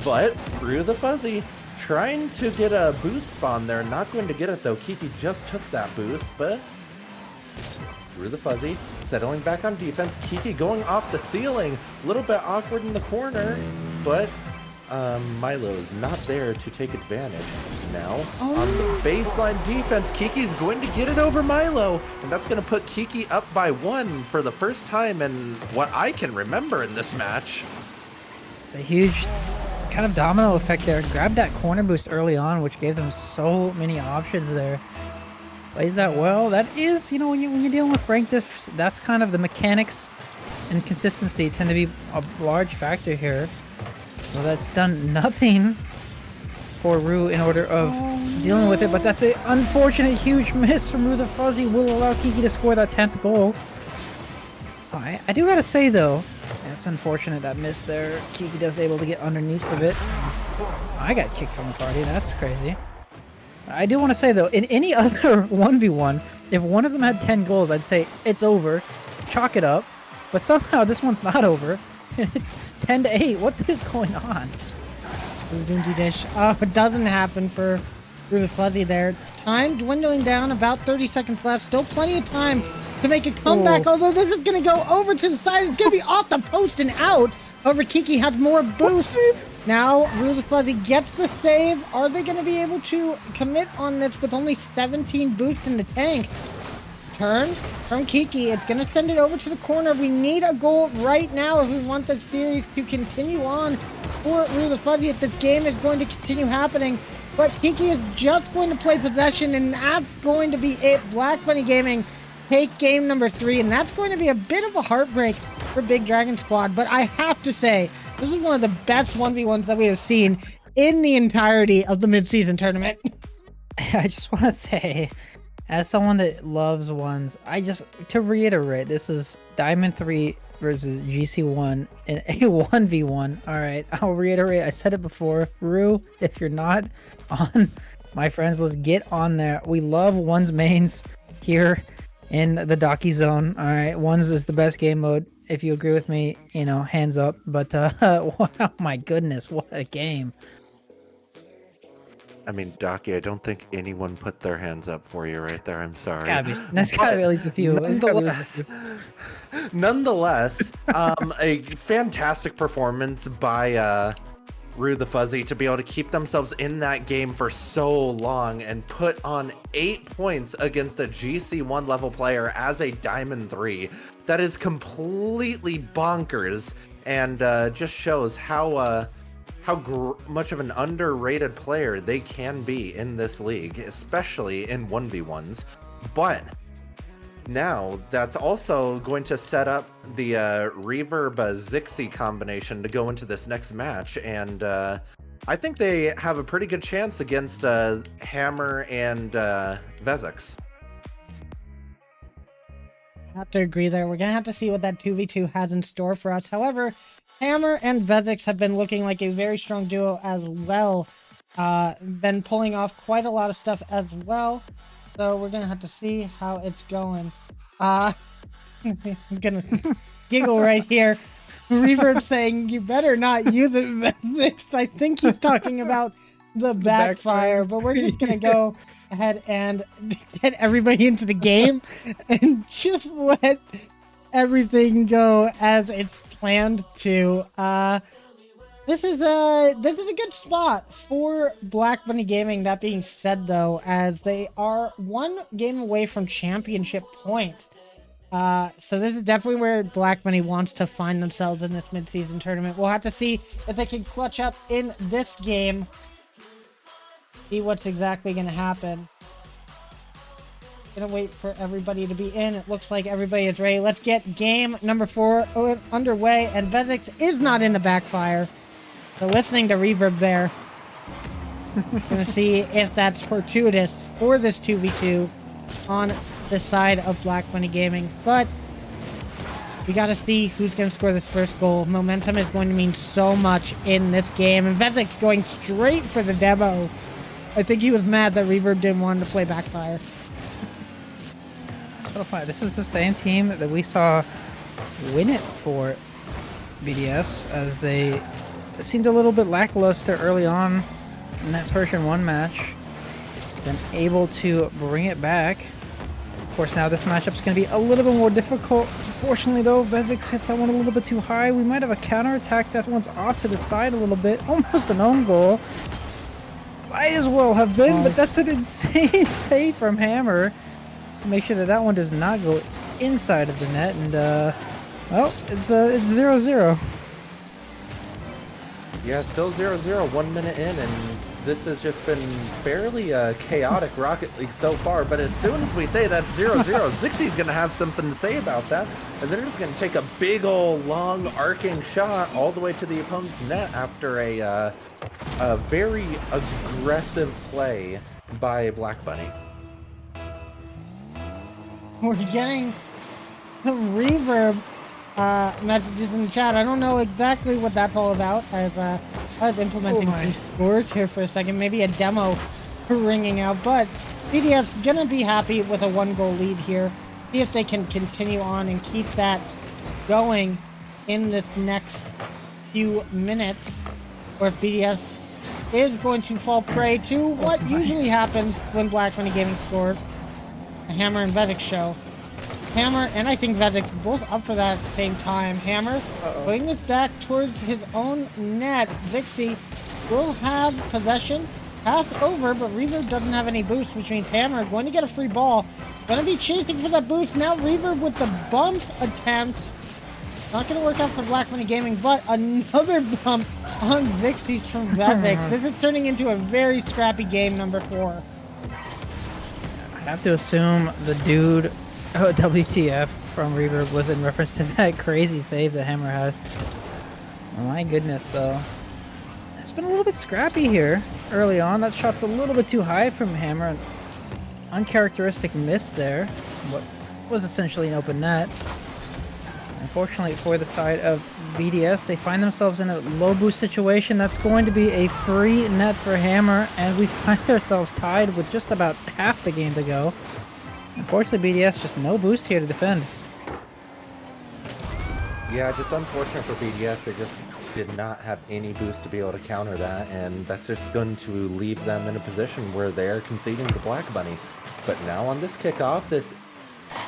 But, Rue the Fuzzy, trying to get a boost spawn there, not going to get it though. Kiki just took that boost, but Rue the Fuzzy settling back on defense. Kiki going off the ceiling, a little bit awkward in the corner, but Milo is not there to take advantage. Now, on the baseline defense, Kiki's going to get it over Milo, and that's going to put Kiki up by 1 for the first time in what I can remember in this match. It's a huge kind of domino effect there. Grabbed that corner boost early on, which gave them so many options there. Plays that well. That is, you know, when you're dealing with ranked diffs, that's kind of the mechanics and consistency tend to be a large factor here. Well, that's done nothing for Rue in order of dealing with it, but that's an unfortunate huge miss from Rue the Fuzzy. Will allow Kiki to score that 10th goal. I do gotta say though, that's unfortunate, that miss there. Kiki does able to get underneath of it. I got kicked from the party, that's crazy. I do want to say though, in any other 1v1, if one of them had 10 goals, I'd say it's over, chalk it up, but somehow this one's not over. It's 10-8. What is going on? Doomsy Dish. It doesn't happen for Rue the Fuzzy there. Time dwindling down, about 30 seconds left. Still plenty of time to make a comeback, although this is going to go over to the side. It's going to be off the post and out. However, Kiki has more boost. Now, Rue the Fuzzy gets the save. Are they going to be able to commit on this with only 17 boost in the tank? Turn from Kiki. It's going to send it over to the corner. We need a goal right now if we want the series to continue on for Rue the Fuzzy, if this game is going to continue happening. But Kiki is just going to play possession, and that's going to be it. Black Bunny Gaming take game number 3, and that's going to be a bit of a heartbreak for Big Dragon Squad. But I have to say, this is one of the best 1v1s that we have seen in the entirety of the mid-season tournament. I just want to say, as someone that loves ones, to reiterate, this is Diamond 3 versus GC1 in a 1v1. Alright, I'll reiterate, I said it before. Rue, if you're not on my friends list, get on there. We love ones mains here in the Docky Zone. Alright, ones is the best game mode. If you agree with me, you know, hands up. But, wow, my goodness, what a game. I mean, Docky, I don't think anyone put their hands up for you right there. I'm sorry. That's gotta be at least a few. Nonetheless, a fantastic performance by Rue the Fuzzy to be able to keep themselves in that game for so long and put on 8 points against a GC1 level player as a Diamond 3. That is completely bonkers, and just shows how much of an underrated player they can be in this league, especially in 1v1s. But now that's also going to set up the Reverb Zixi combination to go into this next match, and I think they have a pretty good chance against Hammer and Vezix. Have to agree there. We're gonna have to see what that 2v2 has in store for us. However, Hammer and Vezix have been looking like a very strong duo as well. Been pulling off quite a lot of stuff as well. So we're gonna have to see how it's going. I'm gonna giggle right here. Reverb saying you better not use it, Vezix. I think he's talking about the backfire, but we're just gonna go ahead and get everybody into the game and just let everything go as it's planned to. This is a good spot for Black Bunny Gaming. That being said, though, as they are one game away from championship points. So this is definitely where Black Bunny wants to find themselves in this mid-season tournament. We'll have to see if they can clutch up in this game. See what's exactly going to happen. Gonna wait for everybody to be in. It looks like everybody is ready. Let's get game number 4 underway. And Vezix is not in the backfire. So listening to Reverb there. Gonna see if that's fortuitous for this 2v2 on the side of Black Bunny Gaming. But we gotta see who's gonna score this first goal. Momentum is going to mean so much in this game. And Vezix going straight for the demo. I think he was mad that Reverb didn't want to play backfire. So funny. This is the same team that we saw win it for BDS, as they seemed a little bit lackluster early on in that version 1 match. Been able to bring it back. Of course, now this matchup's going to be a little bit more difficult. Unfortunately, though, Vezix hits that one a little bit too high. We might have a counterattack. That one's off to the side a little bit. Almost an own goal. Might as well have been, but that's an insane save from Hammer. Make sure that that one does not go inside of the net, and well, it's 0-0. Yeah, still 0-0, 1 minute in, and this has just been fairly chaotic Rocket League so far. But as soon as we say that 0-0, Zixie's gonna have something to say about that, and they're just gonna take a big old long arcing shot all the way to the opponent's net after a very aggressive play by Black Bunny. We're getting some Reverb messages in the chat. I don't know exactly what that's all about. I was implementing some scores here for a second. Maybe a demo ringing out. But BDS gonna be happy with a 1-goal lead here. See if they can continue on and keep that going in this next few minutes. Or if BDS is going to fall prey to what usually happens when Black Bunny Gaming scores. A Hammer and Vezix show. Hammer and I think Vezix both up for that at the same time. Hammer putting this back towards his own net. Zixie will have possession. Pass over, but Reverb doesn't have any boost, which means Hammer going to get a free ball. Going to be chasing for that boost. Now Reverb with the bump attempt. Not going to work out for Black Bunny Gaming, but another bump on Zixie's from Vezix. This is turning into a very scrappy game number 4. I have to assume the dude WTF from Reverb was in reference to that crazy save that Hammer had. Oh my goodness, though. It's been a little bit scrappy here early on. That shot's a little bit too high from Hammer. Uncharacteristic miss there. What was essentially an open net. Unfortunately for the side of BDS, they find themselves in a low boost situation. That's going to be a free net for Hammer, and we find ourselves tied with just about half the game to go. Unfortunately, BDS just no boost here to defend. Yeah, just unfortunate for BDS. They just did not have any boost to be able to counter that, and that's just going to leave them in a position where they're conceding to Black Bunny. But now on this kickoff, this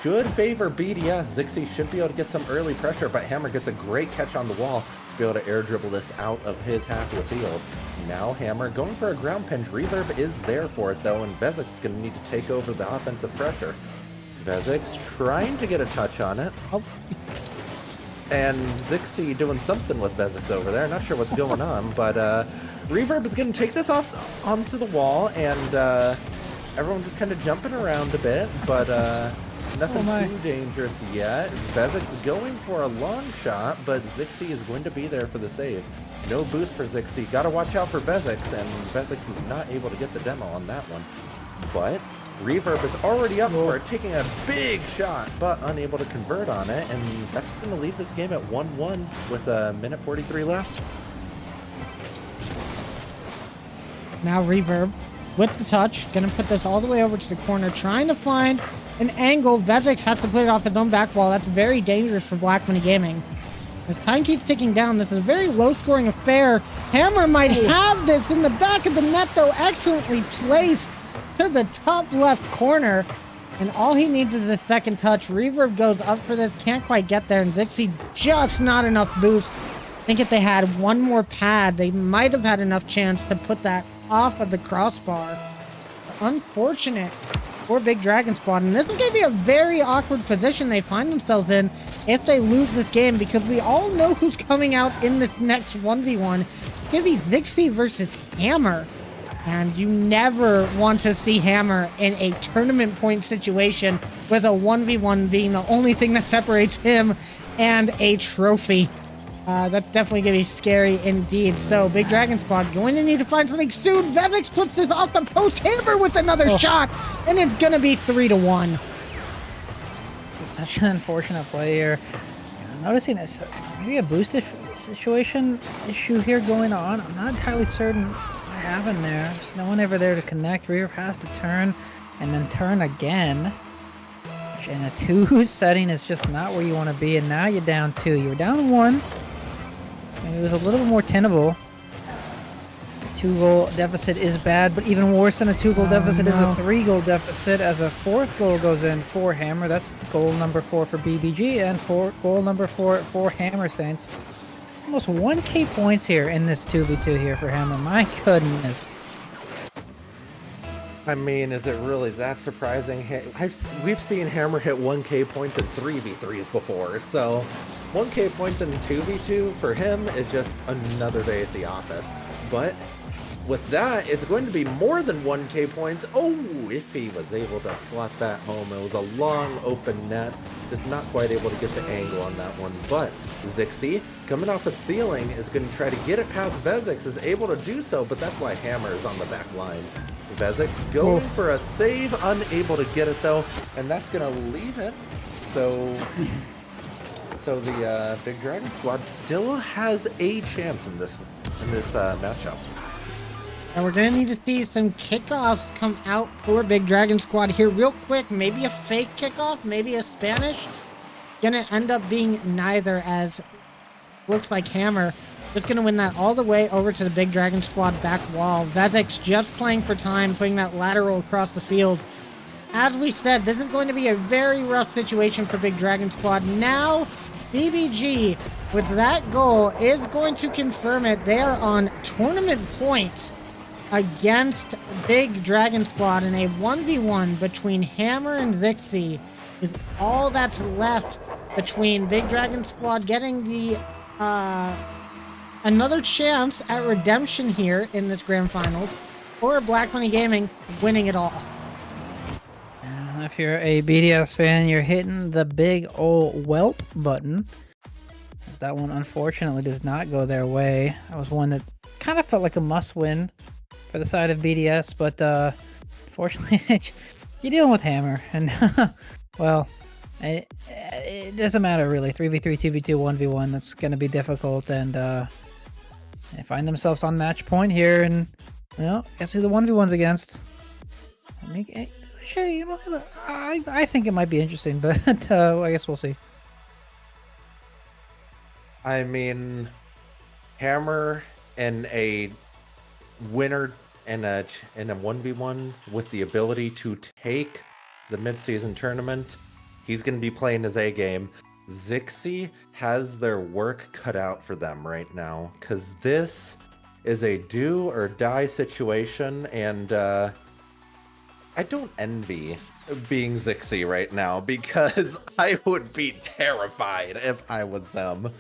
should favor BDS. Zixie should be able to get some early pressure, but Hammer gets a great catch on the wall to be able to air dribble this out of his half of the field. Now Hammer going for a ground pinch. Reverb is there for it though, and Vezix is going to need to take over the offensive pressure. Vezix trying to get a touch on it. Oh. And Zixie doing something with Vezix over there. Not sure what's going on, but Reverb is going to take this off onto the wall, and everyone just kind of jumping around a bit, but nothing too dangerous yet. Vezix going for a long shot, but Zixie is going to be there for the save. No boost for Zixie. Got to watch out for Vezix, and Vezix is not able to get the demo on that one. But Reverb is already up for it, taking a big shot, but unable to convert on it, and that's going to leave this game at 1-1 with a minute 43 left. Now Reverb with the touch, gonna put this all the way over to the corner, trying to find an angle. Vezix has to put it off his own back wall. That's very dangerous for Black Money Gaming. As time keeps ticking down, this is a very low-scoring affair. Hammer might have this in the back of the net, though, excellently placed to the top left corner. And all he needs is the second touch. Reverb goes up for this, can't quite get there, and Zixi just not enough boost. I think if they had one more pad, they might have had enough chance to put that off of the crossbar. Unfortunate for Big Dragon Squad, and this is going to be a very awkward position they find themselves in if they lose this game, because we all know who's coming out in this next 1v1. It's going to be Zixi versus Hammer, and you never want to see Hammer in a tournament point situation with a 1v1 being the only thing that separates him and a trophy. That's definitely going to be scary indeed. So, Big Dragon Squad going to need to find something soon. Vezix puts this off the post. Hammer with another shot, and it's going to be 3-1. This is such an unfortunate play here. I'm noticing maybe a boost issue here going on. I'm not entirely certain what happened there. There's no one ever there to connect. Rear has to turn and then turn again. Which in a 2 setting is just not where you want to be. And now you're down 2. You were down 1. And it was a little more tenable. A 2-goal deficit is bad, but even worse than a 2-goal deficit is a 3-goal deficit, as a 4th goal goes in for Hammer. That's goal number 4 for BBG, and goal number 4 for Hammer Saints. Almost 1k points here in this 2v2 here for Hammer. My goodness. I mean, is it really that surprising? We've seen Hammer hit 1k points in 3v3s before, so 1k points in 2v2 for him is just another day at the office. But with that, it's going to be more than 1k points. Oh, if he was able to slot that home. It was a long open net. Just not quite able to get the angle on that one. But Zixi, coming off a ceiling, is going to try to get it past Vezix, is able to do so, but that's why Hammer is on the back line. Vezix going for a save, unable to get it though, and that's going to leave it. So the Big Dragon Squad still has a chance in this matchup. And we're going to need to see some kickoffs come out for Big Dragon Squad here real quick. Maybe a fake kickoff, maybe a Spanish. Going to end up being neither, as looks like Hammer just going to win that all the way over to the Big Dragon Squad back wall. Vezix just playing for time, putting that lateral across the field. As we said, this is going to be a very rough situation for Big Dragon Squad. Now, BBG, with that goal, is going to confirm it. They are on tournament points against Big Dragon Squad, in a 1v1 between Hammer and Zixi is all that's left between Big Dragon Squad getting the another chance at redemption here in this grand finals, or Black Money Gaming winning it all. If you're a BDS fan, you're hitting the big ol' whelp button, as that one unfortunately does not go their way. That was one that kind of felt like a must-win for the side of BDS, but unfortunately, you're dealing with Hammer, and well, it doesn't matter really. 3v3, 2v2, 1v1, that's going to be difficult, and they find themselves on match point here, and well, guess who the 1v1's against? Actually, you know, I think it might be interesting, but I guess we'll see. I mean, Hammer and a winner in a 1v1 with the ability to take the mid-season tournament, he's going to be playing his A game. Zixi has their work cut out for them right now, because this is a do or die situation, and I don't envy being Zixi right now, because I would be terrified if I was them.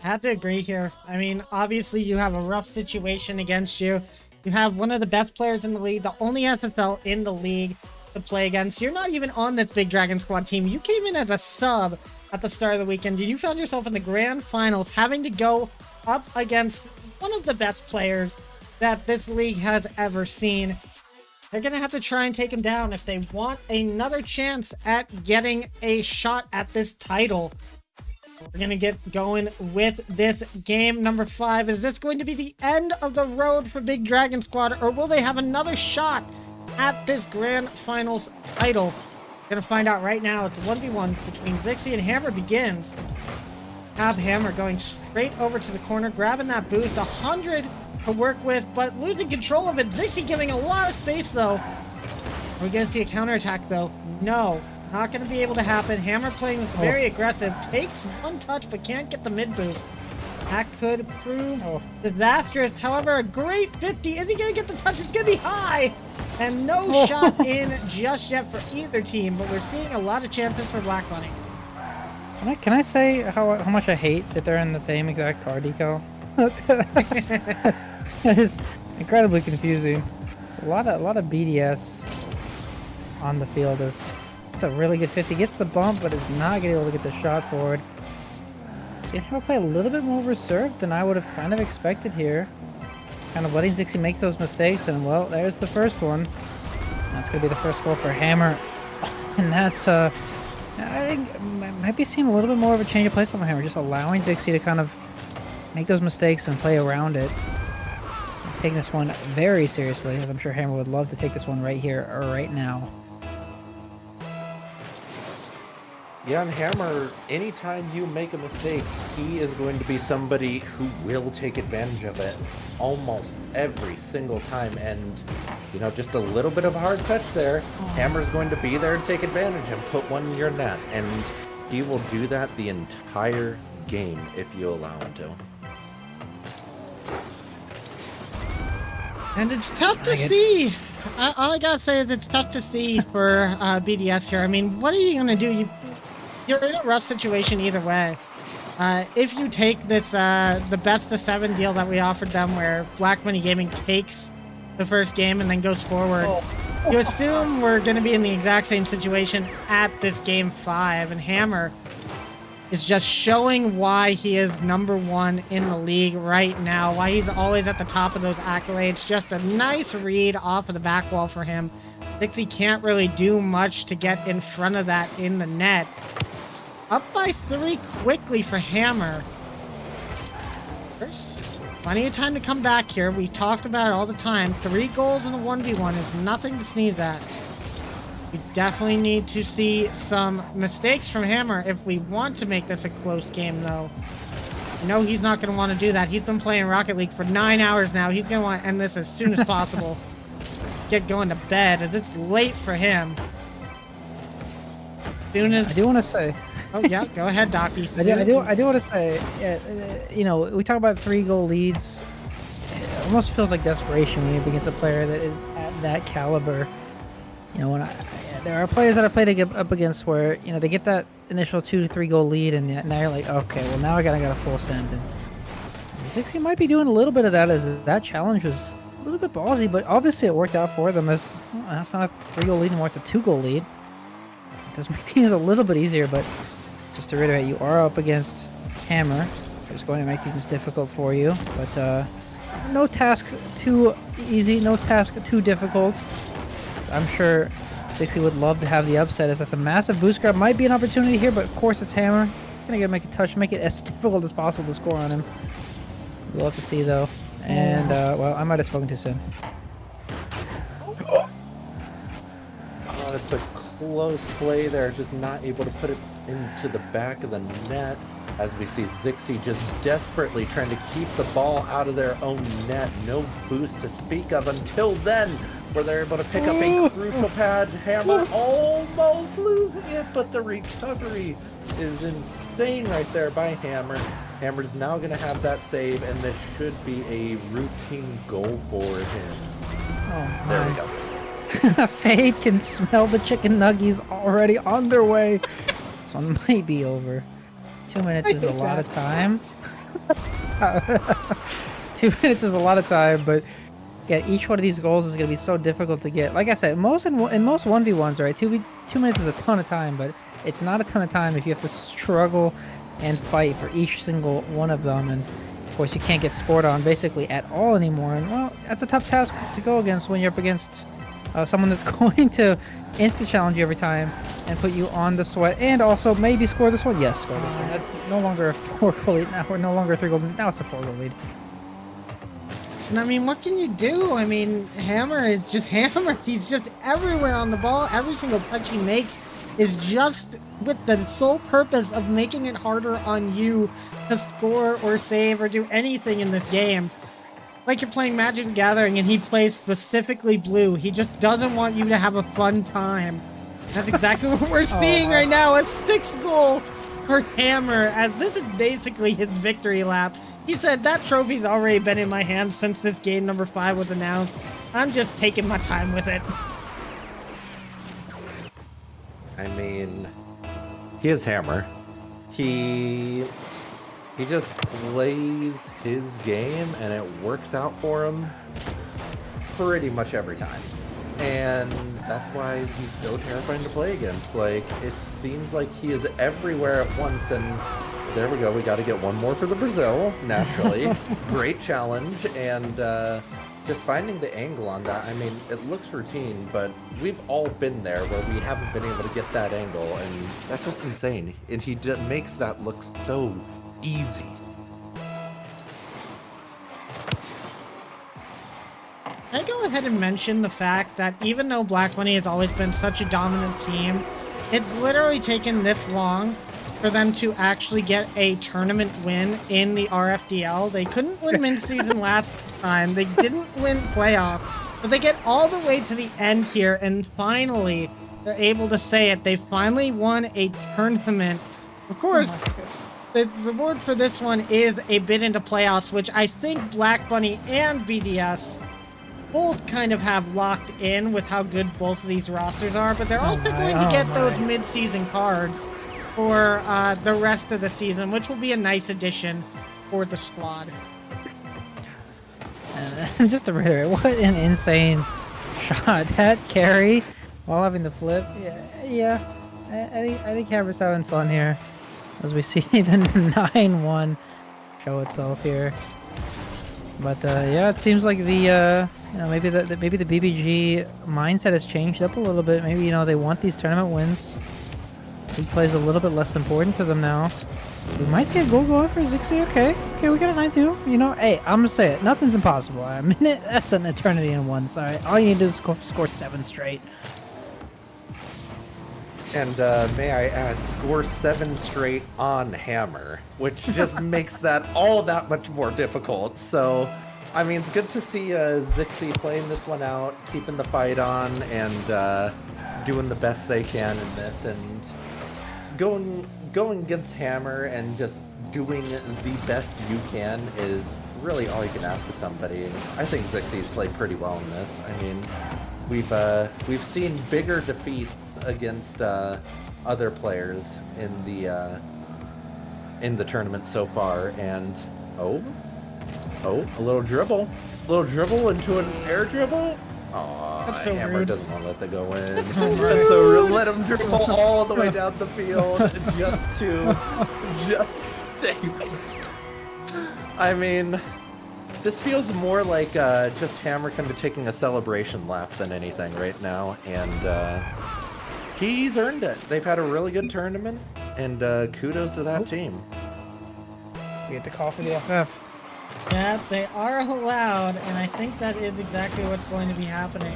I have to agree here. I mean, obviously you have a rough situation against you. You have one of the best players in the league, the only SSL in the league to play against. You're not even on this Big Dragon Squad team. You came in as a sub at the start of the weekend. You found yourself in the grand finals, having to go up against one of the best players that this league has ever seen. They're going to have to try and take him down if they want another chance at getting a shot at this title. We're going to get going with this game number 5. Is this going to be the end of the road for Big Dragon Squad, or will they have another shot at this Grand Finals title? Gonna find out right now. It's 1v1 between Zixi and Hammer begins. Have Hammer going straight over to the corner, grabbing that boost. 100 to work with, but losing control of it. Zixi giving a lot of space, though. Are we gonna see a counterattack, though? No. Not gonna be able to happen. Hammer playing very aggressive. Takes one touch, but can't get the mid boost. That could prove disastrous. However, a great 50. Is he gonna get the touch? It's gonna be high. And no shot in just yet for either team, but we're seeing a lot of chances for Black Bunny. Can I say how much I hate that they're in the same exact car decal? That is incredibly confusing. A lot of BDS on the field. It's a really good 50. Gets the bump, but is not able to get the shot forward. He's gonna play a little bit more reserved than I would have kind of expected here. Kind of letting Zixi make those mistakes, and well, there's the first one. That's gonna be the first goal for Hammer, and that's I think might be seeing a little bit more of a change of play from Hammer, just allowing Zixi to kind of make those mistakes and play around it. And taking this one very seriously, as I'm sure Hammer would love to take this one right here or right now. Yeah, and Hammer, anytime you make a mistake, he is going to be somebody who will take advantage of it almost every single time. And, you know, just a little bit of a hard touch there, Hammer's going to be there to take advantage and put one in your net. And he will do that the entire game if you allow him to. And it's tough to see. All I gotta say is it's tough to see for BDS here. I mean, what are you gonna do? You're in a rough situation either way. If you take this, the best of 7 deal that we offered them, where Black Money Gaming takes the first game and then goes forward, you assume we're going to be in the exact same situation at this game 5, and Hammer is just showing why he is #1 in the league right now, why he's always at the top of those accolades. Just a nice read off of the back wall for him. Zixi can't really do much to get in front of that in the net. Up by 3 quickly for Hammer. There's plenty of time to come back here. We talked about it all the time. 3 goals in a 1v1 is nothing to sneeze at. We definitely need to see some mistakes from Hammer if we want to make this a close game, though. I know he's not going to want to do that. He's been playing Rocket League for 9 hours now. He's going to want to end this as soon as possible. Get going to bed, as it's late for him. Soon as... I do want to say... Oh yeah, go ahead, Docky. I do want to say, you know, we talk about 3-goal leads. It almost feels like desperation when you're against a player that is at that caliber. You know, there are players that I played up against where, you know, they get that initial 2 to 3 goal lead, and now you're like, okay, well now I gotta get a full send. And Zixi might be doing a little bit of that, as that challenge was a little bit ballsy, but obviously it worked out for them. As well, that's not a 3-goal lead anymore; it's a 2-goal lead. It does make things a little bit easier, but just to reiterate, you are up against Hammer. It's going to make things difficult for you, but no task too easy, no task too difficult. I'm sure Zixi would love to have the upset, as that's a massive boost grab. Might be an opportunity here, but of course it's Hammer. Gonna make a touch, make it as difficult as possible to score on him. We'll have to see though. And well, I might have spoken too soon. Oh, it's a close play there, just not able to put it into the back of the net, as we see Zixi just desperately trying to keep the ball out of their own net. No boost to speak of until then, where they're able to pick up a crucial pad. Hammer almost losing it, but the recovery is insane right there by Hammer. Hammer's now going to have that save, and this should be a routine goal for him. Oh, there we go. Fade can smell the chicken nuggies already on their way. This one might be over. 2 minutes is a lot of time. 2 minutes is a lot of time, but yeah, each one of these goals is going to be so difficult to get. Like I said, in most 1v1s, right? 2 minutes is a ton of time, but it's not a ton of time if you have to struggle and fight for each single one of them. And of course, you can't get scored on basically at all anymore. And well, that's a tough task to go against when you're up against someone that's going to insta challenge you every time and put you on the sweat, and also maybe score this one. Yes, score this one. That's no longer a 4-goal lead now. We're no longer a 3-goal lead. Now it's a 4-goal lead. And I mean, what can you do? I mean, Hammer is just Hammer. He's just everywhere on the ball. Every single touch he makes is just with the sole purpose of making it harder on you to score or save or do anything in this game. Like you're playing Magic the Gathering and he plays specifically blue. He just doesn't want you to have a fun time. That's exactly what we're seeing right now. A 6th goal for Hammer, as this is basically his victory lap. He said, that trophy's already been in my hands since this game number 5 was announced. I'm just taking my time with it. I mean, he is Hammer. He just plays his game and it works out for him pretty much every time. And that's why he's so terrifying to play against. Like, it seems like he is everywhere at once, and there we go. We got to get one more for the Brazil, naturally. Great challenge, and just finding the angle on that. I mean, it looks routine, but we've all been there where we haven't been able to get that angle, and that's just insane. And he just makes that look so easy. I go ahead and mention the fact that even though Black Bunny has always been such a dominant team, it's literally taken this long for them to actually get a tournament win in the RFDL. They couldn't win mid-season last time. They didn't win playoffs, but they get all the way to the end here, and finally they're able to say it. They finally won a tournament. Of course, the reward for this one is a bid into playoffs, which I think Black Bunny and BDS both kind of have locked in with how good both of these rosters are, but they're also going to get those mid-season cards for the rest of the season, which will be a nice addition for the squad. And just to reiterate, what an insane shot. That carry while having the flip. Yeah. I think Hammer's having fun here as we see the 9-1 show itself here. But yeah, it seems like the maybe the BBG mindset has changed up a little bit. Maybe they want these tournament wins. He plays a little bit less important to them now. We might see a goal go out for Zixi. Okay, we got a 9-2. Hey, I'm gonna say it. Nothing's impossible. A minute, that's an eternity in one. Sorry, all you need to do is score 7 straight. And may I add, score 7 straight on Hammer, which just makes that all that much more difficult. So, I mean, it's good to see Zixi playing this one out, keeping the fight on, and doing the best they can in this, and going against Hammer and just doing the best you can is really all you can ask of somebody. And I think Zixi's played pretty well in this. I mean, we've seen bigger defeats against other players in the tournament so far, and a little dribble into an air dribble. Oh, That's so Hammer rude. doesn't want to let that go in. That's so That's so rude. Let him dribble all the way down the field just to save it. I mean, this feels more like just Hammer kind of taking a celebration lap than anything right now, and he's earned it. They've had a really good tournament, and kudos to that team. We get the call for the FF. Yeah, they are allowed, and I think that is exactly what's going to be happening.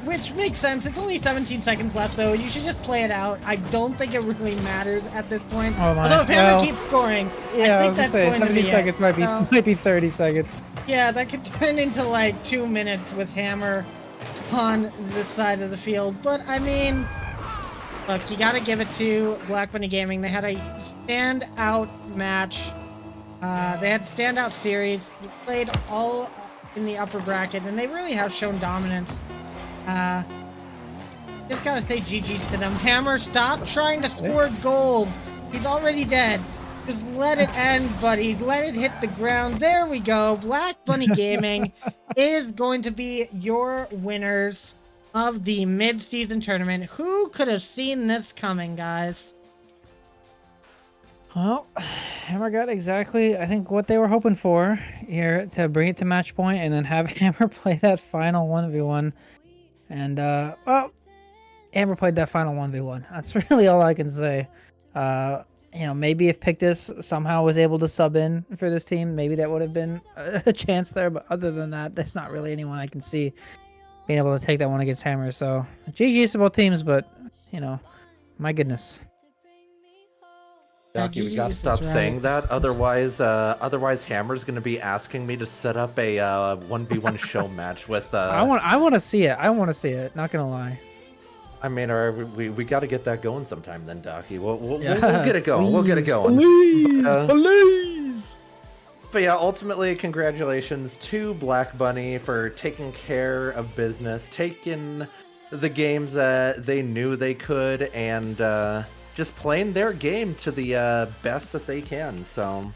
Which makes sense. It's only 17 seconds left, though. You should just play it out. I don't think it really matters at this point. Oh my. Although if Hammer keeps scoring, Yeah, I think that's going to 70 be seconds it. might be 30 seconds. Yeah, that could turn into like 2 minutes with Hammer on this side of the field. But I mean, look, you got to give it to Black Bunny Gaming. They had a standout match. They had standout series. They played all in the upper bracket, and they really have shown dominance. Just gotta say GG's to them. Hammer, stop trying to score goals. He's already dead. Just let it end, buddy. Let it hit the ground. There we go. Black Bunny Gaming is going to be your winners of the mid-season tournament. Who could have seen this coming, guys? Well, Hammer got exactly, I think, what they were hoping for here, to bring it to match point and then have Hammer play that final 1v1. And well, Amber played that final 1v1. That's really all I can say. Maybe if Pictus somehow was able to sub in for this team, maybe that would have been a chance there. But other than that, there's not really anyone I can see being able to take that one against Hammer. So GG's to both teams, but my goodness. Ducky, we gotta GG's, stop that's saying right. that. Otherwise, Hammer's gonna be asking me to set up a 1v1 show match with. I want to see it. I want to see it. Not gonna lie. I mean, we got to get that going sometime then, Ducky. We'll Yeah, get it going. We'll get it going. Please, But, please. But yeah, ultimately, congratulations to Black Bunny for taking care of business, taking the games that they knew they could, and just playing their game to the best that they can. So,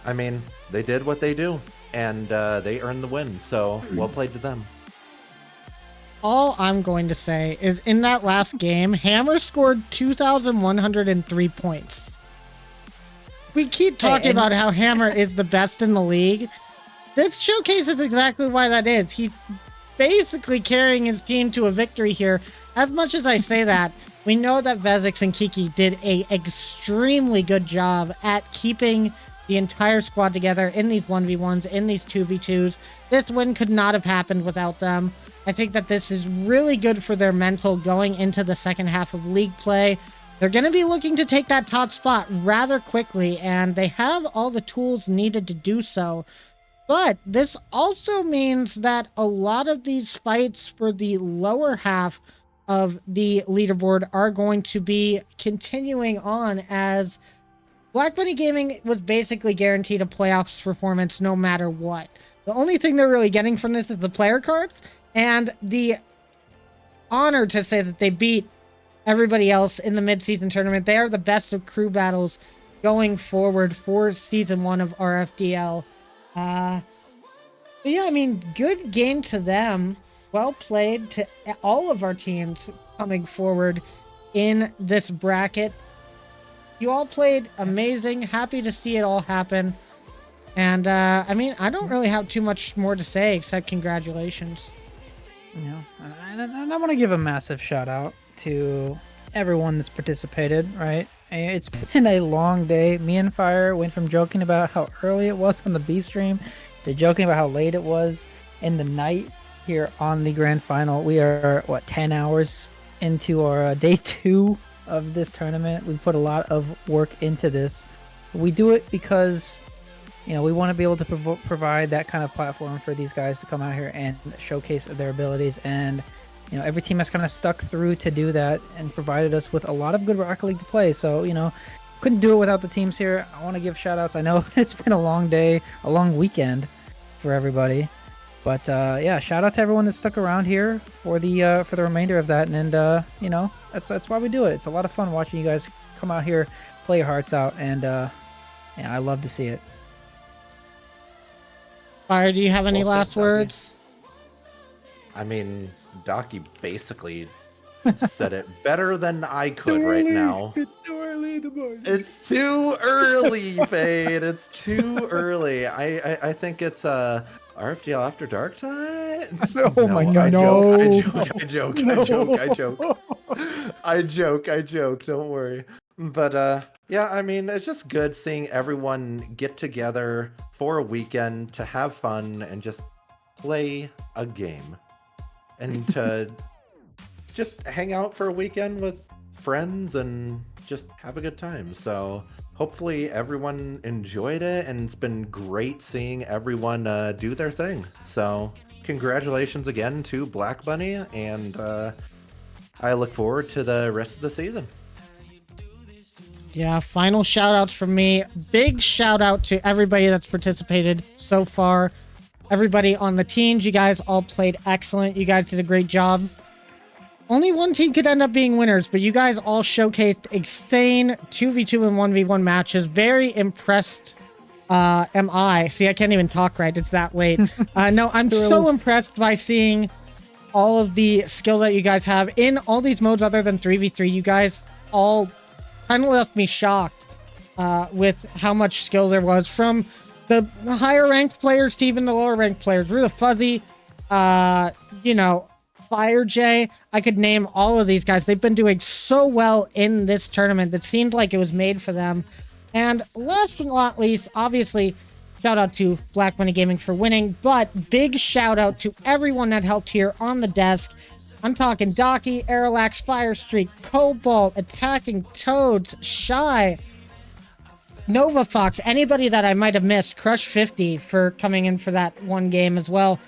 I mean, they did what they do, and they earned the win. So, well played to them. All I'm going to say is in that last game, Hammer scored 2,103 points. We keep talking about how Hammer is the best in the league. This showcases exactly why that is. He's basically carrying his team to a victory here. As much as I say that, we know that Vezix and Kiki did a extremely good job at keeping the entire squad together in these 1v1s, in these 2v2s. This win could not have happened without them. I think that this is really good for their mental going into the second half of league play. They're going to be looking to take that top spot rather quickly, and they have all the tools needed to do so. But this also means that a lot of these fights for the lower half of the leaderboard are going to be continuing on, as Black Bunny Gaming was basically guaranteed a playoffs performance no matter what. The only thing they're really getting from this is the player cards and the honor to say that they beat everybody else in the mid-season tournament. They are the best of crew battles going forward for season 1 of RFDL. But yeah, I mean, good game to them. Well played to all of our teams coming forward in this bracket. You all played amazing. Happy to see it all happen. And I mean, I don't really have too much more to say except congratulations. And I want to give a massive shout out to everyone that's participated, right? It's been a long day. Me and Fire went from joking about how early it was on the B stream to joking about how late it was in the night here on the grand final. We are, 10 hours into our day 2 of this tournament. We put a lot of work into this. We do it because we want to be able to provide that kind of platform for these guys to come out here and showcase their abilities. And, every team has kind of stuck through to do that and provided us with a lot of good Rocket League to play. So, couldn't do it without the teams here. I want to give shout outs. I know it's been a long day, a long weekend for everybody. But, yeah, shout out to everyone that stuck around here for the remainder of that. And, that's why we do it. It's a lot of fun watching you guys come out here, play your hearts out. And, yeah, I love to see it. Fire, do you have any Well said, last Ducky. words? I mean, Docky basically said it better than I could right now. It's too early in the morning. It's too early, Fade. It's too early. I think it's RFDL After Dark time. Oh my God, I joke. Don't worry. But yeah, I mean, it's just good seeing everyone get together for a weekend to have fun and just play a game. And to just hang out for a weekend with friends and just have a good time. So hopefully everyone enjoyed it, and it's been great seeing everyone do their thing. So congratulations again to Black Bunny, and I look forward to the rest of the season. Yeah, final shout outs from me. Big shout out to everybody that's participated so far. Everybody on the teams, you guys all played excellent. You guys did a great job. Only one team could end up being winners, but you guys all showcased insane 2v2 and 1v1 matches. Very impressed am I. See, I can't even talk right. It's that late. No, I'm so impressed by seeing all of the skill that you guys have in all these modes other than 3v3. You guys all kind of left me shocked with how much skill there was from the higher ranked players to even the lower ranked players. Really Fuzzy, you know, Fire J. I could name all of these guys. They've been doing so well in this tournament that seemed like it was made for them. And last but not least, obviously, shout out to Black Money Gaming for winning, but big shout out to everyone that helped here on the desk. I'm talking Docky, Aerolax, Firestreak, Cobalt, Attacking Toads, Shy, Nova Fox, anybody that I might have missed, Crush 50 for coming in for that one game as well.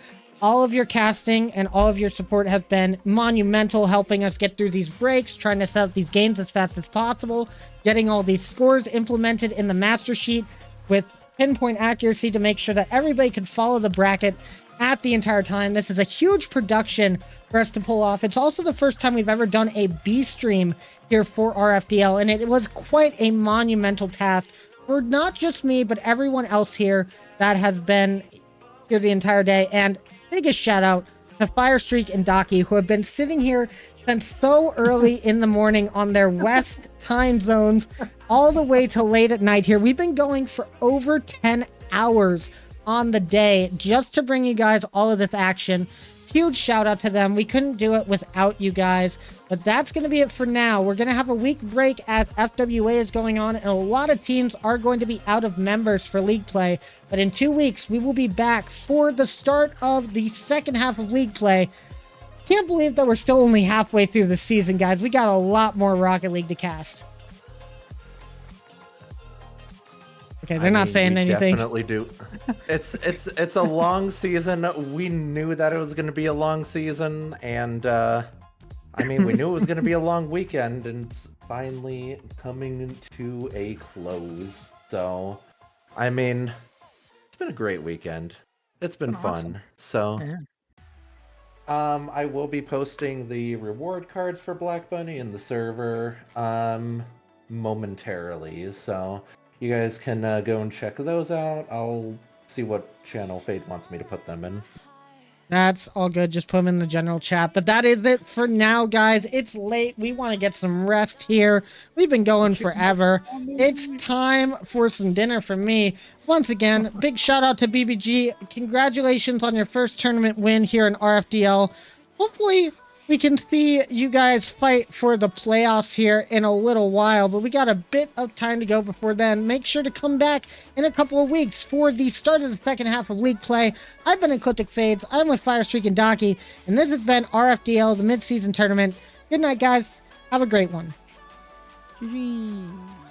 All of your casting and all of your support has been monumental, helping us get through these breaks, trying to set up these games as fast as possible, getting all these scores implemented in the master sheet with pinpoint accuracy to make sure that everybody could follow the bracket at the entire time. This is a huge production for us to pull off. It's also the first time we've ever done a B stream here for RFDL, and it was quite a monumental task for not just me, but everyone else here that has been here the entire day. And biggest shout out to Firestreak and Docky, who have been sitting here since so early in the morning on their West time zones, all the way till late at night here. We've been going for over 10 hours on the day just to bring you guys all of this action. Huge shout out to them. We couldn't do it without you guys. But that's going to be it for now. We're going to have a week break as FWA is going on, and a lot of teams are going to be out of members for league play. But in 2 weeks, we will be back for the start of the second half of league play. Can't believe that we're still only halfway through the season, guys. We got a lot more Rocket League to cast. Okay, they're not saying anything. Definitely do. It's a long season. We knew that it was going to be a long season, and I mean, we knew it was going to be a long weekend, and it's finally coming to a close. So, I mean, it's been a great weekend. It's been fun. So, Yeah. I will be posting the reward cards for Black Bunny in the server momentarily. So, you guys can go and check those out. I'll see what channel Fade wants me to put them in. That's all good. Just put them in the general chat. But that is it for now, guys. It's late. We want to get some rest here. We've been going forever. It's time for some dinner for me. Once again, big shout out to BBG. Congratulations on your first tournament win here in RFDL. Hopefully, we can see you guys fight for the playoffs here in a little while, but we got a bit of time to go before then. Make sure to come back in a couple of weeks for the start of the second half of league play. I've been Ecliptic Fades. I'm with Firestreak and Docky, and this has been RFDL, the mid-season tournament. Good night, guys. Have a great one. GG.